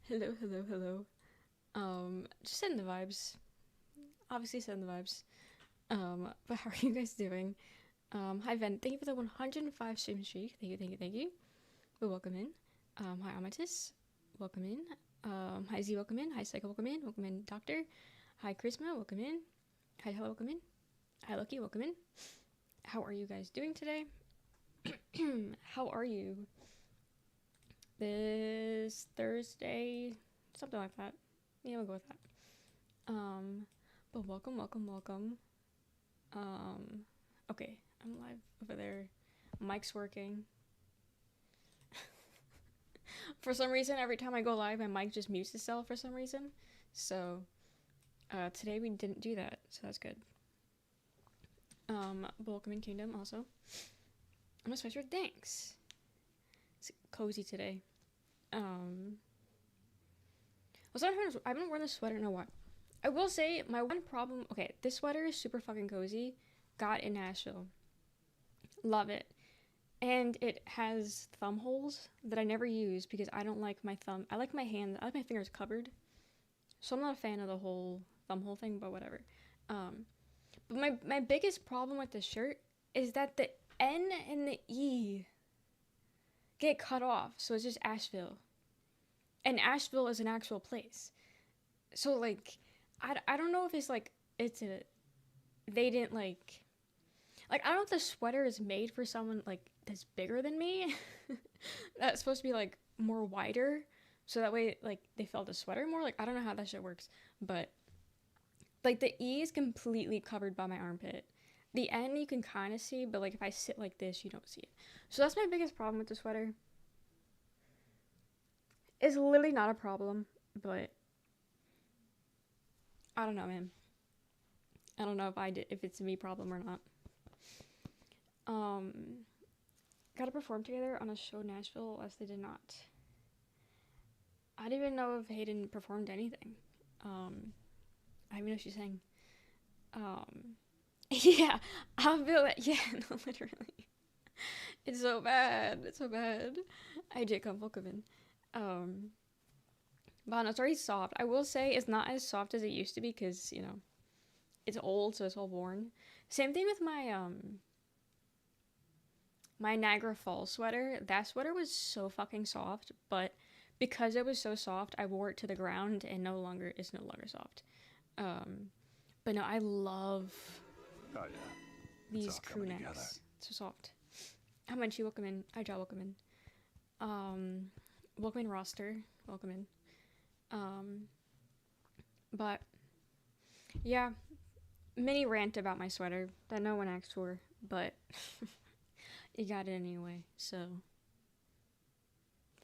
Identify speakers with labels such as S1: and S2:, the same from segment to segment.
S1: Hello, hello, hello. Just send the vibes. Obviously, send the vibes. But how are you guys doing? Hi, Ven. Thank you for the 105 stream streak. Thank you, thank you, thank you. But welcome in. Hi, Amatis. Welcome in. Hi, Z. Welcome in. Hi, Psycho. Welcome in. Welcome in, Doctor. Hi, Charisma. Welcome in. Hi, hello. Welcome in. Hi, Lucky. Welcome in. How are you guys doing today? How are you? This Thursday, something like that. Yeah, we'll go with that. But welcome, welcome, welcome. Okay, I'm live over there. Mic's working. For some reason, every time I go live, my mic just mutes itself for some reason. So, today we didn't do that, so that's good. Welcome in Kingdom also. I'm a sweatshirt, thanks. It's cozy today. I've been wearing this sweater in a while. I will say, my one problem, okay, this sweater is super fucking cozy. Got in Nashville. Love it. And it has thumb holes that I never use because I don't like my thumb. I like my hand. I like my fingers covered. So I'm not a fan of the whole thumb hole thing, but whatever. But my biggest problem with this shirt is that the N and the E get cut off. So it's just Asheville. And Asheville is an actual place. So, like, I don't know if it's like, they didn't like, I don't know if the sweater is made for someone, like, that's bigger than me. That's supposed to be, like, more wider. So that way, like, they felt the sweater more. Like, I don't know how that shit works. But, like, the E is completely covered by my armpit. The N you can kind of see, but, like, if I sit like this, you don't see it. So that's my biggest problem with the sweater. It's literally not a problem, but I don't know, man. I don't know if it's a me problem or not. Got to perform together on a show in Nashville, as they did not. I don't even know if Hayden performed anything. I don't even know if she sang. Yeah, I feel that. Yeah, no, literally. It's so bad. It's so bad. I did come welcome. But no, it's already soft. I will say it's not as soft as it used to be because, it's old, so it's all worn. Same thing with my Niagara Falls sweater. That sweater was so fucking soft, but because it was so soft, I wore it to the ground and it's no longer soft. But no, I love these crew necks. So soft. How much you welcome in? I draw welcome in. Welcome in roster. Welcome in. But yeah, mini rant about my sweater that no one asked for, but you got it anyway. So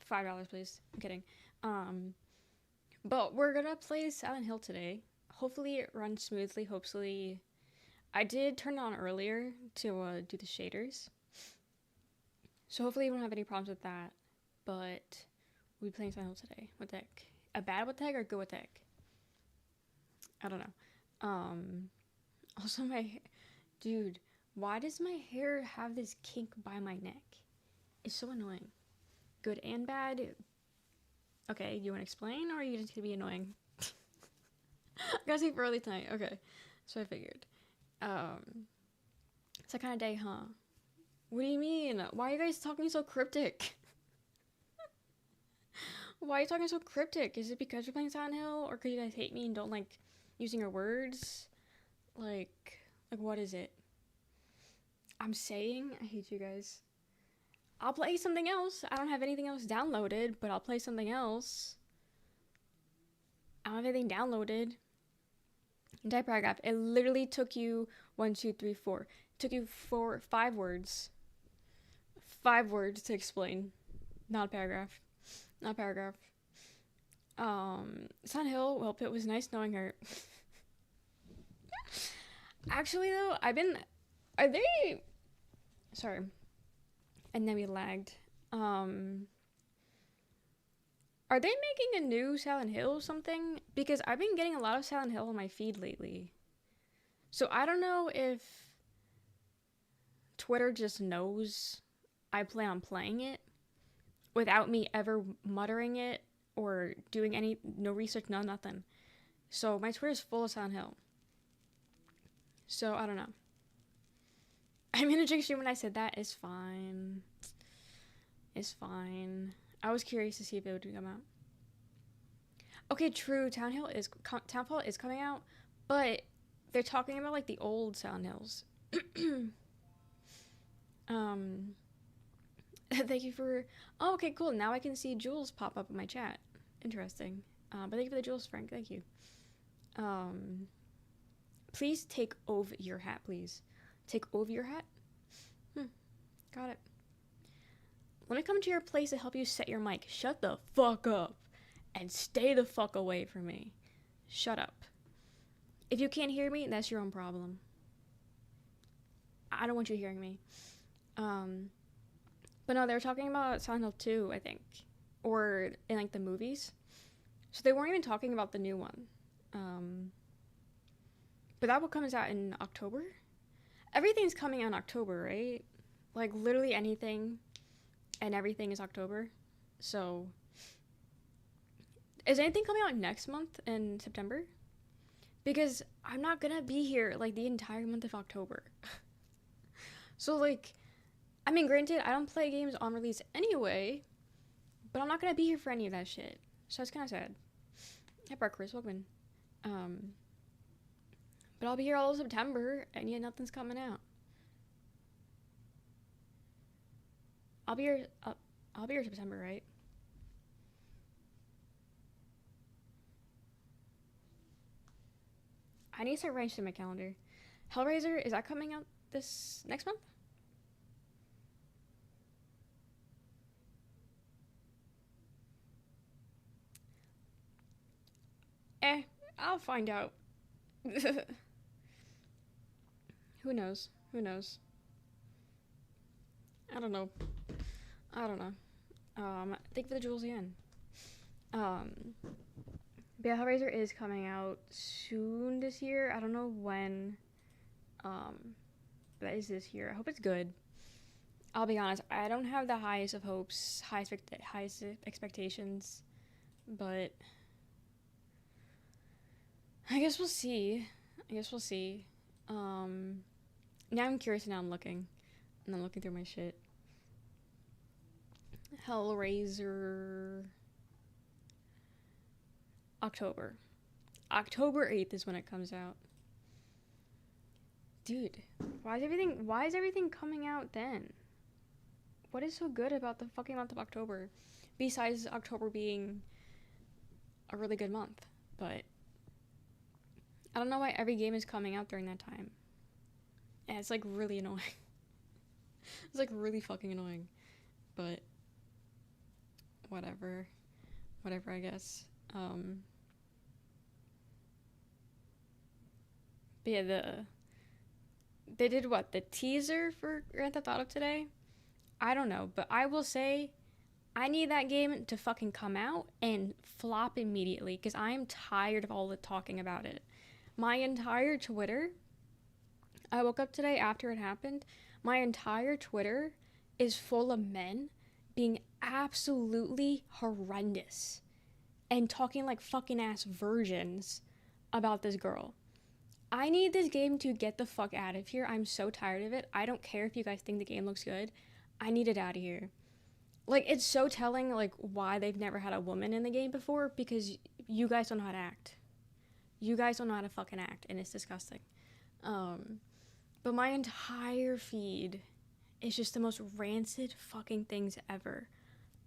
S1: $5, please. I'm kidding. But we're gonna play Silent Hill today. Hopefully it runs smoothly. Hopefully, I did turn it on earlier to do the shaders. So hopefully you won't have any problems with that. But we'll be playing Silent Hill today. What deck? A bad what deck or good what deck? I don't know. Also dude, why does my hair have this kink by my neck? It's so annoying. Good and bad. Okay, you want to explain, or are you just gonna be annoying? I gotta sleep early tonight. Okay, so I figured. It's that kind of day, huh? What do you mean? Why are you guys talking so cryptic? Why are you talking so cryptic? Is it because you're playing Silent Hill, or because you guys hate me and don't like using your words? Like what is it? I'm saying I hate you guys. I'll play something else. I don't have anything else downloaded, but I'll play something else. I don't have anything downloaded. Entire paragraph. It literally took you 1, 2, 3, 4. It took you 5 words. 5 words to explain. Not a paragraph. Not a paragraph. Silent Hill, well, it was nice knowing her. Actually, though, are they... Sorry. And then we lagged. Are they making a new Silent Hill or something? Because I've been getting a lot of Silent Hill on my feed lately. So I don't know if Twitter just knows I plan on playing it without me ever muttering it or doing no research, nothing. So my Twitter is full of Silent Hill. So I don't know. I'm in a drink stream when I said that. It's fine. It's fine. I was curious to see if it would come out. Okay, true. Townfall is coming out, but they're talking about like the old Silent Hills. Thank you for. Oh, okay, cool. Now I can see Jules pop up in my chat. Interesting. But thank you for the Jules, Frank. Thank you. Please take over your hat, please. Take over your hat? Got it. Let me come to your place to help you set your mic. Shut the fuck up. And stay the fuck away from me. Shut up. If you can't hear me, that's your own problem. I don't want you hearing me. But no, they were talking about Silent Hill 2, I think. Or in like the movies. So they weren't even talking about the new one. But that one comes out in October? Everything's coming out in October, right? Like literally anything and everything is October. So is anything coming out next month in September? Because I'm not gonna be here like the entire month of October. So like, I mean, granted, I don't play games on release anyway, but I'm not gonna be here for any of that shit. So it's kind of sad. Hi, Chris, welcome in. But I'll be here all of September, and yet nothing's coming out. I'll be here September, right? I need to start writing in my calendar. Hellraiser, is that coming out this next month? I'll find out. Who knows? I don't know. Thank you for the jewels again. But yeah, Hellraiser is coming out soon this year. I don't know when. That is this year. I hope it's good. I'll be honest, I don't have the highest of hopes, highest expectations, but I guess we'll see. Now I'm curious, and now I'm looking through my shit. Hellraiser. October 8th is when it comes out. Dude, why is everything coming out then? What is so good about the fucking month of October? Besides October being a really good month. But I don't know why every game is coming out during that time. And it's like really annoying. It's like really fucking annoying. But whatever, I guess. But yeah, they did what? The teaser for Grand Theft Auto today? I don't know, but I will say I need that game to fucking come out and flop immediately because I am tired of all the talking about it. My entire Twitter, I woke up today after it happened, my entire Twitter is full of men being absolutely horrendous and talking like fucking ass virgins about this girl. I need this game to get the fuck out of here. I'm so tired of it. I don't care if you guys think the game looks good. I need it out of here. Like, it's so telling, like, why they've never had a woman in the game before, because you guys don't know how to act. You guys don't know how to fucking act, and it's disgusting. But my entire feed is just the most rancid fucking things ever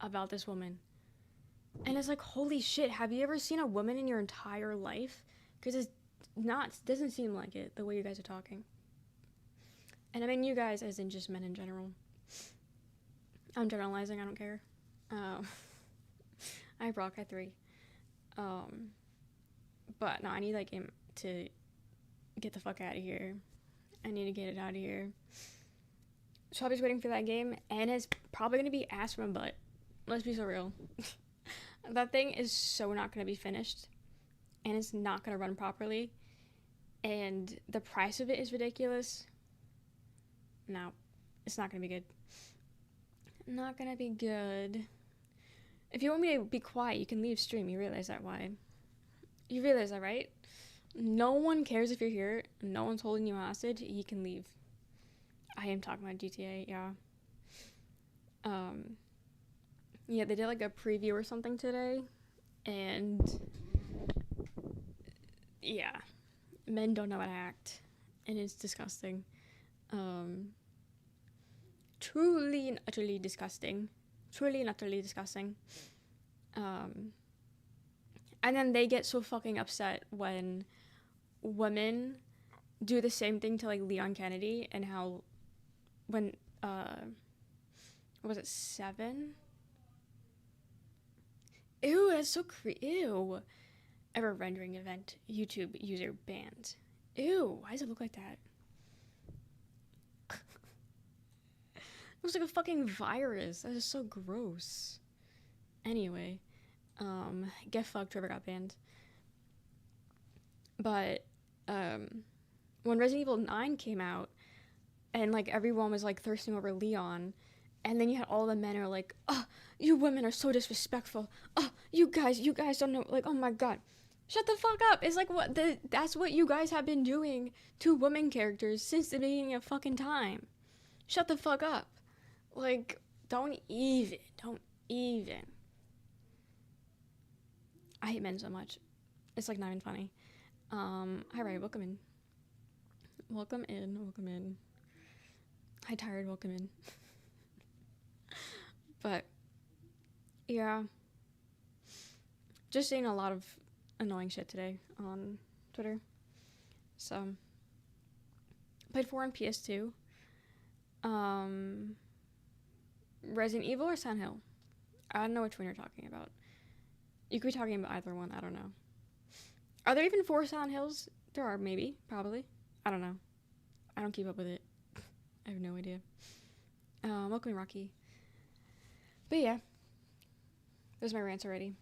S1: about this woman. And it's like, holy shit, have you ever seen a woman in your entire life? Because it doesn't seem like it, the way you guys are talking. And I mean you guys as in just men in general. I'm generalizing, I don't care. I rock at 3. But no, I need that game to get the fuck out of here. I need to get it out of here. So I'll be waiting for that game, and it's probably going to be ass from a butt. Let's be so real. That thing is so not going to be finished, and it's not going to run properly, and the price of it is ridiculous. No, it's not going to be good. Not going to be good. If you want me to be quiet, you can leave stream. You realize that, why? You realize that, right? No one cares if you're here. No one's holding you hostage. You can leave. I am talking about GTA, yeah. Yeah, they did like a preview or something today. And yeah, men don't know how to act. And it's disgusting. Truly and utterly disgusting. Truly and utterly disgusting. And then they get so fucking upset when women do the same thing to like Leon Kennedy, and how when what was it, 7? Ew, that's so ew. Ever rendering event, YouTube user banned. Ew, why does it look like that? It was like a fucking virus. That is so gross. Anyway, get fucked, Trevor got banned. But when Resident Evil 9 came out, and like everyone was like thirsting over Leon, and then you had all the men are like, oh, you women are so disrespectful. Oh, you guys don't know, like, oh my god. Shut the fuck up. It's like, that's what you guys have been doing to women characters since the beginning of fucking time. Shut the fuck up. Like, don't even. I hate men so much. It's like not even funny. Hi Ray, welcome in. Welcome in. Hi Tired, welcome in. But yeah, just seeing a lot of annoying shit today on Twitter. So played 4 on PS2. Resident Evil or Silent Hill? I don't know which one you're talking about. You could be talking about either one, I don't know. Are there even 4 Silent Hills? There are, maybe, probably. I don't know. I don't keep up with it. I have no idea. Welcome, Rocky. But yeah, those are my rants already.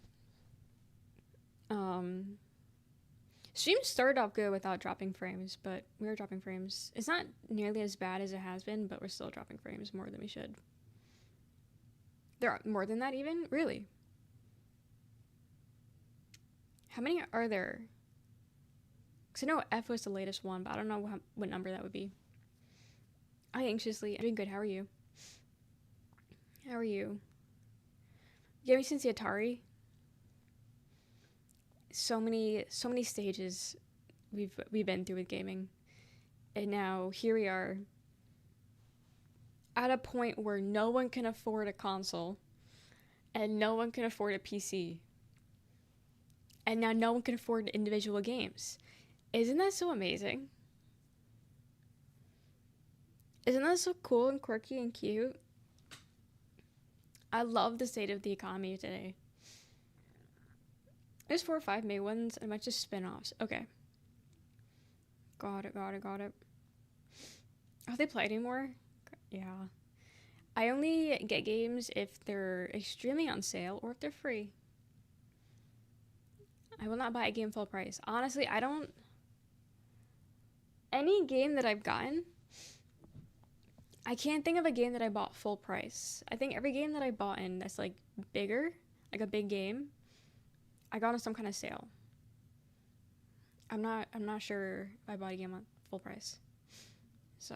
S1: Stream started off good without dropping frames, but we are dropping frames. It's not nearly as bad as it has been, but we're still dropping frames more than we should. There are more than that even? Really? How many are there? Because I know F was the latest one, but I don't know what number that would be. I anxiously. I'm doing good. How are you? How are you? You me since the Atari. So many stages we've been through with gaming, and now here we are at a point where no one can afford a console, and no one can afford a PC, and now no one can afford individual games. Isn't that so amazing? Isn't that so cool and quirky and cute? I love the state of the economy today. There's 4 or 5 May ones, and much just spin-offs. Okay. Got it. Oh, they play anymore? Yeah. I only get games if they're extremely on sale or if they're free. I will not buy a game full price. Honestly, I don't... Any game that I've gotten, I can't think of a game that I bought full price. I think every game that I bought in that's like bigger, like a big game, I got on some kind of sale. I'm not sure if I bought a game on full price. So,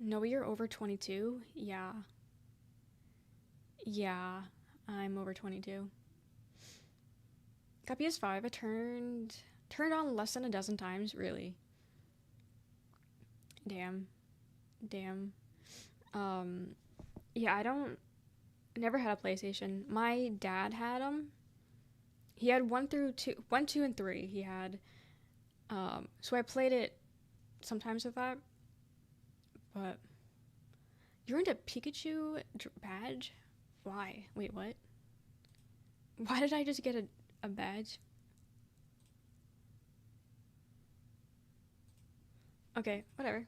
S1: no, you're over 22? Yeah, I'm over 22. Got PS5. I turned on less than a dozen times, really. Damn. Yeah, never had a PlayStation. My dad had them. He had 1, 2, and 3. He had, so I played it sometimes with that. But you're into Pikachu badge? Why? Wait, what? Why did I just get a badge? Okay, whatever.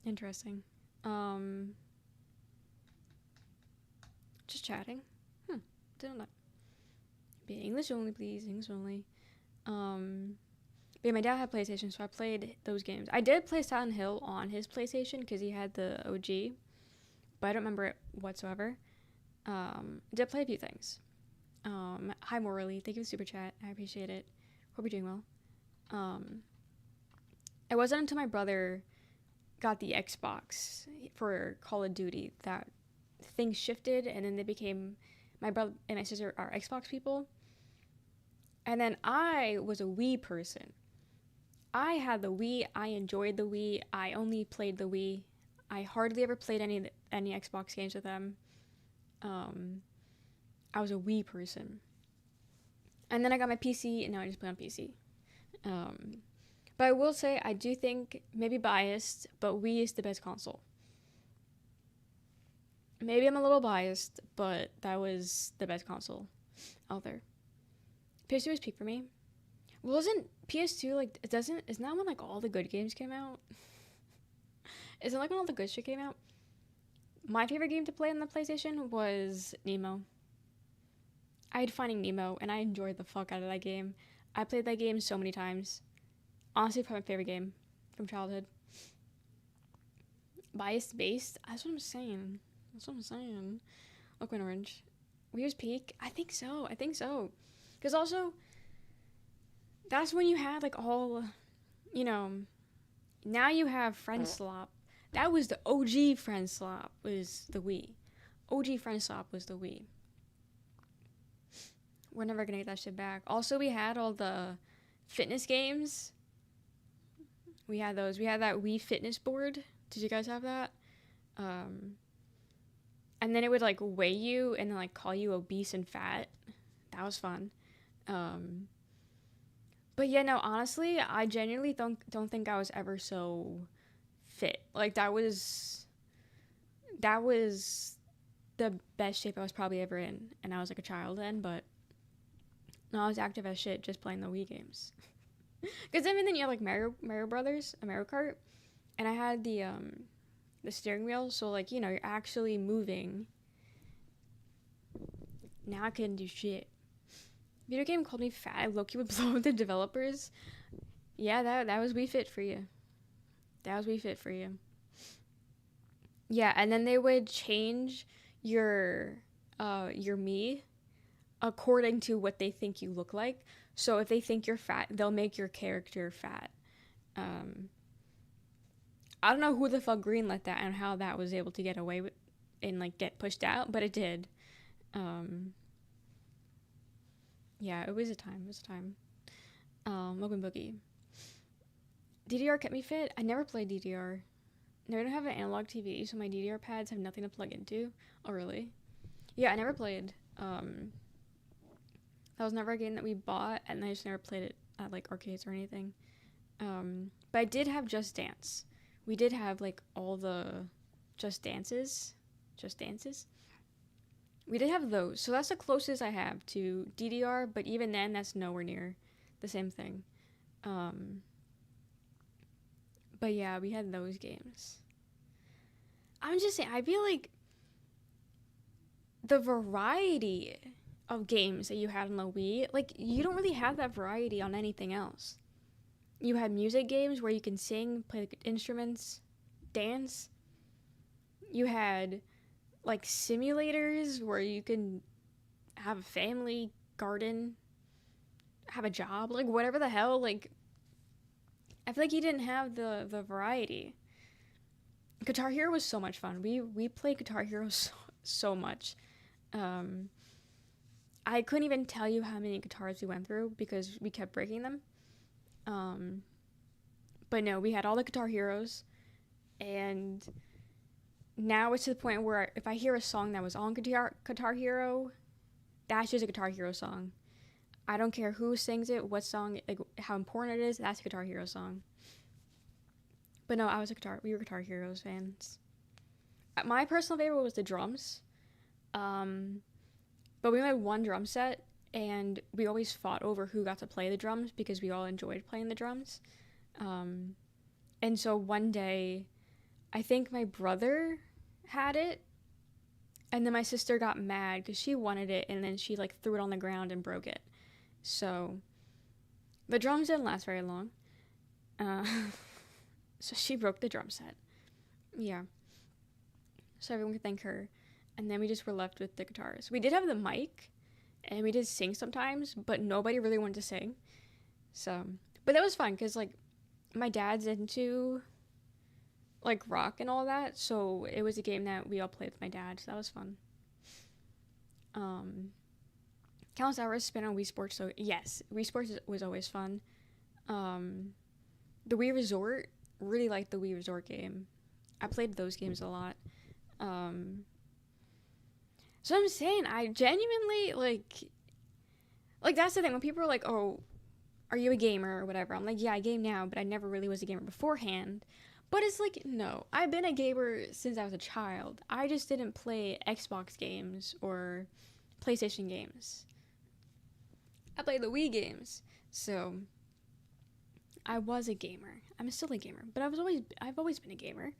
S1: Interesting. Just chatting. Didn't know. Be English only, please. English only. But yeah, my dad had PlayStation, so I played those games. I did play Silent Hill on his PlayStation because he had the OG, but I don't remember it whatsoever. Did play a few things. Hi Morley, thank you for the super chat. I appreciate it. Hope you're doing well. It wasn't until my brother got the Xbox for Call of Duty that things shifted, and then they became, my brother and my sister are Xbox people. And then I was a Wii person. I had the Wii. I enjoyed the Wii. I only played the Wii. I hardly ever played any Xbox games with them. I was a Wii person. And then I got my PC, and now I just play on PC. But I will say, I do think, maybe biased, but Wii is the best console. Maybe I'm a little biased, but that was the best console out there. PS2 was peak for me. Wasn't PS2 like, isn't that when like all the good games came out? Isn't like when all the good shit came out? My favorite game to play on the PlayStation was Nemo. I had Finding Nemo, and I enjoyed the fuck out of that game. I played that game so many times. Honestly, probably my favorite game from childhood. Biased based? That's what I'm saying. Look, Orange. Wii was peak? I think so. Because also, that's when you had like all, now you have Friend Slop. That was the OG Friend Slop, was the Wii. OG Friend Slop was the Wii. We're never gonna get that shit back. Also, we had all the fitness games. We had those. We had that Wii fitness board. Did you guys have that? And then it would like weigh you and then like call you obese and fat. That was fun. But yeah, no, honestly, I genuinely don't think I was ever so fit. Like that was the best shape I was probably ever in, and I was like a child then. But no, I was active as shit just playing the Wii games. Because then you have like Mario Brothers, a Mario Kart, and I had the steering wheel, so like you're actually moving. Now I couldn't do shit. Video game called me fat. I low-key would blow up the developers. Yeah, that was Wii Fit for you. Yeah, and then they would change your me according to what they think you look like. So if they think you're fat, they'll make your character fat. I don't know who the fuck greenlit that and how that was able to get away with and like get pushed out, but it did. Yeah, it was a time. Logan Boogie. DDR kept me fit. I never played DDR. No, I don't have an analog TV, so my DDR pads have nothing to plug into. Oh, really? Yeah, I never played. That was never a game that we bought, and I just never played it at like arcades or anything. But I did have Just Dance. We did have like all the Just Dances. We did have those, so that's the closest I have to DDR, but even then, that's nowhere near the same thing. But yeah, we had those games. I'm just saying, I feel like the variety of games that you had on the Wii, like, you don't really have that variety on anything else. You had music games where you can sing, play instruments, dance. You had like simulators where you can have a family, garden, have a job, like whatever the hell. Like, I feel like you didn't have the variety. Guitar Hero was so much fun. We played Guitar Hero so much. I couldn't even tell you how many guitars we went through because we kept breaking them. But no, we had all the Guitar Heroes, and now it's to the point where if I hear a song that was on Guitar Hero, that's just a Guitar Hero song. I don't care who sings it, what song, like how important it is, that's a Guitar Hero song. But no, we were Guitar Heroes fans. My personal favorite was the drums. But we had one drum set, and we always fought over who got to play the drums because we all enjoyed playing the drums. And so one day, I think my brother had it, and then my sister got mad because she wanted it, and then she like threw it on the ground and broke it. So the drums didn't last very long. So she broke the drum set. Yeah. so everyone could thank her. And then we just were left with the guitars. We did have the mic, and we did sing sometimes, but nobody really wanted to sing. So, but that was fun because like my dad's into like rock and all that, so it was a game that we all played with my dad. So that was fun. Countless hours spent on Wii Sports. So yes, Wii Sports was always fun. The Wii Resort, really liked the Wii Resort game. I played those games a lot. So I'm saying, I genuinely like that's the thing when people are like, "Oh, are you a gamer or whatever?" I'm like, "Yeah, I game now, but I never really was a gamer beforehand." But it's like, no, I've been a gamer since I was a child. I just didn't play Xbox games or PlayStation games. I played the Wii games. So I was a gamer. I'm still a gamer, but I've always been a gamer.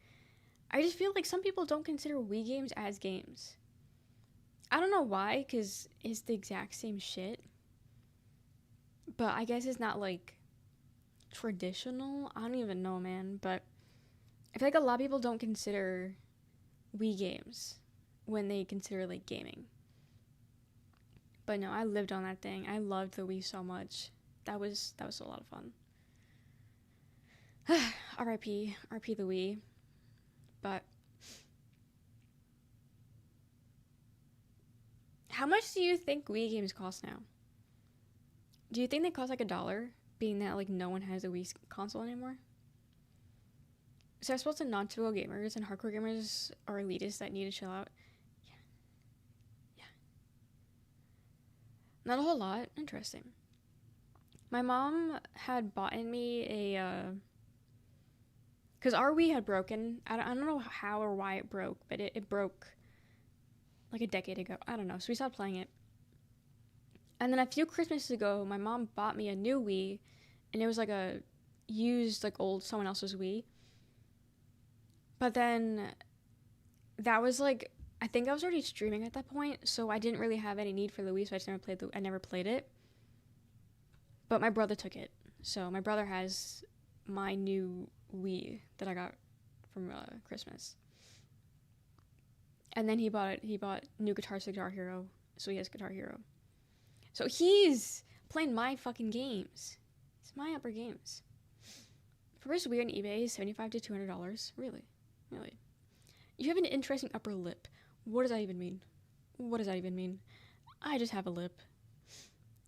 S1: I just feel like some people don't consider Wii games as games. I don't know why, because it's the exact same shit. But I guess it's not like traditional. I don't even know, man. But I feel like a lot of people don't consider Wii games when they consider like gaming. But no, I lived on that thing. I loved the Wii so much. That was a lot of fun. R.I.P. the Wii. But how much do you think Wii games cost now? Do you think they cost like $1, being that like no one has a Wii console anymore? So I suppose the non-typical gamers and hardcore gamers are elitists that need to chill out. Yeah. Not a whole lot. Interesting. My mom had bought me a because our Wii had broken. I don't know how or why it broke, but it broke like a decade ago. I don't know. So we stopped playing it. And then a few Christmases ago, my mom bought me a new Wii, and it was like a used, like old someone else's Wii. But then that was like, I think I was already streaming at that point, so I didn't really have any need for the Wii, so I never played it. But my brother took it. So my brother has my new Wii that I got from Christmas. And then he bought new guitars to Guitar Hero, so he has Guitar Hero. So he's playing my fucking games. It's my upper games. First Wii on eBay is $75 to $200. Really? You have an interesting upper lip. What does that even mean? I just have a lip.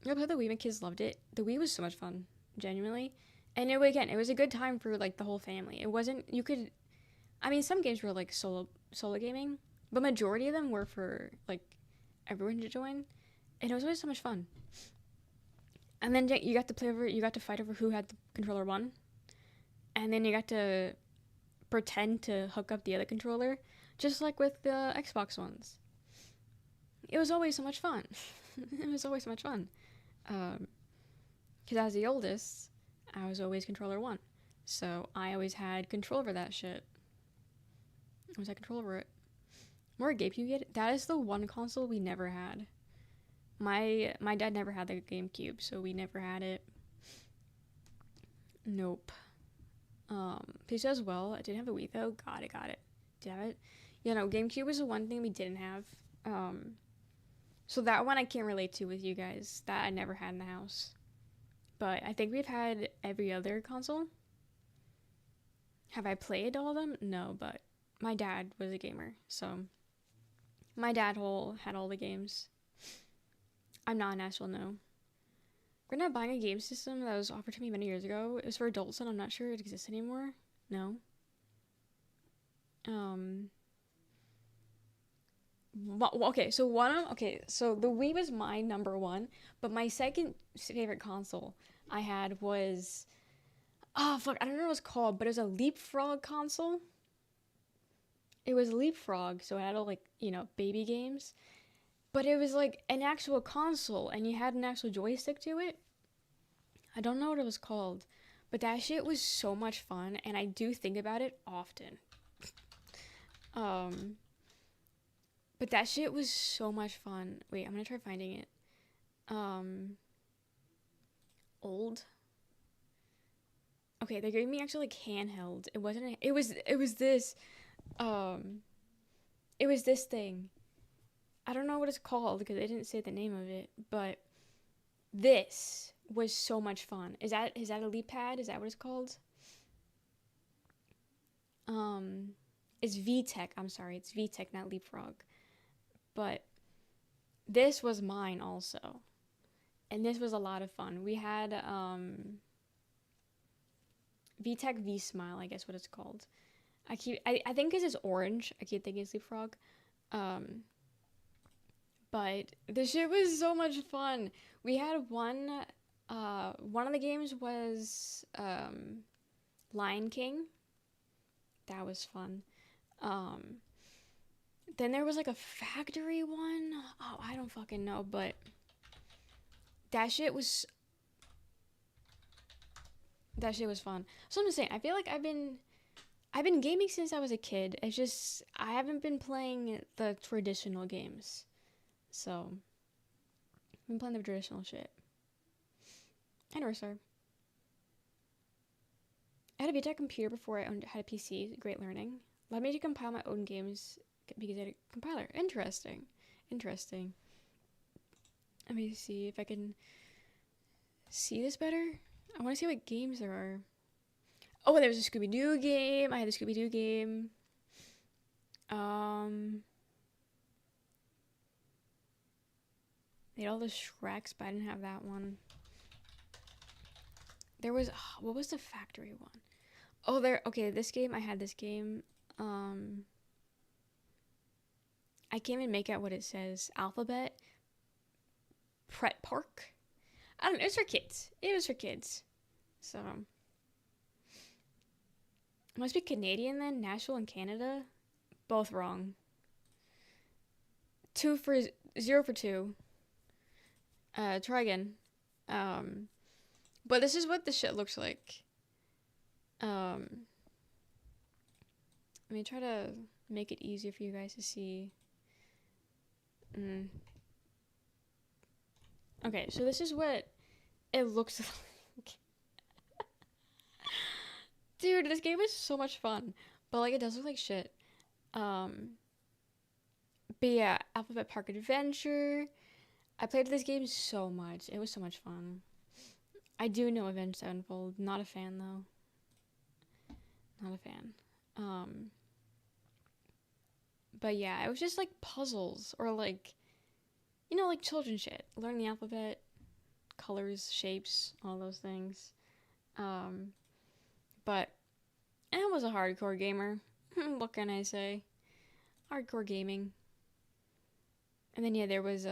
S1: I played the Wii, my kids loved it. The Wii was so much fun, genuinely. And it was a good time for like the whole family. It wasn't, some games were like solo gaming, but majority of them were for like everyone to join. And it was always so much fun. And then you got to fight over who had the controller one. And then you got to pretend to hook up the other controller, just like with the Xbox ones. It was always so much fun. Because as the oldest, I was always controller one. So I always had control over that shit. I always had control over it. More GameCube, that is the one console we never had. My dad never had the GameCube, so we never had it. Nope. PC as well. I didn't have a Wii though. Got it. Damn it. GameCube was the one thing we didn't have. So that one I can't relate to with you guys. That I never had in the house. But I think we've had every other console. Have I played all of them? No, but my dad was a gamer, so my dad had all the games. I'm not an actual no. We're not buying a game system that was offered to me many years ago. It was for adults, and I'm not sure it exists anymore. No. So the Wii was my number one, but my second favorite console I had was, I don't know what it was called, but it was a Leapfrog console. It was Leapfrog, so it had all baby games, but it was like an actual console, and you had an actual joystick to it. I don't know what it was called, but that shit was so much fun, and I do think about it often. But that shit was so much fun. Wait, I'm gonna try finding it. Old. Okay, they gave me actually like handheld. It wasn't. It was this. It was this thing. I don't know what it's called because they didn't say the name of it, but this was so much fun. Is that a leap pad? Is that what it's called? It's VTech. I'm sorry, it's VTech, not Leapfrog. But this was mine also, and this was a lot of fun. We had VTech V Smile, I guess what it's called. I think it's orange. I keep thinking it's Leapfrog. But the shit was so much fun. We had one of the games was Lion King. That was fun. Then there was like a factory one. Oh, I don't fucking know, but that shit was fun. So I'm just saying, I feel like I've been gaming since I was a kid. It's just I haven't been playing the traditional games. So I've been playing the traditional shit. Anyway, sir. I had a VTech computer before I had a PC. Great learning. Let me to compile my own games because I had a compiler. Interesting. Let me see if I can see this better. I want to see what games there are. Oh, there was a Scooby-Doo game. I had the Scooby-Doo game. They had all the Shreks, but I didn't have that one. There was, what was the factory one? Oh, okay, this game, I had this game. I can't even make out what it says. Alphabet. Pret Park. I don't know, it was for kids. So. It must be Canadian then? Nashville and Canada? Both wrong. 0 for 2. Try again. But this is what the shit looks like. Let me try to make it easier for you guys to see. Okay, so this is what it looks like. Dude, this game is so much fun. But, like, it does look like shit. But yeah, Alphabet Park Adventure. I played this game so much. It was so much fun. I do know Avenged Sevenfold. Not a fan, though. Not a fan. But yeah, it was just, like, puzzles. Or, like, you know, like, children's shit. Learn the alphabet. Colors, shapes, all those things. But I was a hardcore gamer. What can I say? Hardcore gaming. And then, yeah, there was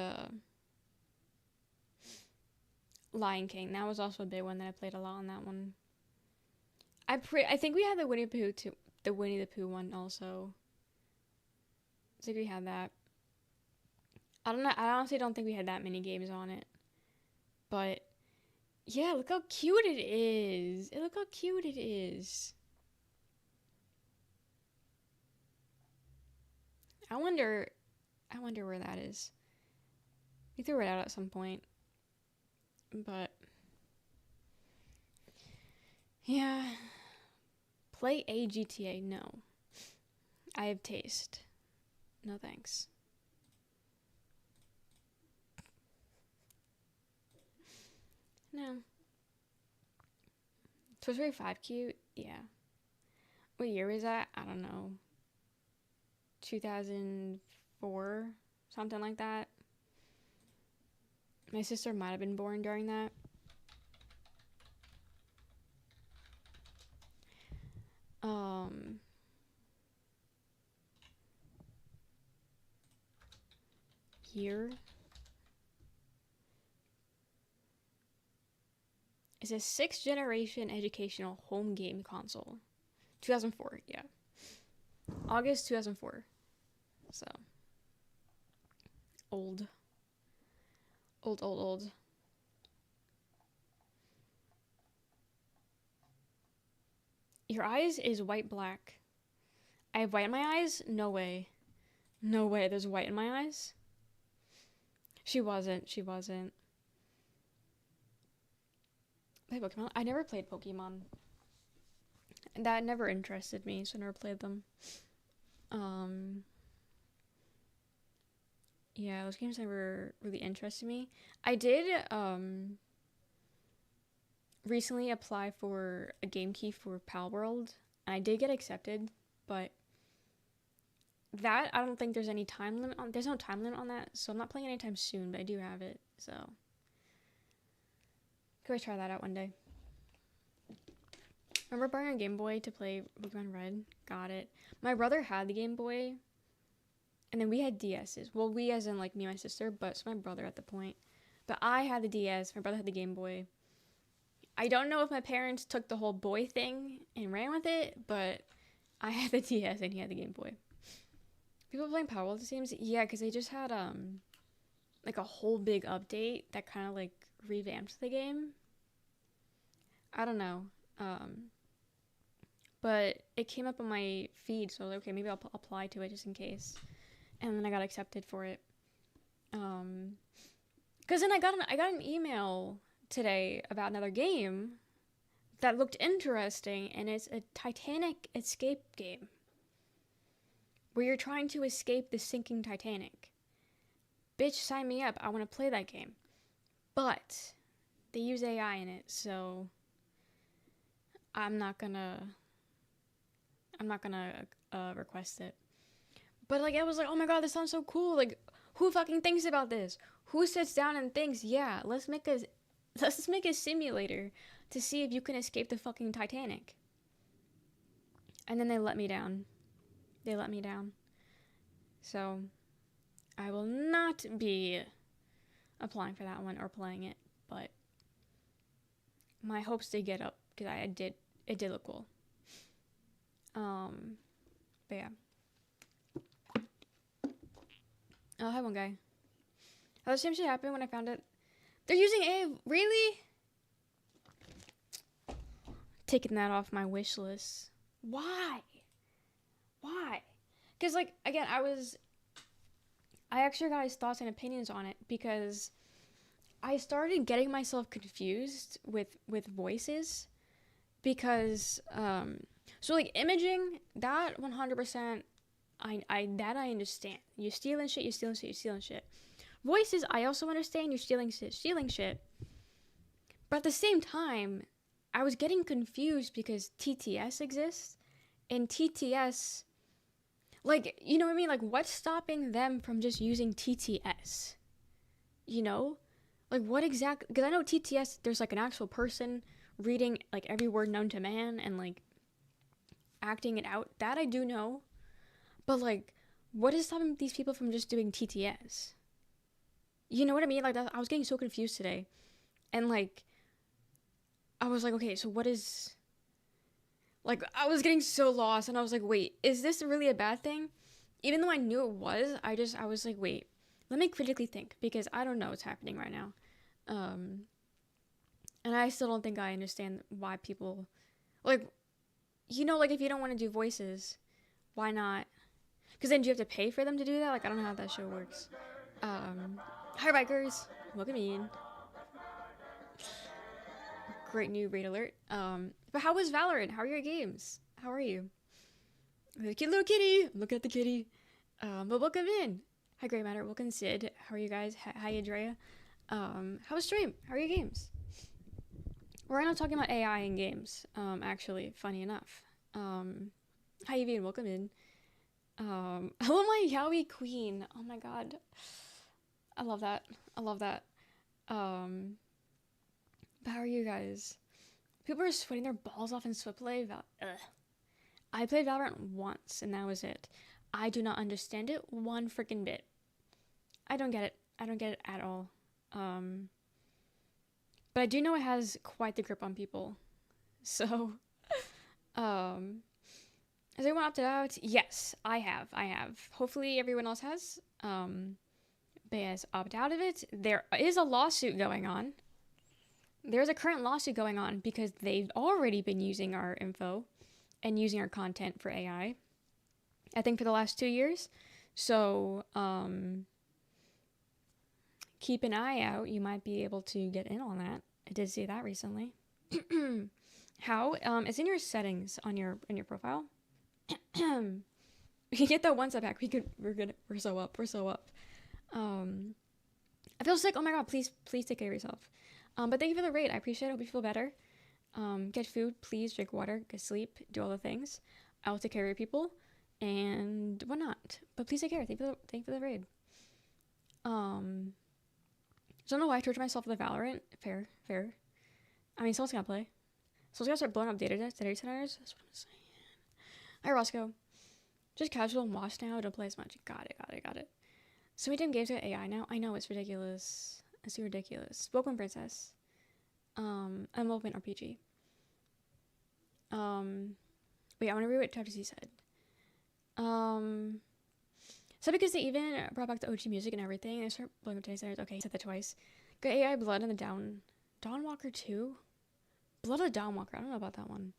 S1: Lion King. That was also a big one that I played a lot on that one. I think we had the Winnie the Pooh one also. I think we had that. I don't know. I honestly don't think we had that many games on it. But yeah, look how cute it is. Look how cute it is. I wonder where that is. We threw it out at some point. But yeah. Play a GTA? No. I have taste. No thanks. No. Toy Story 5 cute? Yeah. What year was that? I don't know. 2004? Something like that. My sister might have been born during that. Year? It's a 6th generation educational home game console. 2004, yeah. August 2004. So. Old. Your eyes is white black. I have white in my eyes? No way. No way, there's white in my eyes? She wasn't. Play Pokemon? I never played Pokemon. That never interested me, so I never played them. Yeah, those games never really interested me. I did recently apply for a game key for Pal World, and I did get accepted, but that I don't think there's any time limit on. There's no time limit on that, so I'm not playing anytime soon. But I do have it, so could I try that out one day? Remember buying a Game Boy to play Pokemon Red? Got it. My brother had the Game Boy, and then we had DSs. Well, we as in like me and my sister, but it's my brother at the point. But I had the DS. My brother had the Game Boy. I don't know if my parents took the whole boy thing and ran with it, but I had the DS and he had the Game Boy. People playing Power World games? Yeah, because they just had like a whole big update that kind of like revamped the game. I don't know. But it came up on my feed, so I was like, okay, maybe I'll apply to it just in case. And then I got accepted for it. Because then I got an email today about another game that looked interesting, and it's a Titanic escape game where you're trying to escape the sinking Titanic. Bitch, sign me up. I want to play that game. But they use AI in it, so I'm not gonna request it. But like I was like, oh my god, this sounds so cool. Like, who fucking thinks about this? Who sits down and thinks, yeah, let's make a simulator to see if you can escape the fucking Titanic. And then they let me down. So I will not be applying for that one or playing it, but my hopes did get up because it did look cool. But yeah. Oh, hi, one guy. How the same shit happened when I found it. They're using AI. Really? Taking that off my wish list. Why? Because, like, again, I actually got his thoughts and opinions on it because I started getting myself confused with voices because, so, like, imaging, that 100%, I understand. You're stealing shit. Voices, I also understand you're stealing shit. But at the same time, I was getting confused because TTS exists, and TTS, like, you know what I mean? Like, what's stopping them from just using TTS? You know? Like, what exactly? Because I know TTS, there's, like, an actual person reading, like, every word known to man and, like, acting it out. That I do know. But, like, what is stopping these people from just doing TTS? You know what I mean? Like, I was getting so confused today. And, like, I was like, okay, so what is... Like, I was getting so lost, and I was like, wait, is this really a bad thing? Even though I knew it was, I was like, wait, let me critically think, because I don't know what's happening right now. And I still don't think I understand why people... Like, you know, like, if you don't want to do voices, why not... Because then do you have to pay for them to do that? Like, I don't know how that show works. Hi, bikers. Welcome in. Great new raid alert. But how was Valorant? How are your games? How are you? The cute little kitty. Look at the kitty. But welcome in. Hi, Grey Matter. Welcome, Sid. How are you guys? Hi, Andrea. How was stream? How are your games? We're not talking about AI in games. Actually, funny enough. Hi, Evie, and welcome in. Hello, my Yowie Queen. Oh my god. I love that. But how are you guys? People are sweating their balls off in Swiftplay. I played Valorant once, and that was it. I do not understand it one freaking bit. I don't get it at all. But I do know it has quite the grip on people. So, has everyone opted out? Yes, I have. Hopefully everyone else has. But yes, opt out of it. There is a lawsuit going on. There's a current lawsuit going on because they've already been using our info and using our content for AI. I think for the last 2 years. So, keep an eye out. You might be able to get in on that. I did see that recently. How? It's in your settings on your profile. We can get that one step back. We're good. We're so up. I feel sick. Oh my god, please take care of yourself. But thank you for the raid. I appreciate it. Hope you feel better. Get food, please. Drink water. Get sleep. Do all the things. I will take care of your people and whatnot. But please take care. Thank you for the raid. So I don't know why I torture myself with the Valorant. Fair. I mean, someone's gotta play. Someone's gotta start blowing up data centers. That's what I'm saying. Hi, Roscoe. Just casual and washed now. Don't play as much. Got it. So many damn games got AI now. I know, it's ridiculous. It's ridiculous. Spoken Princess. I'm open RPG. Wait, I want to read what ChatGPT said. So because they even brought back the OG music and everything, they start blowing up data centers. Okay, he said that twice. Got AI Blood in the Dawnwalker 2? Blood of the Dawnwalker. I don't know about that one.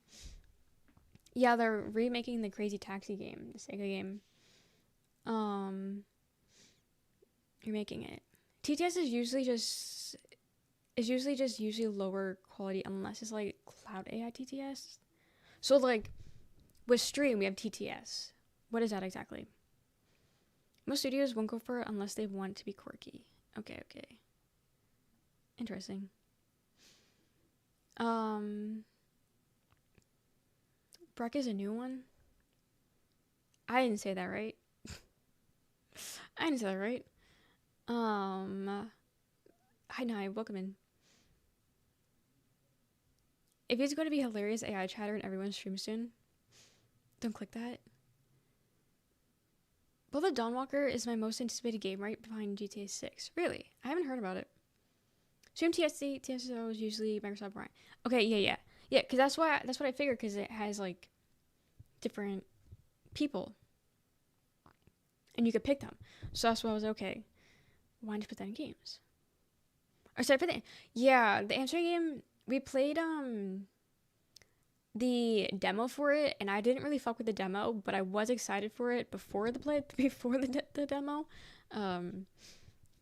S1: Yeah, they're remaking the Crazy Taxi game, the Sega game. You're making it. TTS is usually just lower quality unless it's like cloud AI TTS. So like with stream we have TTS. What is that exactly? Most studios won't go for it unless they want to be quirky. Okay. Interesting. Breck is a new one? I didn't say that right. Hi, Nye, welcome in. If it's going to be hilarious AI chatter in everyone's stream soon, don't click that. Well, the Dawnwalker is my most anticipated game right behind GTA 6. Really? I haven't heard about it. Stream TSO is usually Microsoft Brian. Okay, yeah, because that's what I figured, because it has like different people and you could pick them, so that's why I was okay. Why didn't you put that in games? Or sorry for the answering game. We played the demo for it, and I didn't really fuck with the demo, but I was excited for it before the demo. And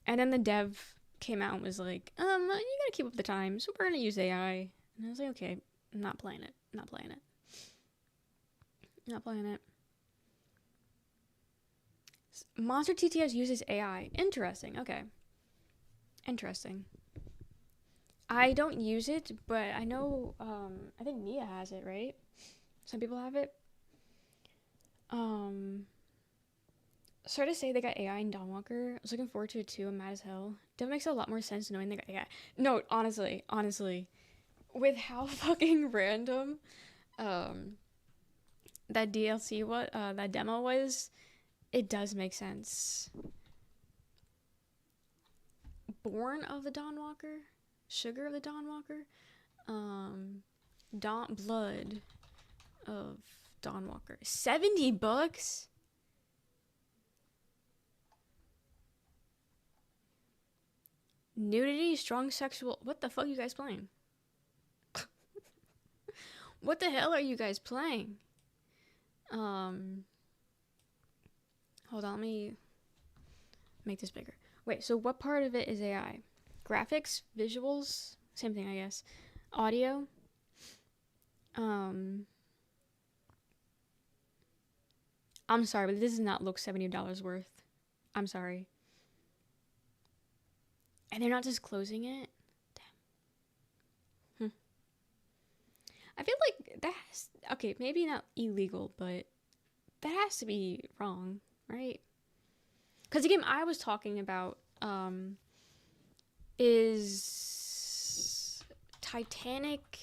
S1: then the dev came out and was like, you gotta keep up the times, so we're gonna use AI. And I was like, okay, I'm not playing it. Monster TTS uses AI. Interesting. Okay. Interesting. I don't use it, but I know, I think Mia has it, right? Some people have it. Sorry to say they got AI in Dawnwalker. I was looking forward to it too. I'm mad as hell. That makes a lot more sense knowing they got AI. No, honestly. With how fucking random, that DLC, that demo was, it does make sense. Born of the Dawnwalker? Sugar of the Dawnwalker? Blood of Dawnwalker. $70? Nudity, strong sexual. What the fuck are you guys playing? What the hell are you guys playing? Hold on, let me make this bigger. Wait, so what part of it is AI? Graphics, visuals, same thing, I guess. Audio. I'm sorry, but this does not look $70 worth. I'm sorry. And they're not disclosing it? Damn. I feel like that has... Okay, maybe not illegal, but that has to be wrong, right? Because the game I was talking about is Titanic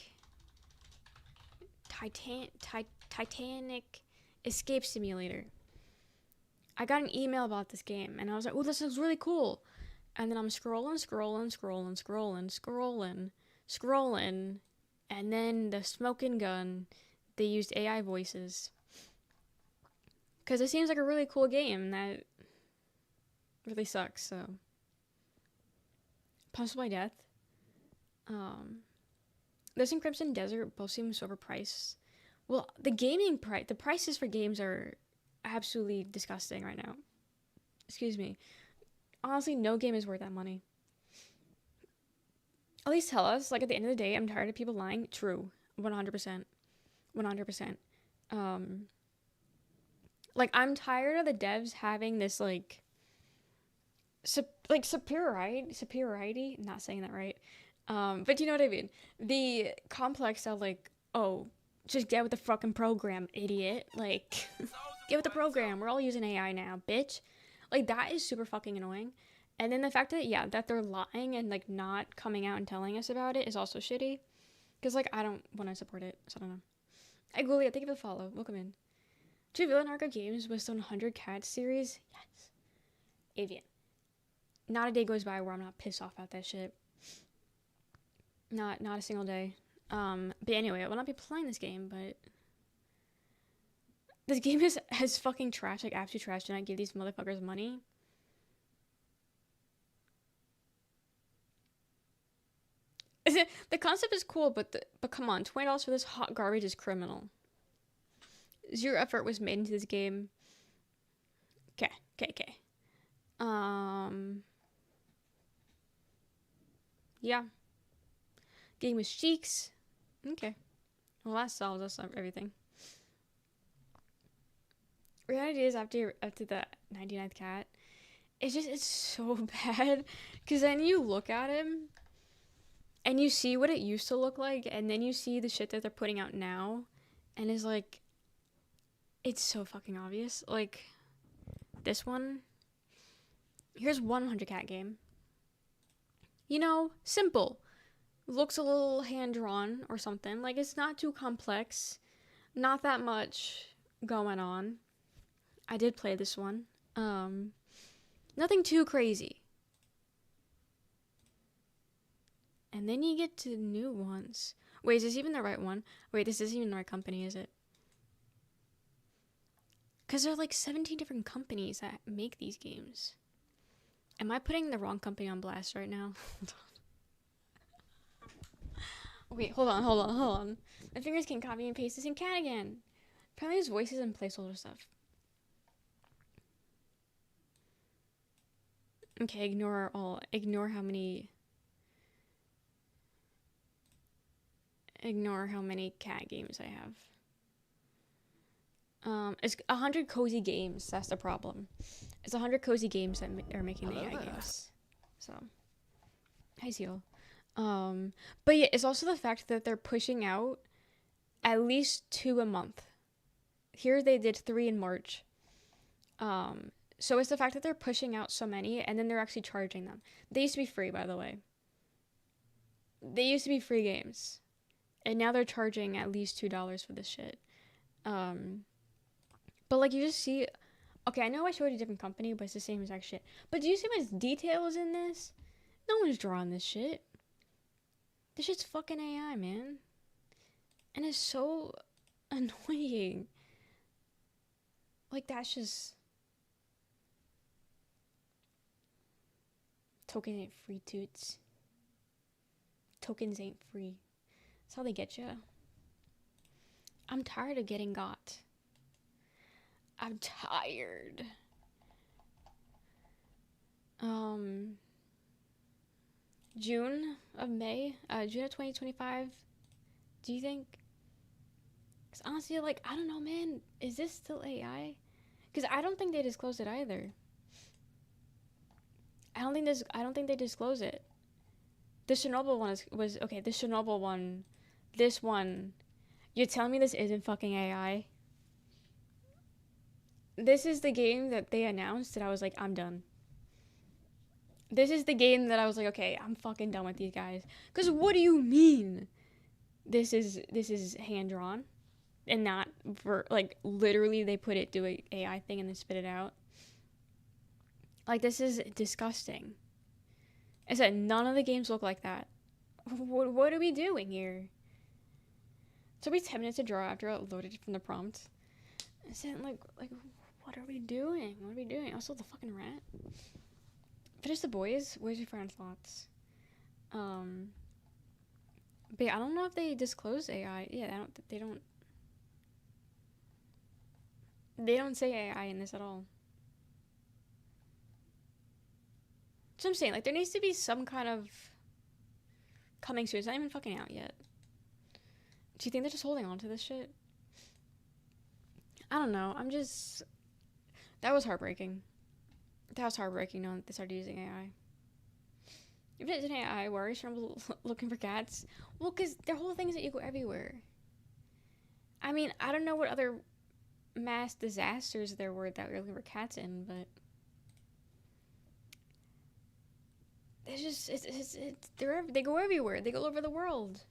S1: Escape Simulator. I got an email about this game, and I was like, oh, this looks really cool. And then I'm scrolling, and then the smoking gun, they used AI voices. Because it seems like a really cool game that really sucks, so. Punched by Death. This and Crimson Desert both seem so overpriced. Well, the prices for games are absolutely disgusting right now. Excuse me. Honestly, no game is worth that money. At least tell us, like, at the end of the day, I'm tired of people lying. True. 100%. Like, I'm tired of the devs having this, like, like superiority, not saying that right. But you know what I mean. The complex of like, oh, just get with the fucking program, idiot. Like, get with the program. We're all using AI now, bitch. Like, that is super fucking annoying. And then the fact that, yeah, that they're lying and like not coming out and telling us about it is also shitty. Because like I don't want to support it, so I don't know. Hey Gulia, thank you for the follow. Welcome in. Two Villain Arca Games was on 100 Cats series. Yes. Avian. Not a day goes by where I'm not pissed off at that shit. Not a single day. But anyway, I will not be playing this game, but this game has fucking trash, like absolute trash. And I give these motherfuckers money. The concept is cool, but come on, $20 for this hot garbage is criminal. Zero effort was made into this game. Okay. Yeah. Game with cheeks. Okay. Well, that solves us everything. Reality is after the 99th cat, it's so bad. Because then you look at him and you see what it used to look like, and then you see the shit that they're putting out now, and it's like, it's so fucking obvious. Like, this one. Here's 100 cat game. You know, simple. Looks a little hand-drawn or something. Like, it's not too complex. Not that much going on. I did play this one. Nothing too crazy. And then you get to new ones. Wait, is this even the right one? Wait, this isn't even the right company, is it? Because there are like 17 different companies that make these games. Am I putting the wrong company on blast right now? Wait, hold on. My fingers can copy and paste this in cat again. Apparently there's voices and placeholder stuff. Okay, ignore how many cat games I have. It's 100 cozy games. That's the problem. It's 100 cozy games that are making the AI games. So, hi Seal. But yeah, it's also the fact that they're pushing out at least 2 a month. Here they did 3 in March. So it's the fact that they're pushing out so many, and then they're actually charging them. They used to be free, by the way. They used to be free games, and now they're charging at least $2 for this shit. But like you just see, okay, I know I showed you a different company, but it's the same exact shit. But do you see how much detail is in this? No one's drawing this shit. This shit's fucking AI, man. And it's so annoying. Like, that's just... Token ain't free, toots. Tokens ain't free. That's how they get you. I'm tired of getting got. I'm tired. June of 2025. Do you think? Because honestly, like, I don't know, man. Is this still AI? Because I don't think they disclosed it either. I don't think they disclose it. The Chernobyl one was okay. The Chernobyl one, this one. You're telling me this isn't fucking AI? This is the game that they announced that I was like, I'm done. This is the game that I was like, okay, I'm fucking done with these guys. Because what do you mean? This is hand drawn, and not for like literally they put it do a AI thing and then spit it out. Like, this is disgusting. I said none of the games look like that. What are we doing here? It took me 10 minutes to draw after I loaded it from the prompt. I said like what are we doing? What are we doing? Also the fucking rat. Finish the boys. Where's your final thoughts? But yeah, I don't know if they disclose AI. Yeah, they don't say AI in this at all. So I'm saying, like, there needs to be some kind of coming soon. It's not even fucking out yet. Do you think they're just holding on to this shit? I don't know. That was heartbreaking. That was heartbreaking knowing that they started using AI. If it's an AI, why are you looking for cats? Well, because their whole thing is that you go everywhere. I mean, I don't know what other mass disasters there were that we were looking for cats in, but it's just they go everywhere. They go all over the world.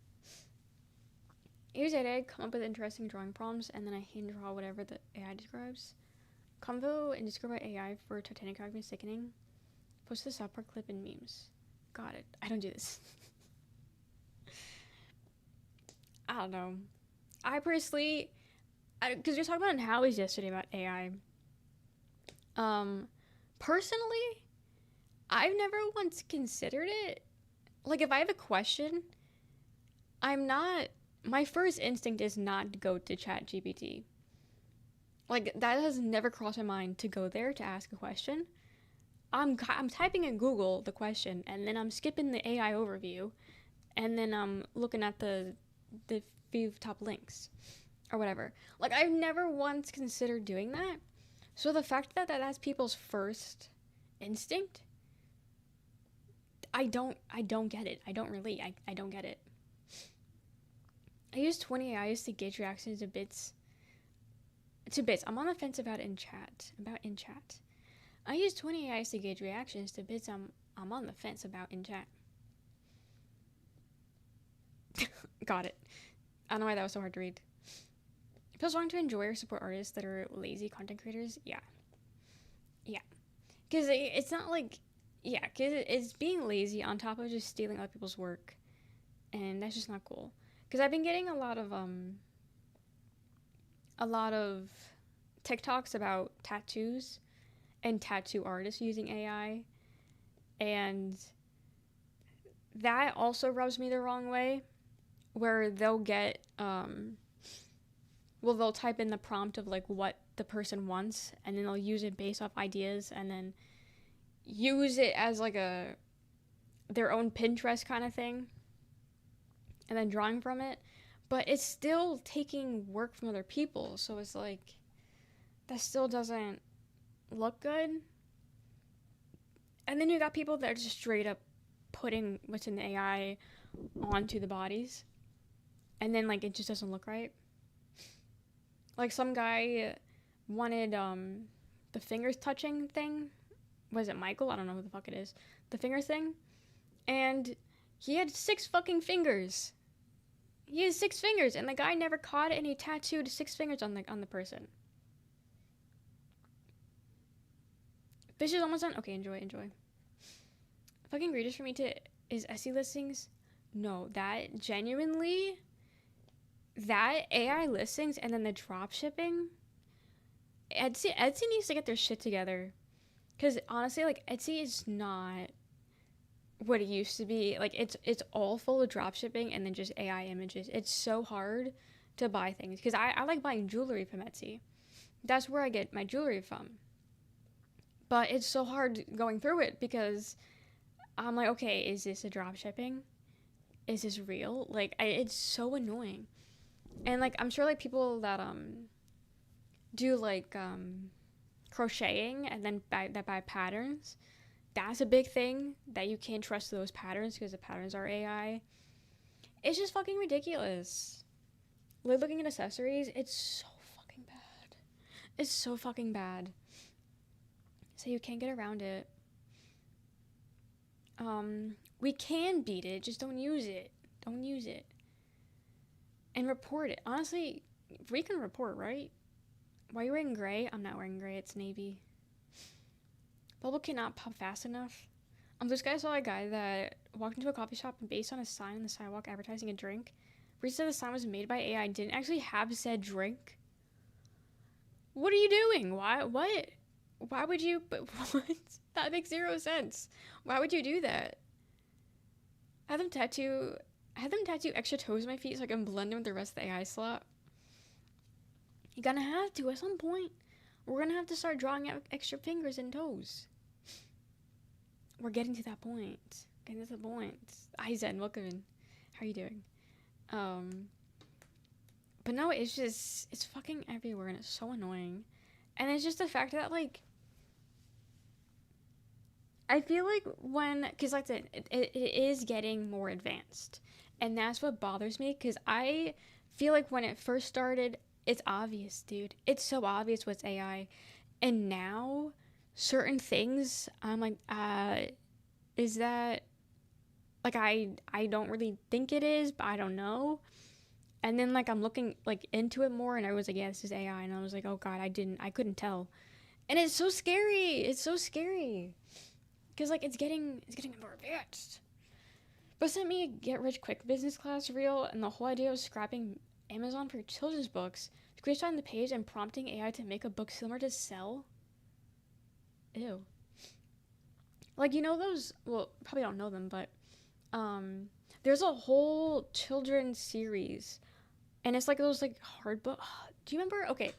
S1: Use AI, come up with interesting drawing prompts, and then I hand draw whatever the AI describes. Convo and describe AI for Titanic argument sickening. Post the South Park clip and memes. Got it. I don't do this. I don't know. I personally, because we were talking about in Howie's yesterday about AI. Personally, I've never once considered it. Like, if I have a question, my first instinct is not to go to ChatGPT. Like, that has never crossed my mind to go there to ask a question. I'm typing in Google the question, and then I'm skipping the AI overview, and then I'm looking at the few top links or whatever. Like, I've never once considered doing that. So the fact that that's people's first instinct, I don't get it. I don't get it. I use 20 AIs to gauge reactions to bits. I'm on the fence about in chat. I use 20 AIs to gauge reactions to bits I'm on the fence about in chat. Got it. I don't know why that was so hard to read. It feels wrong to enjoy or support artists that are lazy content creators. Yeah. Because it's not like... Yeah, because it's being lazy on top of just stealing other people's work. And that's just not cool. Because I've been getting a lot of TikToks about tattoos and tattoo artists using AI. And that also rubs me the wrong way. Where they'll get... they'll type in the prompt of, like, what the person wants. And then they'll use it based off ideas. And then use it as, like, their own Pinterest kind of thing. And then drawing from it. But it's still taking work from other people. So it's like, that still doesn't look good. And then you got people that are just straight up putting what's in the AI onto the bodies. And then, like, it just doesn't look right. Like, some guy wanted the fingers touching thing. Was it Michael? I don't know who the fuck it is. The fingers thing. And he had 6 fucking fingers. He has 6 fingers, and the guy never caught it, and he tattooed 6 fingers on the person. Fish is almost done? Okay, enjoy. Fucking greatest for me is Etsy listings. No, that genuinely, that AI listings and then the drop shipping, Etsy needs to get their shit together. Because honestly, like, Etsy is not what it used to be. Like, it's all full of drop shipping and then just AI images. It's so hard to buy things. Because I like buying jewelry from Etsy. That's where I get my jewelry from. But it's so hard going through it because I'm like, okay, is this a drop shipping? Is this real? Like, it's so annoying. And, like, I'm sure, like, people that do, like, crocheting and then buy patterns, that's a big thing, that you can't trust those patterns because the patterns are AI. It's just fucking ridiculous. Like, looking at accessories, it's so fucking bad. It's so fucking bad. So you can't get around it. We can beat it, just don't use it. Don't use it. And report it. Honestly, we can report, right? Why are you wearing gray? I'm not wearing gray, it's navy. Bubble cannot pop fast enough. This guy saw a guy that walked into a coffee shop and based on a sign on the sidewalk advertising a drink, reached said the sign was made by AI and didn't actually have said drink. What are you doing? Why would you, but what? That makes 0 sense. Why would you do that? Have them tattoo extra toes on my feet so I can blend in with the rest of the AI slot. You're gonna have to at some point. We're gonna have to start drawing out extra fingers and toes. We're getting to that point. Hi Zen, welcome in. How are you doing? But no, it's fucking everywhere and it's so annoying. And it's just the fact that, like, I feel like because like it is getting more advanced, and that's what bothers me. Because I feel like when it first started, it's obvious, dude. It's so obvious what's AI, and now certain things, I'm like, is that like I don't really think it is, but I don't know. And then like I'm looking like into it more, and I was like, yeah, this is AI, and I was like, oh god, I couldn't tell, and it's so scary. It's so scary. Because like it's getting more advanced. But sent me a get rich quick business class reel, and the whole idea was scrapping Amazon for children's books, screenshotting the page and prompting AI to make a book similar to Sell. Ew. Like you know those? Well, probably don't know them, but there's a whole children's series, and it's like those like hard book. Do you remember? Okay,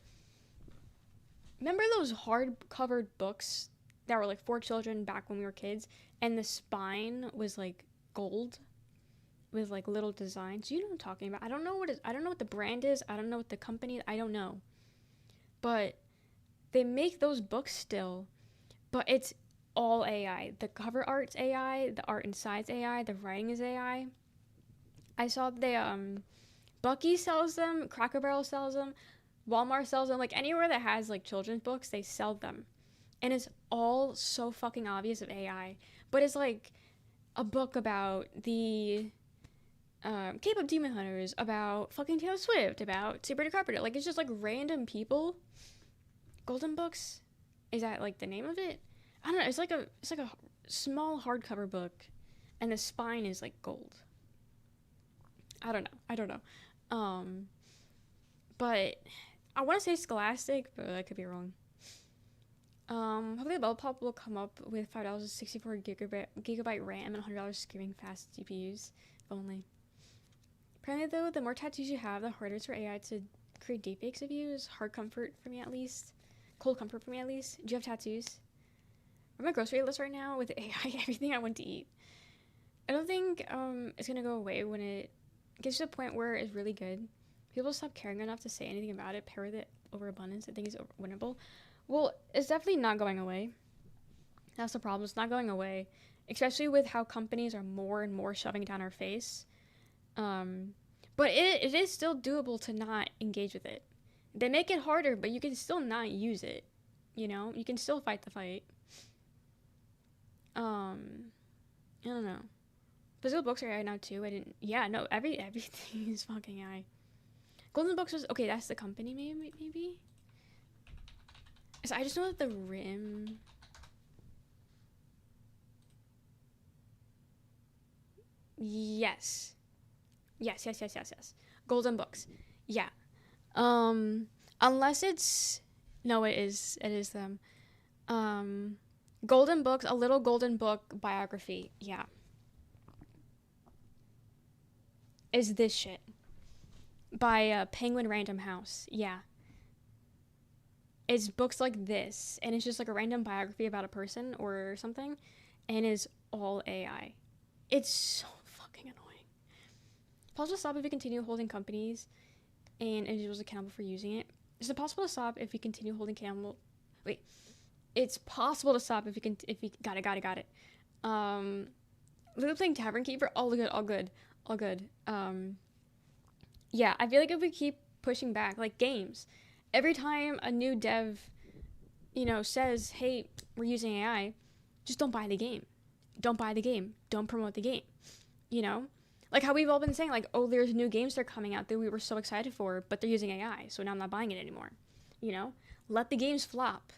S1: remember those hard covered books that were like for children back when we were kids, and the spine was like gold with like little designs. You know what I'm talking about. I don't know what the brand is. I don't know what the company. I don't know. But they make those books still, but it's all AI. The cover art's AI, the art inside's AI, the writing is AI. I saw they Bucky sells them, Cracker Barrel sells them, Walmart sells them. Like anywhere that has like children's books, they sell them. And it's all so fucking obvious of AI. But it's like a book about the K-pop Demon Hunters, about fucking Taylor Swift, about Sabrina Carpenter. Like it's just like random people. Golden Books, is that like the name of it? I don't know. It's like a small hardcover book, and the spine is like gold. I don't know. But I want to say Scholastic, but I could be wrong. Hopefully Bubble Pop will come up with $5, 64 gigabyte RAM, and $100 screaming fast GPUs. If only. Apparently, though, the more tattoos you have, the harder it's for AI to create deepfakes of you. Is hard comfort for me at least. Cold comfort for me at least. Do you have tattoos? I'm on my grocery list right now with AI, everything I want to eat. I don't think it's gonna go away when it gets to a point where it's really good. People stop caring enough to say anything about it. Pair with it overabundance. I think is winnable. Well, it's definitely not going away. That's the problem. It's not going away, especially with how companies are more and more shoving it down our face. But it is still doable to not engage with it. They make it harder, but you can still not use it. You know, you can still fight the fight. I don't know. Physical books are AI now too. I didn't. Yeah, no. Everything is fucking AI. Golden Books was okay. That's the company, maybe. So I just know that the rim. Yes. Yes. Golden Books. Yeah. Unless it's no, it is them. Golden Books, a little Golden Book biography. Yeah. Is this shit by Penguin Random House. Yeah. It's books like this, and it's just like a random biography about a person or something, and it's all AI. It's so fucking annoying. Pause will stop if you continue holding companies and individuals accountable for using it. Is it possible to stop if you continue holding accountable? Wait, it's possible to stop if you got it. Literally playing Tavern Keeper, all good. Yeah, I feel like if we keep pushing back, like games, every time a new dev, says, hey, we're using AI, just don't buy the game. Don't buy the game. Don't promote the game. Like how we've all been saying, like, oh, there's new games that are coming out that we were so excited for, but they're using AI, so now I'm not buying it anymore. Let the games flop.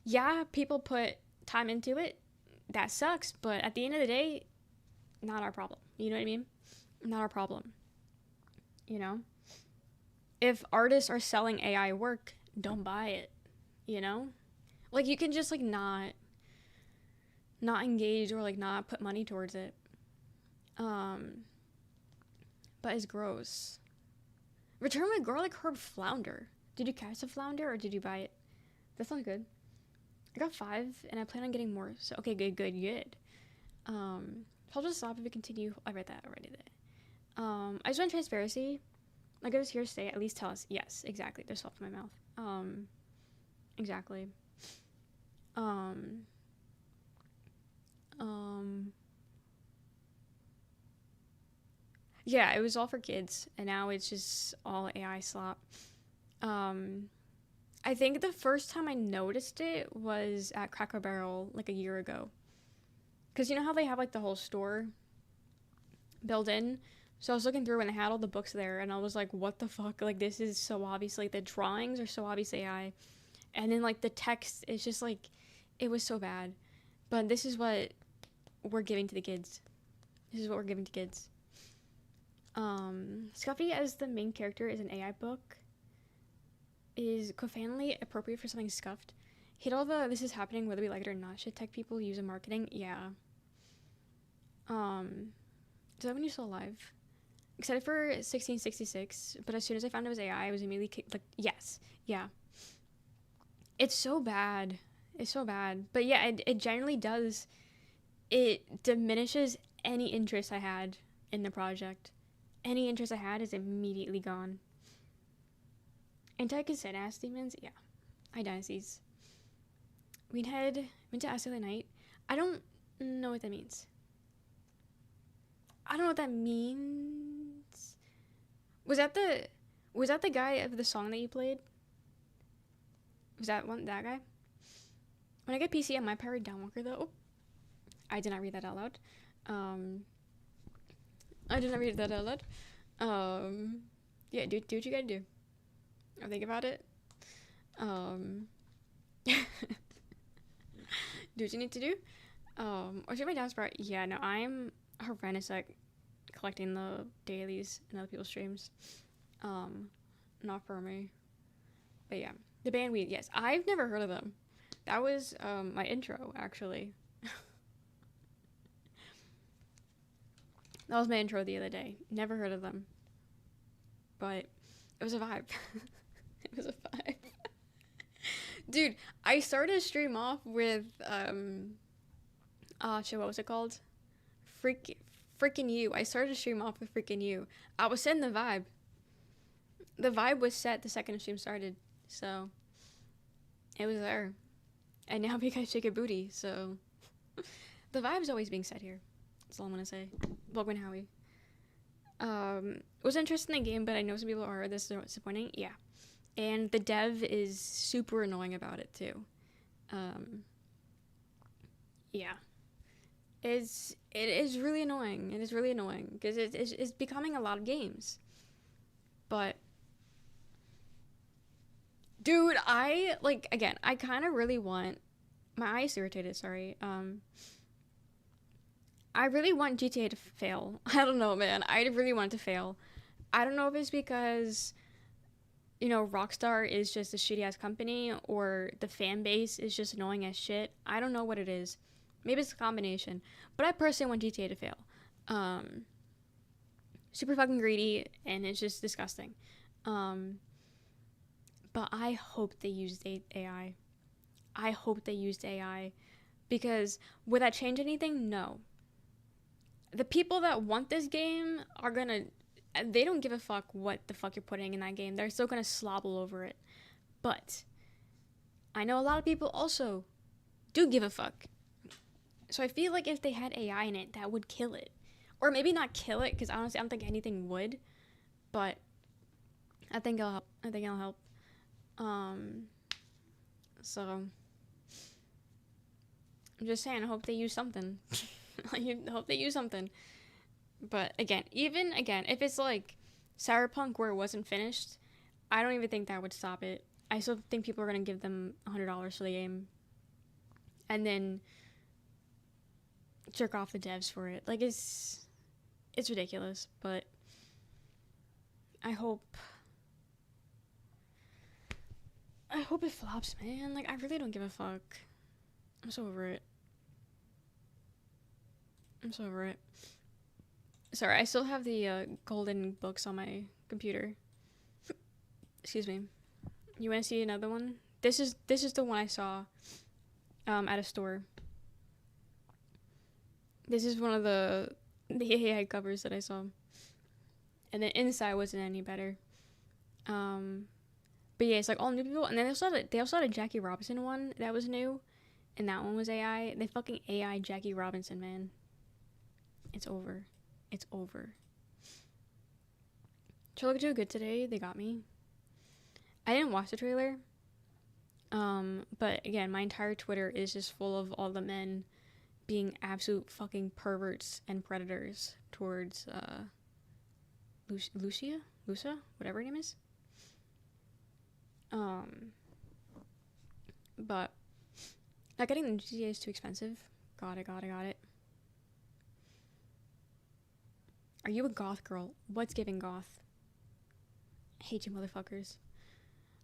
S1: Yeah, people put time into it. That sucks, but at the end of the day, not our problem. You know what I mean? Not our problem. If artists are selling AI work, don't buy it. Like you can just like not engage or like not put money towards it. But it's gross. Return my garlic herb flounder. Did you catch the flounder or did you buy it? That sounds good. I got 5 and I plan on getting more. So okay, good. I'll just stop if we continue. I read that already. I just want transparency. Like I was here to stay. At least tell us. Yes, exactly. There's salt in my mouth. Exactly. Yeah, it was all for kids, and now it's just all AI slop. Um, I think the first time I noticed it was at Cracker Barrel like a year ago. Because you know how they have like the whole store built in? So I was looking through and they had all the books there, and I was like, what the fuck? Like, this is so obvious. Like, the drawings are so obvious AI. And then, like, the text is just like, it was so bad. But this is what we're giving to the kids. This is what we're giving to kids. Scuffy as the main character is an AI book. Is profanely appropriate for something scuffed. Hate all the this is happening whether we like it or not shit tech people use in marketing. Yeah. Is that when you still alive? Excited for 1666, but as soon as I found it was AI, I was immediately like, yes, yeah. It's so bad. It's so bad. But yeah, it generally does. It diminishes any interest I had in the project. Any interest I had is immediately gone. Anti-cassette ass demons? Yeah. Hi, Dynasties. Went to ask the other night. I don't know what that means. I don't know what that means. Was that the guy of the song that you played? Was that guy? When I get PC, am I powered downwalker though? Oh, I did not read that out loud. I did not read that out loud. Yeah, do what you gotta do. Or think about it. Do what you need to do. Or should my downs part? Yeah, no, I'm horrendous at collecting the dailies in other people's streams. Not for me. But yeah, the band Weed. Yes, I've never heard of them. That was my intro, actually. That was my intro the other day. Never heard of them. But it was a vibe. It was a vibe. Dude, I started a stream off with, shit, what was it called? Freaking You. I started a stream off with Freaking You. I was setting the vibe. The vibe was set the second the stream started. So, it was there. And now we guys shake a booty, so. The vibe's always being set here. That's all I'm gonna say. Welcome, Howie. It was interesting in the game, but I know some people are this disappointing. Yeah. And the dev is super annoying about it, too. Yeah. It is really annoying. It is really annoying, because it's becoming a lot of games. But, dude, I kind of really want, my eye's irritated, sorry. I really want GTA to fail. I don't know, man. I really want it to fail. I don't know if it's because, you know, Rockstar is just a shitty-ass company, or the fan base is just annoying as shit. I don't know what it is. Maybe it's a combination. But I personally want GTA to fail. Super fucking greedy, and it's just disgusting. But I hope they used AI. I hope they used AI. Because would that change anything? No. The people that want this game are gonna... They don't give a fuck what the fuck you're putting in that game. They're still gonna slobble over it. But I know a lot of people also do give a fuck. So I feel like if they had AI in it, that would kill it. Or maybe not kill it, because honestly, I don't think anything would. But I think it'll help. I think it'll help. So I'm just saying, I hope they use something. I hope they use something. But again, if it's like Cyberpunk where it wasn't finished, I don't even think that would stop it. I still think people are going to give them $100 for the game. And then jerk off the devs for it. Like, it's ridiculous, but I hope it flops, man. Like, I really don't give a fuck. I'm so over it. Sorry, I still have the golden books on my computer. Excuse me. You want to see another one? This is the one I saw at a store. This is one of the AI covers that I saw. And the inside wasn't any better. But yeah, it's like all new people. And then they also had a Jackie Robinson one that was new. And that one was AI. They fucking AI Jackie Robinson, man. It's over. It's over. Trailer looked too good today. They got me. I didn't watch the trailer. But again, my entire Twitter is just full of all the men being absolute fucking perverts and predators towards Lucia, whatever her name is. But not getting the GTA is too expensive. Got it. Are you a goth girl? What's giving goth? I hate you motherfuckers.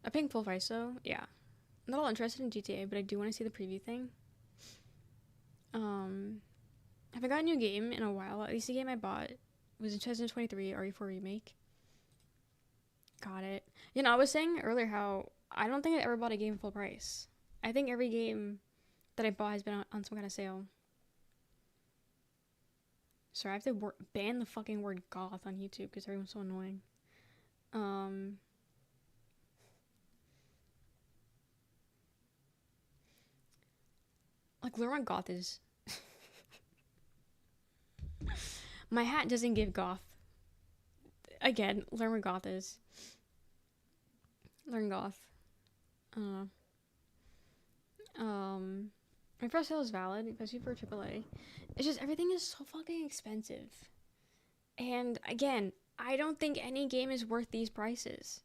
S1: I'm paying full price though. Yeah. I'm not all interested in GTA, but I do want to see the preview thing. Haven't got a new game in a while. At least the game I bought was in 2023 RE4 Remake. Got it. You know, I was saying earlier how I don't think I ever bought a game full price. I think every game that I bought has been on some kind of sale. Sorry, I have to ban the fucking word goth on YouTube because everyone's so annoying. Like, learn what goth is. My hat doesn't give goth. Again, learn what goth is. Learn goth. My first sale is valid, especially for AAA. It's just everything is so fucking expensive. And again, I don't think any game is worth these prices.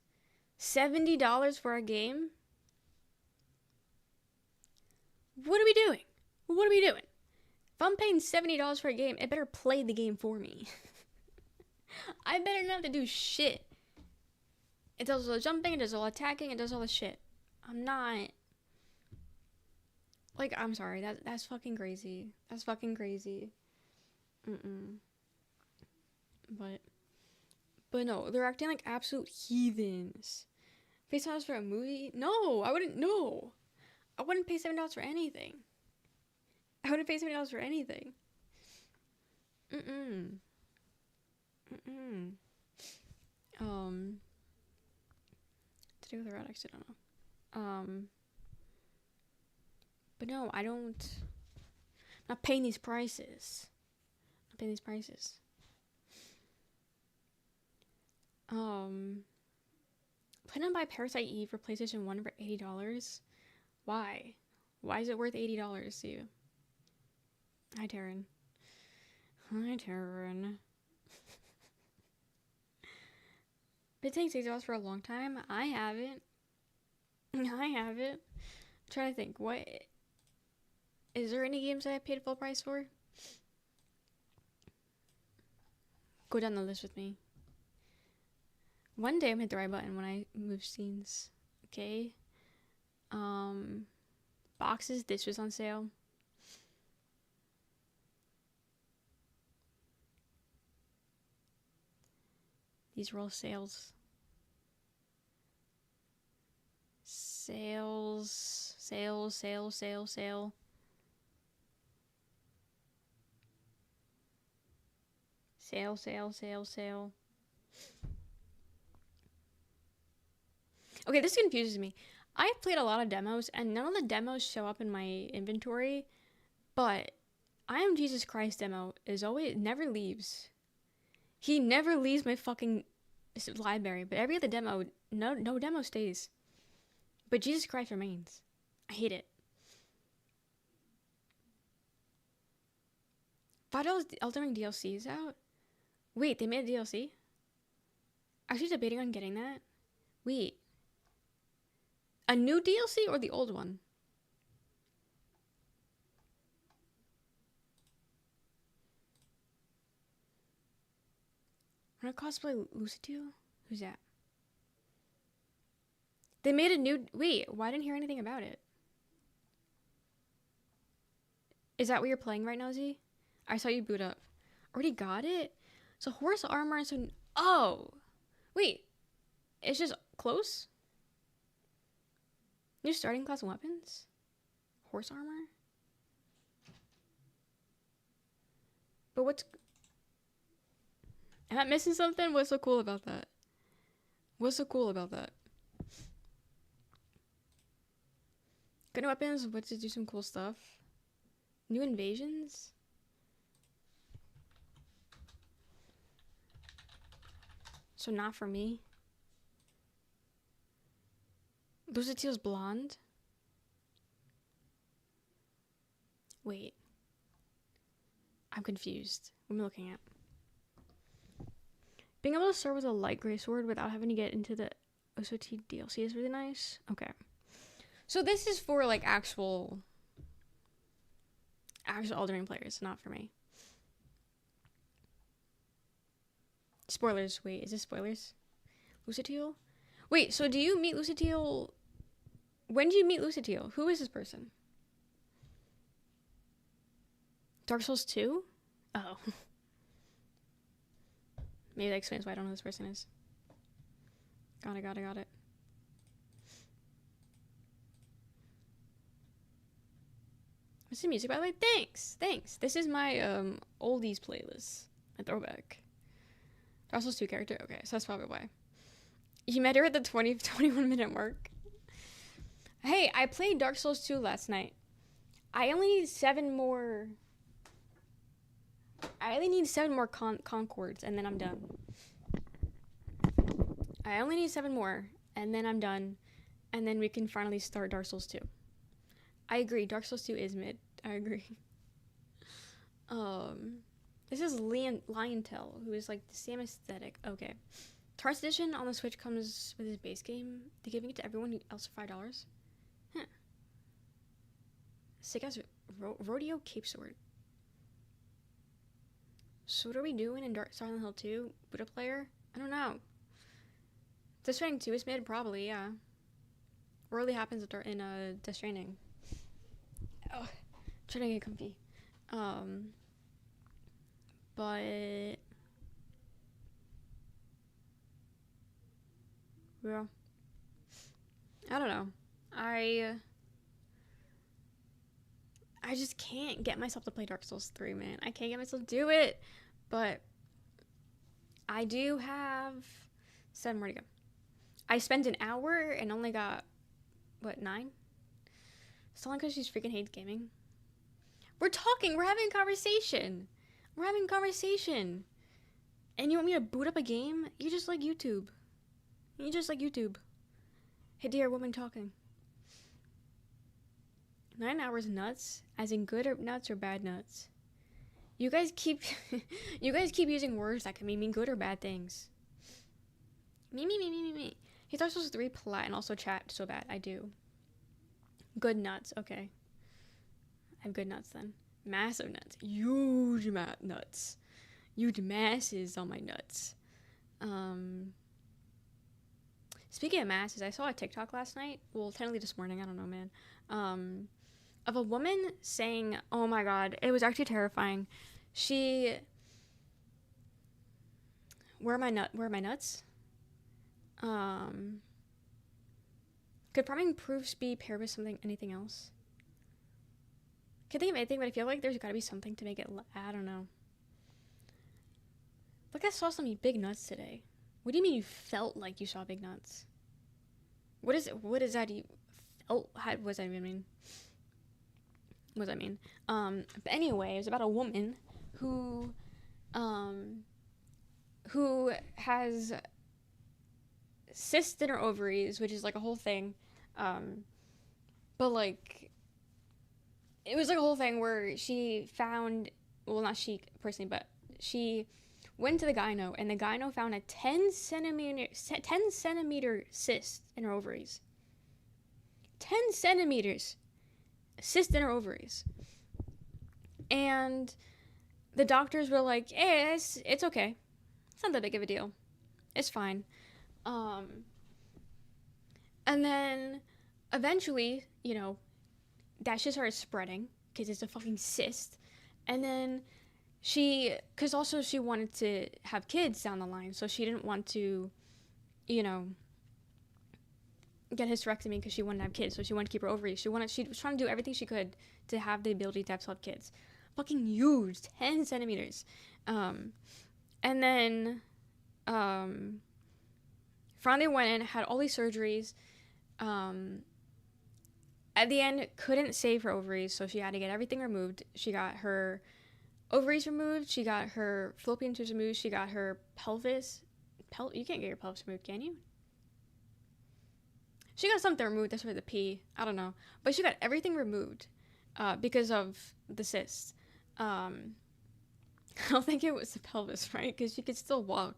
S1: $70 for a game? What are we doing? What are we doing? If I'm paying $70 for a game, it better play the game for me. I better not have to do shit. It does all the jumping, it does all the attacking, it does all the shit. I'm not... Like, I'm sorry, that's fucking crazy. That's fucking crazy. But no, they're acting like absolute heathens. Pay $7 for a movie? No, I wouldn't, no. I wouldn't pay $7 for anything. I wouldn't pay $70 for anything. To do with the red, I don't know. But no, I don't. I'm not paying these prices. Plan on buy Parasite Eve for PlayStation 1 for $80. Why? Why is it worth $80 to you? Hi, Taryn. Been taking $60 for a long time. I haven't. I'm trying to think. What? Is there any games I paid full price for? Go down the list with me. One day I'm gonna hit the right button when I move scenes. Okay. Boxes. This was on sale. These were all sales. Sale. Okay, this confuses me. I've played a lot of demos, and none of the demos show up in my inventory, but I Am Jesus Christ demo never leaves. He never leaves my fucking library, but every other demo, no demo stays. But Jesus Christ remains. I hate it. $5 Elden Ring DLC is out? Wait, they made a DLC? I was debating on getting that. Wait. A new DLC or the old one? Wanna cosplay Lucidio? Who's that? They made a new... Wait, why didn't I hear anything about it? Is that what you're playing right now, Z? I saw you boot up. Already got it? So horse armor and so... Oh! Wait. It's just close? New starting class weapons? Horse armor? But what's... Am I missing something? What's so cool about that? Good weapons, but to do some cool stuff. New invasions? So not for me. Lucatiel's blonde? Wait. I'm confused. What am I looking at? Being able to start with a light gray sword without having to get into the OSOT DLC is really nice. Okay. So this is for like actual Elden Ring players, not for me. Spoilers. Wait, is this spoilers? Lucatiel? Wait, so do you meet Lucatiel? When do you meet Lucatiel? Who is this person? Dark Souls 2? Oh. Maybe that explains why I don't know who this person is. Got it. What's the music, by the way? Thanks. This is my oldies playlist. My throwback. Dark Souls 2 character? Okay, so that's probably why. You met her at the 21 minute mark. Hey, I played Dark Souls 2 last night. I only need 7 more concords, and then I'm done. I only need 7 more, and then I'm done. And then we can finally start Dark Souls 2. I agree, Dark Souls 2 is mid. I agree. This is Liontel, who is like the same aesthetic. Okay. Tarts Edition on the Switch comes with his base game. They're giving it to everyone else for $5. Huh. Sick ass Rodeo Cape Sword. So what are we doing in Silent Hill 2? Buddha player? I don't know. Death Stranding 2 is mid? Probably, yeah. What really happens in Death Stranding? Oh, trying to get comfy. But yeah, I don't know. I just can't get myself to play Dark Souls 3, man. I can't get myself to do it. But I do have 7 more to go. I spent an hour and only got, 9? It's only because she freaking hates gaming. We're talking. We're having a conversation. And you want me to boot up a game? You're just like YouTube. Hey, dear woman talking. 9 hours nuts? As in good or nuts or bad nuts? You guys keep using words that can mean good or bad things. Me. He thought this was 3 plat and also chat so bad. I do. Good nuts. Okay. I have good nuts then. Massive nuts. Huge nuts. Huge masses on my nuts. Speaking of masses, I saw a TikTok last night. Well, technically this morning. I don't know, man. Of a woman saying, oh my god, it was actually terrifying. Where are my nuts? Could priming proofs be paired with anything else? Can't think of anything, but I feel like there's gotta be something to make it, I don't know. Look, I saw some big nuts today. What do you mean you felt like you saw big nuts? What is that you felt? What does that even mean? What does that mean? But anyway, it was about a woman who has cysts in her ovaries, which is like a whole thing. But like, it was like a whole thing where she found, well, not she personally, but she went to the gyno, and the gyno found a 10 centimeter cyst in her ovaries. 10 centimeters cyst in her ovaries. And the doctors were like, hey, it's okay. It's not that big of a deal. It's fine. And then eventually, that shit started spreading because it's a fucking cyst. And then because also she wanted to have kids down the line, so she didn't want to, get hysterectomy because she wanted to have kids, so she wanted to keep her ovaries. She was trying to do everything she could to have the ability to have kids. Fucking huge, 10 centimeters. And then, finally went in, had all these surgeries. At the end, couldn't save her ovaries, so she had to get everything removed. She got her ovaries removed, she got her fallopian tubes removed, she got her pelvis You can't get your pelvis removed, can you? She got something removed. That's where the P. I don't know, but she got everything removed because of the cysts. I don't think it was the pelvis, right? Because she could still walk.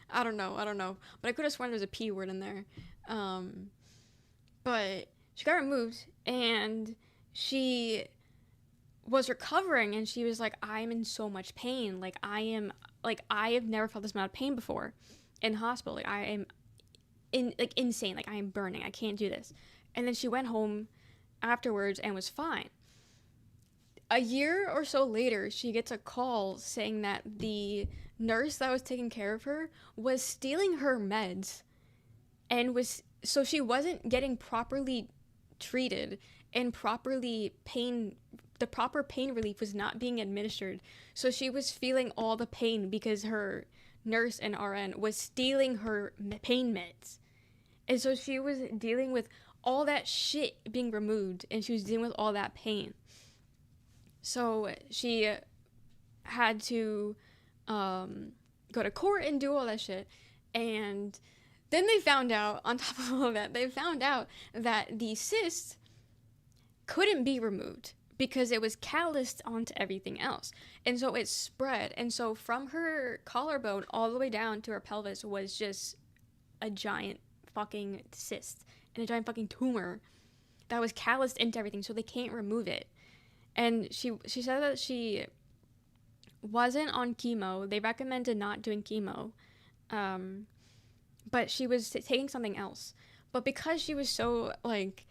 S1: I don't know. But I could have sworn there was a P word in there. But she got removed, and she was recovering, and she was like, I'm in so much pain. Like, I have never felt this amount of pain before in hospital. Like, I am insane. Like, I am burning. I can't do this. And then she went home afterwards and was fine. A year or so later, she gets a call saying that the nurse that was taking care of her was stealing her meds, and so she wasn't getting properly treated, and the proper pain relief was not being administered. So she was feeling all the pain because her nurse and RN was stealing her pain meds. And so she was dealing with all that shit being removed, and she was dealing with all that pain. So she had to go to court and do all that shit. And then they found out, on top of all of that, that the cyst couldn't be removed because it was calloused onto everything else. And so it spread. And so from her collarbone all the way down to her pelvis was just a giant fucking cyst and a giant fucking tumor that was calloused into everything, so they can't remove it. And she said that she wasn't on chemo. They recommended not doing chemo. But she was taking something else. But because she was so, like,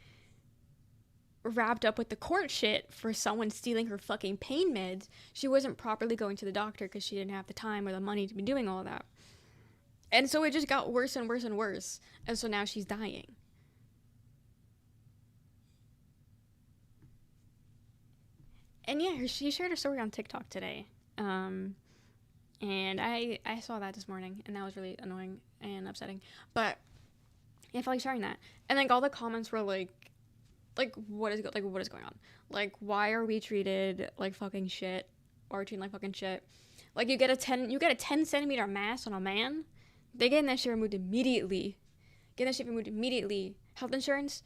S1: wrapped up with the court shit for someone stealing her fucking pain meds, she wasn't properly going to the doctor because she didn't have the time or the money to be doing all that. And so it just got worse and worse and worse. And so now she's dying. And yeah, she shared a story on TikTok today. And I saw that this morning, and that was really annoying and upsetting. But yeah, I felt like sharing that. And like all the comments were like what is going on? Like, why are we treated like fucking shit? Or treated like fucking shit? Like, you get a 10 centimeter mass on a man, they getting that shit removed immediately. Health insurance,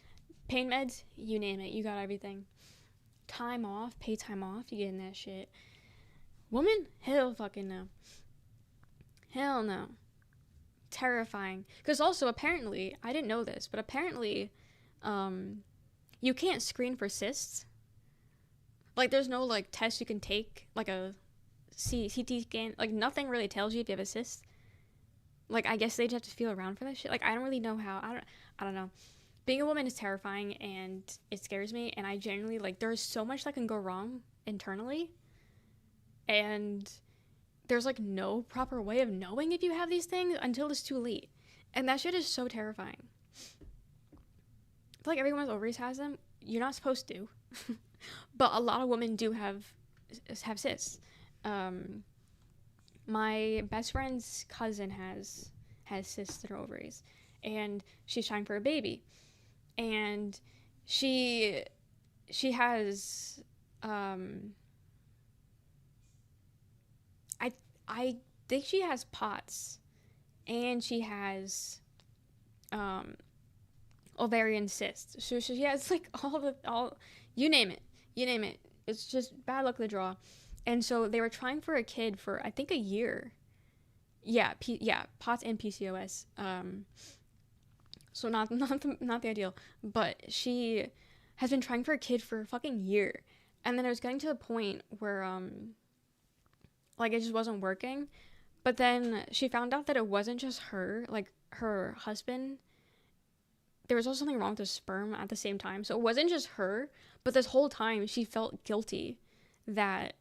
S1: pain meds, you name it, you got everything. Time off, pay time off, you getting that shit. Woman? Hell fucking no. Hell no. Terrifying. Because also, apparently, I didn't know this, but apparently, you can't screen for cysts. Like, there's no, like, test you can take, like a CT scan. Like, nothing really tells you if you have a cyst. Like, I guess they just have to feel around for that shit. Like, I don't really know how. I don't know. Being a woman is terrifying, and it scares me, and I genuinely, like, there's so much that can go wrong internally, and there's, like, no proper way of knowing if you have these things until it's too late, and that shit is so terrifying. I feel like everyone's ovaries has them. You're not supposed to, but a lot of women do have cysts. My best friend's cousin has cysts in her ovaries, and she's trying for a baby. And she has I think she has POTS, and she has ovarian cysts. So she has like all you name it. It's just bad luck of the draw. And so they were trying for a kid for I think a year. Yeah, POTS and PCOS. So not the ideal, but she has been trying for a kid for a fucking year, and then it was getting to the point where like it just wasn't working. But then she found out that it wasn't just her, like her husband. There was also something wrong with the sperm at the same time. So it wasn't just her, but this whole time she felt guilty that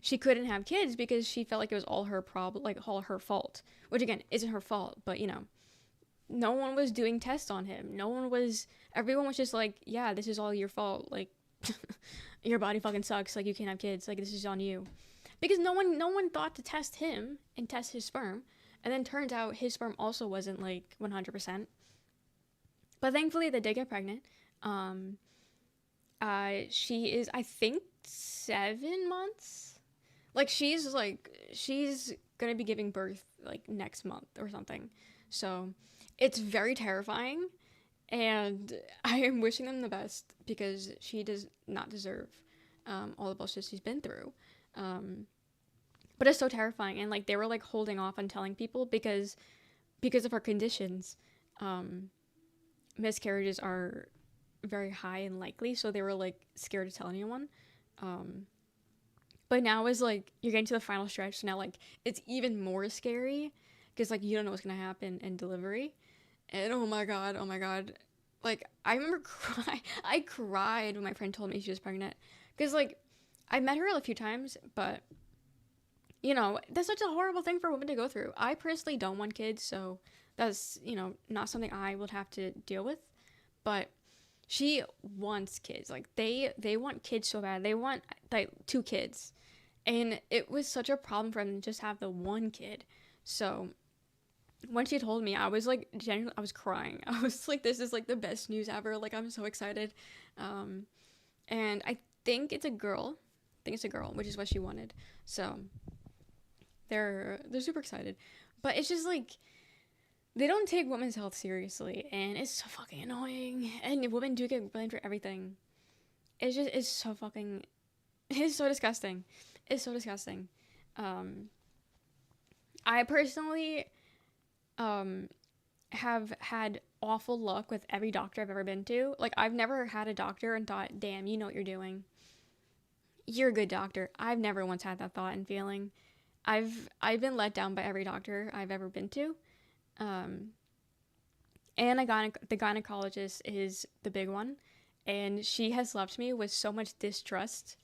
S1: she couldn't have kids because she felt like it was all her problem, like all her fault, which again isn't her fault, but you know. No one was doing tests on him. Everyone was just like, yeah, this is all your fault. Like, your body fucking sucks. Like, you can't have kids. Like, this is on you. Because no one thought to test him and test his sperm. And then turns out his sperm also wasn't, like, 100%. But thankfully, they did get pregnant. She is, I think, 7 months. Like she's gonna be giving birth like next month or something. So it's very terrifying, and I am wishing them the best because she does not deserve all the bullshit she's been through. Um, but it's so terrifying, and like they were like holding off on telling people because of her conditions. Um, Miscarriages are very high and likely, so they were like scared to tell anyone. Um, but now is like you're getting to the final stretch, so now like it's even more scary because like you don't know what's gonna happen in delivery. And oh my god, like I remember I cried when my friend told me she was pregnant because like I met her a few times, but you know that's such a horrible thing for a woman to go through. I personally don't want kids, so that's not something I would have to deal with. But she wants kids. Like they want kids so bad. They want like two kids, and it was such a problem for them to just have the one kid. So when she told me, I was like genuinely, I was crying. I was like, this is like the best news ever. Like I'm so excited. Um, and I think it's a girl. I think it's a girl, which is what she wanted. So they're super excited. But it's just like they don't take women's health seriously, and it's so fucking annoying. And women do get blamed for everything. It's so fucking it's so disgusting. It's so disgusting. I personally have had awful luck with every doctor I've ever been to. Like I've never had a doctor and thought, damn, you know what you're doing. You're a good doctor. I've never once had that thought and feeling. I've been let down by every doctor I've ever been to. Um, and the gynecologist is the big one, and she has left me with so much distrust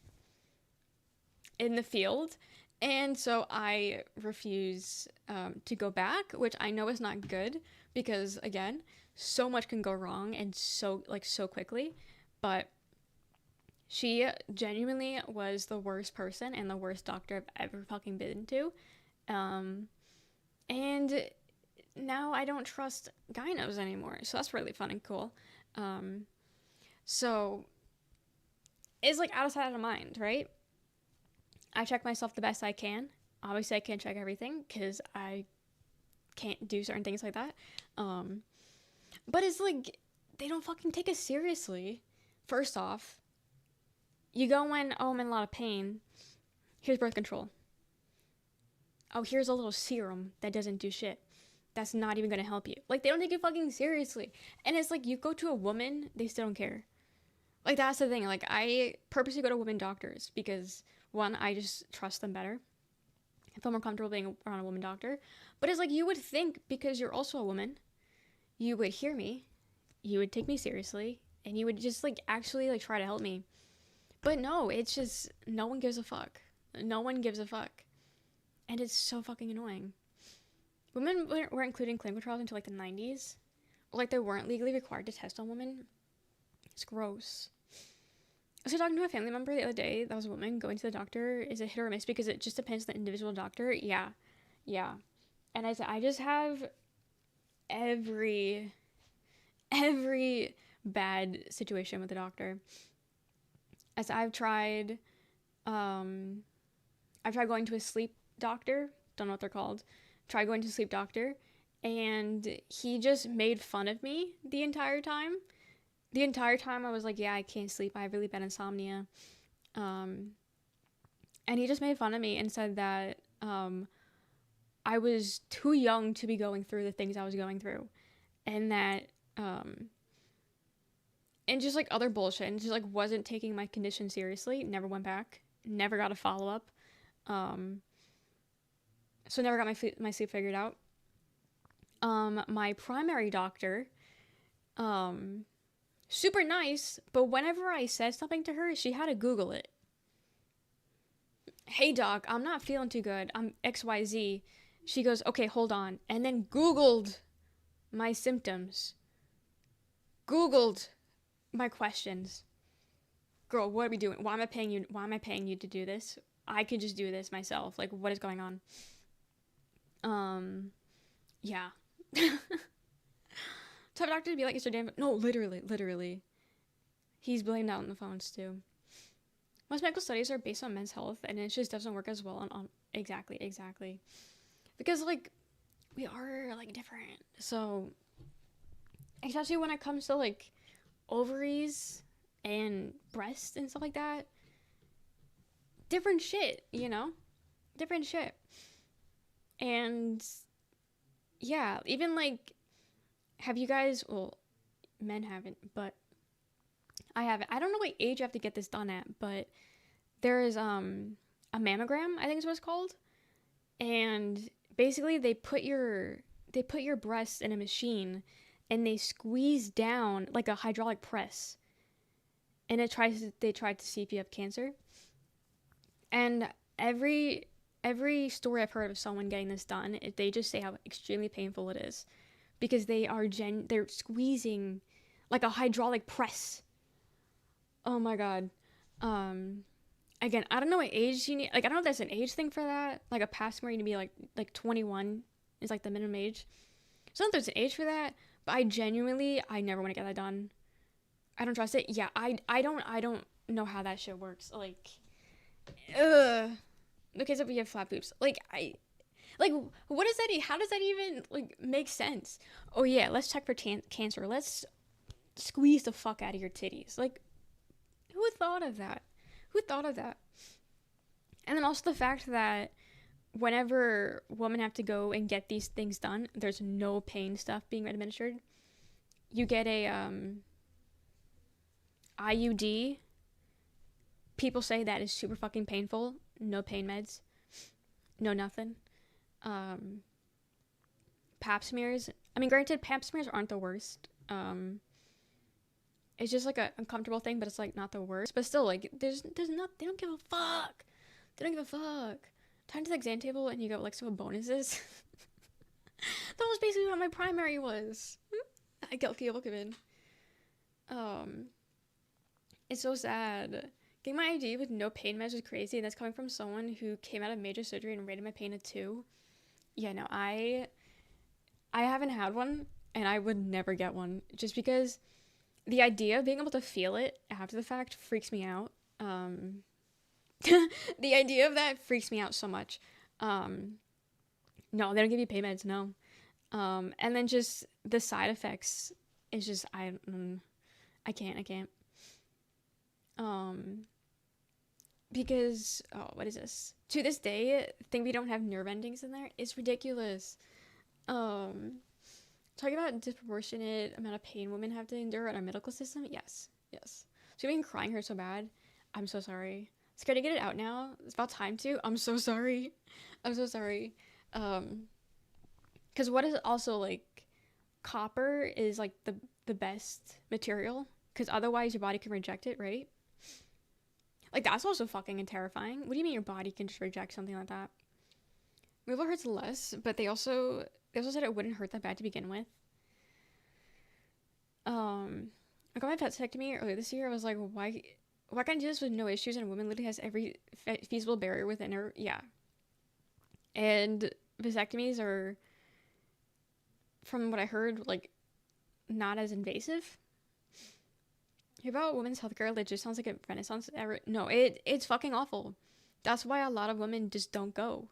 S1: in the field, and so I refuse to go back, which I know is not good because again, so much can go wrong and so quickly, but she genuinely was the worst person and the worst doctor I've ever fucking been to. And now I don't trust gynos anymore. So that's really fun and cool. So it's like out of sight, out of mind, right? I check myself the best I can. Obviously, I can't check everything because I can't do certain things like that. But it's like they don't fucking take us seriously. First off, you go in, oh, I'm in a lot of pain. Here's birth control. Oh, here's a little serum that doesn't do shit. That's not even gonna help you. Like, they don't take it fucking seriously. And it's like, you go to a woman, they still don't care. Like, that's the thing. Like, I purposely go to women doctors because, one, I just trust them better. I feel more comfortable being around a woman doctor. But it's like, you would think, because you're also a woman, you would hear me, you would take me seriously, and you would just, like, actually, like, try to help me. But no, it's just, no one gives a fuck. No one gives a fuck. And it's so fucking annoying. Women weren't included in clinical trials until, like, the 90s. Or, like, they weren't legally required to test on women. It's gross. I was talking to a family member the other day that was a woman going to the doctor. Is it hit or miss because it just depends on the individual doctor? Yeah. And I said, I just have every bad situation with the doctor. As I've tried going to a sleep doctor. Don't know what they're called. Tried going to a sleep doctor, and he just made fun of me the entire time. The entire time I was like, yeah, I can't sleep. I have really bad insomnia. And he just made fun of me and said that I was too young to be going through the things I was going through. And that, and just like other bullshit, and just like wasn't taking my condition seriously. Never went back. Never got a follow-up. So never got my sleep figured out. My primary doctor, super nice, but whenever I said something to her, she had to Google it. Hey doc, I'm not feeling too good. I'm XYZ. She goes, okay, hold on. And then Googled my symptoms. Googled my questions. Girl, what are we doing? Why am I paying you to do this? I could just do this myself. Like, what is going on? Yeah. Tell the doctor to be like, it's your damn... No, literally. He's blamed out on the phones, too. most medical studies are based on men's health, and it just doesn't work as well on exactly. Because, like, we are, like, different. So, especially when it comes to, like, ovaries and breasts and stuff like that, different shit, you know? Different shit. And, yeah, even, like, have you guys, well, men haven't, but I haven't. I don't know what age you have to get this done at, but there is, a mammogram, I think is what it's called. And basically they put your breasts in a machine and they squeeze down like a hydraulic press, and they try to see if you have cancer. And every story I've heard of someone getting this done, they just say how extremely painful it is, because they're squeezing like a hydraulic press. Oh my god. Again, I don't know what age you need. Like, I don't know if there's an age thing for that. Like, a pass where you need to be like 21 is like the minimum age. So I don't know if there's an age for that. But I never want to get that done. I don't trust it. Yeah, I don't know how that shit works. Like, ugh. Because if we have flat boobs, what does that? How does that even like make sense? Oh yeah, let's check for cancer. Let's squeeze the fuck out of your titties. Like, who thought of that? Who thought of that? And then also the fact that whenever women have to go and get these things done, there's no pain stuff being administered. You get a IUD. People say that is super fucking painful. No pain meds. No nothing. Pap smears. I mean, granted, pap smears aren't the worst. It's just like a uncomfortable thing, but it's like not the worst. But still, like, there's not. They don't give a fuck. They don't give a fuck. Time to the exam table and you go like some bonuses. That was basically what my primary was. I got Kielkevin. It's so sad. Getting my ID with no pain meds was crazy, and that's coming from someone who came out of major surgery and rated my pain a 2. Yeah, no, I haven't had one, and I would never get one, just because the idea of being able to feel it after the fact freaks me out. The idea of that freaks me out so much. No, they don't give you pain meds, no. And then just the side effects is just, I can't. Because, what is this? To this day, think we don't have nerve endings in there is ridiculous. Talking about disproportionate amount of pain women have to endure in our medical system, yes. So you've been crying her so bad. I'm so sorry. Scared to get it out now. It's about time to. I'm so sorry. Because what is also, like, copper is, like, the best material, because otherwise your body can reject it, right? Like, that's also fucking terrifying. What do you mean your body can just reject something like that? Removal hurts less, but they also said it wouldn't hurt that bad to begin with. I got my vasectomy earlier this year. I was like, why can't I do this with no issues? And a woman literally has every feasible barrier within her. Yeah. And vasectomies are, from what I heard, like, not as invasive. Hear about women's healthcare? It just sounds like a renaissance era. No, it's fucking awful. That's why a lot of women just don't go.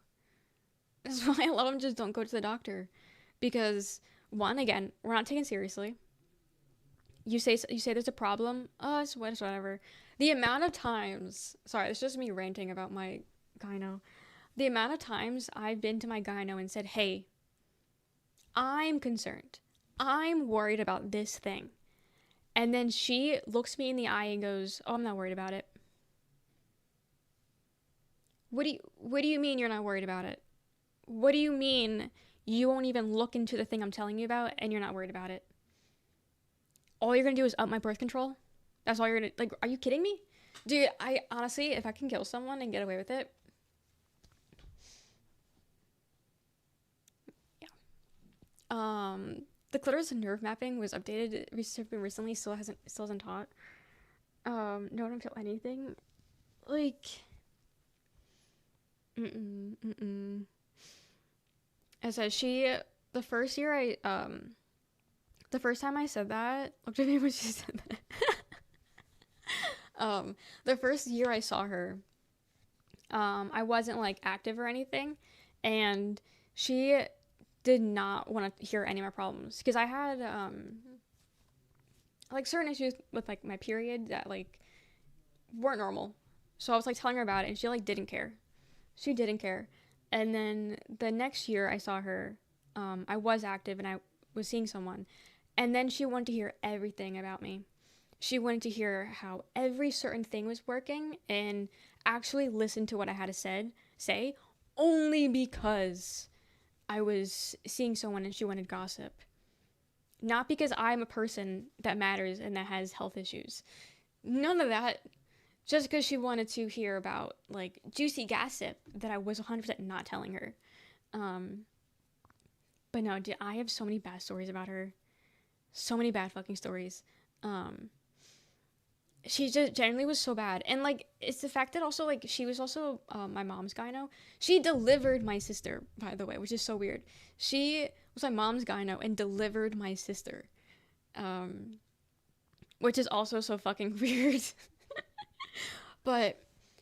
S1: That's why a lot of them just don't go to the doctor. Because, one, again, we're not taken seriously. You say there's a problem. Oh, it's whatever. The amount of times... Sorry, it's just me ranting about my gyno. The amount of times I've been to my gyno and said, hey, I'm concerned. I'm worried about this thing. And then she looks me in the eye and goes, oh, I'm not worried about it. What do you mean you're not worried about it? What do you mean you won't even look into the thing I'm telling you about and you're not worried about it? All you're going to do is up my birth control? That's all you're going to... Like, are you kidding me? Dude, I honestly, if I can kill someone and get away with it... Yeah. The clitoris nerve mapping was updated recently, still isn't taught. No, don't feel anything. Like... As I said, the first time I said that, looked at me when she said that. The first year I saw her, I wasn't like active or anything, and she did not want to hear any of my problems because I had like certain issues with like my period that like weren't normal. So I was like telling her about it, and she like didn't care. She didn't care. And then the next year I saw her, I was active and I was seeing someone, and then she wanted to hear everything about me. She wanted to hear how every certain thing was working and actually listen to what I had to say only because I was seeing someone and she wanted gossip. Not because I'm a person that matters and that has health issues. None of that. Just because she wanted to hear about like juicy gossip that I was 100% not telling her. Um, but no, I have so many bad stories about her. So many bad fucking stories. Um, she just generally was so bad, and like it's the fact that also like she was also my mom's gyno. She delivered my sister, by the way, which is so weird. She was my mom's gyno and delivered my sister, um, which is also so fucking weird. But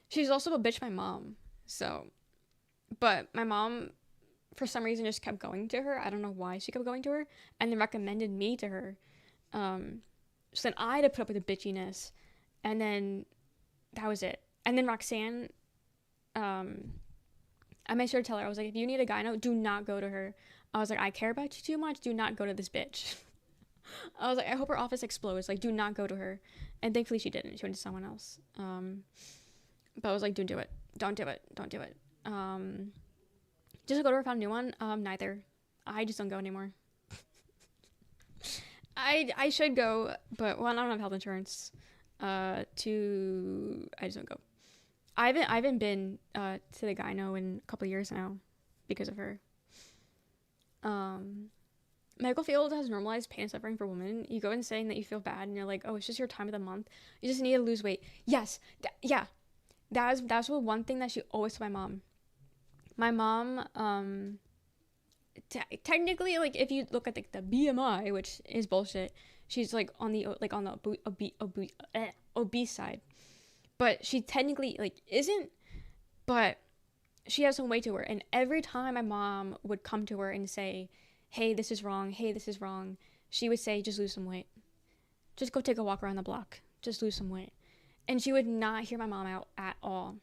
S1: she's also a bitch, my mom. So, but my mom, for some reason, just kept going to her. I don't know why she kept going to her, and then recommended me to her. So then I had to put up with the bitchiness, and then that was it. And then Roxanne, I made sure to tell her, I was like, if you need a gyno, do not go to her. I was like, I care about you too much. Do not go to this bitch. I was like, I hope her office explodes. Like, do not go to her. And thankfully she didn't. She went to someone else. But I was like, don't do it. Don't do it. Don't do it. Just go to her, found a new one. Neither. I just don't go anymore. I should go, but one, I don't have health insurance. Two, I just don't go. I haven't been to the gyno in a couple of years now because of her. Medical field has normalized pain and suffering for women. You go in saying that you feel bad and you're like, oh, it's just your time of the month. You just need to lose weight. Yes. Yeah. That's one thing that she always told my mom. My mom, technically, like, if you look at the BMI, which is bullshit, she's like on the obese side. But she technically like isn't, but she has some weight to her. And every time my mom would come to her and say, hey, this is wrong, hey, this is wrong, she would say, just lose some weight. Just go take a walk around the block. Just lose some weight. And she would not hear my mom out at all.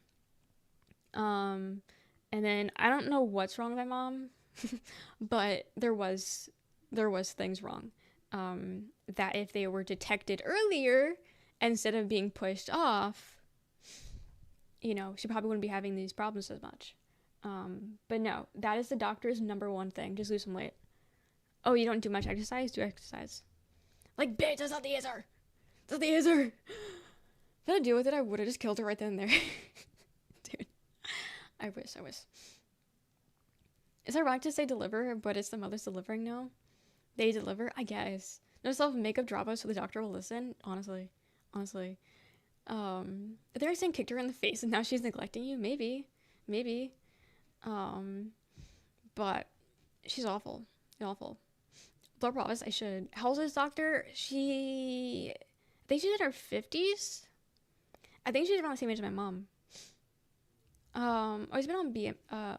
S1: And then I don't know what's wrong with my mom, but there was things wrong. That if they were detected earlier, instead of being pushed off, you know, she probably wouldn't be having these problems as much. But no, that is the doctor's number one thing. Just lose some weight. Oh, you don't do much exercise? Do exercise. Like, bitch, that's not the answer. That's not the answer. If I had to deal with it, I would have just killed her right then and there. Dude, I wish. Is it ironic to say deliver, but it's the mother's delivering now? They deliver? I guess. No self-makeup drama so the doctor will listen? Honestly. If they're saying kicked her in the face and now she's neglecting you, maybe. But she's awful. Though promise I should. How's this doctor? I think she's in her 50s. I think she's around the same age as my mom. Always been on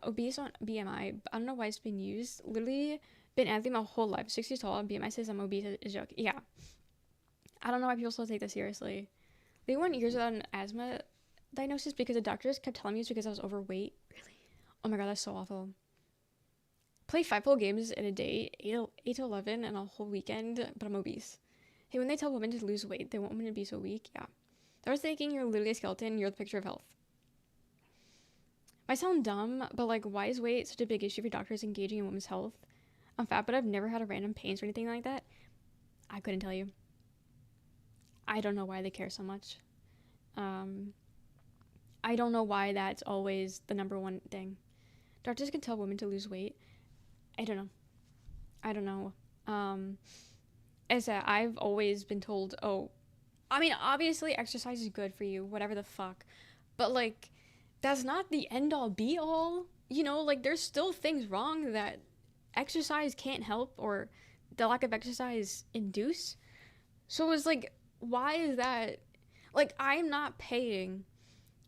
S1: obese on BMI. I don't know why it's been used. Literally been athlete my whole life. 6 years tall. And BMI says I'm obese. Is a joke. Yeah. I don't know why people still take this seriously. They went years without an asthma diagnosis because the doctors kept telling me it's because I was overweight. Really? Oh my god, that's so awful. Play 5 full games in a day, 8 to 11, and a whole weekend, but I'm obese. Hey, when they tell women to lose weight, they want women to be so weak. Yeah. I was thinking you're literally a skeleton. You're the picture of health. I sound dumb, but like, why is weight such a big issue for doctors engaging in women's health? I'm fat, but I've never had a random pains or anything like that. I couldn't tell you. I don't know why they care so much. I don't know why that's always the number one thing. Doctors can tell women to lose weight. I don't know. As I've always been told, I mean, obviously exercise is good for you, whatever the fuck. But like, that's not the end all be all. You know, like there's still things wrong that exercise can't help or the lack of exercise induce. So it was like, why is that? Like, I'm not paying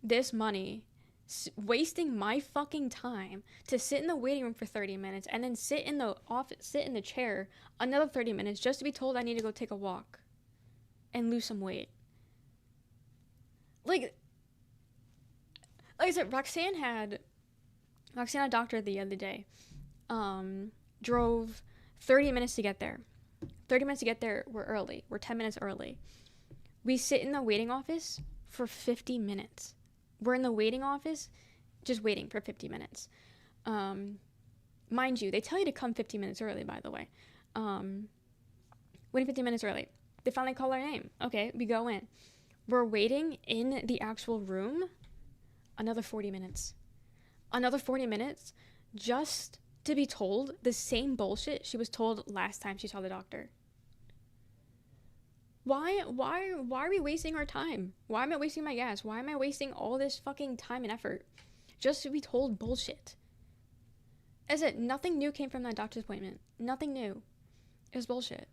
S1: this money, wasting my fucking time to sit in the waiting room for 30 minutes and then sit in the office, sit in the chair another 30 minutes just to be told I need to go take a walk and lose some weight. Like I said, Roxanne had a doctor the other day. Drove 30 minutes to get there. 30 minutes to get there, we're early. We're 10 minutes early. We sit in the waiting office for 50 minutes. We're in the waiting office just waiting for 50 minutes. Mind you, they tell you to come 50 minutes early, by the way. Waiting 50 minutes early. They finally call our name. Okay, we go in. We're waiting in the actual room another 40 minutes. Another 40 minutes just to be told the same bullshit she was told last time she saw the doctor. Why are we wasting our time? Why am I wasting my gas? Why am I wasting all this fucking time and effort just to be told bullshit? As I said, nothing new came from that doctor's appointment. Nothing new. It was bullshit.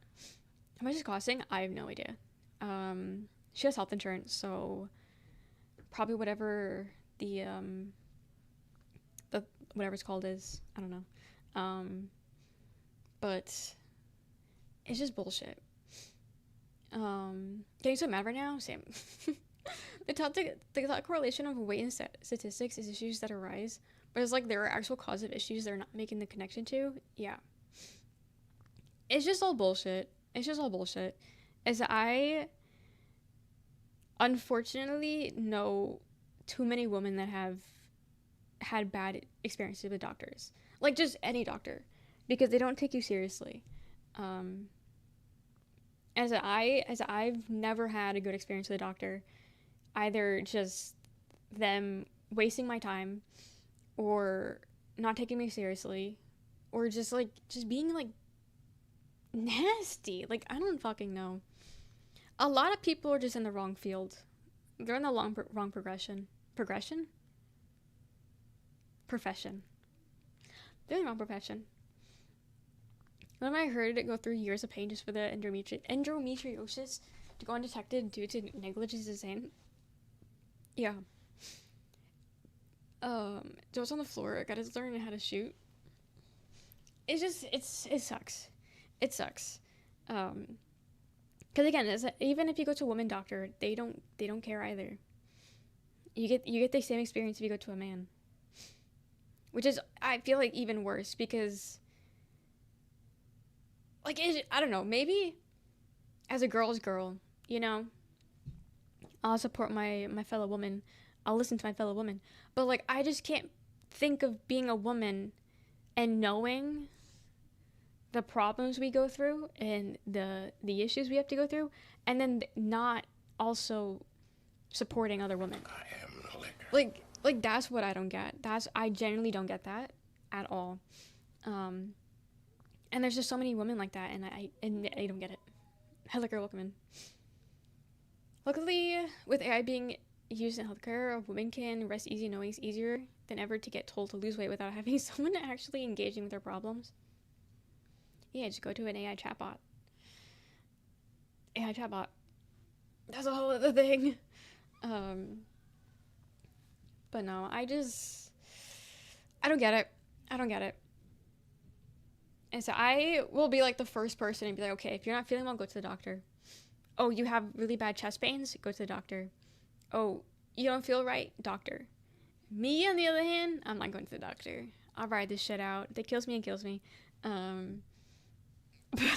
S1: Am I just cussing? I have no idea. She has health insurance, so probably whatever the whatever it's called is. I don't know. But it's just bullshit. Getting so mad right now? Same. the top correlation of weight and statistics is issues that arise, but it's like there are actual cause of issues they're not making the connection to. Yeah. It's just all bullshit. As I unfortunately know too many women that have had bad experiences with doctors. Like just any doctor. Because they don't take you seriously. As I've never had a good experience with a doctor, either just them wasting my time or not taking me seriously or just being like nasty. Like I don't fucking know. A lot of people are just in the wrong field. They're in the wrong profession. They're in the wrong profession. When I heard it go through years of pain just for the endometriosis to go undetected due to negligence is insane. Yeah. Joe's on the floor. I gotta learn how to shoot. It sucks. It sucks. Because again, even if you go to a woman doctor, they don't care either. You get the same experience if you go to a man, which is I feel like even worse because. Like, I don't know, maybe as a girl's girl, you know, I'll support my fellow woman. I'll listen to my fellow woman. But, like, I just can't think of being a woman and knowing the problems we go through and the issues we have to go through and then not also supporting other women. I am the liquor. Like, that's what I don't get. I genuinely don't get that at all. And there's just so many women like that, and I don't get it. Healthcare, welcome in. Luckily, with AI being used in healthcare, a woman can rest easy knowing it's easier than ever to get told to lose weight without having someone actually engaging with their problems. Yeah, just go to an AI chatbot. AI chatbot. That's a whole other thing. But no, I don't get it. And so I will be like the first person and be like, okay, if you're not feeling well, go to the doctor. Oh, you have really bad chest pains? Go to the doctor. Oh, you don't feel right? Doctor. Me, on the other hand, I'm not going to the doctor. I'll ride this shit out. If it kills me, it kills me. But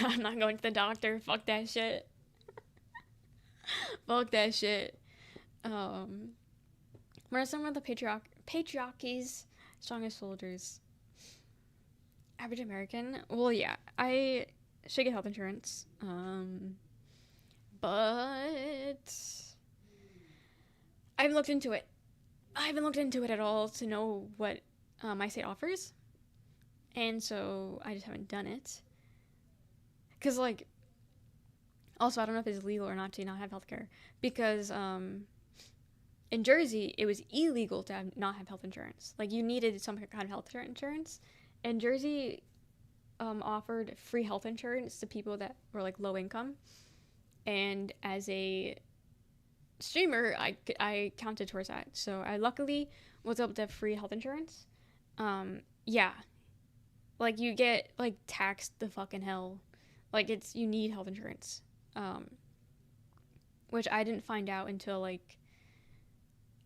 S1: I'm not going to the doctor. Fuck that shit. Fuck that shit. What are some of the patriarchy's strongest soldiers? Average American? Well, yeah, I should get health insurance. But I haven't looked into it. I haven't looked into it at all to know what my state offers. And so I just haven't done it. Because, like, also, I don't know if it's legal or not to not have healthcare. Because in Jersey, it was illegal to not have health insurance. Like, you needed some kind of health insurance. And Jersey offered free health insurance to people that were, like, low income. And as a streamer, I counted towards that. So I luckily was able to have free health insurance. Yeah, like you get like taxed the fucking hell. Like you need health insurance. Which I didn't find out until like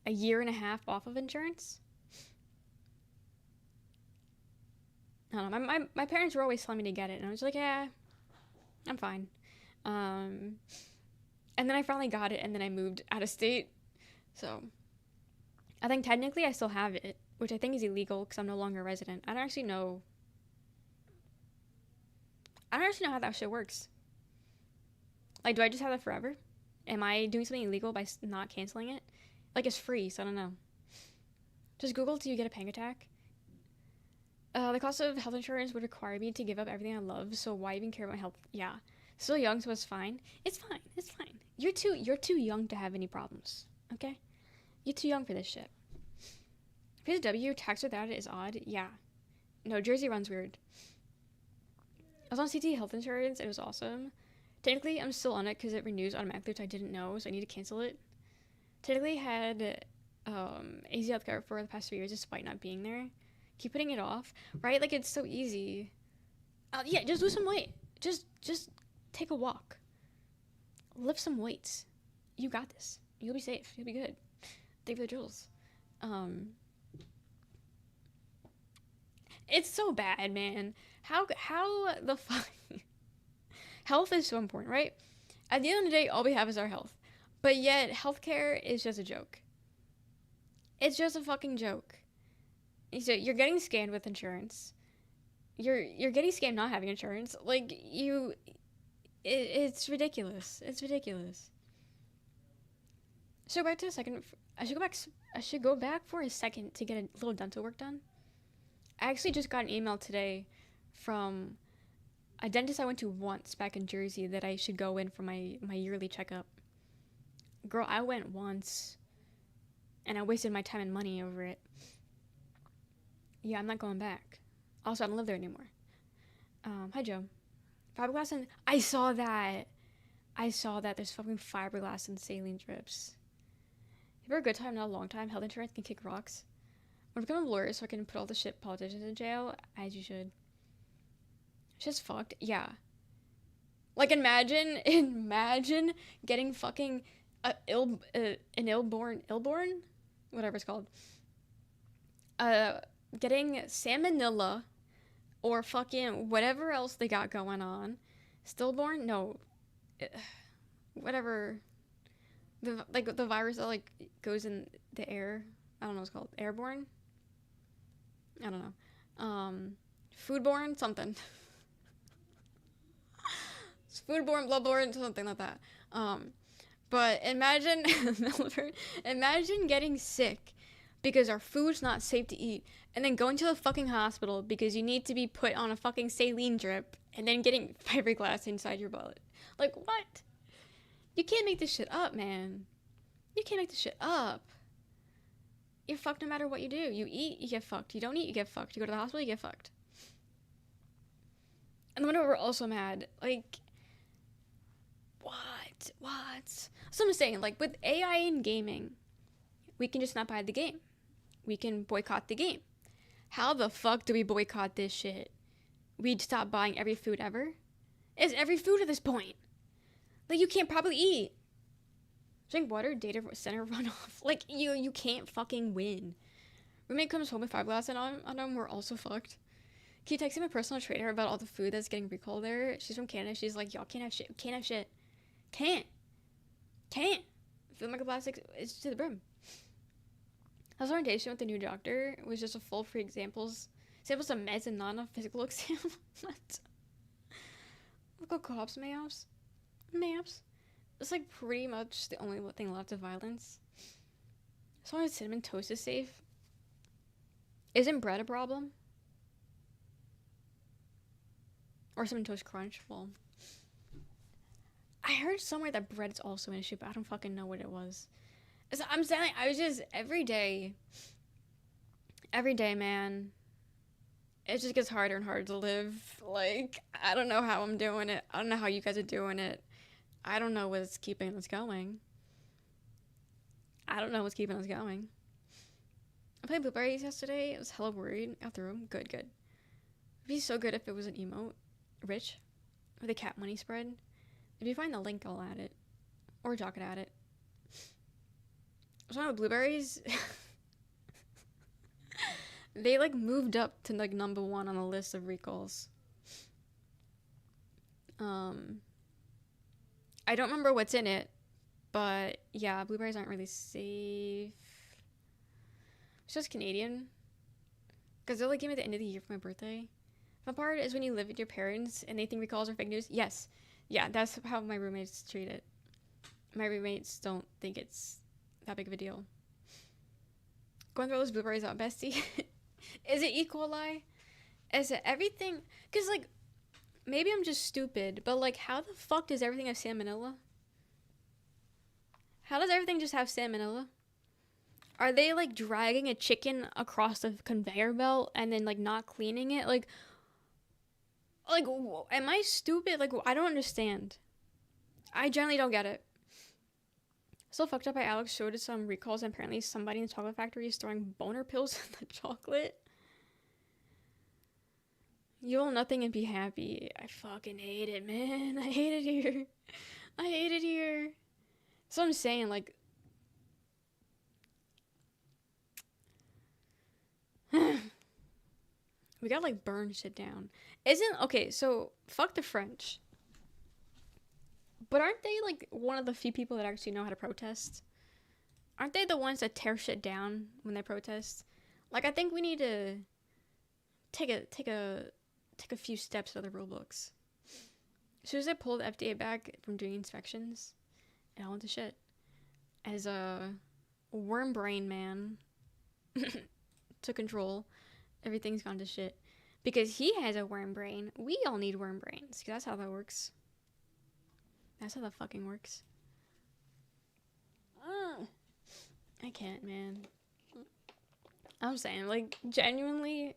S1: a year and a half off of insurance. I don't know. My parents were always telling me to get it, and I was like, yeah, I'm fine. And then I finally got it, and then I moved out of state. So I think technically I still have it, which I think is illegal because I'm no longer a resident. I don't actually know how that shit works. Like, do I just have it forever? Am I doing something illegal by not canceling it? Like, it's free, so I don't know. Just Google, do you get a panic attack? The cost of health insurance would require me to give up everything I love, so why even care about my health? Yeah. Still young, so it's fine. It's fine. It's fine. You're too young to have any problems, okay? You're too young for this shit. PSW, tax without it is odd. Yeah. No, Jersey runs weird. I was on CT health insurance. It was awesome. Technically, I'm still on it because it renews automatically, which I didn't know, so I need to cancel it. Technically, had AZ Healthcare for the past 3 years despite not being there. Keep putting it off, right? Like, it's so easy. Yeah, just lose some weight. Just take a walk. Lift some weights. You got this. You'll be safe. You'll be good. Think of the drills. It's so bad, man. How the fuck? Health is so important, right? At the end of the day, all we have is our health. But yet, healthcare is just a joke. It's just a fucking joke. So you're getting scammed with insurance. You're getting scammed not having insurance. Like, it's ridiculous. It's ridiculous. So back to a second. I should go back for a second to get a little dental work done. I actually just got an email today from a dentist I went to once back in Jersey that I should go in for my yearly checkup. Girl, I went once, and I wasted my time and money over it. Yeah, I'm not going back. Also, I don't live there anymore. Hi, Joe. Fiberglass and... I saw that. There's fucking fiberglass and saline drips. If you're a good time, not a long time, health insurance can kick rocks. I'm becoming a lawyer so I can put all the shit politicians in jail, as you should. It's just fucked. Yeah. Like, imagine getting fucking an illborn? Whatever it's called. Getting salmonella or fucking whatever else they got going on. Stillborn? No. Whatever. The virus that, like, goes in the air. I don't know what it's called. Airborne? I don't know. Foodborne? Something. It's foodborne, bloodborne, something like that. But imagine getting sick because our food's not safe to eat, and then going to the fucking hospital because you need to be put on a fucking saline drip, and then getting fiberglass inside your butt. Like, what? You can't make this shit up, man. You can't make this shit up. You're fucked no matter what you do. You eat, you get fucked. You don't eat, you get fucked. You go to the hospital, you get fucked. And then we're also mad. Like, what? So I'm saying, like, with AI in gaming, we can just not buy the game. We can boycott the game. How the fuck do we boycott this shit? We'd stop buying every food ever? It's every food at this point. Like, you can't probably eat. Drink water, data center runoff. Like, you can't fucking win. Roommate comes home with fiberglass on them, we're also fucked. Keep texting my personal trainer about all the food that's getting recalled there. She's from Canada. She's like, y'all can't have shit. Can't have shit. Can't. Food microplastics is to the brim. I was orientation with the new doctor. It was just a full free samples of meds and not a physical exam. What? Local co-ops, maps. It's like pretty much the only thing left of violence. As long as cinnamon toast is safe. Isn't bread a problem? Or cinnamon toast crunch? Well, I heard somewhere that bread is also an issue, but I don't fucking know what it was. So I'm saying, I was just, every day, man, it just gets harder and harder to live. Like, I don't know how I'm doing it. I don't know how you guys are doing it. I don't know what's keeping us going. I don't know what's keeping us going. I played blueberries yesterday. I was hella worried. Got through them. Good. It'd be so good if it was an emote. Rich. With a cat money spread. If you find the link, I'll add it. Or Jock could add it. So with blueberries, they like moved up to like number 1 on the list of recalls. I don't remember what's in it, but yeah, blueberries aren't really safe. It's just Canadian, because they'll like give me at the end of the year for my birthday. Fun part is when you live with your parents and they think recalls are fake news. Yes, yeah, that's how my roommates treat it. My roommates don't think it's that big of a deal. Go and throw those blueberries out, bestie. Is it E. coli? Is it everything? Because like, maybe I'm just stupid, but like, how the fuck does everything have salmonella? How does everything just have salmonella? Are they like dragging a chicken across the conveyor belt and then like not cleaning it? Like, am I stupid? Like, I don't understand. I generally don't get it. So fucked up by Alex showed us some recalls, and apparently somebody in the chocolate factory is throwing boner pills in the chocolate. You will nothing and be happy. I fucking hate it, man. I hate it here. I hate it here. So I'm saying, like, we gotta like burn shit down. Okay, so fuck the French. But aren't they like one of the few people that actually know how to protest? Aren't they the ones that tear shit down when they protest? Like, I think we need to take a few steps out of the rule books. As soon as I pulled the FDA back from doing inspections, it all went to shit. As a worm brain man to control, everything's gone to shit. Because he has a worm brain. We all need worm brains. Because that's how that works. That's how that fucking works. I can't, man. I'm saying, like, genuinely,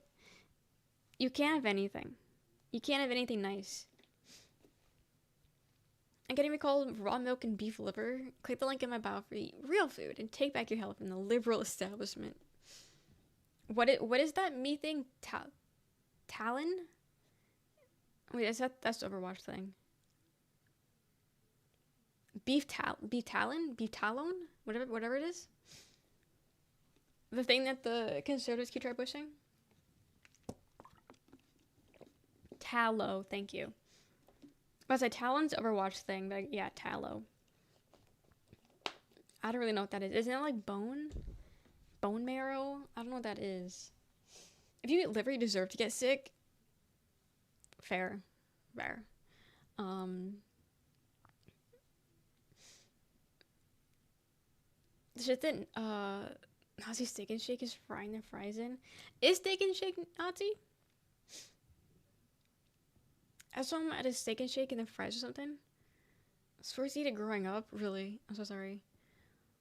S1: you can't have anything. You can't have anything nice. I'm getting recalled raw milk and beef liver. Click the link in my bio for real food and take back your health from the liberal establishment. What is that me thing? Talon? Wait, that's the Overwatch thing. Beef talon? Whatever it is. The thing that the conservatives keep trying pushing. Tallow, thank you. I was like, Talon's Overwatch thing, but yeah, tallow. I don't really know what that is. Isn't it like bone? Bone marrow? I don't know what that is. If you eat liver, you deserve to get sick. Fair. The shit that Nazi Steak and Shake is frying their fries in. Is Steak and Shake Nazi? I saw him at a Steak and Shake and then fries or something. I was forced to eat it growing up. Really, I'm so sorry.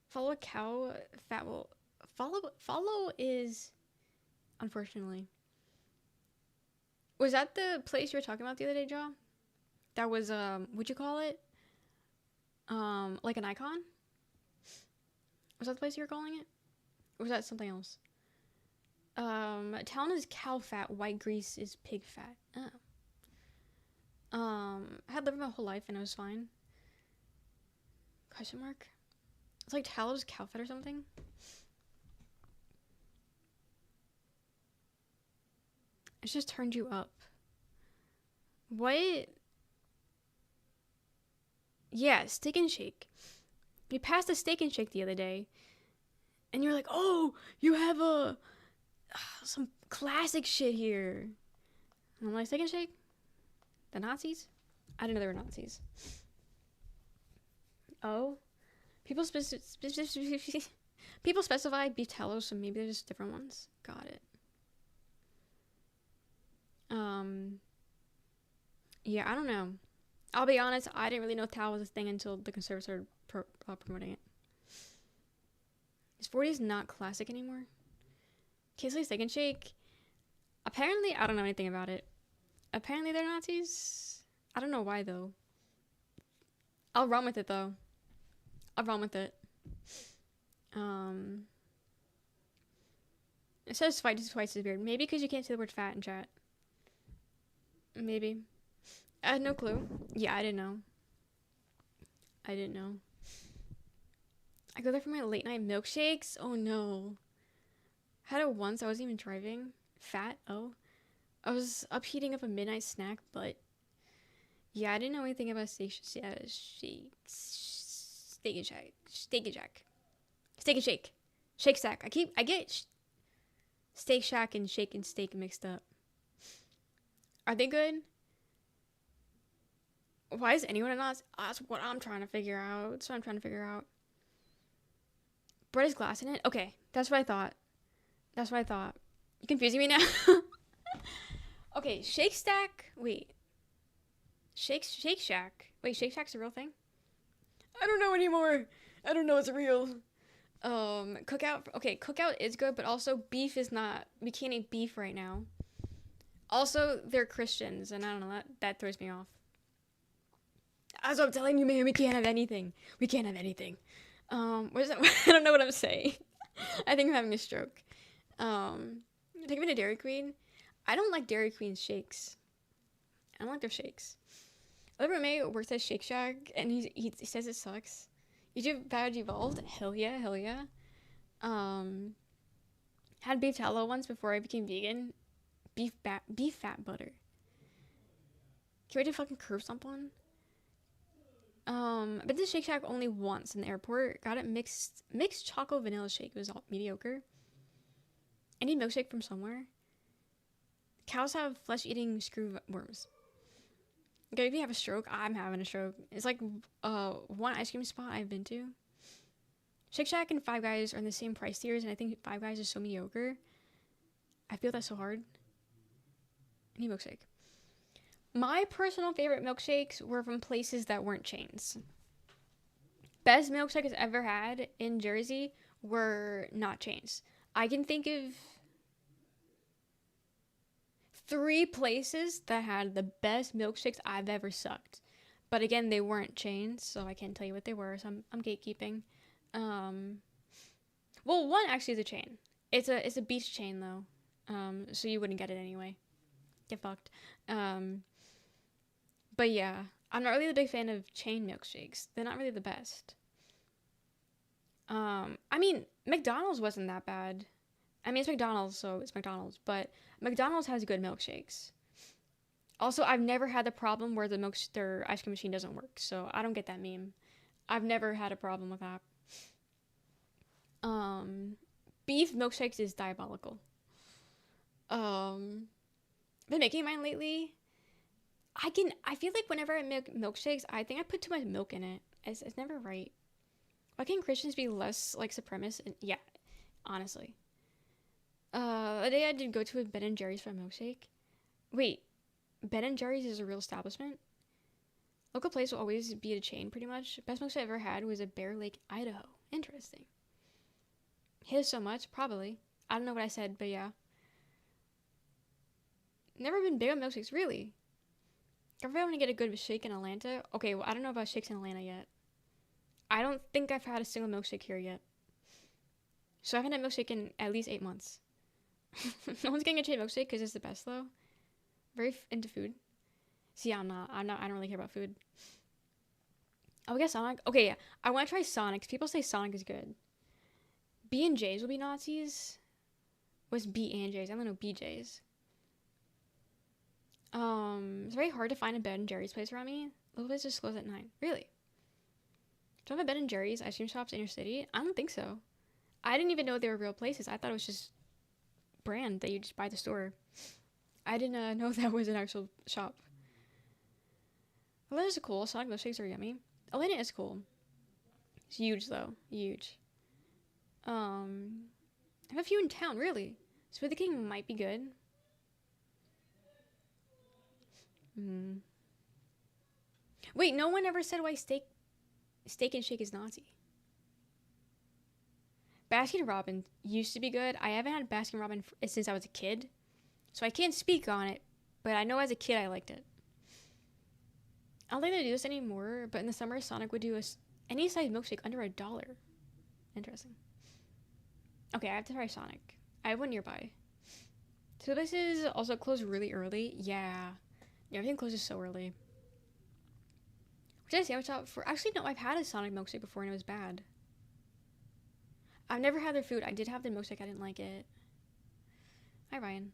S1: Follow a cow. Fat will follow is, unfortunately. Was that the place you were talking about the other day, Joe? That was what'd you call it? Like an icon? Was that the place you were calling it? Or was that something else? Talon is cow fat, white grease is pig fat. Oh. I had liver my whole life and it was fine. Question mark? It's like tallow is cow fat or something. It's just turned you up. What? Yeah, Steak and Shake. We passed a Steak and Shake the other day. And you're like, oh, you have some classic shit here. And I'm like, Steak and Shake? The Nazis? I didn't know they were Nazis. Oh? People specify beef tallow, so maybe they're just different ones. Got it. Yeah, I don't know. I'll be honest, I didn't really know tallow was a thing until the conservatives started promoting it. Is 40s not classic anymore? Casey's Steak and Shake. Apparently, I don't know anything about it. Apparently they're Nazis. I don't know why though. I'll run with it though. I'll run with it. Um, it says twice as weird. Maybe because you can't say the word fat in chat. Maybe. I had no clue. Yeah, I didn't know. I go there for my late night milkshakes. Oh no. Had it once. I wasn't even driving. Fat. Oh. I was up heating up a midnight snack, but yeah, I didn't know anything about Steak and Shake. Steak and Shake. Shake Shack. I get Steak Shack and Shake and Steak mixed up. Are they good? Why is anyone not? That's what I'm trying to figure out. Bread is glass in it? Okay, that's what I thought. You're confusing me now. Okay, Shake Shack. Wait. Shake Shack. Wait, Shake Shack's a real thing? I don't know anymore. I don't know it's real. Cookout. Okay, Cookout is good, but also beef is not. We can't eat beef right now. Also, they're Christians, and I don't know, that throws me off. As I'm telling you, man, we can't have anything. What is that? I don't know what I'm saying. I think I'm having a stroke. Take me to Dairy Queen. I don't like Dairy Queen's shakes. I don't like their shakes. Other roommate works at Shake Shack, and he says it sucks. You do Baddie Evolved? Hell yeah. Had beef tallow once before I became vegan. Beef fat butter. Can we to fucking curve someone? I've been to Shake Shack only once in the airport. Got it mixed chocolate vanilla shake. It was all mediocre. I need milkshake from somewhere. Cows have flesh-eating screw worms. Okay, if you have a stroke, I'm having a stroke. It's like one ice cream spot I've been to. Shake Shack and Five Guys are in the same price tiers, and I think Five Guys is so mediocre. I feel that's so hard. I need milkshake. My personal favorite milkshakes were from places that weren't chains. Best milkshakes I've ever had in Jersey were not chains. I can think of 3 places that had the best milkshakes I've ever sucked. But again, they weren't chains, so I can't tell you what they were, so I'm gatekeeping. Well, one actually is a chain. It's a beach chain though. So you wouldn't get it anyway. Get fucked. But yeah, I'm not really the big fan of chain milkshakes. They're not really the best. I mean, McDonald's wasn't that bad. I mean, it's McDonald's, so it's McDonald's, but McDonald's has good milkshakes. Also, I've never had the problem where their ice cream machine doesn't work, so I don't get that meme. I've never had a problem with that. Beef milkshakes is diabolical. Been making mine lately. I feel like whenever I make milkshakes, I think I put too much milk in it. It's never right. Why can't Christians be less like supremacists? Yeah, honestly. The day I did go to a Ben & Jerry's for a milkshake. Wait, Ben & Jerry's is a real establishment? Local place will always be a chain, pretty much. Best milkshake I ever had was at Bear Lake, Idaho. Interesting. Hit so much? Probably. I don't know what I said, but yeah. Never been big on milkshakes, really. If I want to get a good shake in Atlanta, okay, well, I don't know about shakes in Atlanta yet. I don't think I've had a single milkshake here yet. So I haven't had a milkshake in at least 8 months. No one's getting a chain milkshake because it's the best, though. Very into food. See, I'm not. I don't really care about food. Oh, I guess Sonic. Okay, yeah. I want to try Sonic. People say Sonic is good. B and J's will be Nazis. What's B and J's? I don't know BJ's. It's very hard to find a Ben & Jerry's place around me. Local place just close at 9. Really? Do you have a Ben & Jerry's ice cream shops in your city? I don't think so. I didn't even know they were real places. I thought it was just brand that you just buy at the store. I didn't know that was an actual shop. Atlanta's cool. Sonic milkshakes are yummy. Atlanta is cool. It's huge though. Huge. I have a few in town, really. Smoothie King might be good. Wait, no one ever said why Steak and Shake is Nazi. Baskin Robbins used to be good. I haven't had Baskin Robbins since I was a kid, so I can't speak on it, but I know as a kid I liked it. I don't think they do this anymore, but in the summer, Sonic would do any size milkshake under $1. Interesting. Okay, I have to try Sonic. I have one nearby. So places also close really early. Yeah. Everything closes so early. Which I sandwich shop for? Actually, no, I've had a Sonic milkshake before and it was bad. I've never had their food. I did have their milkshake. I didn't like it. Hi, Ryan.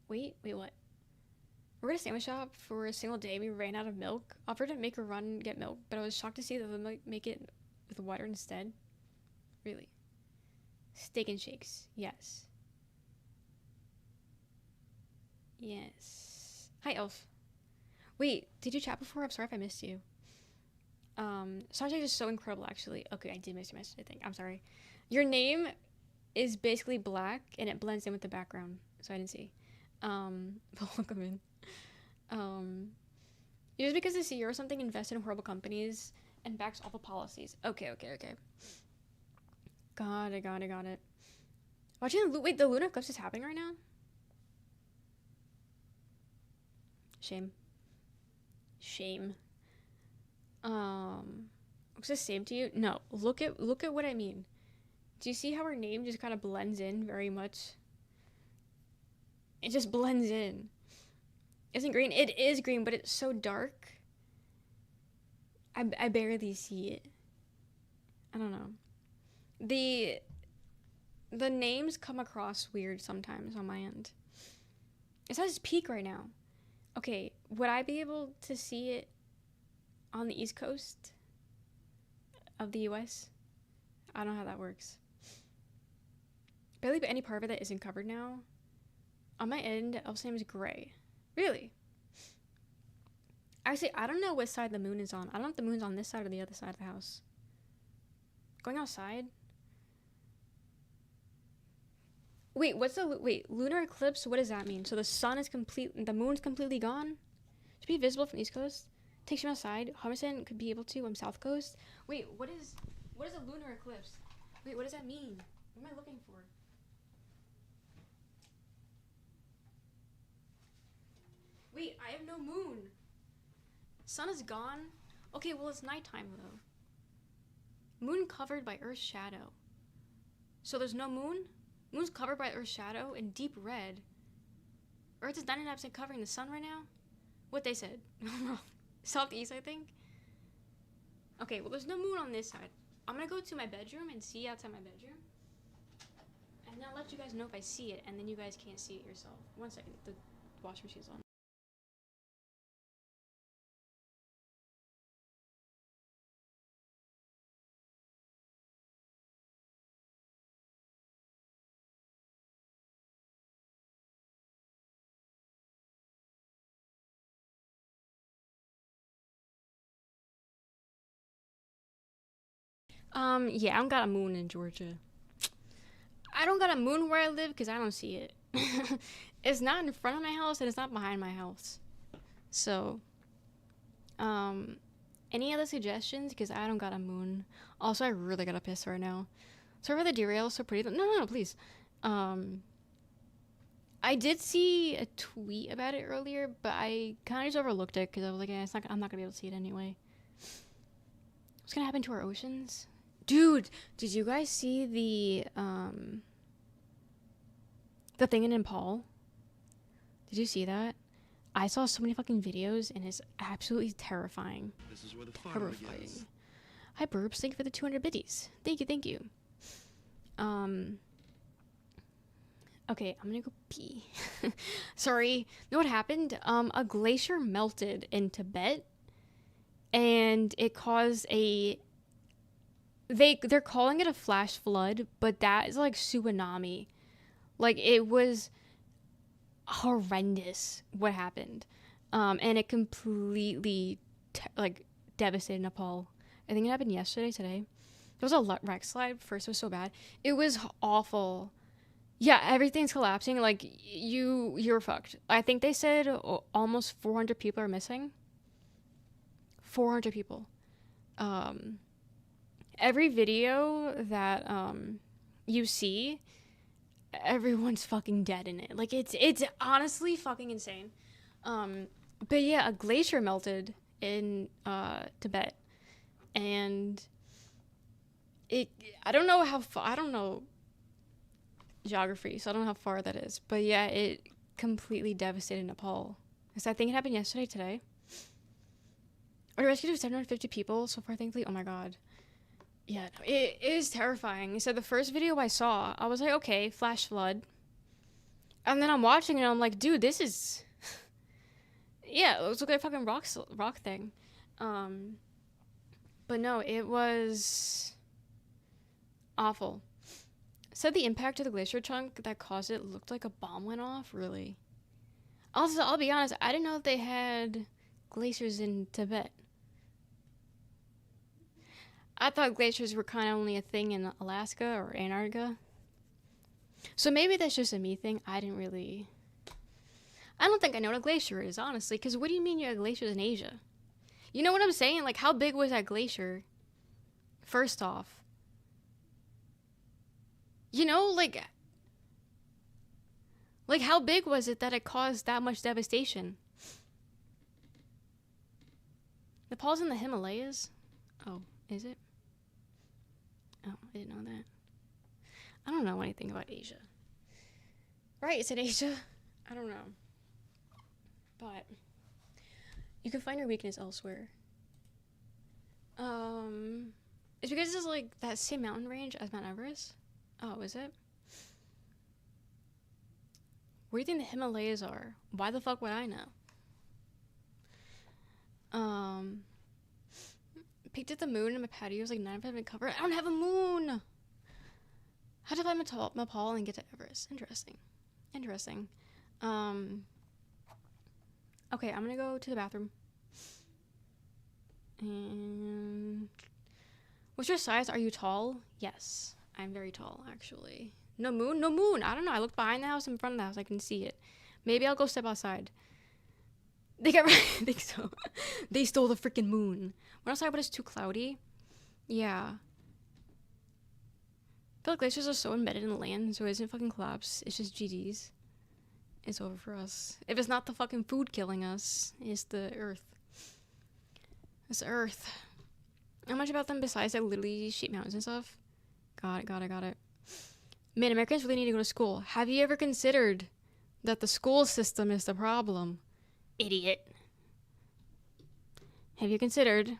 S1: Wait, what? We're at a sandwich shop for a single day. We ran out of milk. Offered to make a run and get milk, but I was shocked to see that they make it with water instead. Really? Steak and shakes. Yes. Yes. Hi, Elf. Wait, did you chat before? I'm sorry if I missed you. Sanjay is so incredible, actually. Okay, I did miss your message, I think. I'm sorry. Your name is basically black, and it blends in with the background, so I didn't see. But welcome in. Just because the CEO or something invested in horrible companies and backs awful policies. Okay. Got it. Watching the lunar eclipse is happening right now? Shame. Looks the same to you? No. Look at what I mean. Do you see how her name just kind of blends in very much? It just blends in. Isn't green? It is green, but it's so dark. I barely see it. I don't know. The names come across weird sometimes on my end. It's at its peak right now. Okay, would I be able to see it on the East Coast of the US? I don't know how that works. Barely any part of it that isn't covered now. On my end, Elf's name is Gray. Really? Actually, I don't know what side the moon is on. I don't know if the moon's on this side or the other side of the house. Going outside? Wait, lunar eclipse? What does that mean? So the moon's completely gone? Should be visible from East Coast? Takes you outside. Hummerson could be able to South Coast. Wait, what is a lunar eclipse? Wait, what does that mean? What am I looking for? Wait, I have no moon. Sun is gone. Okay, well, it's nighttime though. Moon covered by Earth's shadow. So there's no moon? Moon's covered by Earth's shadow in deep red. Earth is 99% covering the sun right now? What they said. I'm wrong. Southeast, I think. Okay, well, there's no moon on this side. I'm gonna go to my bedroom and see outside my bedroom. And then I'll let you guys know if I see it, and then you guys can't see it yourself. 1 second, the washing machine's on. Yeah, I don't got a moon in Georgia. I don't got a moon where I live because I don't see it. It's not in front of my house and it's not behind my house. So, any other suggestions? Because I don't got a moon. Also, I really gotta piss right now. Sorry for the derail, so pretty. No, please. I did see a tweet about it earlier, but I kind of just overlooked it because I was like, I'm not gonna be able to see it anyway. What's gonna happen to our oceans? Dude, did you guys see the thing in Nepal? Did you see that? I saw so many fucking videos and it's absolutely terrifying.
S2: This is where the fun begins.
S1: Hi Burbs, thank you for the 200 biddies. Thank you. Okay, I'm gonna go pee. Sorry. You know what happened? A glacier melted in Tibet and it caused they're calling it a flash flood, but that is like tsunami. Like, it was horrendous what happened. And it completely devastated Nepal. I think it happened today. There was a wreck slide. First, it was so bad. It was awful. Yeah, everything's collapsing. Like, you're fucked. I think they said almost 400 people are missing. 400 people. Every video that you see, everyone's fucking dead in it. Like, it's honestly fucking insane. But yeah, a glacier melted in Tibet, and I don't know geography, so I don't know how far that is. But yeah, it completely devastated Nepal. Because I think it happened yesterday, today. Or the rescue of 750 people so far, thankfully. Oh my god. Yeah, no, it is terrifying. So the first video I saw, I was like, okay, flash flood. And then I'm watching it and I'm like, dude, this is... yeah, it looks like a fucking rock thing. But no, it was awful. Said the impact of the glacier chunk that caused it looked like a bomb went off, really. Also, I'll be honest, I didn't know if they had glaciers in Tibet. I thought glaciers were kind of only a thing in Alaska or Antarctica. So maybe that's just a me thing. I don't think I know what a glacier is, honestly, because what do you mean you have glaciers in Asia? You know what I'm saying? Like, how big was that glacier? First off. You know, like how big was it that it caused that much devastation? Nepal's in the Himalayas? Oh, is it? Oh, I didn't know that. I don't know anything about Asia. Right, it's in Asia. I don't know. But you can find your weakness elsewhere. It's because it's like that same mountain range as Mount Everest. Oh, is it? Where do you think the Himalayas are? Why the fuck would I know? Peeked at the moon and my patio was like 9% covered. I don't have a moon! How to find Nepal and get to Everest? Interesting. Okay, I'm gonna go to the bathroom. And what's your size? Are you tall? Yes, I'm very tall, actually. No moon? No moon! I don't know. I looked behind the house, in front of the house. I can see it. Maybe I'll go step outside. They got right. I think so. They stole the freaking moon. When outside, but it's too cloudy. Yeah. I feel like glaciers are so embedded in the land, so it isn't fucking collapse. It's just GG's. It's over for us. If it's not the fucking food killing us, it's the earth. It's earth. How much about them besides like literally sheep mountains and stuff? Got it. Man, Americans really need to go to school. Have you ever considered that the school system is the problem? Idiot. Have you considered?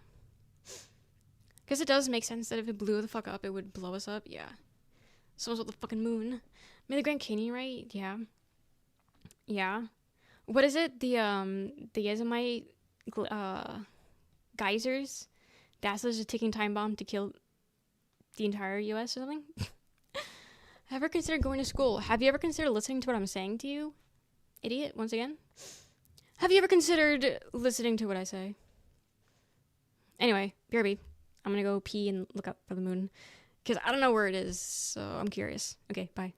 S1: Because it does make sense that if it blew the fuck up, it would blow us up. Yeah. Someone's with the fucking moon. Made the Grand Canyon, right? Yeah. What is it? The Yosemite geysers? That's just a ticking time bomb to kill the entire U.S. or something? Ever considered going to school? Have you ever considered listening to what I'm saying to you? Idiot, once again. Have you ever considered listening to what I say? Anyway, BRB. I'm gonna go pee and look up for the moon. Because I don't know where it is, so I'm curious. Okay, bye.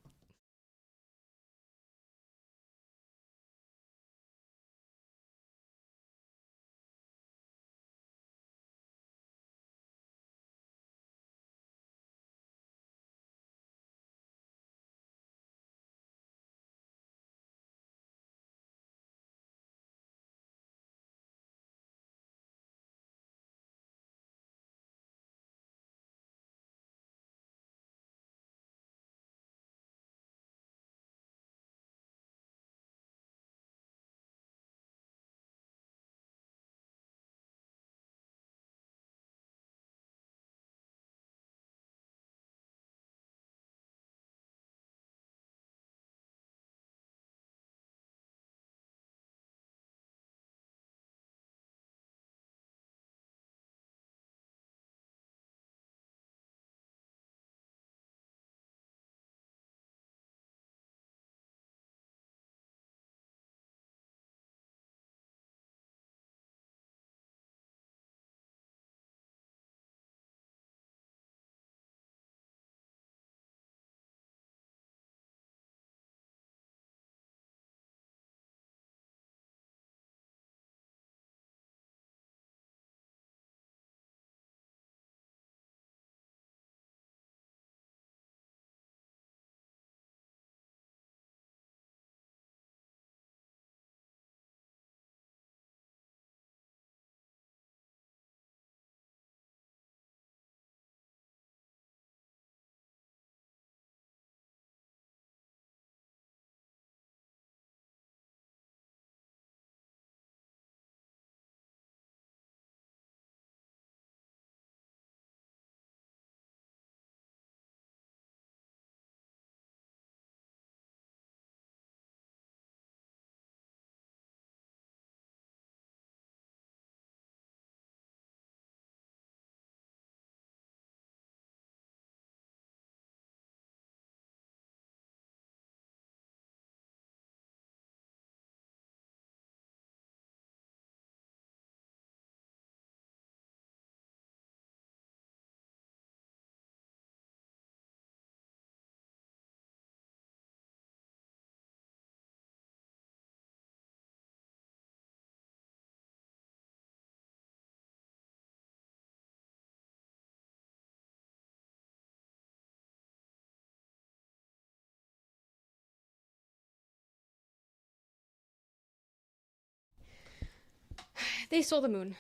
S1: They stole the moon.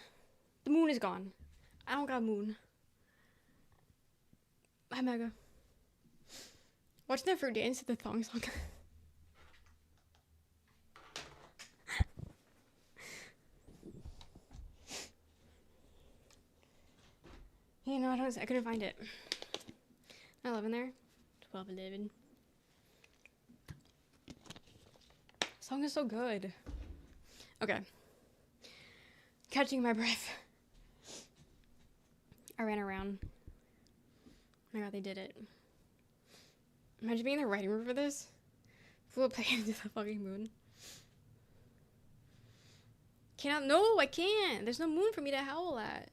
S1: The moon is gone. I don't got a moon. Hi, Mega. Watching that fruit dance to the thong song. You know, I couldn't find it. 11 there. 12, 11. Song is so good. Okay. Catching my breath. I ran around. Oh my god, they did it. Imagine being in the writing room for this. Flew up into the fucking moon. No, I can't. There's no moon for me to howl at.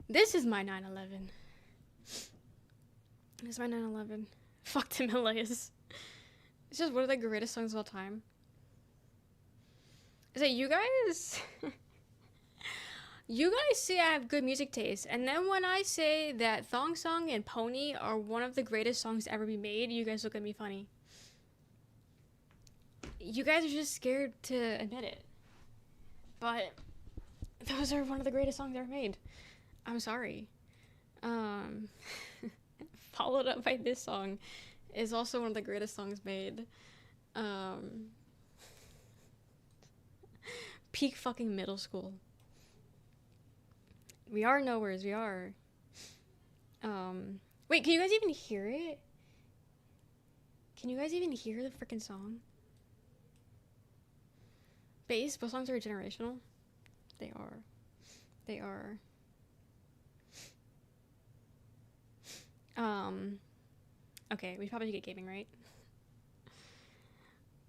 S1: This is my 9/11. This is my 9/11. Fuck Tim Himalayas. It's just one of the greatest songs of all time. Is that you guys? You guys say I have good music taste, and then when I say that Thong Song and Pony are one of the greatest songs to ever be made, you guys look at me funny. You guys are just scared to admit it. But those are one of the greatest songs ever made. I'm sorry. Followed up by this song is also one of the greatest songs made. Peak fucking middle school. We are nowheres, we are. Wait, can you guys even hear it? Can you guys even hear the freaking song? Bass, both songs are generational. They are. They are. Okay, we should probably get gaming, right?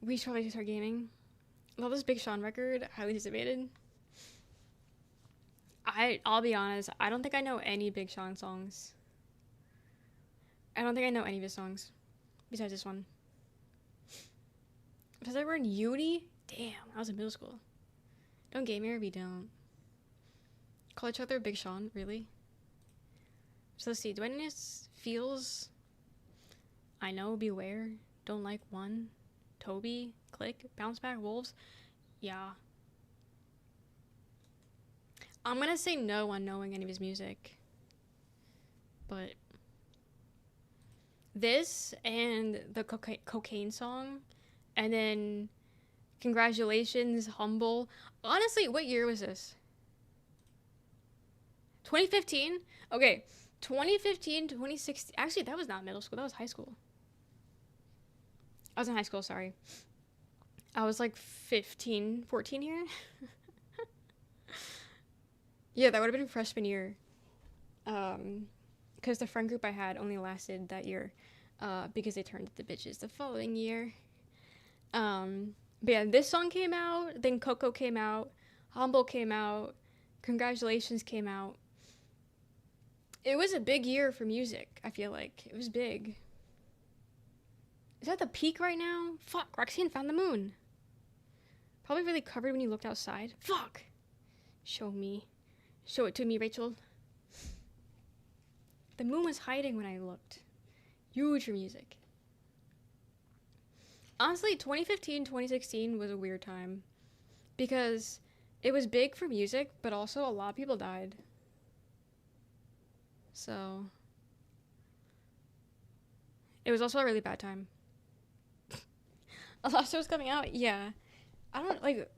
S1: We should probably start gaming. Love this Big Sean record, highly anticipated. I'll be honest, I don't think I know any Big Sean songs. I don't think I know any of his songs. Besides this one. Because I were in uni? Damn, I was in middle school. Don't game here, we don't. Call each other Big Sean, really? So let's see, do any of this feels? I know, beware, don't like one. Toby, click, bounce back, wolves. Yeah. I'm gonna say no on knowing any of his music. But this and the cocaine song, and then Congratulations, Humble. Honestly, what year was this? 2015? Okay, 2015, 2016. Actually, that was not middle school. That was high school. I was in high school, sorry. I was like 15, 14 here. Yeah, that would have been freshman year. Because the friend group I had only lasted that year. Because they turned into bitches the following year. But yeah, this song came out, then Coco came out, Humble came out, Congratulations came out. It was a big year for music, I feel like. It was big. Is that the peak right now? Fuck, Roxanne found the moon. Probably really covered when you looked outside. Fuck! Show me. Show it to me, Rachel. The moon was hiding when I looked. Huge for music. Honestly, 2015, 2016 was a weird time. Because it was big for music, but also a lot of people died. So it was also a really bad time. A lot of stuff was coming out. Yeah. I don't, like,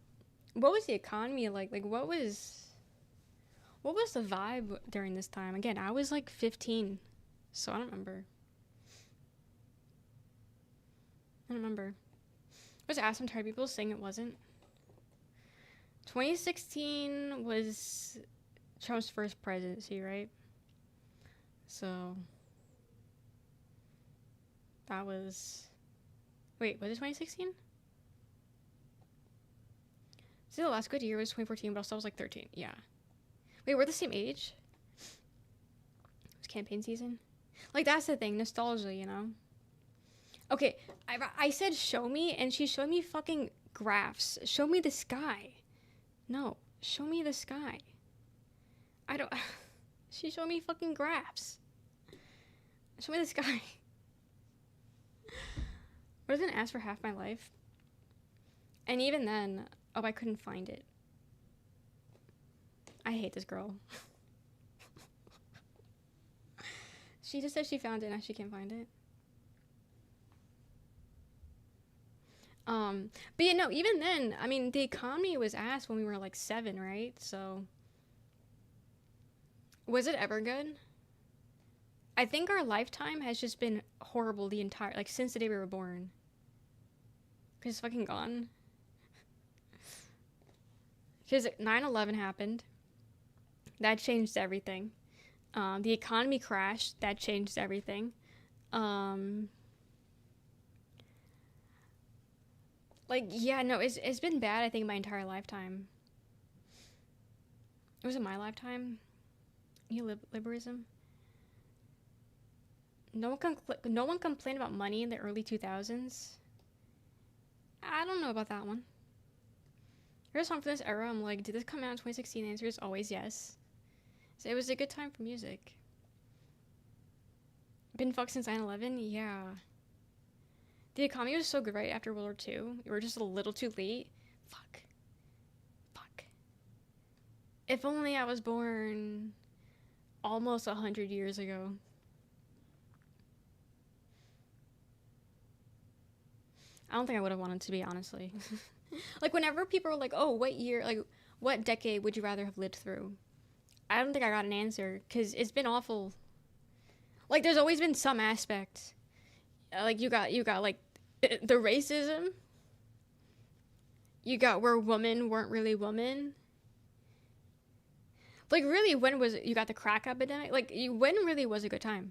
S1: what was the economy like? Like, what was the vibe during this time? Again, I was like 15, so I don't remember. I was asked some tired people saying it wasn't. 2016 was Trump's first presidency, right? So that was... Wait, was it 2016? See, the last good year was 2014, but also I was like 13. Yeah. Wait, we're the same age? It was campaign season? Like, that's the thing. Nostalgia, you know? Okay, I said show me, and she showed me fucking graphs. Show me the sky. No, show me the sky. I don't... She showed me fucking graphs. Show me the sky. I didn't ask for half my life. And even then... Oh, I couldn't find it. I hate this girl. She just said she found it, and she can't find it. But yeah, no, even then, I mean, the economy was ass when we were like 7, right? So, was it ever good? I think our lifetime has just been horrible the entire, like, since the day we were born. Because it's fucking gone. Because 9/11 happened. That changed everything. The economy crashed. That changed everything. Like, yeah, no, it's been bad, I think, my entire lifetime. Was it my lifetime? Neoliberalism? No one complained about money in the early 2000s. I don't know about that one. Here's a song for this era. I'm like, did this come out in 2016? The answer is always yes. So it was a good time for music. Been fucked since 9/11? Yeah. The economy was so good right after World War II. We were just a little too late. Fuck. If only I was born almost 100 years ago. I don't think I would have wanted to be, honestly. Like, whenever people are like, oh, what year, like, what decade would you rather have lived through? I don't think I got an answer, because it's been awful. Like, there's always been some aspect. Like, you got, like, the racism. You got where women weren't really women. Like, really, when was it? You got the crack epidemic? Like, when really was a good time?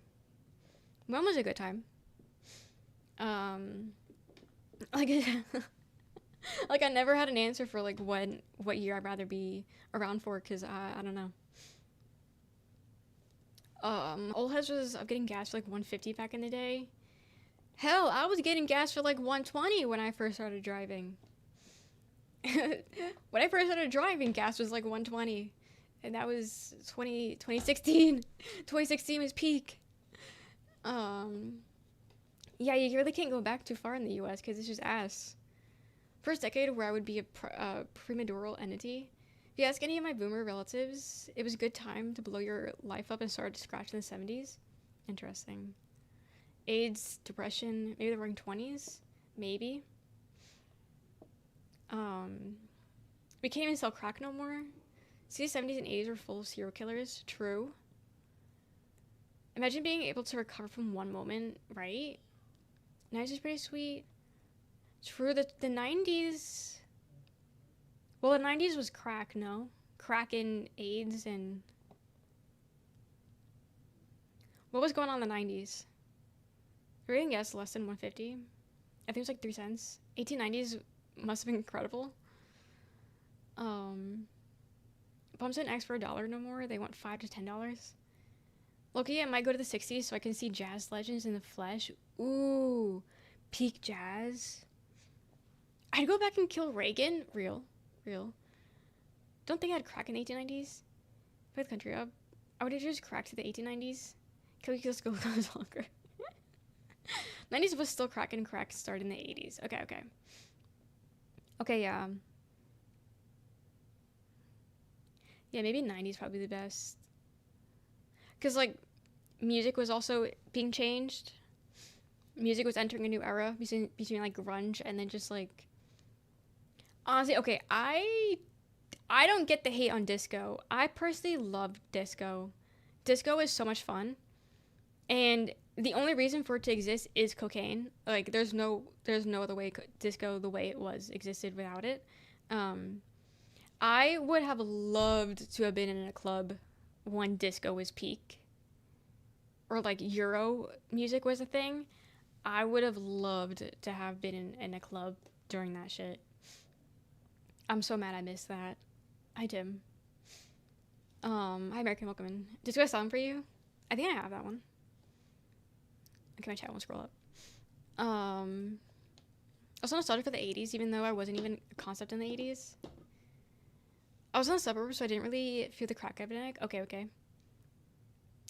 S1: When was a good time? Like, like, I never had an answer for, like, what year I'd rather be around for, because I don't know. Old Heads was getting gas for, like, 150 back in the day. Hell, I was getting gas for, like, 120 when I first started driving. When I first started driving, gas was, like, 120. And that was 2016. 2016 was peak. Yeah, you really can't go back too far in the US because it's just ass. First decade where I would be a premadural entity. If you ask any of my boomer relatives, it was a good time to blow your life up and start to scratch in the 70s. Interesting. AIDS, depression, maybe the roaring 20s? Maybe. We can't even sell crack no more. See, the 70s and 80s were full of serial killers. True. Imagine being able to recover from one moment, right? 90s is pretty sweet. True, the 90s... Well, the 90s was crack, no? Crack and AIDS and... What was going on in the 90s? We're getting gas less than 150. I think it was like 3 cents. 1890s must have been incredible. Pumps and X for $1 no more. They want $5 to $10. Loki, I might go to the 60s so I can see jazz legends in the flesh. Ooh, peak jazz. I'd go back and kill Reagan. Real. Don't think I'd crack in the 1890s. Play the country up. I would have just cracked to the 1890s. Can we just go longer? 90s was still cracking. Crack started in the 80s. Okay, yeah. Yeah, maybe 90s probably the best. Because, like, music was also being changed. Music was entering a new era between like, grunge and then just, like... Honestly, okay, I don't get the hate on disco. I personally love disco. Disco is so much fun. And the only reason for it to exist is cocaine. Like, there's no other way disco the way it existed without it. I would have loved to have been in a club when disco was peak. Or, like, Euro music was a thing. I would have loved to have been in a club during that shit. I'm so mad I missed that. Hi, Tim. Hi, American Welcome. Disco a song for you? I think I have that one. Okay, my chat won't scroll up. I was nostalgic for the 80s, even though I wasn't even a concept in the 80s. I was in the suburbs, so I didn't really feel the crack epidemic. Okay.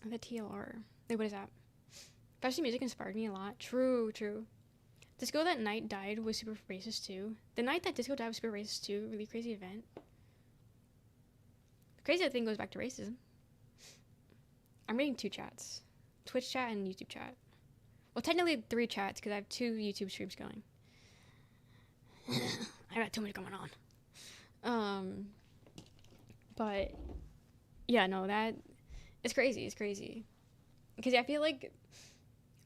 S1: The TLR. Wait, what is that? Fashion music inspired me a lot. True. Disco that night died was super racist too. The night that disco died was super racist too. Really crazy event. Crazy that thing goes back to racism. I'm reading 2 chats. Twitch chat and YouTube chat. Well, technically 3 chats because I have 2 YouTube streams going. I got too much going on. But yeah, no, that it's crazy. It's crazy. Because I feel like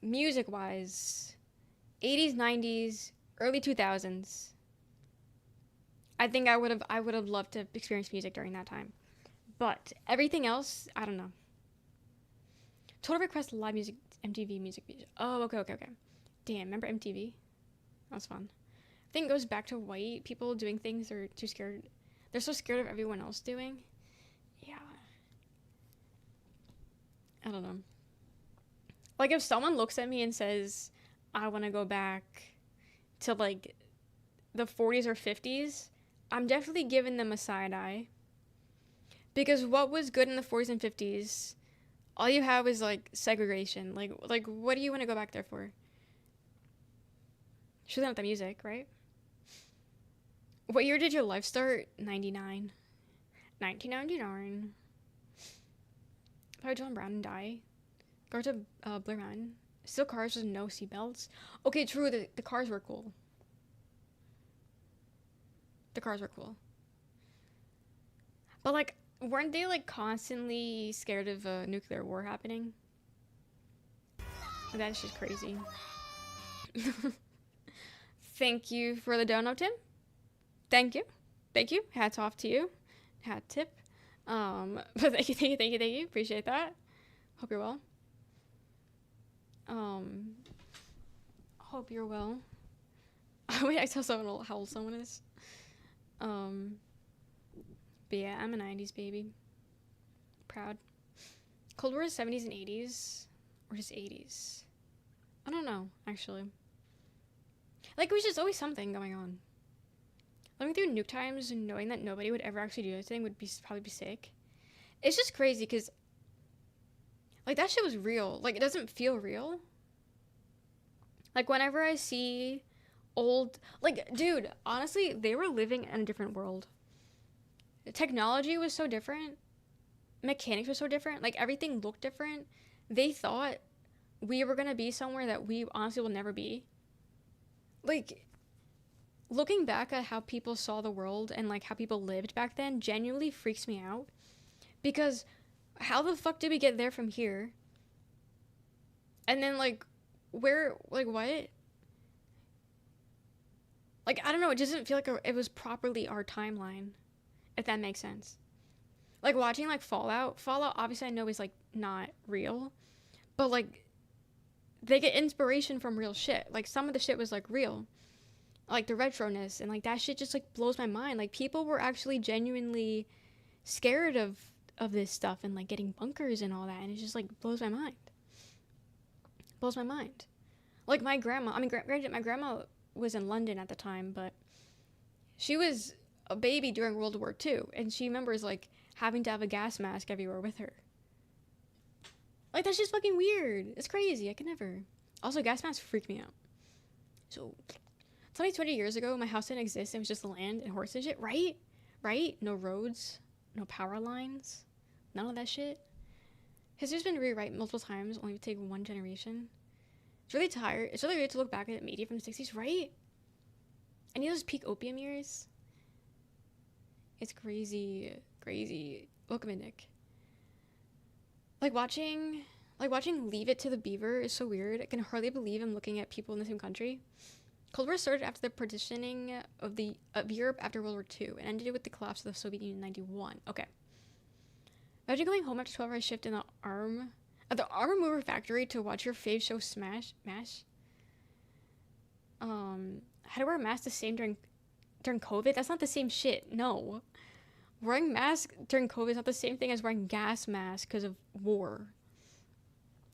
S1: music-wise, 80s, 90s, early 2000s, I think I would have loved to experience music during that time. But everything else, I don't know. Total Request live music, MTV music video. Oh, okay. Damn, remember MTV? That was fun. I think it goes back to white people doing things they're too scared. They're so scared of everyone else doing. Yeah. I don't know. Like, if someone looks at me and says, I want to go back to, like, the 40s or 50s, I'm definitely giving them a side eye. Because what was good in the 40s and 50s, all you have is, like, segregation. Like, what do you want to go back there for? Sure, not the music, right? What year did your life start? 99. 1999. Probably John Brown and die. Go to Blair Mountain. Still cars with no seatbelts. Okay, true. The cars were cool. The cars were cool. But, like, weren't they, like, constantly scared of a nuclear war happening? That's just crazy. Thank you for the donut, Tim. Thank you. Hats off to you. Hat tip. But thank you. Appreciate that. Hope you're well. Hope you're well. Wait, I tell someone how old someone is. But yeah, I'm a 90s baby. Proud. Cold War is 70s and 80s, or just 80s. I don't know, actually. Like, it was just always something going on. Living through nuke times and knowing that nobody would ever actually do anything would probably be sick. It's just crazy because, like, that shit was real. Like, it doesn't feel real. Like, whenever I see old, like, dude, honestly, they were living in a different world. The technology was so different. Mechanics were so different. Like, everything looked different. They thought we were gonna be somewhere that we honestly will never be. Like, looking back at how people saw the world and, like, how people lived back then genuinely freaks me out. Because how the fuck did we get there from here? And then, like, where, like, what? Like, I don't know, it doesn't feel like it was properly our timeline, if that makes sense. Like, watching, like, Fallout, obviously I know is, like, not real, but, like, they get inspiration from real shit. Like, some of the shit was, like, real. Like, the retroness, and, like, that shit just, like, blows my mind. Like, people were actually genuinely scared of this stuff and, like, getting bunkers and all that, and it just, like, blows my mind. Like, my grandma, granted, my grandma was in London at the time, but she was a baby during World War II, and she remembers, like, having to have a gas mask everywhere with her. Like, that's just fucking weird. It's crazy. I could never. Also, gas masks freak me out. So, it's only 20 years ago, my house didn't exist. It was just land and horses and shit, right? Right? No roads, no power lines, none of that shit. History's been rewritten multiple times, only would take one generation. It's really tired. It's really weird to look back at media from the 60s, right? Any of those peak opium years? It's crazy. Welcome in, Nick. Like watching Leave It to the Beaver is so weird. I can hardly believe I'm looking at people in the same country. Cold War started after the partitioning of Europe after World War II and ended with the collapse of the Soviet Union in 1991. Okay. Imagine going home after 12-hour shift in the arm remover factory to watch your fave show Smash. How to wear a mask the same during COVID? That's not the same shit. No. Wearing masks during COVID is not the same thing as wearing gas masks because of war.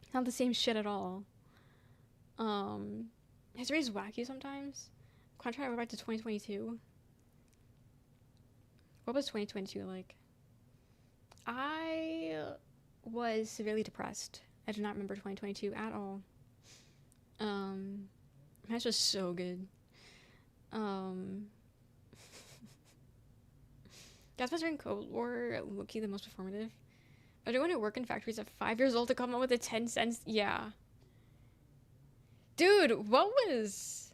S1: It's not the same shit at all. History is wacky sometimes. I'm trying to go back to 2022. What was 2022 like? I was severely depressed. I do not remember 2022 at all. That's just so good. Gas mask during Cold War, low-key the most performative. I don't want to work in factories at 5 years old to come up with a 10 cents. Yeah. Dude, what was...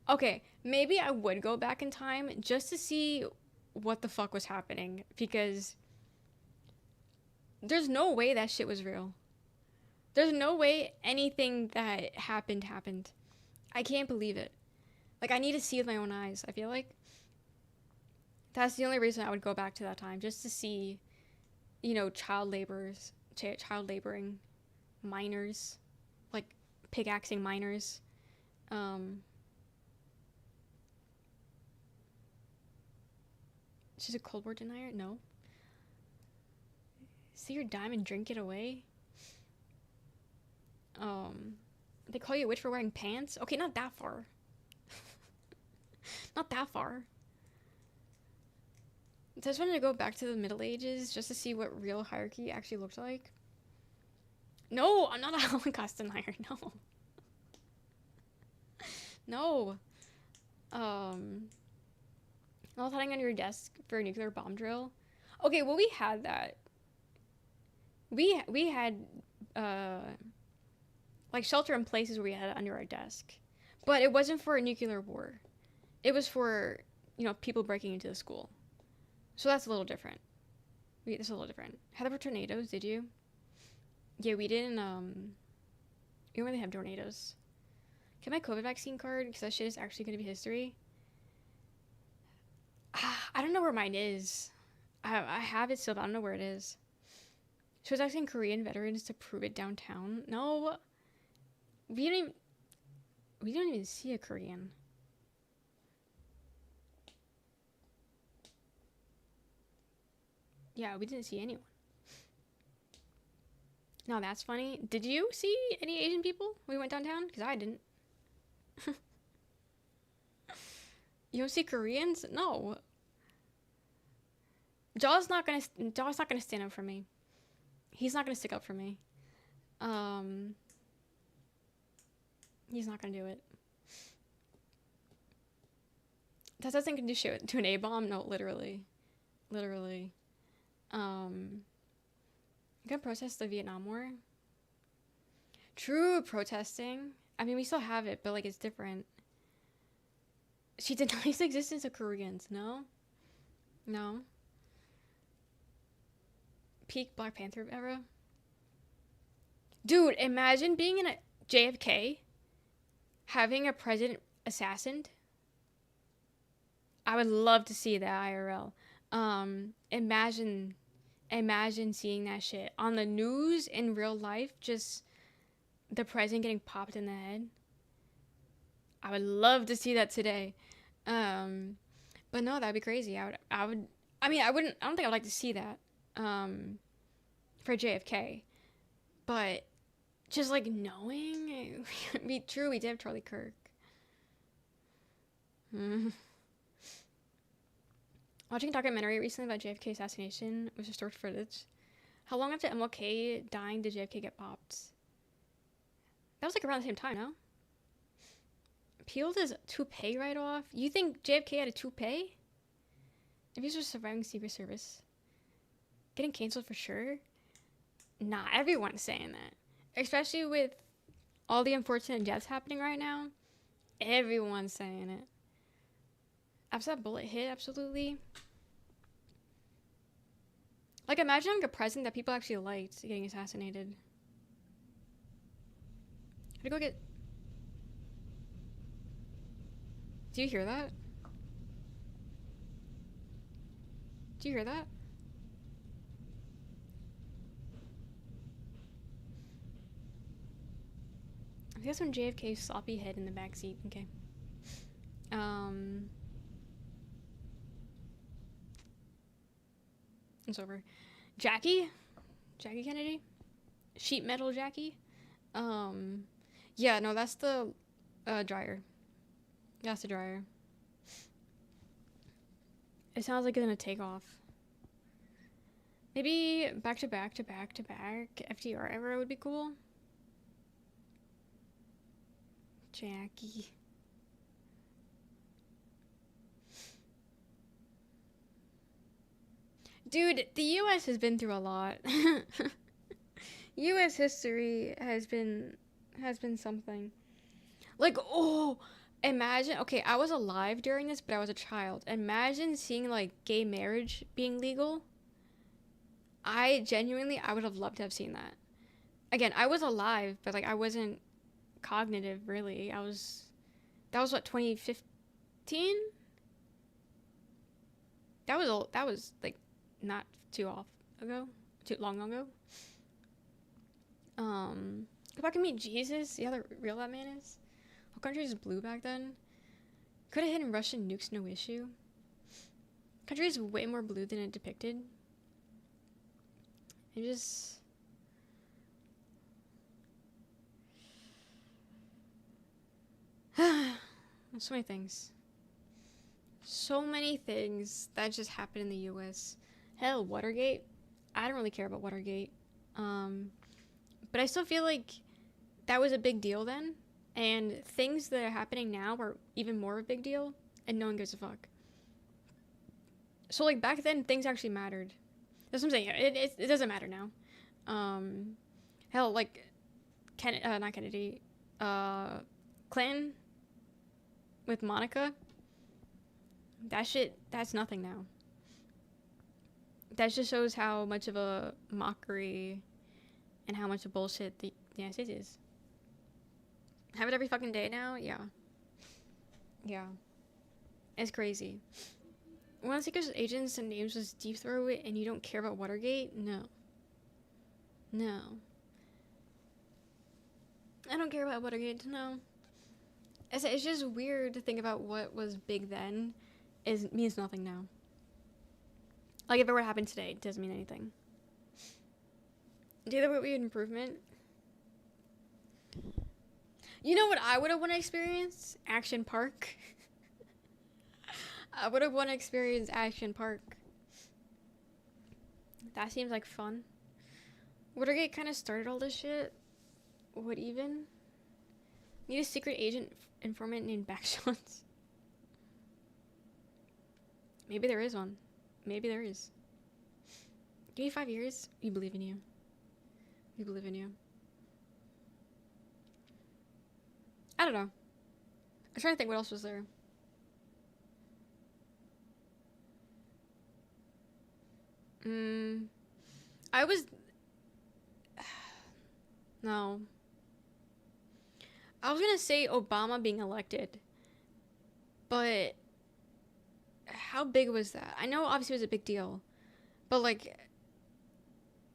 S1: Okay, maybe I would go back in time just to see what the fuck was happening. Because there's no way that shit was real. There's no way anything that happened. I can't believe it. Like, I need to see with my own eyes, I feel like. That's the only reason I would go back to that time. Just to see, you know, child laboring, miners. Like, pickaxing miners. She's a Cold War denier? No. See your dime and drink it away? They call you a witch for wearing pants? Okay, not that far. Not that far. I just wanted to go back to the Middle Ages just to see what real hierarchy actually looked like. No, I'm not a Holocaust denier, no. No. Not hiding on your desk for a nuclear bomb drill. Okay, well, we had that. We had, like, shelter in places where we had it under our desk. But it wasn't for a nuclear war. It was for, you know, people breaking into the school. So that's a little different. It's a little different. Had there were tornadoes, did you? Yeah, we didn't, we didn't really have tornadoes. Get my COVID vaccine card, because that shit is actually going to be history. I don't know where mine is. I have it still, but I don't know where it is. She was asking Korean veterans to prove it downtown. No. We don't even see a Korean. Yeah, we didn't see anyone. No, that's funny. Did you see any Asian people when we went downtown? Because I didn't. You don't see Koreans? No. Jaw's not gonna stand up for me. He's not gonna stick up for me. He's not gonna do it. That doesn't do shit to an A-bomb. No, literally. You can protest the Vietnam War. True, protesting. I mean, we still have it, but, like, it's different. She denies the existence of Koreans. No. Peak Black Panther era. Dude, imagine being in a JFK, having a president assassinated. I would love to see that IRL. Imagine seeing that shit on the news in real life, just the president getting popped in the head. I would love to see that today. But no, that'd be crazy. I don't think I'd like to see that, for JFK, but just, like, knowing, it'd be true, we did have Charlie Kirk. Watching a documentary recently about JFK assassination with restored footage. How long after MLK dying did JFK get popped? That was, like, around the same time, no? Peeled his toupee right off? You think JFK had a toupee? If he's just surviving Secret Service. Getting canceled for sure? Nah, everyone's saying that. Especially with all the unfortunate deaths happening right now. Everyone's saying it. After that bullet hit, absolutely. Like, imagine having a president that people actually liked getting assassinated. I'd go get... Do you hear that? Do you hear that? I think that's when JFK's sloppy head in the backseat. Okay. It's over. Jackie Kennedy? Sheet metal Jackie? Yeah, no, that's the dryer. That's the dryer. It sounds like it's gonna take off. Maybe back to back FDR era would be cool. Jackie. Dude, the U.S. has been through a lot. U.S. history has been something. Like, oh, imagine. Okay, I was alive during this, but I was a child. Imagine seeing like gay marriage being legal. I would have loved to have seen that. Again, I was alive, but like I wasn't cognitive really. That was what, 2015. That was like not too long ago. Go back and meet Jesus. See how real that man is. Whole country was blue back then. Could have hidden Russian nukes, no issue. Country is way more blue than it depicted. It just. So many things. So many things that just happened in the U.S. Hell, Watergate. I don't really care about Watergate. But I still feel like that was a big deal then. And things that are happening now are even more of a big deal. And no one gives a fuck. So, like, back then, things actually mattered. That's what I'm saying. It doesn't matter now. Hell, like, not Kennedy. Clinton with Monica. That's nothing now. That just shows how much of a mockery and how much of bullshit the United States is. Have it every fucking day now? Yeah. Yeah. It's crazy. One secret agents and names was Deep Throat and you don't care about Watergate? No. No. I don't care about Watergate, no. It's just weird to think about what was big then means nothing now. Like, if it were to happen today, it doesn't mean anything. Do you think that would be an improvement? You know what I would have wanted to experience? Action Park. I would have wanted to experience Action Park. That seems like fun. Watergate kind of started all this shit. What even? Need a secret agent informant named Backshots. Maybe there is one. Maybe there is. Give me 5 years. We believe in you. We believe in you. I don't know. I'm trying to think what else was there. I was... No. I was gonna say Obama being elected. But... how big was that? I know obviously it was a big deal. But like...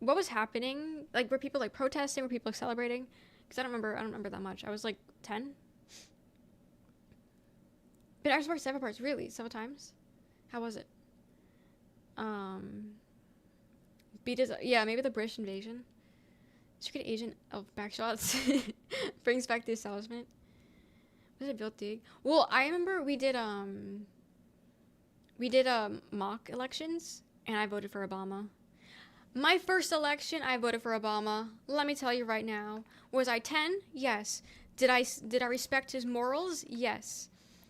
S1: what was happening? Like, were people like protesting? Were people like celebrating? Because I don't remember that much. I was like 10. But I was several parts, really? Several times? How was it? Yeah, maybe the British invasion. Secret agent of Backshots brings back the establishment. Was it built dig? Well, I remember we did mock elections, and I voted for Obama. My first election, I voted for Obama. Let me tell you right now. Was I 10? Yes. Did I respect his morals? Yes.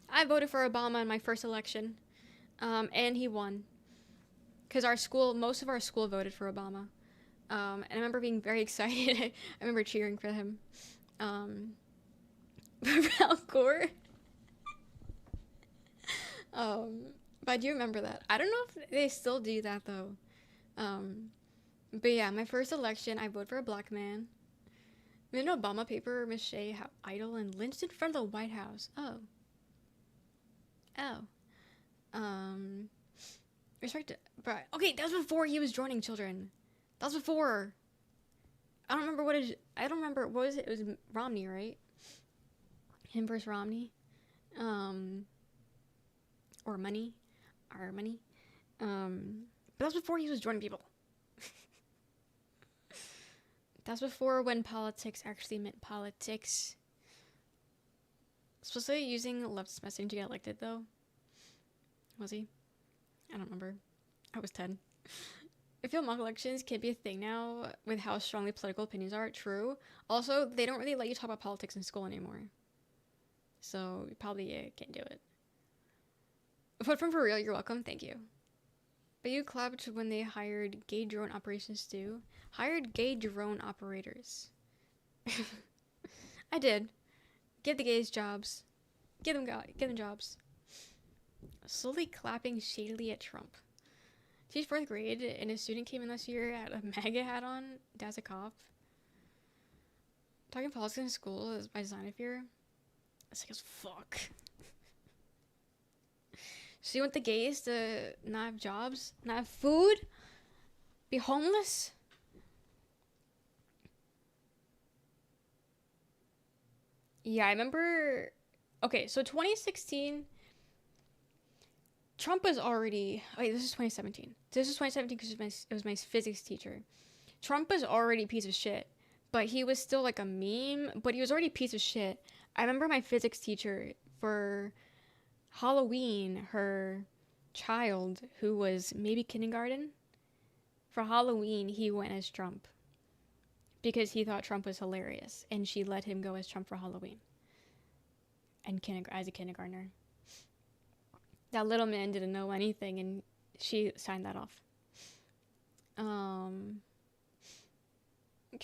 S1: I voted for Obama in my first election. And he won. Because most of our school voted for Obama. And I remember being very excited. I remember cheering for him. Al Gore. But I do remember that. I don't know if they still do that, though. But yeah, my first election, I voted for a black man. Made an Obama paper mache idol and lynched in front of the White House. Oh. Respect. But okay, that was before he was joining children. That was before. I don't remember what was it? It was Romney, right? Him versus Romney. Or money. Our money. But that was before he was joining people. That's before when politics actually meant politics. Supposedly using leftist messaging to get elected, though. Was he? I don't remember. I was 10. I feel mock elections can be a thing now with how strongly political opinions are. True. Also, they don't really let you talk about politics in school anymore. So, you probably can't do it. But from for real, you're welcome. Thank you. But you clapped when they hired gay drone operations too. Hired gay drone operators. I did. Give the gays jobs. Give them jobs. Slowly clapping shadily at Trump. She's 4th grade, and a student came in this year had a MAGA hat on. Dad's a cop. Talking politics in school is by design, I fear. It's like as fuck. So you want the gays to not have jobs, not have food, be homeless? Yeah, I remember. Okay, so 2016, Trump was already. Wait, this is 2017. This is 2017 because it was my physics teacher. Trump was already a piece of shit, but he was still like a meme. But he was already a piece of shit. I remember my physics teacher for Halloween, her child who was maybe kindergarten. For Halloween, he went as Trump because he thought Trump was hilarious, and she let him go as Trump for Halloween. And as a kindergartner. That little man didn't know anything, and she signed that off. Can't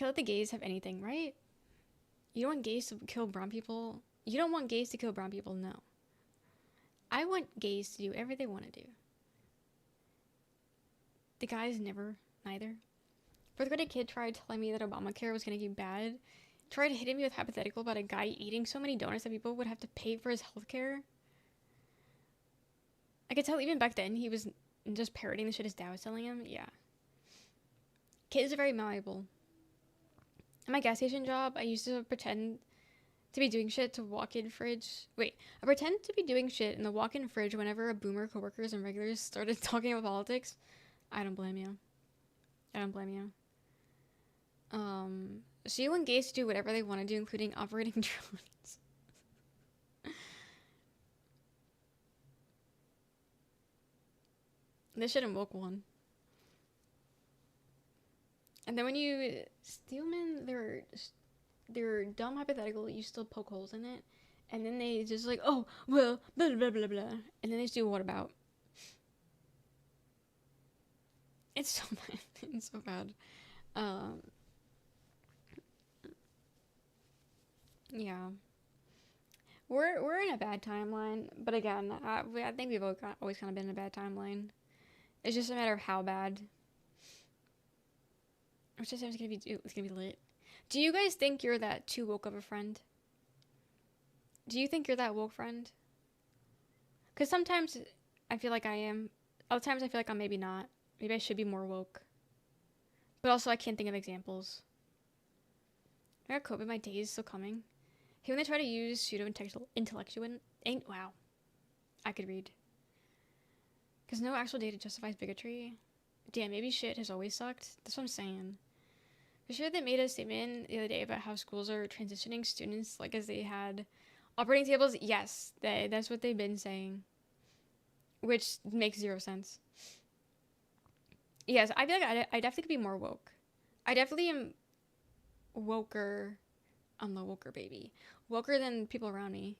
S1: let the gays have anything, right? You don't want gays to kill brown people? You don't want gays to kill brown people? No. I want gays to do whatever they want to do. The guys neither. 4th grade kid tried telling me that Obamacare was going to be bad. Tried hitting me with hypothetical about a guy eating so many donuts that people would have to pay for his health care. I could tell even back then he was just parroting the shit his dad was telling him. Yeah. Kids are very malleable. At my gas station job, I used to pretend to be doing shit to walk-in fridge. Wait, I pretend to be doing shit in the walk-in fridge whenever a boomer coworkers and regulars started talking about politics. I don't blame you. So you want gays to do whatever they want to do, including operating drones. This shit in woke one. And then when you steal them their dumb hypothetical, you still poke holes in it. And then they just like, oh, well, blah, blah, blah, blah. And then they just do what about? It's so bad. It's so bad. Yeah. We're in a bad timeline. But again, I think we've always kind of been in a bad timeline. It's just a matter of how bad. Which just it's gonna be lit. Do you guys think you're that too woke of a friend? Do you think you're that woke friend? Because sometimes I feel like I am. Other times I feel like I'm maybe not. Maybe I should be more woke. But also I can't think of examples. I got COVID, my day is still coming. Hey, when they try to use pseudo-intellectual... Wow. I could read. Because no actual data justifies bigotry. Damn, maybe shit has always sucked. That's what I'm saying. For sure, they made a statement the other day about how schools are transitioning students like as they had operating tables. Yes, that's what they've been saying. Which makes zero sense. Yes, I feel like I definitely could be more woke. I definitely am woker. I'm the woker baby. Woker than people around me.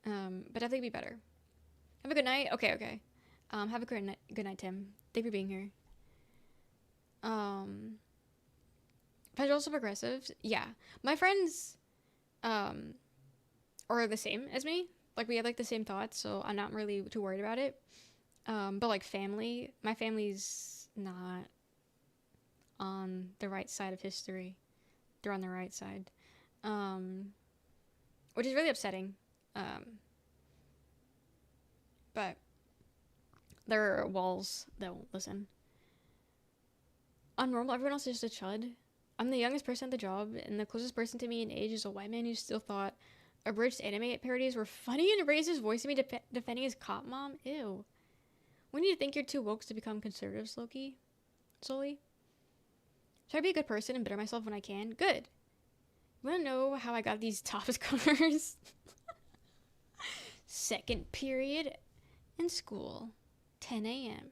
S1: But definitely be better. Have a good night. Okay. Have a good night, Tim. Thank you for being here. But also progressive. Yeah. My friends are the same as me. Like we have like the same thoughts, so I'm not really too worried about it. But like family, my family's not on the right side of history. They're on the right side. Which is really upsetting. But there are walls that won't listen. I'm normal, everyone else is just a chud. I'm the youngest person at the job, and the closest person to me in age is a white man who still thought abridged anime parodies were funny and raised his voice at me defending his cop mom. Ew. When do you think you're too woke to become conservative, Loki? Solely? Should I be a good person and better myself when I can? Good. You wanna know how I got these top scores? Second period in school. 10 a.m.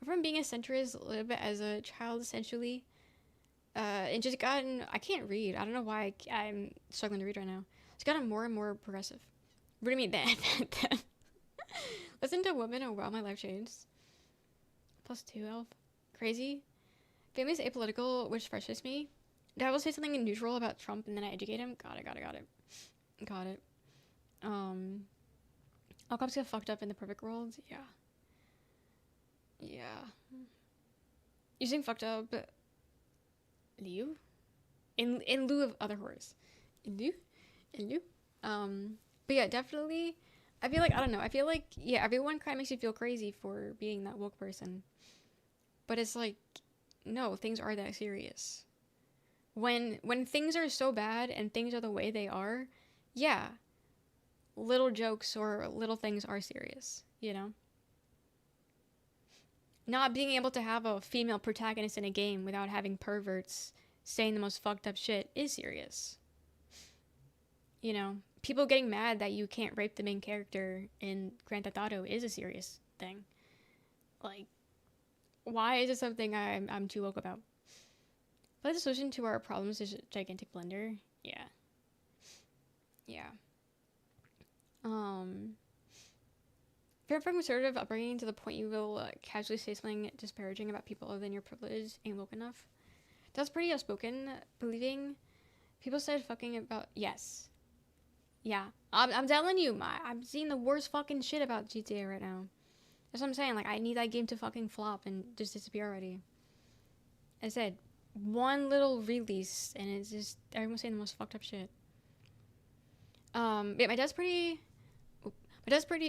S1: From being a centrist a little bit as a child, essentially. And just gotten... I can't read. I don't know why I'm struggling to read right now. It's gotten more and more progressive. What do you mean that? Listen to women and wow, my life changed. +2 elf. Crazy. Famous apolitical, which frustrates me. Dad will say something neutral about Trump and then I educate him. Got it. All cops get fucked up in the perfect world. Yeah. Using fucked up Liu? In lieu of other horrors. In lieu? But yeah, definitely. I feel like, I don't know. I feel like, yeah, everyone kind of makes you feel crazy for being that woke person. But it's like, no, things are that serious. When things are so bad and things are the way they are, yeah, little jokes or little things are serious, you know? Not being able to have a female protagonist in a game without having perverts saying the most fucked up shit is serious. You know, people getting mad that you can't rape the main character in Grand Theft Auto is a serious thing. Like, why is it something I'm too woke about? But the solution to our problems is a gigantic blender. Yeah. If you're conservative upbringing to the point you will casually say something disparaging about people other than your privilege ain't woke enough. That's pretty outspoken. Believing people said fucking about yes. Yeah, I'm telling you, I'm seeing the worst fucking shit about GTA right now. That's what I'm saying. Like, I need that game to fucking flop and just disappear already. I said, one little release, and it's just everyone's saying the most fucked up shit. Yeah, my dad's pretty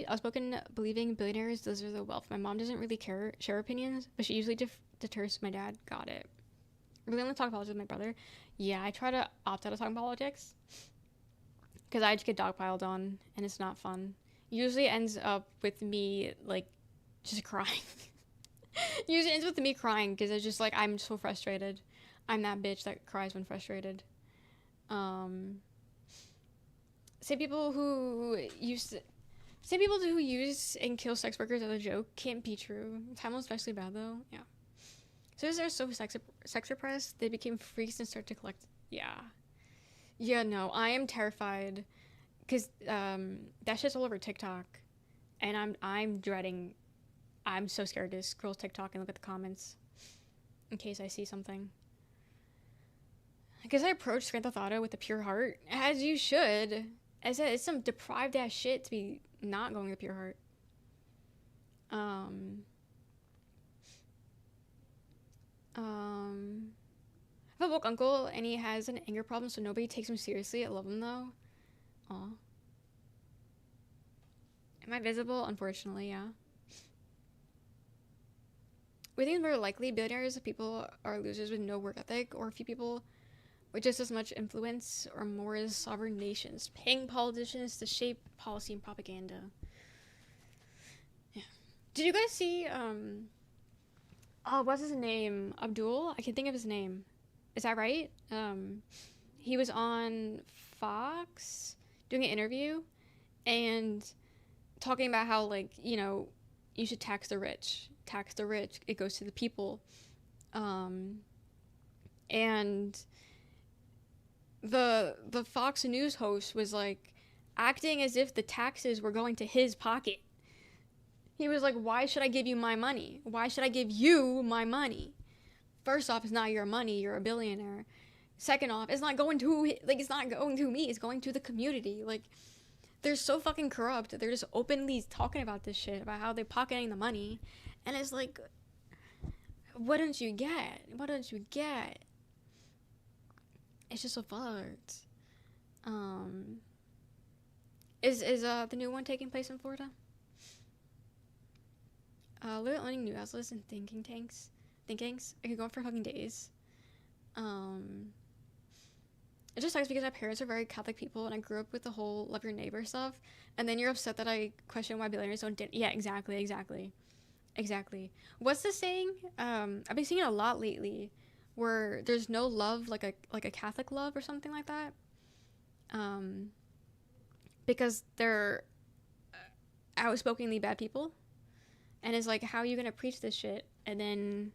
S1: outspoken, believing billionaires deserve the wealth. My mom doesn't really share opinions, but she usually deters my dad. Got it. Really only talk politics with my brother. Yeah, I try to opt out of talking politics because I just get dogpiled on, and it's not fun. Usually ends up with me, like, just crying. Usually ends with me crying because it's just like, I'm so frustrated. I'm that bitch that cries when frustrated. Say people who use and kill sex workers as a joke can't be true. Timeless especially bad though. Yeah. So they're so sex repressed, they became freaks and start to collect. Yeah, no, I am terrified because that shit's all over TikTok, and I'm so scared to scroll TikTok and look at the comments in case I see something. Because I approached Grand Theft Auto with a pure heart, as you should. I said it's some deprived ass shit to be not going with pure heart. I have a woke uncle and he has an anger problem, so nobody takes him seriously. I love him though. Aw. Am I visible? Unfortunately, yeah. We think it's more likely billionaires people are losers with no work ethic, or a few people with just as much influence or more as sovereign nations, paying politicians to shape policy and propaganda. Yeah. Did you guys see, what's his name? Abdul? I can think of his name. Is that right? He was on Fox doing an interview and talking about how, like, you know, you should tax the rich. Tax the rich. It goes to the people. And the Fox News host was like acting as if the taxes were going to his pocket. He was like, why should I give you my money? Why should I give you my money? First off, it's not your money, you're a billionaire. Second off, it's not going to me, it's going to the community. Like, they're so fucking corrupt. They're just openly talking about this shit, about how they're pocketing the money. And it's like, what don't you get? It's just so fucked. Is the new one taking place in Florida? Literally owning news outlets and think tanks. I could go on for fucking days. It just sucks because my parents are very Catholic people, and I grew up with the whole love your neighbor stuff. And then you're upset that I question why billionaires don't. Yeah, exactly. What's the saying? I've been seeing it a lot lately, where there's no love like a Catholic love or something like that. Because they're outspokenly bad people, and it's like, how are you gonna preach this shit and then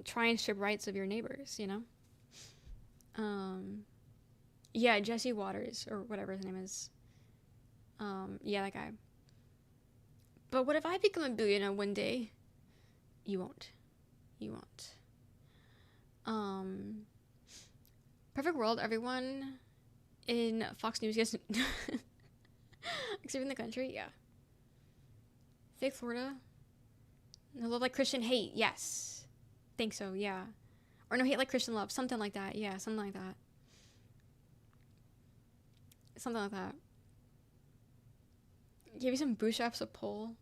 S1: try and strip rights of your neighbors? You know. Yeah, Jesse Waters or whatever his name is. Yeah, that guy. But what if I become a billionaire one day? You won't. You won't. Perfect world, everyone in Fox News gets except in the country, yeah. Fake Florida. No love like Christian hate, yes. Think so, yeah. Or no hate like Christian love, something like that, yeah, something like that. Something like that. Give you some bootstraps a pull.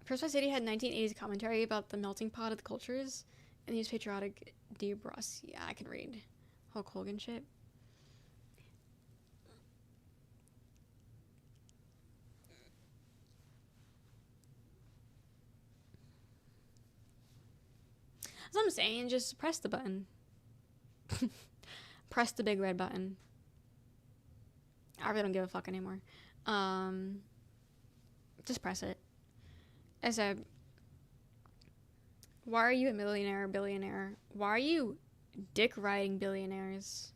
S1: First My City had 1980s commentary about the melting pot of the cultures, and he was patriotic. DeBrus, yeah, I can read. Hulk Hogan shit. That's what I'm saying, just press the button. Press the big red button. I really don't give a fuck anymore. Just press it. I said, why are you a millionaire or billionaire? Why are you dick riding billionaires?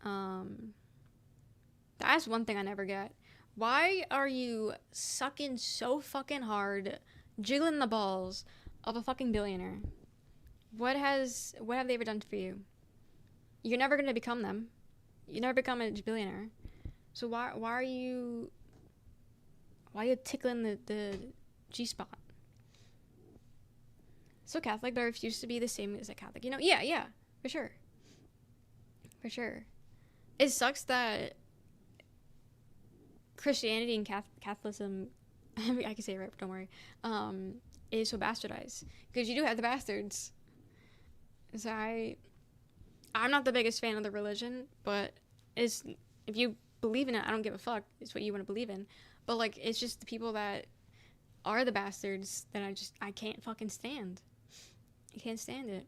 S1: That's one thing I never get. Why are you sucking so fucking hard, jiggling the balls of a fucking billionaire? What have they ever done for you? You're never gonna become them. You never become a billionaire. So why are you tickling the G-spot? So Catholic, but I refuse to be the same as a Catholic. You know, yeah, for sure. For sure. It sucks that Christianity and Catholicism, I mean, I can say it right, but don't worry, is so bastardized. Because you do have the bastards. So I'm not the biggest fan of the religion, but if you believe in it, I don't give a fuck. It's what you want to believe in. But, like, it's just the people that are the bastards that I can't fucking stand. I can't stand it.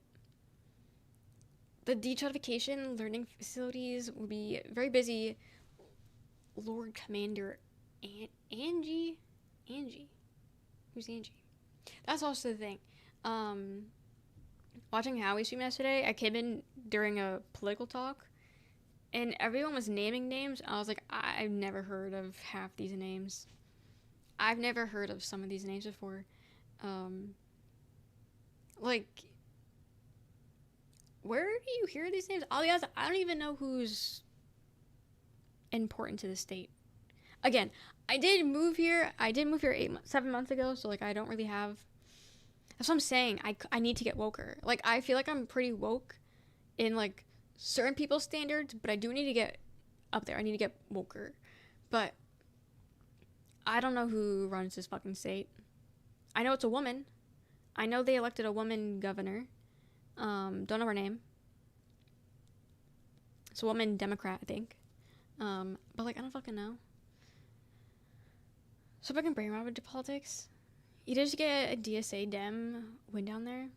S1: The detronification learning facilities will be very busy. Lord Commander Angie? Who's Angie? That's also the thing. Watching Howie stream yesterday, I came in during a political talk, and everyone was naming names. I was like, I've never heard of half these names. I've never heard of some of these names before. Like, where do you hear these names? I'll be honest, I don't even know who's important to the state. Again, I did move here 7 months ago, so, like, I don't really have... That's what I'm saying. I need to get woker. Like, I feel like I'm pretty woke in, like, certain people's standards, but I do need to get up there. I need to get woker. But I don't know who runs this fucking state. I know it's a woman. I know they elected a woman governor. Don't know her name. It's a woman Democrat, I think. But, like, I don't fucking know. So if I can brain rot into politics, you just get a DSA Dem win down there.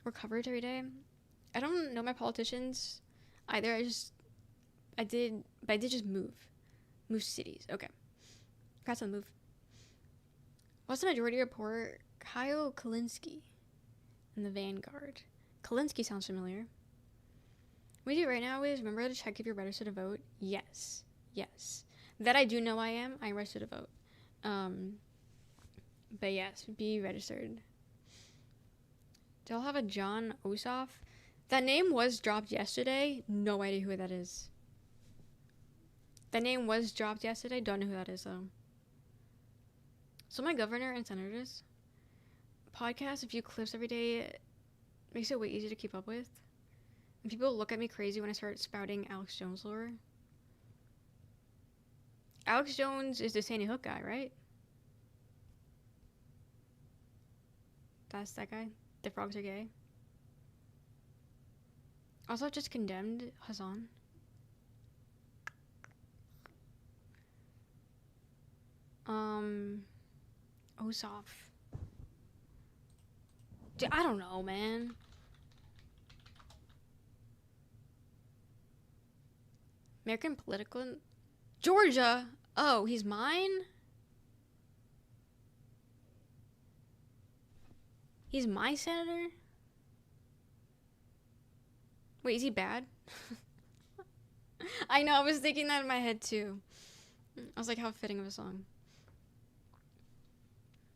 S1: Or coverage every day. I don't know my politicians either. I did just move cities. Okay. Congrats on the move. What's the majority report? Kyle Kalinske in the Vanguard. Kalinske sounds familiar. What we do right now is remember to check if you're registered to vote. Yes. That I do know I am. I'm registered to vote. But yes, be registered. Do I have a John Ossoff? That name was dropped yesterday. No idea who that is. That name was dropped yesterday. Don't know who that is, though. So my governor and senators podcast a few clips every day makes it way easier to keep up with. And people look at me crazy when I start spouting Alex Jones lore. Alex Jones is the Sandy Hook guy, right? That's that guy. The frogs are gay. Also, just condemned Hassan. Ossoff. Dude, I don't know, man. American political... Georgia! Oh, he's mine? He's my senator? Wait, is he bad? I know, I was thinking that in my head too. I was like, how fitting of a song.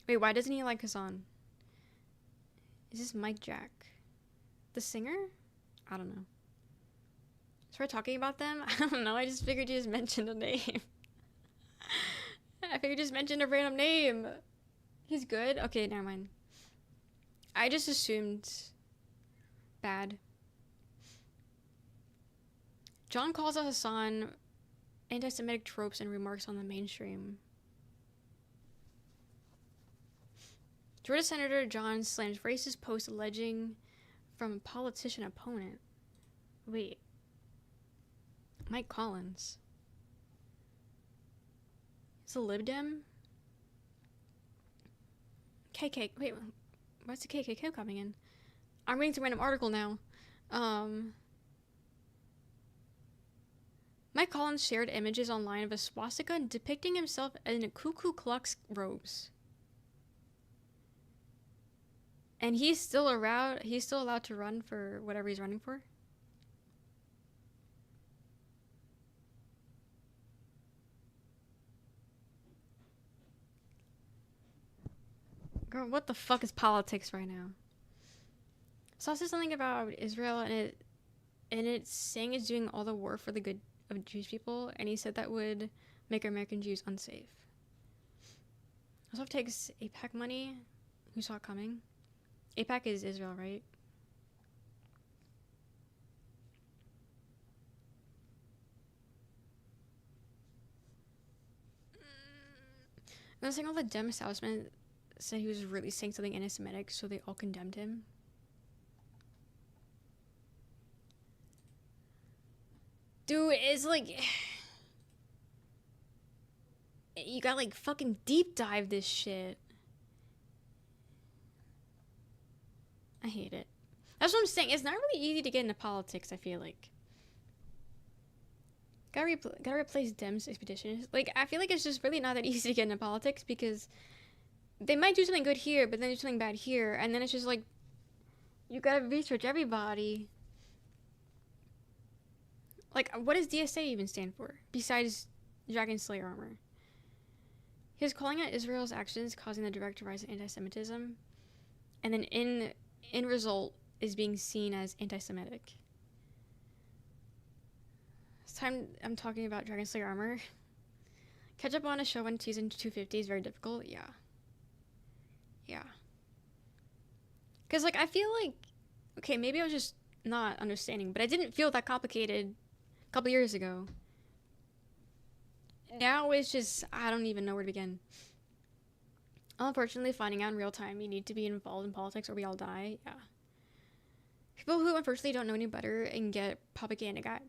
S1: Wait, why doesn't he like Hassan? Is this Mike Jack? The singer? I don't know. So we're talking about them? I don't know. I just figured you just mentioned a name. I figured you just mentioned a random name. He's good? Okay, never mind. I just assumed bad. John calls out Hassan anti-Semitic tropes and remarks on the mainstream. Georgia Senator John slams racist post alleging from a politician opponent. Wait. Mike Collins. It's a Lib Dem? KK. Wait, what's the KKK coming in? I'm reading some random article now. Mike Collins shared images online of a swastika depicting himself in a Ku Klux robes. And he's still allowed to run for whatever he's running for? Girl, what the fuck is politics right now? So I said something about Israel and it's saying it's doing all the war for the good of Jewish people, and he said that would make American Jews unsafe. Also takes AIPAC money. Who saw it coming? AIPAC is Israel, right? And I was saying all the Dem establishment said he was really saying something anti-Semitic, so they all condemned him. Dude, it's like... You gotta, like, fucking deep dive this shit. I hate it. That's what I'm saying. It's not really easy to get into politics, I feel like. Gotta replace Dems expeditions. Like, I feel like it's just really not that easy to get into politics because they might do something good here, but then do something bad here, and then it's just like, you gotta research everybody. Like, what does DSA even stand for, besides Dragon Slayer armor? He was calling out Israel's actions causing the direct rise in anti-Semitism, and then in result is being seen as anti-Semitic. This time I'm talking about Dragon Slayer armor. Catch up on a show on season 250 is very difficult. Yeah. Because, like, I feel like, okay, maybe I was just not understanding, but I didn't feel that complicated a couple years ago. Now it's just, I don't even know where to begin. Unfortunately, finding out in real time you need to be involved in politics or we all die. Yeah. People who unfortunately don't know any better and get propaganda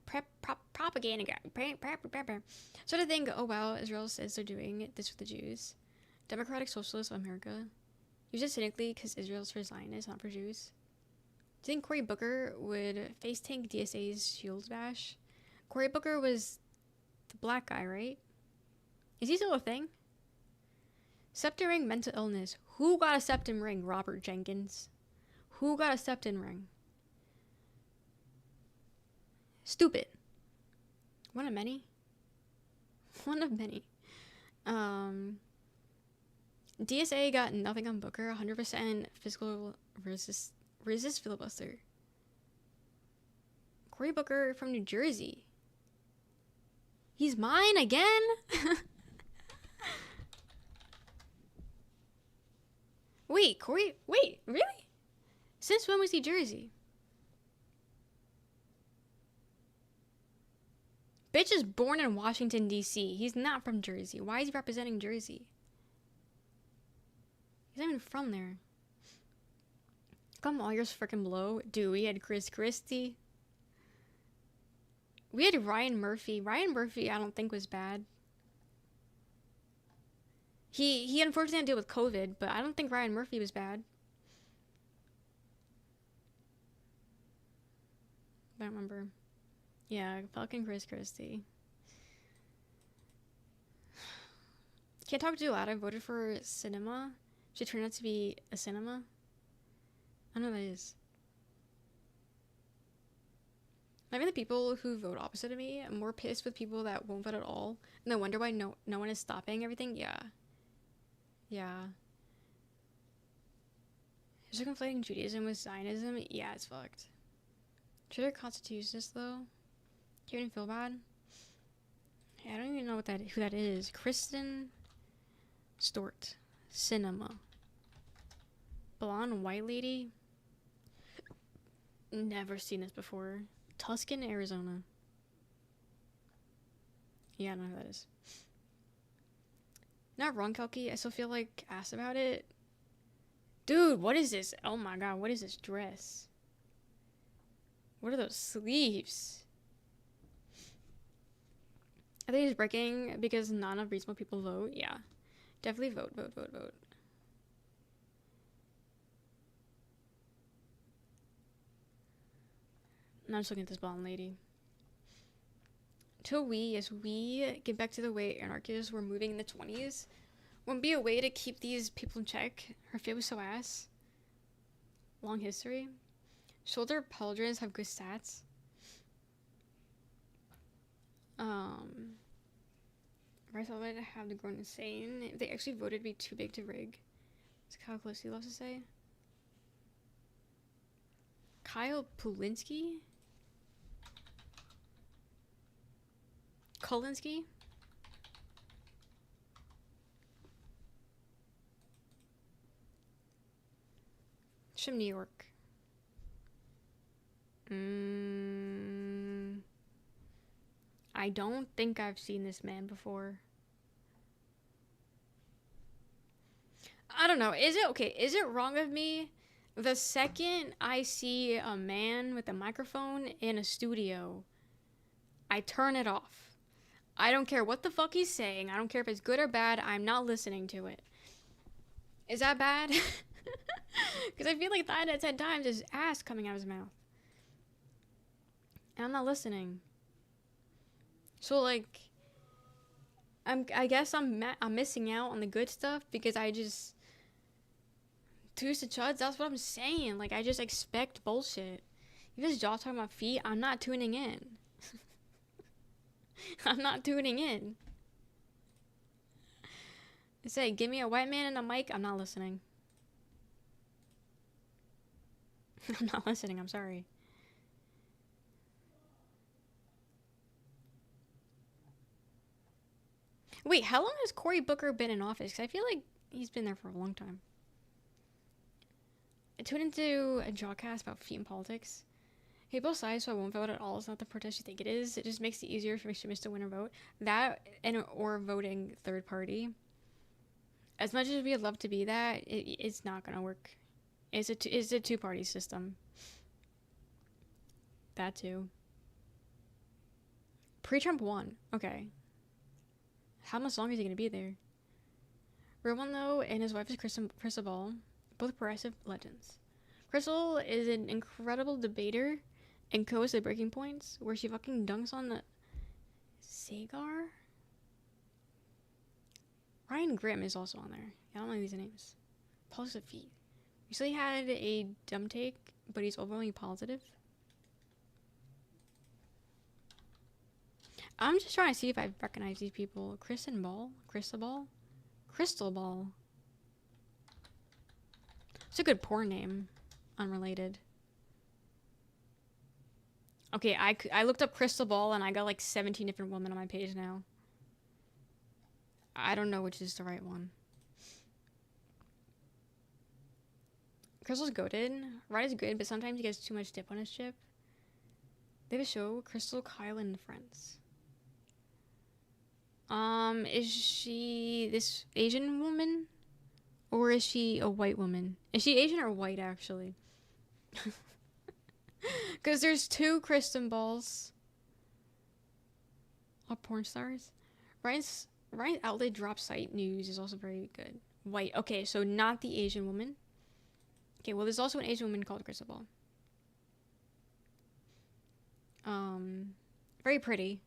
S1: sort of think, oh wow, Israel says they're doing this with the Jews. Democratic Socialists of America. Use it cynically because Israel's for Zionists, not for Jews. Do you think Cory Booker would face tank DSA's Shields bash? Cory Booker was the black guy, right? Is he still a thing? Septum ring, mental illness. Who got a septum ring? Robert Jenkins. Who got a septum ring? Stupid. One of many. One of many. DSA got nothing on Booker. 100% physical resist filibuster. Cory Booker from New Jersey. He's mine again? Wait, really? Since when was he Jersey? Bitch is born in Washington, D.C. He's not from Jersey. Why is he representing Jersey? He's not even from there. Come all yours freaking blow. Dude, we had Chris Christie. We had Ryan Murphy. Ryan Murphy, I don't think was bad. He unfortunately had to deal with COVID, but I don't think Ryan Murphy was bad. I don't remember. Yeah, fucking Chris Christie. Can't talk too loud. I voted for cinema. She turned out to be a cinema. I don't know what that is. Maybe the people who vote opposite of me, I'm more pissed with people that won't vote at all. And I wonder why no one is stopping everything. Yeah. Is it conflating Judaism with Zionism? Yeah, it's fucked. Should our constitutionist though? Do you even feel bad? Yeah, I don't even know who that is. Kristen Stewart. Cinema. Blonde white lady. Never seen this before. Tuscan, Arizona. Yeah, I don't know who that is. Not wrong, Kelky. I still feel like asked about it. Dude, what is this? Oh my god, what is this dress? What are those sleeves? I think it's breaking because not enough reasonable people vote. Yeah. Definitely vote, vote, vote, vote. Now I'm just looking at this blonde lady. Till as we get back to the way anarchists were moving in the 20s, won't be a way to keep these people in check. Her fit was so ass. Long history. Shoulder pauldrons have good stats. Rice would have the grown insane. If they actually voted to be too big to rig. That's how close he loves to say. Kyle Pulinski? Kolinsky? She's from New York. I don't think I've seen this man before. I don't know. Is it wrong of me? The second I see a man with a microphone in a studio, I turn it off. I don't care what the fuck he's saying. I don't care if it's good or bad. I'm not listening to it. Is that bad? Because I feel like 9 out of 10 times there's ass coming out of his mouth. And I'm not listening. So, like, I guess I'm missing out on the good stuff because I just... Twos to chuds, that's what I'm saying. Like, I just expect bullshit. If this jaw talking about feet, I'm not tuning in. I'm not tuning in. I say, give me a white man and a mic, I'm not listening. I'm not listening, I'm sorry. Wait, how long has Cory Booker been in office? Because I feel like he's been there for a long time. I tuned into a jawcast about feet and politics. Hey, both sides, so I won't vote at all. It's not the protest you think it is. It just makes it easier for extremists to win or vote. That or voting third party. As much as we'd love to be that, it's not gonna work. It's a two-party system. That too. Pre-Trump won. Okay. How much longer is he gonna be there? Roman though, and his wife is Crystal Ball, both progressive legends. Crystal is an incredible debater and co-host of Breaking Points, where she fucking dunks on the Sagar. Ryan Grimm is also on there. I don't know these names. Positive feet. Recently had a dumb take, but he's overwhelmingly positive. I'm just trying to see if I recognize these people. Crystal Ball? Crystal Ball. It's a good porn name. Unrelated. Okay, I looked up Crystal Ball and I got like 17 different women on my page now. I don't know which is the right one. Crystal's goated. Ride is good, but sometimes he gets too much dip on his chip. They have a show, Crystal, Kyle, and Friends. Is she this Asian woman? Or is she a white woman? Is she Asian or white, actually? Because there's 2 Kristen Balls. All porn stars. Ryan's outlet drop site news is also very good. White. Okay, so not the Asian woman. Okay, well, there's also an Asian woman called Crystal Ball. Very pretty.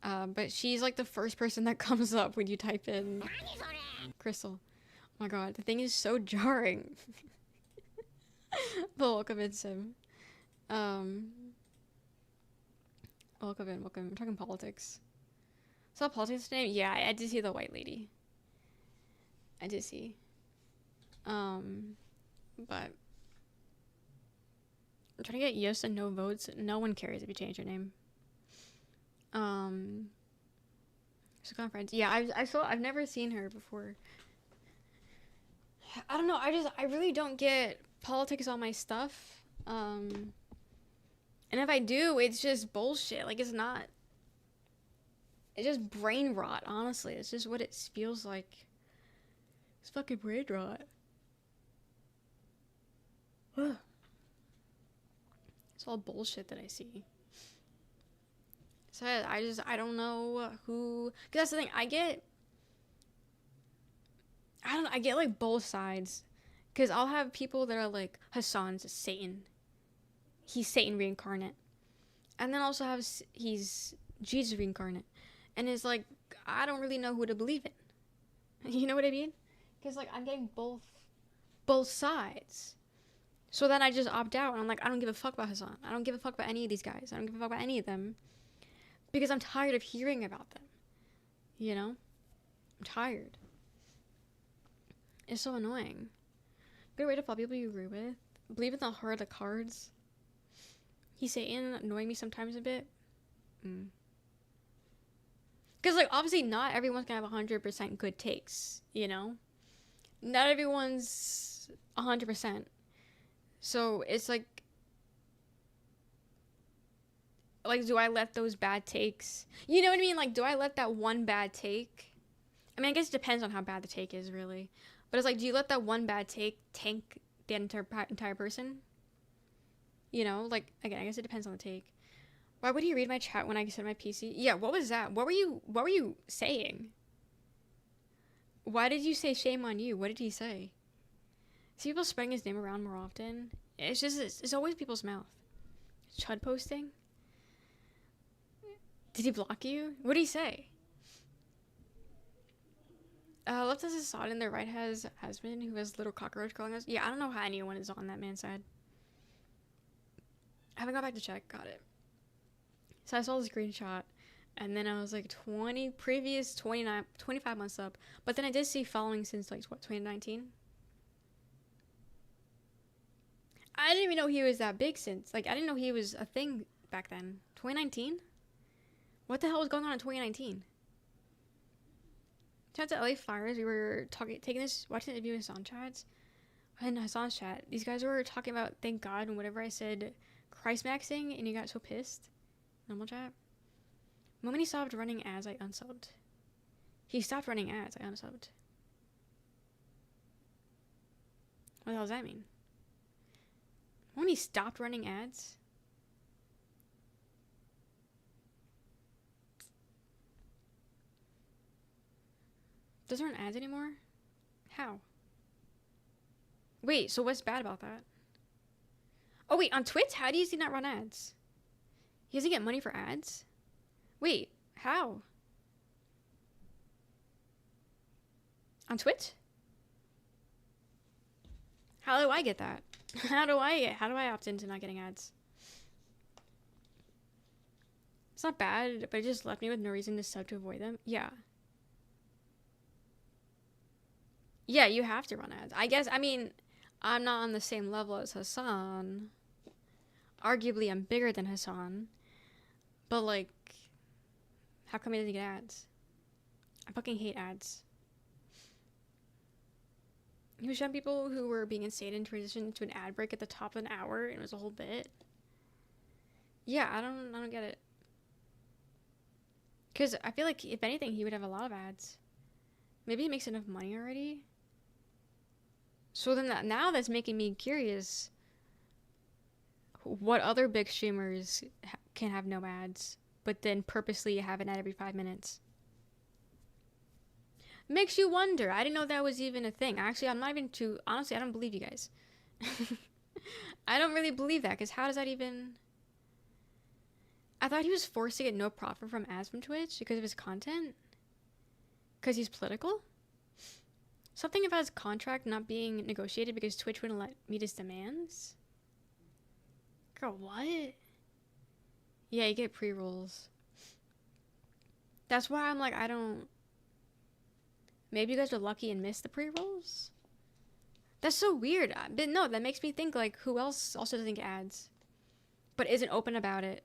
S1: But she's like the first person that comes up when you type in Crystal. Oh my god, the thing is so jarring. But welcome in, Sim. Welcome in. I'm talking politics. Saw politics today? Yeah, I did see the white lady. I did see. But I'm trying to get yes and no votes. No one cares if you change your name. So conference. Yeah, I've never seen her before. I don't know. I really don't get politics on my stuff. And if I do, it's just bullshit. Like, it's not. It's just brain rot, honestly. It's just what it feels like. It's fucking brain rot. It's all bullshit that I see. So I don't know who. Because that's the thing. I get like both sides. Because I'll have people that are like, Hassan's Satan. He's Satan reincarnate. And then also have, he's Jesus reincarnate. And it's like, I don't really know who to believe in. You know what I mean? Because like, I'm getting both sides. So then I just opt out. And I'm like, I don't give a fuck about Hassan. I don't give a fuck about any of these guys. I don't give a fuck about any of them. Because I'm tired of hearing about them. You know? I'm tired. It's so annoying. Good way to follow people you agree with. Believe in the heart of the cards. He's Satan, annoying me sometimes a bit. Because, like, obviously not everyone's gonna have 100% good takes, you know? Not everyone's 100%. So, it's like, do I let those bad takes... You know what I mean? Like, do I let that one bad take... I mean, I guess it depends on how bad the take is, really. But it's like, do you let that one bad take tank the entire person? You know? Like, again, I guess it depends on the take. Why would he read my chat when I said my PC? Yeah, what was that? What were you saying? Why did you say shame on you? What did he say? See people spreading his name around more often? It's always people's mouth. Chud posting? Did he block you? What did he say? Left has a sod and the right has husband who has little cockroach crawling us. Yeah, I don't know how anyone is on that man's side. I haven't got back to check. Got it. So I saw the screenshot, and then I was like 25 months up. But then I did see following since like, what, 2019? I didn't even know he was that big since. Like, I didn't know he was a thing back then. 2019? What the hell was going on in 2019? Shout out to LA Fires. We were watching the interview in Hassan chats. In Hassan's chat, these guys were talking about thank God and whatever I said Christ maxing, and you got so pissed. Normal chat. The moment he stopped running ads, I unsubbed. He stopped running ads, I unsubbed. What the hell does that mean? When he stopped running ads? Doesn't run ads anymore? How? Wait, so what's bad about that? Oh wait, on Twitch? How does he not run ads? He doesn't get money for ads? Wait, how? On Twitch? How do I get that? How do I opt into not getting ads? It's not bad, but it just left me with no reason to sub to avoid them. Yeah. Yeah, you have to run ads. I guess, I mean, I'm not on the same level as Hassan. Arguably, I'm bigger than Hassan. But, like, how come he doesn't get ads? I fucking hate ads. He was showing people who were being insane and transitioned to an ad break at the top of an hour, and it was a whole bit. Yeah, I don't get it. Because I feel like, if anything, he would have a lot of ads. Maybe he makes enough money already. So then now that's making me curious. What other big streamers can have no ads, but then purposely have an ad every 5 minutes? Makes you wonder. I didn't know that was even a thing. Actually, I'm not even too... Honestly, I don't believe you guys. I don't really believe that, because how does that even... I thought he was forced to get no profit from ads from Twitch because of his content? Because he's political? Something about his contract not being negotiated because Twitch wouldn't let meet his demands? Girl, what? Yeah, you get pre-rolls. That's why I'm like, I don't... Maybe you guys are lucky and missed the pre-rolls? That's so weird. But no, that makes me think, like, who else also doesn't get ads? but isn't open about it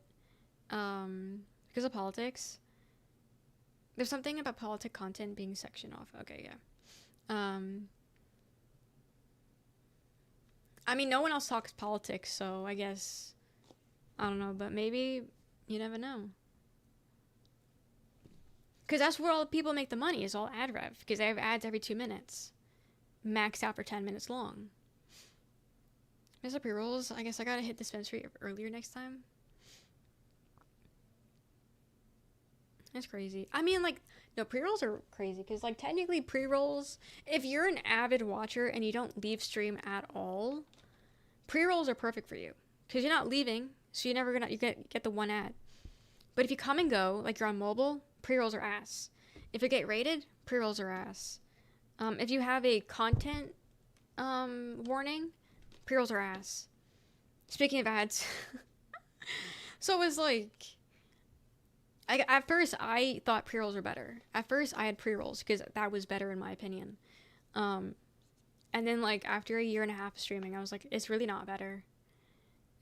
S1: because of politics. There's something about politic content being sectioned off. Okay, yeah. I mean, no one else talks politics, so I guess, I don't know, but maybe, you never know. Because that's where all the people make the money, is all ad rev, because they have ads every 2 minutes. Max out for 10 minutes long. There's the pre-rolls. I guess I gotta hit dispensary earlier next time. That's crazy. I mean, like, no, pre-rolls are crazy, because, like, technically pre-rolls, if you're an avid watcher and you don't leave stream at all, pre-rolls are perfect for you, because you're not leaving, so you're never gonna, you get the one ad. But if you come and go, like you're on mobile, pre-rolls are ass. If you get rated, pre-rolls are ass. If you have a content warning, pre-rolls are ass. Speaking of ads, so it was like, at first I thought pre-rolls were better. At first I had pre-rolls because that was better in my opinion. And then, like, after a year and a half of streaming, I was like, it's really not better.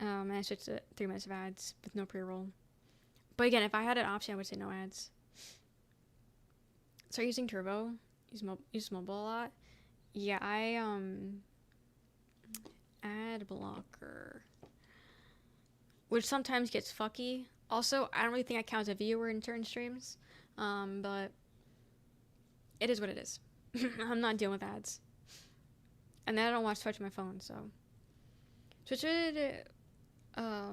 S1: And I switched to 3 minutes of ads with no pre-roll. But again, if I had an option, I would say no ads. Start using Turbo. Use mobile a lot. Yeah, I ad blocker, which sometimes gets fucky. Also, I don't really think I count as a viewer in certain streams, but it is what it is. I'm not dealing with ads. And then I don't watch Twitch on my phone, so Twitch would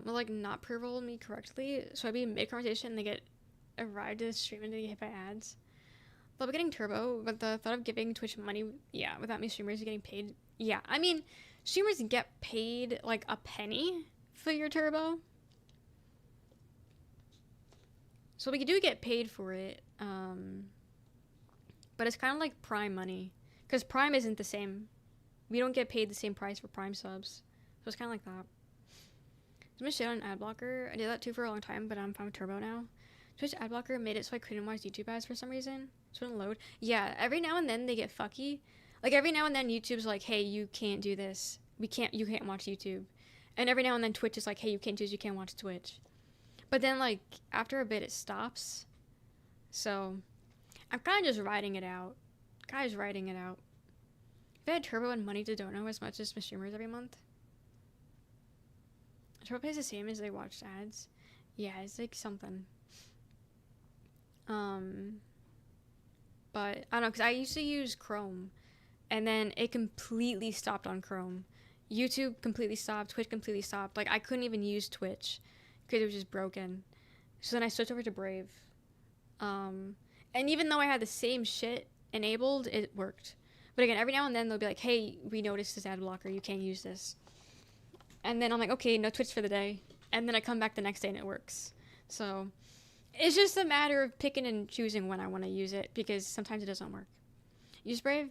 S1: like not pre-roll me correctly, so I'd be in mid-conversation and they get arrived to the stream and they get hit by ads. They'll be getting Turbo, but the thought of giving Twitch money, yeah, without me streamers getting paid, yeah. I mean, streamers get paid like a penny for your Turbo. So we do get paid for it, but it's kind of like Prime money, because Prime isn't the same. We don't get paid the same price for Prime subs, so it's kind of like that. I'm gonna shit on ad blocker. I did that too for a long time, but I'm fine with Turbo now. Twitch ad blocker made it so I couldn't watch YouTube ads for some reason. It wouldn't load. Yeah, every now and then they get fucky. Like every now and then YouTube's like, hey, you can't do this. You can't watch YouTube. And every now and then Twitch is like, hey, you can't do this. You can't watch Twitch. But then, like, after a bit, it stops. So I'm kind of just riding it out. If I had Turbo and money to donate as much as my streamers every month. Turbo pays the same as they watched ads. Yeah, it's like something. But I don't know, because I used to use Chrome, and then it completely stopped on Chrome. YouTube completely stopped. Twitch completely stopped. Like, I couldn't even use Twitch because it was just broken. So then I switched over to Brave. And even though I had the same shit enabled, it worked. But again, every now and then they'll be like, hey, we noticed this ad blocker. You can't use this. And then I'm like, okay, no Twitch for the day. And then I come back the next day and it works. So it's just a matter of picking and choosing when I want to use it, because sometimes it doesn't work. Use Brave?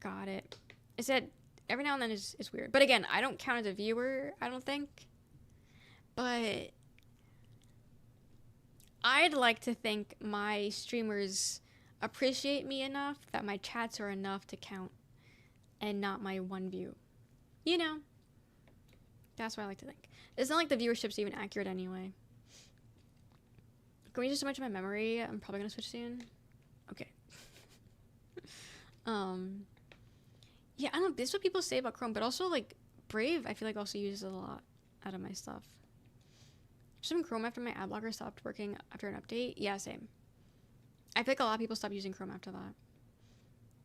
S1: Got it. It said every now and then is weird. But again, I don't count as a viewer, I don't think. But I'd like to think my streamers appreciate me enough that my chats are enough to count and not my one view. You know? That's what I like to think. It's not like the viewership's even accurate anyway. Can we just switch my memory? I'm probably gonna switch soon. Okay. Yeah, I don't know. This is what people say about Chrome, but also, like, Brave, I feel like also uses a lot out of my stuff. Some Chrome after my ad blocker stopped working after an update. Yeah, same. I feel like a lot of people stopped using Chrome after that.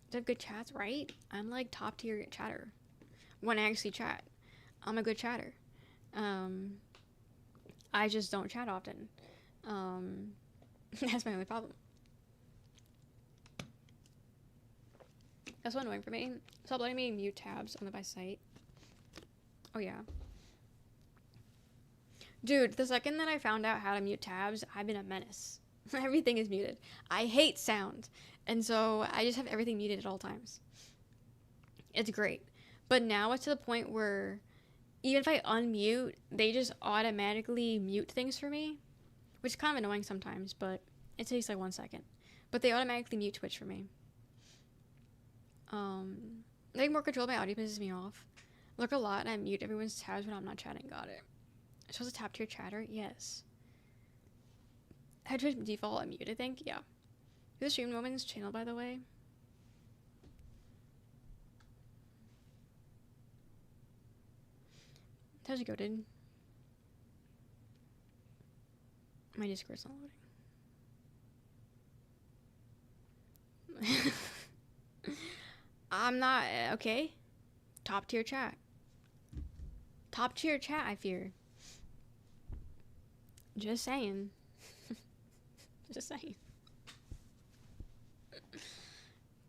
S1: They have good chats, right? I'm like top tier chatter. When I actually chat, I'm a good chatter. I just don't chat often. That's my only problem. That's so annoying for me. Stop letting me mute tabs on the by site. Oh yeah. Dude, the second that I found out how to mute tabs, I've been a menace. Everything is muted. I hate sound. And so I just have everything muted at all times. It's great. But now it's to the point where even if I unmute, they just automatically mute things for me. Which is kind of annoying sometimes, but it takes like 1 second. But they automatically mute Twitch for me. Having more control of my audio pisses me off. I look a lot and I mute everyone's tabs when I'm not chatting. Got it. It shows a top tier chatter. Yes. Had to default on mute, I think. Yeah. The stream woman's channel, by the way. How's it go, dude? My Discord's not loading. I'm not okay. Top tier chat. Top tier chat, I fear. Just saying. Just saying.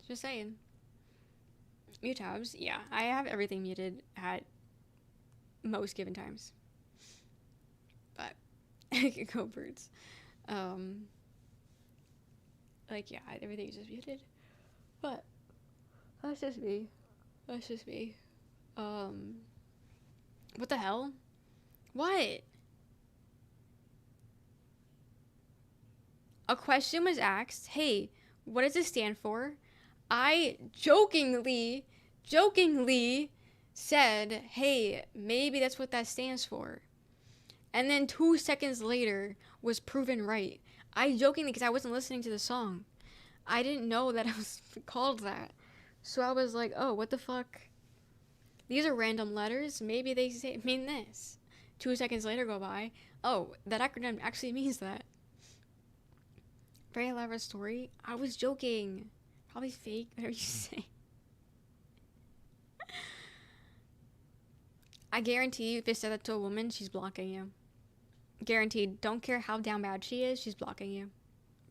S1: Just saying. Mute tabs. Yeah, I have everything muted at most given times. But go birds. Like, yeah, everything is just muted. But that's just me. That's just me. What the hell? What? A question was asked. Hey, what does this stand for? I jokingly said, hey, maybe that's what that stands for. And then 2 seconds later was proven right. I jokingly, because I wasn't listening to the song. I didn't know that it was called that. So I was like, oh, what the fuck? These are random letters. Maybe they mean this. 2 seconds later go by. Oh, that acronym actually means that. Very elaborate story. I was joking. Probably fake, whatever you say. I guarantee you, if they said that to a woman, she's blocking you. Guaranteed. Don't care how down bad she is, she's blocking you.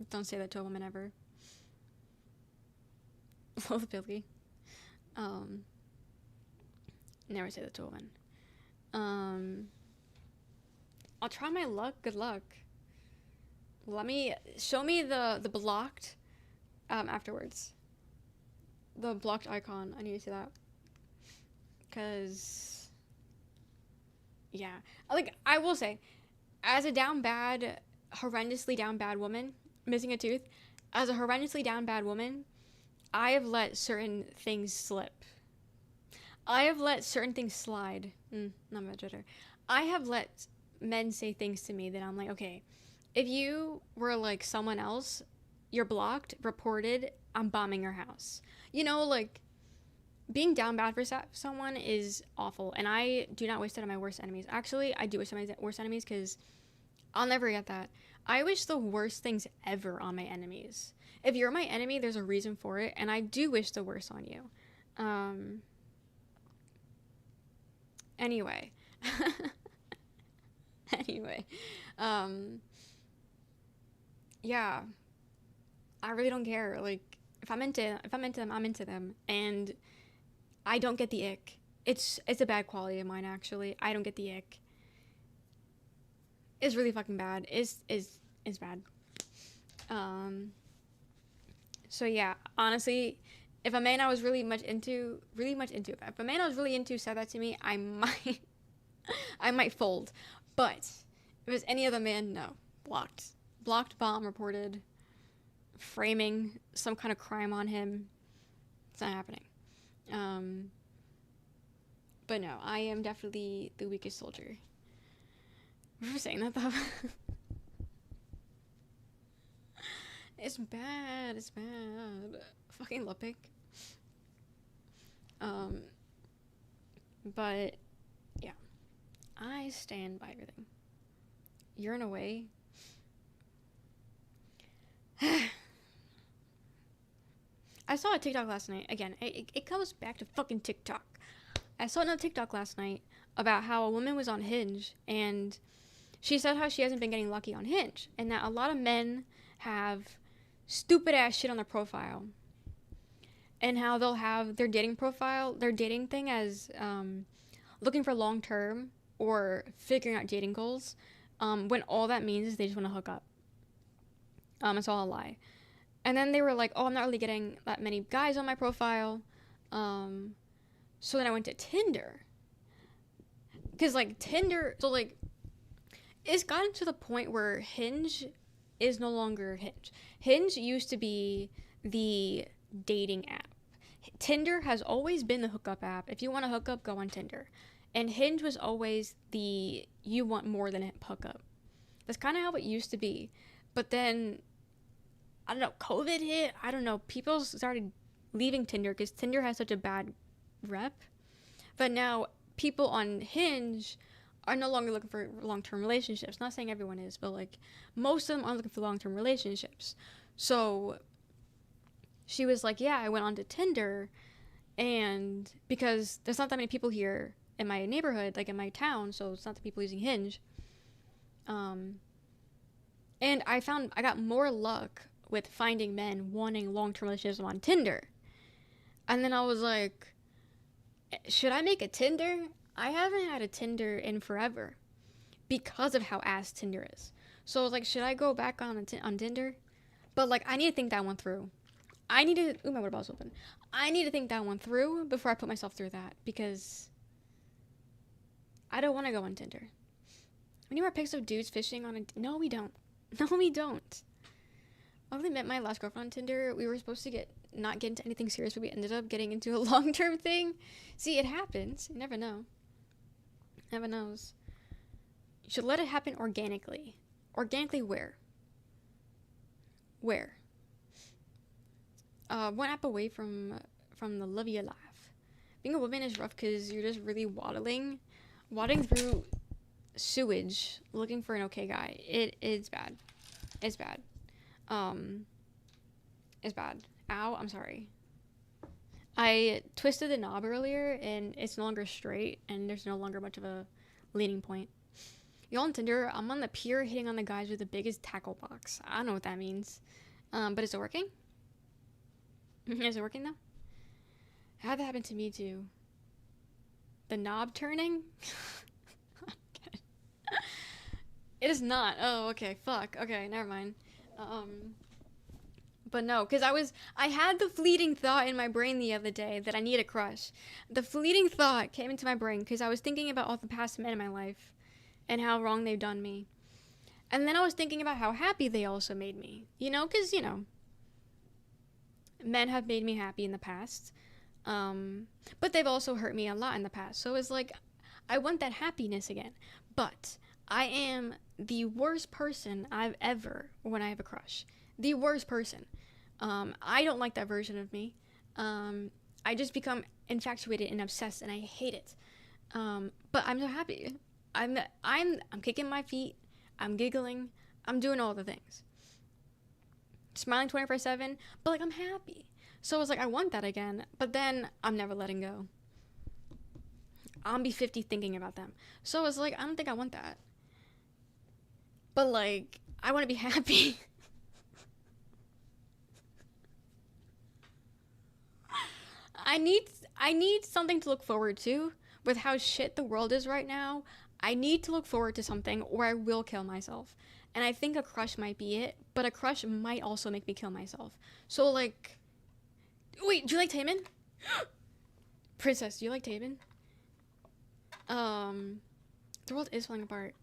S1: Don't say that to a woman ever. Love Billy. Never say that to a woman. I'll try my luck. Good luck. Show me the blocked afterwards. The blocked icon. I need to see that. Cause yeah. Like, I will say, as a horrendously down bad woman, missing a tooth, as a horrendously down bad woman, I have let certain things slip. I have let certain things slide. Not much better. I have let men say things to me that I'm like, okay, if you were like someone else, you're blocked, reported, I'm bombing your house. You know, like, being down bad for someone is awful, and I do not wish that on my worst enemies. Actually, I do wish on my worst enemies, because I'll never get that. I wish the worst things ever on my enemies. If you're my enemy, there's a reason for it, and I do wish the worst on you. Anyway. Yeah. I really don't care. Like, if I'm into them, I'm into them, and I don't get the ick. It's a bad quality of mine, actually. I don't get the ick. It's really fucking bad. It's bad. So yeah, honestly, if a man I was really much into, if a man I was really into said that to me, I might fold. But if it was any other man, no. Blocked, bomb, reported, framing some kind of crime on him. It's not happening. But no, I am definitely the weakest soldier. We're saying that though. It's bad. Fucking Lupik. But yeah, I stand by everything. You're in a way. I saw a TikTok last night. Again, it comes back to fucking TikTok. I saw another TikTok last night about how a woman was on Hinge, and she said how she hasn't been getting lucky on Hinge, and that a lot of men have stupid ass shit on their profile, and how they'll have their dating profile, their dating thing as looking for long term or figuring out dating goals, when all that means is they just want to hook up. It's all a lie. And then they were like, oh, I'm not really getting that many guys on my profile. So then I went to Tinder. Because, like, Tinder, so, like, it's gotten to the point where Hinge is no longer Hinge. Hinge used to be the dating app. Tinder has always been the hookup app. If you want to hook up, go on Tinder. And Hinge was always the you want more than a hookup. That's kind of how it used to be. But then, I don't know, COVID hit. I don't know. People started leaving Tinder because Tinder has such a bad rep. But now people on Hinge are no longer looking for long-term relationships. Not saying everyone is, but like most of them are looking for long-term relationships. So she was like, yeah, I went on to Tinder, and because there's not that many people here in my neighborhood, like in my town, so it's not the people using Hinge. And I got more luck with finding men wanting long-term relationships on Tinder. And then I was like, should I make a Tinder? I haven't had a Tinder in forever because of how ass Tinder is. So I was like, should I go back on Tinder? But like, I need to think that one through. My water bottle's open. I need to think that one through before I put myself through that, because I don't want to go on Tinder. We need more pics of dudes fishing on No, we don't. No, we don't. I only met my last girlfriend on Tinder. We were supposed to not get into anything serious, but we ended up getting into a long-term thing. See, it happens. You never know. Never knows. You should let it happen organically. Organically where? Where? One app away from the love of your life. Being a woman is rough because you're just really waddling through sewage looking for an okay guy. It's bad. It's bad. It's bad. Ow, I'm sorry. I twisted the knob earlier and it's no longer straight and there's no longer much of a leaning point. Y'all on Tinder, I'm on the pier hitting on the guys with the biggest tackle box. I don't know what that means. But is it working? Is it working though? How'd that happen to me too? The knob turning? It is not. Oh, okay. Fuck. Okay, never mind. But no, because I had the fleeting thought in my brain the other day that I need a crush. The fleeting thought came into my brain because I was thinking about all the past men in my life and how wrong they've done me. And then I was thinking about how happy they also made me. Because, men have made me happy in the past. But they've also hurt me a lot in the past. So it's like, I want that happiness again. But I am the worst person I've ever when I have a crush. The worst person. I don't like that version of me. I just become infatuated and obsessed, and I hate it. But I'm so happy. I'm kicking my feet. I'm giggling. I'm doing all the things. Smiling 24/7, but like I'm happy. So I was like, I want that again, but then I'm never letting go. I'll be 50 thinking about them. So I was like, I don't think I want that. But like, I want to be happy. I need something to look forward to. With how shit the world is right now, I need to look forward to something or I will kill myself. And I think a crush might be it, but a crush might also make me kill myself. So like, wait, do you like Taemin? Princess, do you like Taemin? The world is falling apart.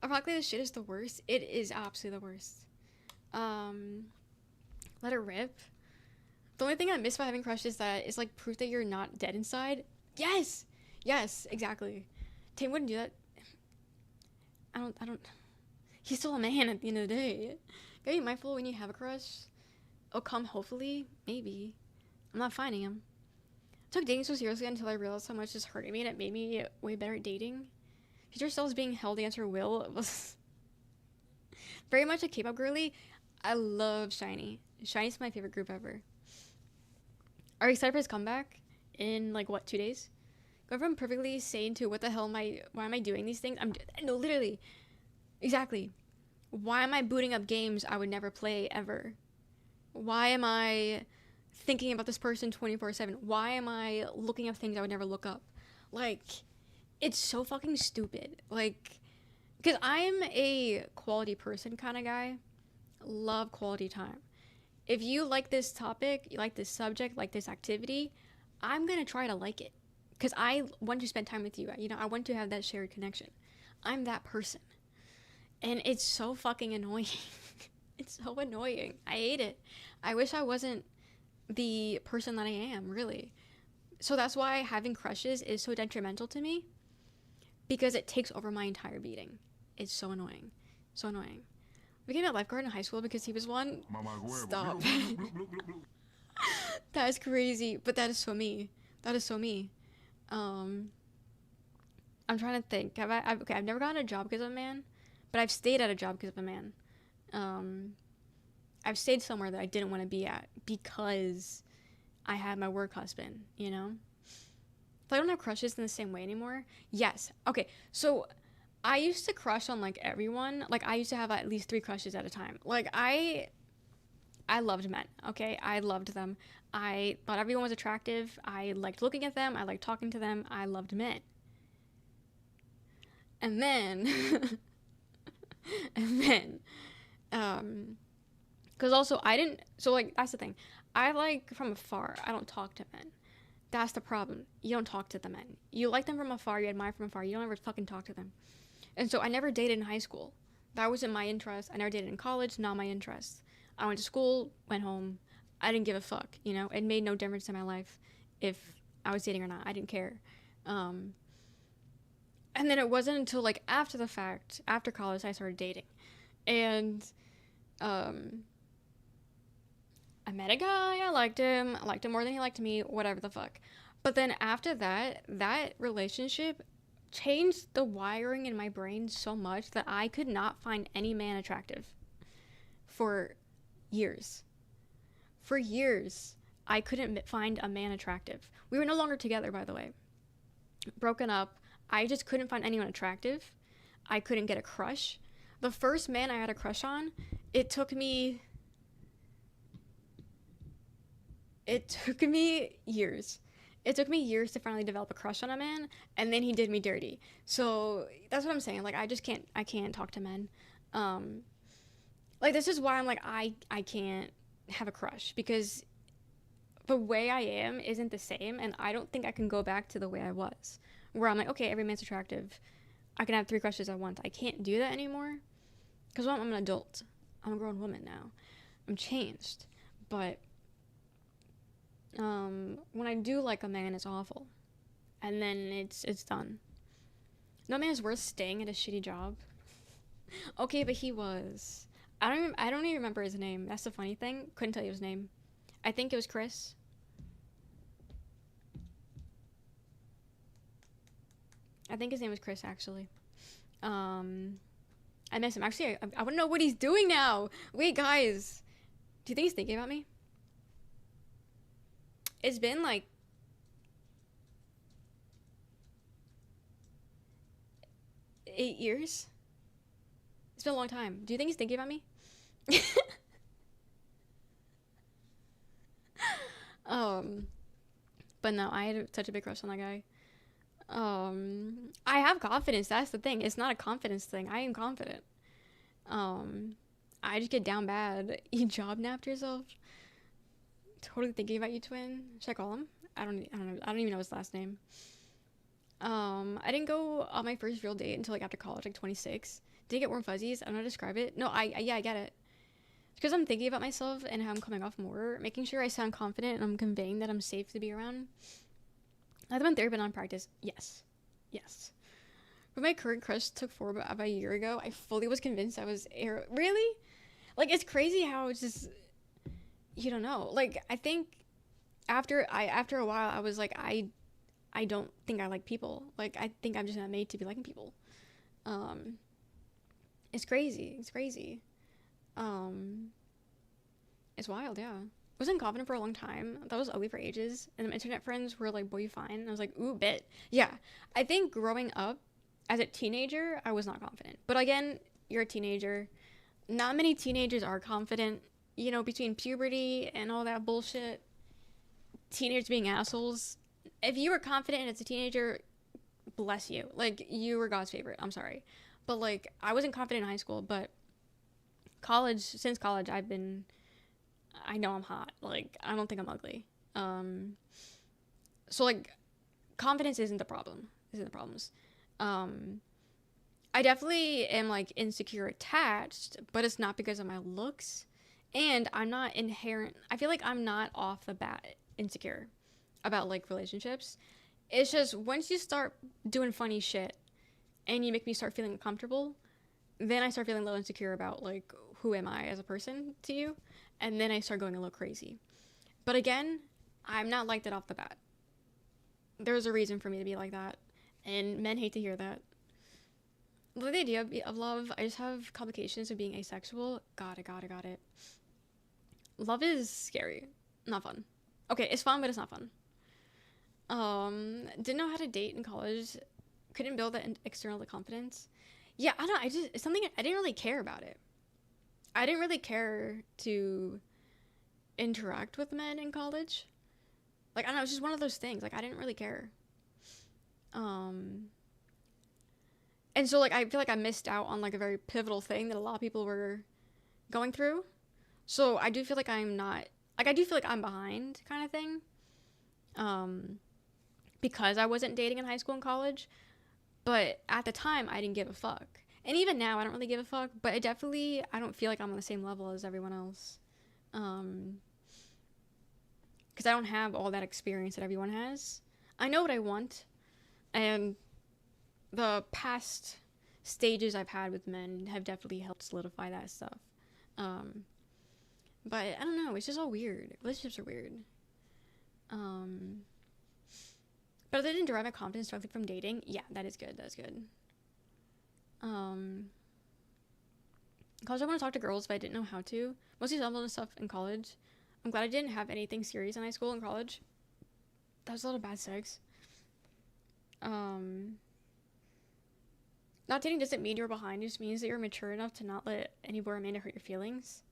S1: Ironically, this shit is the worst. It is absolutely the worst. Let it rip. The only thing I miss about having crushes is that it's like proof that you're not dead inside. Yes, exactly. Taemin wouldn't do that. I don't. He's still a man at the end of the day. Gotta be mindful when you have a crush. It'll come, hopefully, maybe. I'm not finding him. I took dating so seriously until I realized how much this hurted me, and it made me way better at dating. Future selves being held against her will. It was very much a K-pop girly. I love SHINee. SHINee's my favorite group ever. Are you excited for his comeback in 2 days? Go from perfectly sane to why am I doing these things? No, literally. Exactly. Why am I booting up games I would never play ever? Why am I thinking about this person 24/7? Why am I looking up things I would never look up? It's so fucking stupid. Because I'm a quality person kind of guy. Love quality time. If you like this topic, you like this subject, like this activity, I'm going to try to like it. Because I want to spend time with you. I want to have that shared connection. I'm that person. And it's so fucking annoying. It's so annoying. I hate it. I wish I wasn't the person that I am, really. So that's why having crushes is so detrimental to me. because it takes over my entire beating. It's so annoying. So annoying. We became a lifeguard in high school because he was one. Stop. That is crazy. But that is so me. That is so me. I'm trying to think. I've never gotten a job because of a man, but I've stayed at a job because of a man. I've stayed somewhere that I didn't want to be at because I had my work husband, you know? So I don't have crushes in the same way anymore. Yes. Okay. So I used to crush on like everyone. Like I used to have at least 3 crushes at a time. Like I loved men. Okay. I loved them. I thought everyone was attractive. I liked looking at them. I liked talking to them. I loved men. And then, because also that's the thing. I like from afar. I don't talk to men. That's the problem. You don't talk to the men. You like them from afar. You admire from afar. You don't ever fucking talk to them. And so I never dated in high school. That wasn't my interest. I never dated in college. Not my interest. I went to school, went home. I didn't give a fuck. You know, it made no difference in my life if I was dating or not. I didn't care. And then it wasn't until like after the fact, after college, I started dating. And I met a guy. I liked him more than he liked me, whatever the fuck. But then after that relationship changed the wiring in my brain so much that I could not find any man attractive for years. For years, I couldn't find a man attractive. We were no longer together, by the way. Broken up. I just couldn't find anyone attractive. I couldn't get a crush. The first man I had a crush on, it took me years. It took me years to finally develop a crush on a man, and then he did me dirty. So that's what I'm saying. Like I can't talk to men. Like this is why I'm like I can't have a crush, because the way I am isn't the same, and I don't think I can go back to the way I was, where I'm like, okay, every man's attractive. I can have 3 crushes at once. I can't do that anymore, because I'm an adult. I'm a grown woman now. I'm changed. But when I do like a man, it's awful, and then it's done. No man is worth staying at a shitty job. Okay, but he was. I don't even remember his name. That's the funny thing. Couldn't tell you his name. I think it was Chris. I think his name was Chris, actually. I miss him. Actually, I want to know what he's doing now. Wait, guys. Do you think he's thinking about me? It's been like 8 years. It's been a long time. Do you think he's thinking about me? But no, I had such a big crush on that guy. I have confidence. That's the thing. It's not a confidence thing. I am confident. I just get down bad. You job napped yourself. Totally thinking about you, twin. Should I call him? I don't know. I don't even know his last name. I didn't go on my first real date until like after college, like 26. Did I get warm fuzzies? I don't know how to describe it. No, I get it. It's because I'm thinking about myself and how I'm coming off more, making sure I sound confident and I'm conveying that I'm safe to be around. I've been therapy on practice. Yes. But my current crush took 4 about a year ago. I fully was convinced I was really? Like, it's crazy how it's just, you don't know. Like, I think after a while, I was like, I don't think I like people. Like, I think I'm just not made to be liking people. It's crazy. It's wild, yeah. Wasn't confident for a long time. That was ugly for ages. And my internet friends were like, boy, you fine. And I was like, ooh, bit. Yeah. I think growing up as a teenager, I was not confident. But again, you're a teenager. Not many teenagers are confident. You know, between puberty and all that bullshit, teenagers being assholes. If you were confident as a teenager, bless you. Like, you were God's favorite. I'm sorry. But, like, I wasn't confident in high school, but since college, I know I'm hot. Like, I don't think I'm ugly. So, like, confidence isn't the problem. I definitely am, like, insecure attached, but it's not because of my looks. And I feel like I'm not off the bat insecure about, like, relationships. It's just once you start doing funny shit, and you make me start feeling uncomfortable, then I start feeling a little insecure about, like, who am I as a person to you? And then I start going a little crazy. But again, I'm not like that off the bat. There's a reason for me to be like that. And men hate to hear that. Love the idea of love. I just have complications of being asexual. Got it. Love is scary. Not fun. Okay, it's fun, but it's not fun. Didn't know how to date in college. Couldn't build that external confidence. Yeah, I don't know. It's something I didn't really care about it. I didn't really care to interact with men in college. Like, I don't know, it's just one of those things. Like, I didn't really care. And so, like, I feel like I missed out on, like, a very pivotal thing that a lot of people were going through. So I do feel like I'm not, like, I do feel like I'm behind kind of thing. Because I wasn't dating in high school and college. But at the time, I didn't give a fuck. And even now, I don't really give a fuck. But I don't feel like I'm on the same level as everyone else. Because I don't have all that experience that everyone has. I know what I want. And the past stages I've had with men have definitely helped solidify that stuff. But I don't know. It's just all weird. Relationships are weird. But other than derive my confidence directly from dating, yeah, that is good. That's good. College, I want to talk to girls, but I didn't know how to. Mostly stumbled and stuff in college. I'm glad I didn't have anything serious in high school and college. That was a lot of bad sex. Not dating doesn't mean you're behind. It just means that you're mature enough to not let any boy or man hurt your feelings.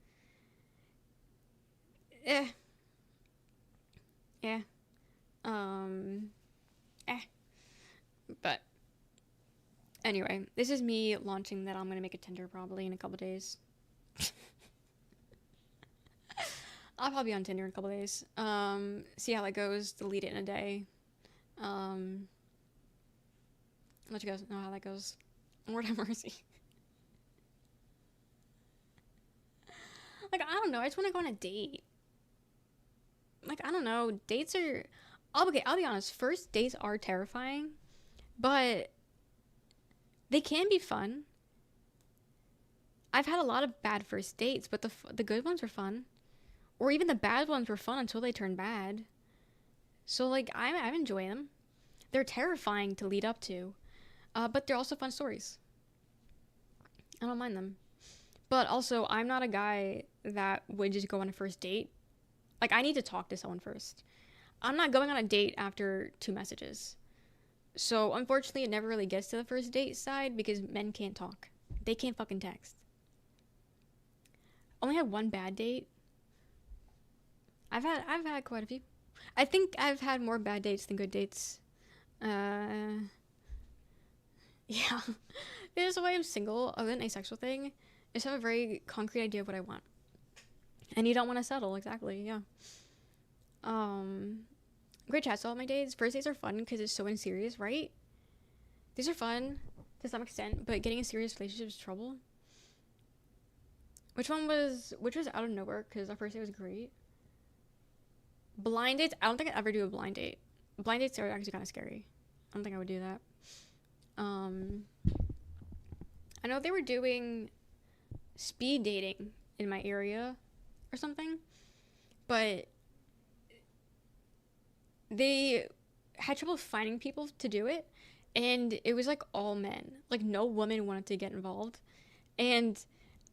S1: But anyway, this is me launching that I'm gonna make a Tinder probably in a couple days. I'll probably be on Tinder in a couple days. See how that goes. Delete it in a day. Let you guys know how that goes. Lord have mercy. Like, I don't know. I just want to go on a date. Like, I don't know. Dates are... Okay, I'll be honest. First dates are terrifying. But they can be fun. I've had a lot of bad first dates, but the good ones were fun. Or even the bad ones were fun until they turned bad. So, like, I enjoy them. They're terrifying to lead up to. But they're also fun stories. I don't mind them. But also, I'm not a guy that would just go on a first date. Like, I need to talk to someone first. I'm not going on a date after 2 messages. So, unfortunately, it never really gets to the first date side because men can't talk. They can't fucking text. Only had 1 bad date. I've had quite a few. I think I've had more bad dates than good dates. Yeah. There's a way I'm single, other than asexual thing. I just have a very concrete idea of what I want. And you don't want to settle, exactly, yeah. Great chats all my dates. First dates are fun because it's so unserious, right? These are fun to some extent, but getting a serious relationship is trouble. Which was out of nowhere because our first date was great. Blind dates, I don't think I'd ever do a blind date. Blind dates are actually kind of scary. I don't think I would do that. I know they were doing speed dating in my area or something, but they had trouble finding people to do it, and it was like all men. Like, no woman wanted to get involved. And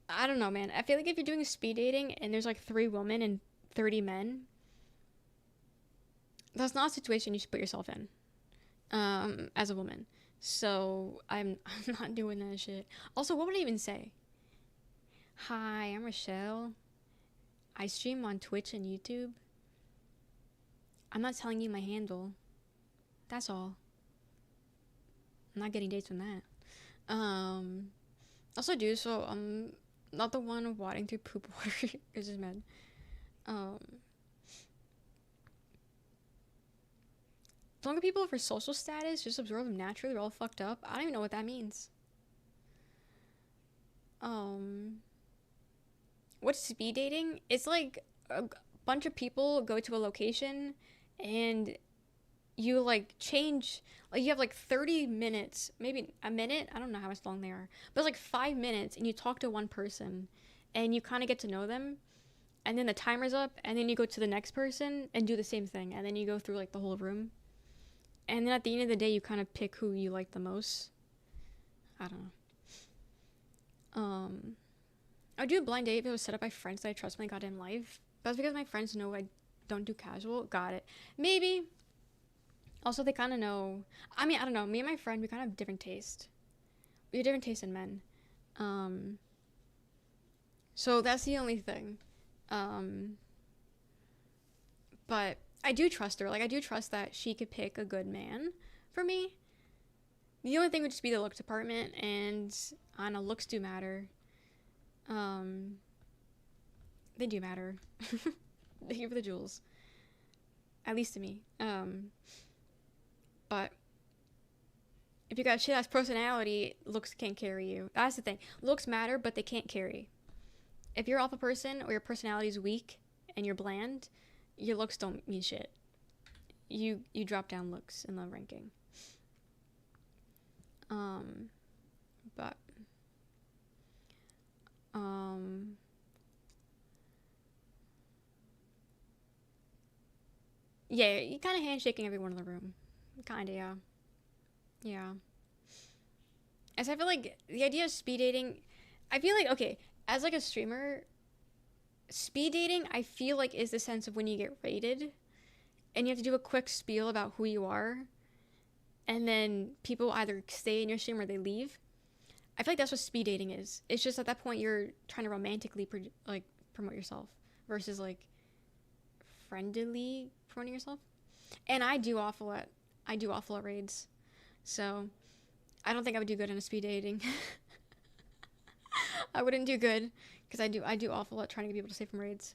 S1: I don't know, man. I feel like if you're doing speed dating and there's like 3 women and 30 men, that's not a situation you should put yourself in as a woman. So I'm not doing that shit. Also, what would I even say? Hi, I'm Rochelle. I stream on Twitch and YouTube. I'm not telling you my handle. That's all. I'm not getting dates from that. Also do, so I'm not the one wading through poop water. It's just mad. Don't get people for social status, just absorb them naturally. They're all fucked up. I don't even know what that means. What's speed dating? It's like a bunch of people go to a location and you like change, like you have like 30 minutes, maybe a minute, I don't know how much long they are, but it's like 5 minutes, and you talk to one person and you kind of get to know them, and then the timer's up, and then you go to the next person and do the same thing, and then you go through like the whole room, and then at the end of the day you kind of pick who you like the most. I don't know. I would do a blind date if it was set up by friends that I trust my goddamn life. But that's because my friends know I don't do casual. Got it. Maybe. Also, they kind of know. I mean, I don't know. Me and my friend, we kind of have different taste. We have different taste in men. So that's the only thing. But I do trust her. Like, I do trust that she could pick a good man for me. The only thing would just be the looks department, and I don't know, looks do matter. They do matter. Thank you for the jewels. At least to me. But if you got a shit ass personality, looks can't carry you. That's the thing. Looks matter, but they can't carry. If you're off a person or your personality is weak and you're bland, your looks don't mean shit. You drop down looks in the ranking. But yeah, you kind of handshaking everyone in the room. Kind of, yeah. Yeah. As I feel like the idea of speed dating, I feel like, okay, as like a streamer, speed dating, I feel like is the sense of when you get rated and you have to do a quick spiel about who you are, and then people either stay in your stream or they leave. I feel like that's what speed dating is. It's just at that point you're trying to romantically promote yourself versus like friendly promoting yourself. And I do awful at raids, so I don't think I would do good in a speed dating. I wouldn't do good because I do awful at trying to get people to stay from raids.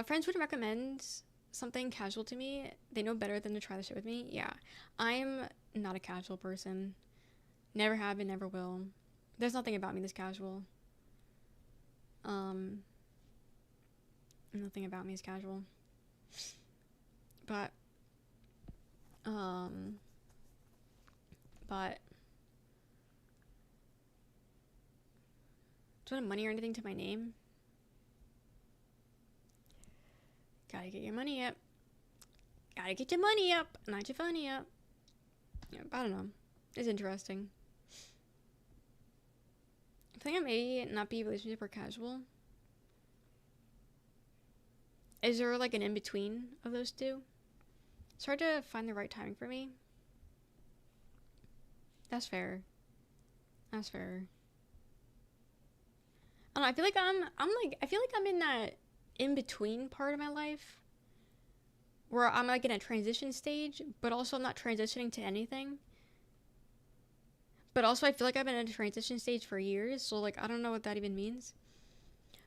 S1: Friends would recommend something casual to me. They know better than to try the shit with me. Yeah, I'm not a casual person. Never have been, never will. There's nothing about me that's casual. Nothing about me is casual. But do you want money or anything to my name? Gotta get your money up. Gotta get your money up, not your funny up. Yeah, I don't know. It's interesting. I think I may not be relationship or casual. Is there like an in-between of those two? It's hard to find the right timing for me. That's fair. That's fair. I don't know, I feel like I'm in that in-between part of my life where I'm like in a transition stage, but also I'm not transitioning to anything. But also I feel like I've been in a transition stage for years, so like I don't know what that even means.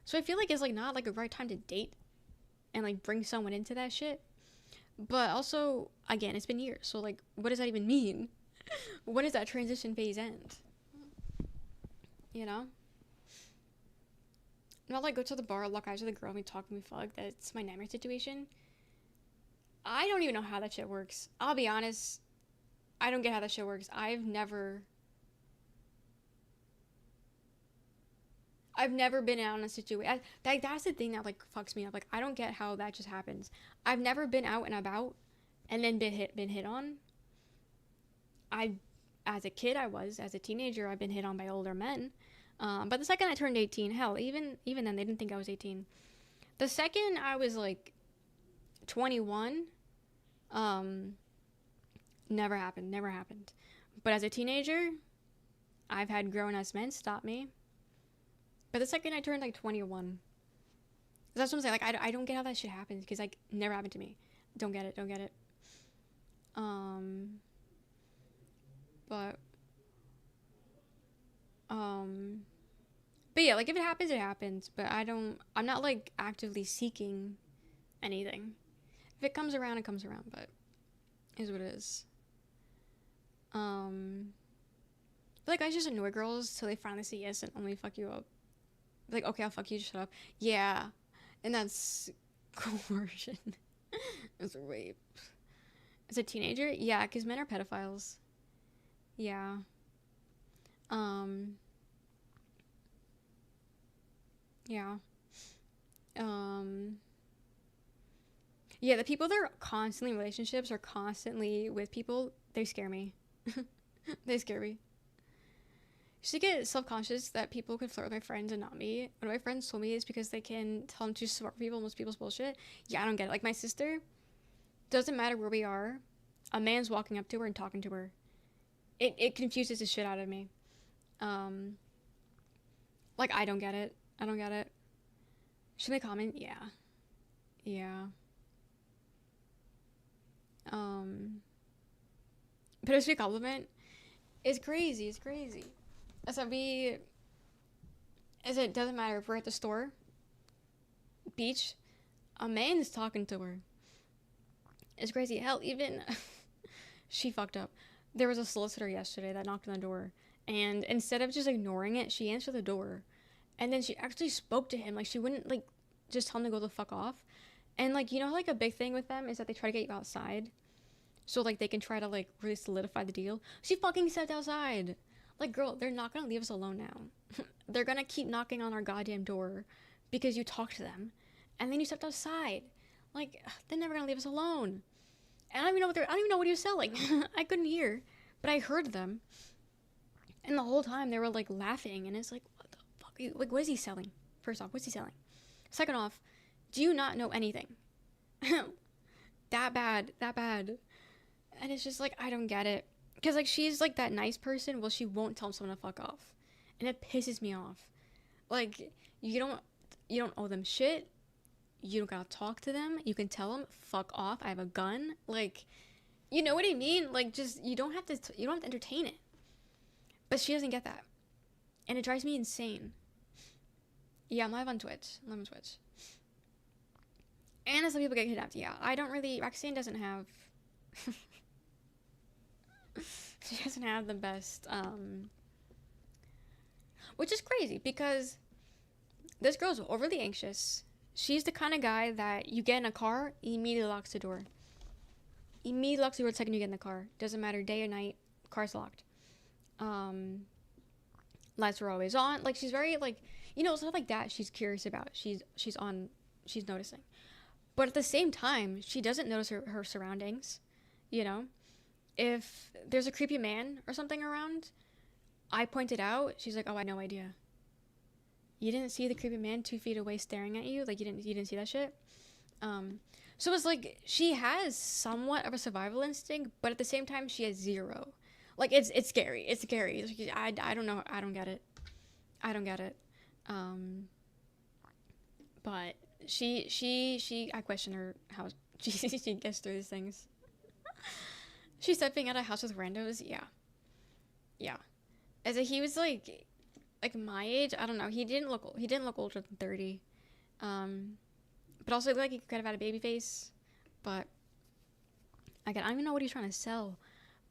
S1: So I feel like it's like not like a right time to date and like bring someone into that shit. But also, again, it's been years, so like what does that even mean? When does that transition phase end? You know? Not like go to the bar, lock eyes with a girl, and we talk and we fuck. That's my nightmare situation. I don't even know how that shit works. I'll be honest. I don't get how that shit works. I've never been out in a situation. That's the thing that like fucks me up. Like I don't get how that just happens. I've never been out and about and then been hit on. As a kid, I was. As a teenager, I've been hit on by older men. But the second I turned 18, hell, even then, they didn't think I was 18. The second I was, like, 21, never happened. But as a teenager, I've had grown-ass men stop me. But the second I turned, like, 21, that's what I'm saying. Like, I don't get how that shit happens, because, like, never happened to me. Don't get it. But yeah, like if it happens, it happens. But I'm not like actively seeking anything. If it comes around, it comes around. But it is what it is. Like I just annoy girls till they finally say yes and only fuck you up. Like okay, I'll fuck you. Shut up. Yeah, and that's Coercion. It's rape. As a teenager? Yeah, because men are pedophiles. Yeah. Yeah. Um, yeah, the people that are constantly in relationships or constantly with people, they scare me. They scare me. I used to get self-conscious that people could flirt with my friends and not me. What my friends told me is because they can tell them to support people, most people's bullshit. Yeah, I don't get it. Like my sister, doesn't matter where we are, a man's walking up to her and talking to her. It confuses the shit out of me. Like I don't get it. I don't get it. Should they comment? Yeah. Yeah. But it was a compliment. It's crazy. It's crazy. As it doesn't matter if we're at the store, beach, a man is talking to her. It's crazy. Hell, even she fucked up. There was a solicitor yesterday that knocked on the door, and instead of just ignoring it, she answered the door, and then she actually spoke to him. Like she wouldn't like just tell him to go the fuck off. And like you know, like a big thing with them is that they try to get you outside, so like they can try to like really solidify the deal. She fucking stepped outside. Like girl, they're not gonna leave us alone now. They're gonna keep knocking on our goddamn door because you talked to them, and then you stepped outside. Like they're never gonna leave us alone. And I don't even know what he was selling. I couldn't hear, but I heard them. And the whole time they were like laughing, and it's like, what the fuck? Like, what is he selling? First off, what's he selling? Second off, do you not know anything? That bad. And it's just like, I don't get it. Because like she's like that nice person, well, she won't tell someone to fuck off. And it pisses me off. Like, you don't owe them shit. You don't gotta talk to them. You can tell them, fuck off, I have a gun. Like, you know what I mean? Like, just, you don't have to entertain it. But she doesn't get that. And it drives me insane. Yeah, I'm live on Twitch. And some people get kidnapped. Yeah, I don't really, Roxanne doesn't have, she doesn't have the best, which is crazy because this girl's overly anxious. She's the kind of guy that you get in a car, he immediately locks the door. Immediately locks the door the second you get in the car. Doesn't matter day or night, car's locked. Lights are always on. Like she's very like, you know, stuff like that she's curious about. She's noticing. But at the same time, she doesn't notice her surroundings, you know? If there's a creepy man or something around, I point it out, she's like, oh, I had no idea. You didn't see the creepy man 2 feet away staring at you? Like, you didn't see that shit? So it's like, she has somewhat of a survival instinct, but at the same time, she has zero. Like, it's scary. It's scary. It's like, I don't know. I don't get it. But I question her how she gets through these things. She's stepping out of house with randos. Yeah. As he was like my age, I don't know. He didn't look older than 30. But also like he could have had a baby face. But again, I don't even know what he's trying to sell.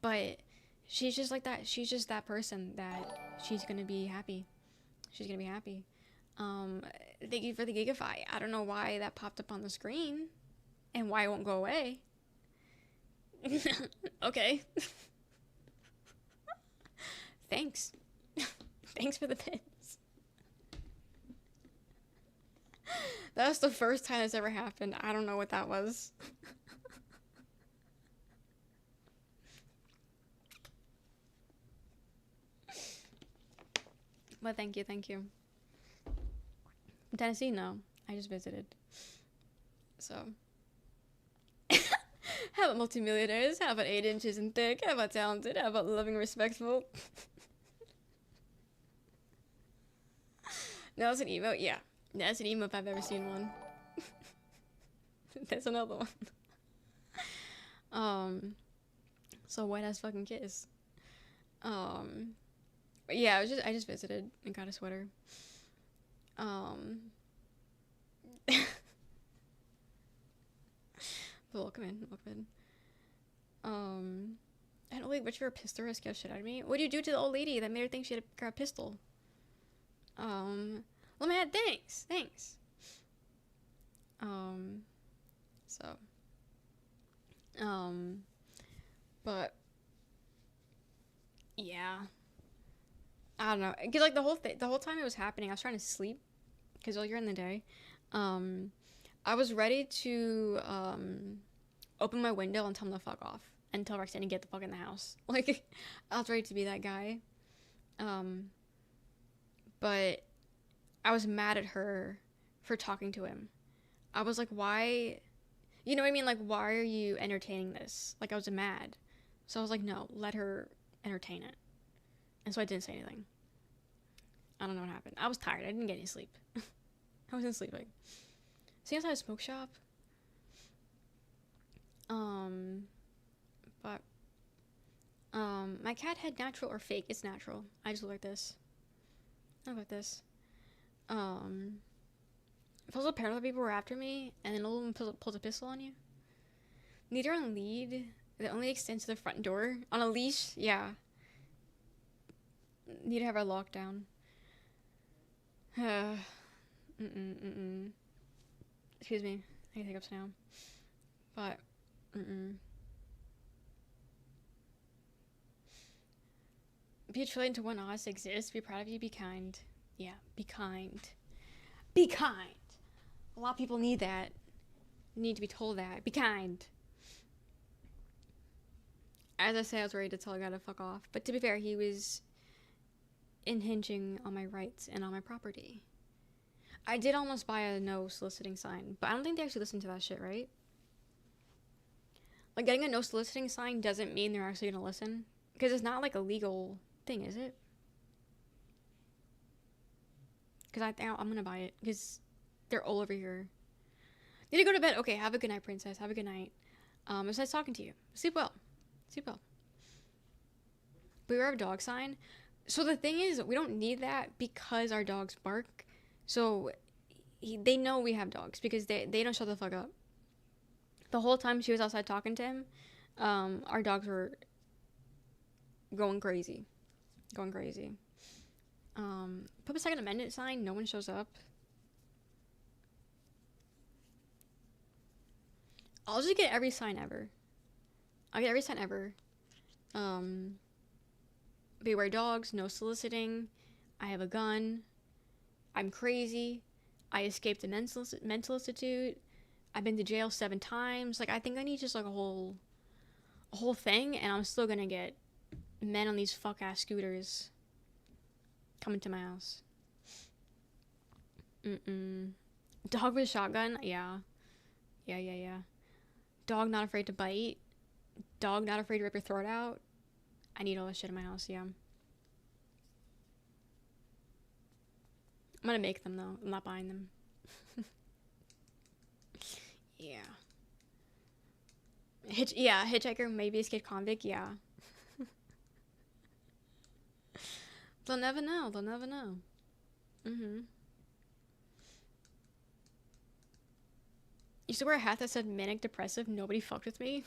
S1: But she's just like that. She's just that person that she's gonna be happy. Thank you for the Gigafy. I don't know why that popped up on the screen and why it won't go away. Okay. Thanks. Thanks for the pins. That was the first time this ever happened. I don't know what that was. But thank you. Tennessee, no. I just visited. So. How about multimillionaires? How about 8 inches and thick? How about talented? How about loving, respectful? No, that's an emote? Yeah. That's an emote if I've ever seen one. That's another one. So white ass fucking kiss. But yeah, I just visited and got a sweater. Welcome in. I don't like which your pistol scared shit out of me. What did you do to the old lady that made her think she had a pistol? Well, man, thanks. So, but yeah, I don't know. Cause like the whole time it was happening, I was trying to sleep. Cause earlier in the day, I was ready to open my window and tell him to fuck off and tell Roxanne to get the fuck in the house. Like, I was ready to be that guy. But I was mad at her for talking to him. I was like, why? You know what I mean? Like, why are you entertaining this? Like, I was mad. So I was like, no, let her entertain it. And so I didn't say anything. I don't know what happened. I was tired. I didn't get any sleep. I wasn't sleeping. See outside a smoke shop? But, my cat had natural or fake. It's natural. I just look like this. I look like this. If I was a parent, people were after me, and then a little one pulls a pistol on you. Need her on lead that only extends to the front door. On a leash? Yeah. Need to have her locked down. Excuse me. I get hiccups now. But, Be a trillion to one odds exists. Be proud of you. Be kind. Yeah, be kind. Be kind. A lot of people need that. Need to be told that. Be kind. As I say, I was ready to tell a guy to fuck off. But to be fair, he was impinging on my rights and on my property. I did almost buy a no soliciting sign, but I don't think they actually listen to that shit, right? Like, getting a no soliciting sign doesn't mean they're actually gonna listen. Because it's not like a legal thing, is it? Because I think I'm gonna buy it. Because they're all over here. Need to go to bed. Okay, have a good night, princess. Have a good night. It was nice talking to you. Sleep well. Sleep well. Beware of dog sign. So the thing is, we don't need that because our dogs bark. So they know we have dogs because they don't shut the fuck up. The whole time she was outside talking to him, our dogs were going crazy. Going crazy. Put a Second Amendment sign. No one shows up. I'll just get every sign ever. I'll get every sign ever. Beware dogs. No soliciting. I have a gun. I'm crazy. I escaped a mental institute. I've been to jail 7 times. Like, I think I need just like a whole thing, and I'm still gonna get men on these fuck ass scooters coming to my house. Dog with a shotgun. Yeah. Dog not afraid to bite. Dog not afraid to rip your throat out. I need all this shit in my house. Yeah. I'm gonna make them though. I'm not buying them. Yeah. Hitchhiker, maybe escaped convict. Yeah. They'll never know. They'll never know. Used to wear a hat that said manic depressive. Nobody fucked with me.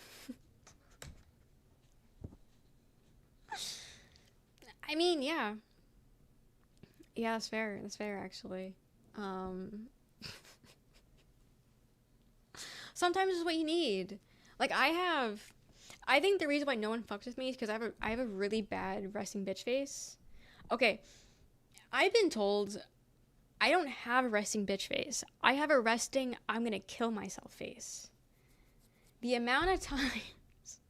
S1: I mean, yeah. Yeah, that's fair. That's fair, actually. Sometimes it's what you need. Like, I think the reason why no one fucks with me is because I have a really bad resting bitch face. Okay, I've been told I don't have a resting bitch face. I have a resting I'm gonna kill myself face. The amount of times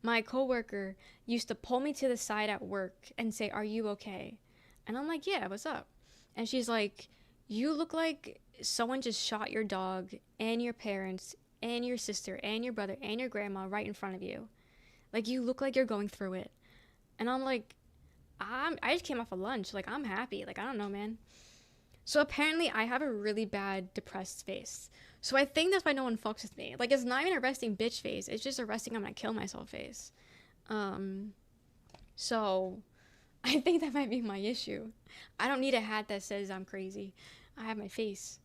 S1: my coworker used to pull me to the side at work and say, "Are you okay?" And I'm like, "Yeah, what's up?" And she's like, "You look like someone just shot your dog and your parents and your sister and your brother and your grandma right in front of you. Like, you look like you're going through it." And I'm like, I just came off of lunch. Like, I'm happy. Like, I don't know, man. So apparently I have a really bad depressed face. So I think that's why no one fucks with me. Like, it's not even a resting bitch face. It's just a resting I'm gonna kill myself face. So I think that might be my issue. I don't need a hat that says I'm crazy. I have my face.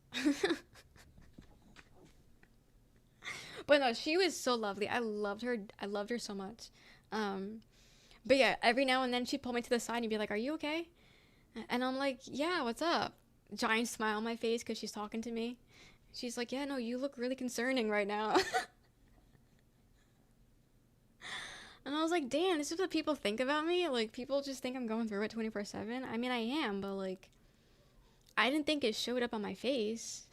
S1: But no, she was so lovely. I loved her. I loved her so much. But yeah, every now and then she'd pull me to the side and be like, "Are you okay?" And I'm like, "Yeah, what's up?" Giant smile on my face because she's talking to me. She's like, yeah, no, you look really concerning right now. And I was like, damn, this is what people think about me? Like, people just think I'm going through it 24/7. I mean, I am, but like, I didn't think it showed up on my face.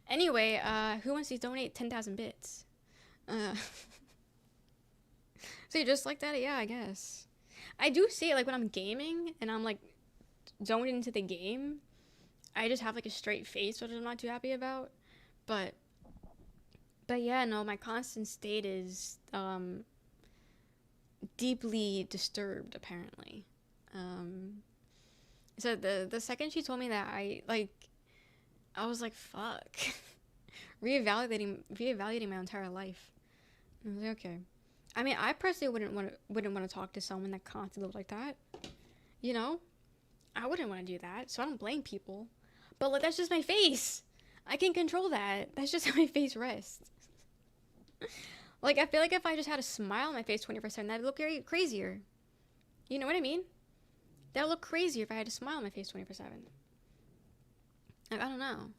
S1: Anyway, who wants to donate 10,000 bits? Uh, so you just like that? Yeah, I guess. I do see it, like, when I'm gaming and I'm, like, zoned into the game, I just have, like, a straight face, which I'm not too happy about. But yeah, no, my constant state is, deeply disturbed, apparently. So the second she told me that, I was like, fuck. reevaluating my entire life. I was like, okay. I mean, I personally wouldn't want to talk to someone that constantly lives like that. You know? I wouldn't want to do that, so I don't blame people. But like, that's just my face. I can control that. That's just how my face rests. Like, I feel like if I just had a smile on my face 24/7, that'd look very crazier. You know what I mean? That would look crazier if I had a smile on my face 24/7. Like, I don't know.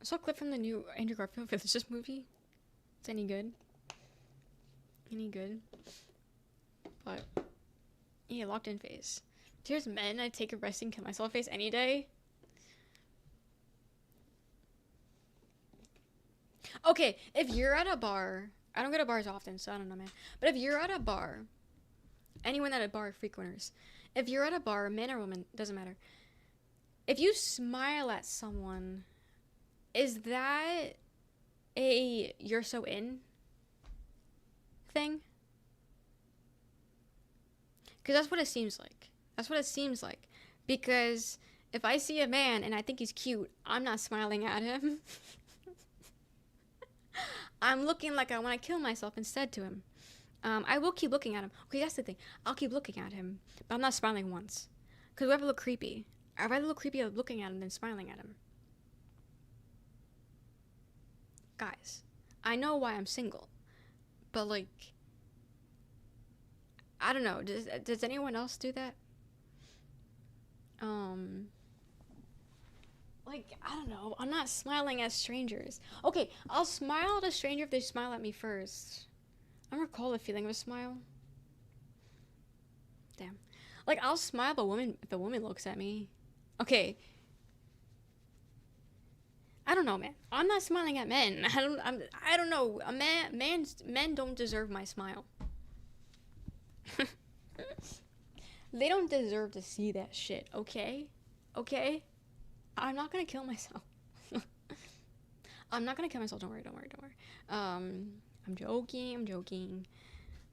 S1: I saw a clip from the new Andrew Garfield Villages movie. It's any good? Any good? But yeah, locked in face. There's men I'd take a resting kill myself face any day. Okay, if you're at a bar, I don't go to bars often, so I don't know, man. But if you're at a bar, anyone at a bar, frequenters, if you're at a bar, man or woman, doesn't matter. If you smile at someone, is that a you're so in thing? Because that's what it seems like. That's what it seems like. Because if I see a man and I think he's cute, I'm not smiling at him. I'm looking like I want to kill myself instead to him. I will keep looking at him. Okay, that's the thing. I'll keep looking at him, but I'm not smiling once. Because whoever look creepy. I'd rather look creepy looking at him than smiling at him. Guys, I know why I'm single. But like, I don't know. Does anyone else do that? Like, I don't know. I'm not smiling at strangers. Okay, I'll smile at a stranger if they smile at me first. I don't recall the feeling of a smile. Damn. Like, I'll smile if the woman looks at me. Okay. I don't know, man. I'm not smiling at men. I don't know. Men don't deserve my smile. They don't deserve to see that shit, okay? Okay? I'm not gonna kill myself. I'm not gonna kill myself. Don't worry. I'm joking.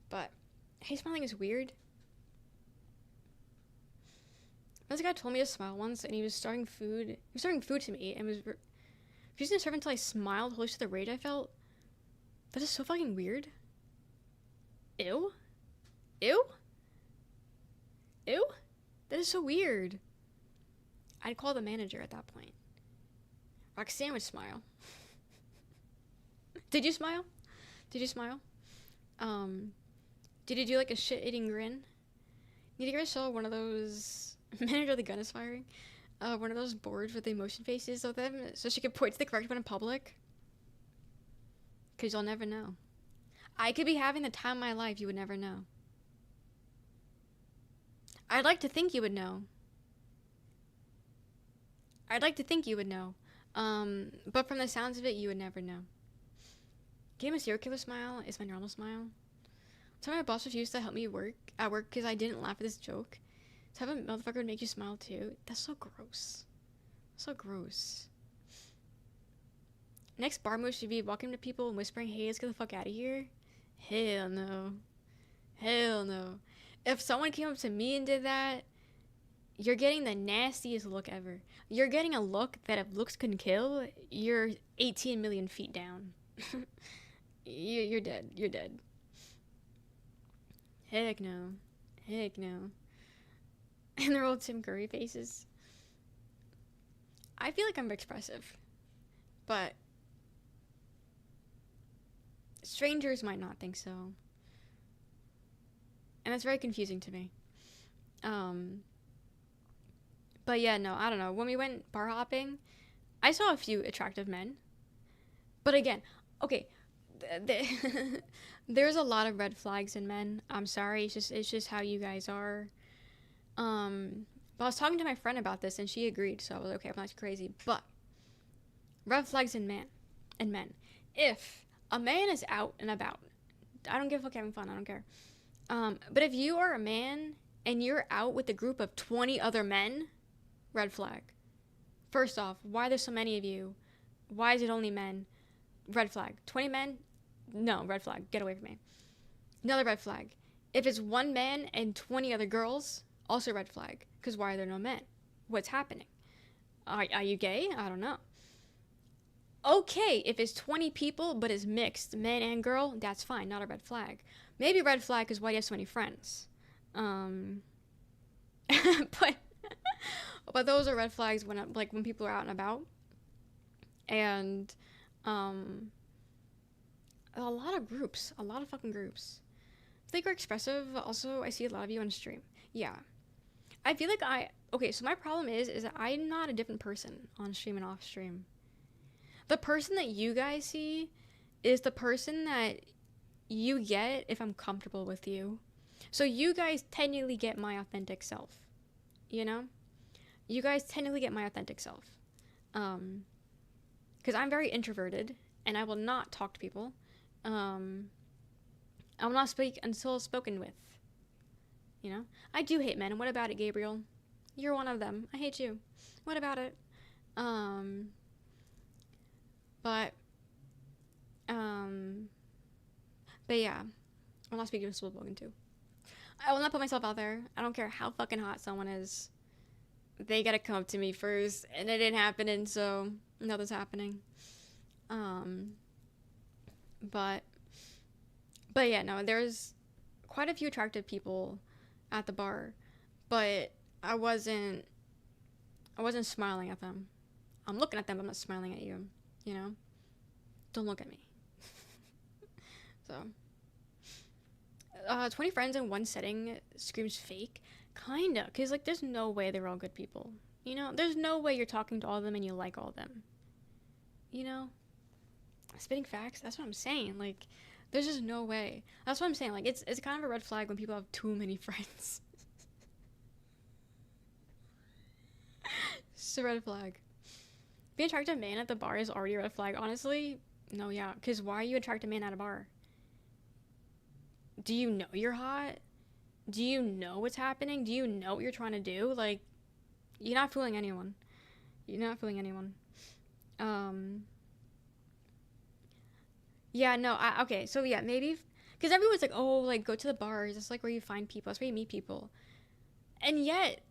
S1: But hate smiling is weird. This guy told me to smile once, and he was serving food to me, and was refusing to serve until I smiled. Holy shit, the rage I felt. That is so fucking weird. Ew. That is so weird. I'd call the manager at that point. Roxanne would smile. Did you smile? Did you do like a shit-eating grin? Did you ever saw one of those manager the gun is firing? One of those boards with the emotion faces of them so she could point to the correct one in public? Because you'll never know. I could be having the time of my life, you would never know. I'd like to think you would know. But from the sounds of it, you would never know. Getting a serial killer smile is my normal smile. So my boss refused to help me at work because I didn't laugh at this joke. So have a motherfucker would make you smile too. That's so gross. Next bar move should be walking to people and whispering, "Hey, let's get the fuck out of here." Hell no. If someone came up to me and did that, you're getting the nastiest look ever. You're getting a look that if looks can kill, you're 18 million feet down. You're dead. Heck no. And they're all Tim Curry faces. I feel like I'm expressive, but strangers might not think so. And that's very confusing to me. But yeah, no, I don't know. When we went bar hopping, I saw a few attractive men. But again, okay, there's a lot of red flags in men. I'm sorry, it's just how you guys are. But I was talking to my friend about this, and she agreed. So I was like, okay, I'm not crazy. But red flags in men. If a man is out and about, I don't give a fuck having fun. I don't care. But if you are a man and you're out with a group of 20 other men, red flag. First off, why there's so many of you? Why is it only men? Red flag. 20 men? No, red flag. Get away from me. Another red flag. If it's one man and 20 other girls, also red flag. Because why are there no men? What's happening? Are you gay? I don't know. Okay, if it's 20 people but it's mixed, man and girl, that's fine. Not a red flag. Maybe red flag is why you have so many friends. But those are red flags when people are out and about. And a lot of fucking groups. I think we're expressive. Also, I see a lot of you on stream. Yeah. I feel like so my problem is that I'm not a different person on stream and off stream. The person that you guys see is the person that you get if I'm comfortable with you. So you guys technically get my authentic self. You know? You guys technically get my authentic self. Because I'm very introverted, and I will not talk to people. I will not speak until spoken with. You know? I do hate men. What about it, Gabriel? You're one of them. I hate you. What about it? But yeah. I'm not speaking to spoken to. I will not put myself out there. I don't care how fucking hot someone is. They gotta come up to me first, and it didn't happen, and so nothing's happening. But yeah, no, there's quite a few attractive people at the bar, but I wasn't smiling at them. I'm looking at them, but I'm not smiling at you. You know, don't look at me. So, 20 friends in one setting screams fake. Kinda, because, like, there's no way they're all good people. You know? There's no way you're talking to all of them and you like all of them. You know? Spitting facts, that's what I'm saying. Like, there's just no way. That's what I'm saying. Like, it's kind of a red flag when people have too many friends. It's a red flag. Being an attractive man at the bar is already a red flag. Honestly, no, yeah. Because why are you attractive man at a bar? Do you know you're hot? Do you know what's happening? Do you know what you're trying to do? Like, you're not fooling anyone. You're not fooling anyone. Yeah, no, okay, so yeah, maybe, because everyone's like, oh, like, go to the bars. That's, like, where you find people. That's where you meet people. And yet,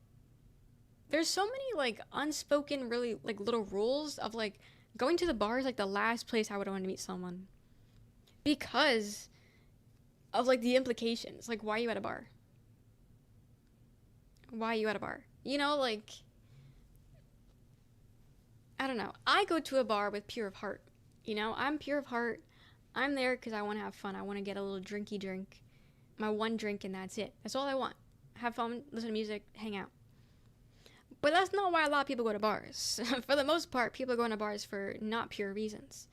S1: there's so many, like, unspoken, really, like, little rules of, like, going to the bar is, like, the last place I would want to meet someone. Because of, like, the implications. Like, why are you at a bar? Why are you at a bar? You know, like, I don't know. I go to a bar with pure of heart. You know, I'm pure of heart. I'm there because I want to have fun. I want to get a little drinky drink. My one drink, and that's it. That's all I want. Have fun, listen to music, hang out. But that's not why a lot of people go to bars. For the most part, people are going to bars for not pure reasons.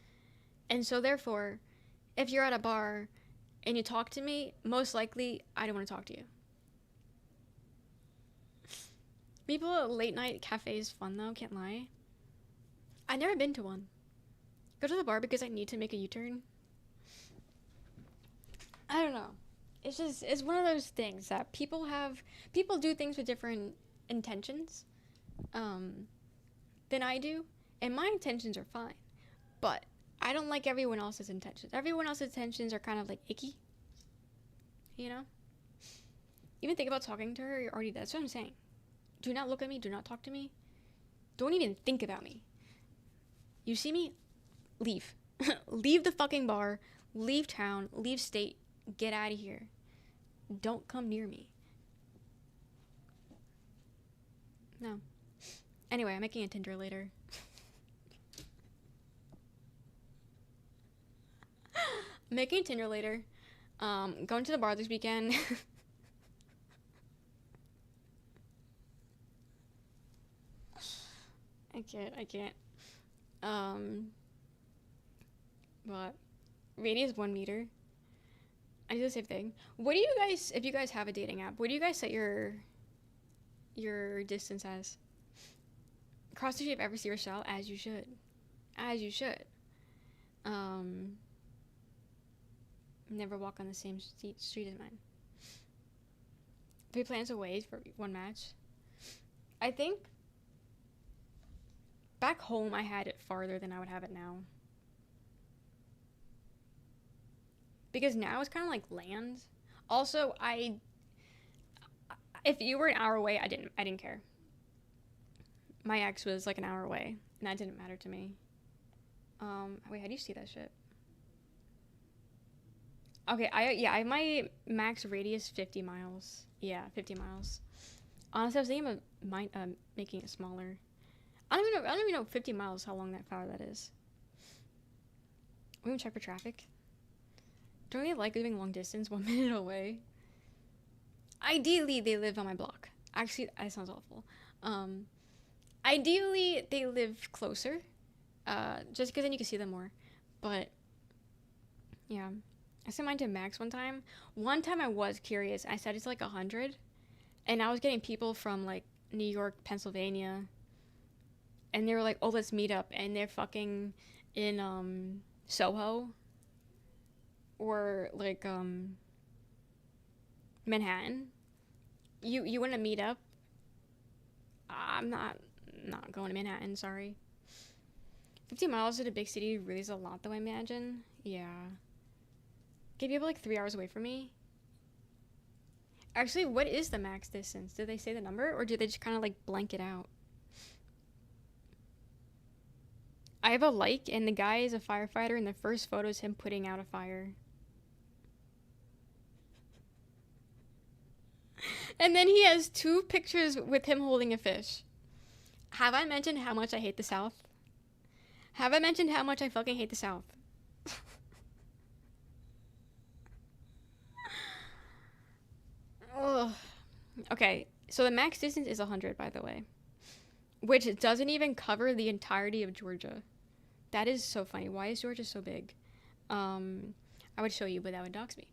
S1: And so, therefore, if you're at a bar and you talk to me, most likely, I don't want to talk to you. People at late night cafe is fun, though, can't lie. I've never been to one. Go to the bar because I need to make a U-turn. I don't know. It's one of those things that people do things with different intentions than I do, and my intentions are fine, but I don't like everyone else's intentions. Everyone else's intentions are kind of, like, icky, you know? Even think about talking to her, you're already dead. That's what I'm saying. Do not look at me, do not talk to me, don't even think about me. You see me? Leave. Leave the fucking bar, leave town, leave state, get out of here. Don't come near me. No. Anyway, I'm making a Tinder later. Making a Tinder later. Going to the bar this weekend. I can't. But radius 1 meter. I do the same thing. What do you guys, if you guys have a dating app, what do you guys set your distance as? Cross the street if ever see or shall, as you should. As you should. Never walk on the same street as mine. 3 plans away for 1 match. I think back home I had it farther than I would have it now. Because now it's kind of like land. Also, if you were an hour away, I didn't care. My ex was like an hour away, and that didn't matter to me. Wait, how do you see that shit? Okay, I have my max radius 50 miles. Yeah, 50 miles. Honestly, I was thinking of making it smaller. I don't even know 50 miles how long that far that is. We can check for traffic. Don't really like living long distance, 1 minute away. Ideally, they live on my block. Actually, that sounds awful. Ideally, they live closer. Just because then you can see them more. But, yeah. I set mine to max one time. One time I was curious. I set it to like 100. And I was getting people from like New York, Pennsylvania. And they were like, oh, let's meet up. And they're fucking in Soho. Or like Manhattan. You want to meet up? I'm not going to Manhattan, sorry. 50 miles to the big city really is a lot though, I imagine. Yeah. Get people like 3 hours away from me. Actually, what is the max distance? Did they say the number, or did they just kind of like blank it out? I have a like, and the guy is a firefighter, and the first photo is him putting out a fire. And then he has 2 pictures with him holding a fish. Have I mentioned how much I hate the South? Have I mentioned how much I fucking hate the South? Ugh. Okay, so the max distance is 100, by the way. Which doesn't even cover the entirety of Georgia. That is so funny. Why is Georgia so big? I would show you, but that would dox me.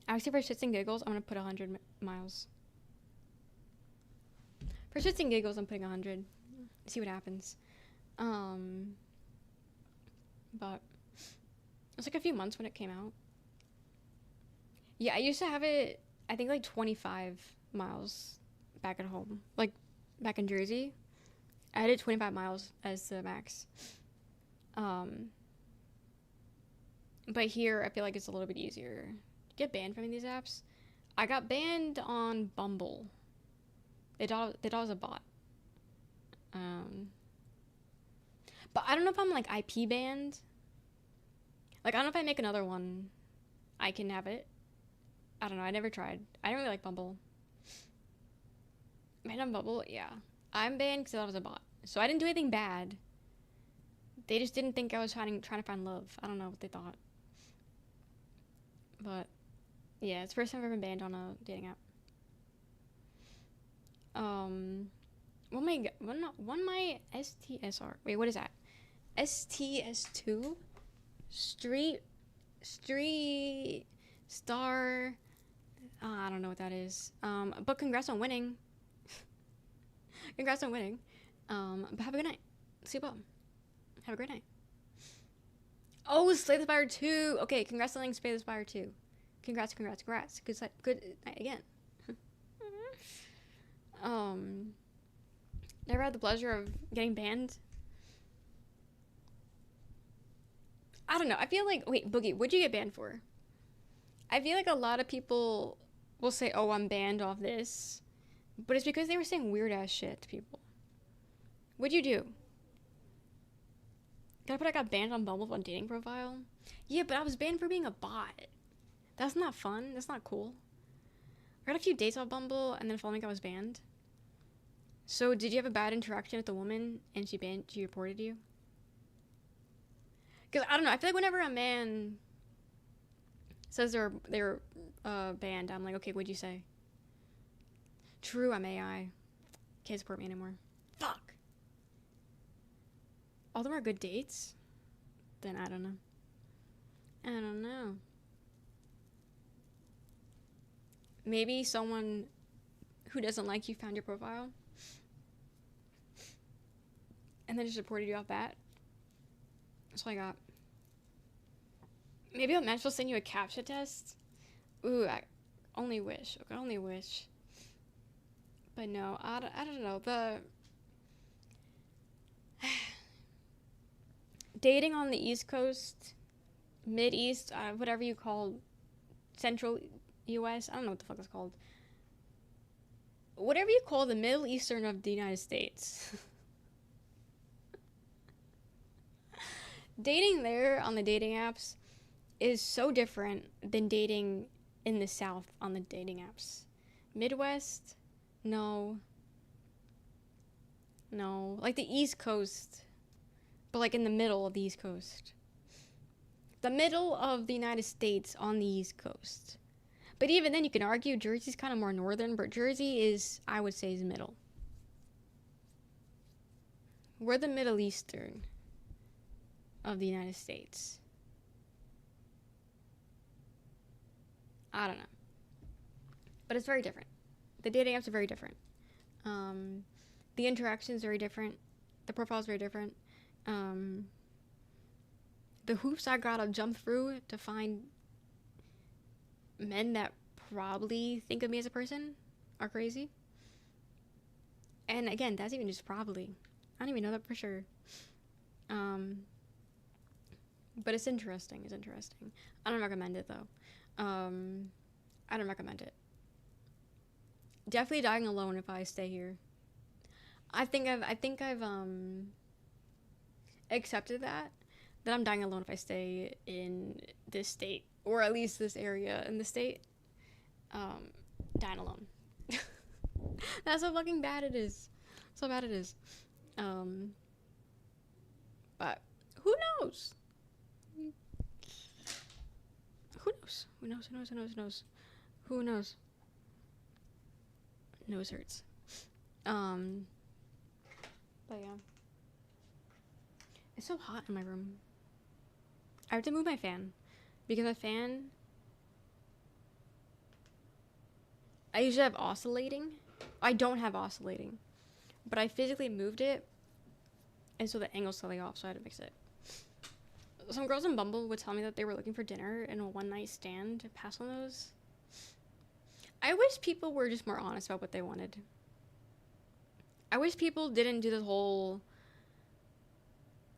S1: Actually, for shits and giggles, I'm going to put 100 miles. For shits and giggles, I'm putting 100. See what happens. But it was like a few months when it came out. Yeah, I used to have it, I think like 25 miles back at home. Like back in Jersey. I had it 25 miles as the max. But here, I feel like it's a little bit easier. Get banned from any of these apps. I got banned on Bumble. They thought it was a bot. But I don't know if I'm like IP banned. Like I don't know if I make another one, I can have it. I don't know. I never tried. I don't really like Bumble. Banned on Bumble, yeah. I'm banned because I thought it was a bot. So I didn't do anything bad. They just didn't think I was trying to find love. I don't know what they thought. But yeah, it's the first time I've ever been banned on a dating app. One my STSR. Wait, what is that? STS2? Street Star. I don't know what that is. But congrats on winning. Congrats on winning. But have a good night. Sleep well. Have a great night. Oh, Slay the Spire 2. Okay, congrats on winning Slay the Spire 2. Congrats. Good night again. Never had the pleasure of getting banned. I don't know. I feel like, wait, Boogie, what'd you get banned for? I feel like a lot of people will say, oh, I'm banned off this. But it's because they were saying weird ass shit to people. What'd you do? Did I put I got banned on Bumble on dating profile? Yeah, but I was banned for being a bot. That's not fun. That's not cool. I got a few dates on Bumble, and then following I was banned. So, did you have a bad interaction with the woman, and she reported you? Because, I don't know, I feel like whenever a man says they're banned, I'm like, okay, what'd you say? True, I'm AI. Can't support me anymore. Fuck. all of them are good dates, then I don't know. I don't know. Maybe someone who doesn't like you found your profile and then just reported you off that. That's all I got. Maybe a match will send you a CAPTCHA test. Ooh, I only wish. Okay, only wish. But no, I don't know. The dating on the East Coast, Mid-East, whatever you call Central U.S., I don't know what the fuck it's called. Whatever you call the Middle Eastern of the United States. Dating there on the dating apps is so different than dating in the South on the dating apps. Midwest, no. Like the East Coast, but like in the middle of the East Coast. The middle of the United States on the East Coast. But even then you can argue Jersey's kind of more northern, but Jersey is, I would say, is middle. We're the Middle Eastern of the United States. I don't know. But it's very different. The dating apps are very different. The interactions very different. The profile's very different. The hoops I gotta jump through to find men that probably think of me as a person are crazy. And again, that's even just probably. I don't even know that for sure. But it's interesting. It's interesting. I don't recommend it though. I don't recommend it. Definitely dying alone if I stay here. I think I've accepted that I'm dying alone if I stay in this state, or at least this area in the state. Dying alone. That's how fucking bad it is. So bad it is. But who knows? Who knows? Who knows? Who knows? Who knows? Who knows? Who knows? Nose hurts. But yeah. It's so hot in my room. I have to move my fan. Because my fan, I usually have oscillating. I don't have oscillating. But I physically moved it. And so the angle's slightly off, so I had to fix it. Some girls in Bumble would tell me that they were looking for dinner and a one-night stand to pass on those. I wish people were just more honest about what they wanted. I wish people didn't do this whole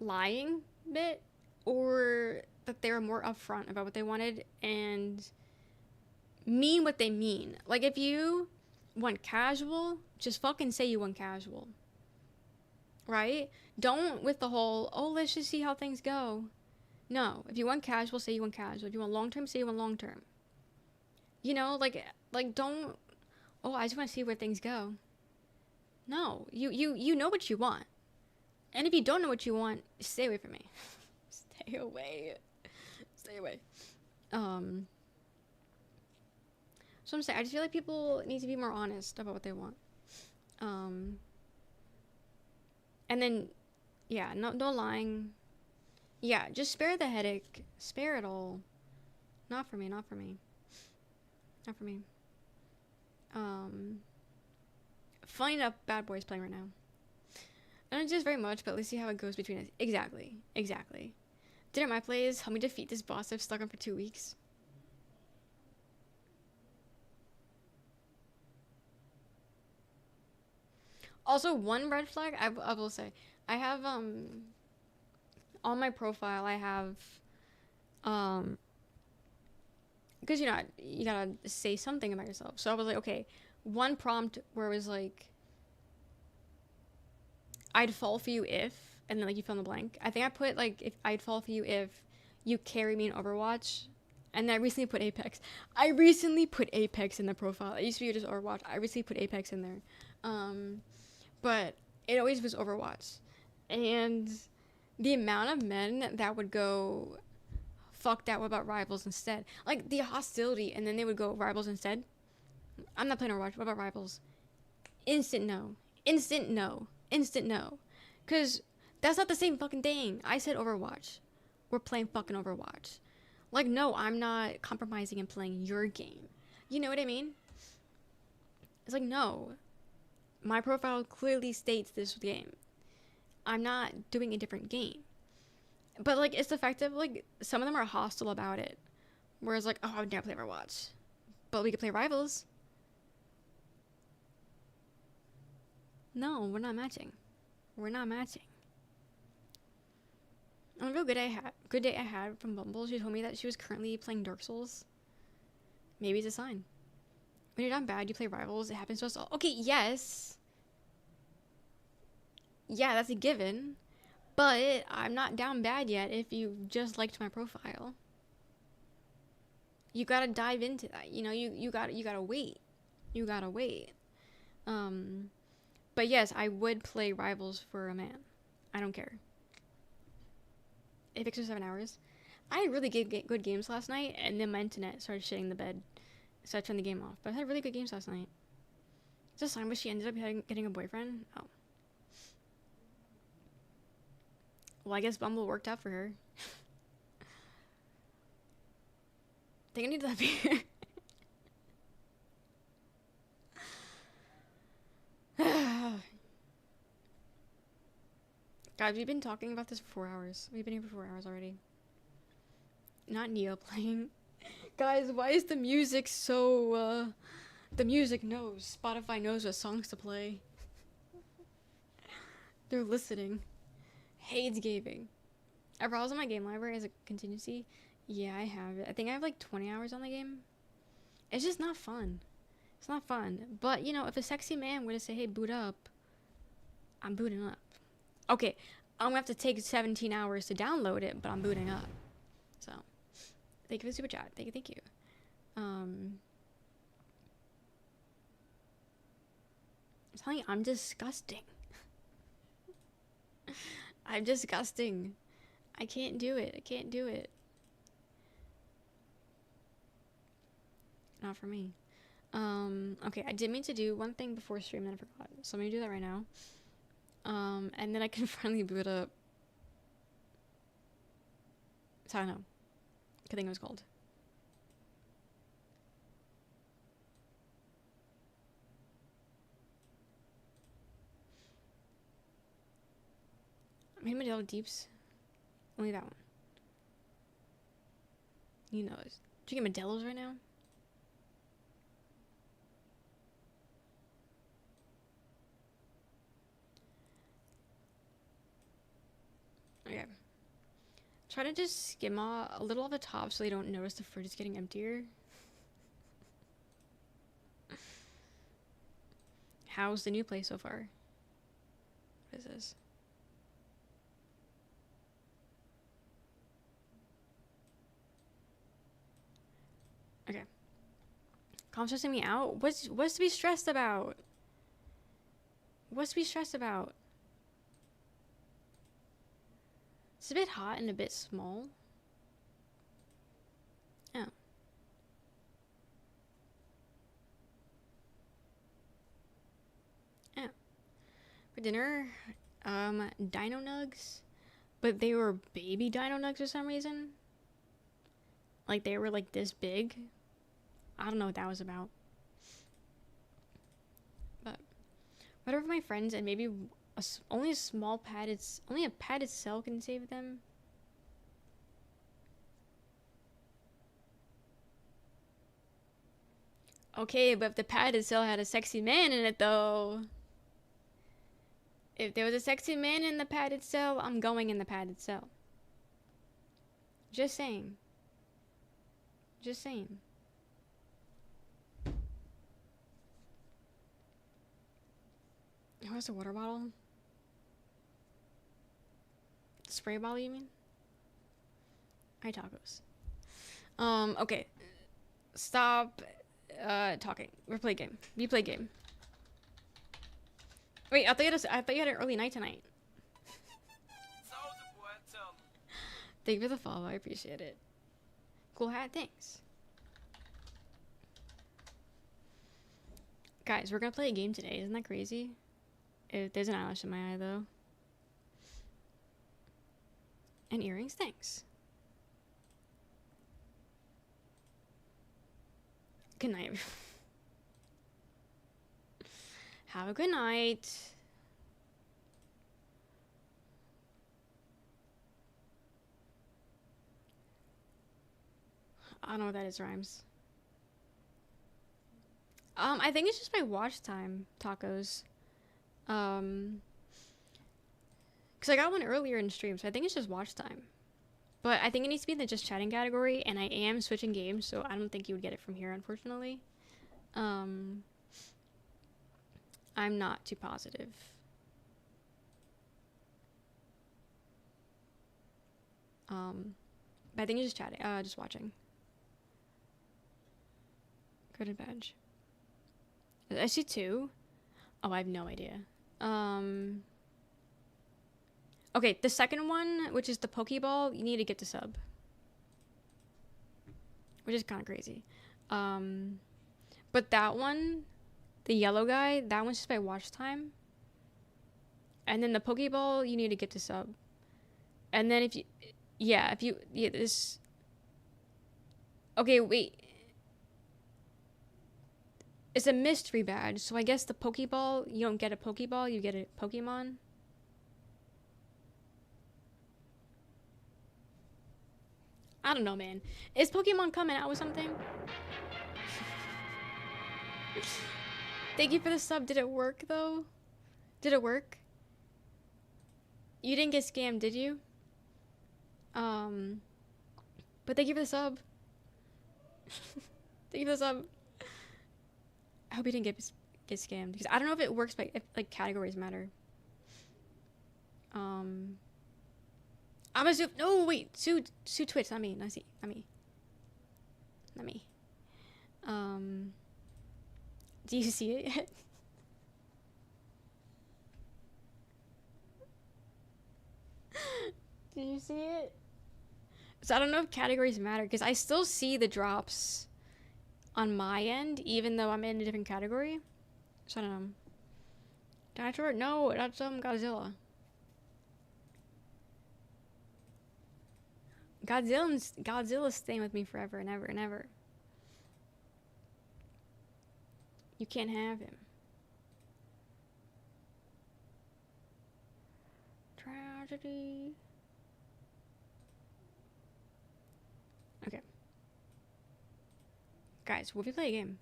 S1: lying bit, or that they were more upfront about what they wanted and mean what they mean. Like, if you want casual, just fucking say you want casual. Right? Don't with the whole, oh, let's just see how things go. No. If you want casual, say you want casual. If you want long-term, say you want long-term. You know, like don't, oh, I just want to see where things go. No. You know what you want. And if you don't know what you want, stay away from me. Stay away. Stay away. So I'm saying, I just feel like people need to be more honest about what they want. And then, yeah, no lying. Yeah, just spare the headache. Spare it all. Not for me, not for me. Not for me. Funny enough, Bad Boy's playing right now. I don't just very much, but let's see how it goes between us. Exactly. Didn't my plays help me defeat this boss I've stuck on for 2 weeks? Also, one red flag, I will say. I have, on my profile, I have, because, you know, you gotta say something about yourself. So I was like, okay, one prompt where it was like, I'd fall for you if, and then like you fill in the blank. I think I put like, if I'd fall for you if you carry me in Overwatch. And then I recently put Apex. I recently put Apex in the profile. It used to be just Overwatch. I recently put Apex in there. But it always was Overwatch. And the amount of men that would go, fuck that, what about Rivals instead? Like, the hostility, and then they would go, Rivals instead? I'm not playing Overwatch, what about Rivals? Instant no. Instant no. Instant no. Because That's not the same fucking thing. I said Overwatch. We're playing fucking Overwatch. Like, no, I'm not compromising and playing your game. You know what I mean? It's like, no. My profile clearly states this game. I'm not doing a different game. But, like, it's the fact that, like, some of them are hostile about it. Whereas, like, oh, I would never play Overwatch. But we could play Rivals. No, we're not matching. We're not matching. On a real good day I had from Bumble, she told me that she was currently playing Dark Souls. Maybe it's a sign. When you're down bad, you play Rivals. It happens to us all. Okay, yes. Yeah, that's a given. But I'm not down bad yet if you just liked my profile. You gotta dive into that. You know, you gotta wait. You gotta wait. But yes, I would play Rivals for a man. I don't care. 6 or 7 hours. I had really good games last night, and then my internet started shitting the bed. So I turned the game off. But I had really good games last night. Is this a sign where she ended up getting a boyfriend? Oh. Well, I guess Bumble worked out for her. I think I need that beer. Guys, we've been talking about this for 4 hours. We've been here for 4 hours already. Not Neo playing. Guys, why is the music so, the music knows. Spotify knows what songs to play. They're listening. Hates gaming. I browse on my game library as a contingency. Yeah, I have it. I think I have like 20 hours on the game. It's just not fun. It's not fun. But, you know, if a sexy man were to say, hey, boot up, I'm booting up. Okay, I'm gonna have to take 17 hours to download it, but I'm booting up. So, thank you for the super chat. Thank you. I'm telling you, I'm disgusting. I'm disgusting. I can't do it. I can't do it. Not for me. Okay, I did mean to do one thing before stream, then I forgot. So I'm gonna do that right now. And then I can finally boot up. So I don't know. I think it was called. I made Modelo Deeps. Only that one. You know it. Do you get Modelo's right now? Okay. Try to just skim a little off the top so they don't notice the fridge is getting emptier. How's the new place so far? What is this? Okay. Calm stressing me out? What's to be stressed about? What's to be stressed about? It's a bit hot and a bit small. Oh. Oh. For dinner, dino nugs. But they were baby dino nugs for some reason. Like they were like this big. I don't know what that was about. But whatever my friends and maybe only a padded cell can save them. Okay, but if the padded cell had a sexy man in it though. If there was a sexy man in the padded cell, I'm going in the padded cell. Just saying. Just saying. Where's the water bottle? Spray bottle, you mean? Hi, tacos. Okay. Stop talking. We play game. We play game. Wait, I thought you had an early night tonight. Thank you for the follow. I appreciate it. Cool hat. Thanks. Guys, we're gonna play a game today. Isn't that crazy? There's an eyelash in my eye, though. And earrings, thanks. Good night. Have a good night. I don't know what that is, Rhymes. I think it's just my watch time tacos. Because I got one earlier in stream, so I think it's just watch time. But I think it needs to be in the just chatting category, and I am switching games, so I don't think you would get it from here, unfortunately. I'm not too positive. But I think you're just chatting, just watching. Credit badge. I see 2. Oh, I have no idea. Okay, the second one, which is the Pokeball, you need to get the sub. Which is kind of crazy. But that one, the yellow guy, that one's just by watch time. And then the Pokeball, you need to get the sub. And then this... Okay, wait. It's a mystery badge, so I guess the Pokeball, you don't get a Pokeball, you get a Pokemon. I don't know, man. Is Pokemon coming out with something? Thank you for the sub. Did it work, though? Did it work? You didn't get scammed, did you? But thank you for the sub. Thank you for the sub. I hope you didn't get scammed, because I don't know if it works by if, like, categories matter. I'm a Sue. No, wait, Sue Twitch, not me. Not me. Do you see it yet? Did you see it? So I don't know if categories matter, because I still see the drops on my end, even though I'm in a different category. So I don't know. Dinosaur? No, that's Godzilla. Godzilla's staying with me forever and ever and ever. You can't have him. Tragedy. Okay. Guys, what if we play a game?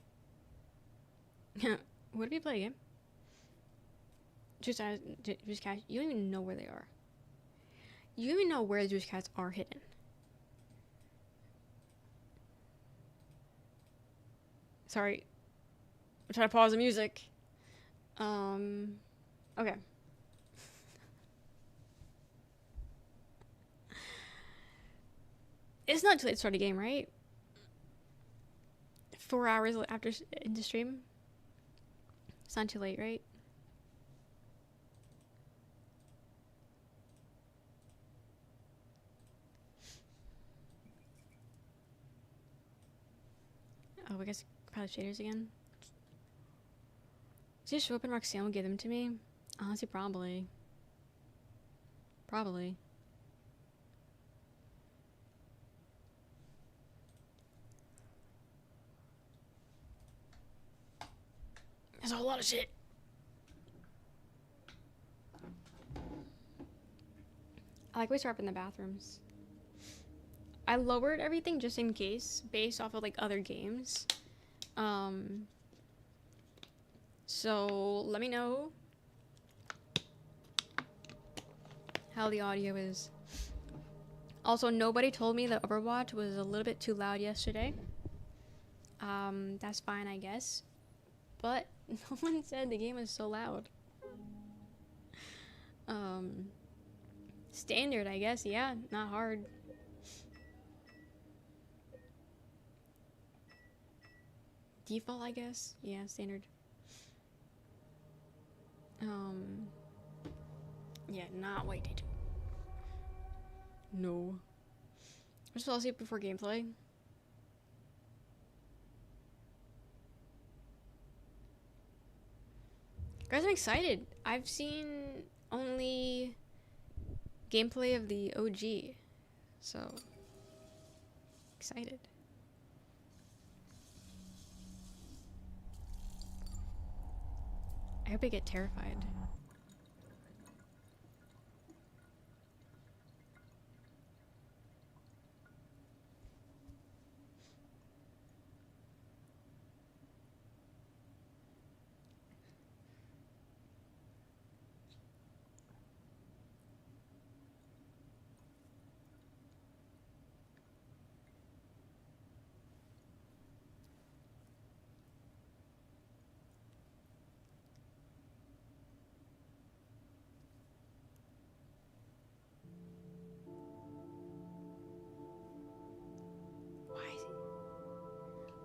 S1: What if we play a game? Just cats. You don't even know where they are. You don't even know where the juice cats are hidden. Sorry. I'm trying to pause the music. Okay. It's not too late to start a game, right? 4 hours after into stream. It's not too late, right? Oh, I guess probably shaders again. Does he show up and Roxanne will give them to me? Honestly, probably. Probably. There's a whole lot of shit. I like we start up in the bathrooms. I lowered everything just in case, based off of like other games. So let me know how the audio is. Also, nobody told me that Overwatch was a little bit too loud yesterday. That's fine, I guess. But no one said the game was so loud. Standard, I guess. Yeah, not hard. Default, I guess. Yeah, standard. Yeah, not white data. No. I'm just fall asleep before gameplay. Guys, I'm excited. I've seen only gameplay of the OG. So excited. I hope I get terrified.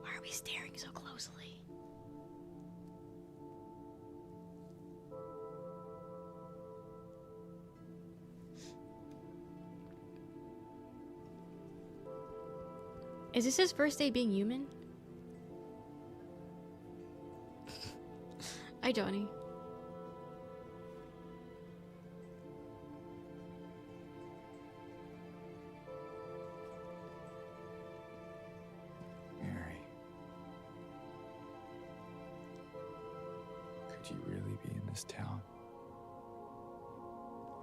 S1: Why are we staring so closely? Is this his first day being human? Hi, Johnny.
S3: Mary. Could you really be in this town?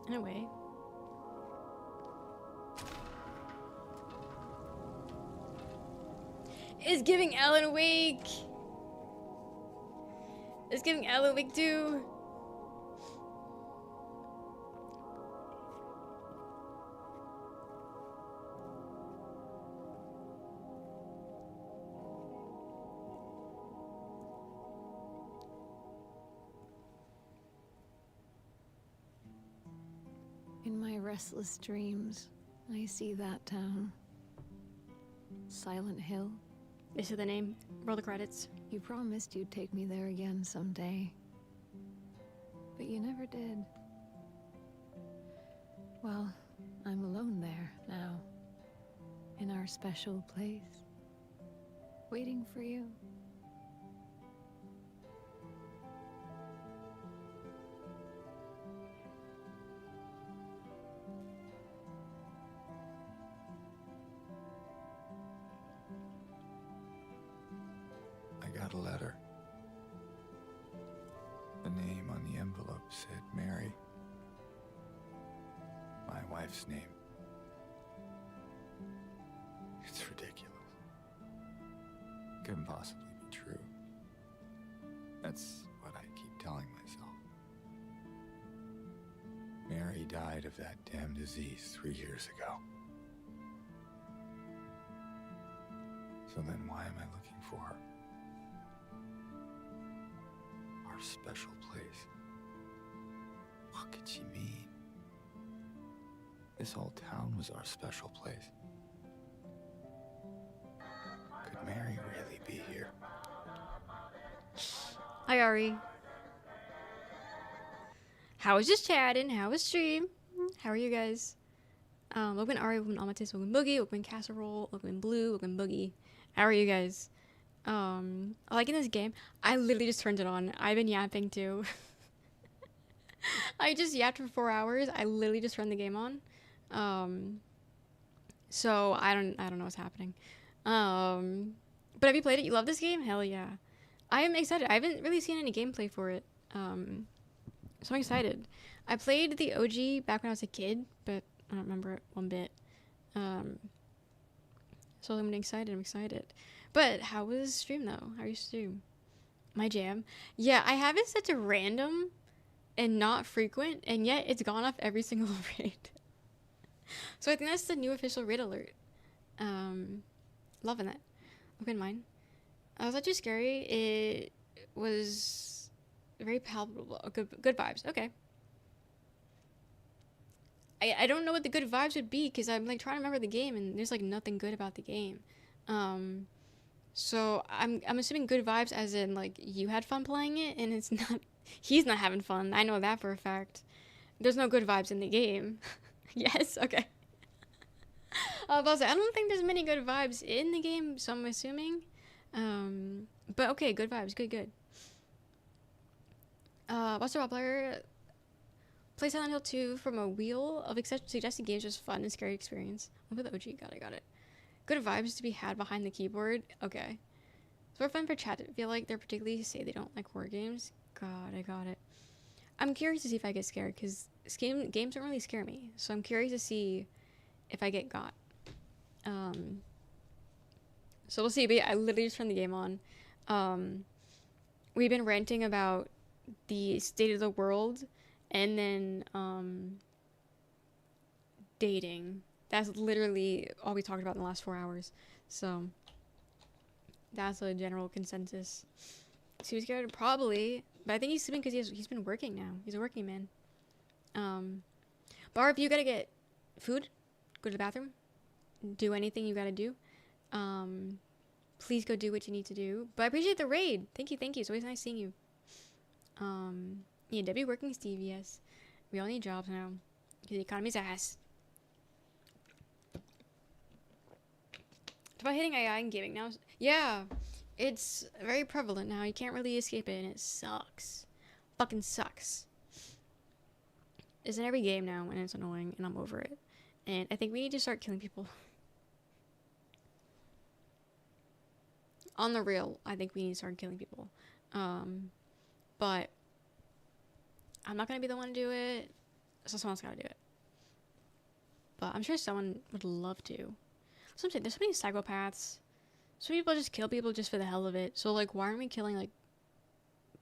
S1: In a way. It's giving Alan Wake. It's giving Alan Wake too.
S4: In my restless dreams, I see that town. Silent Hill.
S1: This is the name. Roll the credits.
S4: You promised you'd take me there again someday. But you never did. Well, I'm alone there now. In our special place. Waiting for you.
S3: I got a letter. The name on the envelope said Mary. My wife's name. It's ridiculous. Couldn't possibly be true. That's what I keep telling myself. Mary died of that damn disease 3 years ago. So then why am I looking for her? Our special place. What could she mean? This whole town was our special place. Could Mary really be here?
S1: Hi, Ari. How was just chatting? How was stream? How are you guys? Welcome Ari, welcome Amatis, welcome Boogie, welcome Casserole, welcome Blue, welcome Boogie. How are you guys? Like in this game, I literally just turned it on. I've been yapping too. I just yapped for 4 hours. I literally just turned the game on. So I don't know what's happening. But have you played it? You love this game? Hell yeah. I am excited. I haven't really seen any gameplay for it. So I'm excited. I played the OG back when I was a kid, but I don't remember it one bit. So I'm excited. I'm excited. But how was stream though? How are you stream? My jam. Yeah, I have it set to random and not frequent, and yet it's gone off every single raid. So I think that's the new official raid alert. Loving that. Open mine. Was that too scary? It was very palpable. Good vibes. Okay. I don't know what the good vibes would be because I'm like trying to remember the game and there's like nothing good about the game. So I'm assuming good vibes as in like you had fun playing it and it's not, he's not having fun. I know that for a fact. There's no good vibes in the game. Yes, okay. But I don't think there's many good vibes in the game, so I'm assuming. But okay, good vibes, good. What's the role player? Play Silent Hill 2 from a wheel of suggested games, just fun and scary experience. Over the OG, got it. Good vibes to be had behind the keyboard. Okay. It's more fun for chat to feel like they're particularly say they don't like horror games. God, I got it. I'm curious to see if I get scared, because games don't really scare me. So I'm curious to see if I get got. So we'll see. But yeah, I literally just turned the game on. We've been ranting about the state of the world, and then dating. That's literally all we talked about in the last 4 hours. So that's a general consensus. Is he scared? Probably. But I think he's sleeping because he's been working now. He's a working man. Bar, if you gotta get food, go to the bathroom, do anything you gotta do, please go do what you need to do. But I appreciate the raid. Thank you. It's always nice seeing you. Yeah, Debbie working Steve, yes. We all need jobs now. The economy's ass. It's about hitting AI in gaming now. Yeah, it's very prevalent now. You can't really escape it, and it sucks. Fucking sucks. It's in every game now, and it's annoying, and I'm over it. And I think we need to start killing people. On the real, I think we need to start killing people. But I'm not gonna be the one to do it, so someone's gotta do it. But I'm sure someone would love to. So I'm saying, there's so many psychopaths. Some people just kill people just for the hell of it. So like, why aren't we killing like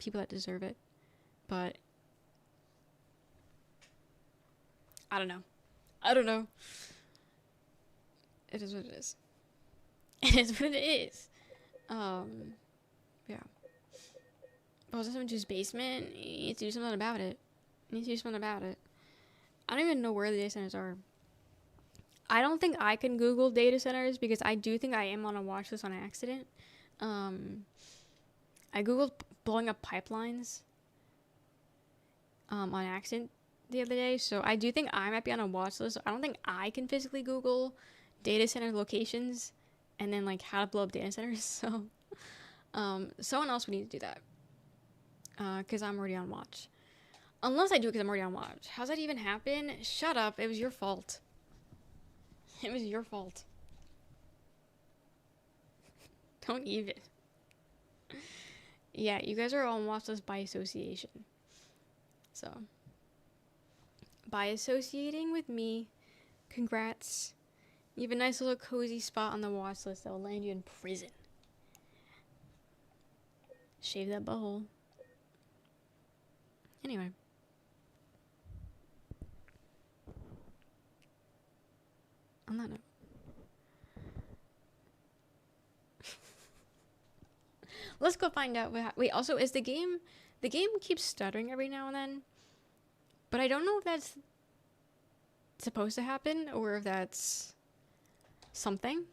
S1: people that deserve it? But I don't know. It is what it is. It is what it is. Yeah. But was this into his basement? You need to do something about it. I don't even know where the data centers are. I don't think I can Google data centers, because I do think I am on a watch list on accident. I Googled blowing up pipelines on accident the other day, so I do think I might be on a watch list. I don't think I can physically Google data center locations and then like how to blow up data centers. So someone else would need to do that, because I'm already on watch. Unless I do it because I'm already on watch. How's that even happen? Shut up. It was your fault. It was your fault. Don't even. Yeah, you guys are on watch list by association. So, by associating with me, congrats. You have a nice little cozy spot on the watch list that will land you in prison. Shave that butthole. Anyway. On that note. Let's go find out what wait, also, is the game keeps stuttering every now and then, but I don't know if that's supposed to happen or if that's something,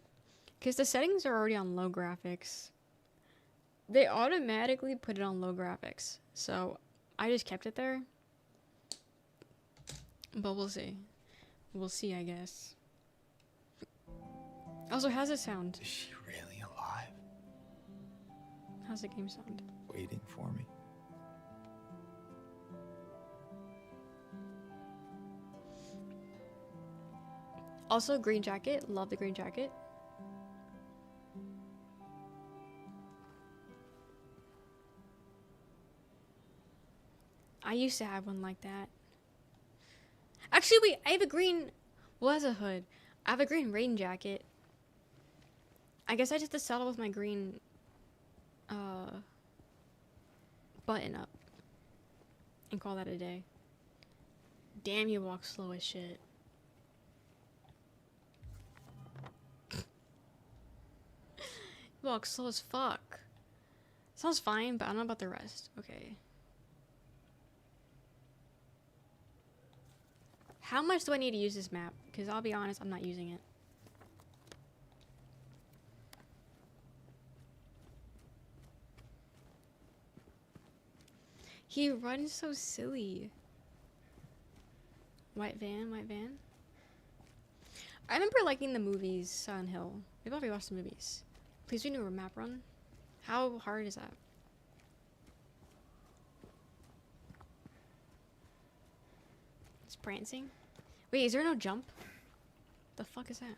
S1: because the settings are already on low graphics. They automatically put it on low graphics, so I just kept it there, but we'll see, I guess. Also, how's it sound?
S3: Is she really alive?
S1: How's the game sound?
S3: Waiting for me?
S1: Also, green jacket. Love the green jacket. I used to have one like that. Actually, wait, I have a green... Well, as a hood. I have a green rain jacket. I guess I just have to settle with my green button up and call that a day. Damn, you walk slow as shit. You walk slow as fuck. Sounds fine, but I don't know about the rest. Okay. How much do I need to use this map? Because I'll be honest, I'm not using it. He runs so silly. White van. I remember liking the movies, Silent Hill. Maybe I'll rewatch the movies. Please renew a map run. How hard is that? Just prancing. Wait, is there no jump? The fuck is that?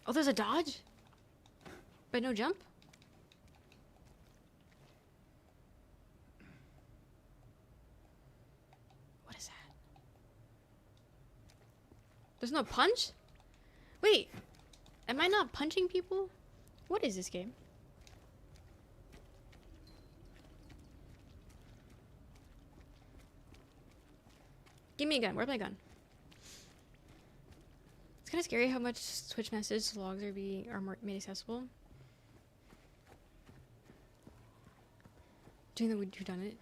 S1: Oh, there's a dodge? But no jump? What is that? There's no punch? Wait, am I not punching people? What is this game? Give me a gun. Where's my gun? It's kind of scary how much Twitch message logs are made accessible. Doing the whodunit.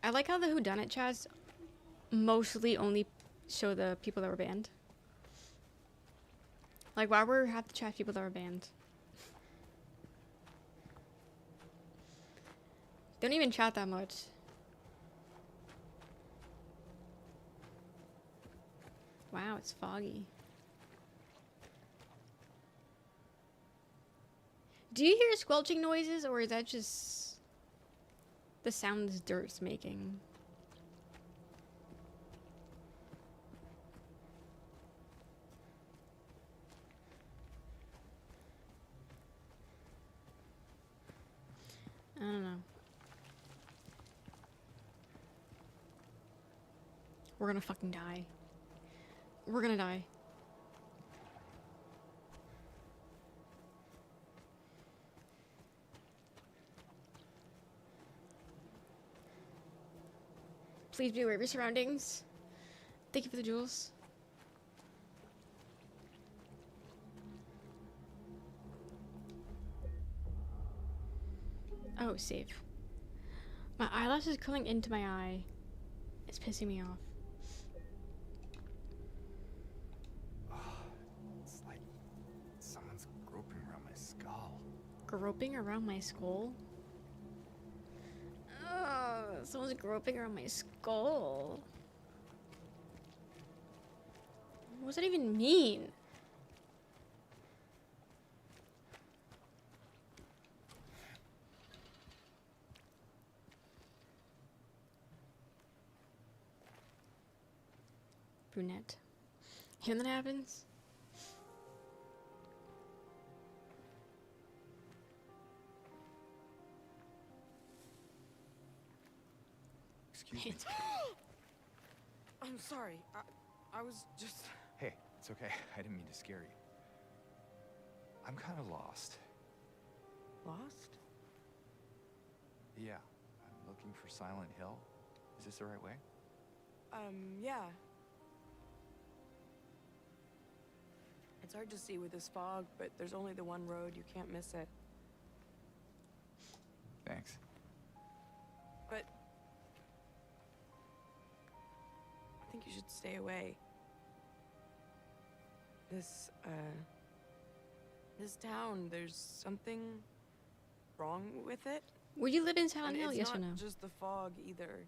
S1: I like how the whodunit chats mostly only show the people that were banned. Like, why were half the chat people that were banned? Don't even chat that much. Wow, it's foggy. Do you hear squelching noises, or is that just the sounds dirt's making? I don't know. We're gonna fucking die. We're gonna die. Please be aware of your surroundings. Thank you for the jewels. Oh, save. My eyelash is curling into my eye. It's pissing me off.
S3: It's like someone's groping around my skull.
S1: Groping around my skull? Someone's groping around my skull. What does that even mean? Brunette. And then happens.
S3: Excuse me.
S2: I'm sorry. I was just...
S3: Hey, it's okay. I didn't mean to scare you. I'm kind of lost.
S2: Lost?
S3: Yeah, I'm looking for Silent Hill. Is this the right way?
S2: Yeah. It's hard to see with this fog, but there's only the one road. You can't miss it.
S3: Thanks.
S2: But... I think you should stay away. This town, there's something wrong with it.
S1: Would you live in Silent Hill,
S2: And
S1: yes
S2: it's
S1: or no?
S2: not just the fog, either.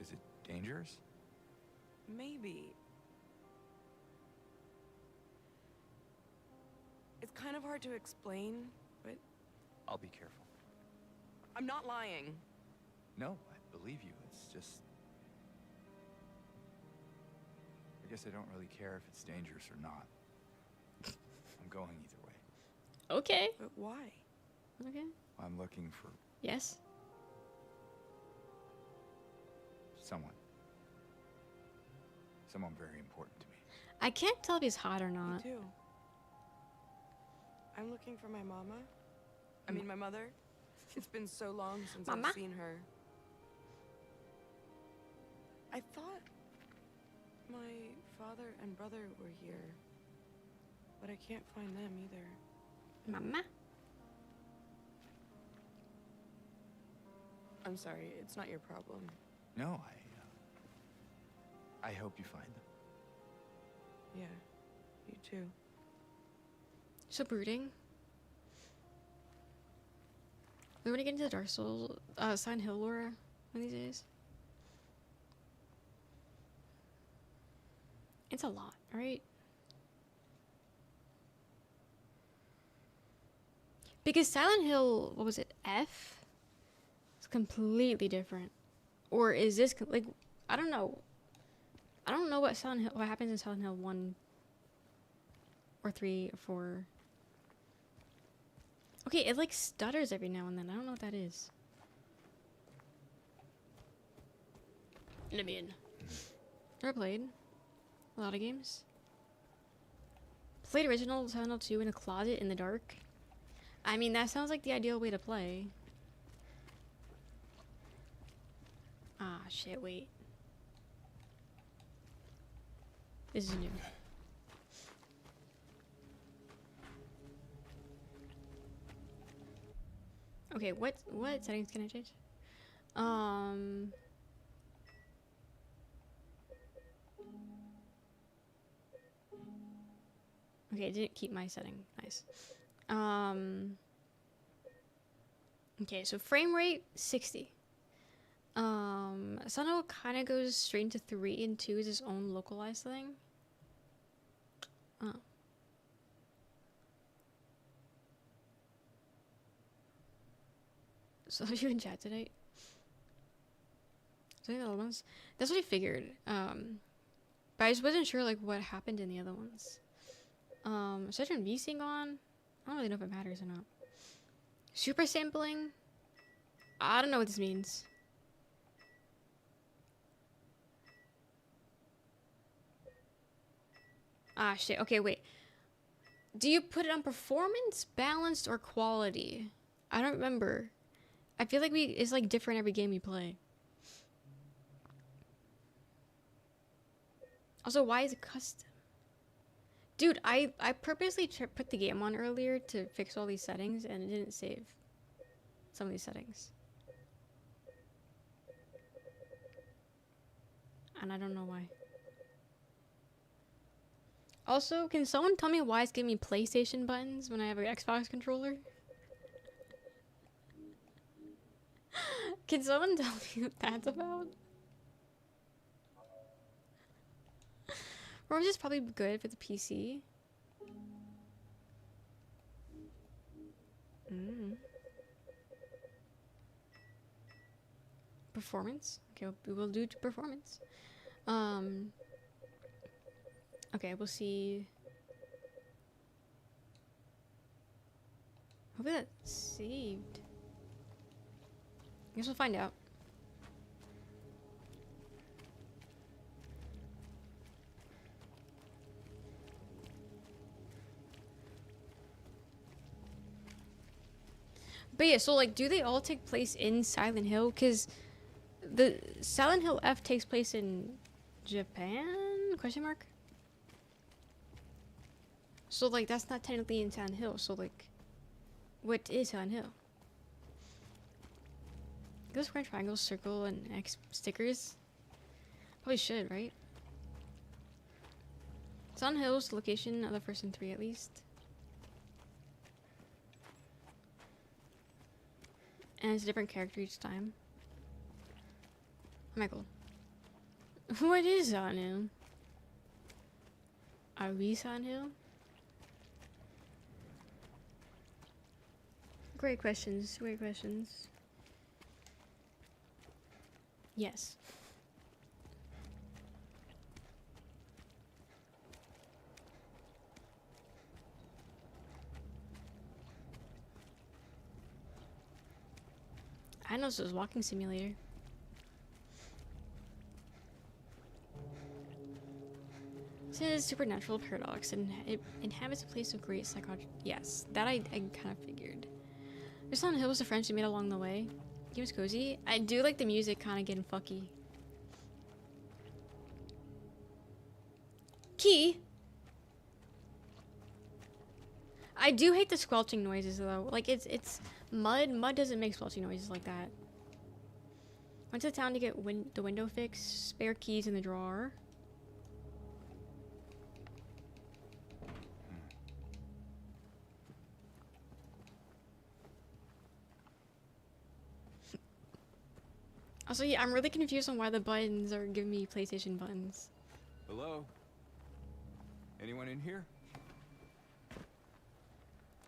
S3: Is it dangerous?
S2: Maybe. It's kind of hard to explain, but
S3: I'll be careful.
S2: I'm not lying.
S3: No, I believe you. It's just... I guess I don't really care if it's dangerous or not. I'm going either way.
S1: Okay.
S2: But why?
S1: Okay.
S3: I'm looking for
S1: Yes.
S3: someone. Someone very important to me.
S1: I can't tell if he's hot or
S2: Me
S1: not.
S2: too. I'm looking for my mama. I mean, my mother. It's been so long since
S1: Mama?
S2: I've seen her. I thought my father and brother were here, but I can't find them either.
S1: Mama?
S2: I'm sorry, it's not your problem.
S3: No, I hope you find them.
S2: Yeah, you too.
S1: So brooding. We want to get into the Dark Souls, Silent Hill lore one of these days. It's a lot, right? Because Silent Hill, what was it, F? It's completely different. Or is this like, I don't know. I don't know what what happens in Silent Hill 1 or 3 or 4. Okay, it like stutters every now and then. I don't know what that is. I mean, never played a lot of games. Played original Silent Hill 2 in a closet in the dark. I mean, that sounds like the ideal way to play. Ah, shit, wait. This is new. Okay, what settings can I change? Okay, it didn't keep my setting. Nice. Okay, so frame rate 60. Sunhill kind of goes straight into 3, and 2 is its own localized thing. Oh. So are you in chat today? So the other ones. That's what I figured. But I just wasn't sure like what happened in the other ones. So I turned VSync on. I don't really know if it matters or not. Super sampling. I don't know what this means. Ah, shit. Okay, wait. Do you put it on performance, balanced, or quality? I don't remember. I feel like it's like different every game you play. Also, why is it custom? Dude, I purposely put the game on earlier to fix all these settings, and it didn't save some of these settings. And I don't know why. Also, can someone tell me why it's giving me PlayStation buttons when I have an Xbox controller? Can someone tell me what that's about? Or is this probably good for the PC? Performance? Okay, we will do performance. Okay, we'll see. Hopefully that's saved. I guess we'll find out. But yeah, so like, do they all take place in Silent Hill? Because the Silent Hill F takes place in Japan? Question mark? So like, that's not technically in Silent Hill. So like, what is Silent Hill? Go square, triangle, circle, and X stickers. Probably should, right? Silent Hill's location of the first and 3 at least. And it's a different character each time. Michael. What is Silent Hill? Are we Silent Hill? Great questions. Great questions. Yes. I know this was walking simulator. This is supernatural paradox, and it inhabits a place of great psychology. Yes, that I kind of figured. There's Silent Hill was the friends we made along the way. Game was cozy. I do like the music kind of getting fucky. Key. I do hate the squelching noises though. Like it's mud. Mud doesn't make squelching noises like that. Went to town to get the window fixed. Spare keys in the drawer. Also, yeah, I'm really confused on why the buttons are giving me PlayStation buttons.
S3: Hello? Anyone in here?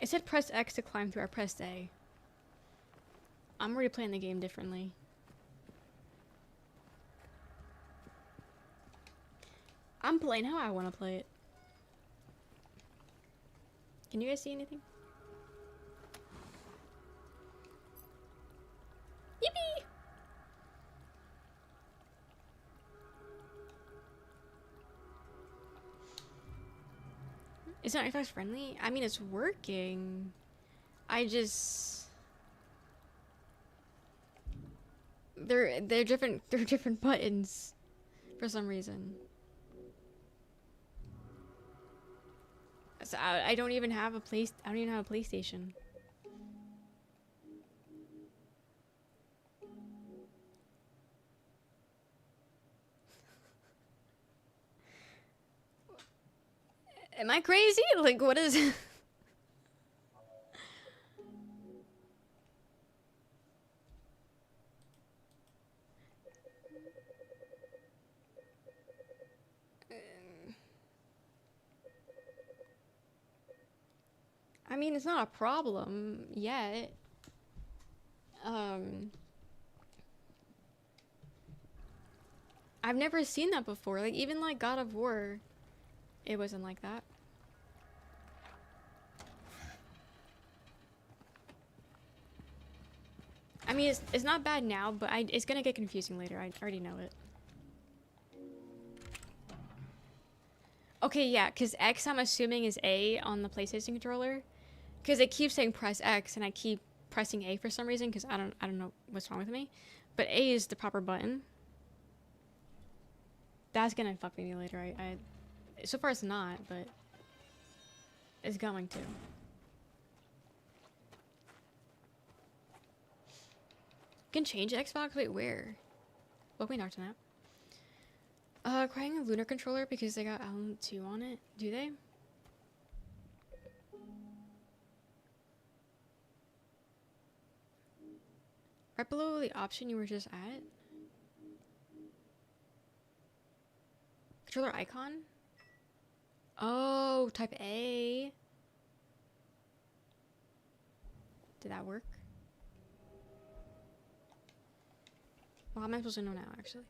S1: It said press X to climb through. I pressed A. I'm already playing the game differently. I'm playing how I want to play it. Can you guys see anything? Yippee! It's not Xbox friendly? I mean, it's working. I just... They're different buttons for some reason. So I don't even have a PlayStation. Am I crazy? Like, what is... I mean, it's not a problem yet. I've never seen that before. Like, even like God of War, it wasn't like that. I mean, it's not bad now, but it's gonna get confusing later. I already know it. Okay, yeah, because X I'm assuming is A on the PlayStation controller. Because it keeps saying press X, and I keep pressing A for some reason, because I don't know what's wrong with me. But A is the proper button. That's gonna fuck with me later. So far it's not, but it's going to. You can change Xbox? Wait, where? Welcome to Nap. Crying a Lunar controller because they got Alan 2 on it. Do they? Right below the option you were just at. Controller icon? Oh, type A. Did that work? Well, how am I supposed to know now, actually?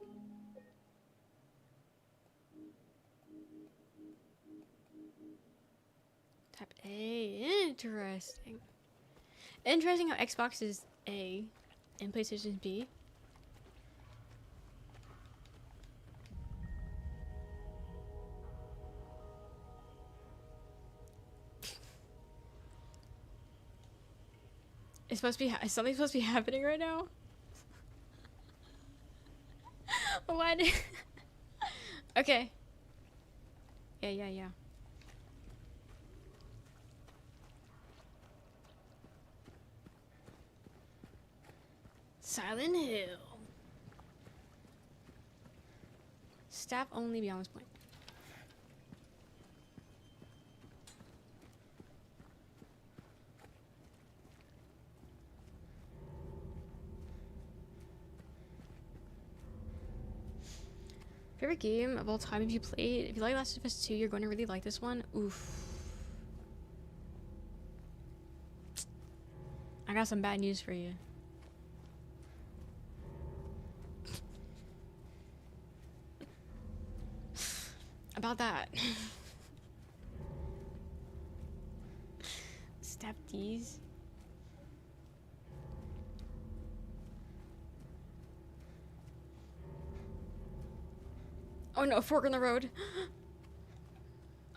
S1: Type A. Interesting. Interesting how Xbox is A and PlayStation is B. It's supposed to be is something supposed to be happening right now? What? Okay. Yeah. Silent Hill. Staff only beyond this point. Favorite game of all time if you played? If you like Last of Us 2, you're going to really like this one. Oof. I got some bad news for you. About that. Step D's. Oh no, a fork in the road.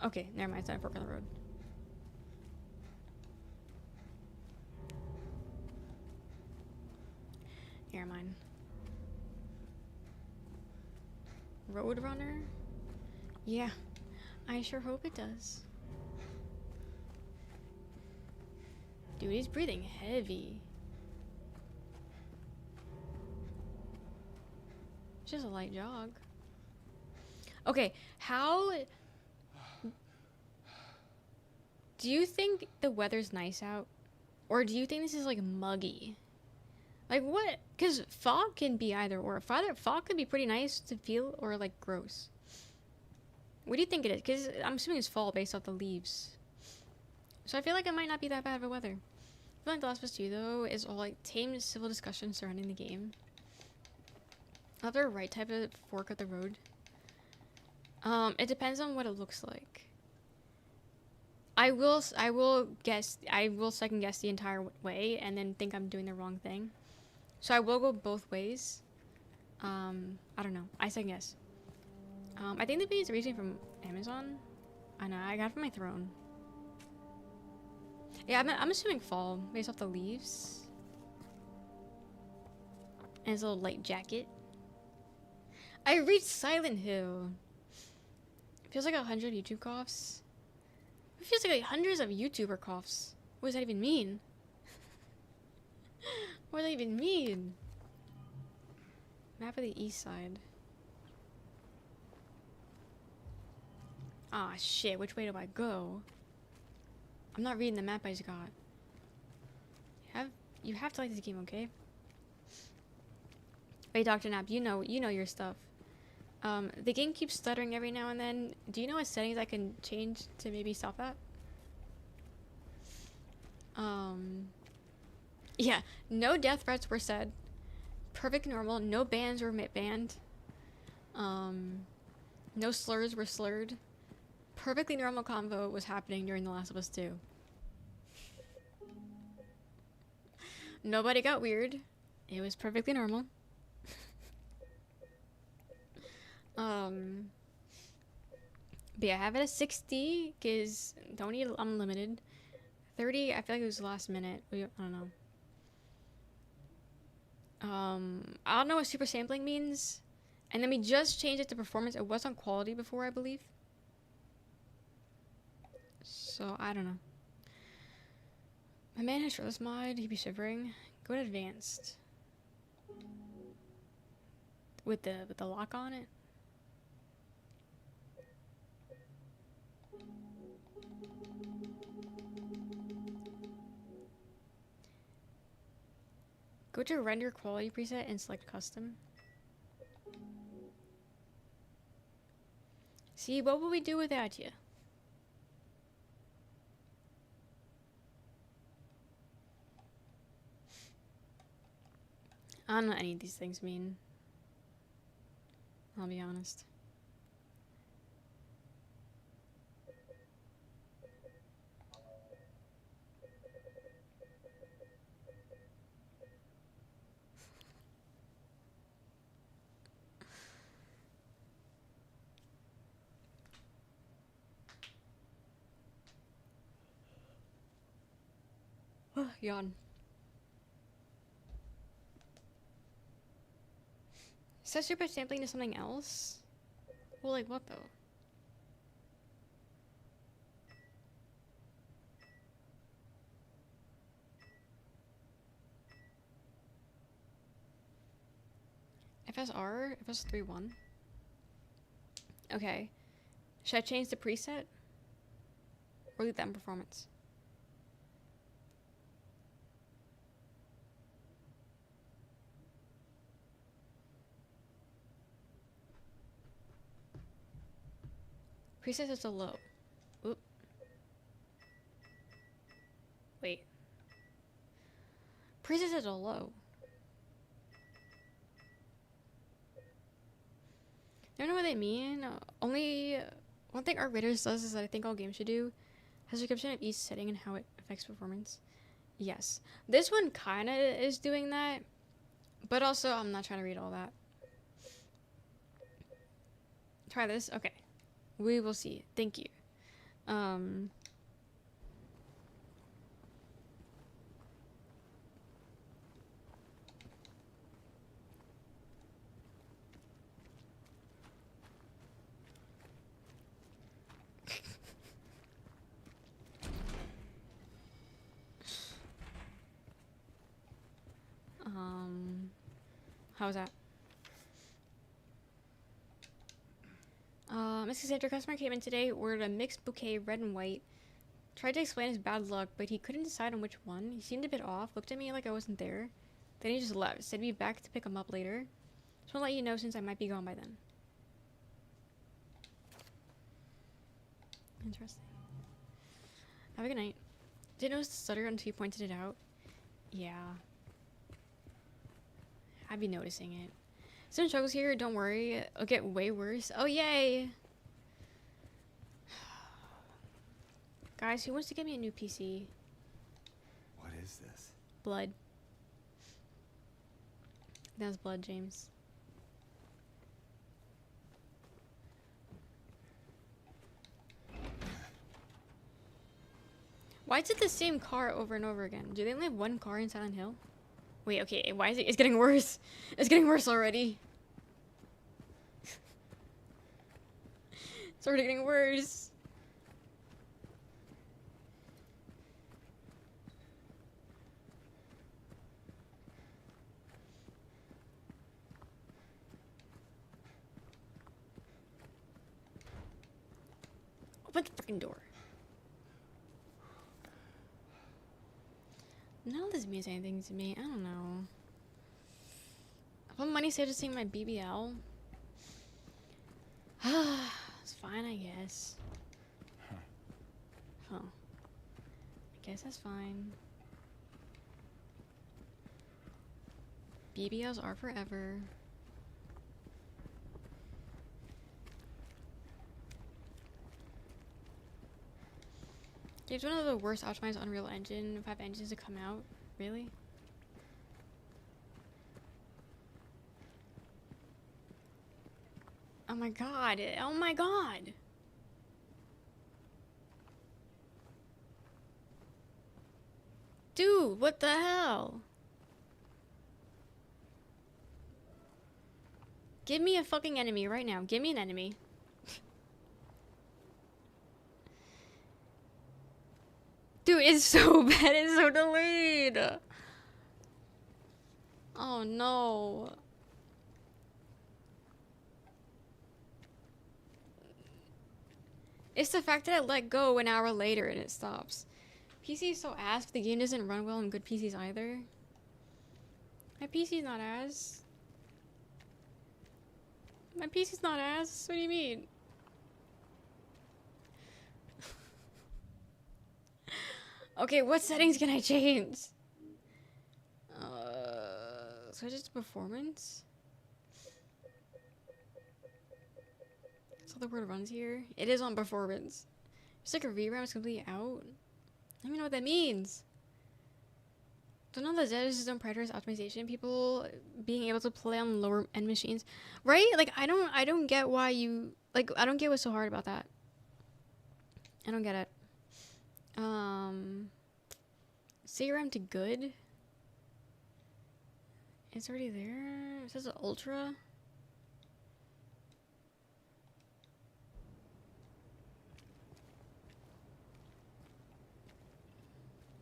S1: Okay, never mind, it's not a fork in the road. Never mind. Roadrunner? Yeah, I sure hope it does. Dude, he's breathing heavy. It's just a light jog. Okay, how... Do you think the weather's nice out? Or do you think this is, like, muggy? Like, what? Because fog can be either or. Fog could be pretty nice to feel or, like, gross. What do you think it is? Because I'm assuming it's fall based off the leaves. So I feel like it might not be that bad of weather. I feel like The Last of Us 2, though, is all, like, tame civil discussion surrounding the game. I'll have the right type of fork at the road. It depends on what it looks like. I will second guess the entire way and then think I'm doing the wrong thing. So I will go both ways. I don't know. I second guess. I think the bees reaching from Amazon. I know, I got it from my throne. Yeah, I'm assuming fall based off the leaves. And his little light jacket. I reached Silent Hill. It feels like 100 YouTube coughs. It feels like hundreds of YouTuber coughs. What does that even mean? What does that even mean? Map of the east side. Ah, shit. Which way do I go? I'm not reading the map I just got. You have to like this game, okay? Wait, Dr. Nap, you know your stuff. The game keeps stuttering every now and then. Do you know what settings I can change to maybe stop that? Yeah, no death threats were said. Perfect normal. No bans were banned. No slurs were slurred. Perfectly normal convo was happening during The Last of Us 2. Nobody got weird. It was perfectly normal. But yeah, I have it at 60 because don't need unlimited. 30, I feel like it was last minute. I don't know. I don't know what super sampling means. And then we just changed it to performance. It was on quality before, I believe. So, I don't know. My man has shirtless mod. He'd be shivering. Go to advanced. With the lock on it. Go to render quality preset and select custom. See, what would we do without you? I don't know what any of these things mean. I'll be honest. Yawn. Is that super sampling to something else? Well, like what though? FSR? FS31? Okay. Should I change the preset? Or leave that in performance? Preset is so low. Oop. Wait. Preset is a low. I don't know what they mean. Only one thing our Raiders does is that I think all games should do has a description of each setting and how it affects performance. Yes. This one kind of is doing that, but also I'm not trying to read all that. Try this? Okay. We will see. Thank you. How was that? Miss Cassandra, customer came in today, ordered a mixed bouquet, red and white. Tried to explain his bad luck, but he couldn't decide on which one. He seemed a bit off, looked at me like I wasn't there. Then he just left, said he'd be back to pick him up later. Just want to let you know since I might be gone by then. Interesting. Have a good night. Didn't notice the stutter until you pointed it out. Yeah. I'd be noticing it. Some struggles here, don't worry. It'll get way worse. Oh, yay! Guys, who wants to get me a new PC?
S3: What is this?
S1: Blood. That was blood, James. Why is it the same car over and over again? Do they only have one car in Silent Hill? Wait, okay, why is it? It's getting worse. It's getting worse already. It's already getting worse. Open the freaking door. None of this means anything to me. I don't know. I put money saved to sing my BBL. It's fine, I guess. Huh. I guess that's fine. BBLs are forever. It's one of the worst optimized Unreal Engine 5 engines to come out. Really? Oh my god. Oh my god. Dude, what the hell? Give me a fucking enemy right now. Give me an enemy. Dude, it's so bad. It's so delayed. Oh no. It's the fact that I let go an hour later and it stops. PC is so ass, but the game doesn't run well on good PCs either. My PC's not ass. My PC's not ass. What do you mean? Okay, what settings can I change? So just performance? That's how the word runs here. It is on performance. It's like a VRAM is completely out. I don't even know what that means. Don't know that Zed is on prioritize optimization. People being able to play on lower end machines, right? Like I don't get why you like. I don't get what's so hard about that. I don't get it. CRM to good. It's already there. It says ultra.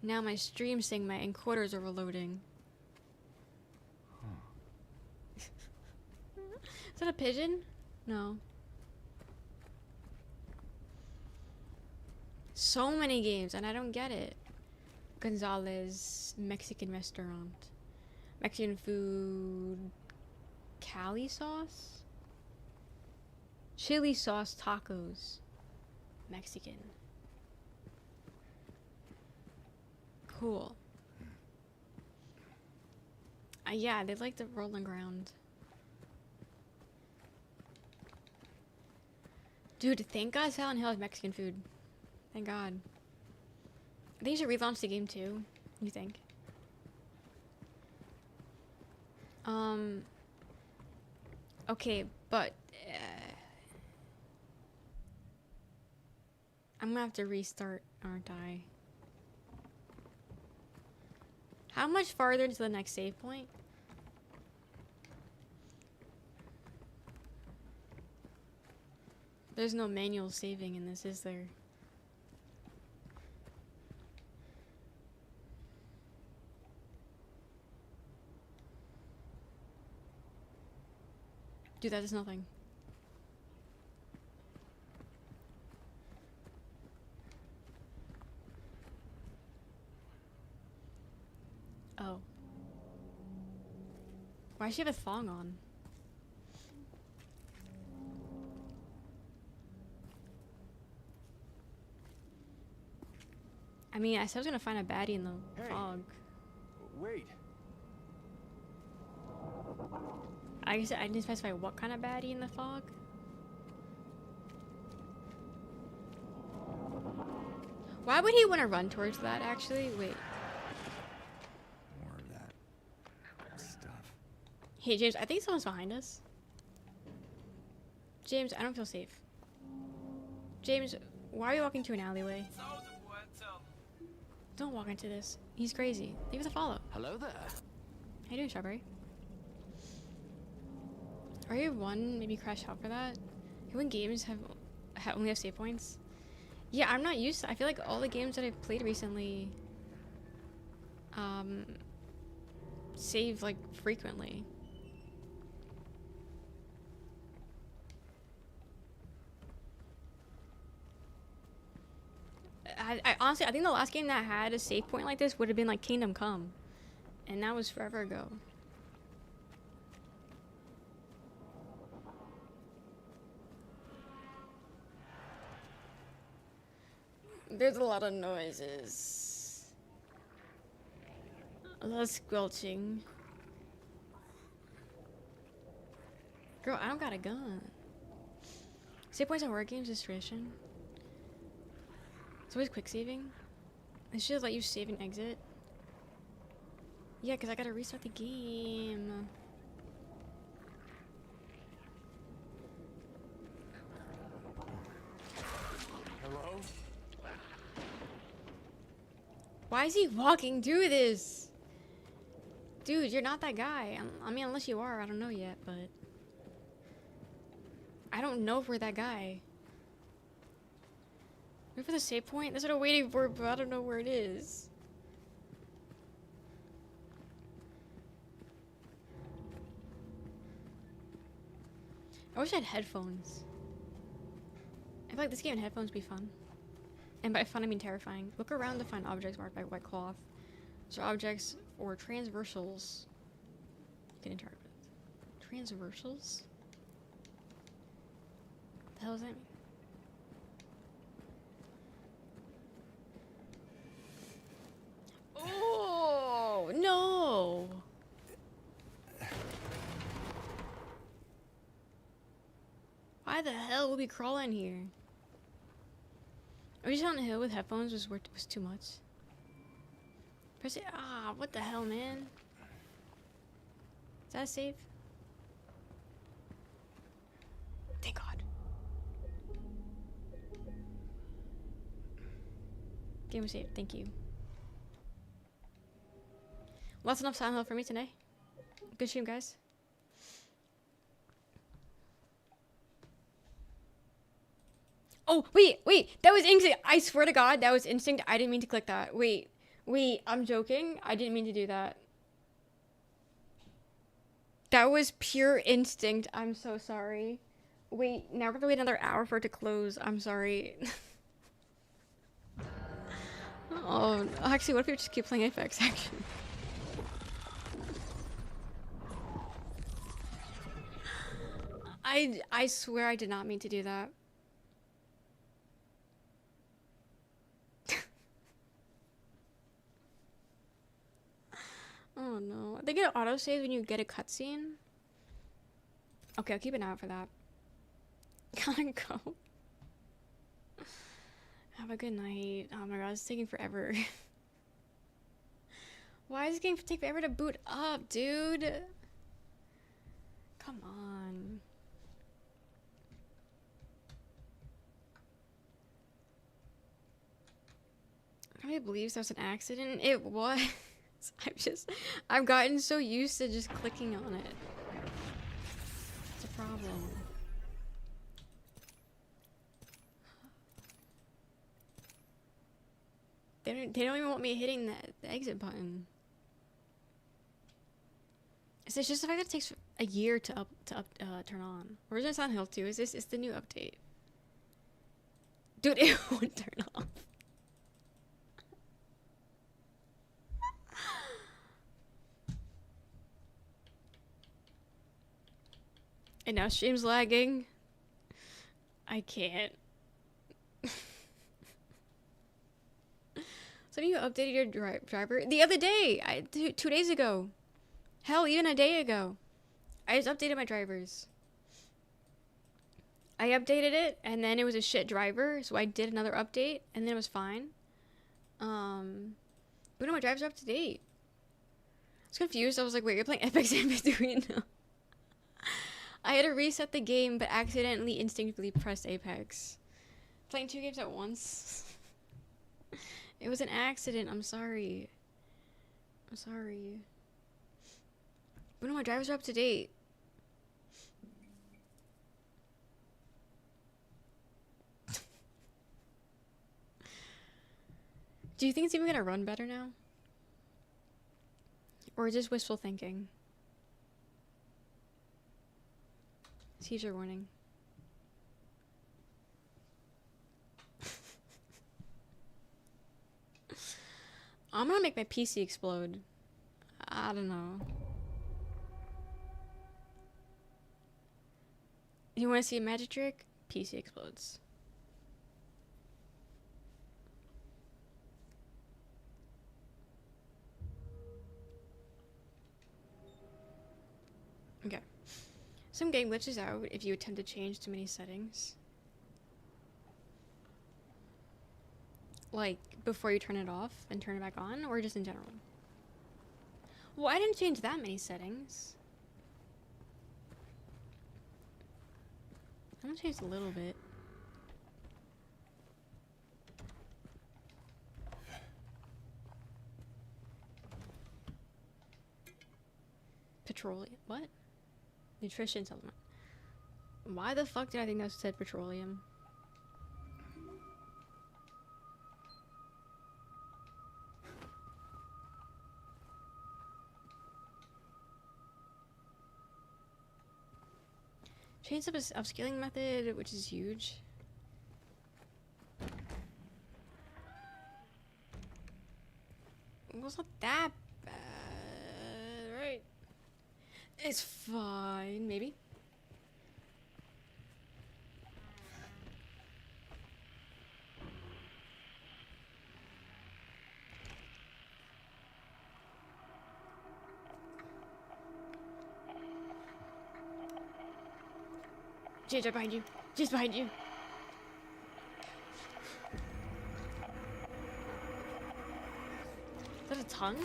S1: Now my stream saying my encoders are overloading. Is that a pigeon? No. So many games and I don't get it. Gonzalez Mexican restaurant. Mexican food. Cali sauce? Chili sauce tacos. Mexican. Cool. Yeah, they like the rolling ground. Dude, thank God Silent Hill has Mexican food. Thank God. I think you should relaunch the game too. You think? Okay, but I'm gonna have to restart, aren't I? How much farther to the next save point? There's no manual saving in this, is there? Dude, that is nothing. Oh. Why does she have a thong on? I mean, I said I was gonna find a baddie in the fog.
S3: Wait.
S1: I guess I didn't specify what kind of baddie in the fog. Why would he want to run towards that, actually? Wait.
S3: More of that stuff.
S1: Hey, James, I think someone's behind us. James, I don't feel safe. James, why are you walking to an alleyway? Don't walk into this. He's crazy. Leave us a follow.
S5: Hello there.
S1: How you doing, Strawberry? Are you one? Maybe crash out for that? When games only have save points? Yeah, I'm not used to. I feel like all the games that I've played recently save like frequently. I honestly, I think the last game that had a save point like this would have been like Kingdom Come, and that was forever ago. There's a lot of noises. A lot of squelching. Girl, I don't got a gun. Save points on horror games is tradition. It's always quick saving. It should let you save and exit. Yeah, because I gotta restart the game.
S5: Hello?
S1: Why is he walking through this? Dude, you're not that guy. I mean, unless you are, I don't know yet, but... I don't know if we're that guy. Wait for the save point? That's what I'm waiting for, but I don't know where it is. I wish I had headphones. I feel like this game in headphones would be fun. And by fun, I mean terrifying. Look around to find objects marked by white cloth. So objects or transversals. You can interpret. Transversals? What the hell does that mean? Oh, no! Why the hell would we crawl in here? Are we just on the hill with headphones was too much? Press it. Ah, what the hell, man? Is that safe? Thank God. Game was saved. Thank you. Well, that's enough Silent Hill for me today. Good stream, guys. Oh, wait, that was instinct. I swear to God, that was instinct. I didn't mean to click that. Wait, I'm joking. I didn't mean to do that. That was pure instinct. I'm so sorry. Wait, now we're gonna wait another hour for it to close. I'm sorry. Oh, actually, what if we just keep playing Apex, actually? I swear I did not mean to do that. Oh no. They get autosave when you get a cutscene? Okay, I'll keep an eye out for that. Gotta go. Have a good night. Oh my god, it's taking forever. Why is this game take forever to boot up, dude? Come on. Nobody believes that was an accident. It was. I've gotten so used to just clicking on it. It's a problem. They don't even want me hitting the exit button. It's just the fact that it takes a year to turn on. Original Silent Hill 2 it's the new update. Dude, it won't turn off. And now stream's lagging. I can't. So you updated your driver the other day. 2 days ago. Hell, even a day ago. I just updated my drivers. I updated it, and then it was a shit driver, so I did another update, and then it was fine. But no, my drives are up to date. I was confused. I was like, wait, you're playing Apex in between now. I had to reset the game, but accidentally instinctively pressed Apex. Playing 2 games at once. It was an accident. I'm sorry. I'm sorry. But no, my drivers are up to date. Do you think it's even gonna run better now? Or just wishful thinking? Seizure warning. I'm gonna make my PC explode. I don't know. You wanna see a magic trick? PC explodes. Okay. Some game glitches out if you attempt to change too many settings. Like, before you turn it off and turn it back on, or just in general? Well, I didn't change that many settings. I'm gonna change a little bit. Petroleum. What? Nutrition supplement. Why the fuck did I think that said petroleum? Changed up his upscaling method, which is huge. It was not that bad, right? It's fine, maybe. Jay's right behind you. Jay's behind you. Is that a tongue?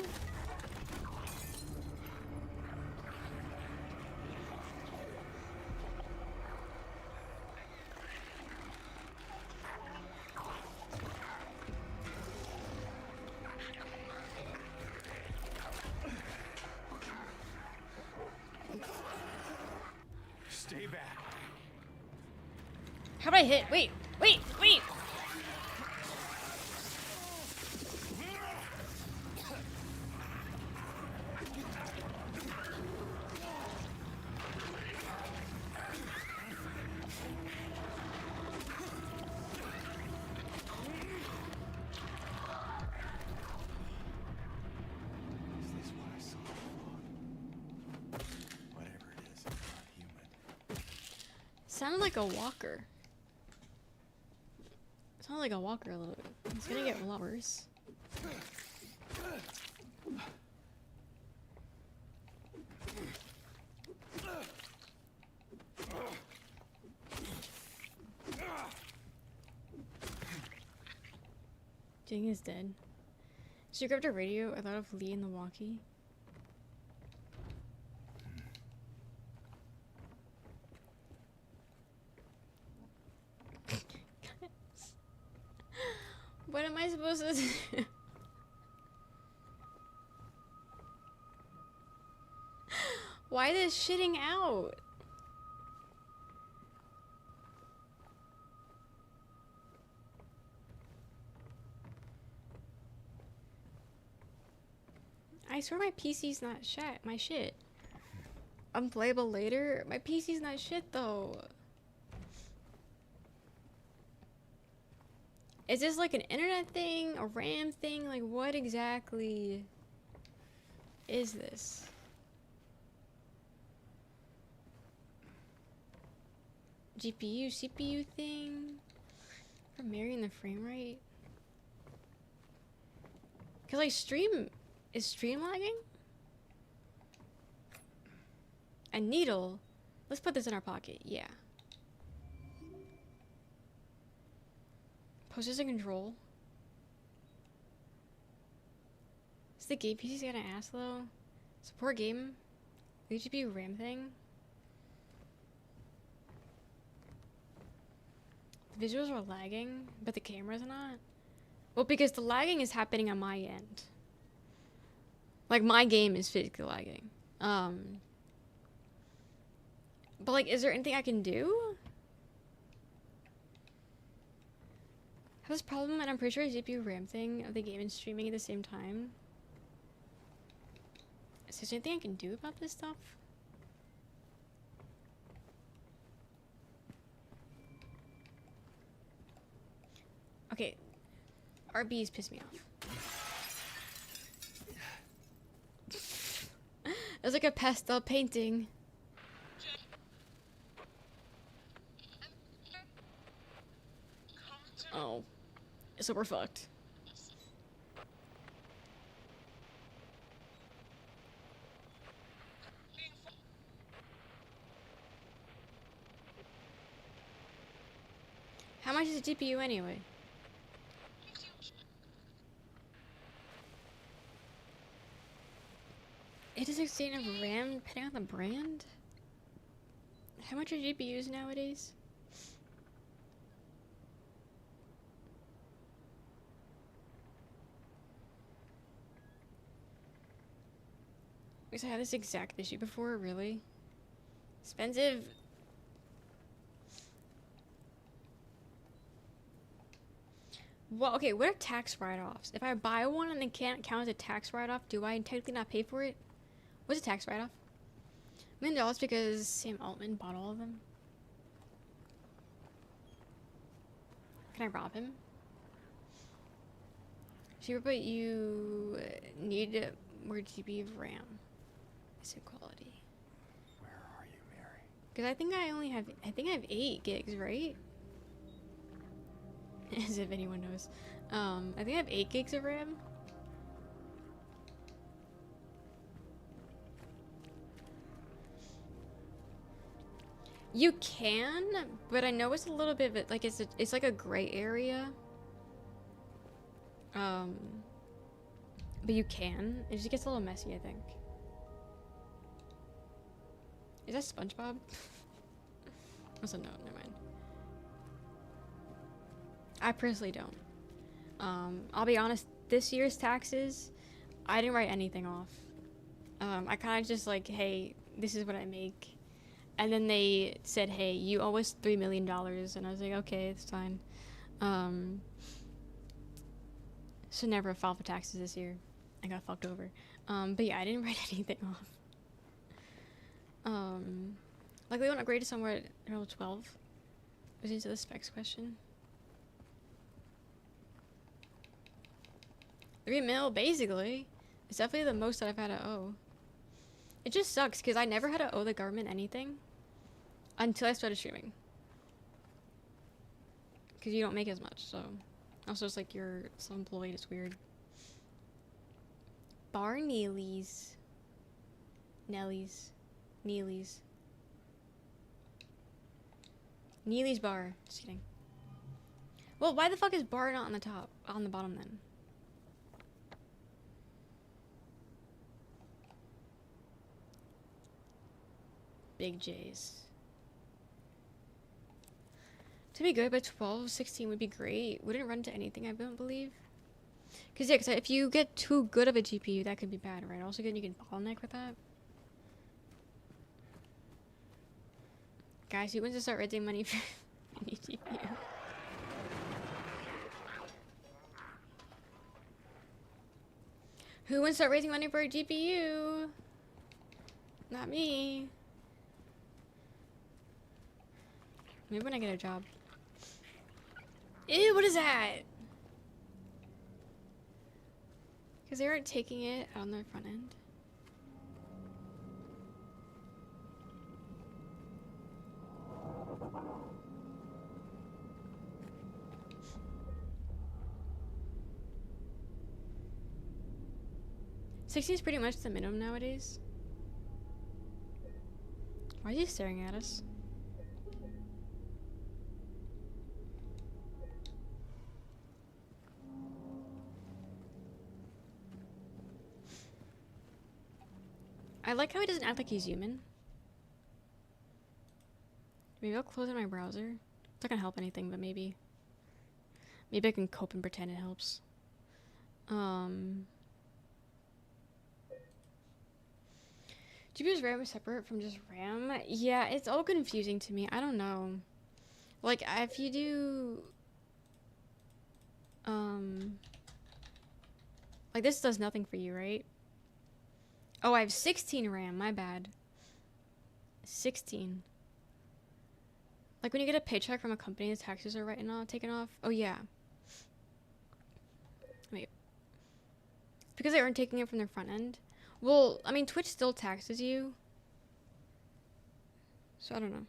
S3: Stay back.
S1: How did I hit? Wait, wait, wait!
S3: Is this what I saw before? Whatever it is, it's not human.
S1: Sounded like a walker. Sounded like a walker a little bit. It's gonna get a lot worse. Jing is dead. So you grabbed a radio. I thought of Lee and the walkie. What am I supposed to do? Why this shitting out? I swear my PC's not my shit. Unplayable later? My PC's not shit though. Is this like an internet thing? A RAM thing? Like what exactly is this? GPU, CPU thing? For marrying the frame rate? Cause like is stream lagging? A needle? Let's put this in our pocket, yeah. Posters and control. the game PC's gonna ask though? Support game? The GPU RAM thing? The visuals are lagging, but the camera's not? Well, because the lagging is happening on my end. Like, my game is physically lagging. But, like, is there anything I can do? I have this problem, and I'm pretty sure a GPU RAM thing of the game and streaming at the same time. Is there anything I can do about this stuff? Okay. RBs piss me off. It's like a pastel painting. Oh. So we're fucked. How much is a GPU anyway? It is 16 of RAM depending on the brand? How much are GPUs nowadays? Because I had this exact issue before, really? Expensive. Well, okay, what are tax write-offs? If I buy one and it can't count as a tax write-off, do I technically not pay for it? What's a tax write-off? $1 million because Sam Altman bought all of them. Can I rob him? Sure, but you need more GB of RAM. It's quality.
S3: Where are you, Mary?
S1: Because I think I have 8 gigs, right? As if anyone knows. I think I have 8 gigs of RAM. You can, but I know it's a little bit of it, like it's like a gray area. But you can. It just gets a little messy, I think. Is that SpongeBob? Also, no, never mind. I personally don't. I'll be honest, this year's taxes, I didn't write anything off. I kind of just like, hey, this is what I make. And then they said, hey, you owe us $3 million. And I was like, okay, it's fine. Should never have filed for taxes this year. I got fucked over. But yeah, I didn't write anything off. Like, they went upgraded somewhere at level 12. Was into the specs question. 3 mil, basically. It's definitely the most that I've had to owe. It just sucks, because I never had to owe the government anything until I started streaming. Because you don't make as much, so. Also, it's like you're self-employed, it's weird. Bar Neely's. Nelly's. Neely's. Neely's bar. Just kidding. Well, why the fuck is bar not on the top? On the bottom, then? Big J's. To be good, but 12, 16 would be great. Wouldn't run to anything, I don't believe. Because, yeah, cause if you get too good of a GPU, that could be bad, right? Also, good, you can bottleneck with that. Guys, who wants to start raising money for a new GPU? Who wants to start raising money for a GPU? Not me. Maybe when I get a job. Ew, what is that? Because they aren't taking it on their front end. $60 is pretty much the minimum nowadays. Why is he staring at us? I like how he doesn't act like he's human. Maybe I'll close out my browser. It's not gonna help anything, but maybe. Maybe I can cope and pretend it helps. GPU's RAM is separate from just RAM? Yeah, it's all confusing to me. I don't know. Like, if you do... Like, this does nothing for you, right? Oh, I have 16 RAM. My bad. 16. Like, when you get a paycheck from a company, the taxes are taken off. Oh, yeah. Wait. Because they aren't taking it from their front end? Well, I mean, Twitch still taxes you. So, I don't know.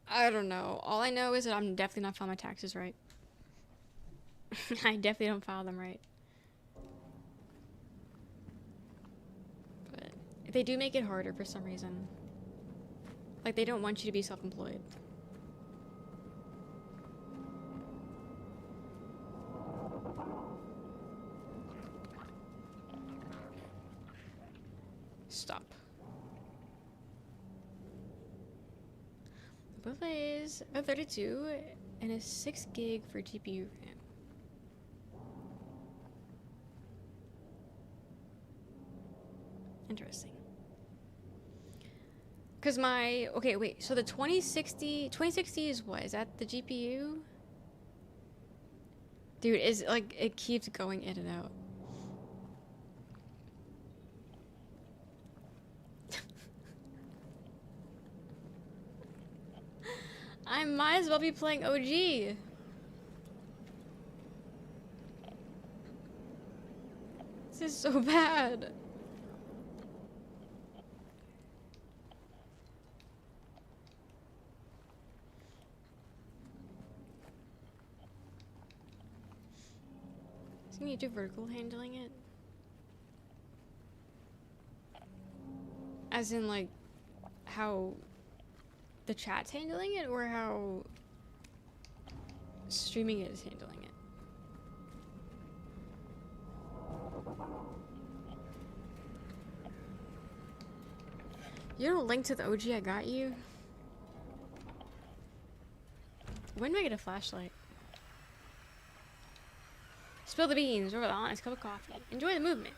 S1: I don't know. All I know is that I'm definitely not filing my taxes right. I definitely don't file them right. But they do make it harder for some reason. Like, they don't want you to be self-employed. Stop. Both plays a 32 and a 6 gig for GPU RAM. Interesting. Because my... Okay, wait. So the 2060 is what? Is that the GPU? Dude, is like... It keeps going in and out. I might as well be playing OG. This is so bad. Can you do vertical handling it? As in, like, how the chat's handling it, or how streaming it is handling it? You don't link to the OG I got you? When do I get a flashlight? Spill the beans over the honest cup of coffee. Enjoy the movement.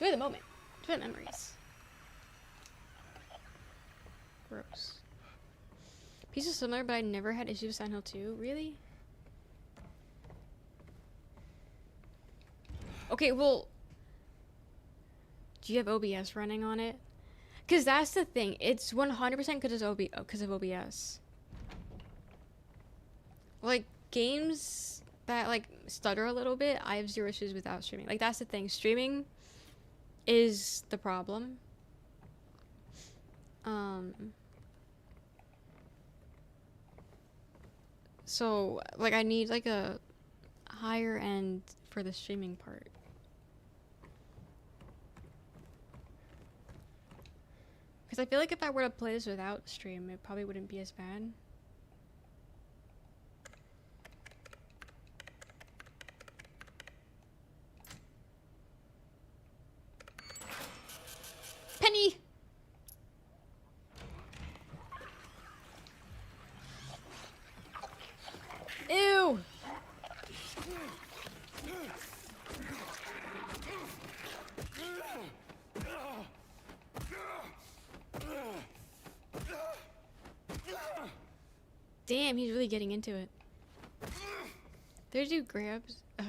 S1: Enjoy the moment. Enjoy the memories. Gross. Piece is similar, but I never had issues with Silent Hill 2. Really? Okay, well... Do you have OBS running on it? Because that's the thing. It's 100% because of OBS. Like, games that, like, stutter a little bit, I have zero issues without streaming. Like, that's the thing. Streaming is the problem. So, like, I need, like, a higher end for the streaming part. Because I feel like if I were to play this without stream, it probably wouldn't be as bad. Penny! Ew! Damn, he's really getting into it. 32 grabs, 2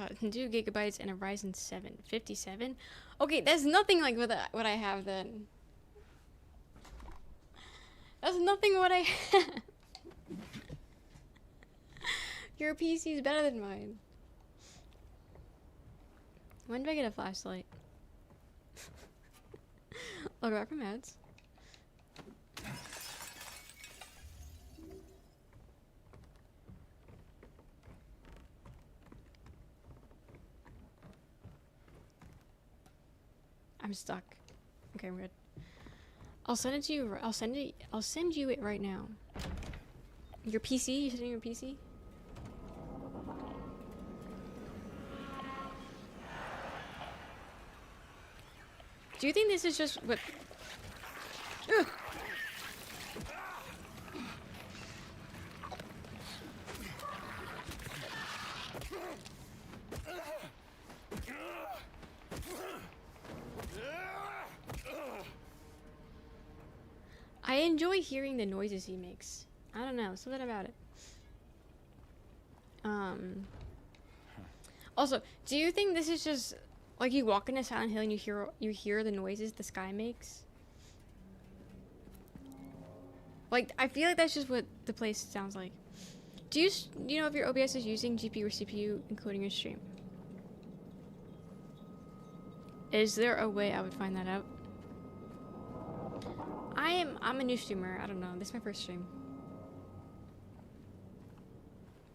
S1: gigabytes, and a Ryzen 7. 57? Okay, that's nothing like what I have then. That's nothing what I have. Your PC is better than mine. When do I get a flashlight? I'll go back from ads. I'm stuck. Okay, I'm good. I'll send it to you. I'll send you it right now. Your PC? You sending your PC? Do you think this is just what Ugh. I enjoy hearing the noises he makes. I don't know, something about it. Also, do you think this is just like you walk into Silent Hill and you hear the noises the sky makes? Like, I feel like that's just what the place sounds like. Do you know if your OBS is using GPU or CPU including your stream? Is there a way I would find that out? I'm a new streamer. I don't know. This is my first stream.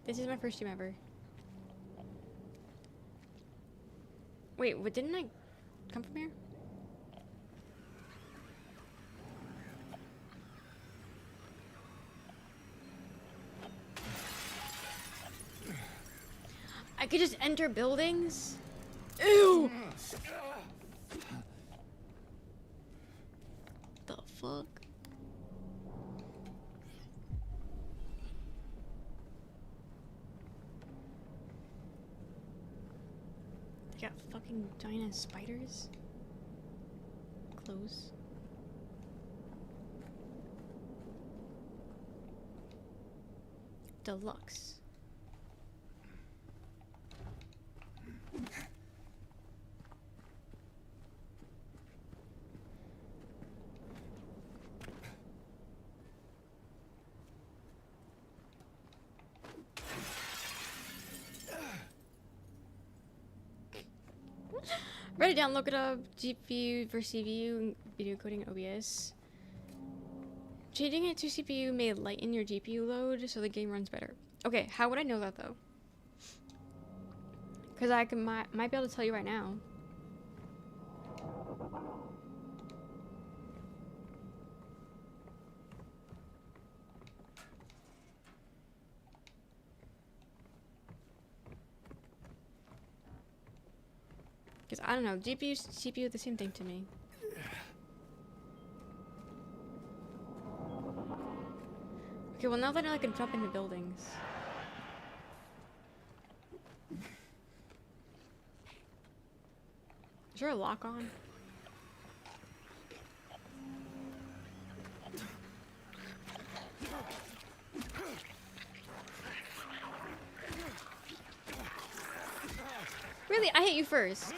S1: This is my first stream ever. Wait, what, didn't I come from here? I could just enter buildings? Ew! The fuck? They got fucking giant spiders? Close. Deluxe. Write it down, look it up. GPU versus CPU, video coding OBS. Changing it to CPU may lighten your GPU load so the game runs better. Okay, how would I know that though? Because I might be able to tell you right now. Because I don't know, GPU, CPU, the same thing to me. Okay, well now that I can jump into buildings. Is there a lock on? Really? I hit you first.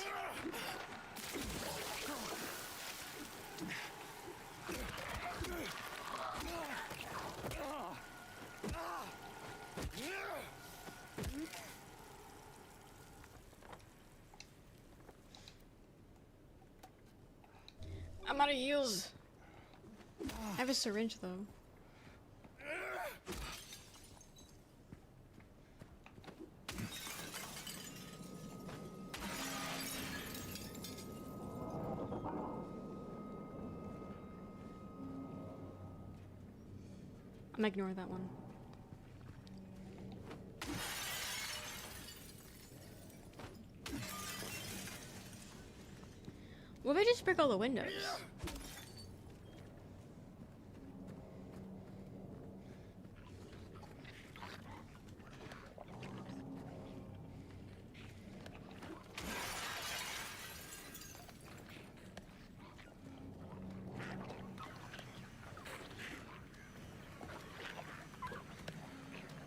S1: I'm out of heals. I have a syringe though. I'm gonna ignore that one. What if I just break all the windows?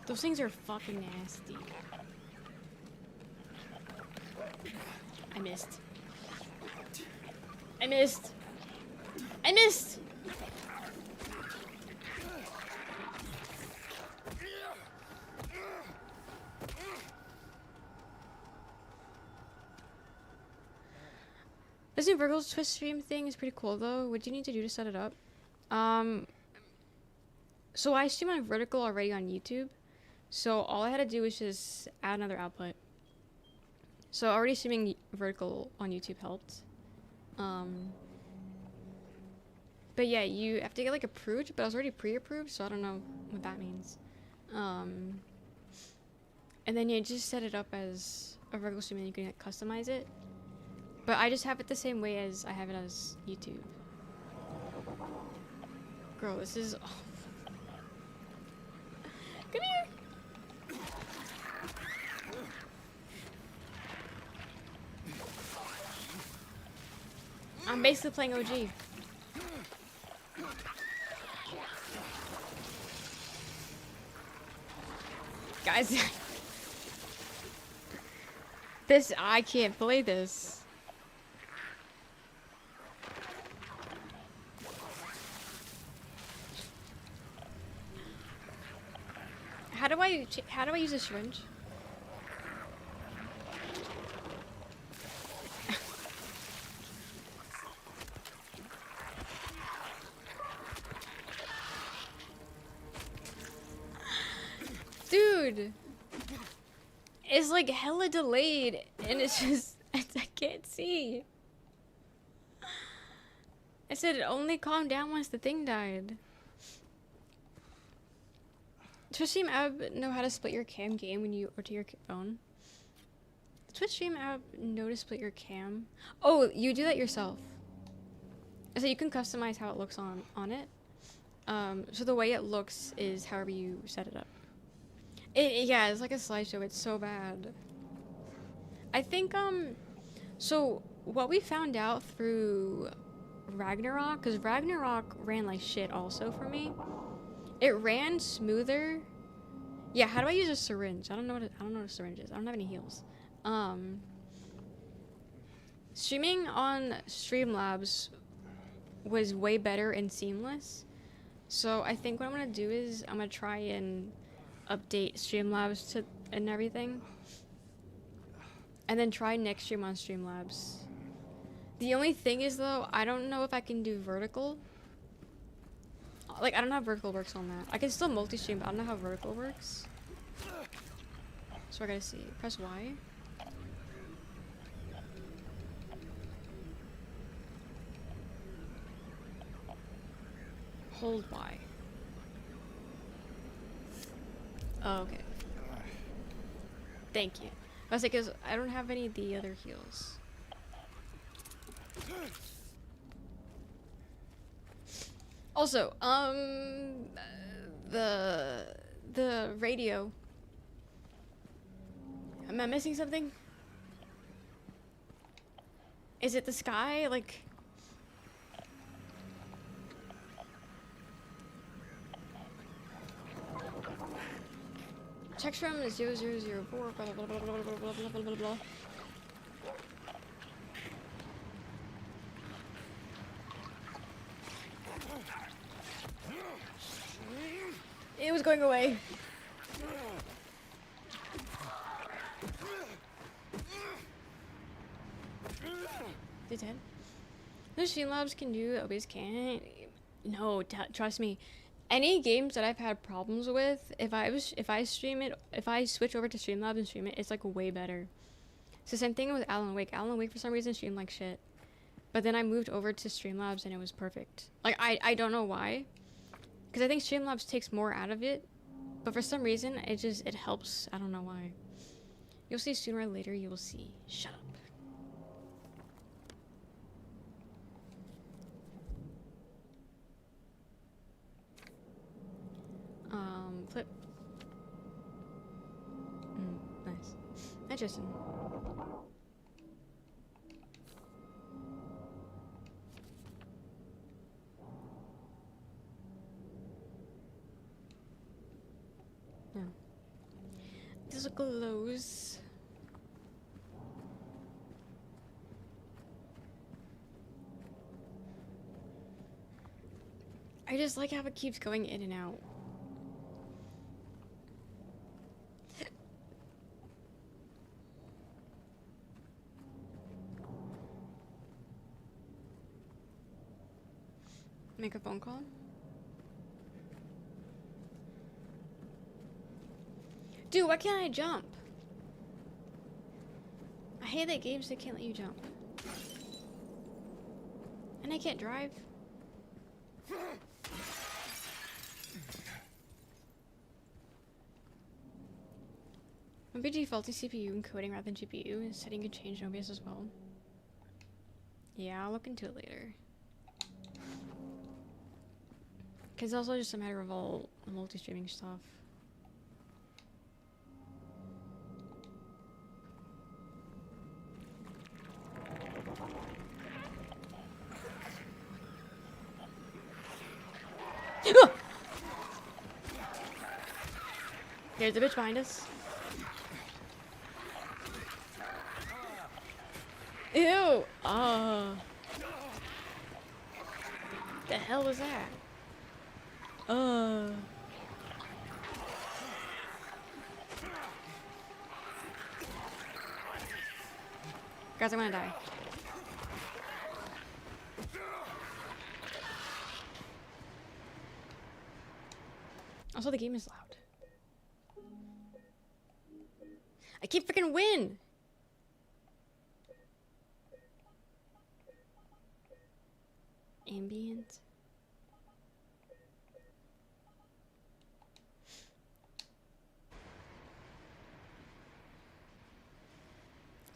S1: Those things are fucking nasty. I missed. I missed. I missed! This new Virgil's Twist stream thing is pretty cool though. What do you need to do to set it up? So I stream on vertical already on YouTube. So all I had to do was just add another output. So already streaming vertical on YouTube helped. But yeah, you have to get like approved, but I was already pre-approved, so I don't know what that means. And then you just set it up as a vertical stream and you can customize it. But I just have it the same way as I have it as YouTube. Girl, this is... Oh. Come here! I'm basically playing OG. Guys, this, I can't play this. How do I use a syringe? Dude, it's like hella delayed, and it's just I can't see. I said it only calmed down once the thing died. Twitch Stream app know how to split your cam game when you or to your phone. Twitch Stream app know to split your cam. Oh, you do that yourself. So you can customize how it looks on it. So the way it looks is however you set it up. Yeah, it's like a slideshow. It's so bad. I think so what we found out through Ragnarok, because Ragnarok ran like shit also for me. It ran smoother. Yeah, how do I use a syringe? I don't know what a syringe is. I don't have any heals. Streaming on Streamlabs was way better and seamless. So I think what I'm gonna do is I'm gonna try and update Streamlabs to and everything. And then try next stream on Streamlabs. The only thing is though, I don't know if I can do vertical. Like, I don't know how vertical works on that. I can still multi-stream, but I don't know how vertical works. So I gotta see. Press Y. Hold Y. Oh, okay. Thank you. I was like, 'cause I don't have any of the other heals. Also, the radio. Am I missing something? Is it the sky? Like... Text from 0004, blah blah blah blah blah blah blah blah blah blah. It was going away. They did. The Streamlabs can do, always can. No, trust me. Any games that I've had problems with, if I switch over to Streamlabs and stream it, it's like way better. So same thing with Alan Wake. Alan Wake for some reason streamed like shit, but then I moved over to Streamlabs and it was perfect. Like I don't know why, because I think Streamlabs takes more out of it, but for some reason it helps. I don't know why. You'll see sooner or later. You will see. Shut up. Flip. Nice. Hi, Tristan. No. This glows. I just like how it keeps going in and out. Make a phone call? Dude, why can't I jump? I hate that games that can't let you jump. And I can't drive. Maybe defaulting CPU encoding rather than GPU and setting can change in OBS as well. Yeah, I'll look into it later. Because it's also just a matter of all the multi-streaming stuff. There's a bitch behind us. Ew! The hell was that? Guys, I'm gonna die. Also, the game is loud. I keep freaking win! Ambient.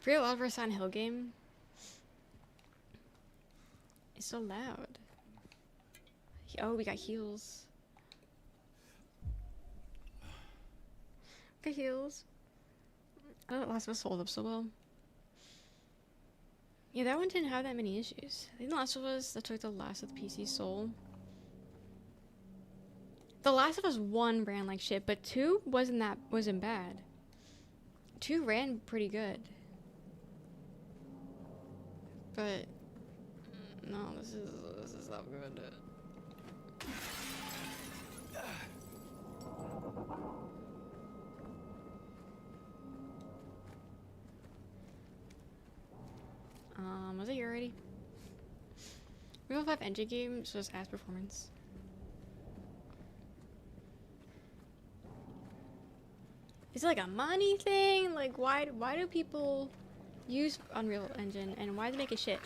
S1: Real loud for a Silent Hill game. It's so loud. Oh, we got heals. Got heals. Oh, Last of Us hold up so well. Yeah, that one didn't have that many issues. I think The Last of Us that took the last of the PC soul. The Last of Us 1 ran like shit, but 2 wasn't bad. 2 ran pretty good. But no, this is not good. Was it here already? Real 5 engine game, so just ass performance. Is it like a money thing? Like why do people use Unreal Engine and why do they make it shit?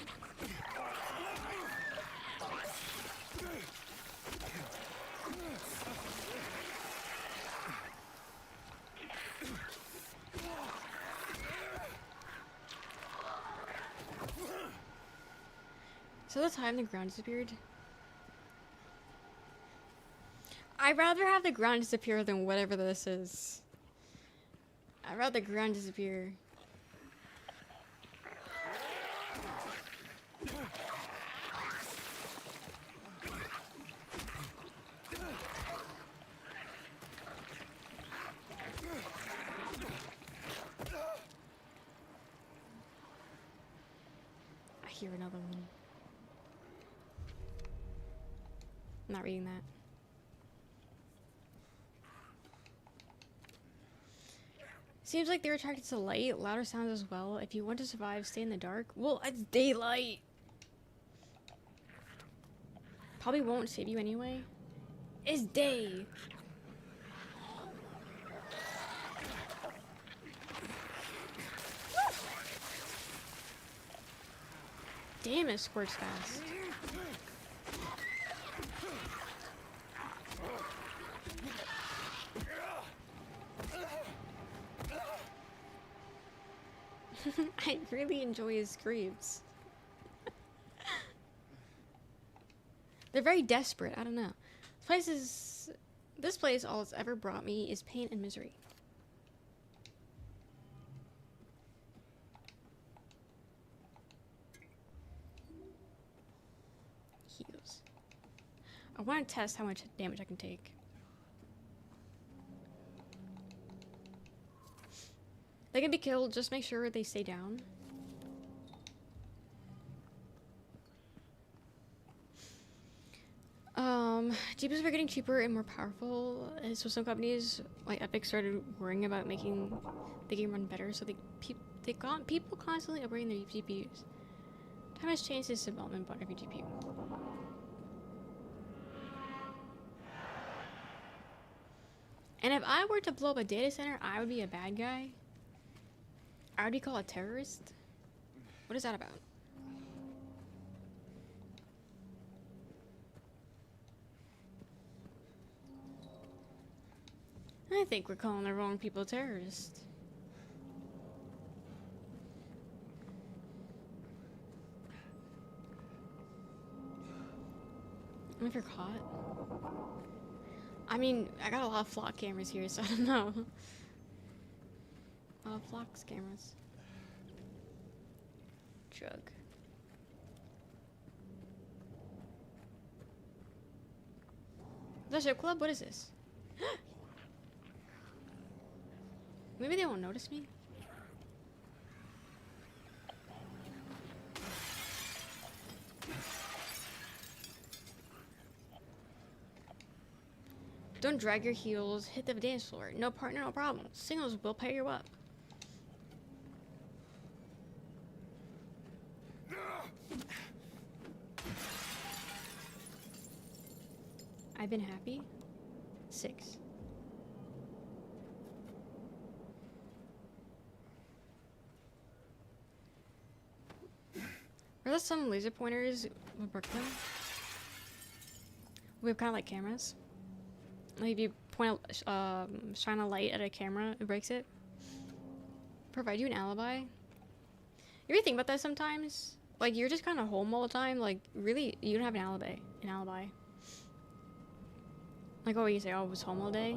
S1: So the time the ground disappeared. I'd rather have the ground disappear than whatever this is. I'd rather the ground disappear. I hear another one. I'm not reading that. Seems like they're attracted to light, louder sounds as well. If you want to survive, stay in the dark. Well, it's daylight. Probably won't save you anyway. It's day. Damn, it squirts fast. I really enjoy his screams. They're very desperate. I don't know. This place, all it's ever brought me is pain and misery. Heals. I want to test how much damage I can take. They can be killed, just make sure they stay down. GPUs are getting cheaper and more powerful, and so some companies, like Epic, started worrying about making the game run better, so people constantly upgrading their GPUs. Time has changed this development about every GPU. And if I were to blow up a data center, I would be a bad guy. I would be called a terrorist. What is that about? I think we're calling the wrong people terrorists. If you're caught. I mean, I got a lot of flock cameras here, so I don't know. A lot of flocks cameras. Drug. The strip club? What is this? Maybe they won't notice me. Don't drag your heels, hit the dance floor. No partner, no problem. Singles will pair you up. I've been happy. 6. Are there some laser pointers with Brooklyn? We have kind of like cameras. Like if you point shine a light at a camera, it breaks it. Provide you an alibi. You ever think about that sometimes? Like you're just kind of home all the time. Like really, you don't have an alibi. Like oh, you say, oh, I was home all day.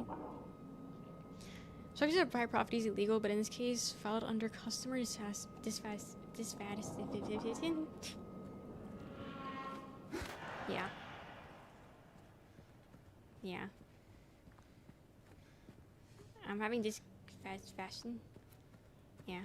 S1: So obviously, private property is illegal, but in this case, filed under customer dissatisfaction. Yeah. Yeah. I'm having this fast fashion. Yeah.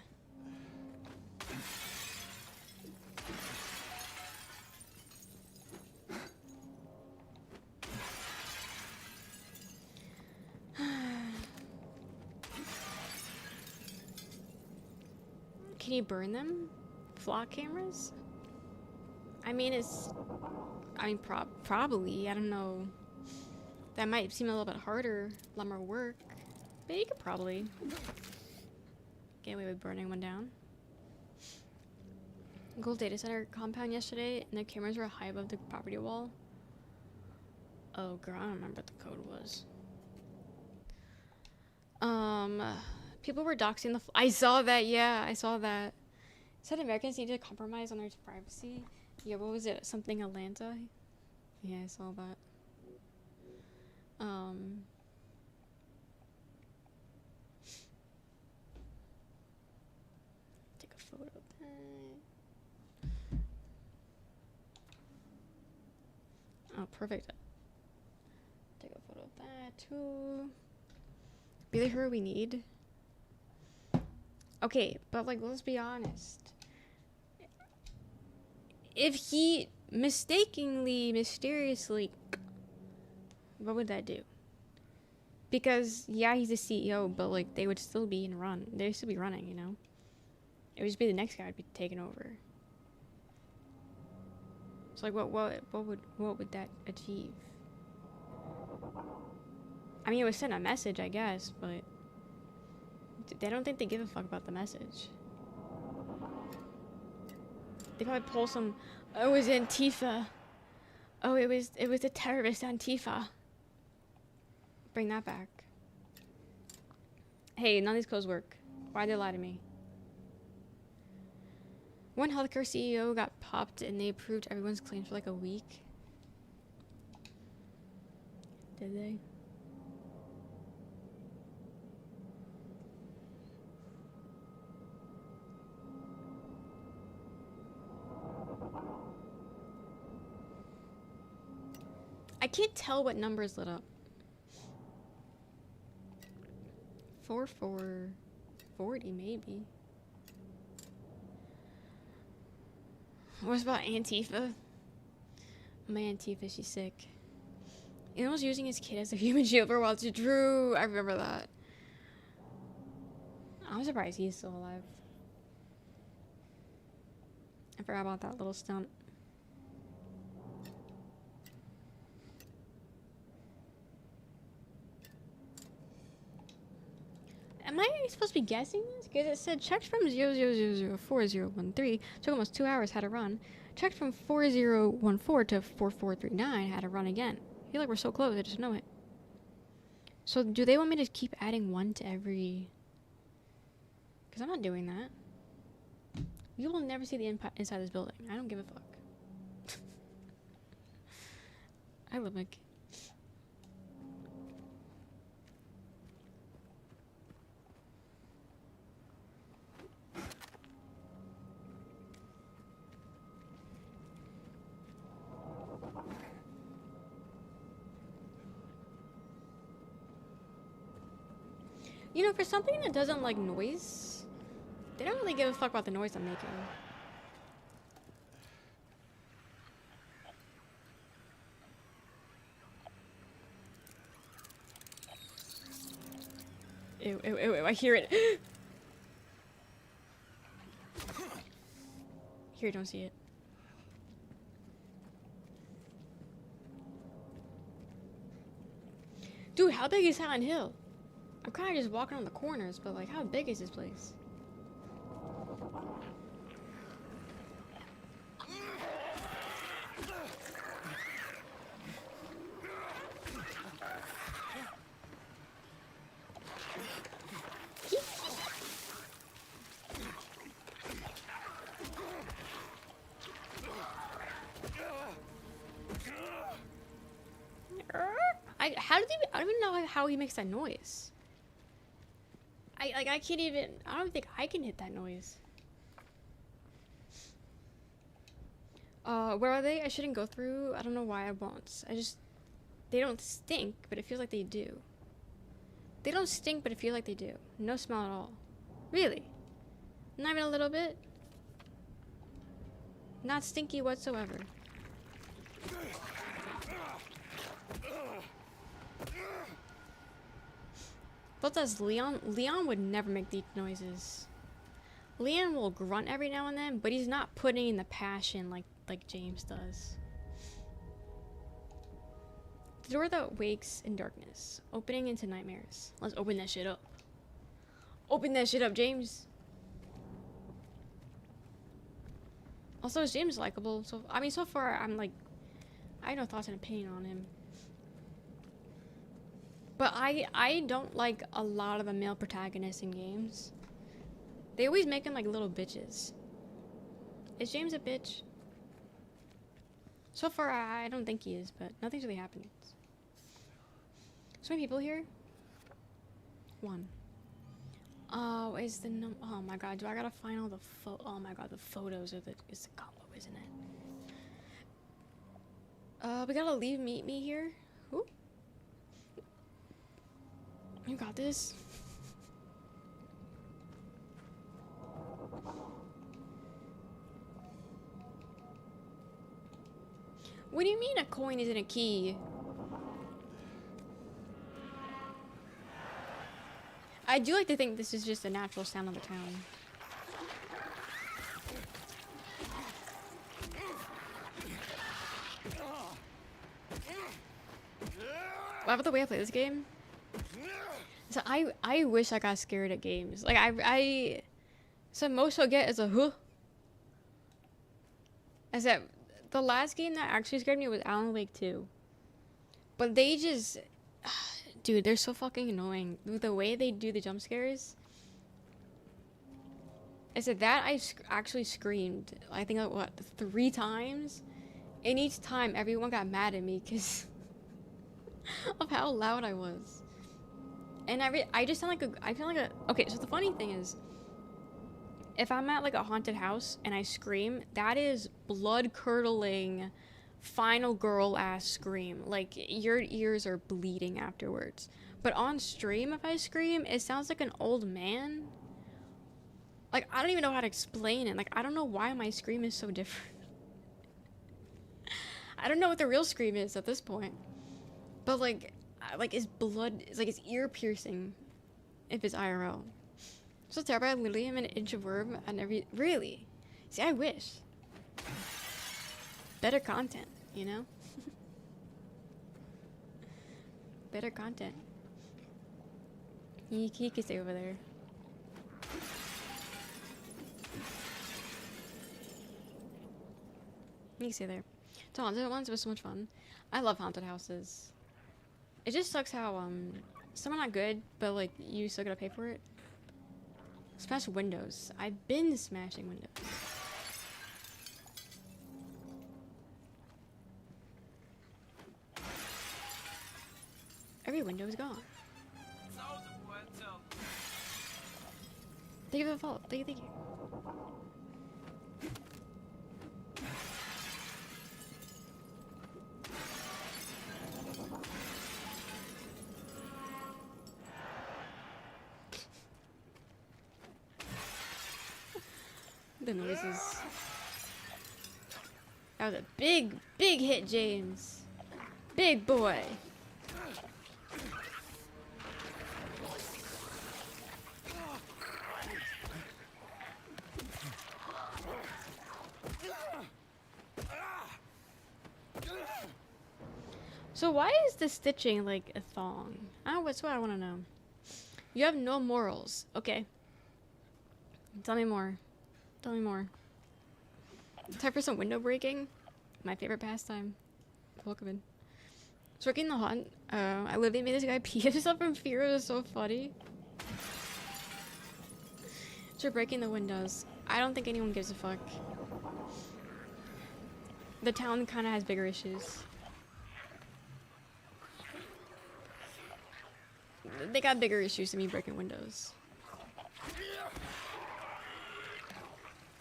S1: Can you burn them? Flock cameras? I mean, probably. I don't know. That might seem a little bit harder, a lot more work. But you could probably get away with burning one down. Gold data center compound yesterday, and the cameras were high above the property wall. Oh, girl, I don't remember what the code was. People were doxing the. I saw that. Yeah, I saw that. It said Americans need to compromise on their privacy. Yeah, what was it? Something Atlanta. Yeah, I saw that. Take a photo of that. Oh, perfect. Take a photo of that too. Be the hero we need. Okay, but like, let's be honest. If he mistakenly, mysteriously, what would that do? Because yeah, he's a CEO, but like they would still be they'd still be running, you know. It would just be the next guy would be taken over. So like, what would that achieve? I mean, it would send a message, I guess, but they don't think they give a fuck about the message. They probably pull some. Oh, it was Antifa. Oh, it was a terrorist Antifa. Bring that back. Hey, none of these codes work. Why'd they lie to me? One healthcare CEO got popped and they approved everyone's claims for like a week. Did they? I can't tell what numbers lit up. 4440 maybe. What's about Antifa? My Antifa, she's sick. Elon was using his kid as a human shield for a while to Drew. I remember that. I'm surprised he's still alive. I forgot about that little stunt. Am I supposed to be guessing this? Because it said checked from 00004013. Took almost 2 hours, had to run. Checked from 4014 to 4439, had to run again. I feel like we're so close, I just know it. So do they want me to keep adding 1 to every... Because I'm not doing that. You will never see the inside of this building. I don't give a fuck. I love Mickey. You know, for something that doesn't like noise, they don't really give a fuck about the noise I'm making. Ew, ew, ew, ew, I hear it. Here, don't see it. Dude, how big is Silent Hill? I'm kind of just walking on the corners, but like, how big is this place? I don't even know how he makes that noise. I can't even, I don't think I can hit that noise. Where are they? I shouldn't go through. I don't know why I won't. They don't stink, but it feels like they do. They don't stink, but it feels like they do. No smell at all. Really? Not even a little bit? Not stinky whatsoever. But does Leon? Leon would never make these noises. Leon will grunt every now and then, but he's not putting in the passion like James does. The door that wakes in darkness, opening into nightmares. Let's open that shit up. Open that shit up, James. Also, is James likable? So I mean, so far I'm like, I have no thoughts and opinion on him. But I don't like a lot of the male protagonists in games. They always make them like little bitches. Is James a bitch? So far, I don't think he is, but nothing's really happened. So many people here? One. Oh, is the oh my god, do I gotta find all the oh my god, the photos are is the combo, isn't it? We gotta leave meet me here. Who? You got this. What do you mean a coin isn't a key? I do like to think this is just a natural sound of the town. What about the way I play this game? So I wish I got scared at games. Like so most I'll get is a huh. As that the last game that actually scared me was Alan Wake 2. But they just dude, they're so fucking annoying. The way they do the jump scares. I said that I actually screamed. I think like what 3 times, and each time everyone got mad at me because of how loud I was. And I just sound like I feel like a okay. So the funny thing is, if I'm at like a haunted house and I scream, that is blood curdling, final girl ass scream. Like your ears are bleeding afterwards. But on stream, if I scream, it sounds like an old man. Like I don't even know how to explain it. Like I don't know why my scream is so different. I don't know what the real scream is at this point. But like his blood is like his ear piercing if it's IRL. So terrible. I literally am an inch of worm and really. See, I wish. Better content, you know? Better content. He can stay over there. He can stay there. The haunted ones was so much fun. I love haunted houses. It just sucks how some are not good, but like you still gotta pay for it. Smash windows. I've been smashing windows. window is gone. Thank you for the follow. Thank you. The noises. That was a big hit, James. Big boy. So why is the stitching like a thong? That's what I want to know. You have no morals. Okay. Tell me more. Tell me more. Time for some window breaking. My favorite pastime. Welcome in. It's working in the hunt. I literally made this guy pee himself from fear. It was so funny. So breaking the windows. I don't think anyone gives a fuck. The town kind of has bigger issues. They got bigger issues than me breaking windows.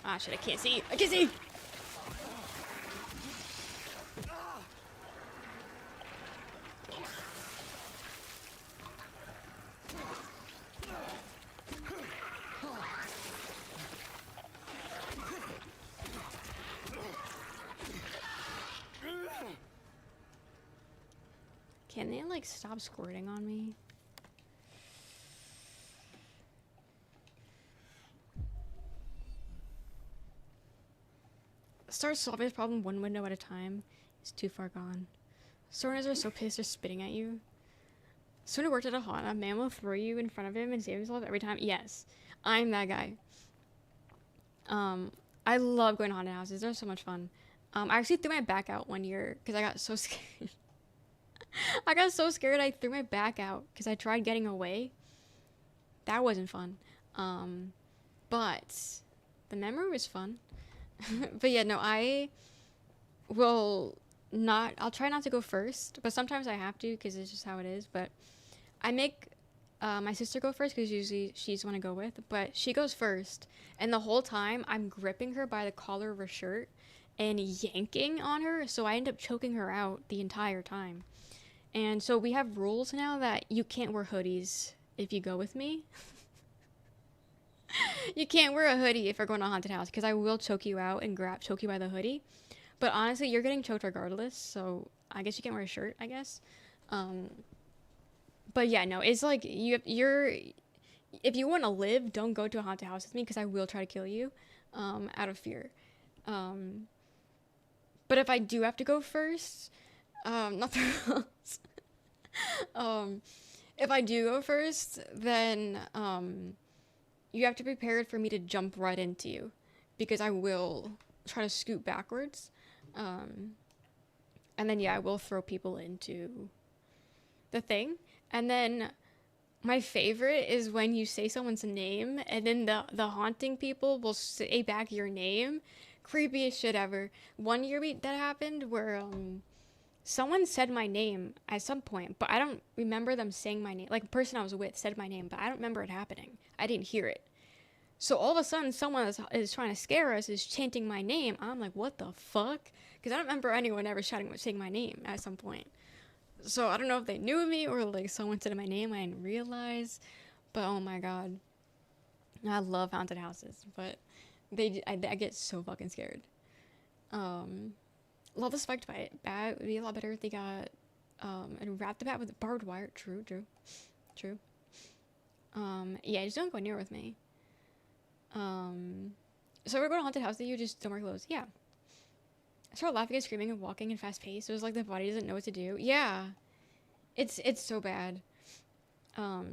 S1: Ah, shit, I can't see. I can't see! Can they, like, stop squirting on me? Start solving this problem one window at a time. It's too far gone. Stoners are so pissed they're spitting at you. Someone who worked at a haunt, a man will throw you in front of him and save himself every time. Yes, I'm that guy. I love going to haunted houses. They're so much fun. I actually threw my back out one year because I got so scared. I got so scared I threw my back out because I tried getting away. That wasn't fun. But the memory was fun. But yeah, no, I will not, I'll try not to go first, but sometimes I have to because it's just how it is. But I make my sister go first because usually she's the one to go with, but she goes first. And the whole time I'm gripping her by the collar of her shirt and yanking on her. So I end up choking her out the entire time. And so we have rules now that you can't wear hoodies if you go with me. You can't wear a hoodie if you're going to a haunted house because I will choke you out and choke you by the hoodie. But honestly, you're getting choked regardless, so I guess you can't wear a shirt, I guess. But yeah, no, it's like if you want to live, don't go to a haunted house with me because I will try to kill you out of fear. But if I do have to go first, not the rules. If I do go first, then you have to be prepared for me to jump right into you because I will try to scoot backwards. And then, yeah, I will throw people into the thing. And then my favorite is when you say someone's name and then the haunting people will say back your name. Creepiest shit ever. One year that happened where someone said my name at some point, but I don't remember them saying my name. Like, the person I was with said my name, but I don't remember it happening. I didn't hear it. So all of a sudden, someone is trying to scare us, is chanting my name. I'm like, what the fuck? Because I don't remember anyone ever saying my name at some point. So I don't know if they knew me or, like, someone said my name I didn't realize. But, oh my god. I love haunted houses, but I get so fucking scared. Love the spiked bite. Bat would be a lot better if they got and wrap the bat with barbed wire. True. Yeah, just don't go near with me. So we're going to haunted house that you just don't wear clothes. Yeah. I started laughing and screaming and walking in fast pace. It was like the body doesn't know what to do. Yeah. It's so bad. But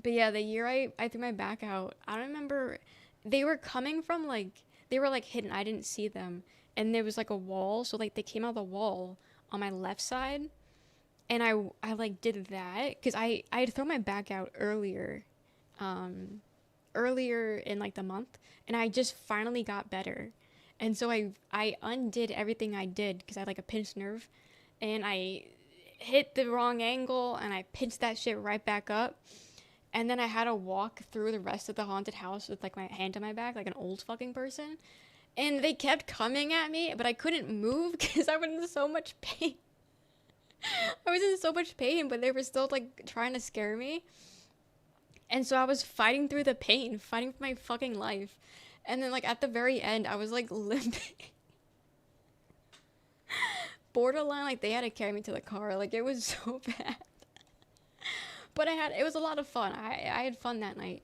S1: yeah, the year I threw my back out, I don't remember. They were coming from, like, they were, like, hidden. I didn't see them. And there was, like, a wall. So, like, they came out of the wall on my left side. And I like, did that. Because I had thrown my back out earlier in, like, the month. And I just finally got better. And so I undid everything I did. Because I had, like, a pinched nerve. And I hit the wrong angle and I pinched that shit right back up. And then I had to walk through the rest of the haunted house with like my hand on my back like an old fucking person. And they kept coming at me, but I couldn't move because I was in so much pain. I was in so much pain, but they were still like trying to scare me. And so I was fighting through the pain, fighting for my fucking life. And then like at the very end, I was like limping. Borderline, like they had to carry me to the car. Like it was so bad. But it was a lot of fun. I had fun that night.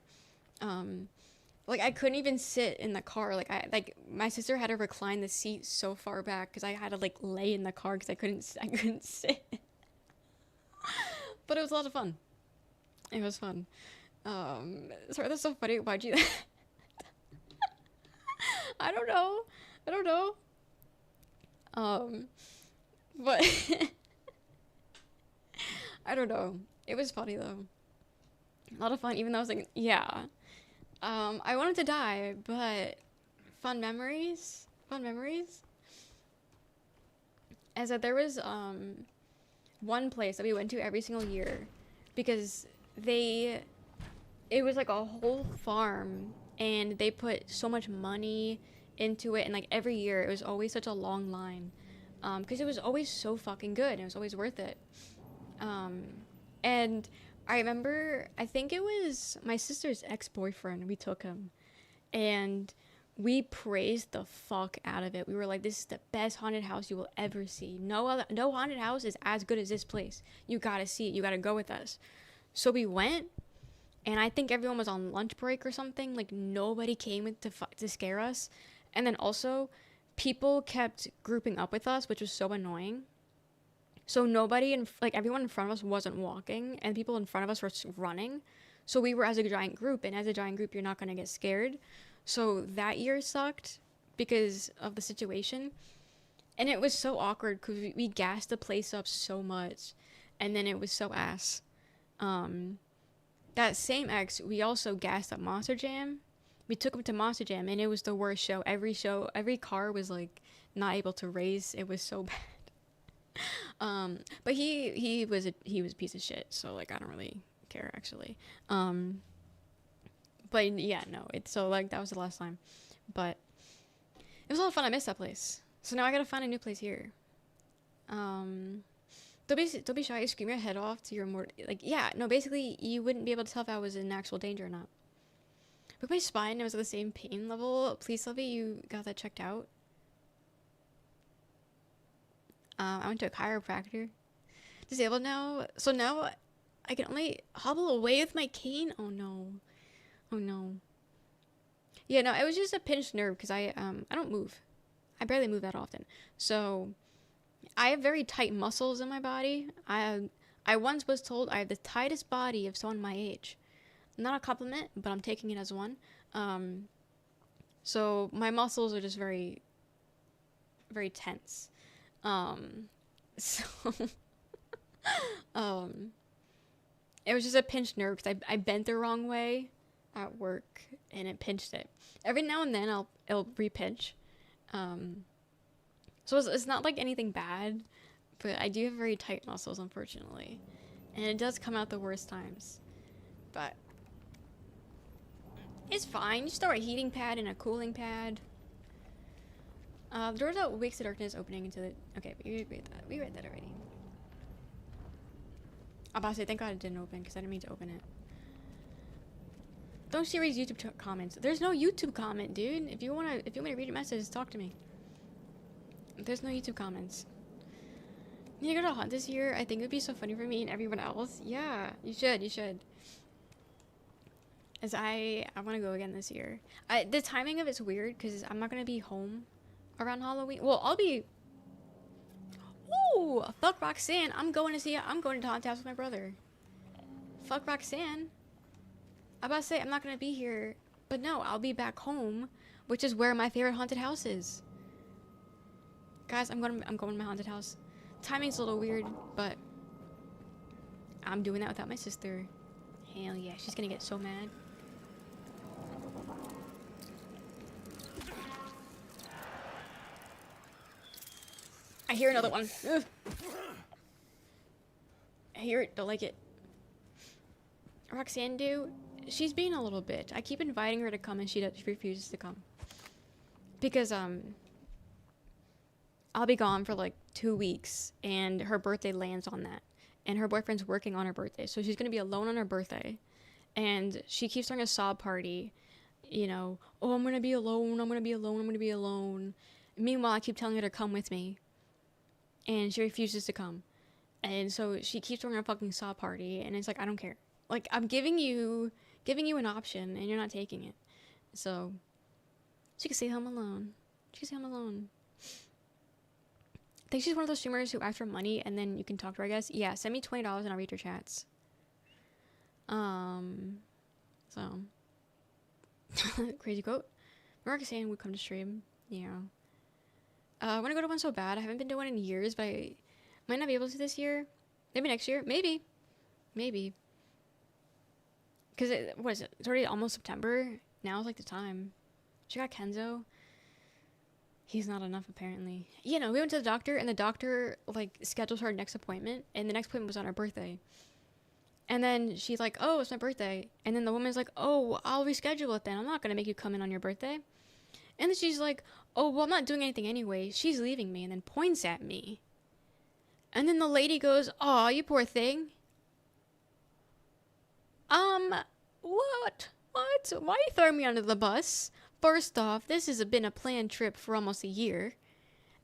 S1: Like I couldn't even sit in the car. Like my sister had to recline the seat so far back because I had to like lay in the car because I couldn't sit. But it was a lot of fun. It was fun. Sorry, that's so funny. Why'd you? I don't know. But I don't know. It was funny though. A lot of fun, even though I was like, yeah. I wanted to die, but fun memories. As that there was one place that we went to every single year because it was like a whole farm and they put so much money into it, and like every year it was always such a long line because it was always so fucking good and it was always worth it. And I remember, I think it was my sister's ex-boyfriend, we took him and we praised the fuck out of it. We were like, this is the best haunted house you will ever see. No haunted house is as good as this place. You gotta see it. You gotta go with us. So we went, and I think everyone was on lunch break or something. Like nobody came to scare us. And then also, people kept grouping up with us, which was so annoying. So everyone in front of us wasn't walking, and people in front of us were running. So we were as a giant group, and as a giant group, you're not gonna get scared. So that year sucked because of the situation. And it was so awkward because we gassed the place up so much, and then it was so ass. That same ex, we also gassed up Monster Jam. We took him to Monster Jam, and it was the worst show. Every car was like not able to race. It was so bad. But he was a piece of shit. So like I don't really care actually. But yeah, no. It's so like that was the last time, but it was a lot of fun. I missed that place, so now I gotta find a new place here. Don't be shy. Scream your head off to your more like yeah. No, basically you wouldn't be able to tell if I was in actual danger or not. But my spine was at the same pain level. Please tell me you got that checked out. I went to a chiropractor. Disabled now, so now I can only hobble away with my cane. Oh no. Yeah, no, it was just a pinched nerve because I don't move. I barely move that often. So I have very tight muscles in my body. I once was told I have the tightest body of someone my age. Not a compliment, but I'm taking it as one. So my muscles are just very, very tense. So it was just a pinched nerve because I bent the wrong way at work and it pinched it. Every now and then it'll re-pinch. So it's not like anything bad, but I do have very tight muscles, unfortunately, and it does come out the worst times. But it's fine. Just throw a heating pad and a cooling pad. The door that wakes the darkness opening into the. Okay, we read that. We read that already. I'm about to say, thank God it didn't open because I didn't mean to open it. Don't see Ray's YouTube comments. There's no YouTube comment, dude. If you want me to read your message, talk to me. There's no YouTube comments. You go to hunt this year. I think it would be so funny for me and everyone else. Yeah, you should. As I want to go again this year. The timing of it's weird because I'm not gonna be home around Halloween. Well, I'll be. Ooh, fuck Roxanne. I'm going to haunted house with my brother. Fuck Roxanne. I'm about to say I'm not gonna be here, but no, I'll be back home, which is where my favorite haunted house is. Guys, I'm going to my haunted house. Timing's a little weird, but I'm doing that without my sister. Hell yeah, she's gonna get so mad. I hear another one. Ugh. hear it, don't like it. Roxanne, dude, she's being a little bitch. I keep inviting her to come and she refuses to come. Because, I'll be gone for like 2 weeks and her birthday lands on that. And her boyfriend's working on her birthday. So she's going to be alone on her birthday. And she keeps throwing a sob party. You know, oh, I'm going to be alone. I'm going to be alone. I'm going to be alone. Meanwhile, I keep telling her to come with me. And she refuses to come. And so she keeps throwing a fucking sob party. And it's like, I don't care. Like, I'm giving you an option and you're not taking it. So she can stay home alone. She can stay home alone. I think she's one of those streamers who ask for money and then you can talk to her, I guess. Yeah, send me $20 and I'll read your chats. So. Crazy quote. Roxanne would come to stream. Yeah. I want to go to one so bad. I haven't been to one in years, but I might not be able to this year. Maybe next year. Maybe. Because, what is it? It's already almost September. Now's like the time. She got Kenzo. He's not enough, apparently. You know, we went to the doctor, and the doctor, like, schedules her next appointment, and the next appointment was on her birthday. And then she's like, oh, it's my birthday. And then the woman's like, oh, I'll reschedule it then. I'm not going to make you come in on your birthday. And then she's like, oh, well, I'm not doing anything anyway. She's leaving me, and then points at me. And then the lady goes, aw, you poor thing. What? Why are you throwing me under the bus? First off, this has been a planned trip for almost a year.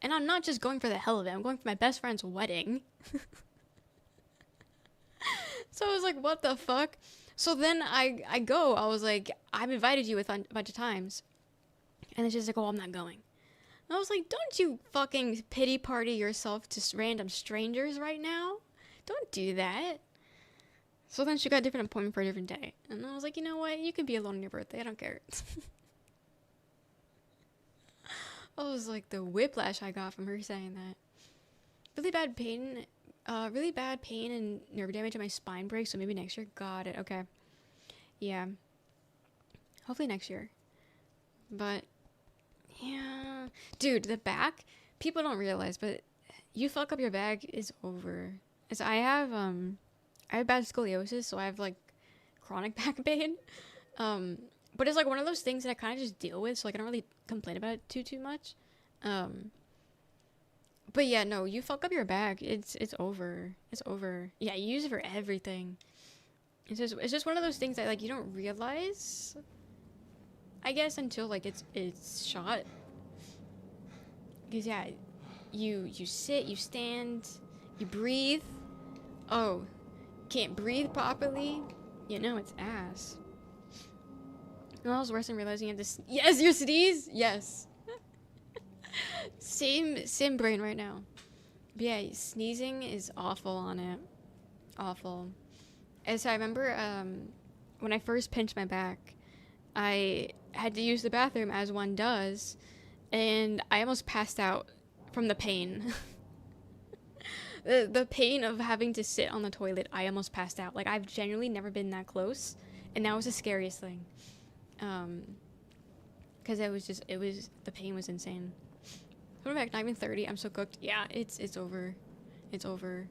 S1: And I'm not just going for the hell of it. I'm going for my best friend's wedding. So I was like, what the fuck? So then I go. I was like, I've invited you a bunch of times. And then she's like, oh, I'm not going. And I was like, don't you fucking pity party yourself to random strangers right now. Don't do that. So then she got a different appointment for a different day. And I was like, you know what? You can be alone on your birthday. I don't care. I was like, the whiplash I got from her saying that. Really bad pain and nerve damage on my spine break. So maybe next year. Got it. Okay. Yeah. Hopefully next year. But, yeah. Dude, the back, people don't realize, but you fuck up your back, is over. I have bad scoliosis, so I have, like, chronic back pain. But it's, like, one of those things that I kind of just deal with, so, like, I don't really complain about it too much. But, yeah, no, you fuck up your back, it's over. It's over. Yeah, you use it for everything. It's just one of those things that, like, you don't realize, I guess, until, like, it's shot. Because, yeah, you sit, you stand, you breathe. Oh, can't breathe properly, you know, it's ass. And that was worse than realizing you have to yes, you sneeze? Yes. Same brain right now. But yeah, sneezing is awful on it. Awful. And so I remember when I first pinched my back, I had to use the bathroom as one does, and I almost passed out from the pain. The pain of having to sit on the toilet, I almost passed out. Like, I've genuinely never been that close, and that was the scariest thing. Because the pain was insane. I'm back, not even 30, I'm so cooked. Yeah, it's over. It's over.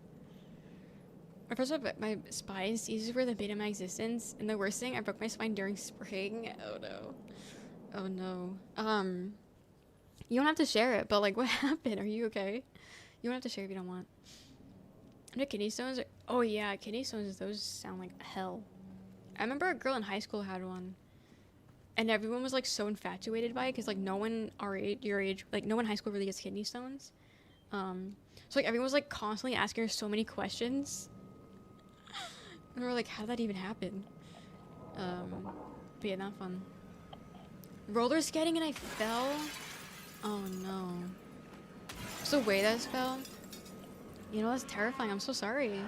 S1: First of all, my spine, these were the bane of my existence, and the worst thing, I broke my spine during spring. Oh no. Oh no. You don't have to share it, but, like, what happened? Are you okay? You don't have to share if you don't want. The kidney stones? Oh yeah, kidney stones, those sound like hell. I remember a girl in high school had one. And everyone was, like, so infatuated by it, because, like, no one your age, like, no one in high school really gets kidney stones. So, like, everyone was, like, constantly asking her so many questions. And we were like, how did that even happen? But yeah, not fun. Roller skating and I fell? Oh no. So the way that I fell? You know, that's terrifying. I'm so sorry.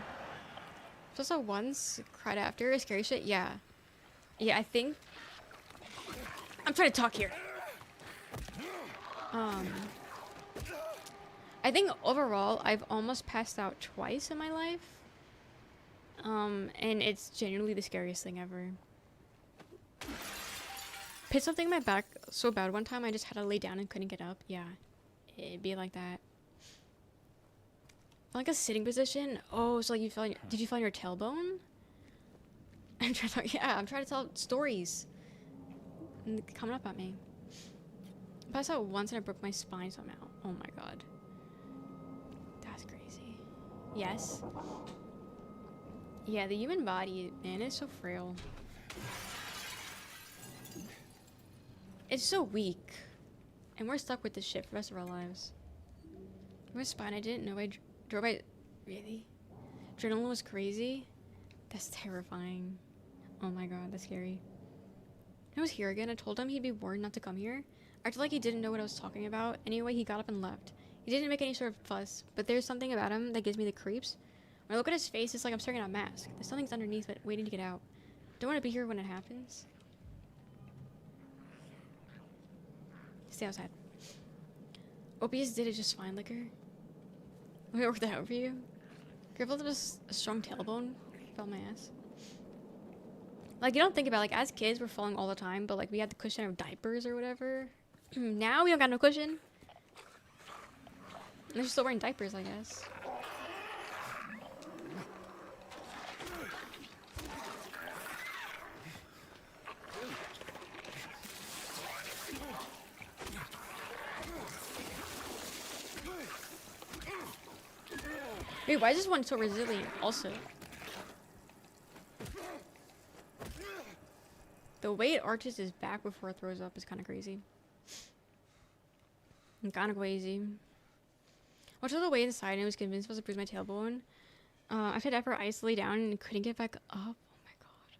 S1: Just once cried after scary shit. Yeah. Yeah, I think. I'm trying to talk here. I think overall I've almost passed out twice in my life. And it's genuinely the scariest thing ever. Pit something in my back so bad one time I just had to lay down and couldn't get up. Yeah. It'd be like that. Like a sitting position? Oh, so like you fell on did you fall on your tailbone? I'm trying to, yeah, I'm trying to tell stories. And coming up at me. I passed out once and I broke my spine somehow. Oh my god. That's crazy. Yes. Yeah, the human body, man, is so frail. It's so weak. And we're stuck with this shit for the rest of our lives. My spine, I didn't know I drove by. Really? Adrenaline was crazy? That's terrifying. Oh my god, that's scary. I was here again. I told him he'd be warned not to come here. I acted like he didn't know what I was talking about. Anyway, he got up and left. He didn't make any sort of fuss, but there's something about him that gives me the creeps. When I look at his face, it's like I'm staring at a mask. There's something's underneath it, waiting to get out. Don't want to be here when it happens. Stay outside. Opius did it just fine, Liquor. We worked that out for you. Careful, there was a strong tailbone. Fell my ass. Like, you don't think about, like, as kids, we're falling all the time, but, like, we had the cushion of diapers or whatever. Now we don't got no cushion. And they're still wearing diapers, I guess. Wait, why is this one so resilient also? The way it arches his back before it throws up is kind of crazy. Kind of crazy. Watch all the way inside and I was convinced it was to bruise my tailbone. I tried effort ice lay down and couldn't get back up. Oh my god.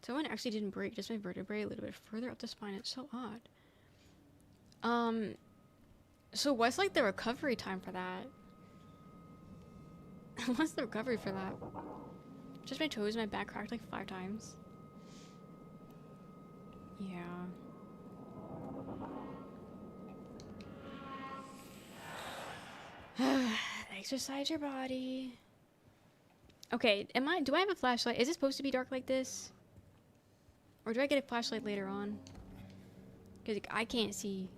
S1: Someone actually didn't break, just my vertebrae a little bit further up the spine. It's so odd. So what's like the recovery time for that? What's the recovery for that? Just my toes and my back cracked like 5 times. Yeah. Exercise your body. Okay, do I have a flashlight? Is it supposed to be dark like this? Or do I get a flashlight later on? Because I can't see.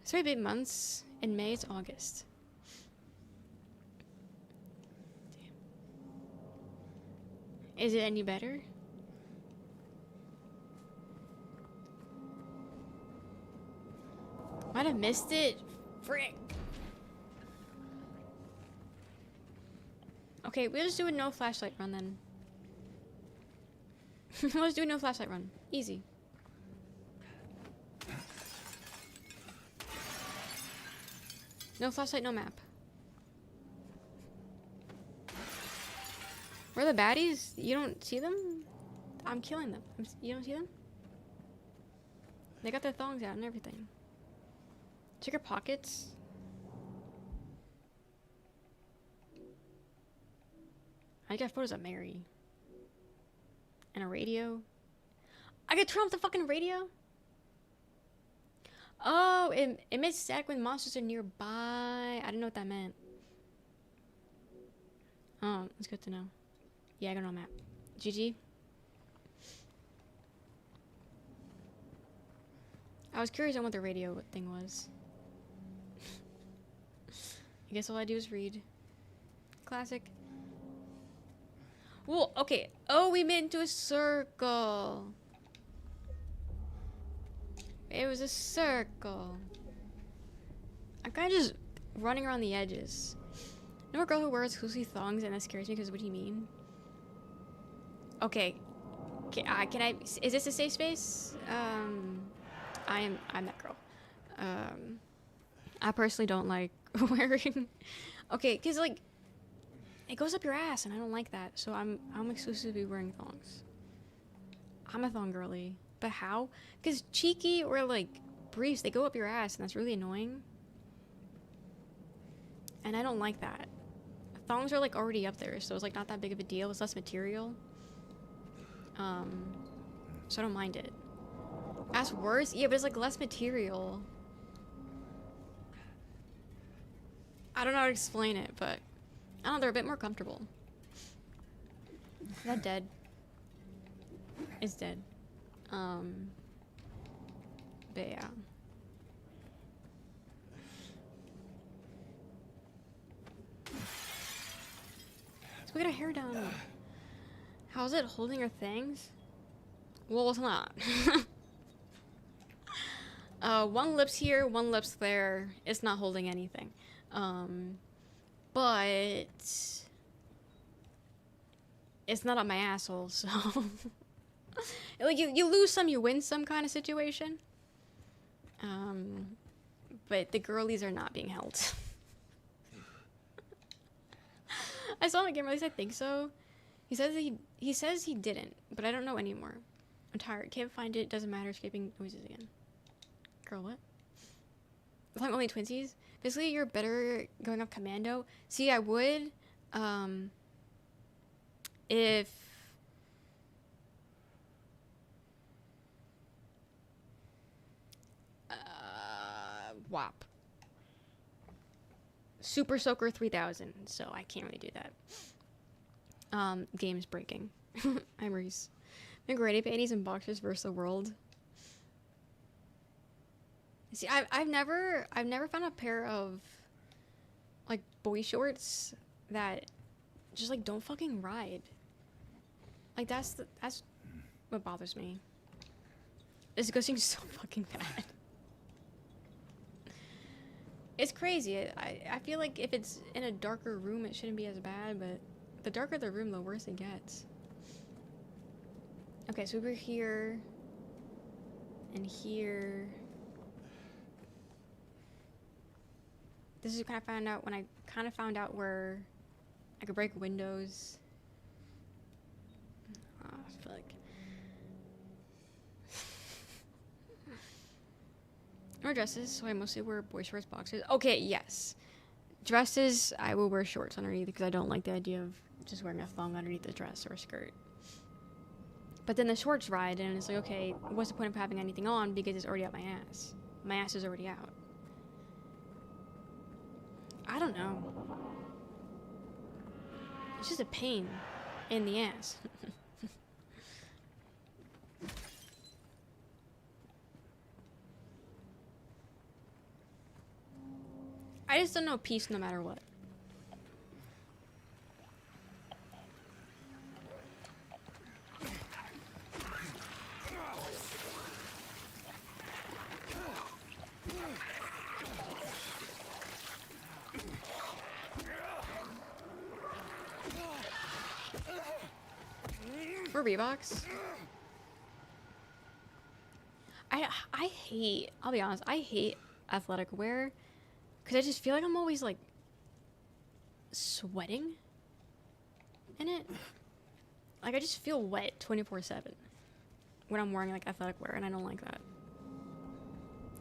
S1: It's 3 big months. In May, it's August. Damn. Is it any better? Might have missed it. Frick. Okay, we'll just do a no flashlight run then. Let's do a no flashlight run. Easy. No flashlight, no map. Where are the baddies? You don't see them? I'm killing them. You don't see them? They got their thongs out and everything. Check your pockets. I got photos of Mary. And a radio. I could turn off the fucking radio? Oh, it emits static when monsters are nearby. I didn't know what that meant. Oh, that's good to know. Yeah, I got no map. GG. I was curious on what the radio thing was. I guess all I do is read. Classic. Well, okay. Oh, we made it into a circle. It was a circle. I'm kind of just running around the edges. Know a girl who wears exclusively thongs and that scares me because what do you mean? Okay. Can I, is this a safe space? I'm that girl. I personally don't like wearing, okay, cause like, it goes up your ass and I don't like that. So I'm exclusively wearing thongs. I'm a thong girly. But how? Cause cheeky or like briefs, they go up your ass and that's really annoying. And I don't like that. Thongs are like already up there, so it's like not that big of a deal. It's less material. So I don't mind it. That's worse? Yeah, but it's like less material. I don't know how to explain it, but I don't know, they're a bit more comfortable. Is that dead? It's dead. But yeah. Let's go get our hair done. How's it holding her things? Well, it's not. One lip's here, one lip's there. It's not holding anything. But it's not up my asshole, so like you lose some, you win some kind of situation. But the girlies are not being held. I saw him again, at least I think so. He says he didn't, but I don't know anymore. I'm tired, can't find it, doesn't matter, escaping noises again. Girl, what? As long only twinsies? Basically, you're better going off commando. See, I would, if WAP. Super Soaker 3000, so I can't really do that. Game's breaking. I'm Reese. McGrady panties and boxers versus the world. See, I've never found a pair of like boy shorts that just like don't fucking ride. Like that's what bothers me. This ghosting is so fucking bad. It's crazy. I feel like if it's in a darker room, it shouldn't be as bad, but the darker the room, the worse it gets. Okay, so we're here and here. This is kind of found out when I kind of found out where I could break windows. Oh, I feel like I wear dresses, so I mostly wear boy shorts, boxers. Okay, yes. Dresses, I will wear shorts underneath because I don't like the idea of just wearing a thong underneath the dress or a skirt. But then the shorts ride, and it's like, okay, what's the point of having anything on because it's already out my ass? My ass is already out. I don't know. It's just a pain in the ass. I just don't know peace no matter what. For Reeboks. I hate, I'll be honest, I hate athletic wear because I just feel like I'm always like sweating in it. Like I just feel wet 24/7 when I'm wearing like athletic wear, and I don't like that.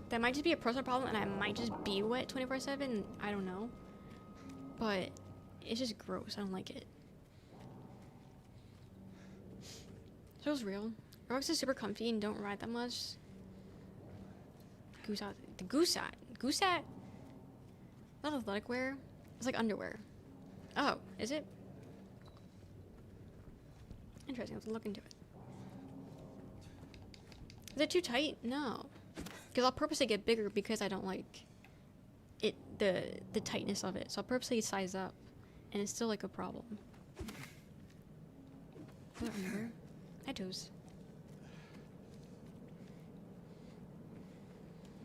S1: That might just be a personal problem, and I might just be wet 24/7. I don't know, but it's just gross. I don't like it. So it's real. Reeboks is super comfy and don't ride that much. Goose hat. The goose hat. Goose hat? Not athletic wear. It's like underwear. Oh, is it? Interesting. I have to look into it. Is it too tight? No. Because I'll purposely get bigger because I don't like it, the tightness of it. So I'll purposely size up, and it's still like a problem. Is that underwear? Hi, toes.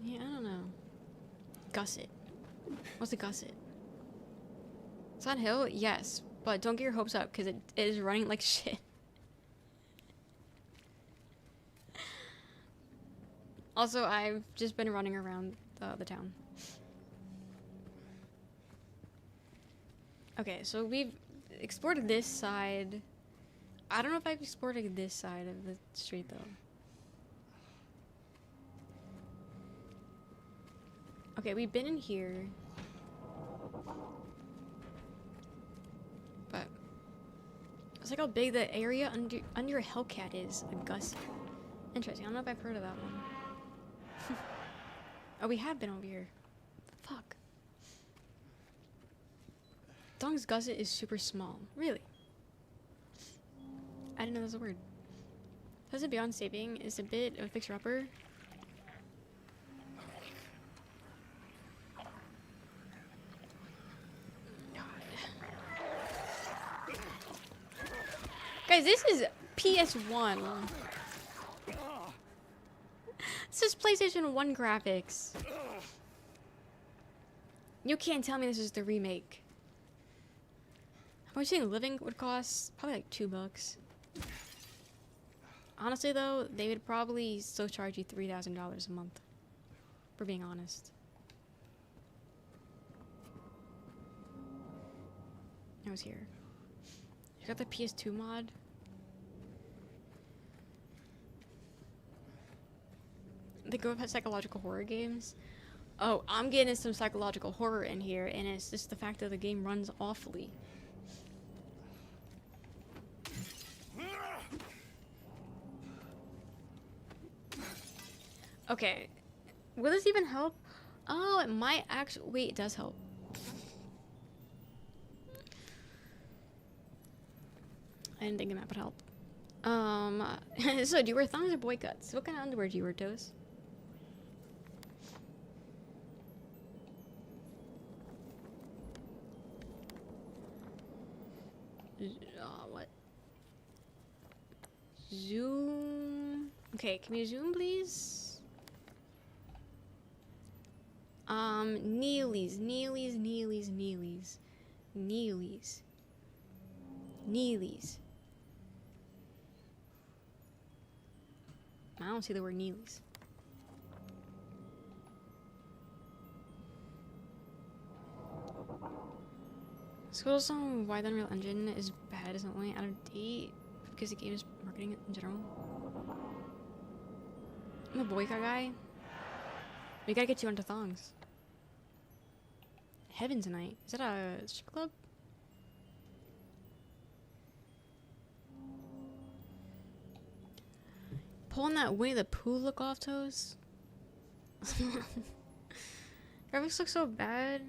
S1: Yeah, I don't know. Gusset. What's a gusset? Silent Hill? Yes. But don't get your hopes up, because it is running like shit. Also, I've just been running around the town. Okay, so we've explored this side. I don't know if I've explored this side of the street, though. Okay, we've been in here. But it's like how big the area under a Hellcat is. A gusset. Interesting. I don't know if I've heard of that one. Oh, we have been over here. Fuck. Dong's gusset is super small. Really? I didn't know that was a word. Says it beyond saving is a bit of a fixer-upper. Guys, this is PS1. This is PlayStation 1 graphics. You can't tell me this is the remake. How much do you think living would cost? Probably like $2. Honestly though, they would probably still charge you $3,000 a month. For being honest. I was here. You got the PS2 mod? They go with psychological horror games. Oh, I'm getting some psychological horror in here, and it's just the fact that the game runs awfully. Okay. Will this even help? Oh, it might actually... Wait, it does help. I didn't think a map would help. So do you wear thongs or boy cuts? What kind of underwear do you wear, Toes? What? Zoom. Okay, can we zoom, please? Neelies. I don't see the word Neelies. Schools on why the Unreal Engine is bad is only out of date because the game is marketing in general. I'm a boycott guy. We gotta get you onto thongs. Heaven tonight. Is that a strip club? Pulling that Winnie the Pooh look off, Toes. Graphics look so bad.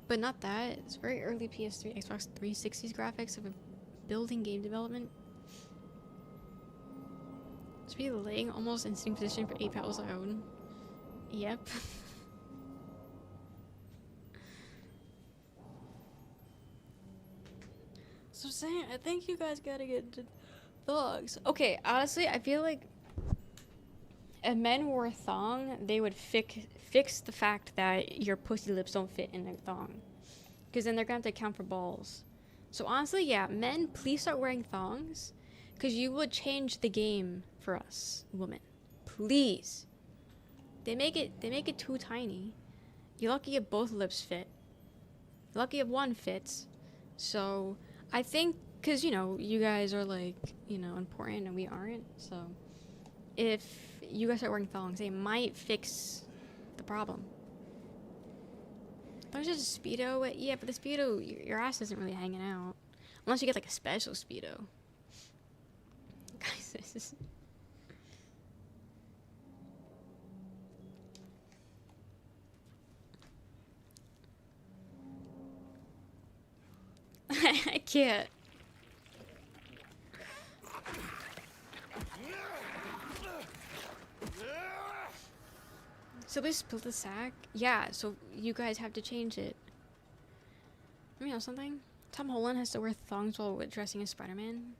S1: But not that. It's very early PS3, Xbox 360's graphics of a building game development. To be laying almost in sitting position for 8 battles I own. Yep. So I'm saying, I think you guys gotta get into thongs. Okay, honestly, I feel like if men wore a thong, they would fix the fact that your pussy lips don't fit in a thong. Because then they're gonna have to account for balls. So honestly, yeah, men, please start wearing thongs. Because you would change the game for us, women. Please. They make it too tiny. You're lucky if both lips fit. You're lucky if one fits. So, I think, because, you know, you guys are, like, you know, important and we aren't. So, if you guys start wearing thongs, they might fix the problem. Thongs just a Speedo. Yeah, but the Speedo, your ass isn't really hanging out. Unless you get, like, a special Speedo. Guys, this is... I can't. So they split the sack? Yeah, so you guys have to change it. Let me know something. Tom Holland has to wear thongs while dressing as Spider-Man.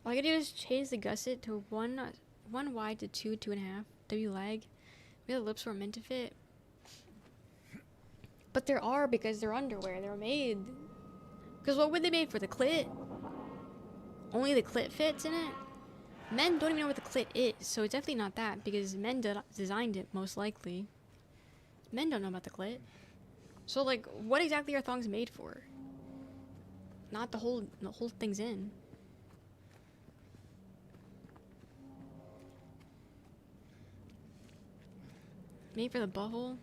S1: All I gotta do is change the gusset to one wide to 2.5. W leg. Maybe the lips were meant to fit. But there are, because they're underwear. They're made... Because what were they made for? The clit? Only the clit fits in it? Men don't even know what the clit is, so it's definitely not that, because men designed it, most likely. Men don't know about the clit. So, like, what exactly are thongs made for? Not the whole thing's in. Made for the butthole?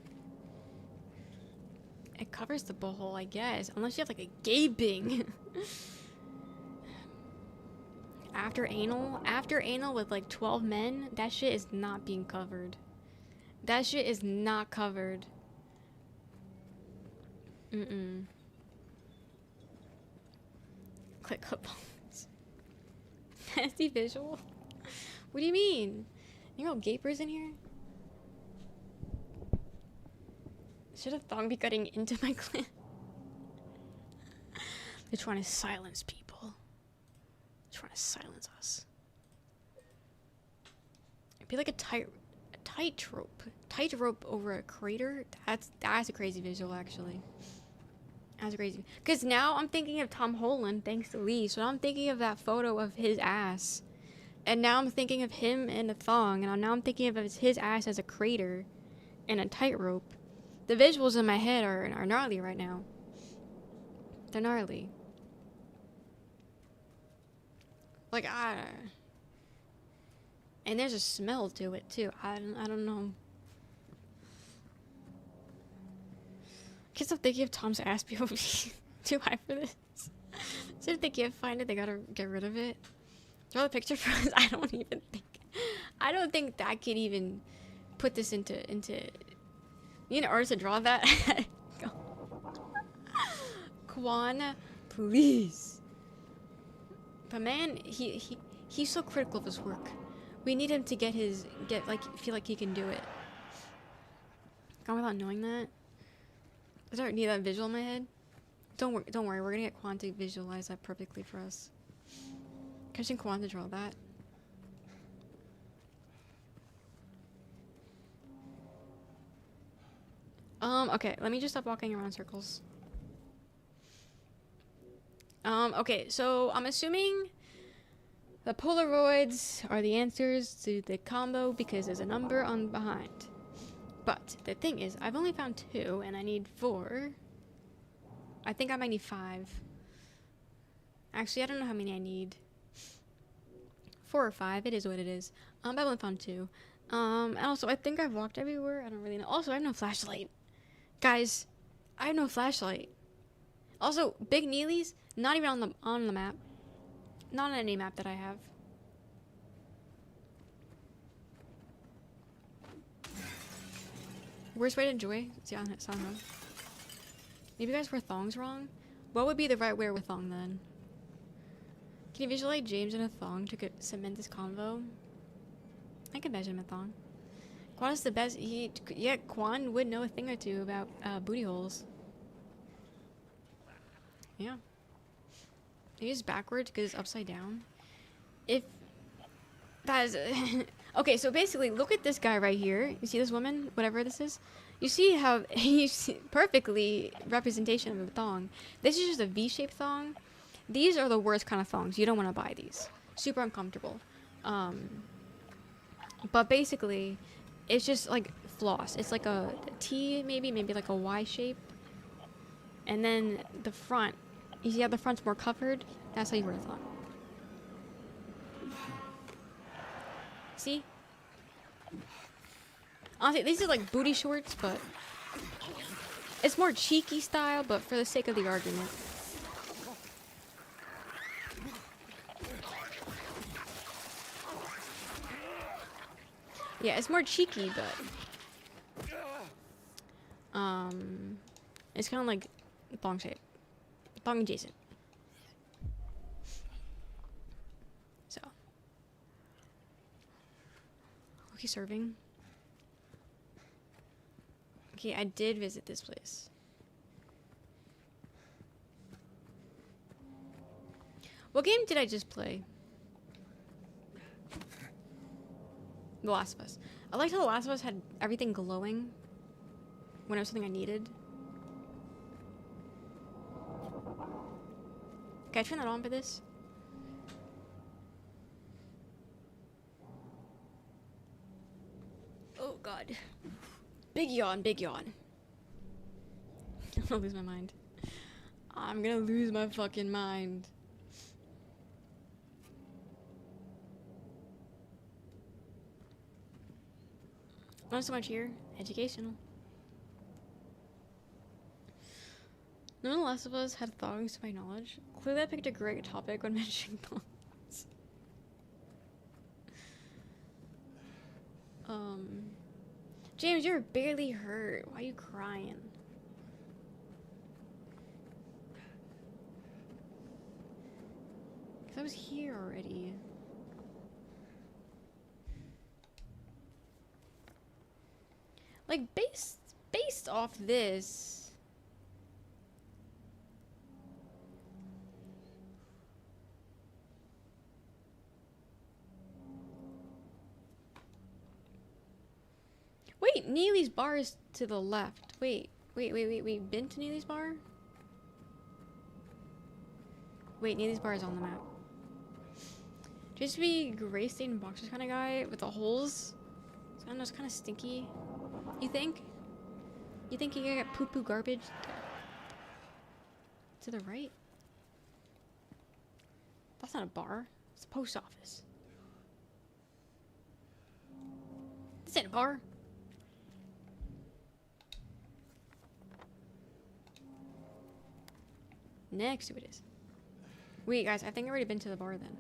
S1: It covers the butthole, I guess. Unless you have, like, a gaping. After anal with, like, 12 men, that shit is not being covered. That shit is not covered. Click up bones. Nasty visual? What do you mean? You know gapers in here? Should a thong be cutting into my clit? They're trying to silence people. silence us. It'd be like a tightrope over a crater. That's a crazy visual, actually. That's crazy. Because now I'm thinking of Tom Holland, thanks to Lee. So now I'm thinking of that photo of his ass. And now I'm thinking of him in a thong. And now I'm thinking of his ass as a crater and a tightrope. The visuals in my head are gnarly right now. They're gnarly. Like, and there's a smell to it, too. I don't know. I guess I'm thinking of Tom's ass POV. Too high for this. So if they can't find it, they gotta get rid of it. Draw the picture for us. I don't think that could even put this into you know, artist to draw that. Quan, please. But man, he's so critical of his work. We need him to feel like he can do it. Gone without knowing that. I don't need that visual in my head. Don't worry, we're gonna get Quan to visualize that perfectly for us. Catching Quan to draw that. Okay, let me just stop walking around circles. Okay, so I'm assuming the Polaroids are the answers to the combo because there's a number on behind. But the thing is, I've only found 2 and I need 4. I think I might need 5. Actually, I don't know how many I need. 4 or 5, it is what it is. I've only found 2. And also, I think I've walked everywhere. I don't really know. Also, I have no flashlight. Guys, I have no flashlight. Also, Big Neely's not even on the map. Not on any map that I have. Worst way to enjoy? See on Sound Home. Maybe you guys wear thongs wrong? What would be the right wear with thong then? Can you visualize James in a thong to cement this convo? I can imagine him in a thong. Quan is the best. Quan would know a thing or two about booty holes. Yeah. Maybe it's backwards because it's upside down. If that is okay, so basically, look at this guy right here. You see this woman, whatever this is. You see how you see perfectly representation of a thong. This is just a V-shaped thong. These are the worst kind of thongs. You don't want to buy these. Super uncomfortable. But basically, it's just like floss. It's like a T, maybe like a Y shape. And then the front, you see how the front's more covered? That's how you wear a thong. See? Honestly, these are like booty shorts, but it's more cheeky style, but for the sake of the argument. Yeah, it's more cheeky, but it's kind of like thong shape, thong adjacent. So, okay, serving. Okay, I did visit this place. What game did I just play? The Last of Us. I liked how The Last of Us had everything glowing when it was something I needed. Can I turn that on for this? Oh god. Big yawn, big yawn. I'm gonna lose my mind. I'm gonna lose my fucking mind. Not so much here. Educational. None of The Last of Us had thongs to my knowledge. Clearly I picked a great topic when mentioning thongs. James, you're barely hurt. Why are you crying? Cause I was here already. Like, based off this, Wait, Neely's bar is to the left. Wait. Been to Neely's bar? Wait, Neely's bar is on the map. Just to be gray stained boxers kind of guy with the holes. I don't know, it's kind of stinky. You think? You think you can get poo-poo garbage? To the right? That's not a bar. It's a post office. This ain't a bar. Next to it is. Wait, guys, I think I've already been to the bar then.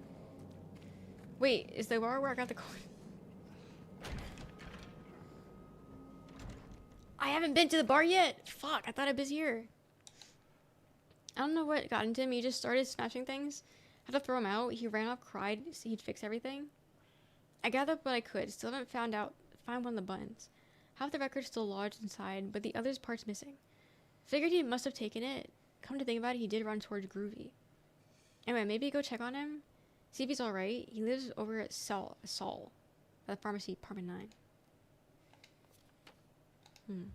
S1: Wait, is the bar where I got the coin? I haven't been to the bar yet! Fuck, I thought I was here. I don't know what got into him. He just started smashing things. I had to throw him out. He ran off, cried, so he'd fix everything. I gathered what I could. Still haven't find one of the buttons. Half the record's still lodged inside, but the other part's missing. Figured he must have taken it. Come to think about it, he did run towards Groovy. Anyway, maybe go check on him. See if he's alright. He lives over at Saul, at the pharmacy, apartment 9.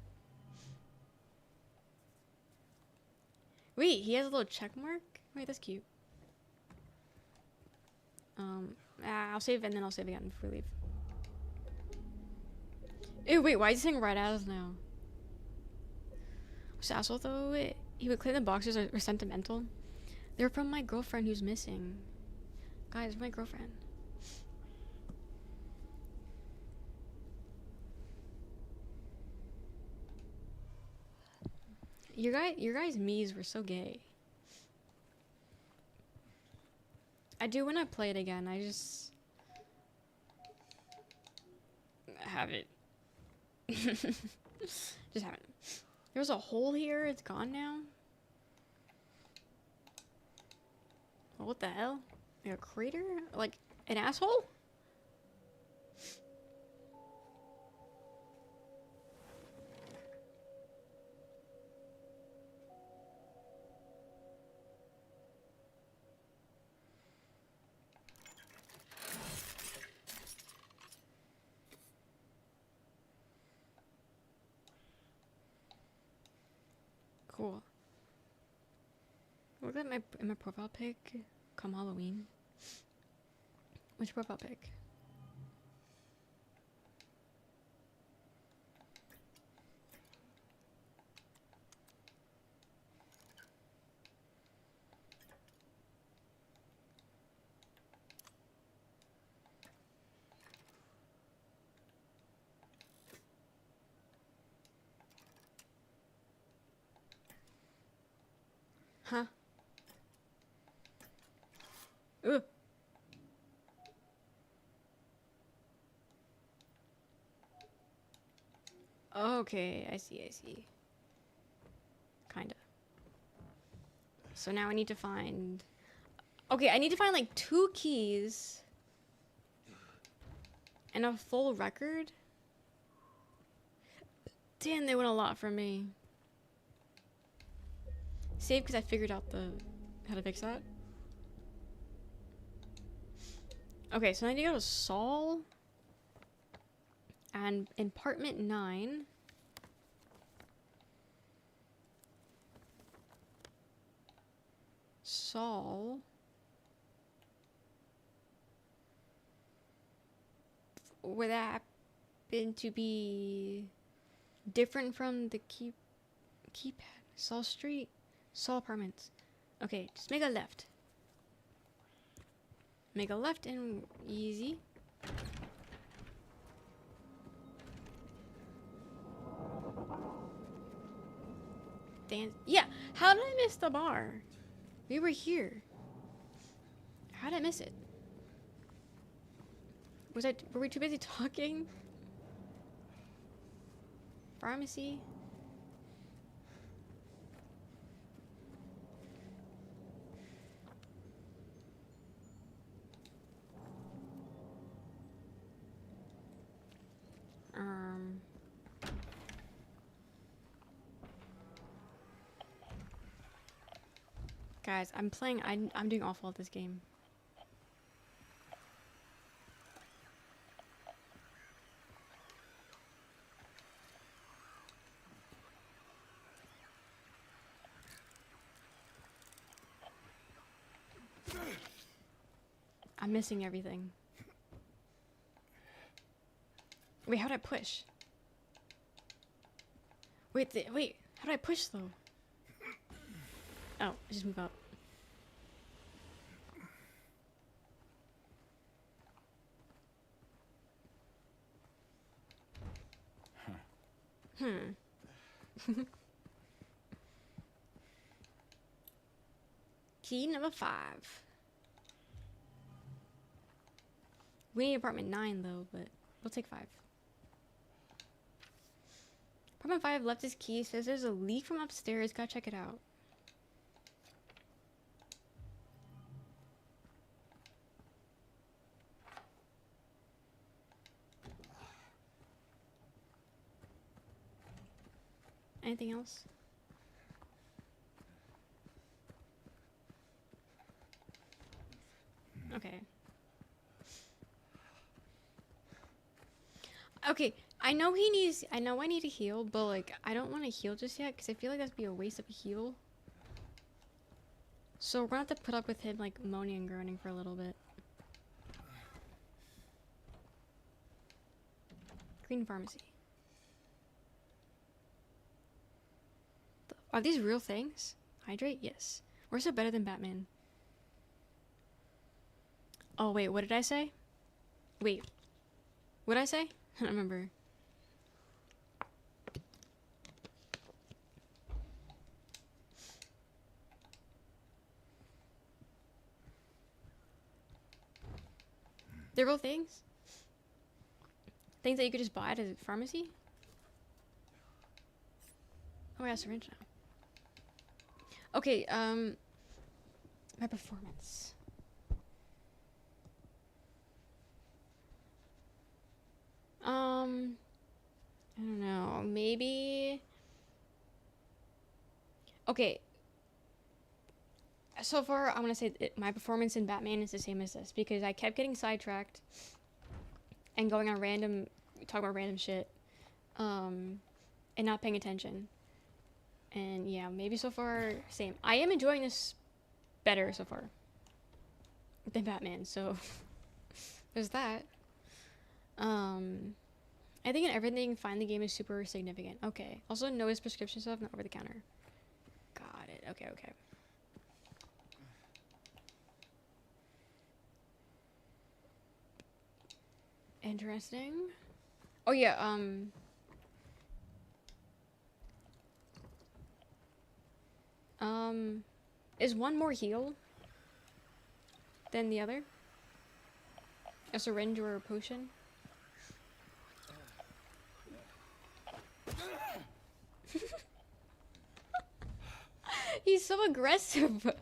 S1: Wait, he has a little check mark? Wait, that's cute. I'll save and then I'll save again before we leave. Ew, wait, why is he saying red as now? What's the asshole though? He would claim the boxers are sentimental. They're from my girlfriend who's missing. Guys, my girlfriend. Your guys' me's were so gay. I do when I play it again. I just have it. Just have it. There's a hole here. It's gone now. What the hell? Like a crater? Like an asshole? Cool. Look at my profile pic. Come Halloween. Which profile pic? Huh? Ugh. Okay, I see. Kinda. So now I need to find... Okay, I need to find like 2 keys and a full record. Damn, they went a lot from me. Save because I figured out how to fix that. Okay, so I need to go to Saul and in apartment 9. Saul. Would that happen to be different from the keypad? Saul Street? Saul Apartments. Okay, just make a left. Make a left and easy. Dance. Yeah, how did I miss the bar? We were here. How did I miss it? Were we too busy talking? Pharmacy? Guys, I'm doing awful at this game. I'm missing everything. Wait, how'd I push? Wait, wait, how do I push though? Oh, I just move up. Key number 5. We need apartment 9 though, but we'll take 5. Apartment 5 left his key, says there's a leak from upstairs, gotta check it out. Anything else? Okay. Okay, I know I need to heal, but like, I don't want to heal just yet, because I feel like that'd be a waste of a heal. So we're gonna have to put up with him like moaning and groaning for a little bit. Green pharmacy. Are these real things? Hydrate? Yes. Where's it better than Batman? Oh wait, what did I say? Wait. What did I say? I don't remember. They're real things? Things that you could just buy at a pharmacy? Oh, I got a syringe now. Okay, my performance. I don't know, maybe... Okay. So far, I'm gonna say my performance in Batman is the same as this, because I kept getting sidetracked and going on talking about random shit, and not paying attention. And yeah, maybe so far, same. I am enjoying this better so far than Batman, so there's that. I think in everything, find the game is super significant. Okay. Also, notice prescription stuff, not over the counter. Got it. Okay, okay. Interesting. Oh yeah, is one more heal than the other? A syringe or a potion? He's so aggressive.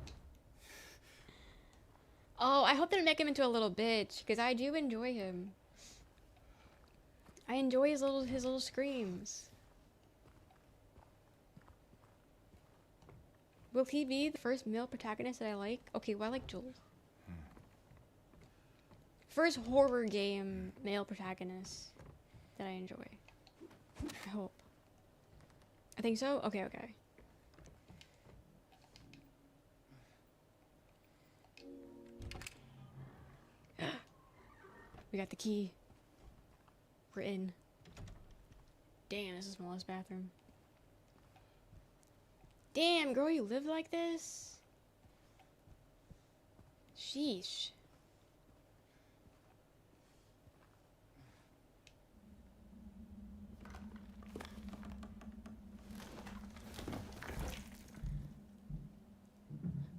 S1: Oh, I hope they make him into a little bitch, because I do enjoy him. I enjoy his little screams. Will he be the first male protagonist that I like? Okay, well, I like Joel. First horror game male protagonist that I enjoy. I hope. I think so? Okay, okay. We got the key. We're in. Damn, this is the smallest bathroom. Damn, girl, you live like this? Sheesh.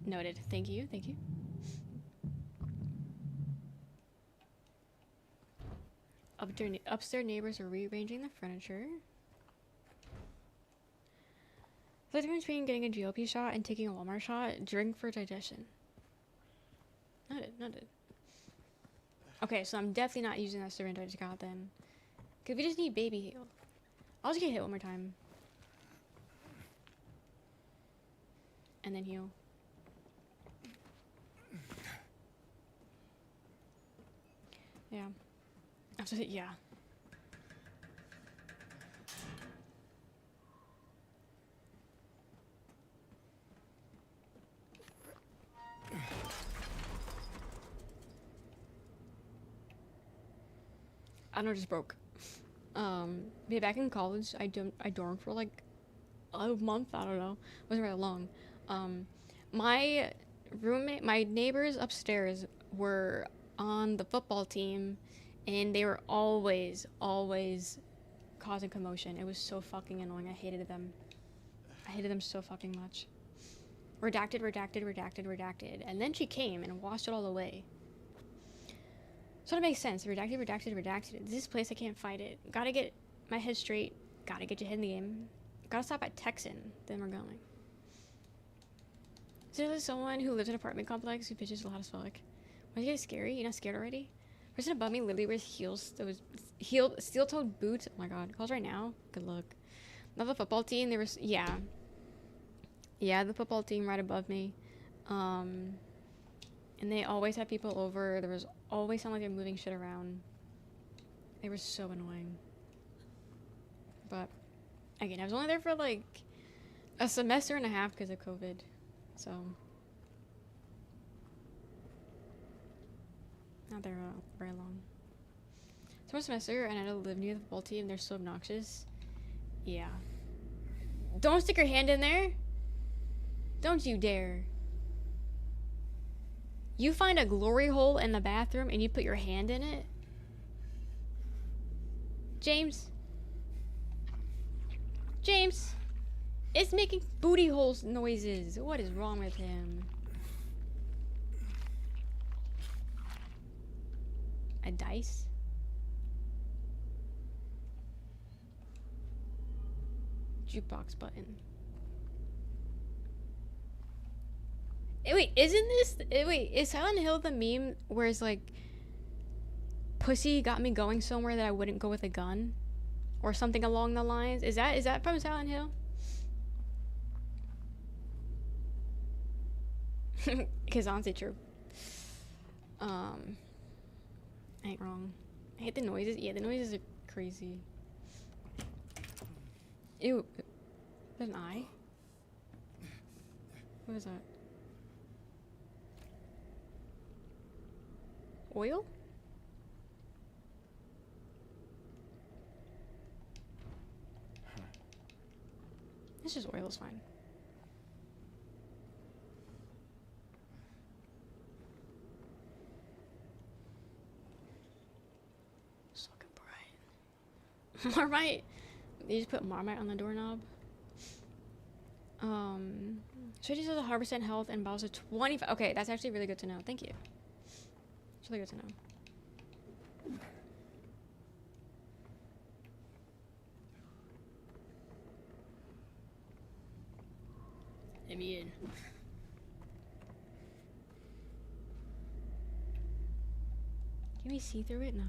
S1: Noted. Thank you, thank you. Upstairs neighbors are rearranging the furniture. The difference between getting a GLP shot and taking a Walmart shot. Drink for digestion. Noted, noted. Okay, so I'm definitely not using that syringe I just got then. Because we just need baby heal. I'll just get hit one more time. And then heal. Yeah. Yeah. don't know, just broke. Yeah, back in college, I dormed for like a month. I don't know, it wasn't very long. My roommate, my neighbors upstairs were on the football team, and they were always causing commotion. It was so fucking annoying. I hated them. I hated them so fucking much. Redacted, redacted, redacted, redacted. And then she came and washed it all away. So it makes sense. Redacted, redacted, redacted. This place, I can't fight it. Gotta get my head straight. Gotta get your head in the game. Gotta stop at Texan. Then we're going. So there's someone who lives in an apartment complex who bitches loud as fuck. Why is it scary? You're not scared already? Person above me literally wears heels. Those heeled, steel-toed boots. Oh my god. Calls right now. Good luck. Not the football team. There was, yeah. Yeah, the football team right above me. And they always had people over. There was always sound like they're moving shit around. They were so annoying. But, again, I was only there for like a semester and a half because of COVID. So, not there very long. So one semester, and I had to live near the football team. They're so obnoxious. Yeah. Don't stick your hand in there. Don't you dare. You find a glory hole in the bathroom and you put your hand in it? James? James? It's making booty hole noises. What is wrong with him? A dice? Jukebox button. Wait, isn't this... Wait, is Silent Hill the meme where it's like... Pussy got me going somewhere that I wouldn't go with a gun? Or something along the lines? Is that from Silent Hill? Because honestly, true. I ain't wrong. I hate the noises. Yeah, the noises are crazy. Ew. There's an eye? What is that? Oil? It's just oil, is fine. It's looking bright. Marmite. You just put Marmite on the doorknob. So she says 100% health and bottles of 25. Okay, that's actually really good to know. Thank you. It's really good to know. Let me in. Can we see through it? No.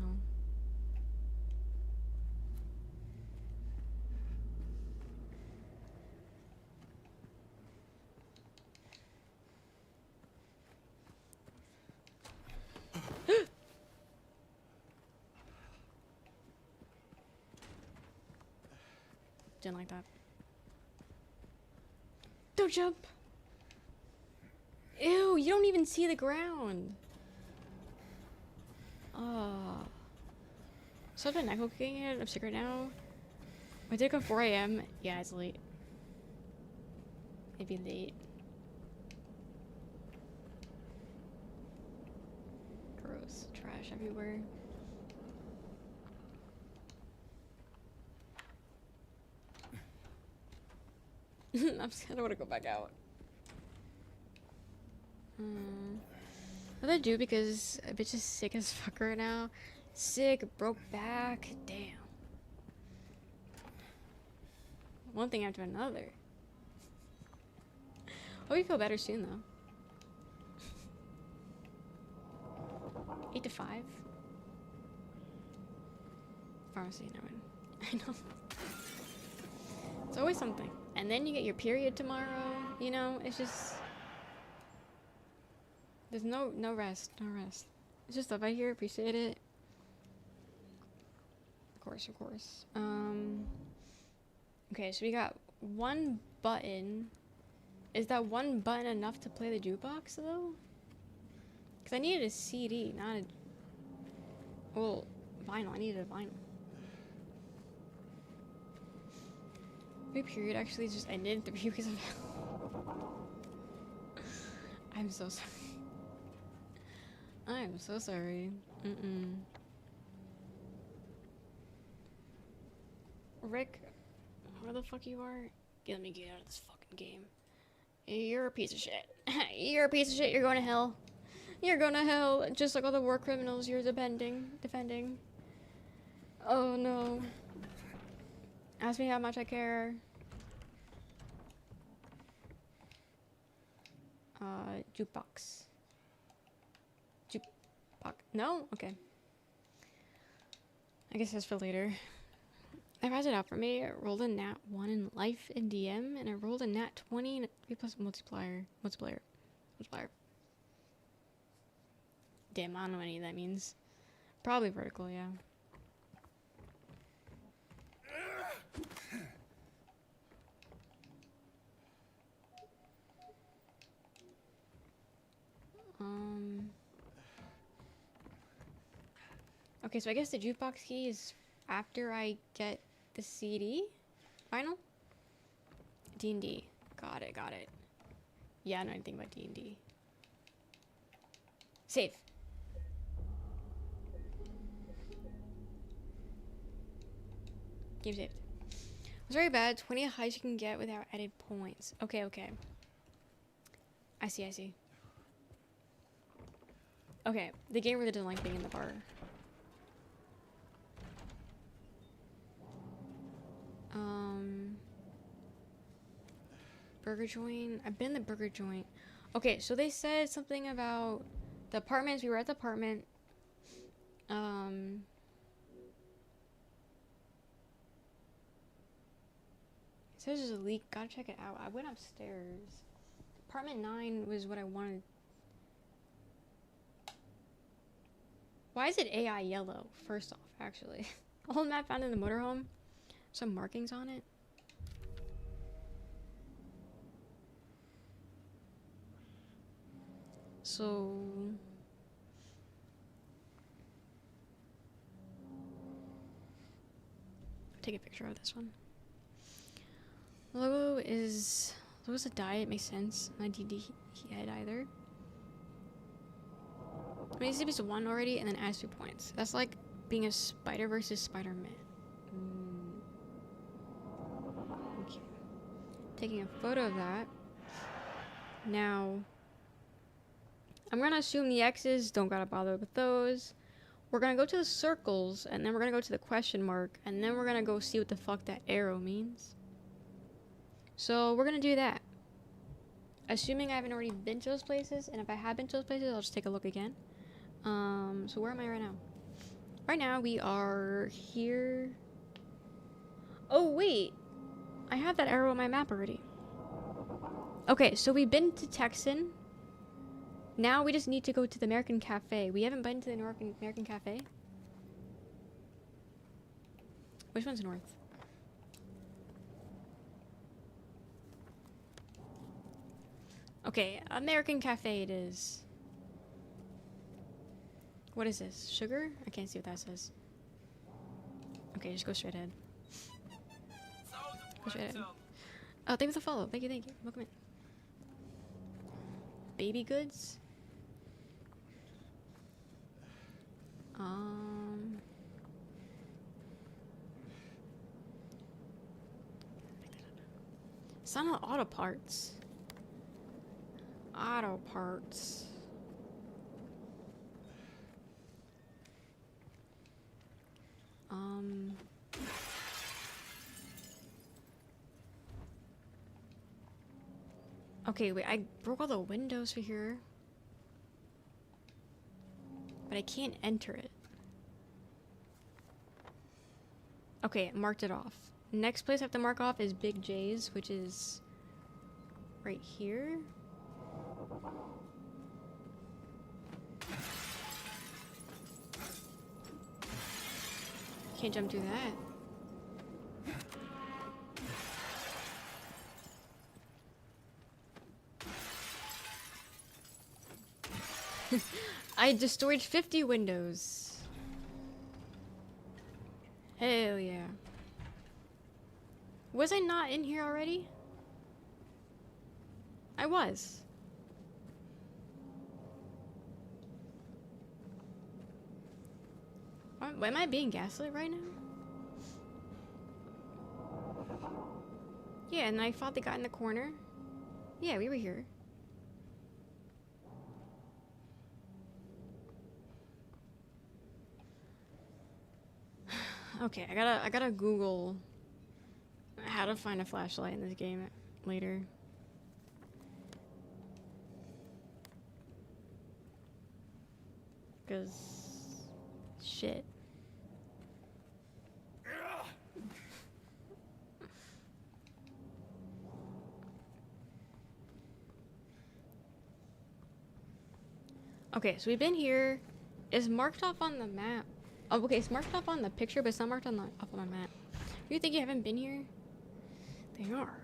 S1: Didn't like that. Don't jump! Ew, you don't even see the ground. Oh. So I've been night cooking it. I'm sick right now. I did at 4 a.m. Yeah, it's late. It'd be late. Gross. Trash everywhere. I don't want to go back out. What do I do because a bitch is sick as fuck right now? Sick, broke back. Damn. One thing after another. Hope you feel better soon though. 8 to 5. Pharmacy, no one. I know. It's always something. And then you get your period tomorrow. You know, it's just... There's no rest. No rest. It's just stuff I hear. Appreciate it. Of course, of course. Okay, so we got one button. Is that one button enough to play the jukebox, though? Because I needed a CD, not a... Well, Vinyl. I needed a vinyl. My period actually just ended because of. I'm so sorry. I'm so sorry. Rick, where the fuck you are? Let me get out of this fucking game. You're a piece of shit. You're a piece of shit. You're going to hell. You're going to hell. Just like all the war criminals you're defending. Oh no. Ask me how much I care. Jukebox. Jukebox. No? Okay. I guess that's for later. I passed it out for me. I rolled a nat 1 in life in DM, and I rolled a nat 20 in 3 plus multiplier. Damn, I don't know what any of that means. Probably vertical, yeah. Okay, so I guess the jukebox key is after I get the CD. Final? D&D. Got it. Yeah, I know anything about D&D. Save. Game saved. It's very bad. 20 highs you can get without added points. Okay. I see. Okay, the game really doesn't like being in the bar. Burger joint. I've been in the burger joint. Okay, so they said something about the apartments. We were at the apartment. It says there's a leak. Gotta check it out. I went upstairs. Apartment 9 was what I wanted. Why is it AI yellow? First off, actually. A whole map found in the motorhome. Some markings on it. So... take a picture of this one. Logo's a diet, makes sense. Not DD head either. I mean, it's to 1 already, and then adds 2 points. That's like being a spider versus Spider-Man. Okay. Taking a photo of that. Now, I'm gonna assume the X's, don't gotta bother with those. We're gonna go to the circles, and then we're gonna go to the question mark, and then we're gonna go see what the fuck that arrow means. So, we're gonna do that. Assuming I haven't already been to those places, and if I have been to those places, I'll just take a look again. So where am I right now? Right now, we are here. Oh, wait. I have that arrow on my map already. Okay, so we've been to Texan. Now we just need to go to the American Cafe. We haven't been to the American Cafe. Which one's north? Okay, American Cafe it is. What is this? Sugar? I can't see what that says. Okay, just go straight ahead. Go straight ahead. Oh, thank you for the follow. Thank you. Welcome in. Baby goods? It's not auto parts. Auto parts. Okay, wait, I broke all the windows for here. But I can't enter it. Okay, marked it off. Next place I have to mark off is Big J's, which is right here. Can't jump through that. I destroyed 50 windows. Hell yeah. Was I not in here already? I was. Am I being gaslit right now? Yeah, and I fought the guy in the corner. Yeah, we were here. Okay, I gotta Google how to find a flashlight in this game later. Cause shit. Okay, so we've been here. It's marked off on the map. Oh, okay, it's marked off on the picture, but it's not marked on the up on the map. You think you haven't been here? They are.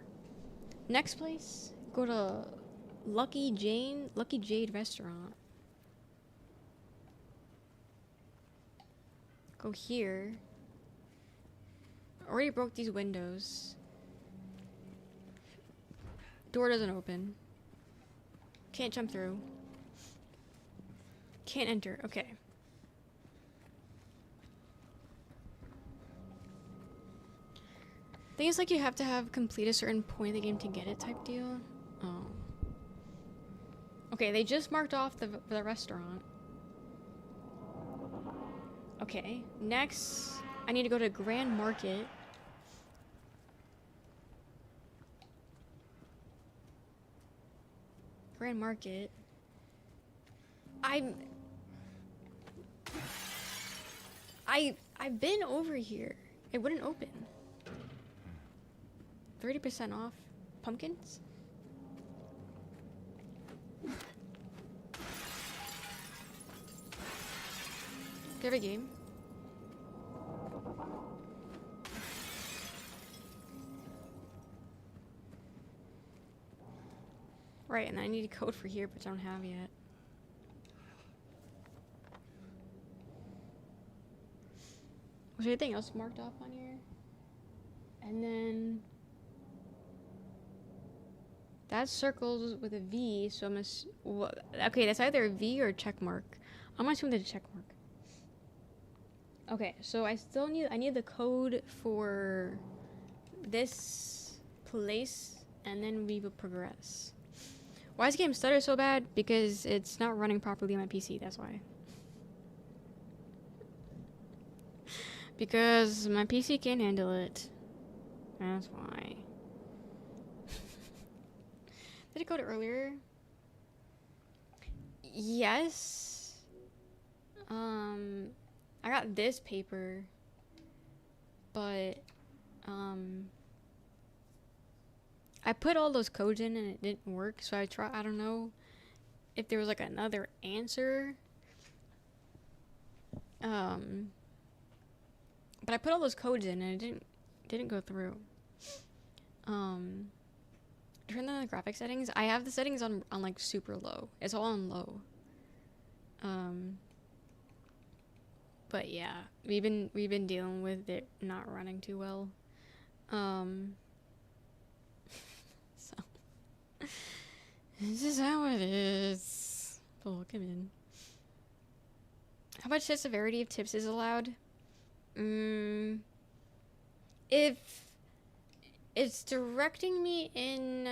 S1: Next place, go to Lucky Jade Restaurant. Go here. Already broke these windows. Door doesn't open. Can't jump through. Can't enter. Okay. I think it's like you have to have complete a certain point in the game to get it type deal. Oh. Okay, they just marked off the restaurant. Okay, next I need to go to Grand Market. Grand Market. I've been over here. It wouldn't open. 30% off pumpkins? Do you have a game? Right, and I need a code for here, but I don't have yet. Was there anything else marked off on here? And then that's circles with a V, so okay, that's either a V or a check mark. I'm gonna assume that's a check mark. Okay, so I need the code for this place, and then we will progress. Why is this game stutter so bad? Because it's not running properly on my PC, that's why. Because my PC can't handle it. That's why. Did it go to earlier? Yes. I got this paper, but I put all those codes in and it didn't work, so I don't know if there was like another answer. But I put all those codes in and it didn't go through. Turn on the graphic settings. I have the settings on like super low. It's all on low. But yeah, we've been dealing with it not running too well. So this is how it is. Oh, come in. How much severity of tips is allowed? If it's directing me in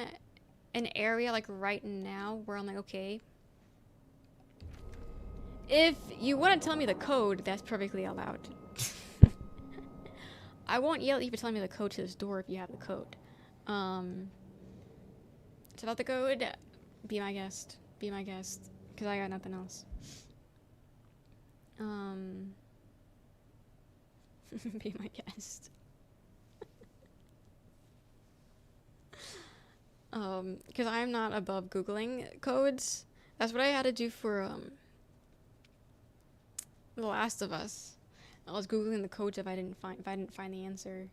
S1: an area like right now where I'm like, okay. If you want to tell me the code, that's perfectly allowed. I won't yell at you for telling me the code to this door if you have the code. It's about the code. Be my guest. Be my guest. Because I got nothing else. Be my guest. Because I'm not above Googling codes. That's what I had to do for, The Last of Us. I was Googling the codes if I didn't find the answer.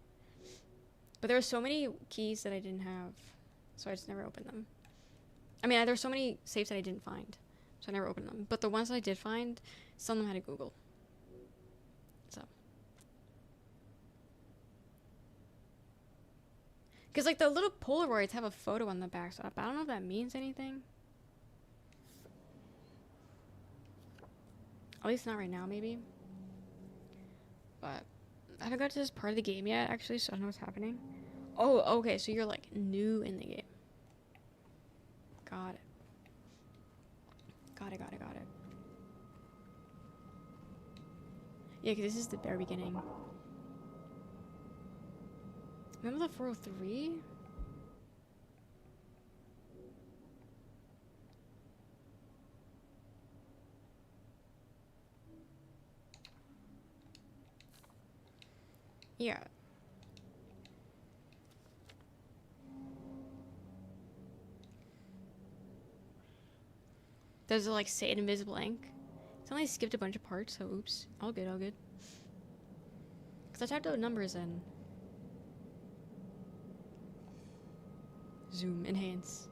S1: But there were so many keys that I didn't have, so I just never opened them. I mean, there were so many safes that I didn't find, so I never opened them. But the ones that I did find, some of them had to Google. So. Because, like, the little Polaroids have a photo on the back, so I don't know if that means anything. At least not right now, maybe. But I haven't got to this part of the game yet, actually, so I don't know what's happening. Oh, okay, so you're, like, new in the game. Got it. Got it. Yeah, because this is the very beginning. Remember the 403? Yeah. Does it like say an invisible ink? It's only skipped a bunch of parts, so oops. All good. Because I typed out numbers in. Zoom, enhance.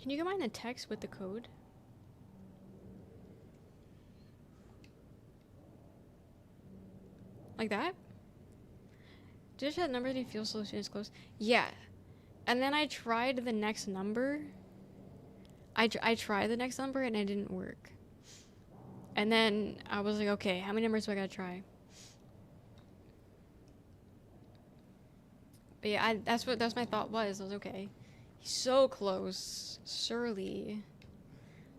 S1: Can you combine the text with the code? Like that? Did that number didn't feel so soon as close? Yeah. And then I tried the next number. I tried the next number and it didn't work. And then I was like, okay, how many numbers do I gotta try? But yeah, that's my thought was. I was okay. He's so close. Surely.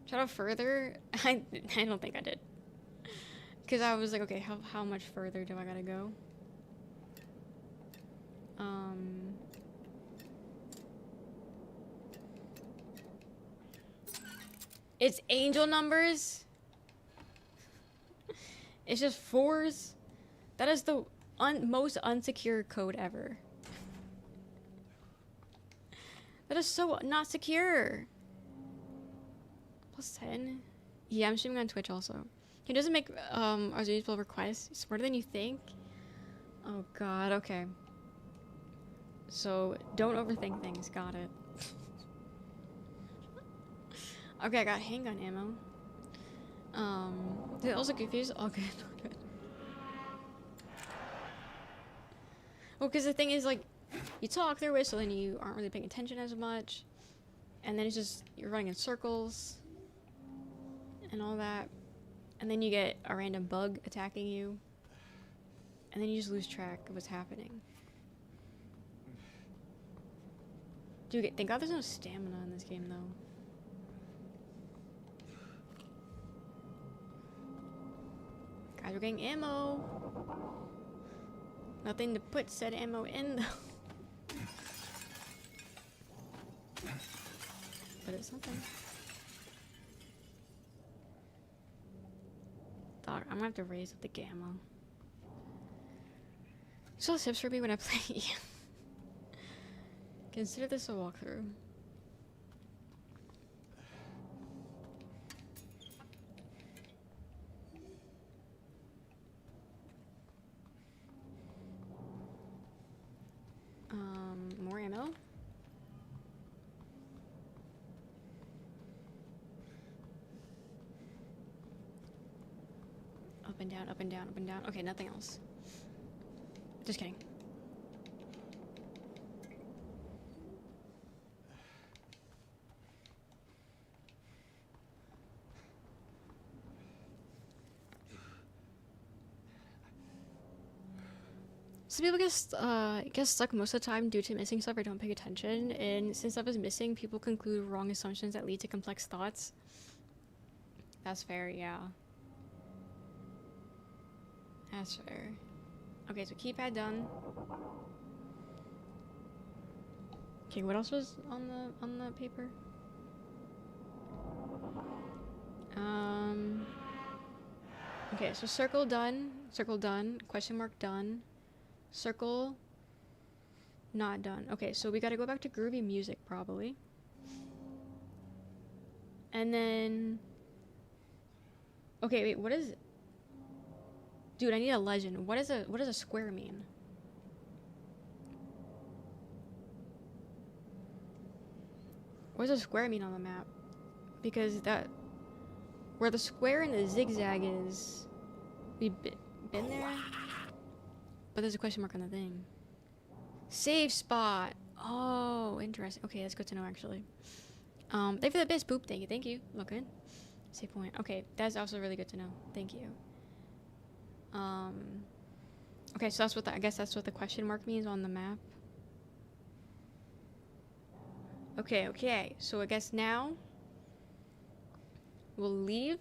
S1: Try to further? I don't think I did. Because I was like, okay, how much further do I gotta go? It's angel numbers? It's just fours? That is the most unsecure code ever. That is so not secure. Plus 10? Yeah, I'm streaming on Twitch also. He doesn't make unreasonable requests. He's smarter than you think. Oh god, okay. So, don't overthink things. Got it. Okay, I got handgun ammo. Did it also confuse? All good. Well, because the thing is, like, you talk through it, so then you aren't really paying attention as much. And then it's just, you're running in circles. And all that. And then you get a random bug attacking you. And then you just lose track of what's happening. Dude, thank God there's no stamina in this game, though. Guys, we're getting ammo. Nothing to put said ammo in, though. But it's something. Dog, I'm gonna have to raise up the gamma. So tips for me when I play. Consider this a walkthrough. More ammo. Up and down, up and down, up and down. Okay, nothing else. Just kidding. Some people get stuck most of the time due to missing stuff or don't pay attention, and since stuff is missing, people conclude wrong assumptions that lead to complex thoughts. That's fair, yeah. That's fair. Okay, so keypad done. Okay, what else was on the paper? Okay, so circle done, question mark done. Circle, not done. Okay, so we gotta go back to groovy music, probably. And then... Okay, wait, what is... Dude, I need a legend. What does a square mean? What does a square mean on the map? Because that... Where the square and the zigzag is. We've been there? But there's a question mark on the thing. Save spot! Oh, interesting. Okay, that's good to know, actually. Thank you for the best boop. Thank you. Look good. Save point. Okay, that's also really good to know. Thank you. Okay, so that's what I guess that's what the question mark means on the map. Okay. So I guess now we'll leave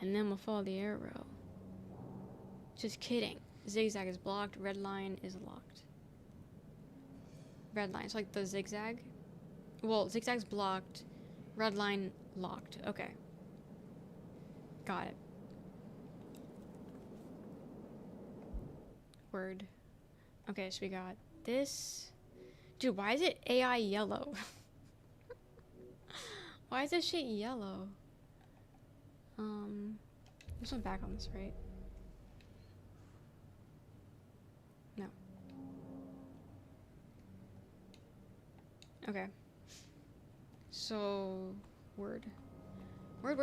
S1: and then we'll follow the arrow. Just kidding. Zigzag is blocked. Red line is locked. Red line. It's like the zigzag. Well, zigzag's blocked. Red line locked. Okay. Got it. Word. Okay, so we got this. Dude, why is it AI yellow? Why is this shit yellow? There's no back on this, right? No. Okay. So, word. Word.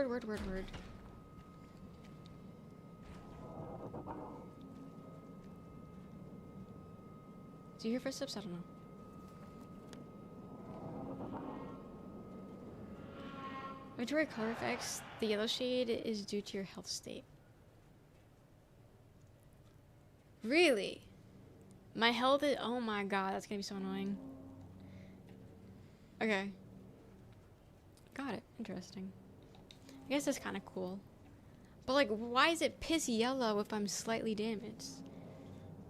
S1: Do you hear footsteps? I don't know. Majority color effects, the yellow shade is due to your health state. Really? My health is... Oh my god, that's gonna be so annoying. Okay. Got it. Interesting. I guess that's kind of cool. But like, why is it piss yellow if I'm slightly damaged?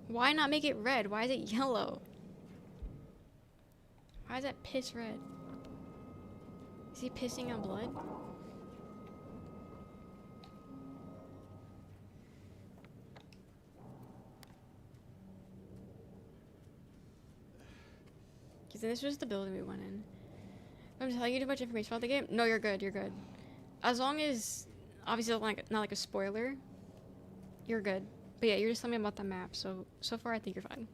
S1: Why not make it red? Why is it yellow? Why is that piss red? Is he pissing out blood? Because this was the building we went in. I'm telling you too much information about the game. No, you're good. You're good. As long as, obviously, not like a spoiler. You're good. But yeah, you're just telling me about the map. So far, I think you're fine.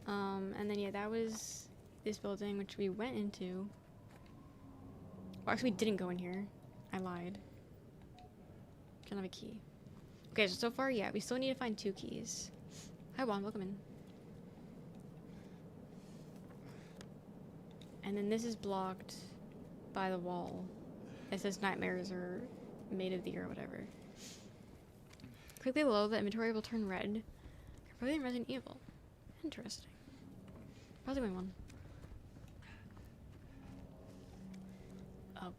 S1: And then yeah, that was this building which we went into. Well, actually, we didn't go in here. I lied. Don't have a key. Okay, so far, yeah, we still need to find 2 keys. Hi, Juan. Welcome in. And then this is blocked by the wall. It says nightmares are made of the or whatever. Quickly below, the inventory will turn red. Probably in Resident Evil. Interesting. How's it going, one?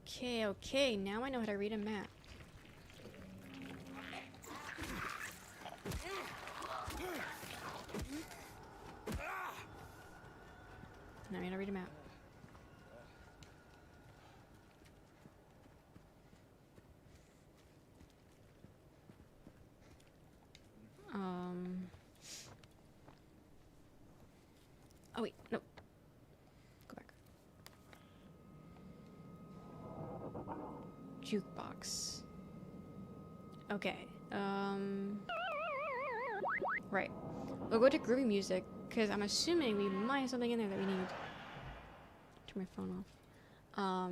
S1: Okay. Now I know how to read a map. Now I know how to read a map. Oh wait, no. Go back. Jukebox. Okay. Right. We'll go to groovy music, because I'm assuming we might have something in there that we need. Turn my phone off.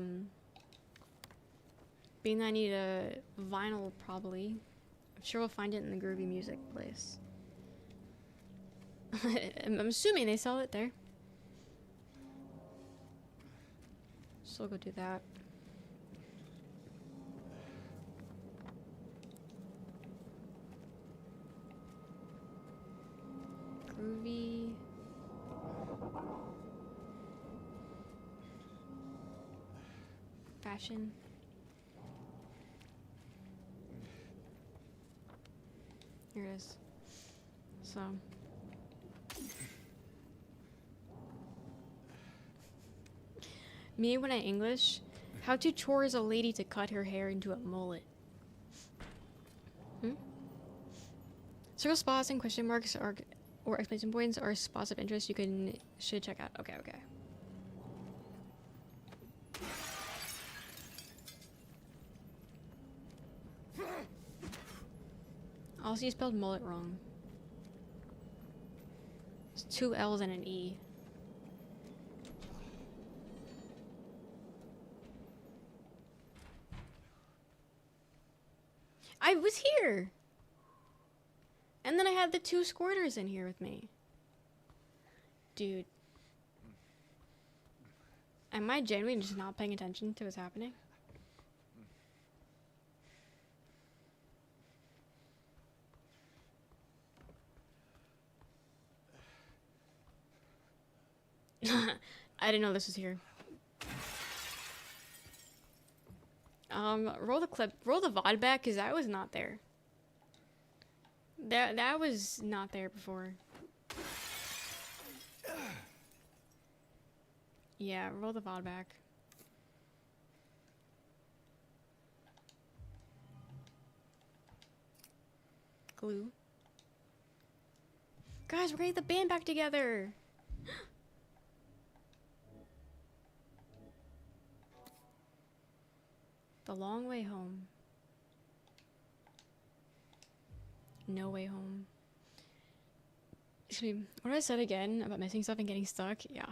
S1: Being that I need a vinyl, probably. I'm sure we'll find it in the groovy music place. I'm assuming they sell it there. So we'll go do that. Groovy. Fashion. Here it is. So. Me when I English, how to chores a lady to cut her hair into a mullet. Circle spots and question marks or exclamation points are spots of interest you should check out. Okay. Also, you spelled mullet wrong. It's 2 L's and an E. I was here. And then I had the 2 squirters in here with me. Dude. Am I genuinely just not paying attention to what's happening? I didn't know this was here. Roll the clip, roll the VOD back, because that was not there. That was not there before. Yeah, roll the VOD back. Glue. Guys, we're getting the band back together! The long way home. No way home. Excuse me, what I said again about missing stuff and getting stuck? Yeah.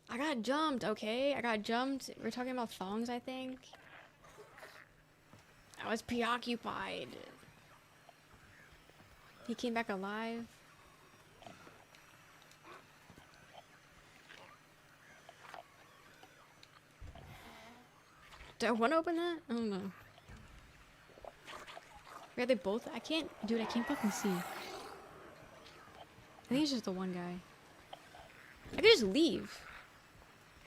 S1: I got jumped, okay? I got jumped. We're talking about thongs, I think. I was preoccupied. He came back alive. Do I want to open that? I don't know. Are they both? I can't, dude, I can't fucking see. I think it's just the one guy. I could just leave.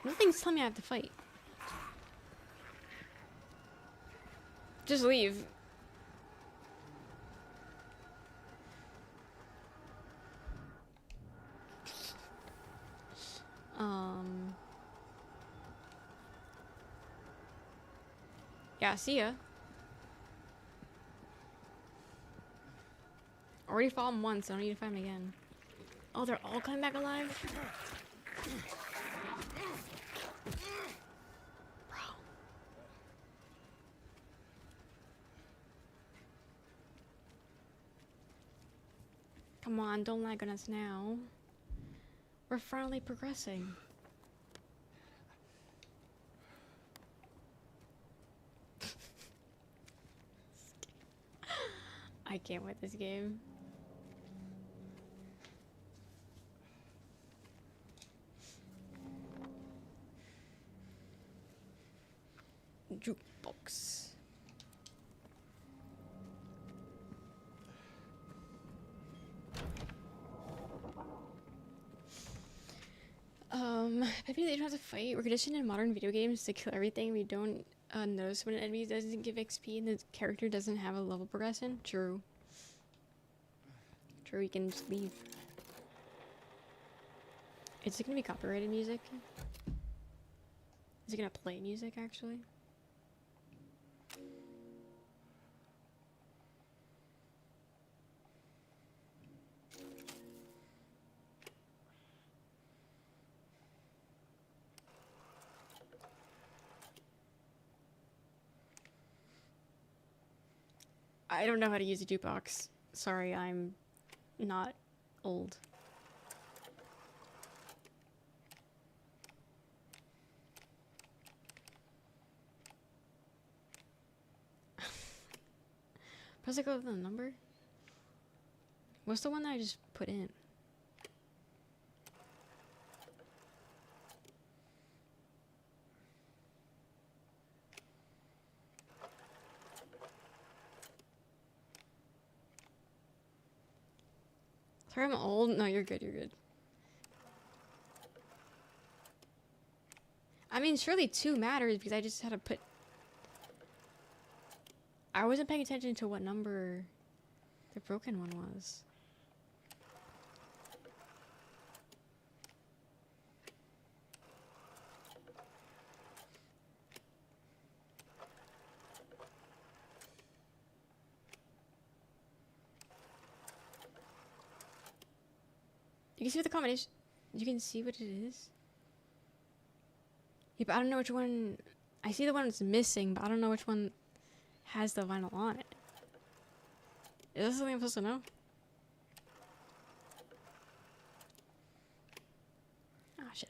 S1: Nothing's telling me I have to fight. Just leave. Yeah, see ya. Already fought him once, I don't need to fight him again. Oh, they're all coming back alive? Bro. Come on, don't lag on us now. We're finally progressing. I can't wait this game. Jukebox. Maybe they don't have to fight. We're conditioned in modern video games to kill everything. We don't notice when an enemy doesn't give XP and the character doesn't have a level progression. True. True, we can just leave. Is it gonna be copyrighted music? Is it gonna play music actually? I don't know how to use a jukebox. Sorry, I'm not old. Press I go with the number? What's the one that I just put in? Sorry, I'm old. No, you're good, you're good. I mean, surely 2 matters because I just had to put... I wasn't paying attention to what number the broken one was. You can see what the combination... You can see what it is? Yeah, but I don't know which one... I see the one that's missing, but I don't know which one has the vinyl on it. Is this something I'm supposed to know? Oh, shit.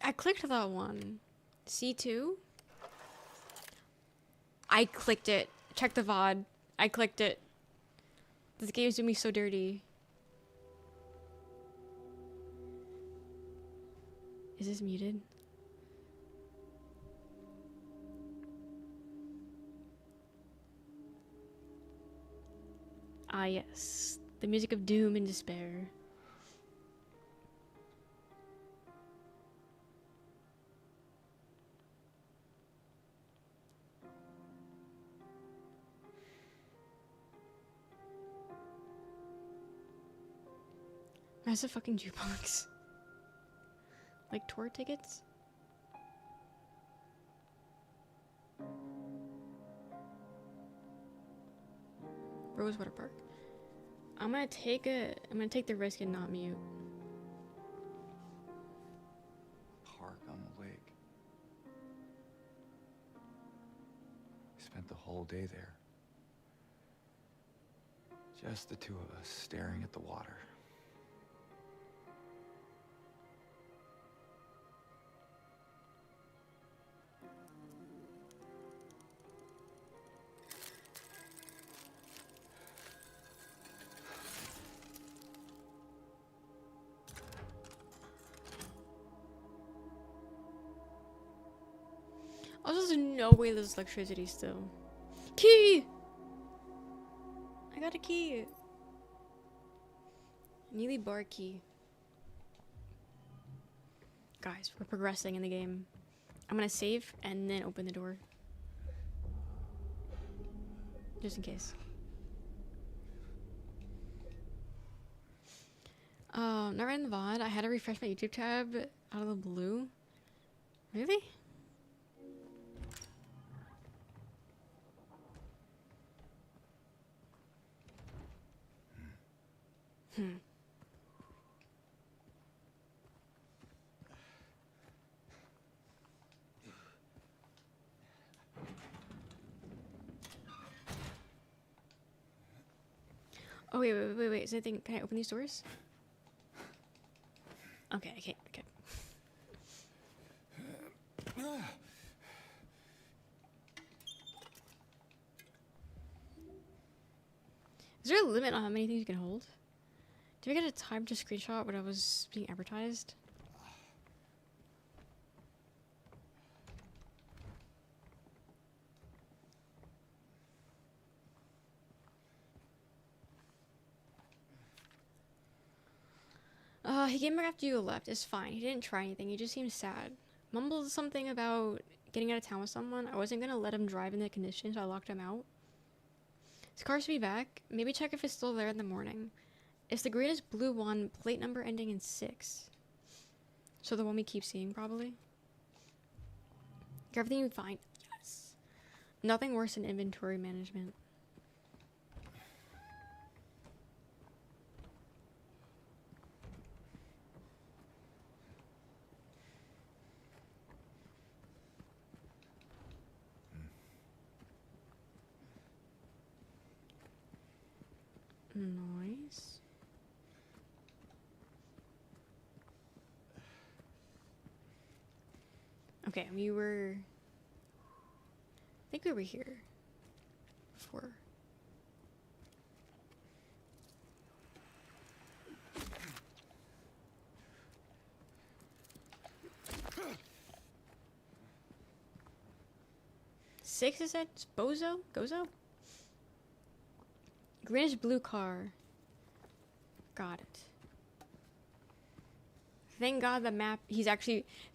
S1: I clicked that one. C2? I clicked it. Check the VOD. I clicked it. This game's doing me so dirty. Is this muted? Ah, yes. The music of doom and despair. Massive fucking jukebox. Like tour tickets? Rosewater Park. I'm gonna take the risk and not mute.
S3: Park on the lake. We spent the whole day there. Just the two of us staring at the water.
S1: Also, there's no way there's electricity still. Key! I got a key. Neely bar key. Guys, we're progressing in the game. I'm gonna save and then open the door. Just in case. Not right in the VOD. I had to refresh my YouTube tab out of the blue. Really? Oh, wait. Is there anything? Can I open these doors? Okay, I can't. Okay. Is there a limit on how many things you can hold? Did we get a time to screenshot when I was being advertised? He came back after you left. It's fine. He didn't try anything. He just seemed sad. Mumbled something about getting out of town with someone. I wasn't gonna let him drive in the condition, so I locked him out. His car should be back. Maybe check if it's still there in the morning. It's the greatest blue one, plate number ending in 6. So the one we keep seeing, probably. Get everything you find. Yes. Nothing worse than inventory management. Nice. Okay, I think we were here before. Six, is that Bozo? Gozo? Greenish blue car. Got it. Thank God the map,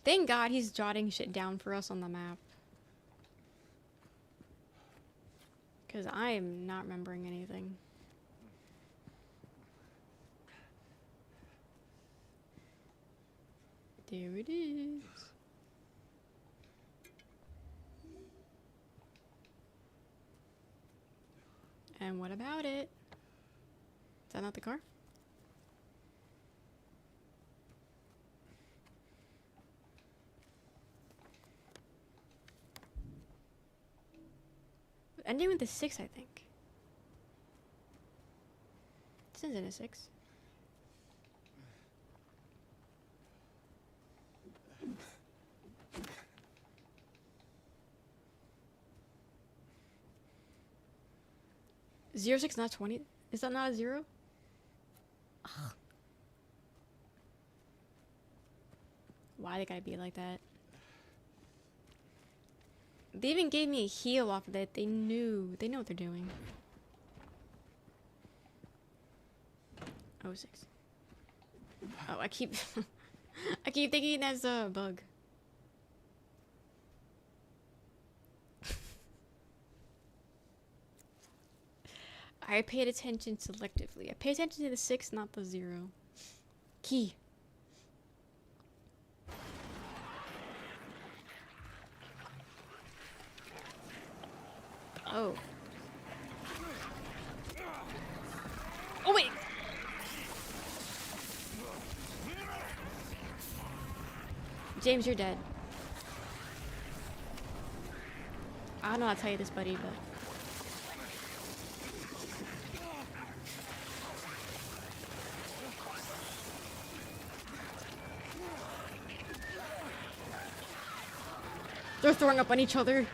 S1: thank God he's jotting shit down for us on the map. Because I am not remembering anything. There it is. And what about it? Is that not the car? Ending with a 6, I think. This isn't a 6. 06, not 20. Is that not a 0? Ugh. Why they gotta be like that? They even gave me a heal off of it. They know what they're doing. 06. Oh, I keep I keep thinking that's a bug. I paid attention selectively. I pay attention to the 6, not the 0. Key. Oh. Oh, wait. James, you're dead. I don't know how to tell you this, buddy, but... They're throwing up on each other.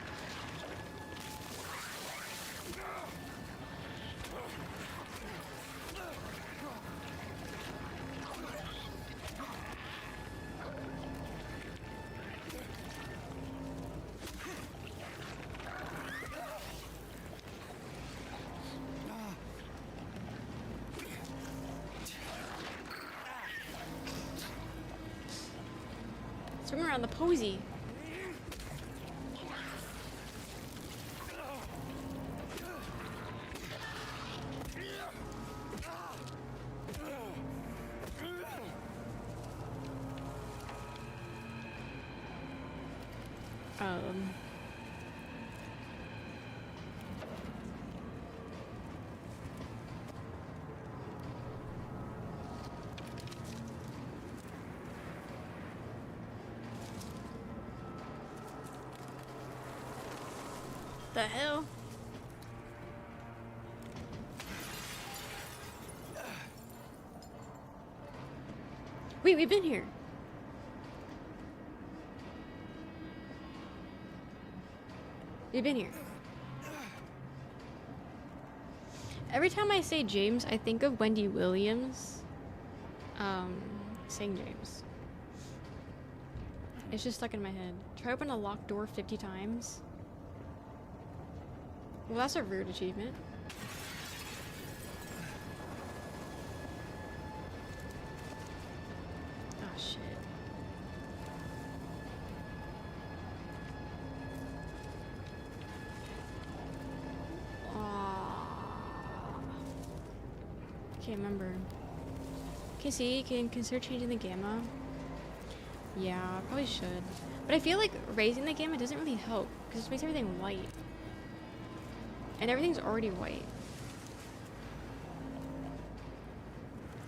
S1: Swing around the posy. The hell? Wait, we've been here. We've been here. Every time I say James, I think of Wendy Williams saying James. It's just stuck in my head. Try open a locked door 50 times. Well, that's a rude achievement. Oh, shit. Can't remember. Okay, see, can consider changing the gamma. Yeah, I probably should. But I feel like raising the gamma doesn't really help, because it just makes everything white. And everything's already white.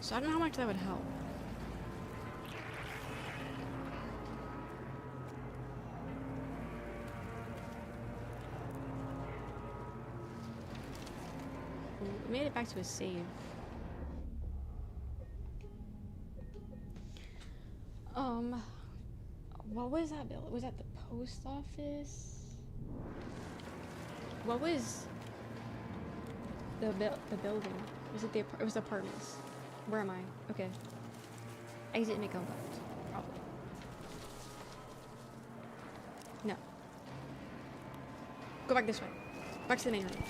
S1: So I don't know how much that would help. We made it back to a save. What was that building? Was that the post office? What was the building? Was it the it was the apartments? Where am I? Okay. Exit and make left. Probably. No. Go back this way. Back to the main room.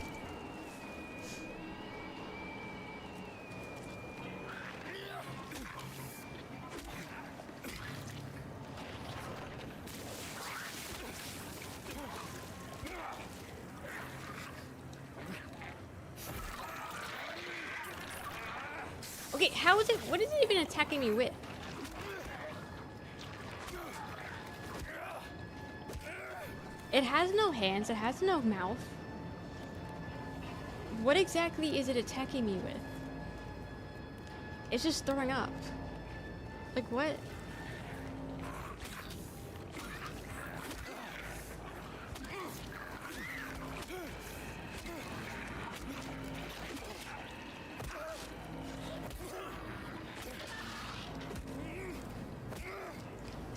S1: Okay, how is it? What is it even attacking me with? It has no hands, it has no mouth. What exactly is it attacking me with? It's just throwing up. Like what?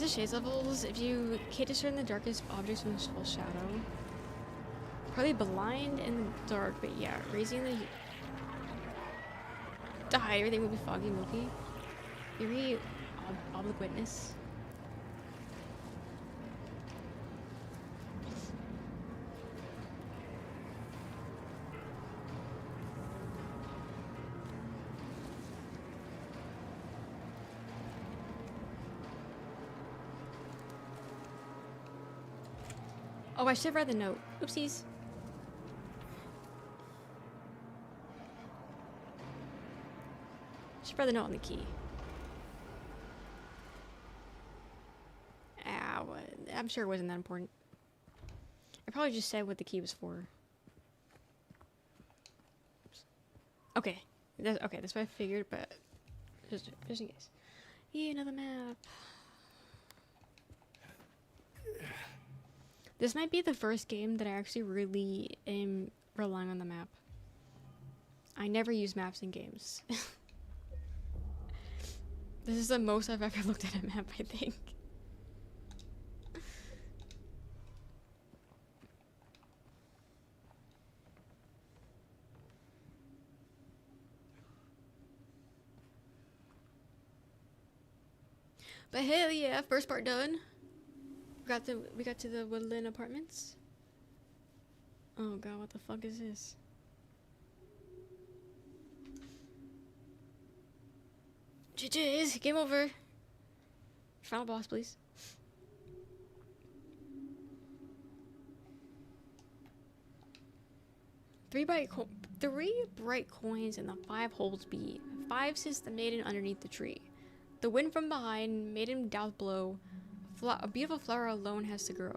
S1: Shades levels, if you can't discern the darkest objects from the full shadow. Probably blind in the dark, but yeah, raising the... Die, everything will be foggy, milky. Very oblique witness. Oh, I should have read the note. Oopsies. Should have read the note on the key. Ah, I'm sure it wasn't that important. I probably just said what the key was for. Oops. Okay. That's what I figured, but just in case. Yeah, another map. This might be the first game that I actually really am relying on the map. I never use maps in games. This is the most I've ever looked at a map, I think. But hell yeah, first part done. We got to the Woodland Apartments. Oh god, what the fuck is this? GG's, game over. Final boss, please. 3 bright coins and the 5 holes be. 5 sits the maiden underneath the tree. The wind from behind, maiden doth blow. A beautiful flower alone has to grow.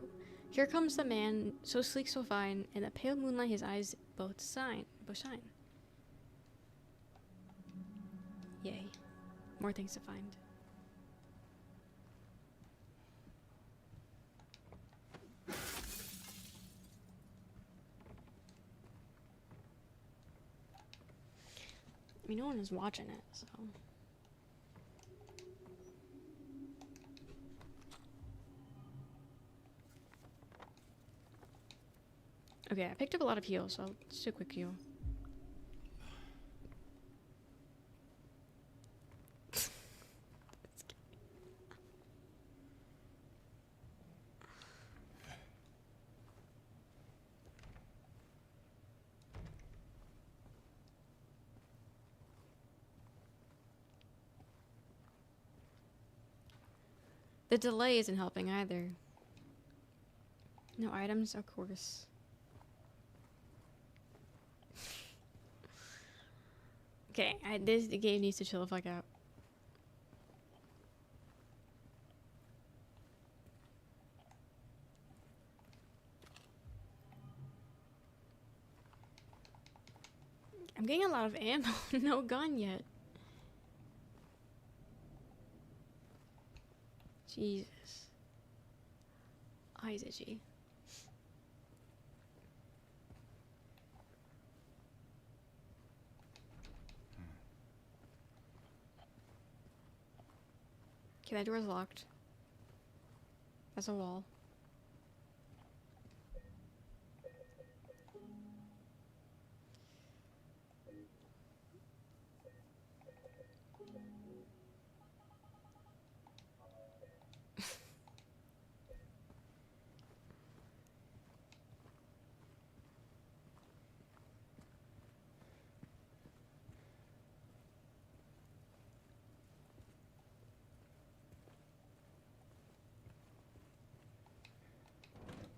S1: Here comes the man, so sleek, so fine, in the pale moonlight his eyes both shine. Yay. More things to find. I mean, no one is watching it, so... Okay, I picked up a lot of heals, so I'll just do a quick heal. The delay isn't helping either. No items, of course. Okay, the game needs to chill the fuck out. I'm getting a lot of ammo. No gun yet. Jesus. Eyes itchy. Okay, that door's locked. That's a wall.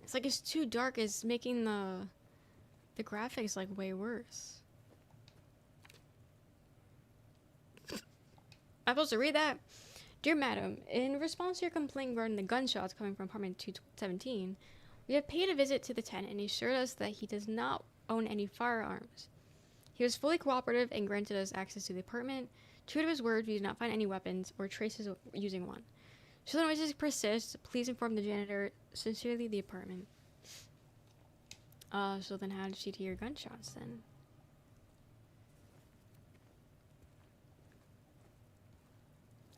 S1: It's like it's too dark. It's making the graphics like way worse. I'm supposed to read that? Dear Madam, in response to your complaint regarding the gunshots coming from apartment 217, we have paid a visit to the tenant and he assured us that he does not own any firearms. He was fully cooperative and granted us access to the apartment. True to his word, we did not find any weapons or traces of using one. Should the noises persist, please inform the janitor. Sincerely, the apartment. So then how did she hear gunshots then?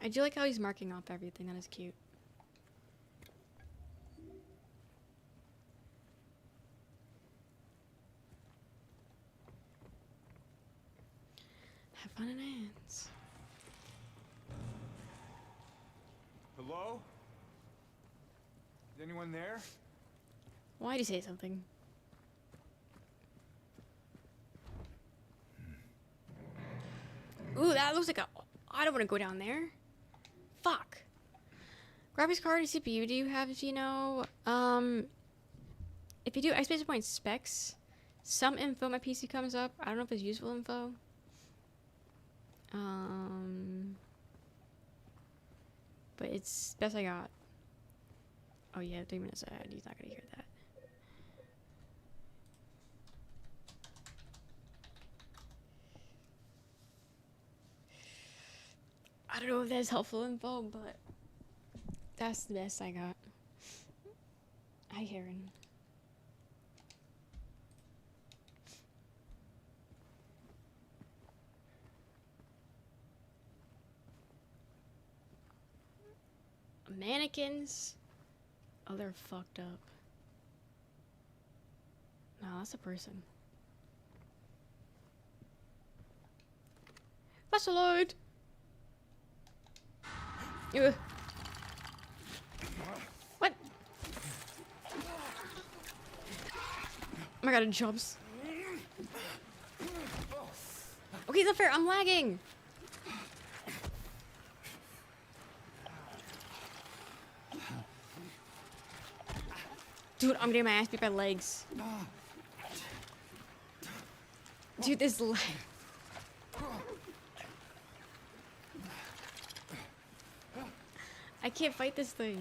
S1: I do like how he's marking off everything. That is cute. Have fun in ants.
S3: Hello? Is anyone there?
S1: Why'd you say something? Ooh, that looks like a... I don't want to go down there. Fuck. Graphics card and CPU do you have, if you know? If you do, I space point specs. Some info my PC comes up. I don't know if it's useful info. But it's best I got. Oh yeah, 3 minutes ahead. He's not gonna hear that. I don't know if that's helpful info, but that's the best I got. Hi, Karen. Mannequins? Oh, they're fucked up. No, that's a person. That's a load! Ugh. What? Oh my god, it jumps. Okay, it's not fair. I'm lagging. Dude, I'm getting my ass beat by legs. Dude, this leg. I can't fight this thing.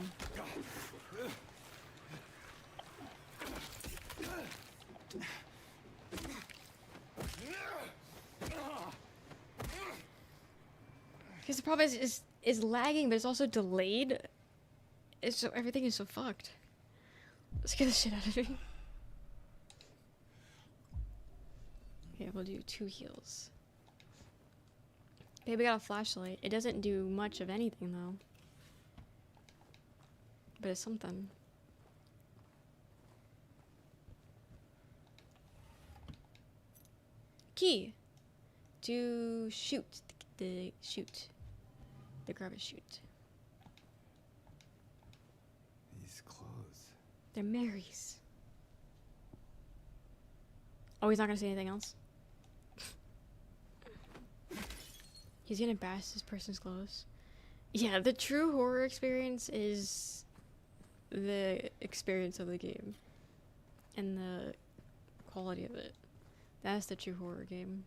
S1: Because the problem is lagging, but it's also delayed. It's so everything is so fucked. Scare the shit out of me. Okay, we'll do 2 heals. Baby got a flashlight. It doesn't do much of anything though. But it's something. Key to shoot the grab and shoot.
S3: These clothes.
S1: They're Mary's. Oh, he's not gonna say anything else. He's gonna bash this person's clothes. Yeah, the true horror experience is the experience of the game and the quality of it. That's the true horror game.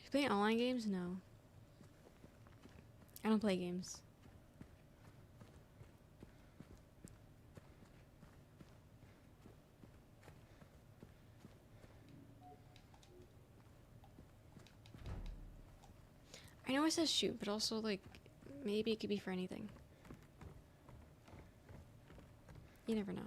S1: You play online games? No. I don't play games. I know it says shoot, but also, like, maybe it could be for anything. You never know.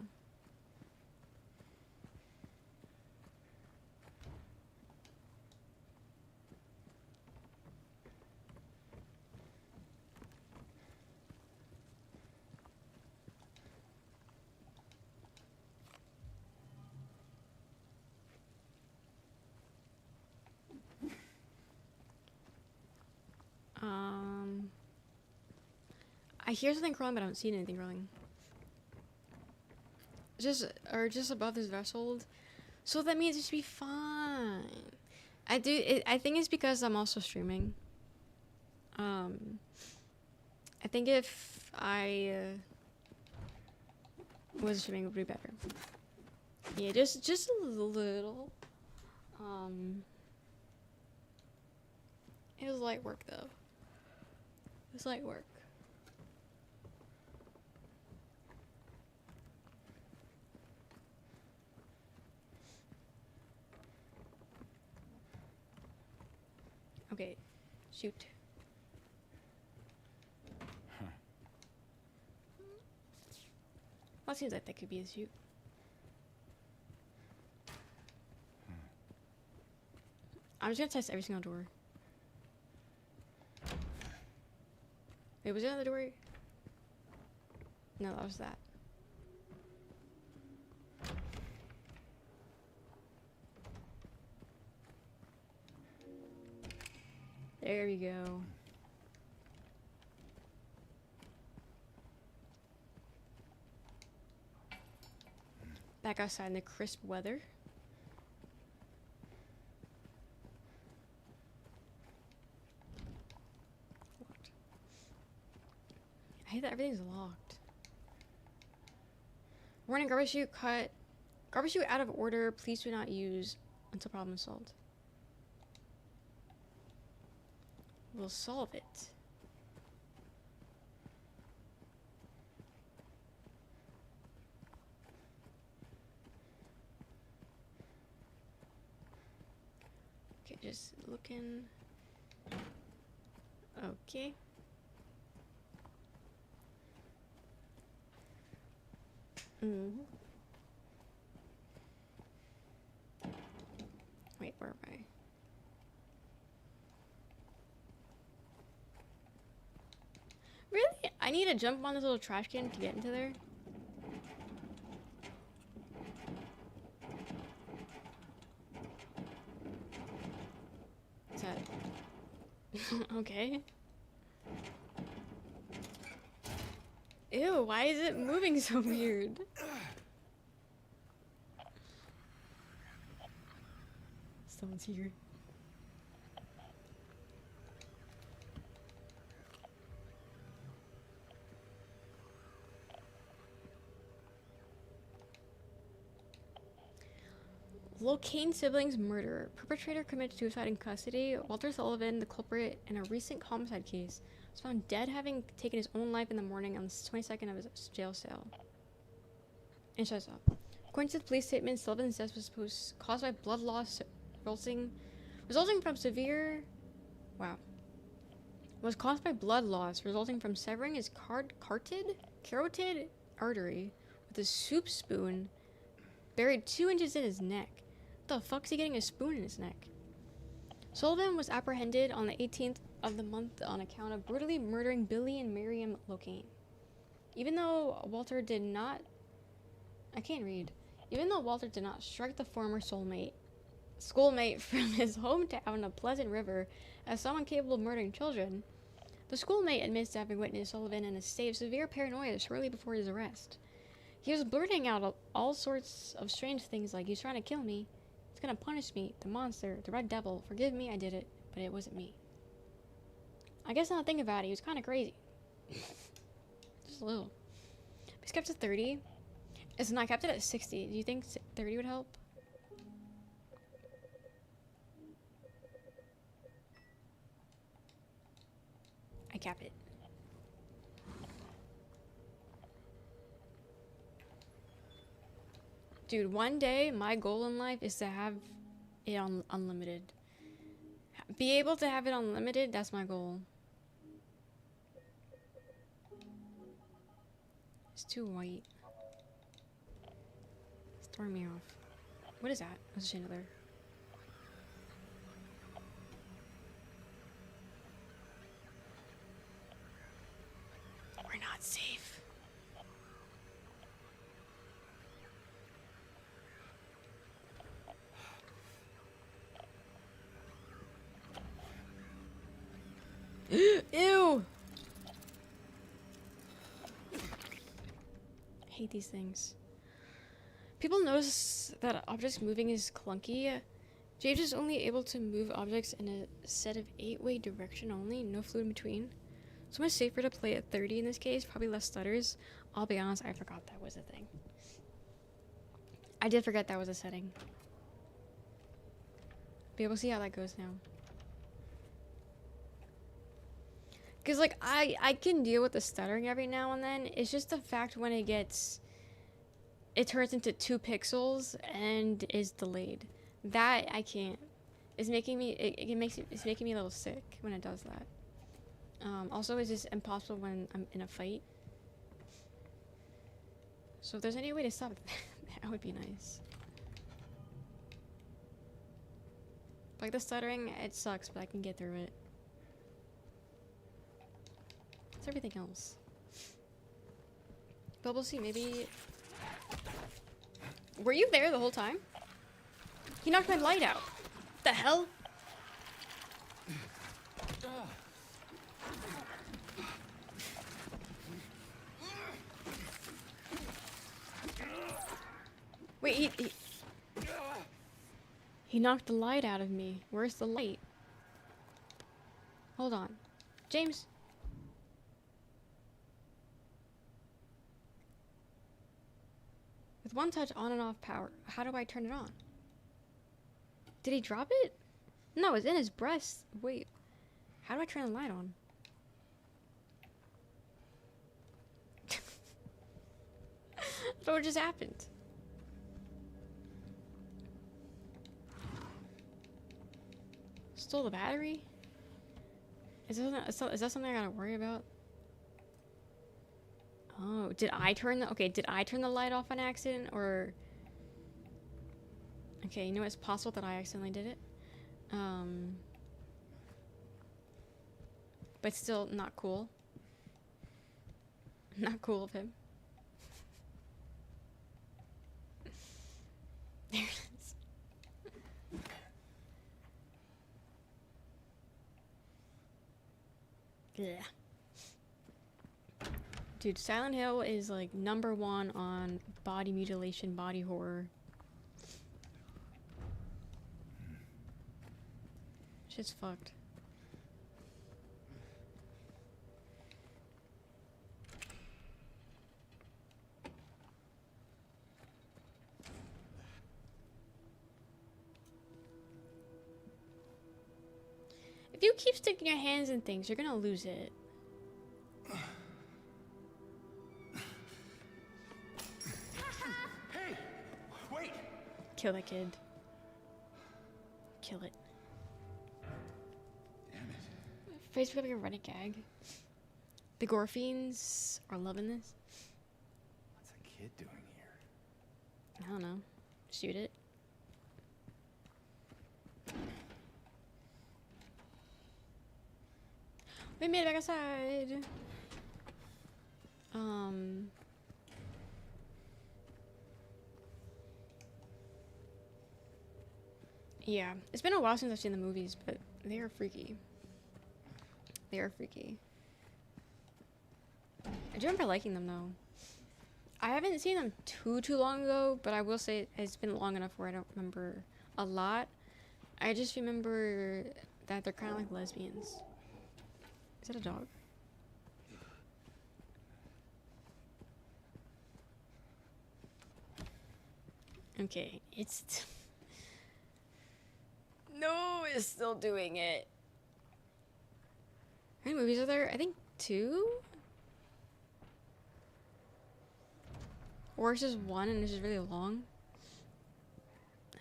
S1: I hear something crawling, but I don't see anything crawling. Just above this threshold. So that means it should be fine. I think it's because I'm also streaming. I think if I was streaming, it would be better. Yeah, just a little. It was light work though. It was light work. Okay, shoot.
S3: Huh.
S1: Well, it seems like that could be a shoot. I'm just gonna test every single door. Wait, was there another door? No, that was that. There we go. Back outside in the crisp weather. Locked. I hate that everything's locked. Warning, garbage chute cut. Garbage chute out of order. Please do not use until problem solved. We'll solve it. Okay, just looking. Okay. Wait, where am I? Really? I need to jump on this little trash can to get into there? Is that... okay. Ew, why is it moving so weird? Someone's here. Locane siblings murder. Perpetrator committed suicide in custody. Walter Sullivan, the culprit in a recent homicide case, was found dead having taken his own life in the morning on the 22nd of his jail cell. And shuts up. According to the police statement, Sullivan's death was caused by blood loss resulting from severe... Wow. Was caused by blood loss resulting from severing his carotid artery with a soup spoon buried 2 inches in his neck. What the fuck's he getting a spoon in his neck? Sullivan was apprehended on the 18th of the month on account of brutally murdering Billy and Miriam Locane. Even though Walter did not... I can't read. Even though Walter did not strike the former schoolmate from his hometown on a Pleasant River as someone capable of murdering children, the schoolmate admits to having witnessed Sullivan in a state of severe paranoia shortly before his arrest. He was blurting out all sorts of strange things like, he's trying to kill me, he's gonna punish me, the monster, the red devil, forgive me, I did it, but it wasn't me. I guess now that I think about it, he was kind of crazy. Just a little. He's kept at 30. It's not, I kept it at 60. Do you think 30 would help? I cap it. Dude, one day my goal in life is to have it on unlimited. Be able to have it unlimited, that's my goal. It's too white. It's throwing me off. What is that? That's a chandelier. We're not safe. Ew! I hate these things. People notice that objects moving is clunky. James is only able to move objects in a set of 8-way direction only, no fluid in between. So much safer to play at 30 in this case, probably less stutters. I'll be honest, I forgot that was a thing. I did forget that was a setting. Be able to see how that goes now. Because, like, I can deal with the stuttering every now and then. It's just the fact when it turns into 2 pixels and is delayed. That I can't. It's making me, it's making me a little sick when it does that. Also, it's just impossible when I'm in a fight. So if there's any way to stop it, that would be nice. Like the stuttering, it sucks, but I can get through it. It's everything else. But we'll see, maybe... Were you there the whole time? He knocked my light out. What the hell? Wait, he knocked the light out of me. Where's the light? Hold on. James. With one touch on and off power, how do I turn it on? Did he drop it? No, it's in his breast. Wait. How do I turn the light on? I don't know what just happened. Stole the battery? Is that something I gotta worry about? Oh, did I turn the light off on accident, or... Okay, you know, it's possible that I accidentally did it. But still not cool. Not cool of him. There it is. Yeah. Dude, Silent Hill is like #1 on body mutilation, body horror. Shit's fucked. If you keep sticking your hands in things, you're gonna lose it.
S3: Hey! Wait!
S1: Kill that kid. Kill it.
S3: Damn it.
S1: Facebook like a running gag. The gore fiends are loving this.
S3: What's a kid doing here?
S1: I don't know. Shoot it. We made it back outside. Yeah, it's been a while since I've seen the movies, but they are freaky. They are freaky. I do remember liking them though. I haven't seen them too long ago, but I will say it's been long enough where I don't remember a lot. I just remember that they're kind of like lesbians. Is that a dog? Okay, it's... No, it's still doing it. How many movies are there? I think 2? Or it's just 1 and it's just really long?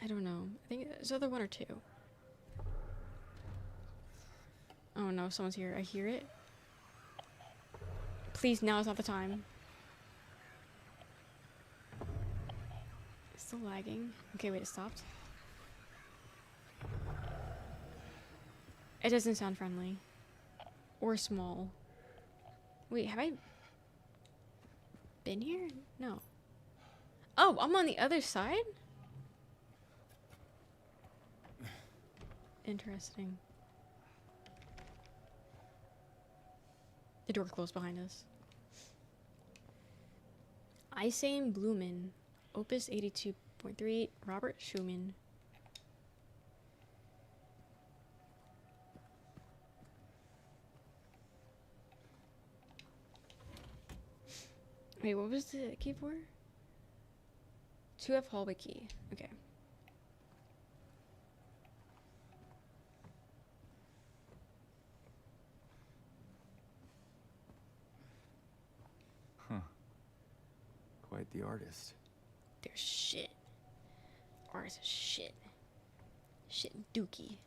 S1: I don't know. I think it's either 1 or 2. Oh no, someone's here. I hear it. Please, now is not the time. It's still lagging. Okay, wait, it stopped. It doesn't sound friendly. Or small. Wait, have I been here? No. Oh, I'm on the other side? Interesting. The door closed behind us. Isane Blumen. Opus 82.3. Robert Schumann. Wait, what was the key for? 2F hallway key. Okay.
S3: Huh. Quite the artist.
S1: They're shit. Ours is shit. Shit dookie.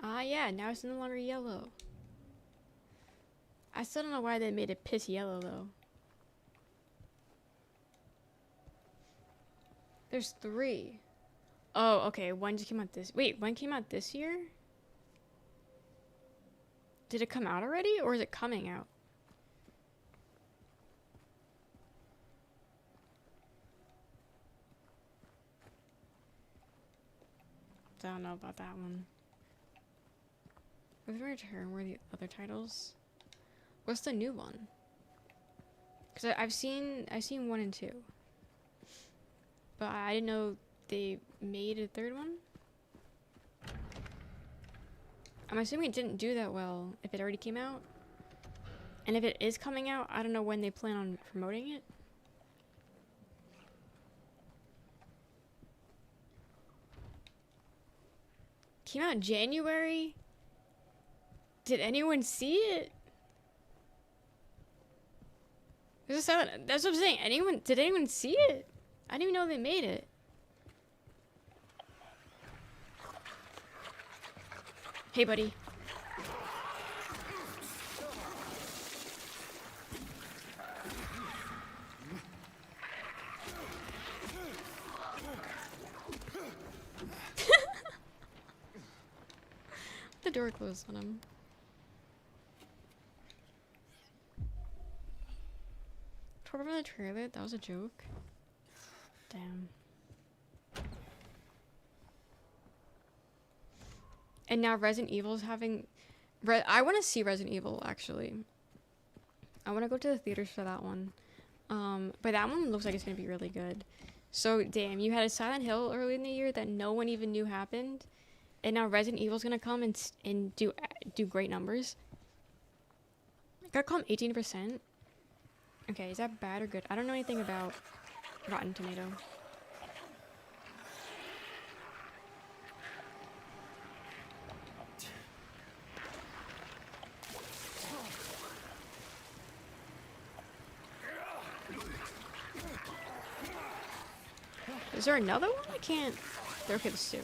S1: Ah, yeah, now it's no longer yellow. I still don't know why they made it piss yellow, though. There's 3. Oh, okay, one just came out this... Wait, one came out this year? Did it come out already, or is it coming out? I don't know about that one. With Return, were the other titles? What's the new one? Because I've seen 1 and 2. But I didn't know they made a third one. I'm assuming it didn't do that well if it already came out. And if it is coming out, I don't know when they plan on promoting it. Came out in January? Did anyone see it? That's what I'm saying. Did anyone see it? I didn't even know they made it. Hey, buddy. The door closed on him. Remember the trailer? That was a joke. Damn. And now Resident Evil's having... I want to see Resident Evil, actually. I want to go to the theaters for that one. But that one looks like it's going to be really good. So, damn, you had a Silent Hill early in the year that no one even knew happened. And now Resident Evil's going to come and do great numbers. Gotta come 18%. Okay, is that bad or good? I don't know anything about Rotten Tomato. Is there another one? I can't. Okay, there's 2.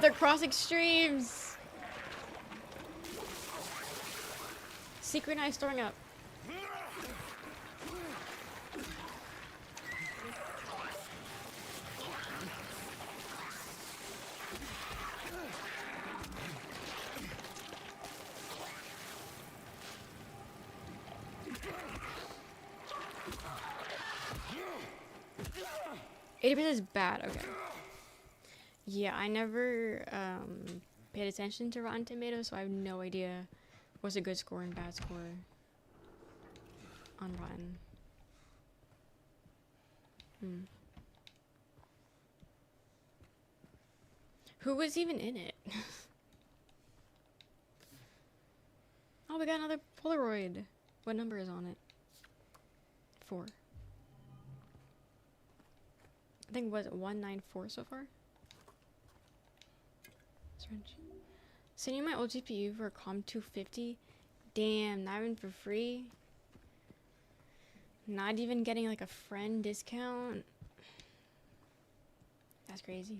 S1: They're crossing streams. Synchronized throwing up. $80% is bad. Okay. Yeah, I never paid attention to Rotten Tomatoes, so I have no idea what's a good score and bad score on Rotten. Who was even in it? Oh, we got another Polaroid. What number is on it? 4. I think, was it 194 so far? Sending my old GPU for a COM 250. Damn, not even for free. Not even getting like a friend discount. That's crazy.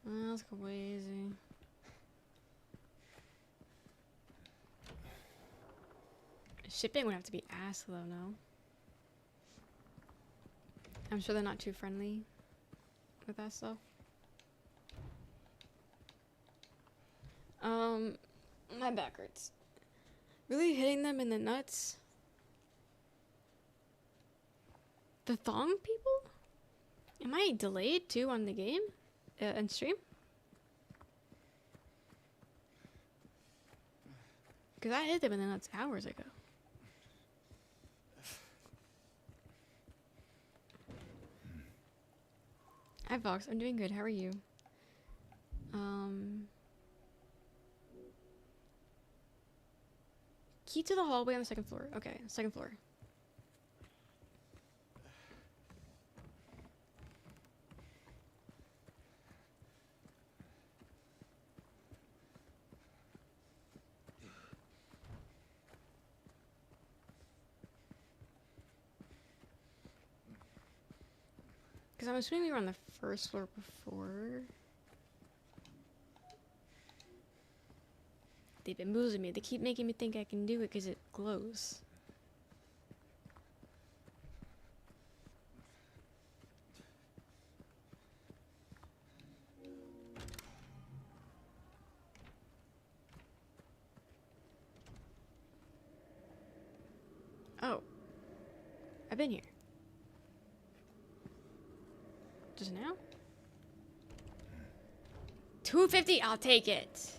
S1: That's crazy. Shipping would have to be ass though, no? I'm sure they're not too friendly with that stuff. My back hurts. Really hitting them in the nuts? The thong people? Am I delayed too on the game? And stream? Because I hit them in the nuts hours ago. Hi Vox, I'm doing good. How are you? Key to the hallway on the 2nd floor. Okay, 2nd floor. Because I'm assuming we were on the 1st floor before. They've been boozing me. They keep making me think I can do it because it glows. Oh. I've been here. Just now? 250, I'll take it.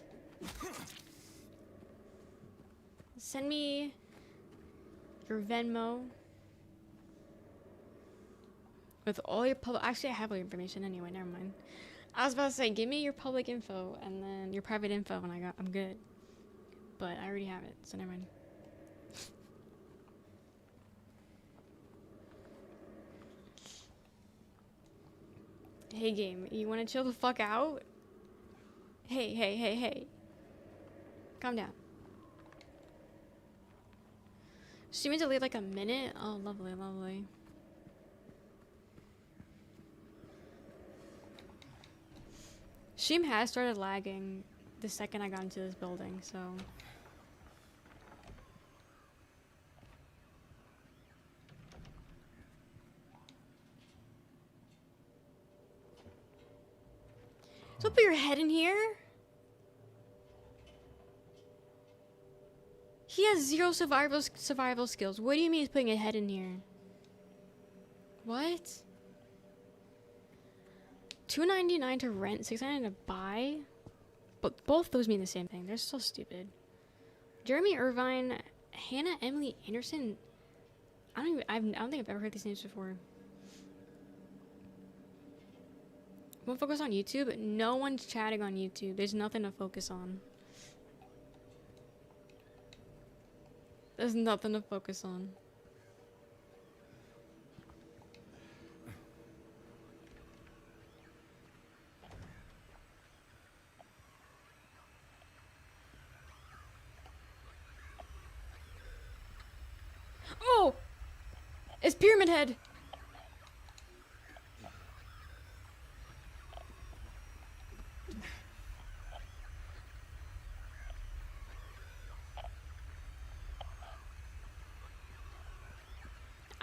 S1: Send me your Venmo with all your public. Actually, I have all your information anyway. Never mind. I was about to say, give me your public info and then your private info, and I'm good. But I already have it, so never mind. Hey, game, you want to chill the fuck out? Hey. Calm down. Streaming delayed like a minute? Oh, lovely, lovely. Stream has started lagging the second I got into this building, so... Don't put your head in here! He has 0 survival skills. What do you mean he's putting a head in here? What? $2.99 to rent, $6.99 to buy? But both those mean the same thing. They're so stupid. Jeremy Irvine, Hannah Emily Anderson. I don't think I've ever heard these names before. Won't focus on YouTube? No one's chatting on YouTube. There's nothing to focus on. There's nothing to focus on. Oh! It's Pyramid Head!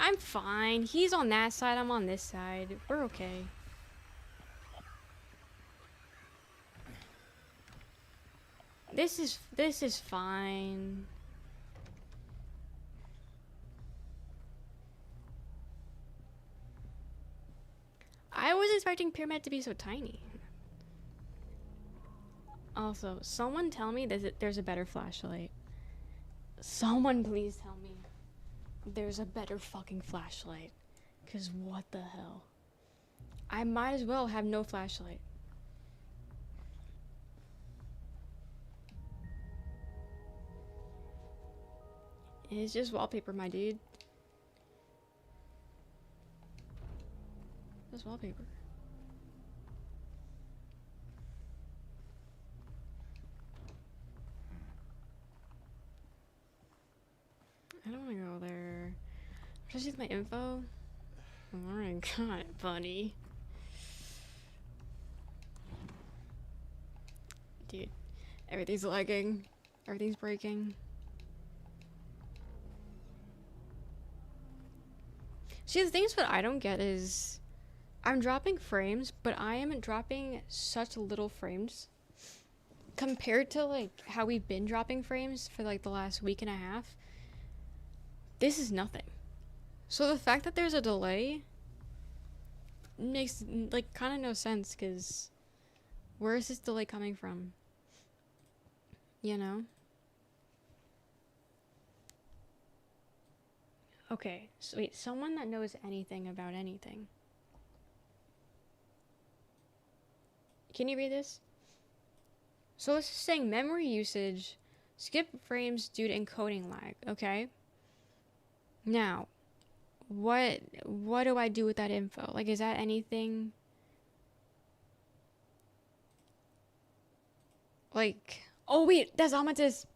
S1: I'm fine. He's on that side, I'm on this side. We're okay. This is fine. I was expecting Pyramid to be so tiny. Also, someone tell me there's a better flashlight. Someone please tell me there's a better fucking flashlight. 'Cause what the hell? I might as well have no flashlight. It's just wallpaper, my dude. Just wallpaper. I don't want to go there. Should I use my info? I already got it, buddy. Dude, everything's lagging. Everything's breaking. See, the thing is, what I don't get is I'm dropping frames, but I am dropping such little frames compared to like how we've been dropping frames for like the last week and a half. This is nothing. So the fact that there's a delay makes like kind of no sense, because where is this delay coming from? You know? Okay, so wait, someone that knows anything about anything. Can you read this? So this is saying memory usage, skip frames due to encoding lag, okay? Now, what do I do with that info? Like, is that anything? Like, oh wait, that's Amatis.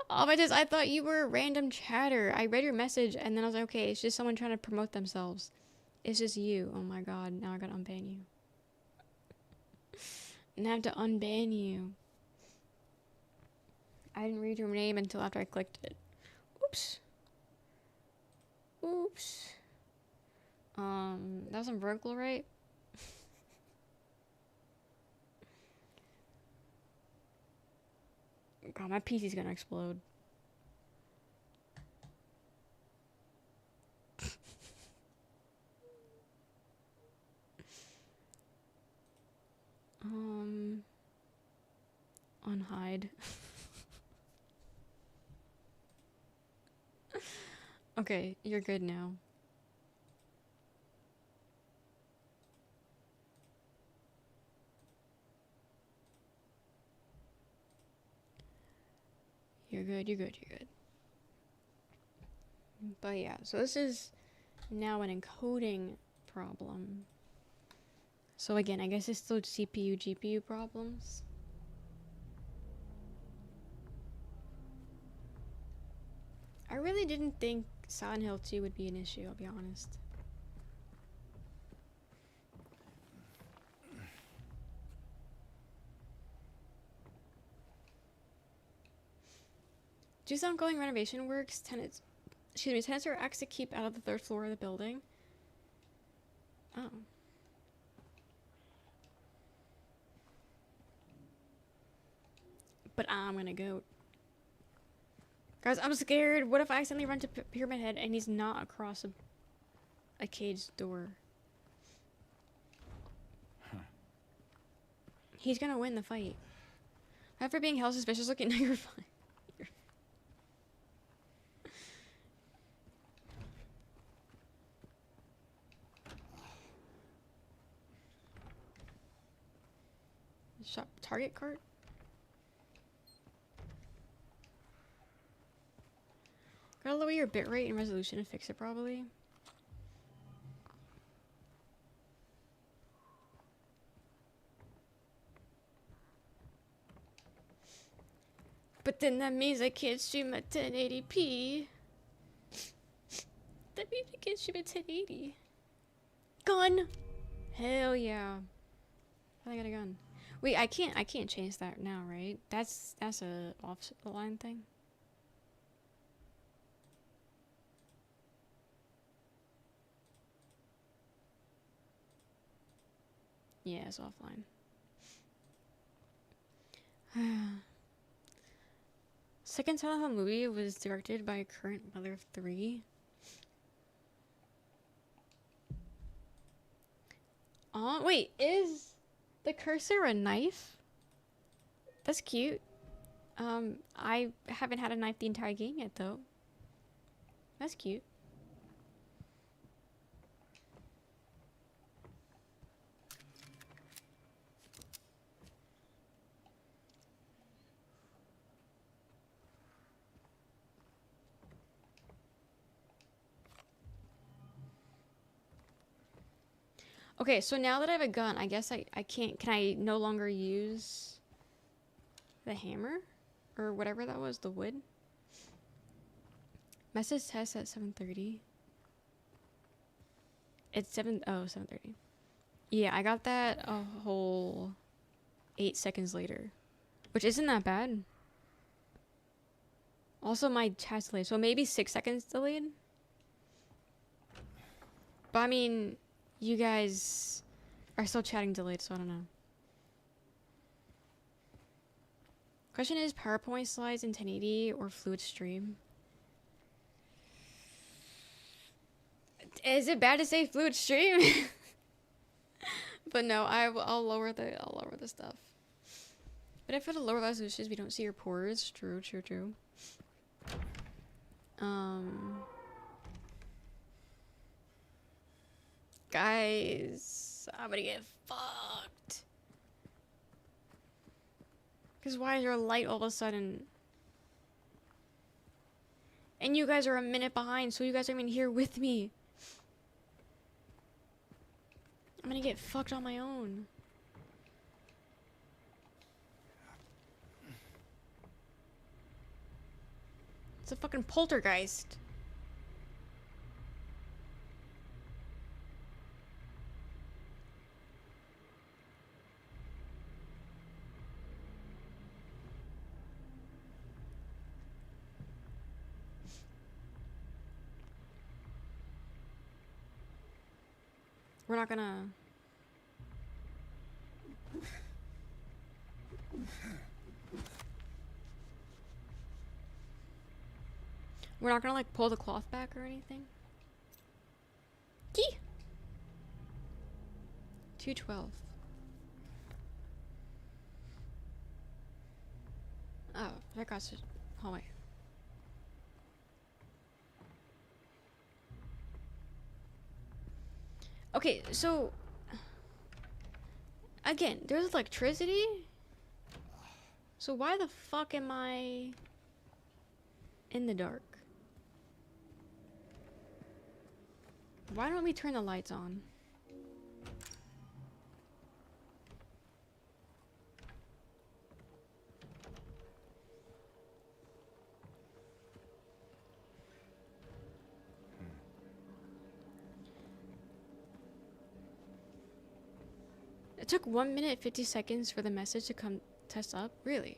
S1: Amatis, I thought you were a random chatter. I read your message and then I was like, okay, it's just someone trying to promote themselves. It's just you. Oh my god, now I gotta unban you. And I have to unban you. I didn't read your name until after I clicked it. Oops. Oops. That was on vertical, right? God, my PC's gonna explode. Okay, you're good now. You're good, you're good, you're good. But yeah, so this is now an encoding problem. So again, I guess it's still CPU, GPU problems. I really didn't think Silent Hill 2 would be an issue, I'll be honest. Due to ongoing renovation works, tenants are asked to keep out of the 3rd floor of the building. Oh. But I'm gonna go. Guys, I'm scared. What if I accidentally run to Pyramid Head and he's not across a caged door?
S3: Huh.
S1: He's gonna win the fight. After being hell suspicious looking, no, you're fine. Shop Target cart? Gotta lower your bitrate and resolution and fix it probably. But then that means I can't stream at 1080p. That means I can't stream at 1080. Gun! Hell yeah. I got a gun. Wait, I can't change that now, right? That's a off the line thing. Yeah, it's offline. Second Silent Hill movie was directed by a current mother of 3. Wait, is the cursor a knife? That's cute. I haven't had a knife the entire game yet, though. That's cute. Okay, so now that I have a gun, I guess I can't... Can I no longer use the hammer? Or whatever that was, the wood? Message test at 7:30. It's 7:30. Yeah, I got that a whole 8 seconds later. Which isn't that bad. Also, my chat's delayed, so maybe 6 seconds delayed? But I mean... You guys are still chatting delayed, so I don't know. Question is, PowerPoint slides in 1080 or fluid stream? Is it bad to say fluid stream? But no, I'll lower the stuff. But if at a lower resolution, we don't see your pores. True. Guys, I'm gonna get fucked. Because why is there a light all of a sudden? And you guys are a minute behind, so you guys aren't even here with me. I'm gonna get fucked on my own. It's a fucking poltergeist. We're not gonna... We're not gonna like pull the cloth back or anything? Key! 212. Oh, that got to hallway. Okay, so again, there's electricity. So why the fuck am I in the dark? Why don't we turn the lights on? It took 1 minute 50 seconds for the message to come test up? Really?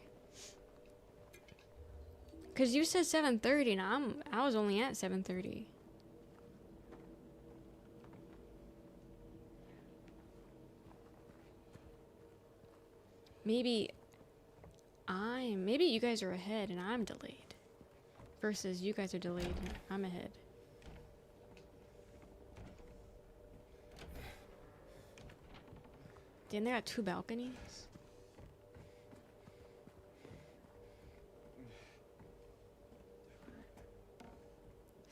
S1: Cause you said 7:30 and I was only at 7:30. Maybe you guys are ahead and I'm delayed. Versus you guys are delayed and I'm ahead. Damn, they got 2 balconies.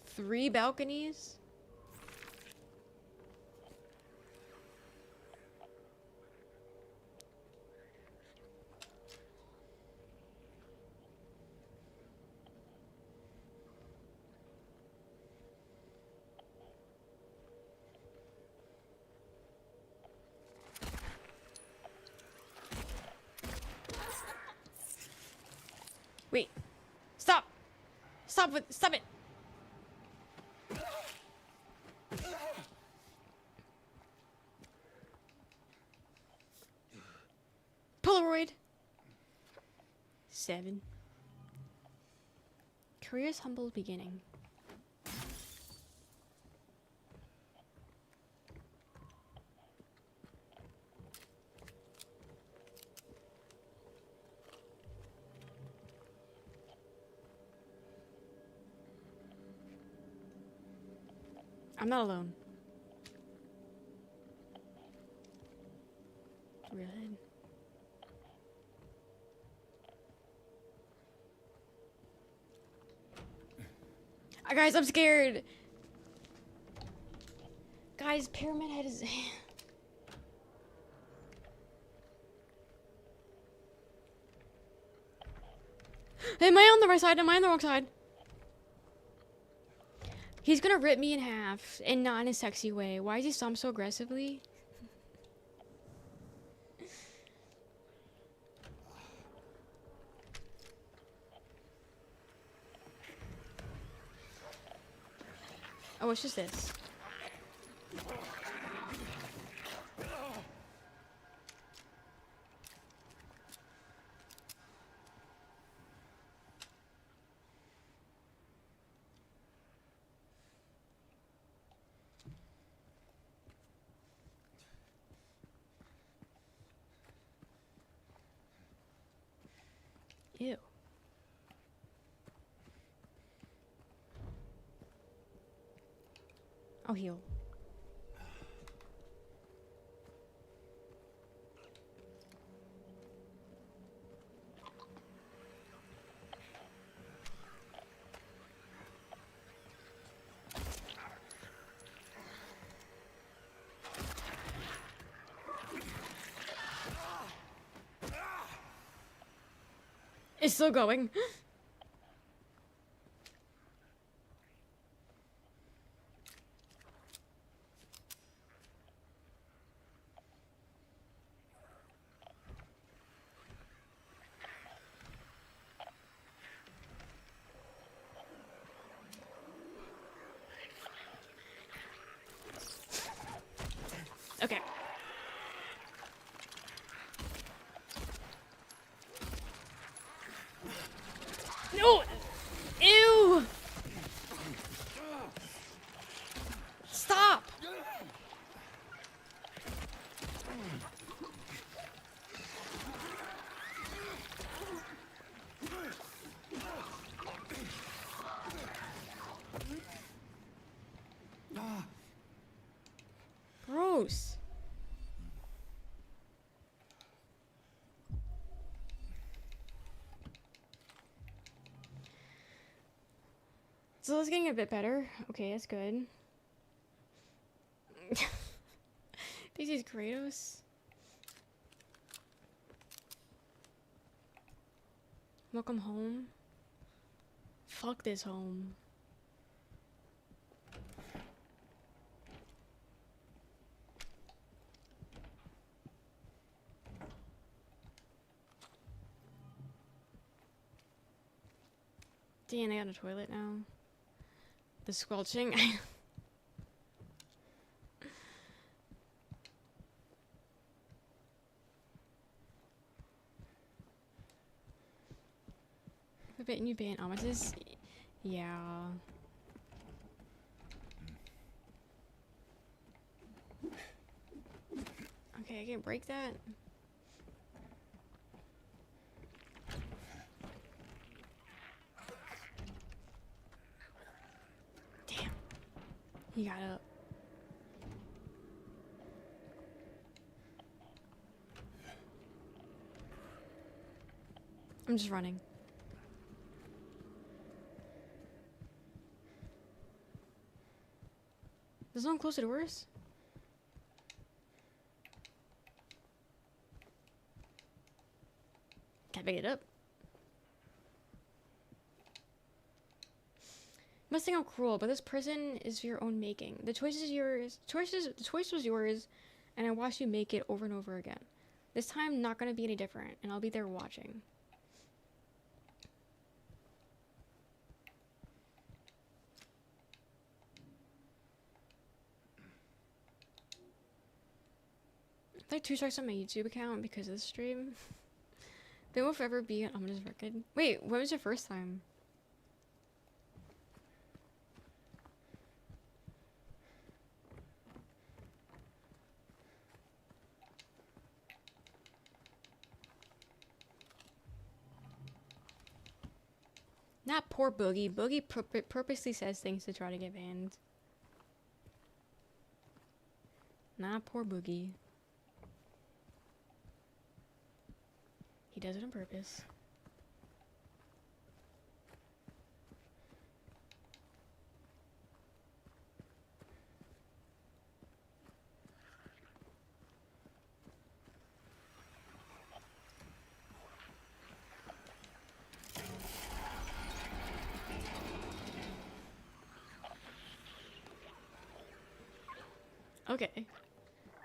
S1: 3 balconies? Wait. Stop! Stop it! Polaroid. 7. Career's humble beginning. I'm not alone. Really? Guys, I'm scared. Guys, Pyramid Head is... Am I on the right side? Am I on the wrong side? He's gonna rip me in half, and not in a sexy way. Why does he stomp so aggressively? Oh, it's just this. Ew. I'll heal. It's still going. Okay. No! Ew! Stop! Gross. So it's getting a bit better. Okay, that's good. This is Kratos. Welcome home. Fuck this home. Damn, I got a toilet now. The squelching. I bet you ban Amethyst. Yeah. Okay, I can break that. Damn. He got up. I'm just running. There's no one close to doors? Can't pick it up. Must think I'm cruel, but this prison is your own making. The choice is yours. The choice was yours, and I watched you make it over and over again. This time, not gonna be any different, and I'll be there watching. Like 2 strikes on my YouTube account because of the stream. They will forever be an ominous record. Wait, when was your first time? Not poor Boogie. Boogie purposely says things to try to get banned. Not poor Boogie. He does it on purpose. Okay.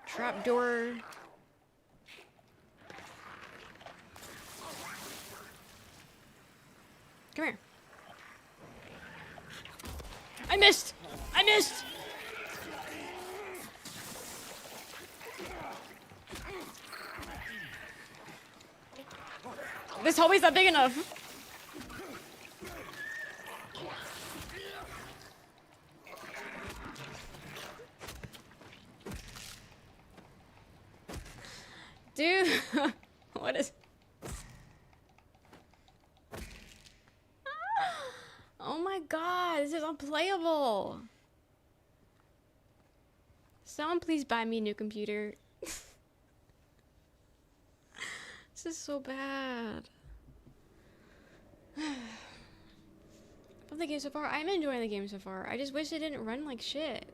S1: Trapdoor. Come here. I missed! I missed! This hallway's not big enough. Dude, what is... Oh my god, this is unplayable. Someone please buy me a new computer. This is so bad. Love the game so far. I'm enjoying the game so far. I just wish it didn't run like shit.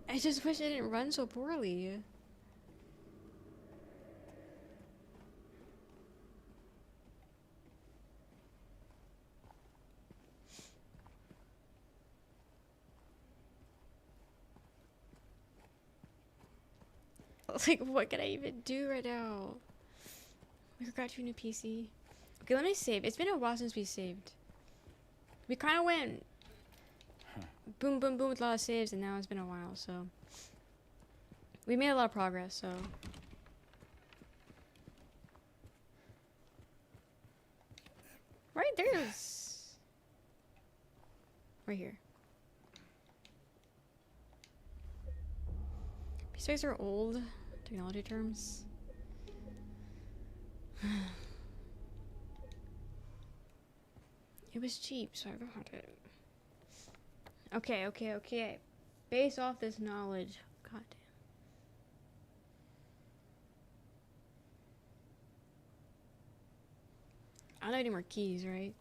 S1: I just wish it didn't run so poorly. Like, what can I even do right now? We got you a new PC. Okay, let me save. It's been a while since we saved. We kind of went boom, boom, boom with a lot of saves, and now it's been a while, so. We made a lot of progress, so. Right, there's... Right here. PCs are old, technology terms. It was cheap, so I got it. Okay. Based off this knowledge. God damn. I don't have any more keys, right?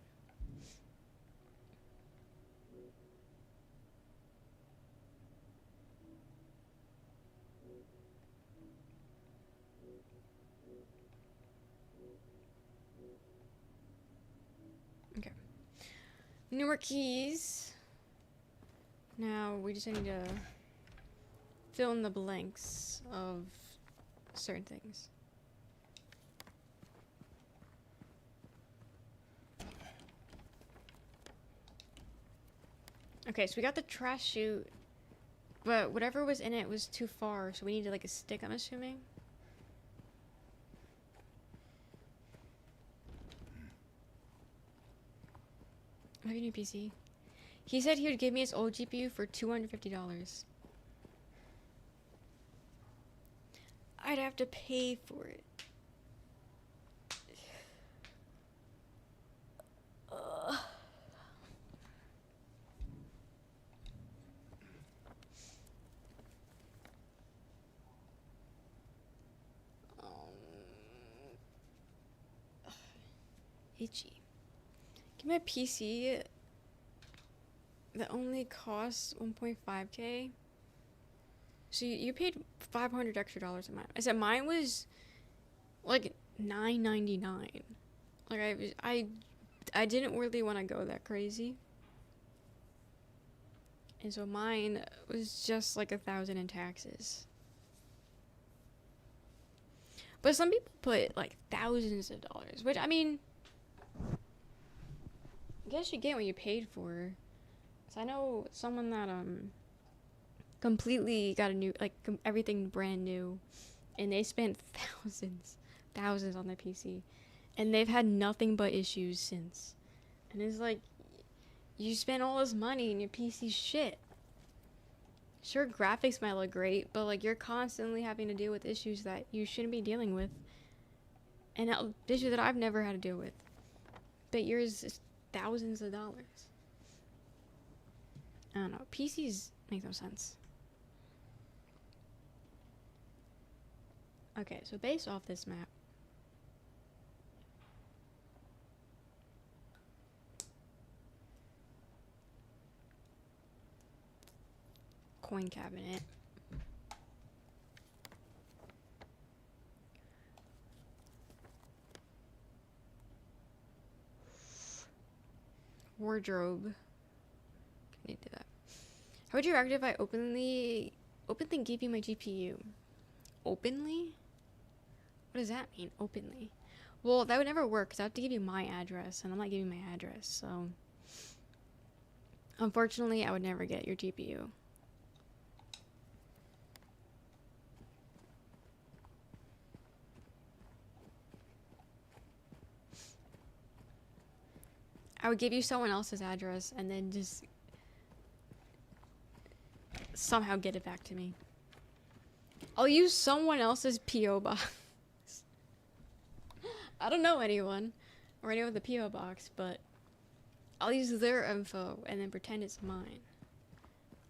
S1: Okay. No more keys. Now we just need to fill in the blanks of certain things. Okay, so we got the trash chute, but whatever was in it was too far, so we needed like a stick, I'm assuming. I have a new PC. He said he would give me his old GPU for $250. I'd have to pay for it. Ugh. Itchy. Get my PC that only costs 1.5K. So you paid $500 extra dollars a month. I said mine was like $9.99. Like I didn't really want to go that crazy. And so mine was just like $1,000 in taxes. But some people put like thousands of dollars, which I mean, I guess you get what you paid for. So I know someone that completely got a new, like everything brand new, and they spent thousands on their PC, and they've had nothing but issues since. And it's like, you spent all this money and your PC's shit. Sure, graphics might look great, but like you're constantly having to deal with issues that you shouldn't be dealing with, and issues that I've never had to deal with. But yours is thousands of dollars. I don't know. PCs make no sense. Okay, so based off this map, coin cabinet, wardrobe. Need to do that. How would you react if I openly gave you my GPU? Openly? What does that mean, openly? Well, that would never work, because I have to give you my address, and I'm not giving my address, so... Unfortunately, I would never get your GPU. I would give you someone else's address, and then just... somehow get it back to me. I'll use someone else's P.O. box. I don't know anyone or anyone with a P.O. box, but I'll use their info and then pretend it's mine.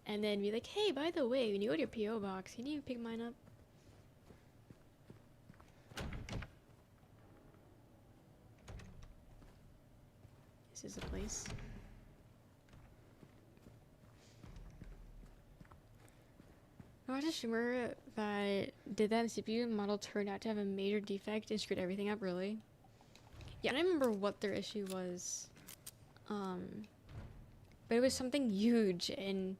S1: And then be like, hey, by the way, when you go to your P.O. box, can you pick mine up? This is the place. I watched a streamer that did that CPU model turned out to have a major defect and screwed everything up, really. Yeah, I don't remember what their issue was. But it was something huge, and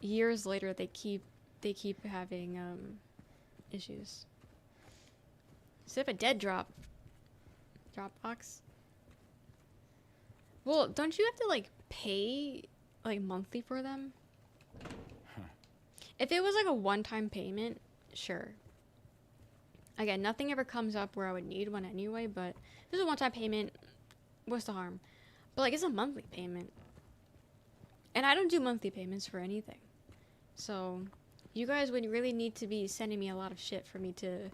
S1: years later they keep having issues. Instead of a dead Dropbox. Well, don't you have to like pay like monthly for them? If it was like a one-time payment, sure. Again, nothing ever comes up where I would need one anyway, but if it's a one-time payment, what's the harm? But like, it's a monthly payment. And I don't do monthly payments for anything. So, you guys would really need to be sending me a lot of shit for me to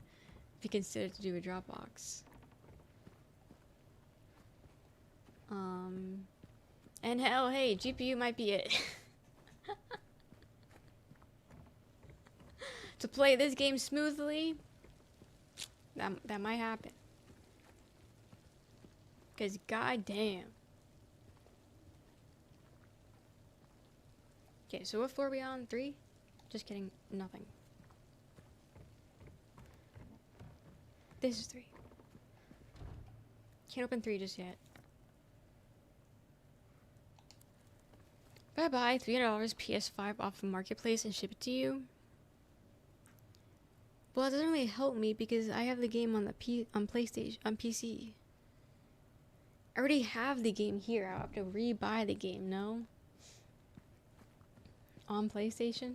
S1: be considered to do a Dropbox. And hell, hey, GPU might be it. To play this game smoothly, that might happen. Because goddamn. Okay, so what floor are we on? 3? Just kidding. Nothing. This is 3. Can't open 3 just yet. If I buy $300 PS5 off the marketplace and ship it to you, well, it doesn't really help me because I have the game on the on PlayStation, on PC. I already have the game here. I'll have to re-buy the game, no? On PlayStation?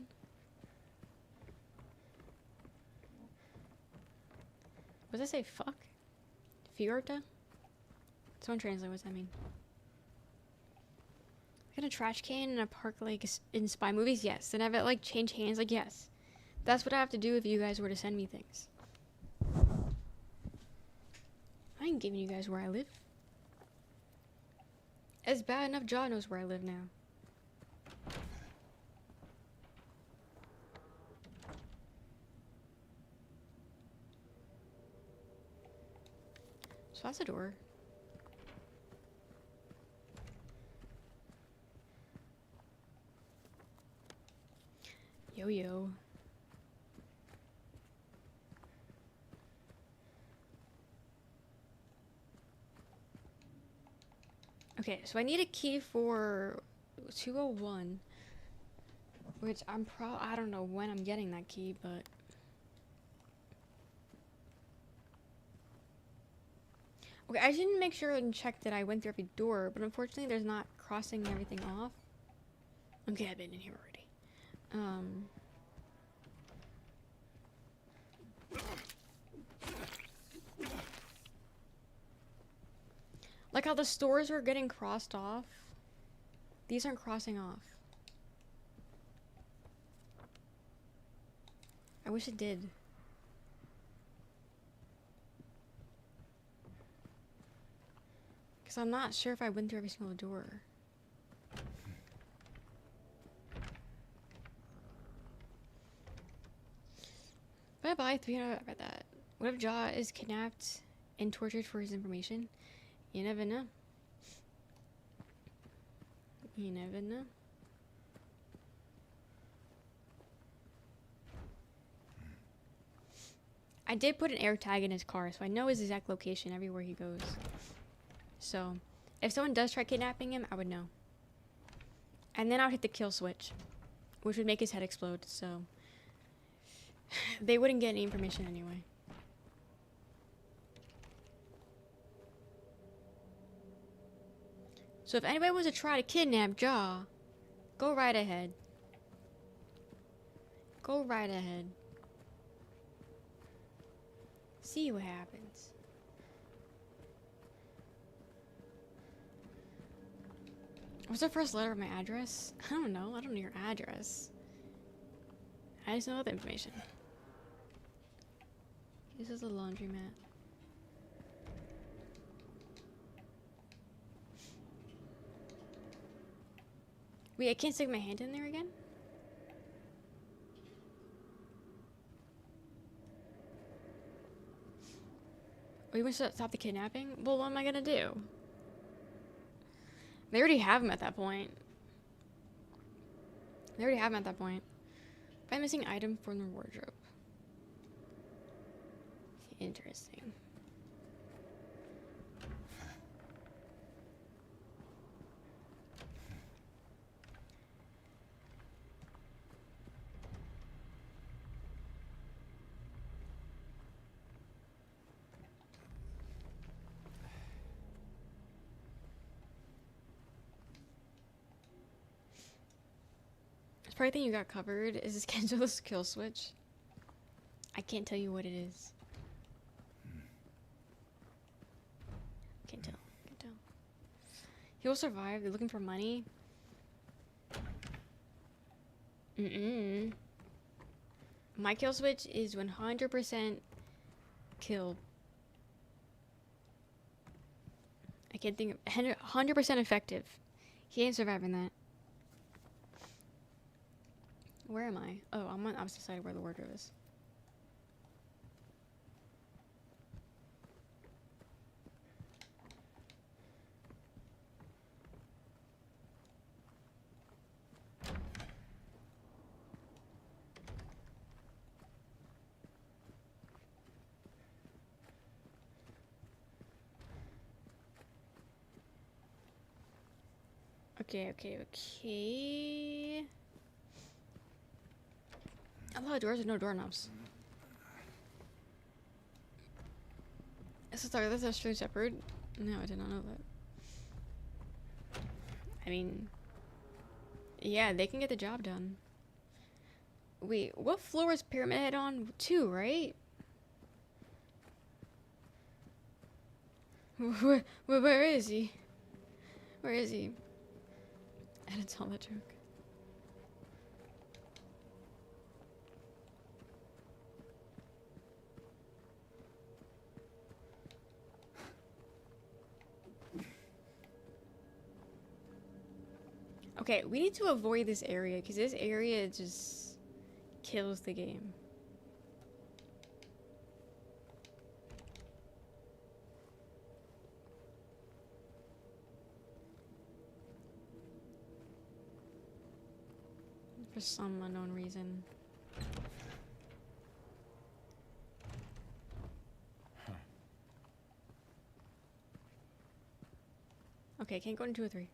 S1: What does it say? Fuck? Fiorta? Someone translate what does that mean? I got a trash can in a park like in spy movies? Yes. And have it like change hands? Like, yes. That's what I have to do if you guys were to send me things. I ain't giving you guys where I live. It's bad enough Jaw knows where I live now. So that's a door. Yo. Okay, so I need a key for 201, which I don't know when I'm getting that key, but okay, I didn't make sure and check that I went through every door, but unfortunately there's not crossing everything off. Okay, I've been in here already. Like how the stores are getting crossed off. These aren't crossing off. I wish it did. Because I'm not sure if I went through every single door. Bye-bye, 300, I read that. What if Jaw is kidnapped and tortured for his information? You never know. You never know. I did put an air tag in his car, so I know his exact location everywhere he goes. So, if someone does try kidnapping him, I would know. And then I would hit the kill switch, which would make his head explode, so they wouldn't get any information anyway. So if anybody wants to try to kidnap Jaw, go right ahead. Go right ahead. See what happens. What's the first letter of my address? I don't know. I don't know your address. I just know the information. This is a laundromat. Wait, I can't stick my hand in there again? Oh, you want to stop the kidnapping? Well, what am I gonna do? They already have him at that point. Find missing item from the wardrobe. Interesting. The probably thing you got covered is this Kenzo's kill switch. I can't tell you what it is. Can't tell. He will survive. They're looking for money. My kill switch is 100% kill. I can't think of 100% effective. He ain't surviving that. Where am I? Oh, I'm on the opposite side of where the wardrobe is. Okay, okay, okay. A lot of doors with no doorknobs. So sorry, that's actually separate. No, I did not know that. I mean, yeah, they can get the job done. Wait, what floor is Pyramid Head on? 2, right? Where is he? Where is he? I didn't tell that joke. Okay, we need to avoid this area because this area just kills the game. For some unknown reason. Okay, can't go into 2 or 3.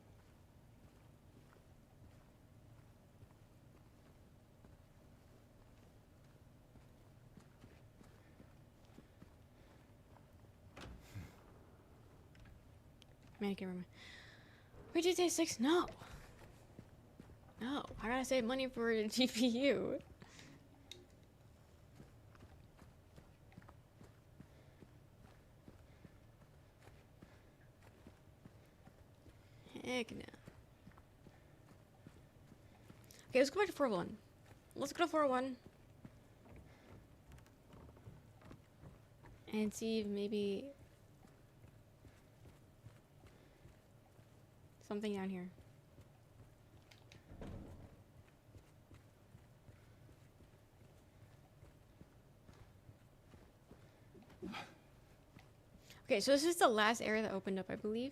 S1: Mannequin room. Wait, GTA 6? No! No, I gotta save money for a GPU. Heck no. Okay, let's go back to 4-1. Let's go to 4-1. And see if maybe something down here. Okay, so this is the last area that opened up, I believe.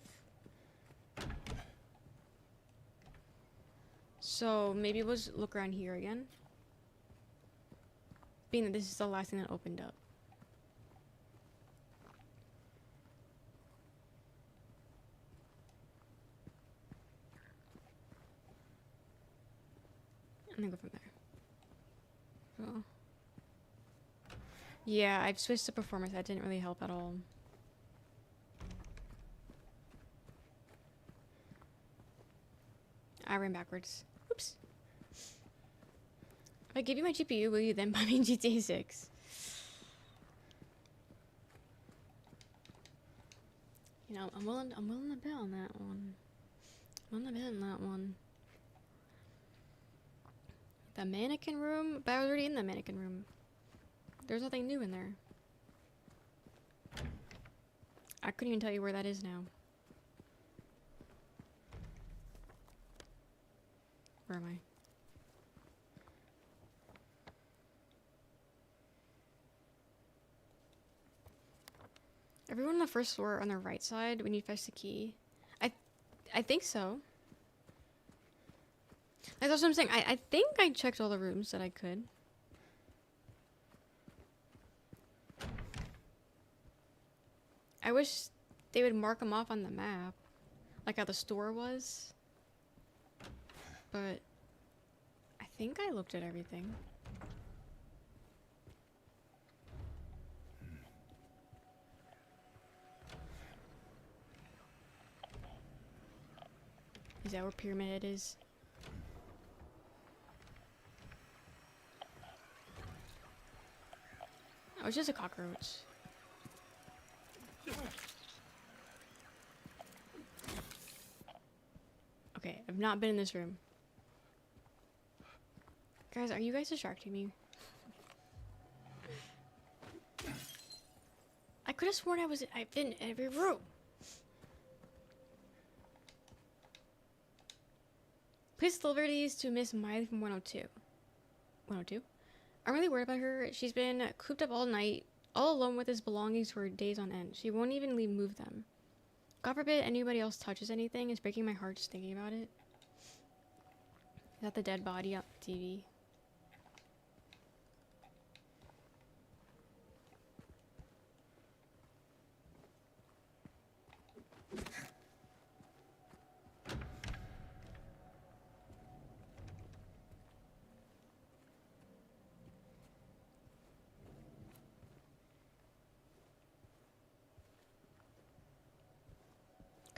S1: So maybe we'll just look around here again. Being that this is the last thing that opened up. And then go from there. So. Yeah, I've switched to performance. That didn't really help at all. I ran backwards. Oops. If I give you my GPU, will you then buy me GTA 6? You know, I'm willing to bet on that one. I'm willing to bet on that one. The mannequin room? But I was already in the mannequin room. There's nothing new in there. I couldn't even tell you where that is now. Where am I? Everyone on the first floor on the right side, we need to fetch the key. I think so. That's what I'm saying. I think I checked all the rooms that I could. I wish they would mark them off on the map. Like how the store was. But I think I looked at everything. Is that where Pyramid Head is? Oh, it's just a cockroach. Okay, I've not been in this room. Guys, are you guys distracting me? I could have sworn I've been in every room. Please deliver these to Miss Miley from 102. 102? I'm really worried about her. She's been cooped up all night, all alone with his belongings for days on end. She won't even move them. God forbid anybody else touches anything. It's breaking my heart just thinking about it. Is that the dead body on TV?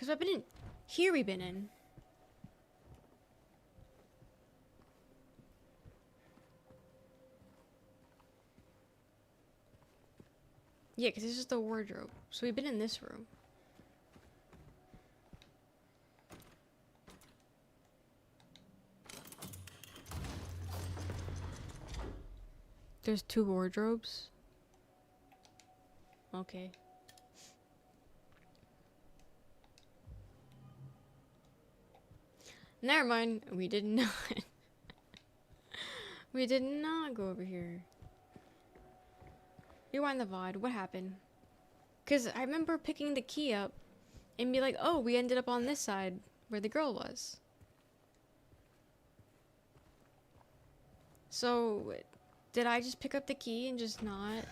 S1: Because I've been in... Here we've been in. Yeah, because this is the wardrobe. So we've been in this room. There's 2 wardrobes. Okay. Never mind. We did not. We did not go over here. Rewind the VOD. What happened? Because I remember picking the key up and be like, oh, we ended up on this side where the girl was. So, did I just pick up the key and just not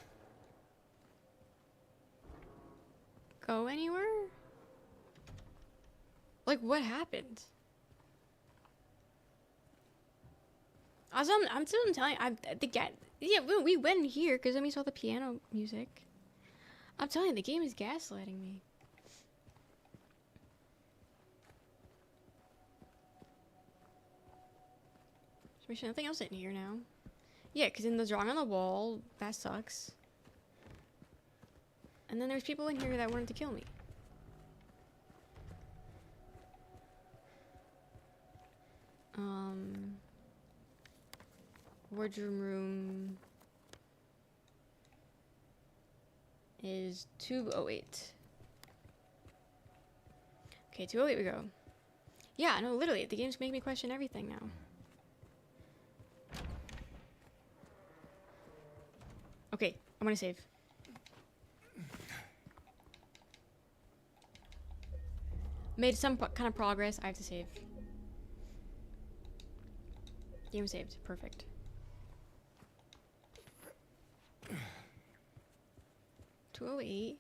S1: go anywhere? Like, what happened? Also, I'm still telling you, yeah, we went here because then we saw the piano music. I'm telling you, the game is gaslighting me. There's nothing else in here now. Yeah, because in the drawing on the wall, that sucks. And then there's people in here that wanted to kill me. Wardrobe room is 208. Okay, 208 we go. Yeah, no, literally, the game's making me question everything now. Okay, I'm gonna save. Made some kind of progress. I have to save. Game saved. Perfect. $208.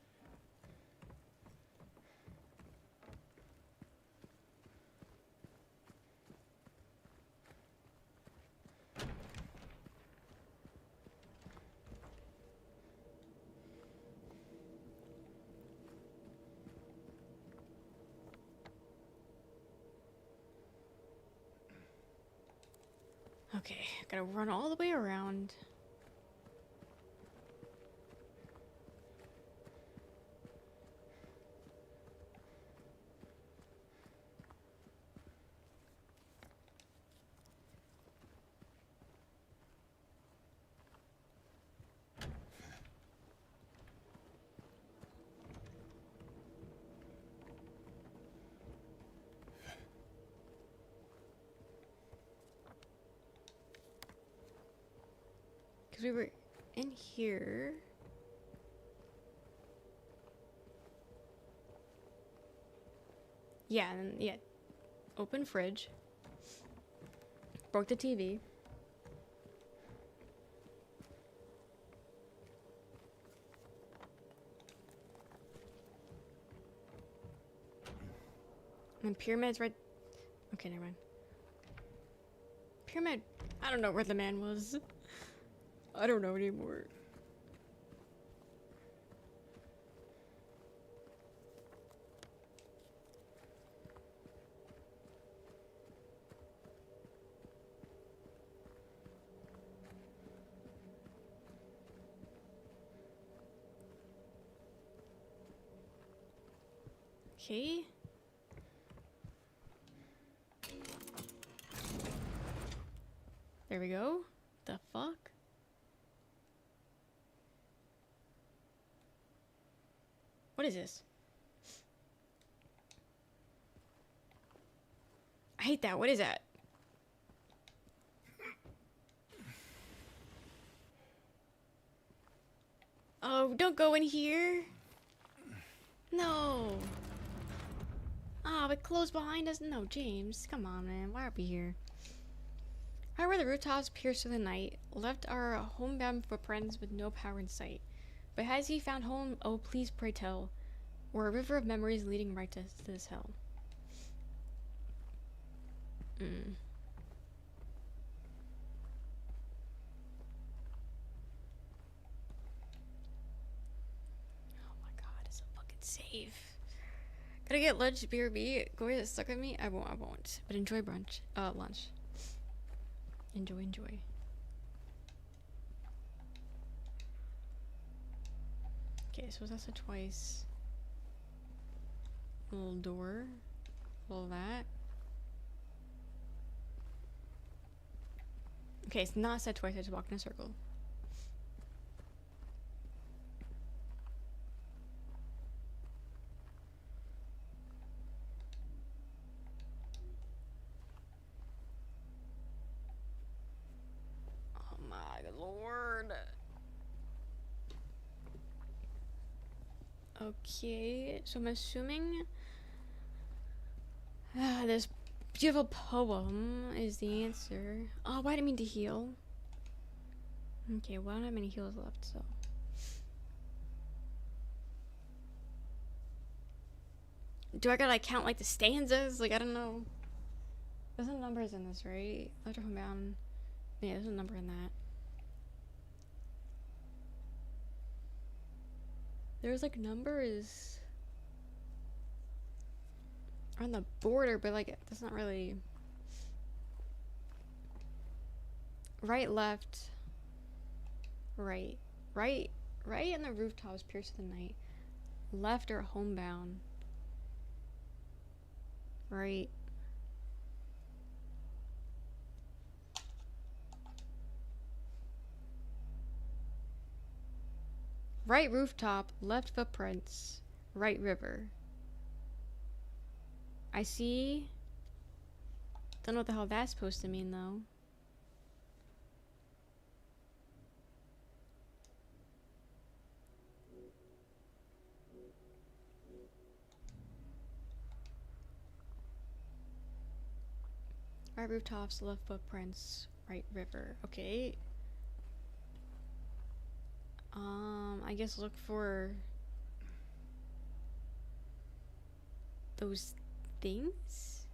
S1: Okay, gotta run all the way around. Because we were in here. Yeah, and yeah. Open fridge. Broke the TV. And pyramid's right. Okay, never mind. Pyramid. I don't know where the man was. I don't know anymore. Okay. There we go. The fuck? What is this? I hate that. What is that? Oh, don't go in here. No. Ah, but closed behind us. No, James. Come on, man. Why are we here? However, the rooftops pierced through the night, left our homebound footprints with no power in sight. But has he found home? Oh, please pray tell. Or a river of memories leading right to this hell. Oh my god, it's a fucking save. Gotta get lunch, BRB. Go ahead, stuck with me. I won't. But enjoy brunch. Lunch. Enjoy. Okay, so that's a twice. A little door. A little that. Okay, it's not said twice, I just walked in a circle. Oh my lord. Okay, so I'm assuming this beautiful poem is the answer. Oh, why did I mean to heal? Okay, well, I don't have many heals left, so. Do I gotta like count like the stanzas? Like, I don't know. There's no numbers in this, right? Left or homebound. Yeah, there's a number in that. There's like numbers on the border, but like that's not really right, left, right, and the rooftops pierce the night. Left or homebound. Right. Right rooftop, left footprints, right river. I see. Don't know what the hell that's supposed to mean though. Right rooftops, left footprints, right river. Okay. I guess look for those things?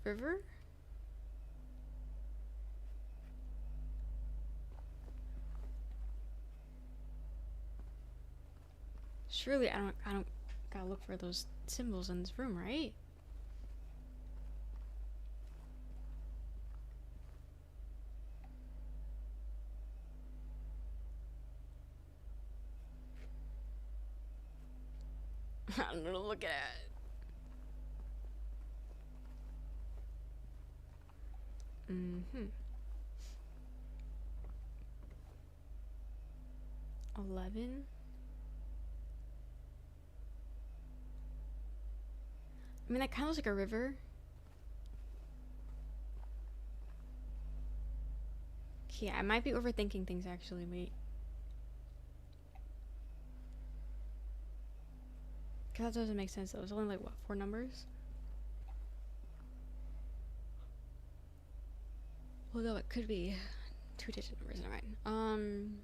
S1: River? Surely I don't gotta look for those symbols in this room, right? I don't know to look at. 11. I mean, that kind of looks like a river. Yeah, I might be overthinking things actually. Wait. Because that doesn't make sense though. It's only like, what, 4 numbers? Although it could be 2-digit numbers. Never mind.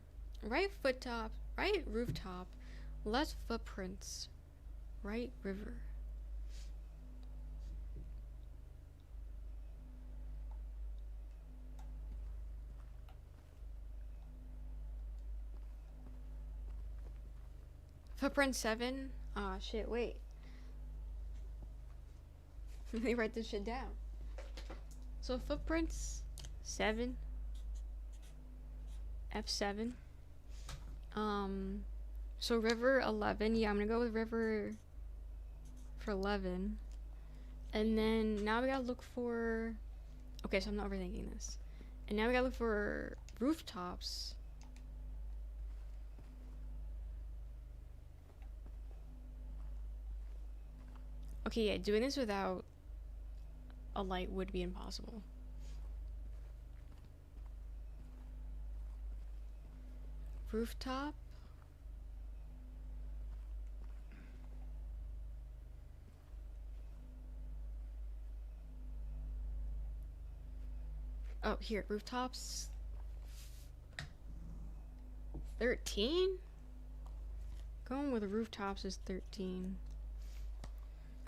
S1: Right foot top, right rooftop, left footprints, right river. Footprint 7? Aw, shit, wait. Let me write this shit down. So footprints 7. F7. So river 11. Yeah, I'm gonna go with river for 11. And then now we gotta look for. Okay, so I'm not overthinking this. And now we gotta look for rooftops. Okay, yeah, doing this without a light would be impossible. Rooftop. Oh, here, rooftops. 13? Going with rooftops is 13.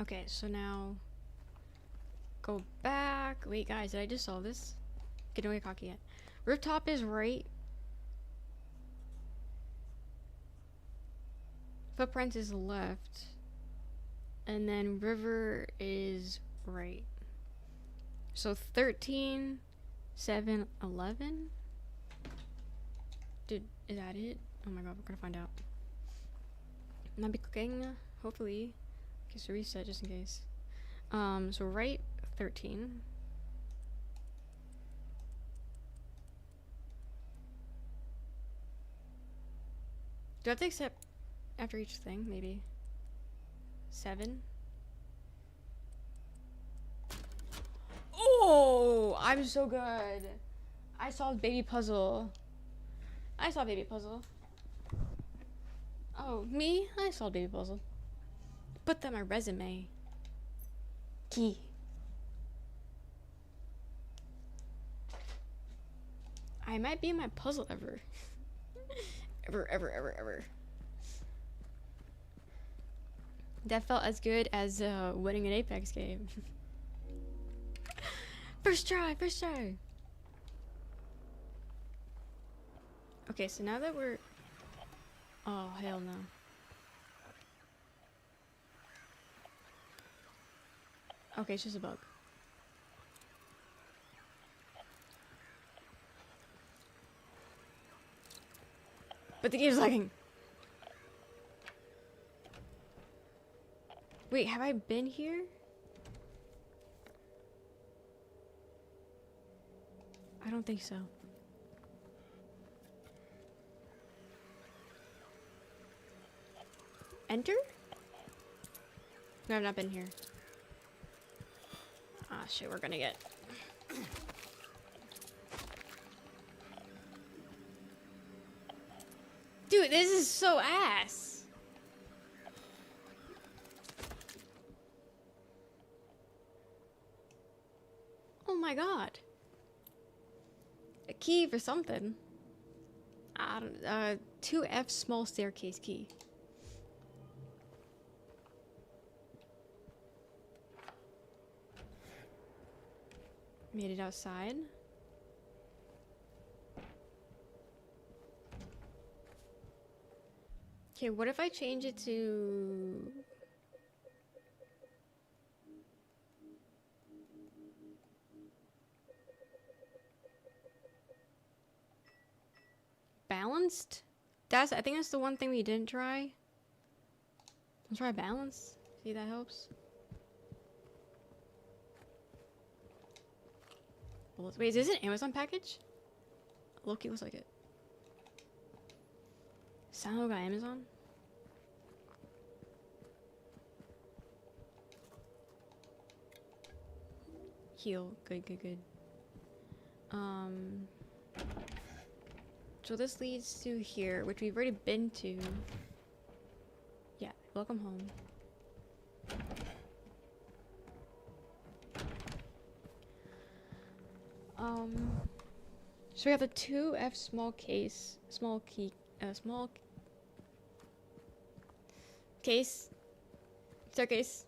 S1: Okay, so now go back. Wait, guys, did I just solve this? Okay, don't get cocky yet. Rooftop is right. Footprints is left. And then river is right. So 13, 7, 11? Dude, is that it? Oh my god, we're gonna find out. Might be cooking, hopefully. Okay, so reset just in case. So right 13. Do I have to accept after each thing? Maybe. 7. Oh, I'm so good. I solved baby puzzle. I solved baby puzzle. Oh, me? I solved baby puzzle. Put that on my resume. Key. I might be in my puzzle ever. ever. That felt as good as winning an Apex game. First try. Okay, so now that we're... Oh, hell no. Okay, it's just a bug. But the game's lagging. Wait, have I been here? I don't think so. Enter? No, I've not been here. Ah, shit, we're gonna get... Dude, this is so ass. Oh my god. A key for something. I don't... 2F small staircase key. Made it outside. Okay, what if I change it to... Balanced? I think that's the one thing we didn't try. Let's try balance. See if that helps. Wait, is this an Amazon package? Loki looks like it. Sound got Amazon? Heal. Good. So this leads to here, which we've already been to. Yeah, welcome home. So we have the 2F small case, small case, staircase.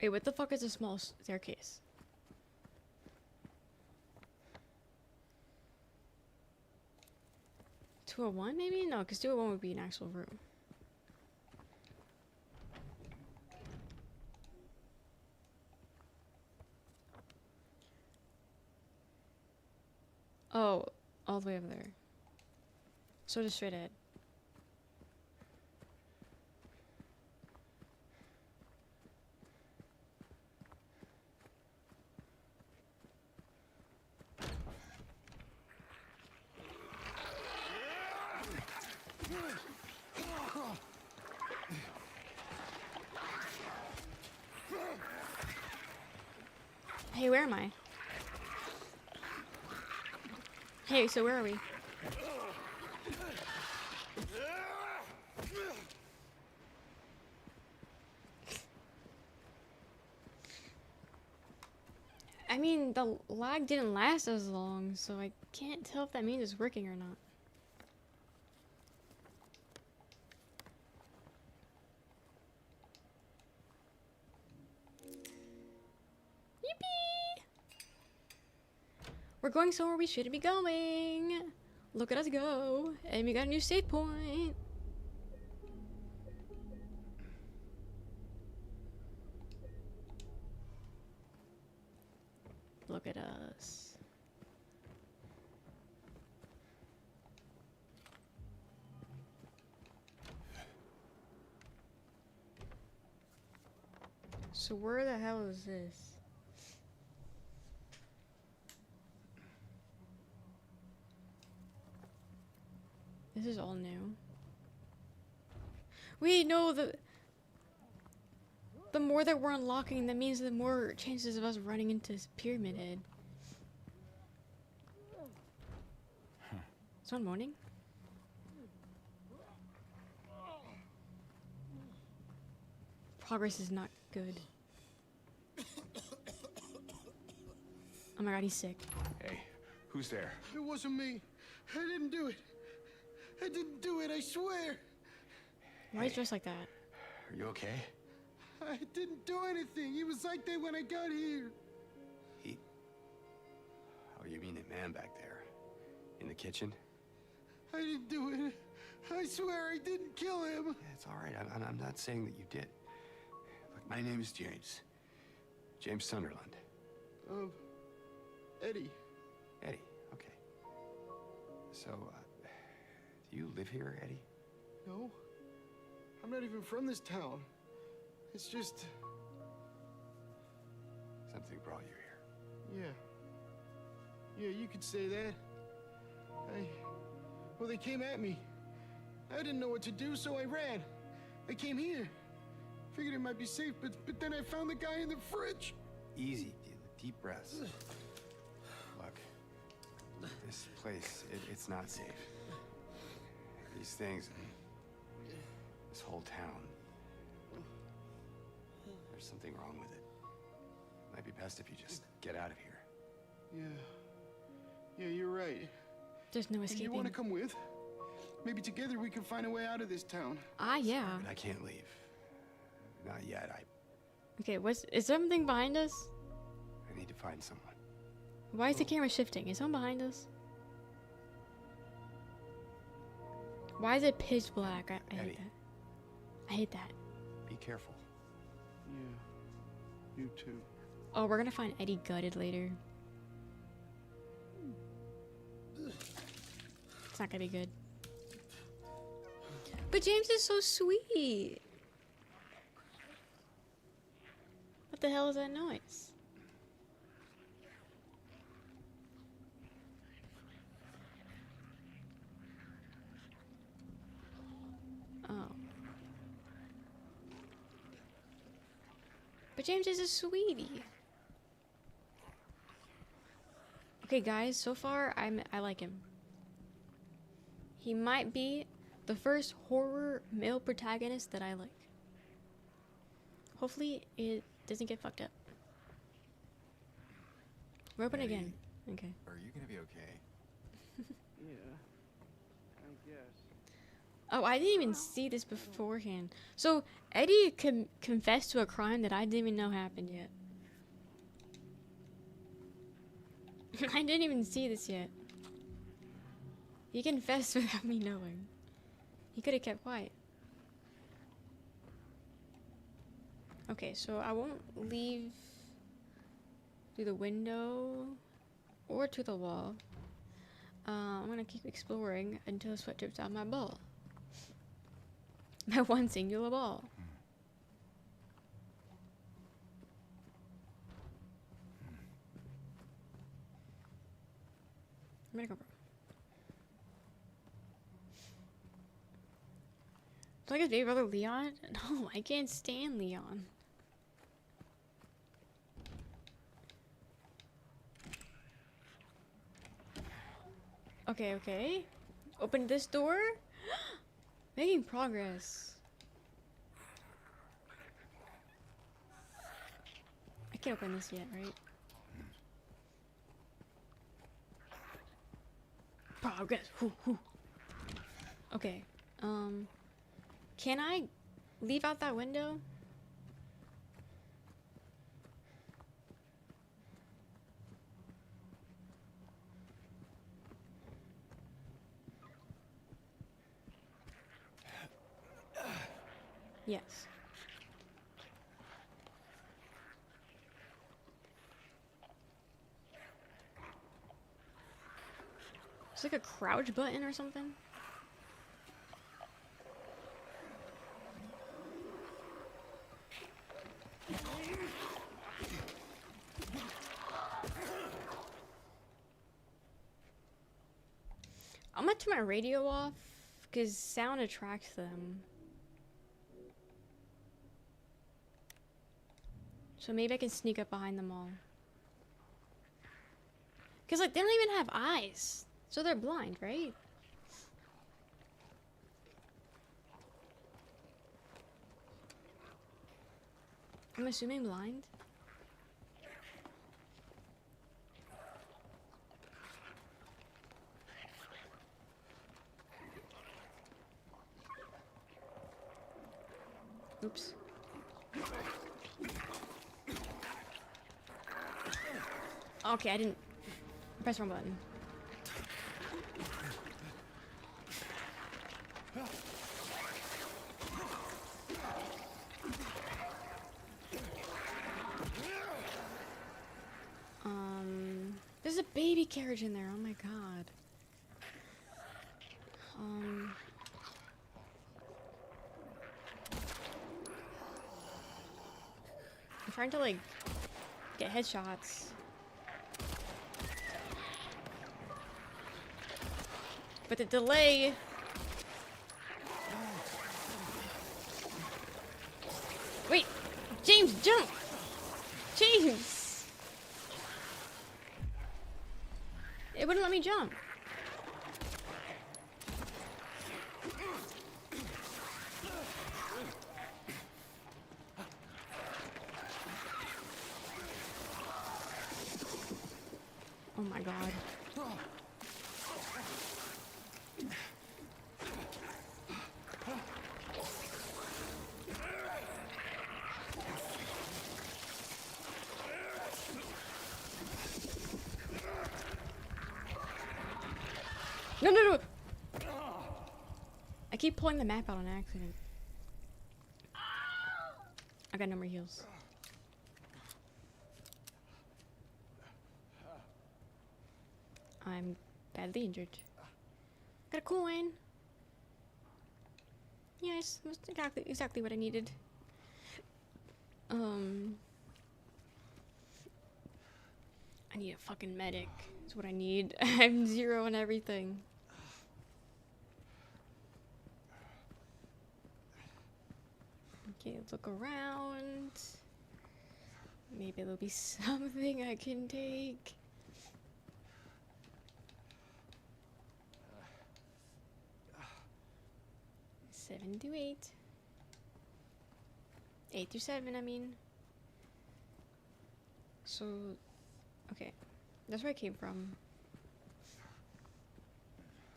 S1: Wait, what the fuck is a small staircase? 201 maybe? No, because 201 would be an actual room. Oh, all the way over there. So just straight ahead. Hey, where am I? Hey, so where are we? I mean, the lag didn't last as long, so I can't tell if that means it's working or not. We're going somewhere we shouldn't be going. Look at us go. And we got a new save point. Look at us. So where the hell is this? This is all new. Wait, no, the more that we're unlocking, that means the more chances of us running into Pyramid Head. Someone moaning? Progress is not good. Oh my god, he's sick.
S3: Hey, who's there?
S5: It wasn't me. I didn't do it. I didn't do it, I swear.
S1: Why is he dressed like that?
S3: Are you okay?
S5: I didn't do anything. He was like that when I got here.
S3: He... Oh, you mean the man back there? In the kitchen?
S5: I didn't do it. I swear I didn't kill him.
S3: Yeah, it's all right. I'm not saying that you did. Look, my name is James. James Sunderland.
S5: Eddie.
S3: Eddie, okay. So, do you live here, Eddie?
S5: No. I'm not even from this town. It's just...
S3: Something brought you here.
S5: Yeah. Yeah, you could say that. Well, they came at me. I didn't know what to do, so I ran. I came here. Figured it might be safe, but then I found the guy in the fridge.
S3: Easy, deep breaths. Look, this place, it's not safe. These things, this whole town, there's something wrong with it. Might be best if you just get out of here.
S5: Yeah, you're right.
S1: There's no
S5: You
S1: escaping.
S5: want to come with? Maybe together we can find a way out of this town.
S1: Ah, yeah.
S3: But I can't leave. Not yet.
S1: Okay, is something behind us?
S3: I need to find someone.
S1: Why is the camera shifting? Is someone behind us? Why is it pitch black? I hate
S3: Eddie.
S1: that. I hate that.
S3: Be careful.
S5: Yeah, you too.
S1: Oh, we're gonna find Eddie gutted later. It's not gonna be good. But James is so sweet. What the hell is that noise? Oh. But James is a sweetie. Okay, guys, so far I like him. He might be the first horror male protagonist that I like. Hopefully it doesn't get fucked up. We're open again. Okay.
S3: Are you gonna be okay?
S5: Yeah, I guess.
S1: Oh, I didn't even see this beforehand. So Eddie confessed to a crime that I didn't even know happened yet. I didn't even see this yet. He confessed without me knowing. He could have kept quiet. Okay, so I won't leave through the window or to the wall. I'm gonna keep exploring until sweat drips out my ball. My one singular ball. I'm gonna go, bro. Like his baby brother Leon? No, I can't stand Leon. Okay. Open this door. Making progress. I can't open this yet, right? Progress. Whew. Okay. Can I leave out that window? Yes. It's like a crouch button or something. I'm gonna turn my radio off because sound attracts them. So maybe I can sneak up behind them all. Because, like, they don't even have eyes. So they're blind, right? I'm assuming blind. Oops. Okay, I didn't press wrong button. There's a baby carriage in there. Oh my god. I'm trying to, like, get headshots. But the delay... Wait! James, jump! James! It wouldn't let me jump. Oh my god. No, no, no! I keep pulling the map out on accident. I got no more heals. I'm badly injured. Got a coin! Yes, that's exactly what I needed. I need a fucking medic. That's what I need. I'm 0 on everything. Okay, let's look around. Maybe there'll be something I can take. 7 to 8. 8 to 7, I mean. So, okay. That's where I came from.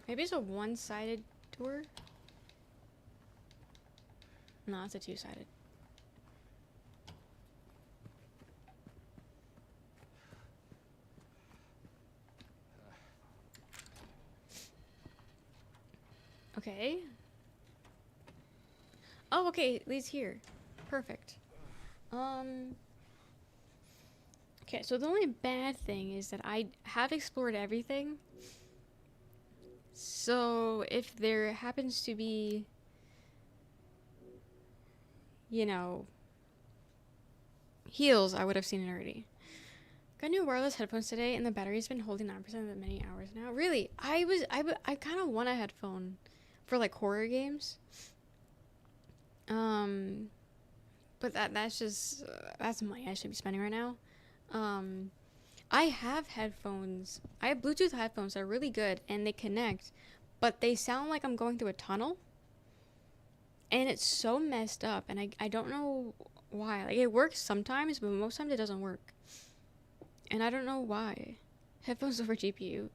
S1: Maybe it's a one-sided door? No, it's a two-sided. Okay. Oh, okay, it leads here. Perfect. Okay, so the only bad thing is that I have explored everything. So if there happens to be, you know, heals, I would have seen it already. Got new wireless headphones today, and the battery's been holding 9% of many hours now. Really, I kind of want a headphone for like horror games. But that's just that's money I should be spending right now. I have headphones. I have Bluetooth headphones that are really good, and they connect, but they sound like I'm going through a tunnel. And it's so messed up, and I don't know why. Like, it works sometimes, but most times it doesn't work. And I don't know why. Headphones over GPU.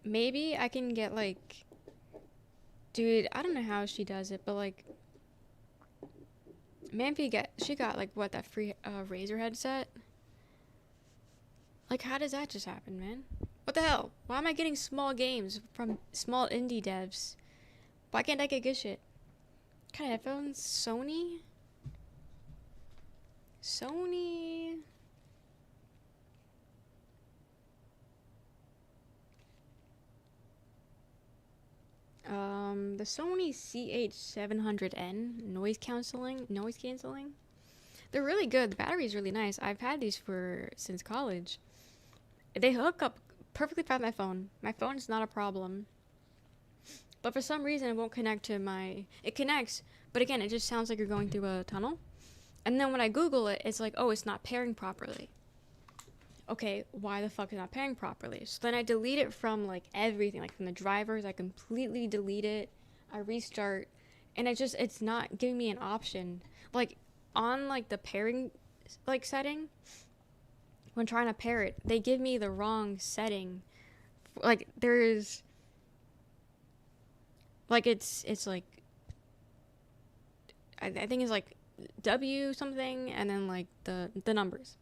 S1: Maybe I can get, like... Dude, I don't know how she does it, but, like... She got, like, what, that free Razer headset? Like, how does that just happen, man? What the hell? Why am I getting small games from small indie devs? Why can't I get good shit? kind of headphones? Sony? Sony. The Sony CH700N noise canceling. They're really good. The battery's really nice. I've had these since college. They hook up perfectly fine with my phone. My phone is not a problem. But for some reason, it won't connect to my... It connects, but again, it just sounds like you're going through a tunnel. And then when I Google it, it's like, oh, it's not pairing properly. Okay, why the fuck is it not pairing properly? So then I delete it from, like, everything. Like, from the drivers, I completely delete it. I restart. And it's not giving me an option. Like, on, like, the pairing, like, setting, when trying to pair it, they give me the wrong setting. Like, there's... Like, it's like... I think it's, like, W something, and then, like, the numbers.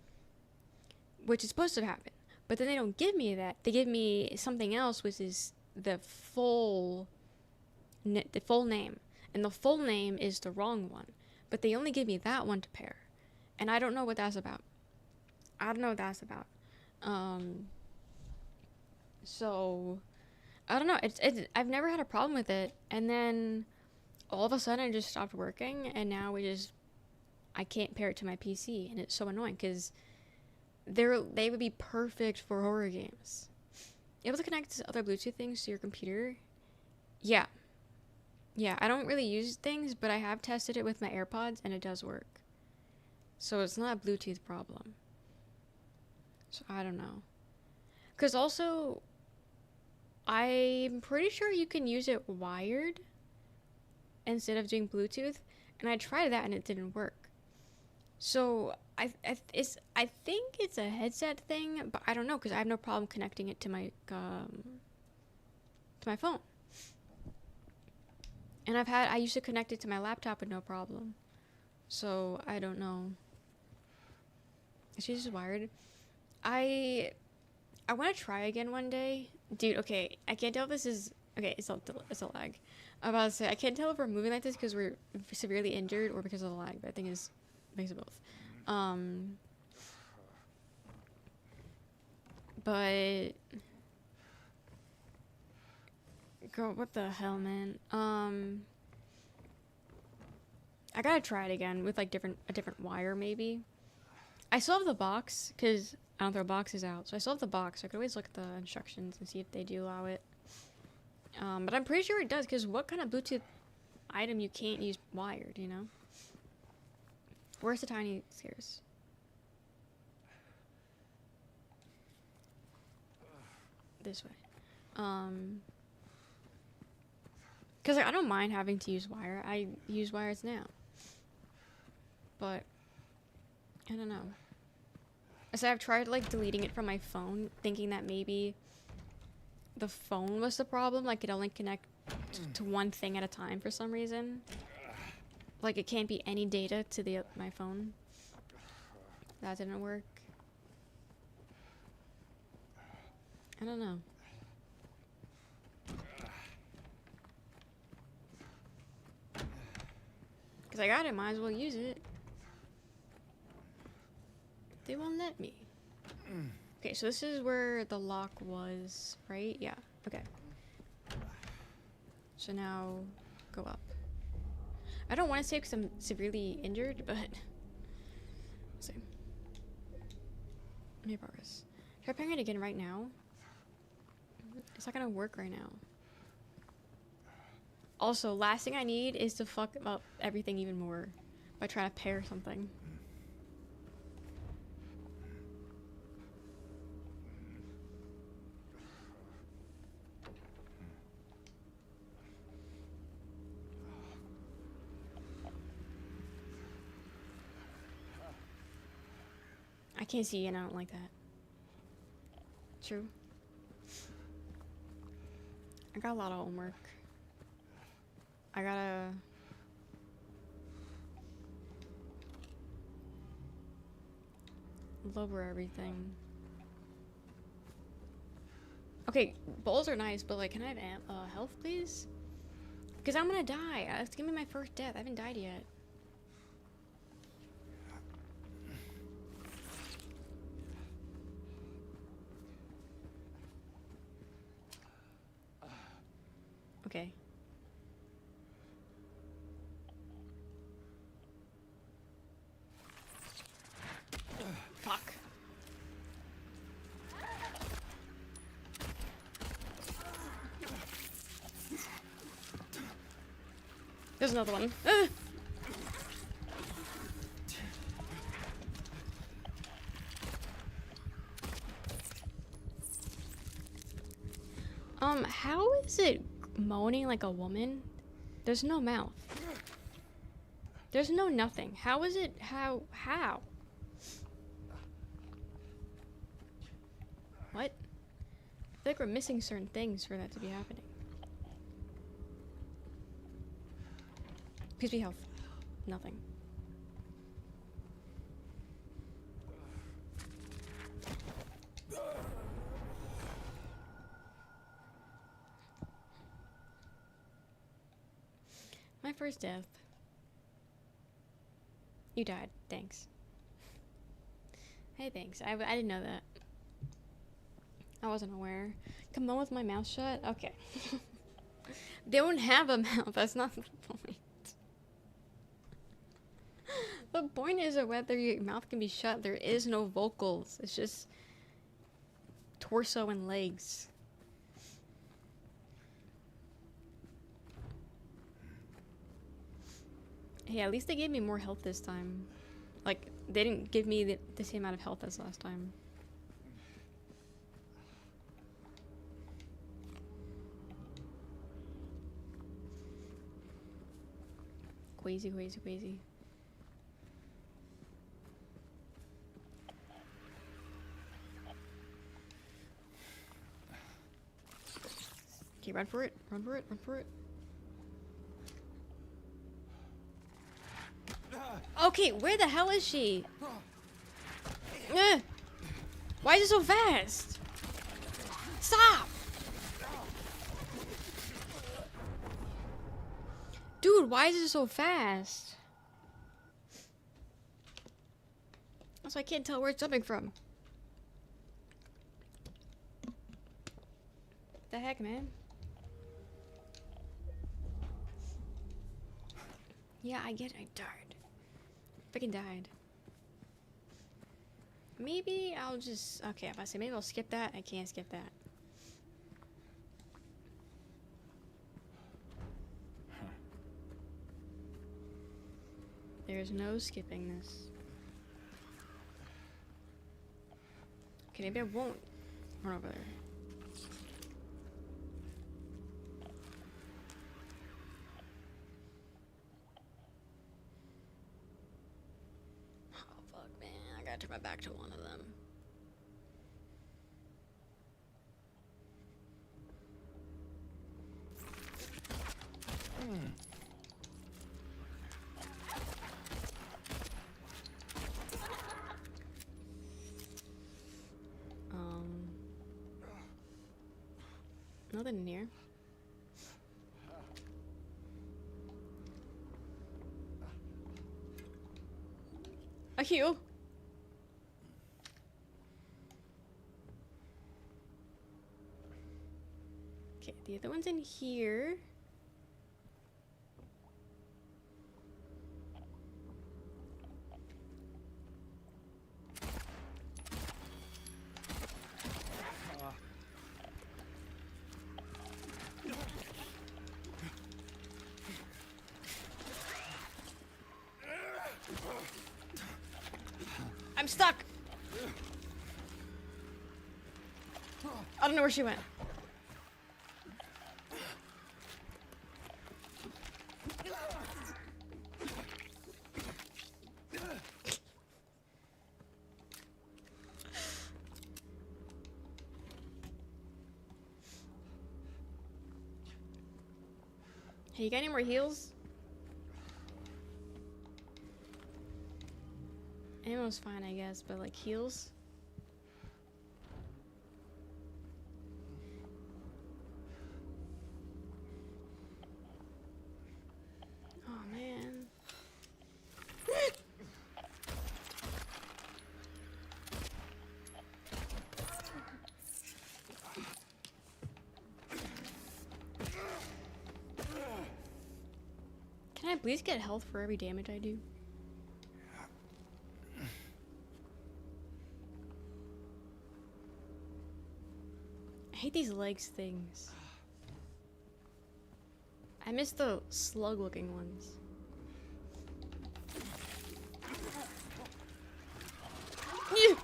S1: Which is supposed to happen. But then they don't give me that. They give me something else, which is the full name. And the full name is the wrong one. But they only give me that one to pair. And I don't know what that's about. So, I don't know. I've never had a problem with it. And then, all of a sudden, it just stopped working. And now I can't pair it to my PC. And it's so annoying, because they would be perfect for horror games. Able to connect other Bluetooth things to your computer? Yeah, I don't really use things, but I have tested it with my AirPods, and it does work. So it's not a Bluetooth problem. So I don't know. Because also, I'm pretty sure you can use it wired instead of doing Bluetooth, and I tried that and it didn't work. So I think it's a headset thing, but I don't know, because I have no problem connecting it to my phone. And I used to connect it to my laptop with no problem. So I don't know. She's just wired. I want to try again one day, dude. Okay, I can't tell if this is okay. It's a lag. I'm about to say I can't tell if we're moving like this because we're severely injured or because of the lag. But I think it's makes it both. But girl, what the hell, man? I gotta try it again with like a different wire maybe. I still have the box because I don't throw boxes out, so I still have the box. So I could always look at the instructions and see if they do allow it. But I'm pretty sure it does, because what kind of Bluetooth item you can't use wired, you know? Where's the tiny stairs? This way. Because like, I don't mind having to use wire. I use wires now. But I don't know. So I've tried like deleting it from my phone, thinking that maybe the phone was the problem. Like it only connect to one thing at a time for some reason. Like it can't be any data to my phone. That didn't work. I don't know. Because I got it, might as well use it. They won't let me. Okay, so this is where the lock was, right? Yeah, okay. So now, go up. I don't want to say because I'm severely injured, but... Let's see. Make progress. Try pairing it again right now. It's not gonna work right now. Also, last thing I need is to fuck up everything even more by trying to pair something. I can't see and I don't like that. True. I got a lot of homework. I gotta... lower everything. Okay, bowls are nice, but like, can I have health, please? Because I'm gonna die. It's gonna be my first death. I haven't died yet. Okay. Fuck. There's another one. How is it moaning like a woman? There's no mouth. There's no nothing. How is it? How? What? I feel like we're missing certain things for that to be happening. Please be health. Nothing. My first death. You died. Thanks. Hey, thanks. I didn't know that. I wasn't aware. Come on with my mouth shut? Okay. They don't have a mouth. That's not the point. The point is whether your mouth can be shut. There is no vocals. It's just torso and legs. Hey, at least they gave me more health this time. Like, they didn't give me the same amount of health as last time. Queasy. Okay, run for it. Okay, where the hell is she? Why is it so fast? Stop! Dude, why is it so fast? Also, I can't tell where it's jumping from. What the heck, man? Yeah, I get it. I died. Freaking died. Maybe I'll just... Okay, if I say maybe I'll skip that. I can't skip that. There's no skipping this. Okay, maybe I won't run over there. Oh, fuck, man. I gotta turn my back to one of them. Nothing near. A heal. Okay, the other one's in here. I'm stuck. I don't know where she went. Hey, you got any more heals? Ammo's fine, I guess, but like heals? Can I please get health for every damage I do? I hate these legs things. I miss the slug looking ones. Yeah.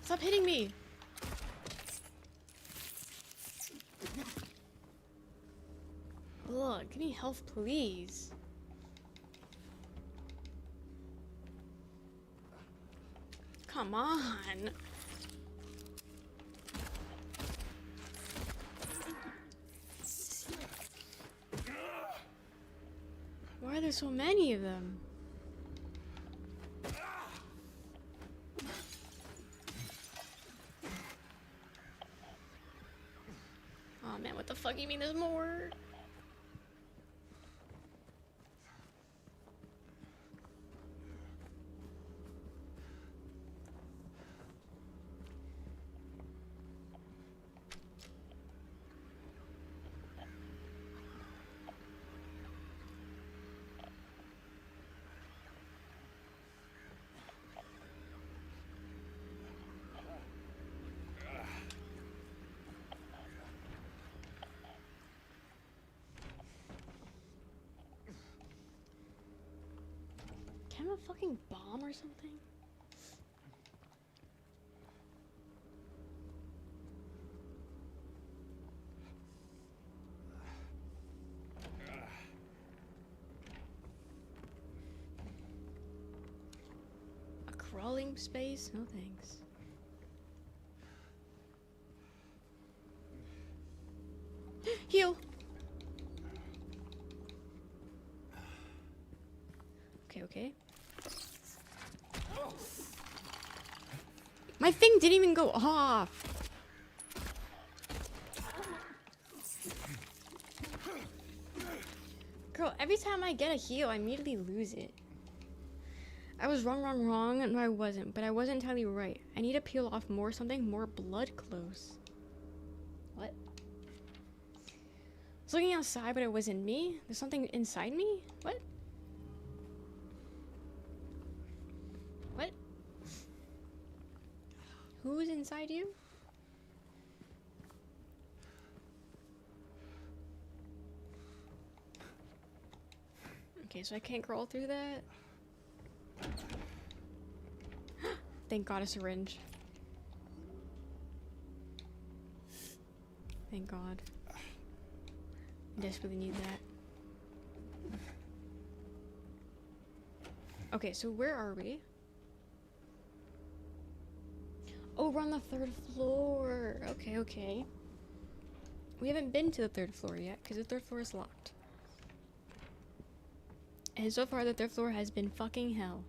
S1: Stop hitting me! Look, give me health, please. Come on. Why are there so many of them? Oh man, what the fuck you mean there's more? Can I have a fucking bomb or something? A crawling space? No thanks. Heal! Okay, okay. My thing didn't even go off! Girl, every time I get a heal, I immediately lose it. I was wrong. No, I wasn't. But I wasn't entirely right. I need to peel off more something, more blood close. What? I was looking outside, but it wasn't me. There's something inside me? What? What? Who's inside you? Okay, so I can't crawl through that. Thank God, a syringe. Thank God. I desperately need that. Okay, so where are we? Oh, we're on the 3rd floor. Okay, okay. We haven't been to the 3rd floor yet, because the 3rd floor is locked. And so far, the 3rd floor has been fucking hell.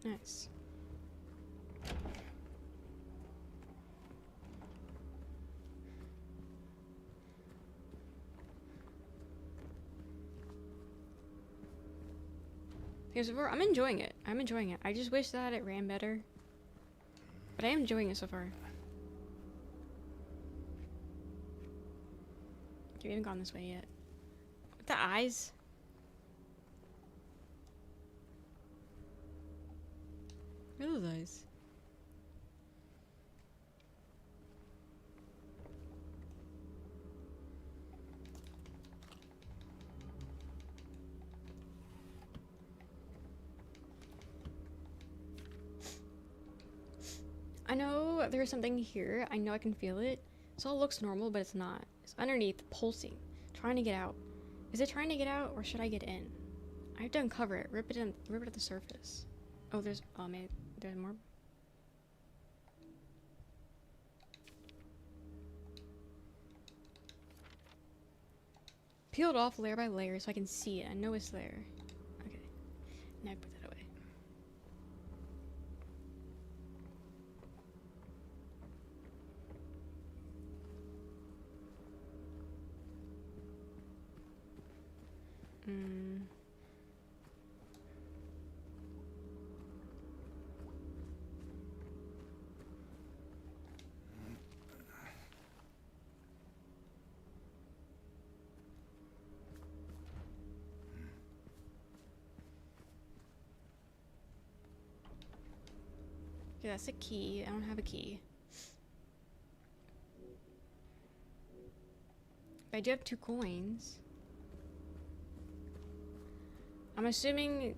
S1: Nice. Okay, so far, I'm enjoying it. I'm enjoying it. I just wish that it ran better. But I am enjoying it so far. Okay, we haven't gone this way yet. With the eyes? Where are those eyes? I know there's something here. I know I can feel it. This all looks normal, but it's not. It's underneath, pulsing, trying to get out. Is it trying to get out, or should I get in? I have to uncover it, rip it at the surface. Oh, oh man, there's more. Peel it off layer by layer so I can see it. I know it's there. Okay, now I put that away. Okay, that's a key. I don't have a key. But I do have 2 coins. I'm assuming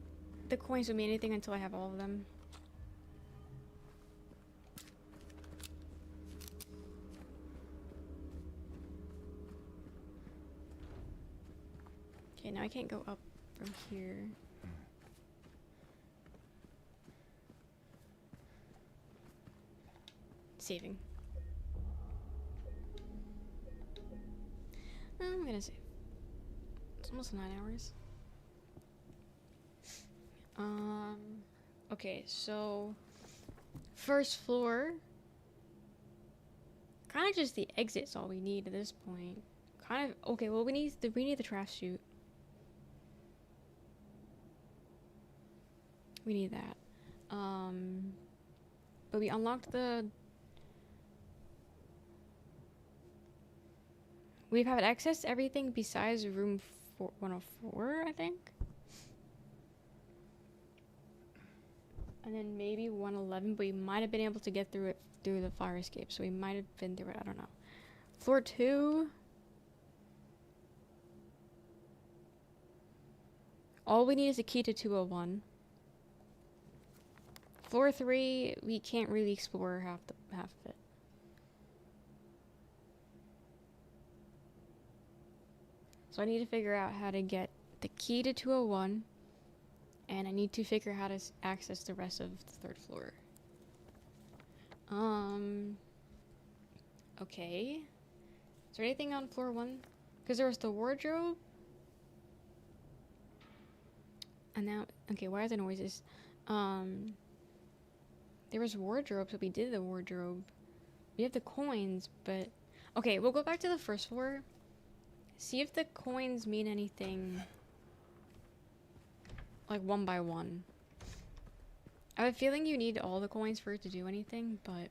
S1: the coins don't mean anything until I have all of them. Okay, now I can't go up from here. Saving. I'm gonna save. It's almost 9 hours. Okay, so first floor. Kind of just the exit's all we need at this point. Kind of okay. Well, we need the trash chute. We need that. But we unlocked the. We've had access to everything besides room 104, I think. And then maybe 111, but we might have been able to get through it through the fire escape, so we might have been through it, I don't know. Floor 2. All we need is a key to 201. Floor 3, we can't really explore half of it. So I need to figure out how to get the key to 201. And I need to figure out how to access the rest of the 3rd floor. Okay. Is there anything on floor 1? Because there was the wardrobe. And now, okay, why are the noises? There was wardrobe, so we did the wardrobe. We have the coins, but... Okay, we'll go back to the 1st floor. See if the coins mean anything... like 1 by 1. I have a feeling you need all the coins for it to do anything, but...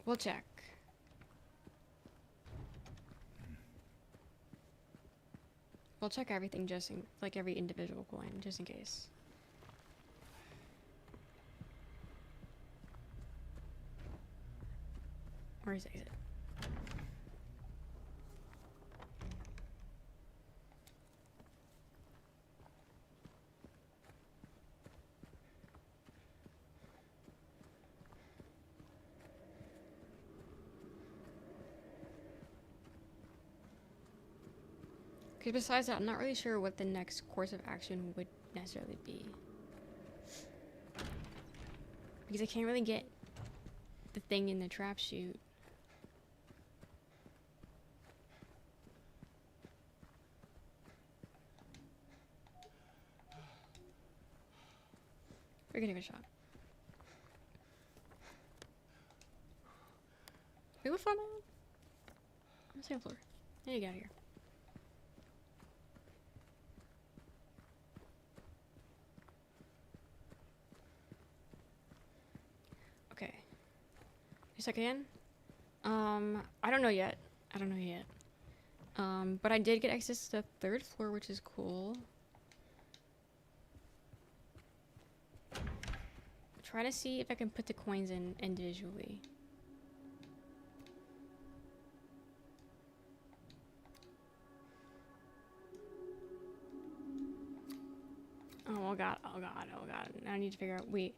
S1: we'll check. We'll check everything just in, like every individual coin, just in case. Where's exit? Because besides that, I'm not really sure what the next course of action would necessarily be. Because I can't really get the thing in the trap chute. We're gonna give it a shot. Wait, what floor am I on? I'm on the 2nd floor. There you go, here. Okay. Just again. I don't know yet. But I did get access to the 3rd floor, which is cool. Try to see if I can put the coins in individually. Oh god. Now I need to figure out. Wait.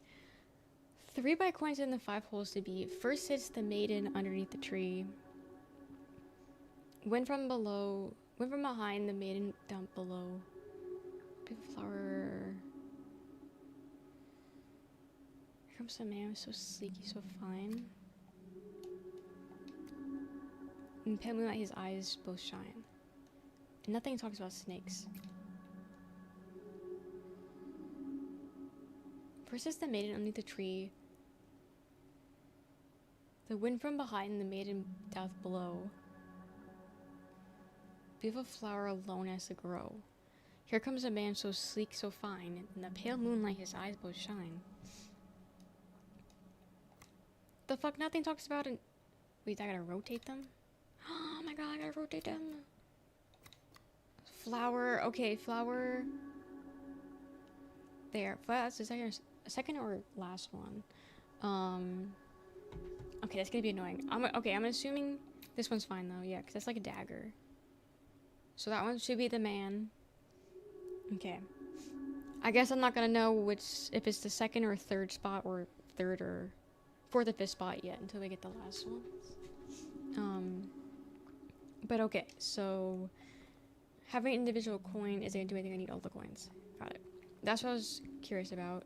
S1: 3 by coins in the 5 holes to be. First sits the maiden underneath the tree. Wind from behind the maiden down below. Big flower. Here comes the man, so sleeky, so fine. In pale moonlight, his eyes both shine. And nothing talks about snakes. First is the maiden underneath the tree. The wind from behind, the maiden doth blow. Beautiful flower alone as to grow. Here comes a man so sleek, so fine. In the pale moonlight, his eyes both shine. The fuck? Nothing talks about it. Wait, I gotta rotate them? Oh my god, I gotta rotate them. Flower. Okay, flower. there. But that's the second or last one. Okay, that's gonna be annoying. I'm assuming this one's fine though. Yeah, because that's like a dagger. So that one should be the man. Okay. I guess I'm not gonna know if it's the second or third spot or third or fourth or fifth spot yet until we get the last ones. But okay, so having an individual coin isn't gonna do anything. I need all the coins. Got it. That's what I was curious about,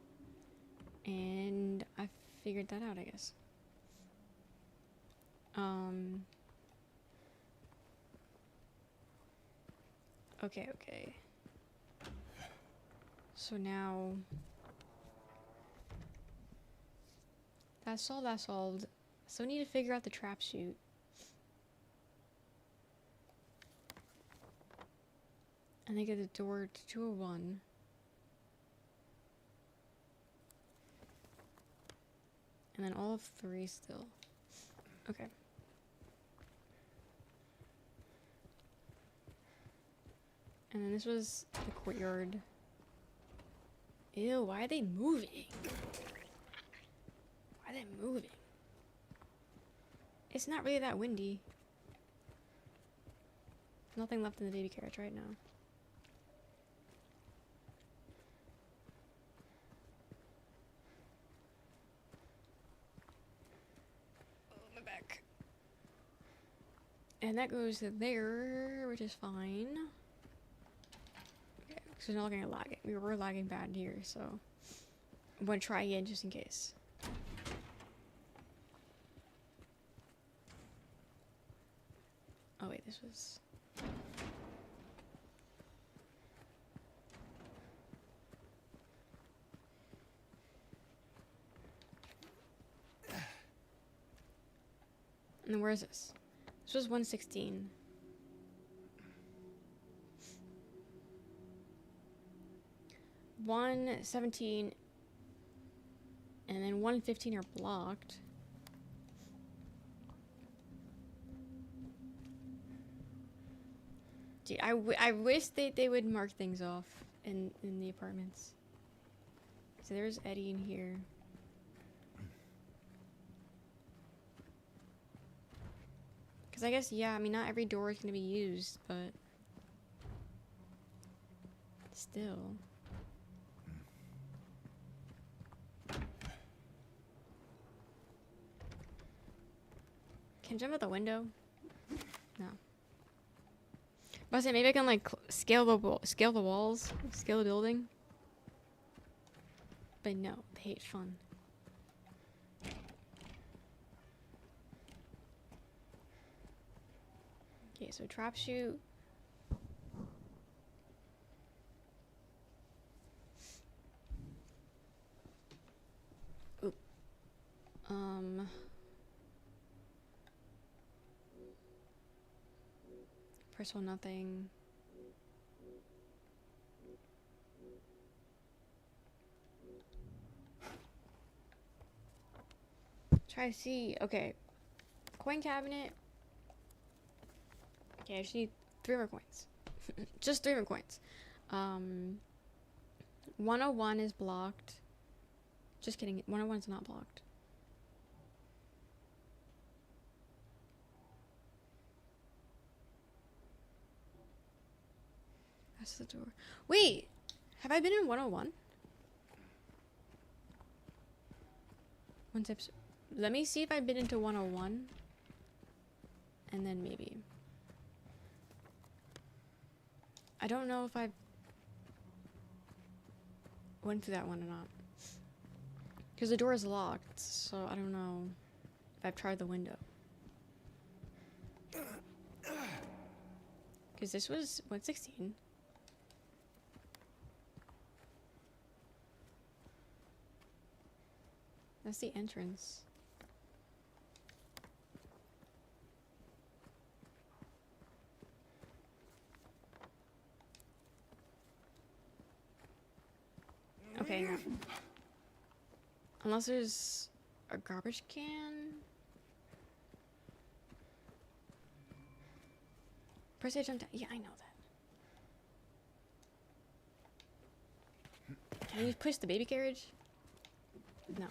S1: and I figured that out, I guess. Okay. So now that's solved. So we need to figure out the trap chute. And they get the door to 201. And then all of 3 still. Okay. And then this was the courtyard. Ew, why are they moving? Why are they moving? It's not really that windy. Nothing left in the baby carriage right now. Oh, my back. And that goes there, which is fine. Okay, because we're not looking at lagging. We were lagging bad here, so I'm going to try again just in case. Oh wait, this was... And then where is this? This was 116. $117 and then 115 are blocked. Dude, I wish they would mark things off in the apartments. So there's Eddie in here. Because I guess, yeah, I mean, not every door is going to be used, but still. Can I jump out the window? No. But I say maybe I can like scale the walls, scale the building. But no, they hate fun. Okay, so trap chute. Oop. First one, nothing. Try to see. Okay. Coin cabinet. Okay, I just need 3 more coins. Just 3 more coins. 101 is blocked. Just kidding. 101 is not blocked. That's the door. Wait! Have I been in 101? One tips. Let me see if I've been into 101. And then maybe. I don't know if I've went through that one or not. Because the door is locked, so I don't know if I've tried the window. Because this was 116. That's the entrance. Okay, no. Unless there's a garbage can. Press A, jump down. Yeah, I know that. Can you push the baby carriage? No.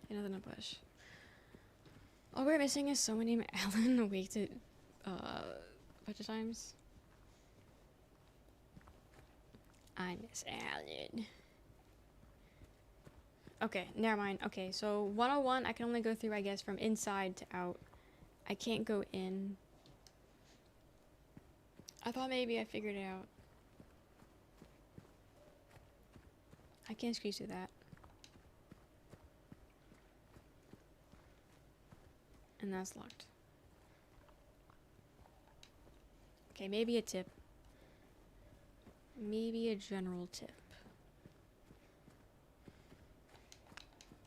S1: Another no push. All we're missing is someone named Alan awake to a bunch of times. I miss Alan. Okay, never mind. Okay, so 101 I can only go through, I guess, from inside to out. I can't go in. I thought maybe I figured it out. I can't squeeze through that. And that's locked. Okay, maybe a tip. Maybe a general tip.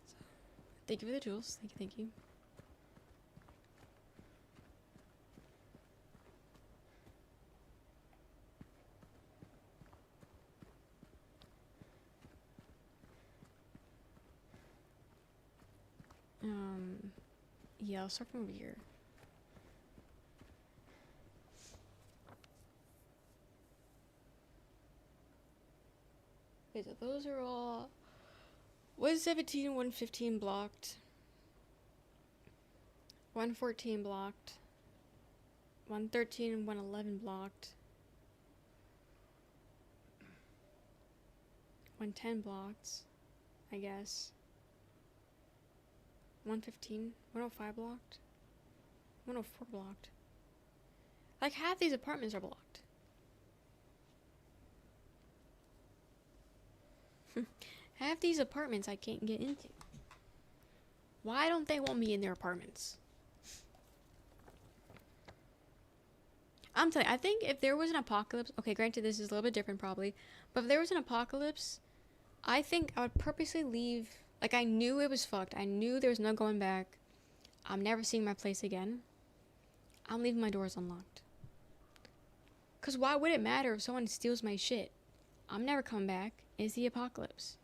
S1: So, thank you for the jewels. Thank you, thank you. Yeah, I'll start from over here. Okay, so those are all 117, 115 blocked. 114 blocked. 113 and 111 blocked. 110 blocked, I guess. 115, 105 blocked. 104 blocked. Like half these apartments are blocked. Half these apartments I can't get into. Why don't they want me in their apartments? I'm telling you, I think if there was an apocalypse, okay, granted this is a little bit different probably, but if there was an apocalypse, I think I would purposely leave. Like, I knew it was fucked. I knew there was no going back. I'm never seeing my place again. I'm leaving my doors unlocked. Because why would it matter if someone steals my shit? I'm never coming back. It's the apocalypse.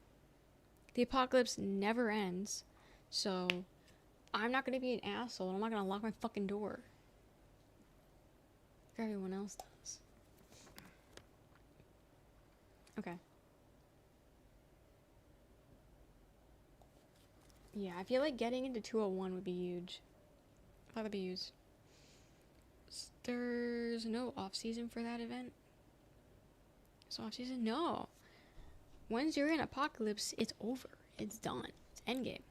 S1: The apocalypse never ends. So, I'm not going to be an asshole. I'm not going to lock my fucking door. Like everyone else does. Okay. Yeah, I feel like getting into 201 would be huge. I thought that'd be huge. There's no off-season for that event? It's off-season? No. Once you're in Apocalypse, it's over. It's done. It's endgame.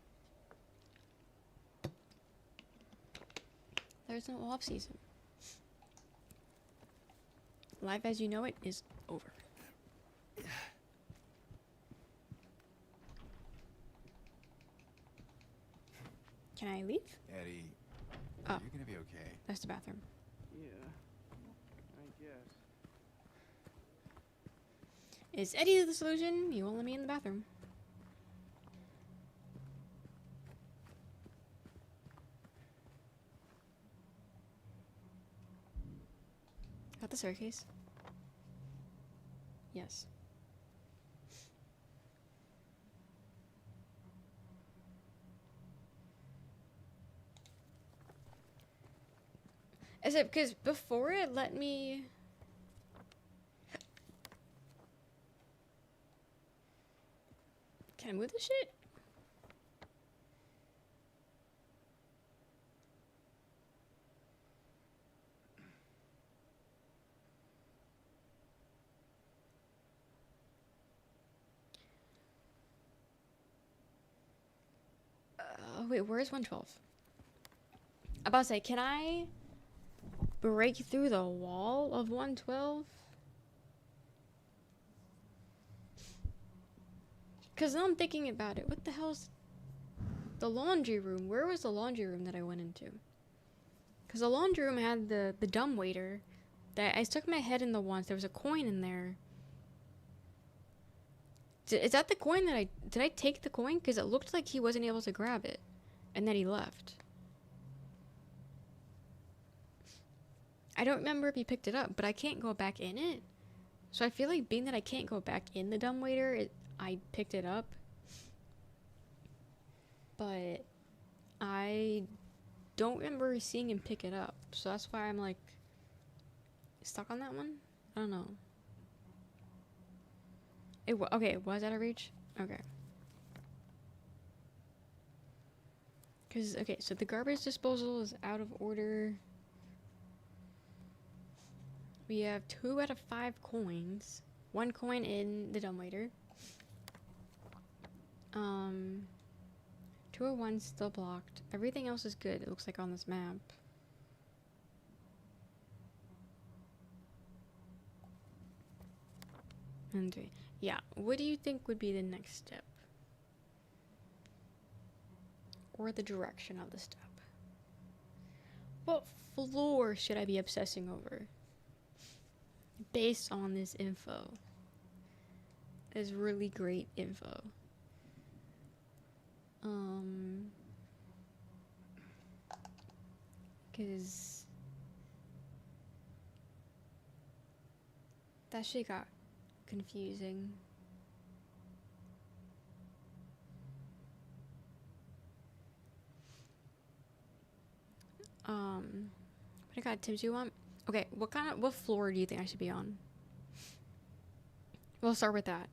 S1: There's no off-season. Life as you know it is over. Can I leave?
S3: Eddie,
S1: Oh.
S3: are you gonna be okay?
S1: That's the bathroom.
S5: Yeah, I guess.
S1: Is Eddie the solution? You won't let me in the bathroom. Got the staircase? Yes. Is it because before it let me... Can I move this shit? Wait, where's 112? I'm about to say, can I break through the wall of 112? Because now I'm thinking about it. What the hell's the laundry room? Where was the laundry room that I went into? Because the laundry room had the dumbwaiter that I stuck my head in the once. There was a coin in there. Is that the coin that did I take the coin? Because it looked like he wasn't able to grab it. And then he left. I don't remember if he picked it up, but I can't go back in it. So I feel like being that I can't go back in the dumbwaiter, I picked it up. But I don't remember seeing him pick it up. So that's why I'm like stuck on that one. I don't know. Okay, it was out of reach? Okay. Because, okay, so the garbage disposal is out of order. We have 2 out of 5 coins. 1 coin in the dumbwaiter. 201 still blocked. Everything else is good, it looks like, on this map. And yeah, what do you think would be the next step? Or the direction of the step? What floor should I be obsessing over? Based on this info. This really great info. Cause that shit got confusing. What I got tips you want? Okay, what floor do you think I should be on? We'll start with that.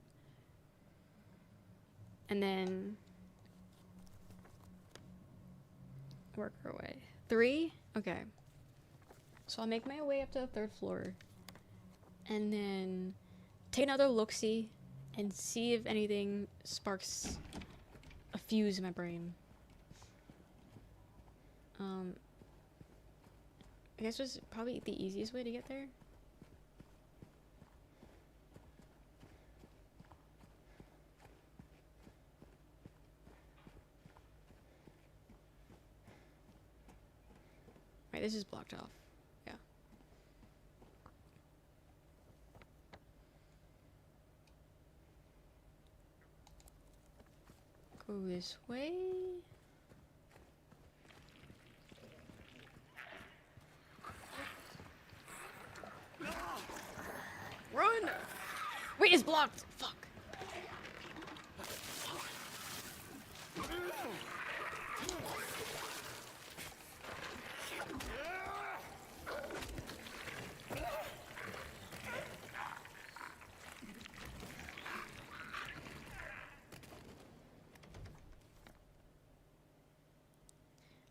S1: And then work our way. 3? Okay. So I'll make my way up to the 3rd floor. And then take another look-see and see if anything sparks a fuse in my brain. I guess was probably the easiest way to get there. Right, this is blocked off. Yeah. Go this way. Run! Wait, it's blocked! Fuck.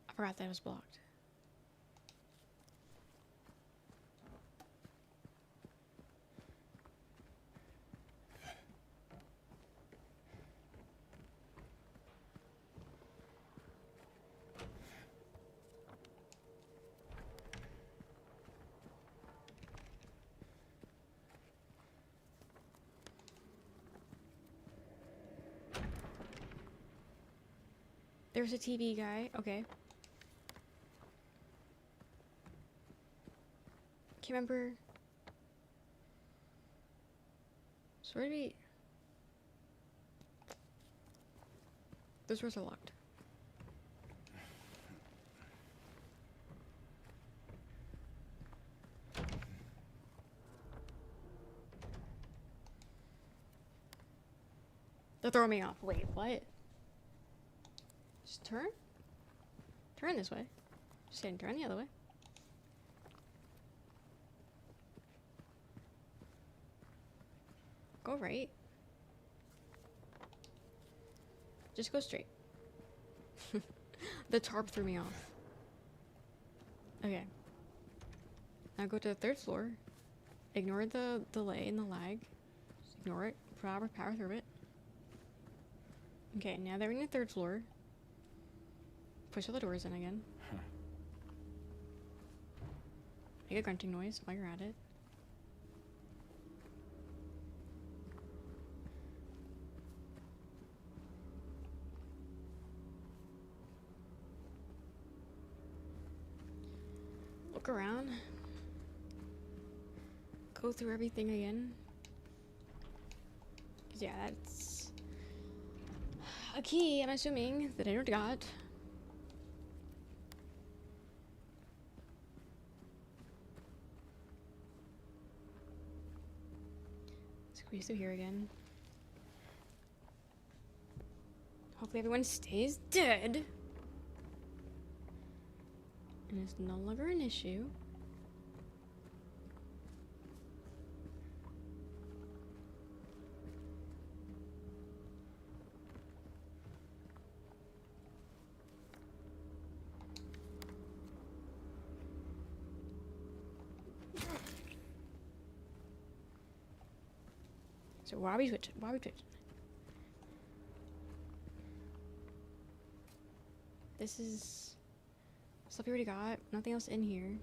S1: I forgot that it was blocked. There's a TV guy. Okay. Can't remember. So where did we... Those doors are locked. They're throwing me off. Wait, what? Just turn? Turn this way. Just saying, turn the other way. Go right. Just go straight. The tarp threw me off. Okay. Now go to the 3rd floor. Ignore the delay and the lag. Just ignore it. Power through it. Okay, now they're in the 3rd floor. Push all the doors in again. Make a grunting noise while you're at it. Look around. Go through everything again. 'Cause yeah, that's a key, I'm assuming, that I don't got. Squeeze through here again. Hopefully everyone stays dead. And it's no longer an issue. So why are we switching? Why are we switching? This is stuff we already got. Nothing else in here.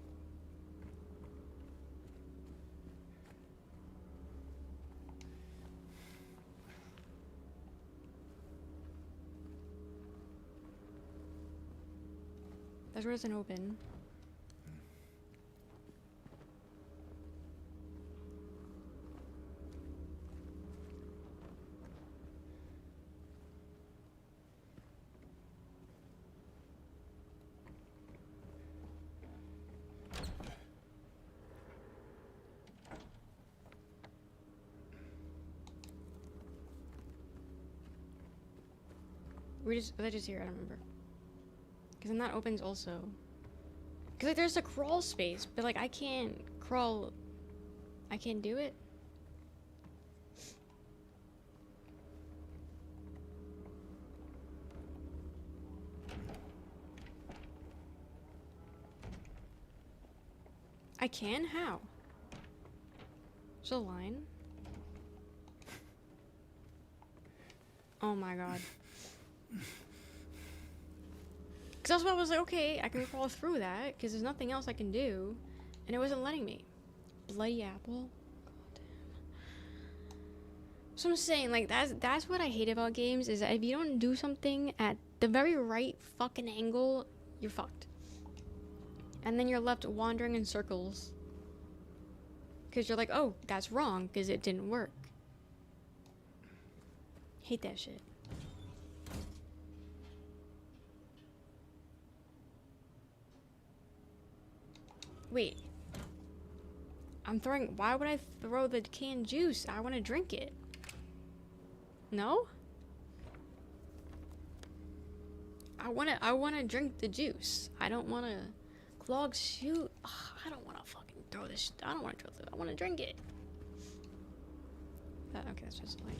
S1: That door doesn't open. Was I just here? I don't remember. Because then that opens also. Because, like, there's a crawl space, but, like, I can't crawl. I can't do it. I can? How? There's a line. Oh my god. Because that's why I was like, okay, I can crawl through that, because there's nothing else I can do. And it wasn't letting me. Bloody apple. God damn. So I'm saying, like, that's what I hate about games, is that if you don't do something at the very right fucking angle, you're fucked. And then you're left wandering in circles. Because you're like, oh, that's wrong, because it didn't work. Hate that shit. Wait. Why would I throw the canned juice? I want to drink it. No? I want to drink the juice. I don't want to clog shoot. Ugh, I don't want to fucking throw this. I don't want to throw this. I want to drink it. Okay, that's just like.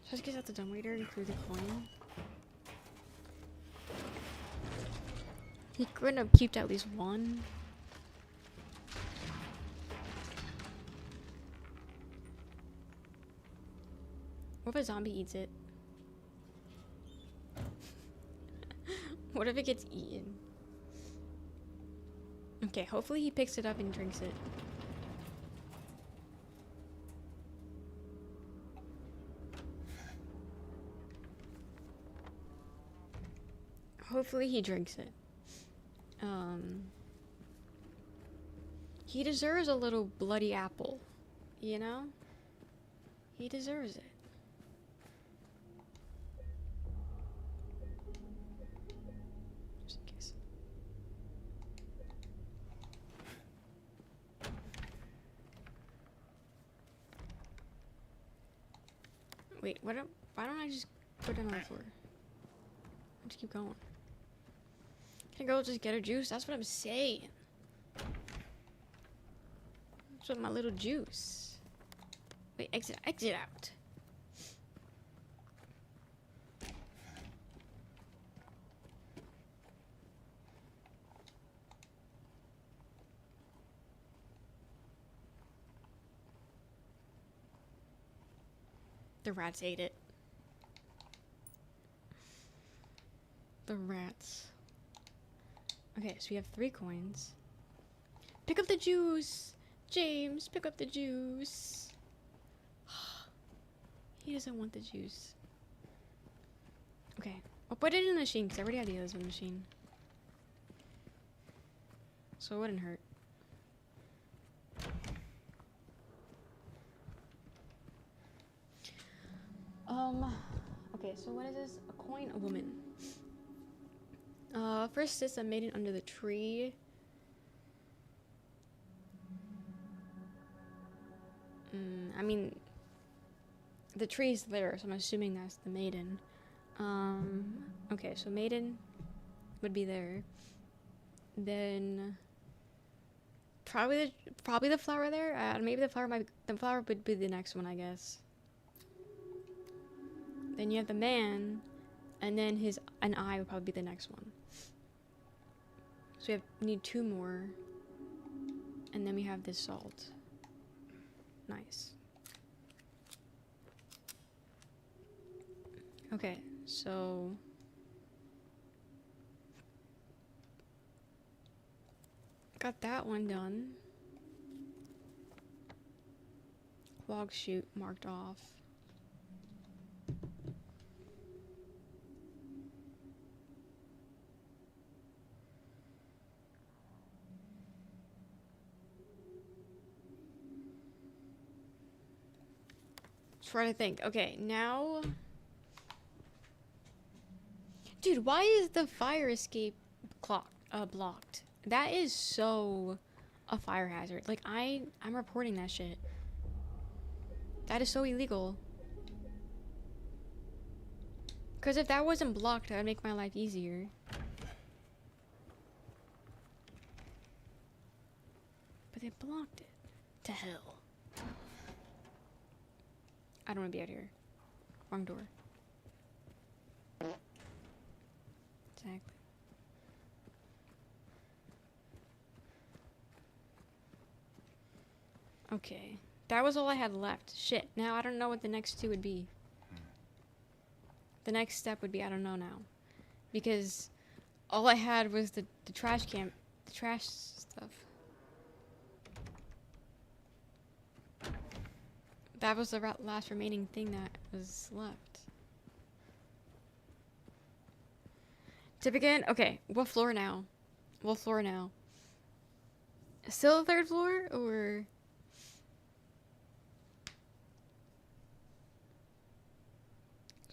S1: Should I just get out the dumbwaiter and threw the coin? He couldn't have kept at least one. What if a zombie eats it? What if it gets eaten? Okay, hopefully he picks it up and drinks it. Hopefully he drinks it. He deserves a little bloody apple, you know? He deserves it. Just in case. Wait, why don't I just put it on the floor? I'll just keep going. Can a girl just get her juice? That's what I'm saying. That's what my little juice. Wait, exit out. The rats ate it. The rats. Okay, so we have 3 coins. Pick up the juice! James, pick up the juice! He doesn't want the juice. Okay, I'll put it in the machine, because I already have the other machine. So it wouldn't hurt. Okay, so what is this? A coin, a woman. First sits a maiden under the tree. I mean, the tree's there, so I'm assuming that's the maiden. Okay, so Maiden would be there. Then probably the flower there. Maybe the flower would be the next one, I guess. Then you have the man, and then an eye would probably be the next one. So we need 2 more, and then we have this salt. Nice. Okay, so got that one done. Log chute marked off. Try to think. Okay, now, dude, why is the fire escape blocked? That is so a fire hazard. Like, I'm reporting that shit. That is so illegal. Because if that wasn't blocked, that would make my life easier. But they blocked it. To hell. I don't want to be out here. Wrong door. Exactly. Okay. That was all I had left. Shit. Now I don't know what the next 2 would be. The next step would be, I don't know now. Because all I had was the trash can. The trash stuff. That was the last remaining thing that was left. To begin, okay, what floor now? What floor now? Still the 3rd floor, or?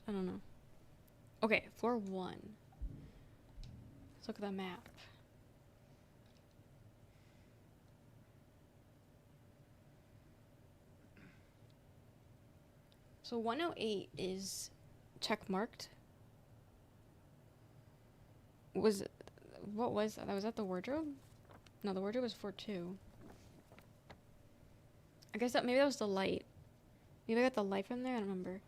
S1: I don't know. Okay, floor 1. Let's look at the map. So 108 is check marked. What was that? Was that the wardrobe? No, the wardrobe was floor 2. I guess maybe that was the light. Maybe I got the light from there. I don't remember.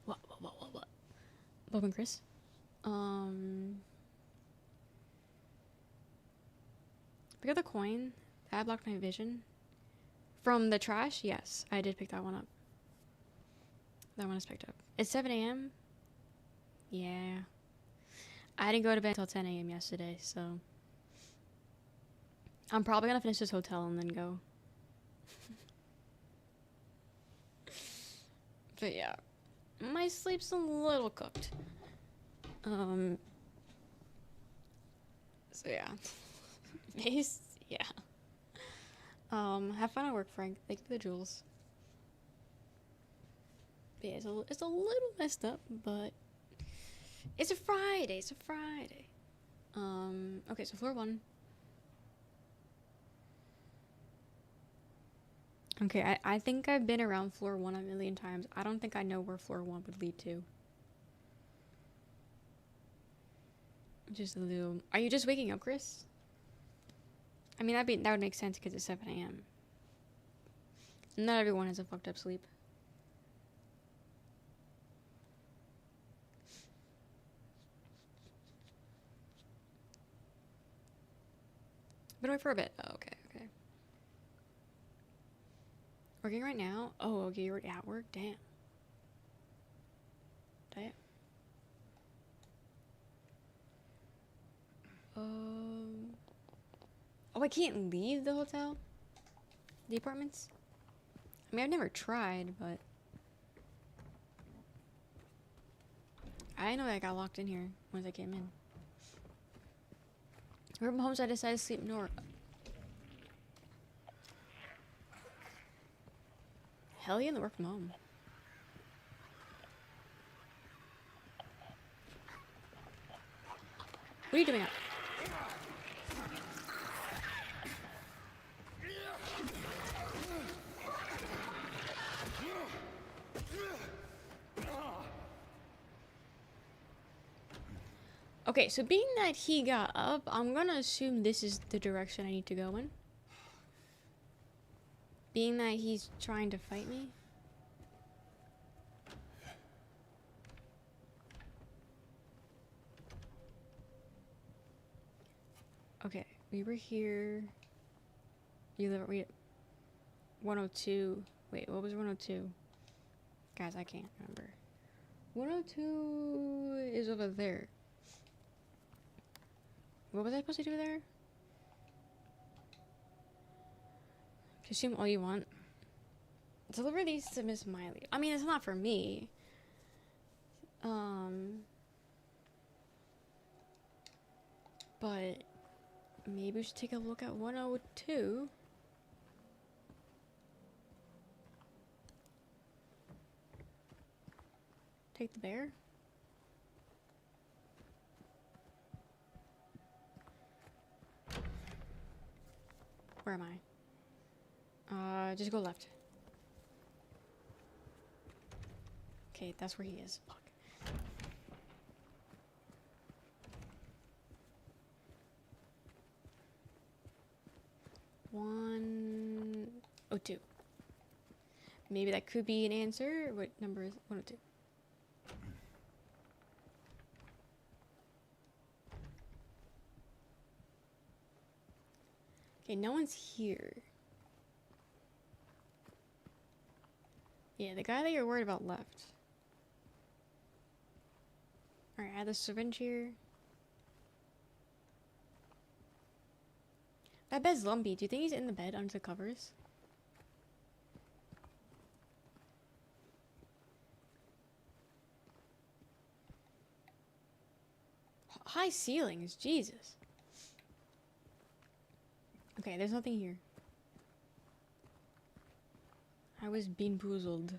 S1: What? Bob and Chris. Pick up the coin. That blocked my vision. From the trash? Yes, I did pick that one up. That one is picked up. It's 7 a.m. Yeah. I didn't go to bed until 10 a.m. yesterday, so I'm probably gonna finish this hotel and then go. But yeah, my sleep's a little cooked. So yeah. Yeah. Have fun at work, Frank. Thank you for the jewels. But yeah, it's a little messed up, but it's a Friday. It's a Friday. Okay, so floor 1. Okay, I think I've been around floor 1 a million times. I don't think I know where floor 1 would lead to. Just a little. Are you just waking up, Chris? I mean, that would make sense because it's 7 a.m. Not everyone has a fucked up sleep. Been away for a bit. Oh, okay. Working right now? Oh, okay, you're at work? Damn. Oh, I can't leave the hotel? The apartments? I mean, I've never tried, but I didn't know that I got locked in here once I came in. Work from home, so I decided to sleep north. Hell yeah, the work from home. What are you doing up? Okay, so being that he got up, I'm gonna assume this is the direction I need to go in. Being that he's trying to fight me. Okay, we were here. You live at 102. Wait, what was 102? Guys, I can't remember. 102 is over there. What was I supposed to do there? Consume all you want. Deliver these to Miss Miley. I mean, it's not for me. But maybe we should take a look at 102. Take the bear. Where am I? Just go left. Okay, that's where he is. Fuck. One oh two. Maybe that could be an answer. What number is 102? Okay, no one's here. Yeah, the guy that you're worried about left. Alright, I have the syringe here. That bed's lumpy. Do you think he's in the bed under the covers? High ceilings, Jesus. Okay, there's nothing here. I was beanboozled.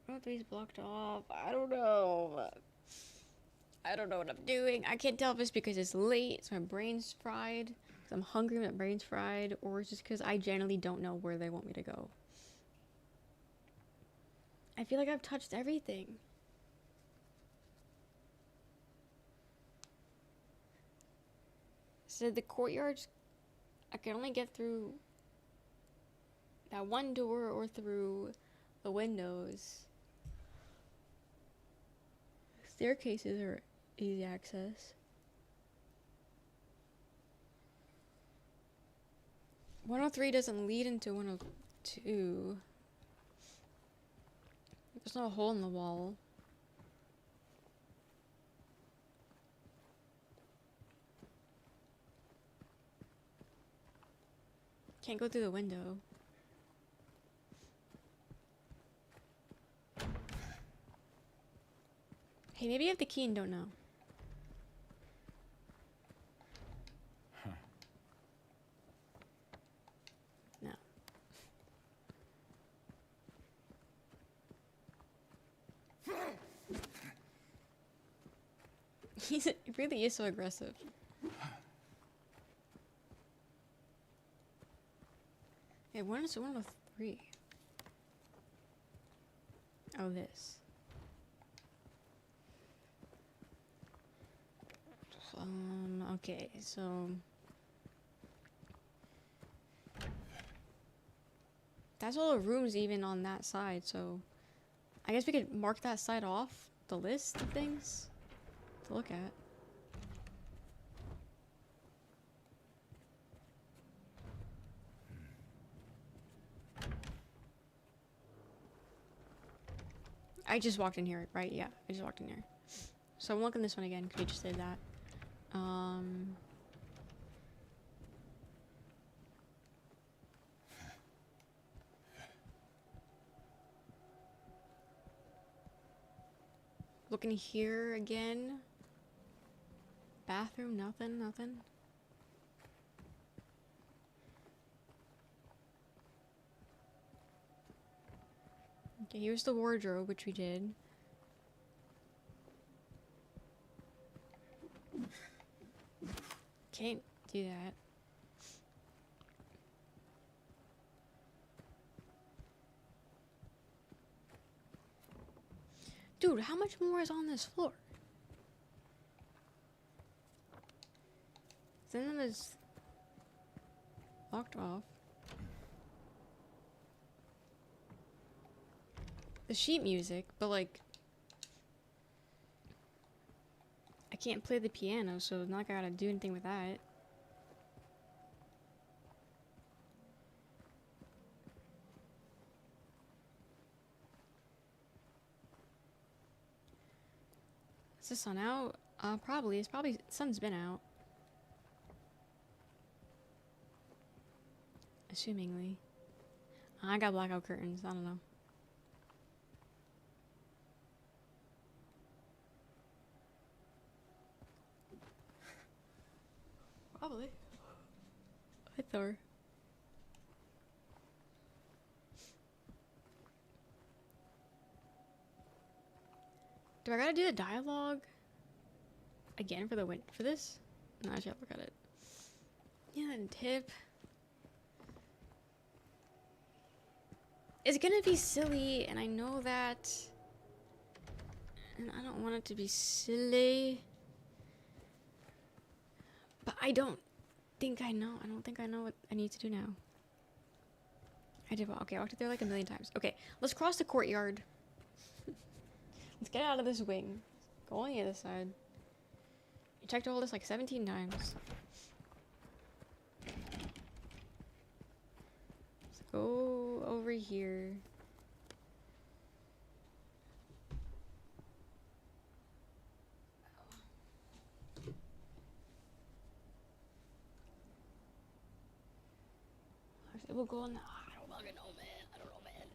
S1: Oh, three's blocked off. I don't know. I don't know what I'm doing. I can't tell if it's because it's late, so my brain's fried. Because I'm hungry, my brain's fried. Or it's just because I generally don't know where they want me to go. I feel like I've touched everything. So the courtyards, I can only get through that one door or through the windows. Staircases are easy access. 103 doesn't lead into 102. There's no hole in the wall. Can't go through the window. Hey, maybe you have the key and don't know.
S3: Huh.
S1: No. He really is so aggressive. Hey, when is 103? Oh, this. Okay, so that's all the rooms even on that side, so I guess we could mark that side off the list of things to look at. I just walked in here, right? Yeah, I just walked in here. So I'm looking this one again, because we just did that. Looking here again. Bathroom, nothing, nothing. Okay, here's the wardrobe, which we did. Can't do that. how much more is on this floor? Some of them is locked off. The sheet music, but like I can't play the piano, so it's not like I gotta do anything with that. Is the sun out? Probably. It's probably sun's been out. Assumingly. I got blackout curtains. I don't know. Probably. I thought. Do I gotta do the dialogue again for the for this? No, I should look at it. Yeah, and tip. It's gonna be silly, and I know that. And I don't want it to be silly. But I don't think I know. I don't think I know what I need to do now. I did. Okay, I walked there like a million times. Okay, let's cross the courtyard. Let's get out of this wing. Go on the other side. You checked all this like 17 times. Let's go over here. We'll go on. I don't fucking know, man. I don't know, man.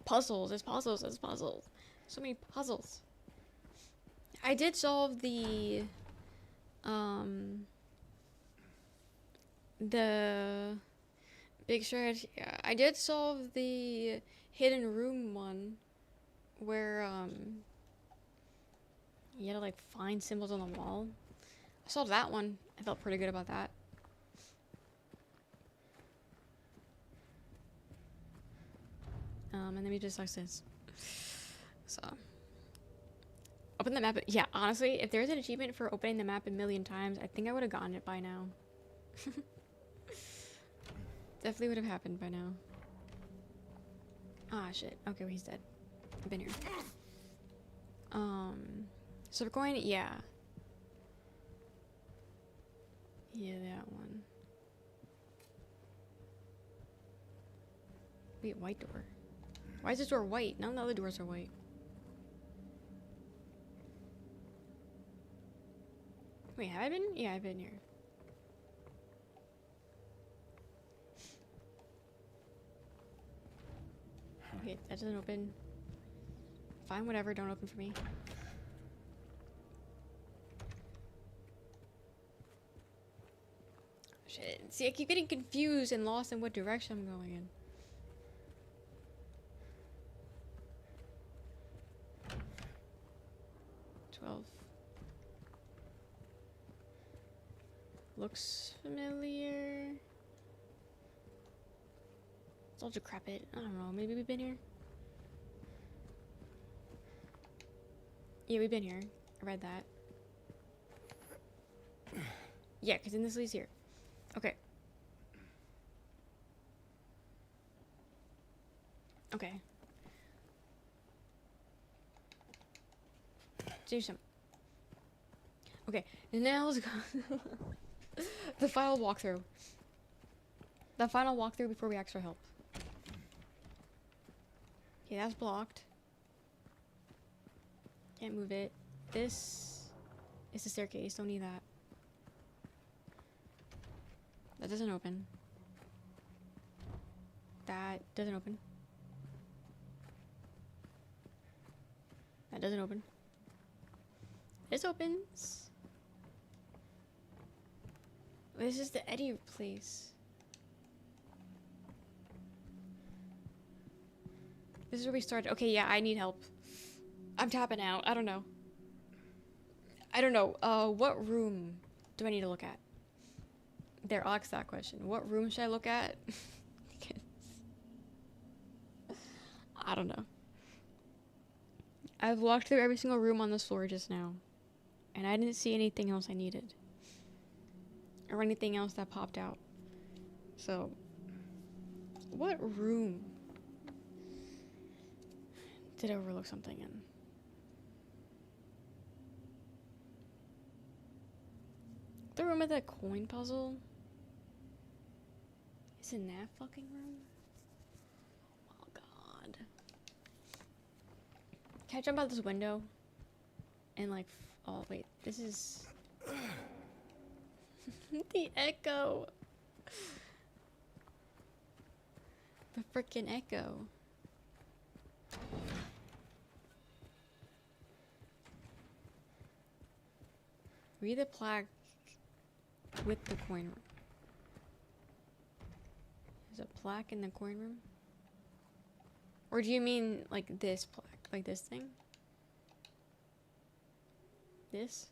S1: Puzzles. It's puzzles. It's puzzles. So many puzzles. I did solve the big strategy. I did solve the hidden room one, where you had to like find symbols on the wall. I solved that one. I felt pretty good about that. And then we just like this. So open the map. Yeah, honestly, if there's an achievement for opening the map a million times, I think I would have gotten it by now. Definitely would have happened by now. Ah, shit. Okay, well, he's dead. I've been here. So we're going, yeah. Yeah, that one. Wait, white door. Why is this door white? None of the other doors are white. Wait, have I been? Yeah, I've been here. Okay, that doesn't open. Fine, whatever, don't open for me. Shit. See, I keep getting confused and lost in what direction I'm going in. Looks familiar. It's all decrepit. I don't know. Maybe we've been here. Yeah, we've been here. I read that. Yeah, because then this leads here. Okay. Okay. Do some. Okay, and now let's go. The final walkthrough. The final walkthrough before we ask for help. Okay, that's blocked. Can't move it. This is the staircase. Don't need that. That doesn't open. That doesn't open. That doesn't open. This opens. This is the Eddie place. This is where we started. Okay, yeah, I need help. I'm tapping out. I don't know. I don't know. What room do I need to look at? There, I'll ask that question. What room should I look at? I don't know. I've walked through every single room on this floor just now, and I didn't see anything else I needed. Or anything else that popped out. So, what room did I overlook something in? The room with that coin puzzle? Is in that fucking room? Oh god. Can I jump out this window? And like, oh wait, this is... the echo. The frickin' echo. Read the plaque with the coin room. There's a plaque in the coin room? Or do you mean like this plaque? Like this thing? This?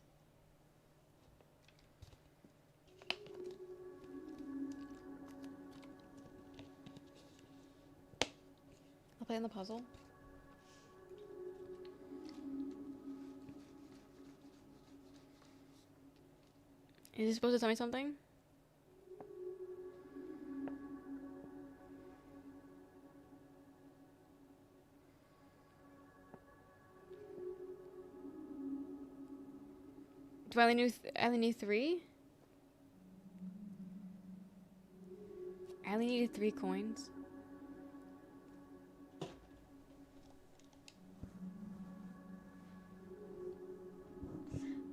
S1: I'll play on the puzzle. Is it supposed to tell me something? Do I only need 3? I only needed 3 coins.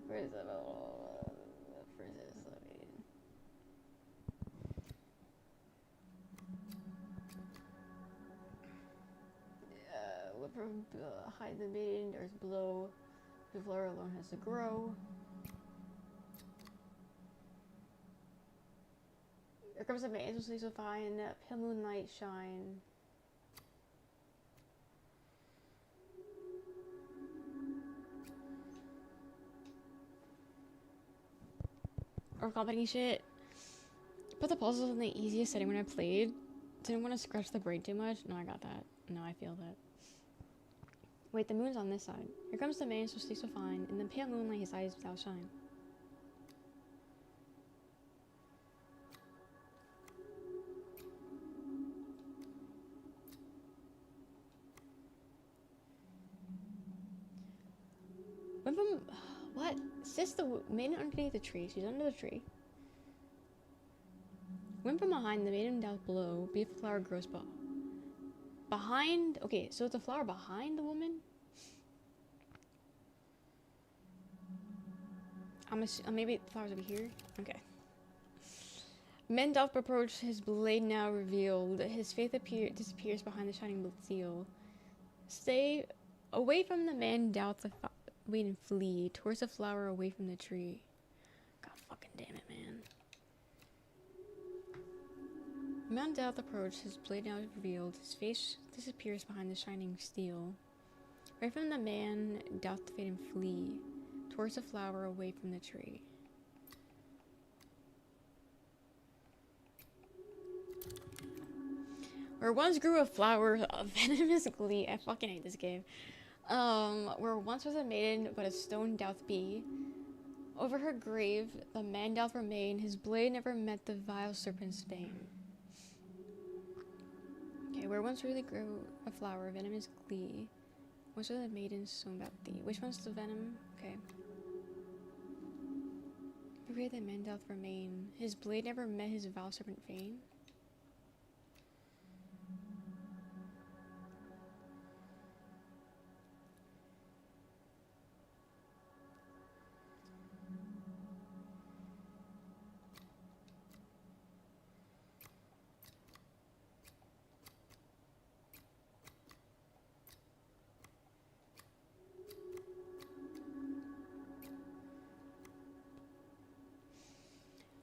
S1: Where is that? Hide the maiden, there's below. The flower alone has to grow. Here comes the maiden, so fine. Pale moonlight shine. Or complicating shit. Put the puzzles in the easiest setting when I played. Didn't want to scratch the brain too much. No, I got that. No, I feel that. Wait, the moon's on this side. Here comes the man, so stay so fine. In the pale moonlight, his eyes without shine. Went from... What? Sis the maiden underneath the tree. She's under the tree. Went from behind the maiden down below. Beautiful flower grows behind... Okay, so it's a flower behind the woman? Maybe the flower's over here? Okay. Men doth approach, his blade now revealed. His faith disappears behind the shining steel. Stay away from the man, doubt the wait and flee. Towards the flower, away from the tree. God fucking damn it, man. Man doth approach, his blade now revealed. His face disappears behind the shining steel. Away from the man, doth fade and flee. Towards the flower, away from the tree. Where once grew a flower of venomous glee. I fucking hate this game. Where once was a maiden, but a stone doth be. Over her grave, the man doth remain. His blade never met the vile serpent's vein. Okay, where once really grew a flower, venomous glee. Once was a maiden, stone doth thee. Which one's the venom? Okay. Where the man doth remain. His blade never met his vile serpent vein.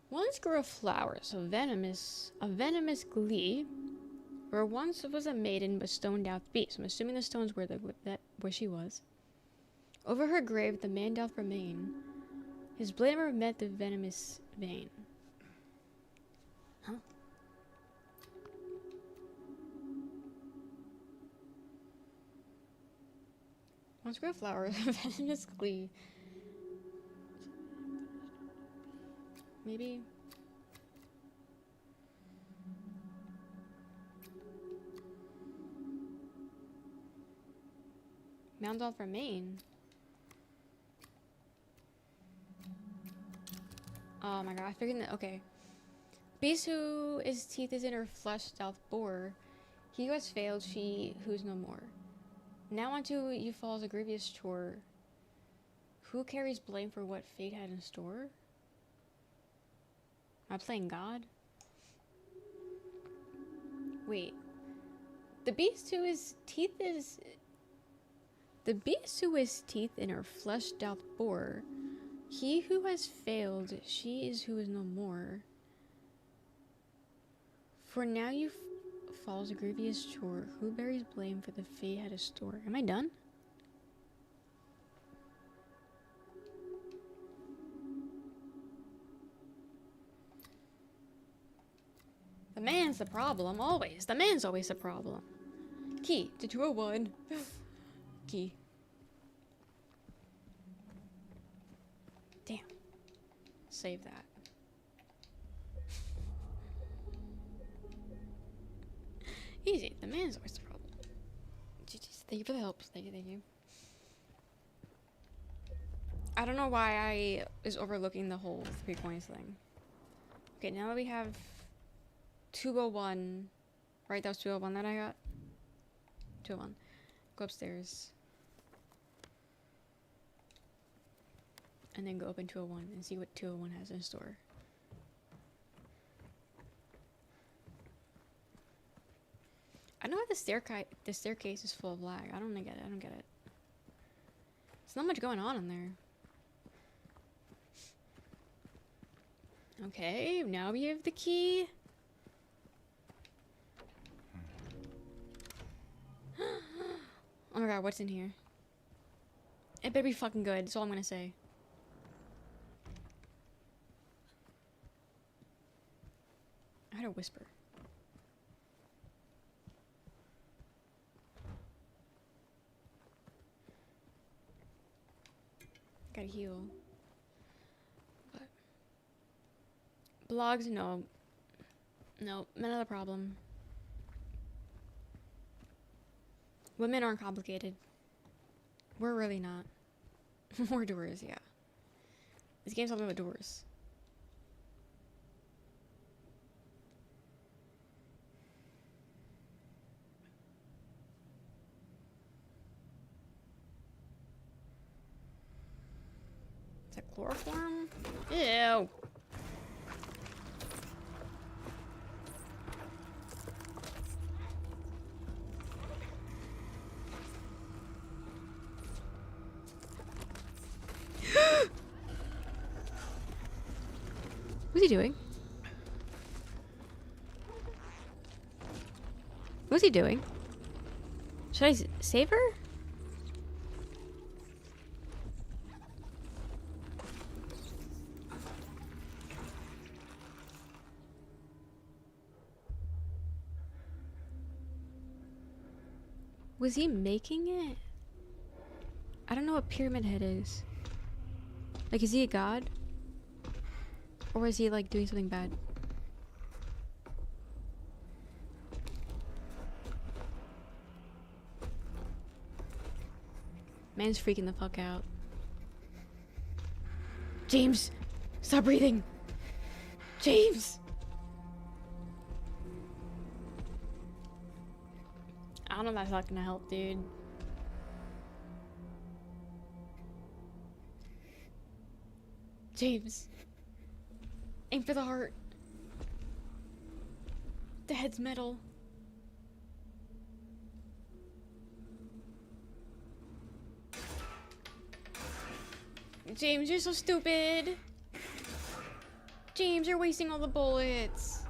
S1: Once grew a flower, so a venomous glee, where once was a maiden, but stone doth be. So I'm assuming the stones were where she was. Over her grave, the man doth remain. His blade never met the venomous vein. Huh? Let's grow flowers. Venomous glee. Maybe. Mounds off remain. Oh my god, I figured that. Okay. Beast who his teeth is in her flesh doth bore. He who has failed, she who's no more. Now unto you falls a grievous chore. Who carries blame for what fate had in store? Am I playing God? Wait. The beast who his teeth is... The beast who his teeth in her flesh doth bore. He who has failed, she is who is no more. For now you falls a grievous chore. Who bears blame for the fate had a store? Am I done? The man's the problem, always. The man's always the problem. Key to 201. Key. Damn. Save that. Easy. The man's always the problem. GG's. Thank you for the help. Thank you, thank you. I don't know why I was overlooking the whole 3 points thing. Okay, now that we have 201. Right, that was 201 that I got? 201. Go upstairs. And then go open 201 and see what 201 has in store. I know the staircase is full of lag. I don't get it. I don't get it. There's not much going on in there. Okay, now we have the key. Oh my god, what's in here? It better be fucking good. That's all I'm gonna say. I heard a whisper. Gotta heal. But blogs, no. No, none of the problem. Women aren't complicated. We're really not. We're doers, yeah. This game's all about doers. Is that chloroform? Ew. What's he doing? What's he doing? Should I save her? Was he making it? I don't know what Pyramid Head is. Like, is he a god? Or is he, like, doing something bad? Man's freaking the fuck out. James! Stop breathing! James! I don't know if that's not gonna help, dude. James. Aim for the heart. The head's metal. James, you're so stupid. James, you're wasting all the bullets.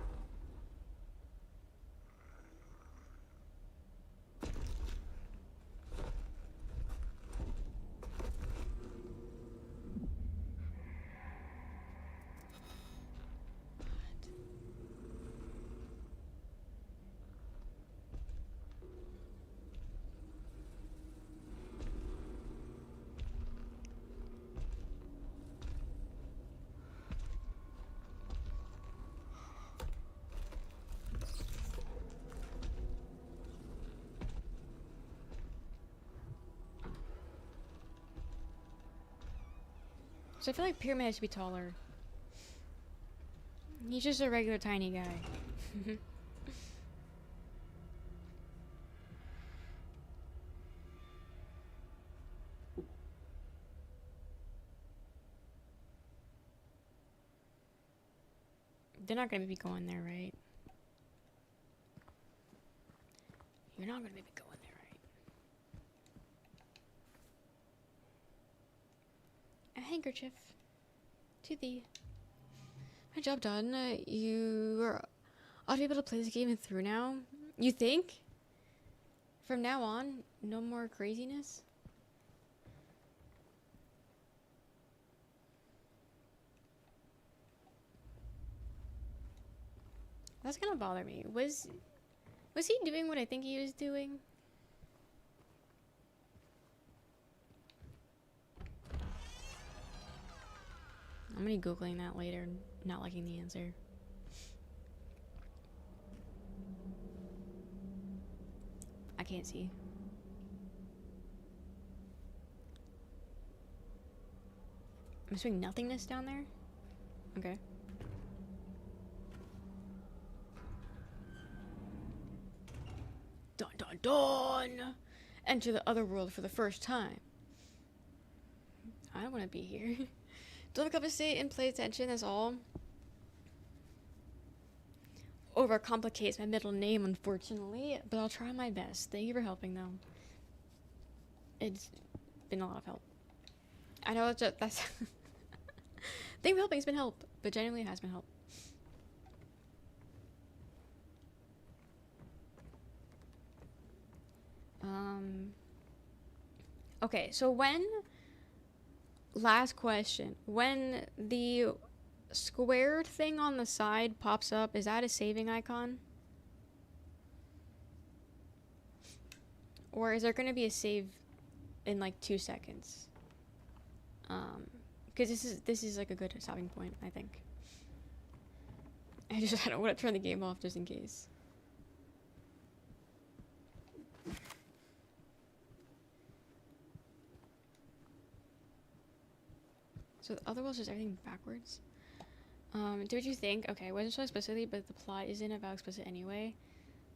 S1: So I feel like Pyramid has to be taller. He's just a regular tiny guy. They're not gonna be going there, right? You're not gonna be going there, right? A handkerchief. To thee. My job done. You ought to be able to play this game through now. You think? From now on, no more craziness? That's gonna bother me. Was he doing what I think he was doing? I'm gonna be Googling that later, not liking the answer. I can't see. I'm assuming nothingness down there? Okay. Dun dun dun! Enter the other world for the first time. I don't want to be here. Don't look up a state and pay attention, that's all. Overcomplicates my middle name, unfortunately, but I'll try my best. Thank you for helping, though. It's been a lot of help. I know that's thank you for helping, it's been help, but genuinely it has been help. Okay, so last question, when the squared thing on the side pops up, is that a saving icon? Or is there going to be a save in like 2 seconds? Because this is like a good stopping point, I think. I don't want to turn the game off just in case. So the other was just everything backwards. Do what you think. Okay, it wasn't so explicitly, but the plot isn't about explicit anyway.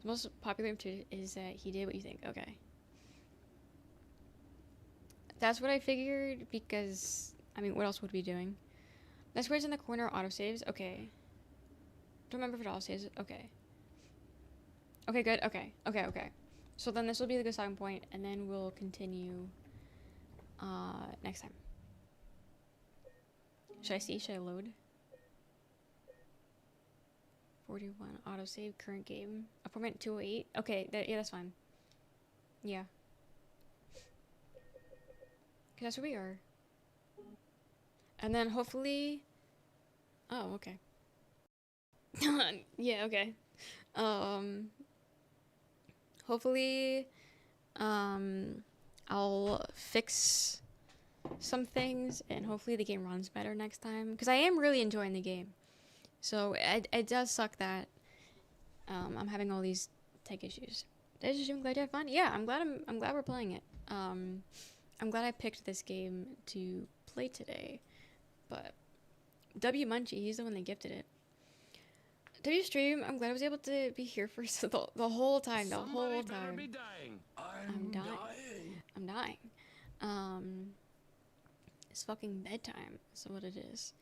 S1: The most popular is that he did what you think. Okay. That's what I figured, because, I mean, what else would we be doing? That's where it's in the corner, autosaves. Okay. Don't remember if it autosaves. Okay. Okay, good. Okay. Okay. So then this will be the good starting point, and then we'll continue next time. Should I see? Should I load? 41 autosave, current game. Appointment 208. Okay, yeah, that's fine. Yeah. Okay, that's where we are. And then hopefully... Oh, okay. Yeah, okay. Hopefully, I'll fix some things, and hopefully the game runs better next time, because I am really enjoying the game. So it does suck that I'm having all these tech issues. I'm glad you had fun. Yeah, I'm glad we're playing it. I'm glad I picked this game to play today. But W Munchie, he's the one that gifted it. W Stream, I'm glad I was able to be here for the whole time. The whole time.
S6: Be dying.
S1: I'm dying. It's fucking bedtime. That's what it is.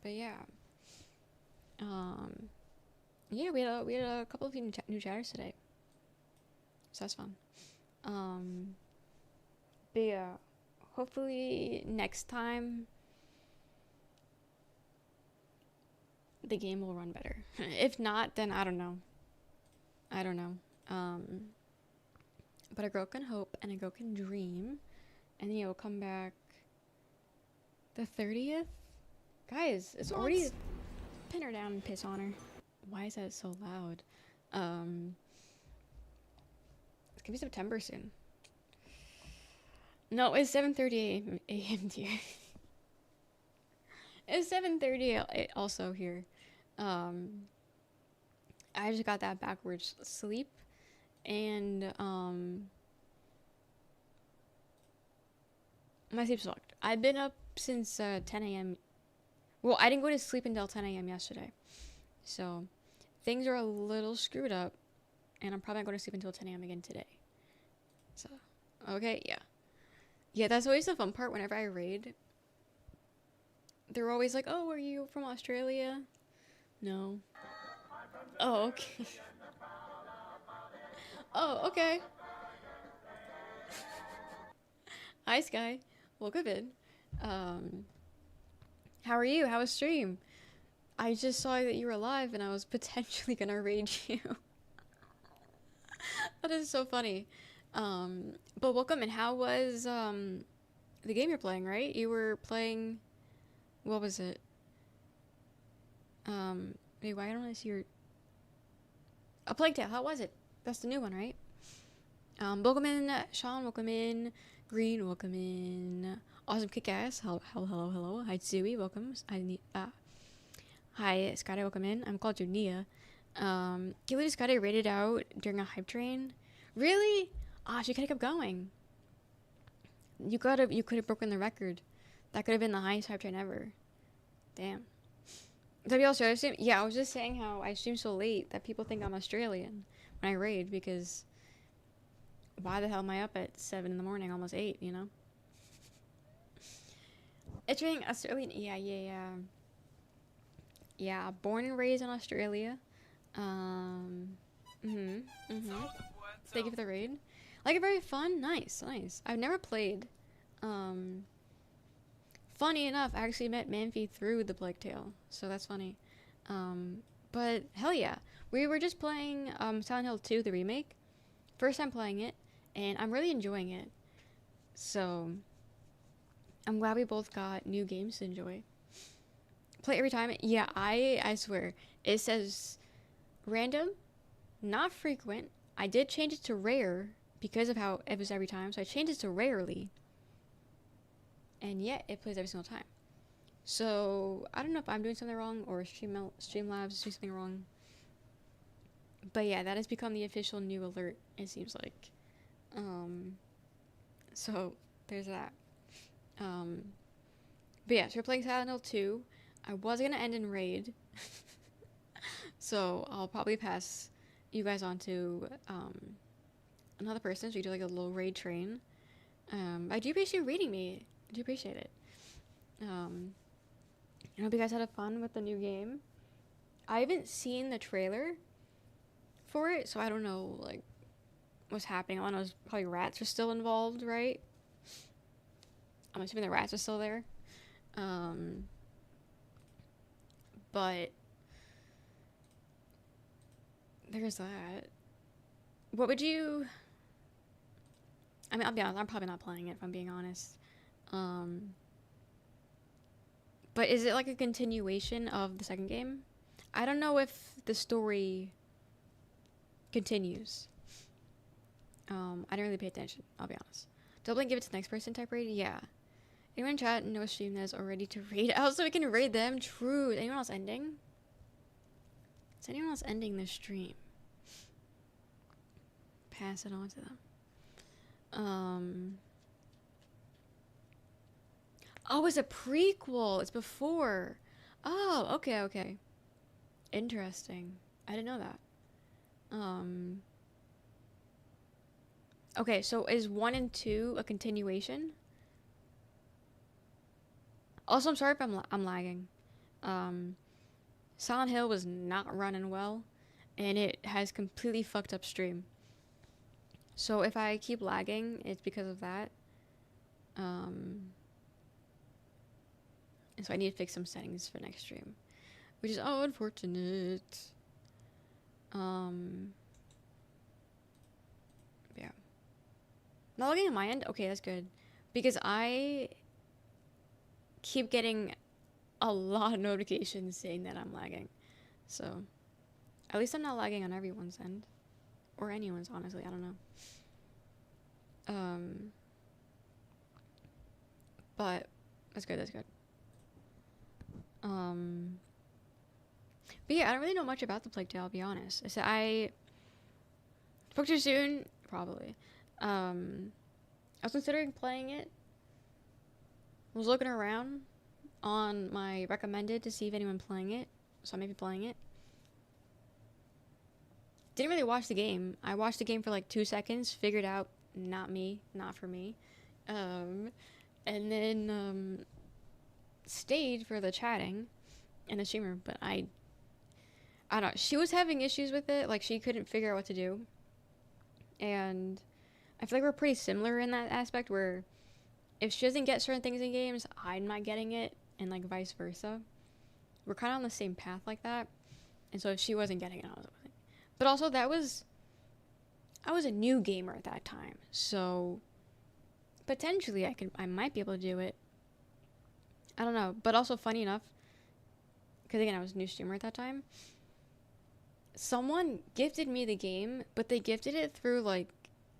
S1: But yeah. Yeah, we had a couple of new chatters today. So that's fun. But yeah, hopefully next time the game will run better. If not, then I don't know. But a girl can hope and a girl can dream, and then you'll come back the 30th. Guys, it's already... Pin her down and piss on her. Why is that so loud? It's gonna be September soon. No, it's 7:30 a.m. here. It's 7:30 also here. I just got that backwards sleep, and My sleep sucked. I've been up since 10 a.m. Well, I didn't go to sleep until 10 a.m. yesterday. So, things are a little screwed up. And I'm probably not going to sleep until 10 a.m. again today. So, okay, yeah. Yeah, that's always the fun part whenever I raid. They're always like, oh, are you from Australia? No. Oh, okay. Oh, okay. Hi, Sky. Welcome in. How are you? How was stream? I just saw that you were alive and I was potentially gonna raid you. That is so funny. But welcome in. How was, the game you're playing, right? You were playing... What was it? Wait, why don't I see your... A Plague Tale. How was it? That's the new one, right? Welcome in, Sean. Welcome in. Green. Welcome in. Awesome Kick-Ass. Hello. Hi, Zooey. Welcome. Hi, Scotty. Welcome in. I'm called you Nia. Can't believe Scotty rated out during a hype train. Really? She could have kept going. You could have broken the record. That could have been the highest hype train ever. Damn. Did you also stream? Yeah, I was just saying how I stream so late that people think I'm Australian when I raid, because why the hell am I up at 7 in the morning, almost 8, you know? It's being Australian. Yeah, born and raised in Australia. Thank you for the raid. Like it, very fun. Nice. I've never played. Funny enough, I actually met Manfi through the Plague Tale, so that's funny. But hell yeah, we were just playing Silent Hill 2, the remake. First time playing it, and I'm really enjoying it. So I'm glad we both got new games to enjoy. Play every time. Yeah, I swear it says random, not frequent. I did change it to rare because of how it was every time, so I changed it to rarely. And yet it plays every single time. So I don't know if I'm doing something wrong or Streamlabs is doing something wrong. But yeah, that has become the official new alert, it seems like. So there's that. But yeah, so we're playing Silent Hill 2. I was gonna end in raid. So I'll probably pass you guys on to another person, so you do like a little raid train. I do appreciate you reading me. I do appreciate it. I hope you guys had fun with the new game. I haven't seen the trailer for it, so I don't know like what's happening. All I know is probably rats are still involved, right? I'm assuming the rats are still there. But there's that. What would you... I mean, I'll be honest, I'm probably not playing it, if I'm being honest. But is it like a continuation of the second game? I don't know if the story continues. I didn't really pay attention, I'll be honest. Double and give it to the next person type raid? Yeah. Anyone in chat know a stream that is already to raid? Oh, so we can raid them? True. Is anyone else ending? Is anyone else ending this stream? Pass it on to them. Oh, it's a prequel. It's before. Oh, okay. Interesting. I didn't know that. Okay, so is 1 and 2 a continuation? Also, I'm sorry if I'm lagging. Silent Hill was not running well, and it has completely fucked up stream. So if I keep lagging, it's because of that. And so I need to fix some settings for next stream, which is unfortunate. Yeah. Not logging on my end? Okay, that's good. Because I keep getting a lot of notifications saying that I'm lagging. So, at least I'm not lagging on everyone's end. Or anyone's, honestly. I don't know. But, that's good. But yeah, I don't really know much about the Plague Tale, I'll be honest. So I spoke too soon? Probably. I was considering playing it, was looking around on my recommended to see if anyone playing it. So I may be playing it. Didn't really watch the game. I watched the game for like 2 seconds, figured out not me, not for me. And then stayed for the chatting and the streamer, but I don't know. She was having issues with it, like she couldn't figure out what to do. And I feel like we're pretty similar in that aspect where if she doesn't get certain things in games, I'm not getting it, and like vice versa. We're kind of on the same path like that. And so if she wasn't getting it, I was like, but also I was a new gamer at that time, so potentially I might be able to do it. I don't know, but also funny enough, because again I was a new streamer at that time. Someone gifted me the game, but they gifted it through like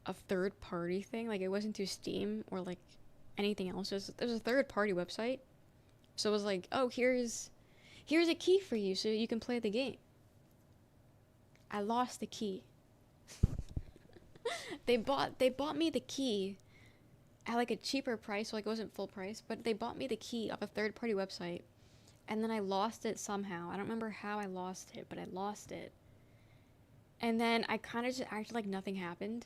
S1: a third party thing. Like it wasn't through Steam or like anything else. There's a third party website. So it was like, oh, here's a key for you so you can play the game. I lost the key. They bought me the key at like a cheaper price, so like it wasn't full price, but they bought me the key off a third party website, and then I lost it somehow. I don't remember how I lost it, but I lost it. And then I kind of just acted like nothing happened.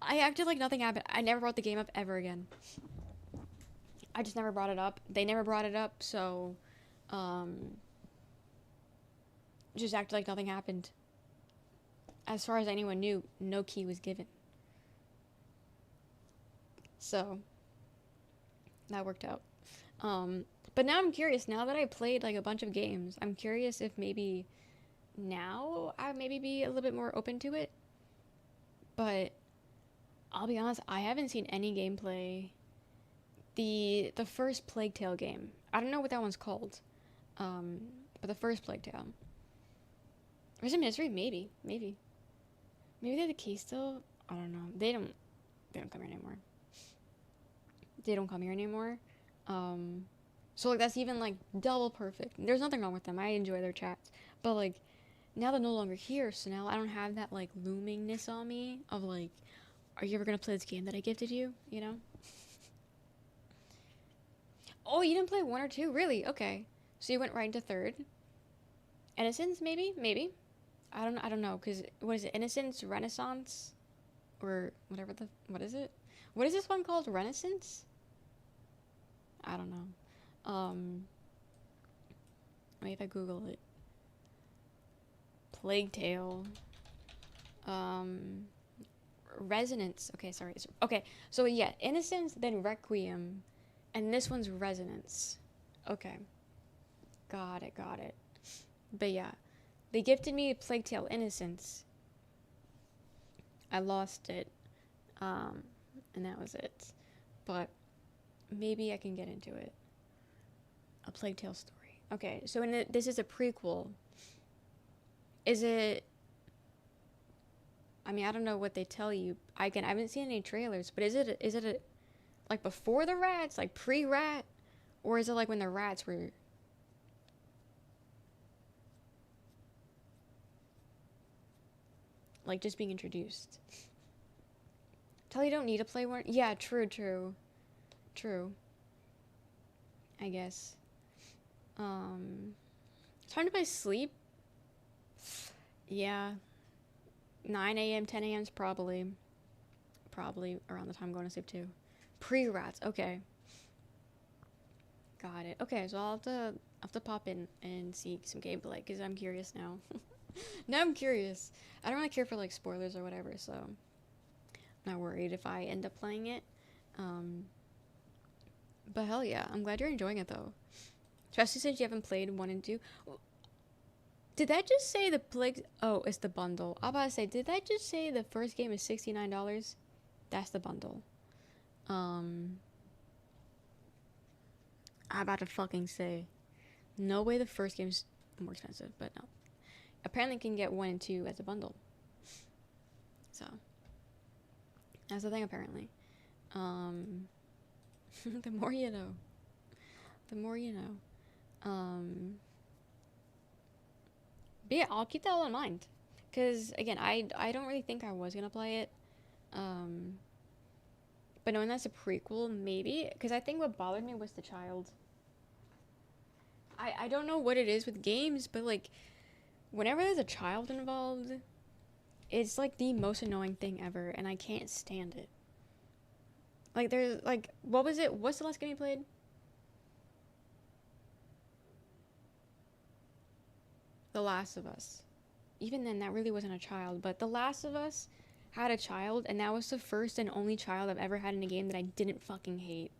S1: I acted like nothing happened. I never brought the game up ever again. I just never brought it up. They never brought it up, so just acted like nothing happened. As far as anyone knew, no key was given. So that worked out. But now I'm curious, now that I played like a bunch of games, I'm curious if maybe now I maybe be a little bit more open to it. But I'll be honest, I haven't seen any gameplay. The first Plague Tale game, I don't know what that one's called, but the first Plague Tale. Or is it Misery? Maybe they have the key still. I don't know. They don't come here anymore. So like that's even like double perfect. There's nothing wrong with them. I enjoy their chats, but like now they're no longer here, so now I don't have that like loomingness on me of like, are you ever gonna play this game that I gifted you? You know? Oh, you didn't play 1 or 2? Really? Okay. So you went right into 3rd. Innocence, maybe. I don't know, because what is it? Innocence, Renaissance, or whatever what is it? What is this one called? Renaissance? I don't know. Wait, if I Google it. Plague Tale. Resonance. Okay, sorry. Okay, so yeah, Innocence, then Requiem, and this one's Resonance. Okay. Got it. But yeah, they gifted me Plague Tale Innocence. I lost it. And that was it. But maybe I can get into it. A Plague Tale story. Okay, so this is a prequel. Is it... I mean, I don't know what they tell you. I haven't seen any trailers, but is it like before the rats, like pre-rat, or is it like when the rats were like just being introduced? Tell you don't need to play one. Yeah, true. I guess. Time to play Sleep. Yeah. 9 a.m., 10 a.m. is probably around the time I'm going to sleep too. Pre-rats, okay. Got it. Okay, so I'll have to pop in and see some gameplay, because I'm curious now. Now I'm curious. I don't really care for like spoilers or whatever, so I'm not worried if I end up playing it. But hell yeah, I'm glad you're enjoying it though. Especially since you haven't played 1 and 2. Did that just say the Plague... Oh, it's the bundle. I was about to say, did that just say the first game is $69? That's the bundle. I'm about to fucking say, no way the first game's more expensive, but no. Apparently you can get 1 and 2 as a bundle. So, that's the thing apparently. The more you know. The more you know. But yeah, I'll keep that all in mind. Because, again, I don't really think I was going to play it. But knowing that's a prequel, maybe. Because I think what bothered me was the child. I don't know what it is with games, but like, whenever there's a child involved, it's like the most annoying thing ever, and I can't stand it. Like, there's, like, what was it? What's the last game you played? The Last of Us. Even then, that really wasn't a child, but The Last of Us had a child, and that was the first and only child I've ever had in a game that I didn't fucking hate.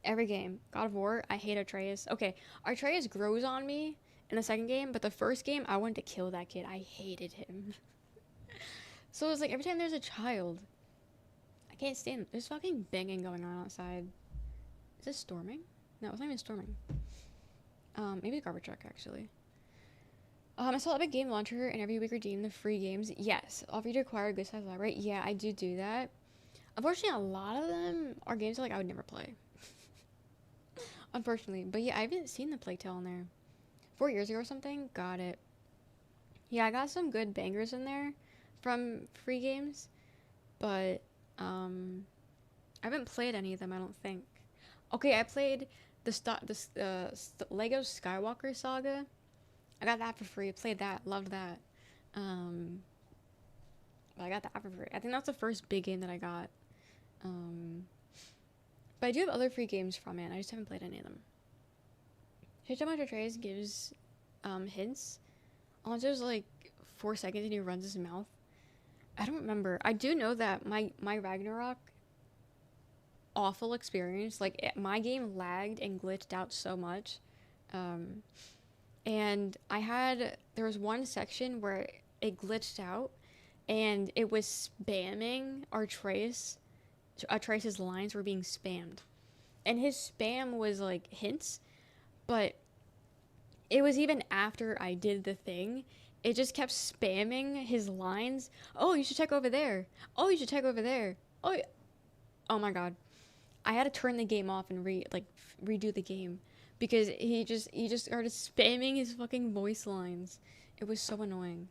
S1: Every game. God of War, I hate Atreus. Okay, Atreus grows on me in the second game, but the first game, I wanted to kill that kid. I hated him. So it was like, every time there's a child, I can't stand it. There's fucking banging going on outside. Is this storming? No, it's not even storming. Maybe the garbage truck, actually. I saw Epic Game Launcher and every week redeem the free games. Yes, offer you to acquire a good size library. Yeah, I do that. Unfortunately, a lot of them are games that, like, I would never play. Unfortunately. But yeah, I haven't seen the Playtale on there. 4 years ago or something? Got it. Yeah, I got some good bangers in there from free games. But, I haven't played any of them, I don't think. Okay, I played the Lego Skywalker Saga. I got that for free. I played that. Loved that. But I got that for free. I think that's the first big game that I got. But I do have other free games from it. I just haven't played any of them. Here's how much Atreus gives hints. Unless there's like 4 seconds and he runs his mouth. I don't remember. I do know that my Ragnarok awful experience. Like, my game lagged and glitched out so much. And there was one section where it glitched out and it was spamming Atreus's lines were being spammed. And his spam was like hints, but it was even after I did the thing. It just kept spamming his lines. Oh, you should check over there. Oh, you should check over there. Oh my god. I had to turn the game off and redo the game. Because he just started spamming his fucking voice lines. It was so annoying.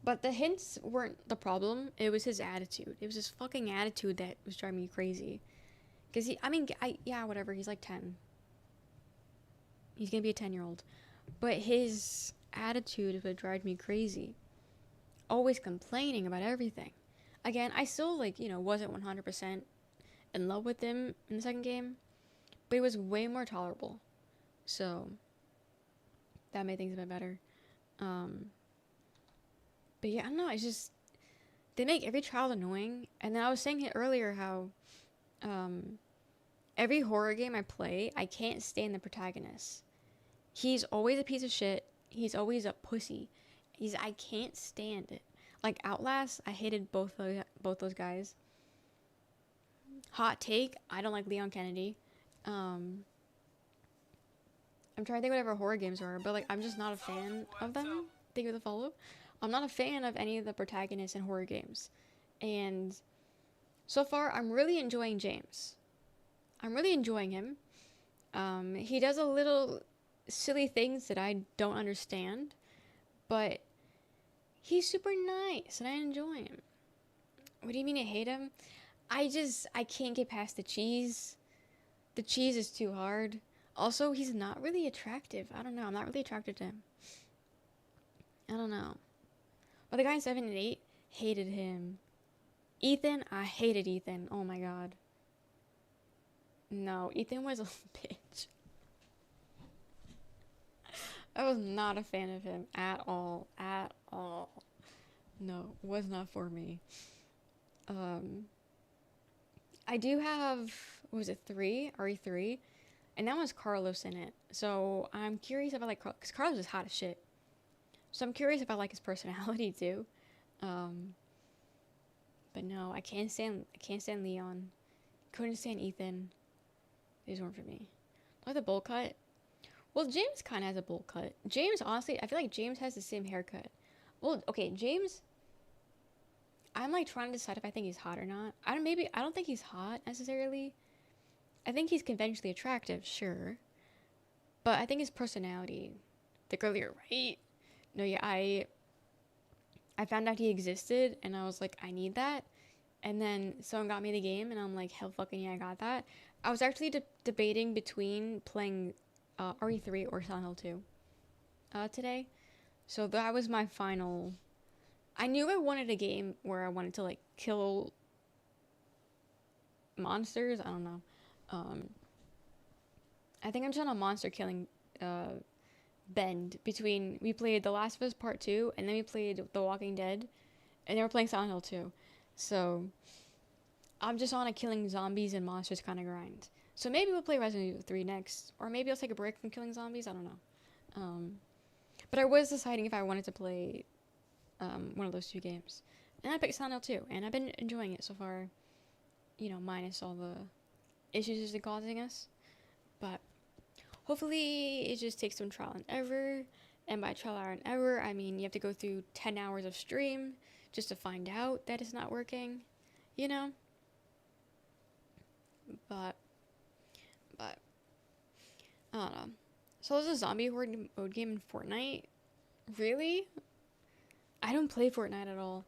S1: But the hints weren't the problem. It was his attitude. It was his fucking attitude that was driving me crazy. Because whatever. He's like 10. He's gonna be a 10-year-old. But his attitude would drive me crazy. Always complaining about everything. Again, I still, wasn't 100% in love with him in the second game. But it was way more tolerable. So, that made things a bit better. But yeah, I don't know. It's just, they make every child annoying. And then I was saying it earlier how every horror game I play, I can't stand the protagonist. He's always a piece of shit. He's always a pussy. I can't stand it. Like Outlast, I hated both those guys. Hot take, I don't like Leon Kennedy. I'm trying to think whatever horror games are, but I'm just not a fan of them. Thank you for the follow. I'm not a fan of any of the protagonists in horror games. And so far, I'm really enjoying James. I'm really enjoying him. He does a little silly things that I don't understand, but he's super nice and I enjoy him. What do you mean I hate him? I can't get past the cheese. The cheese is too hard. Also, he's not really attractive. I don't know. I'm not really attracted to him. I don't know. But the guy in 7 and 8 hated him. Ethan, I hated Ethan. Oh my god. No, Ethan was a bitch. I was not a fan of him at all. At all. No, was not for me. I do have, what was it, 3? RE3? And that one's Carlos in it. So I'm curious if I like Carlos, because Carlos is hot as shit. So I'm curious if I like his personality too. But no, I can't stand Leon. Couldn't stand Ethan. These weren't for me. Like the bowl cut. Well, James kind of has a bowl cut. James, honestly, I feel like James has the same haircut. Well, okay, James, I'm trying to decide if I think he's hot or not. I don't think he's hot necessarily. I think he's conventionally attractive, sure. But I think his personality, the girlier, right? No, yeah, I found out he existed and I was like, I need that. And then someone got me the game, and I'm like, hell fucking yeah, I got that. I was actually debating between playing RE3 or Silent Hill 2 today. So that was my final. I knew I wanted a game where I wanted to like kill monsters. I don't know. I think I'm just on a monster killing bend between we played The Last of Us Part 2 and then we played The Walking Dead and then we're playing Silent Hill 2. So I'm just on a killing zombies and monsters kind of grind. So maybe we'll play Resident Evil 3 next, or maybe I'll take a break from killing zombies. I don't know. But I was deciding if I wanted to play one of those two games, and I picked Silent Hill 2, and I've been enjoying it so far. You know, minus all the issues it's causing us, but hopefully it just takes some trial and error. And by trial and error, I mean you have to go through 10 hours of stream just to find out that it's not working, you know. But I don't know. So there's a zombie horde mode game in Fortnite. Really? I don't play Fortnite at all.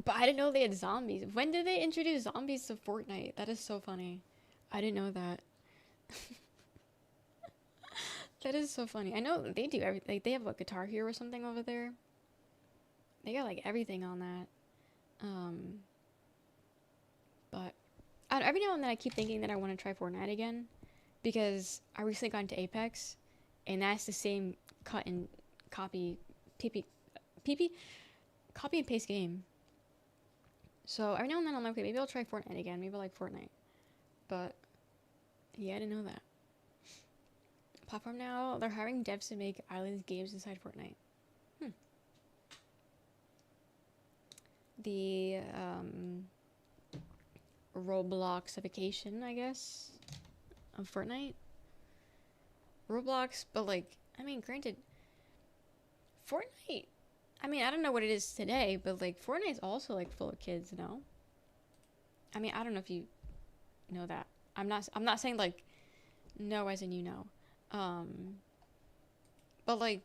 S1: But I didn't know they had zombies. When did they introduce zombies to Fortnite? That is so funny. I didn't know that. That is so funny. I know they do everything. Like, they have a Guitar Hero or something over there. They got like everything on that. But every now and then I keep thinking that I want to try Fortnite again, because I recently got into Apex, and that's the same cut and copy, copy and paste game. So every now and then I'm like, okay, maybe I'll try Fortnite again. Maybe I like Fortnite. But yeah, I didn't know that. Platform now, they're hiring devs to make islands games inside Fortnite. The Robloxification, I guess, of Fortnite. Roblox, but like, I mean, granted, Fortnite, I mean, I don't know what it is today, but like, Fortnite's also like full of kids, no? I mean, I don't know if you know that. I'm not saying like, no as in you know. But like,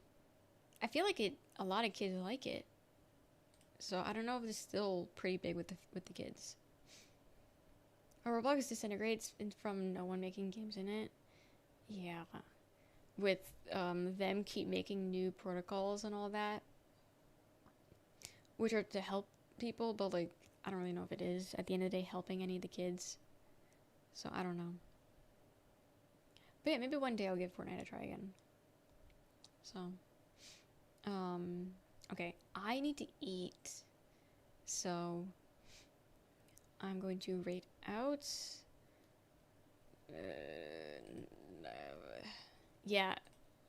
S1: I feel like a lot of kids like it. So I don't know if it's still pretty big with the kids. Roblox disintegrates from no one making games in it. Yeah. With them keep making new protocols and all that, which are to help people, but like, I don't really know if it is at the end of the day helping any of the kids. So I don't know. But yeah, maybe one day I'll give Fortnite a try again. So okay, I need to eat, so I'm going to rate out. Yeah,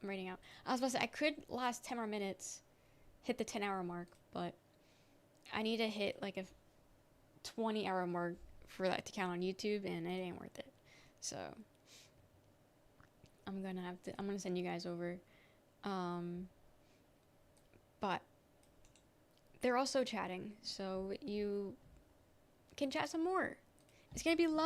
S1: I'm rating out. I was about to say I could last 10 more minutes, hit the 10-hour mark, but I need to hit like a 20-hour mark for that to count on YouTube, and it ain't worth it. So I'm gonna send you guys over. But they're also chatting, so you can chat some more. It's gonna be lovely.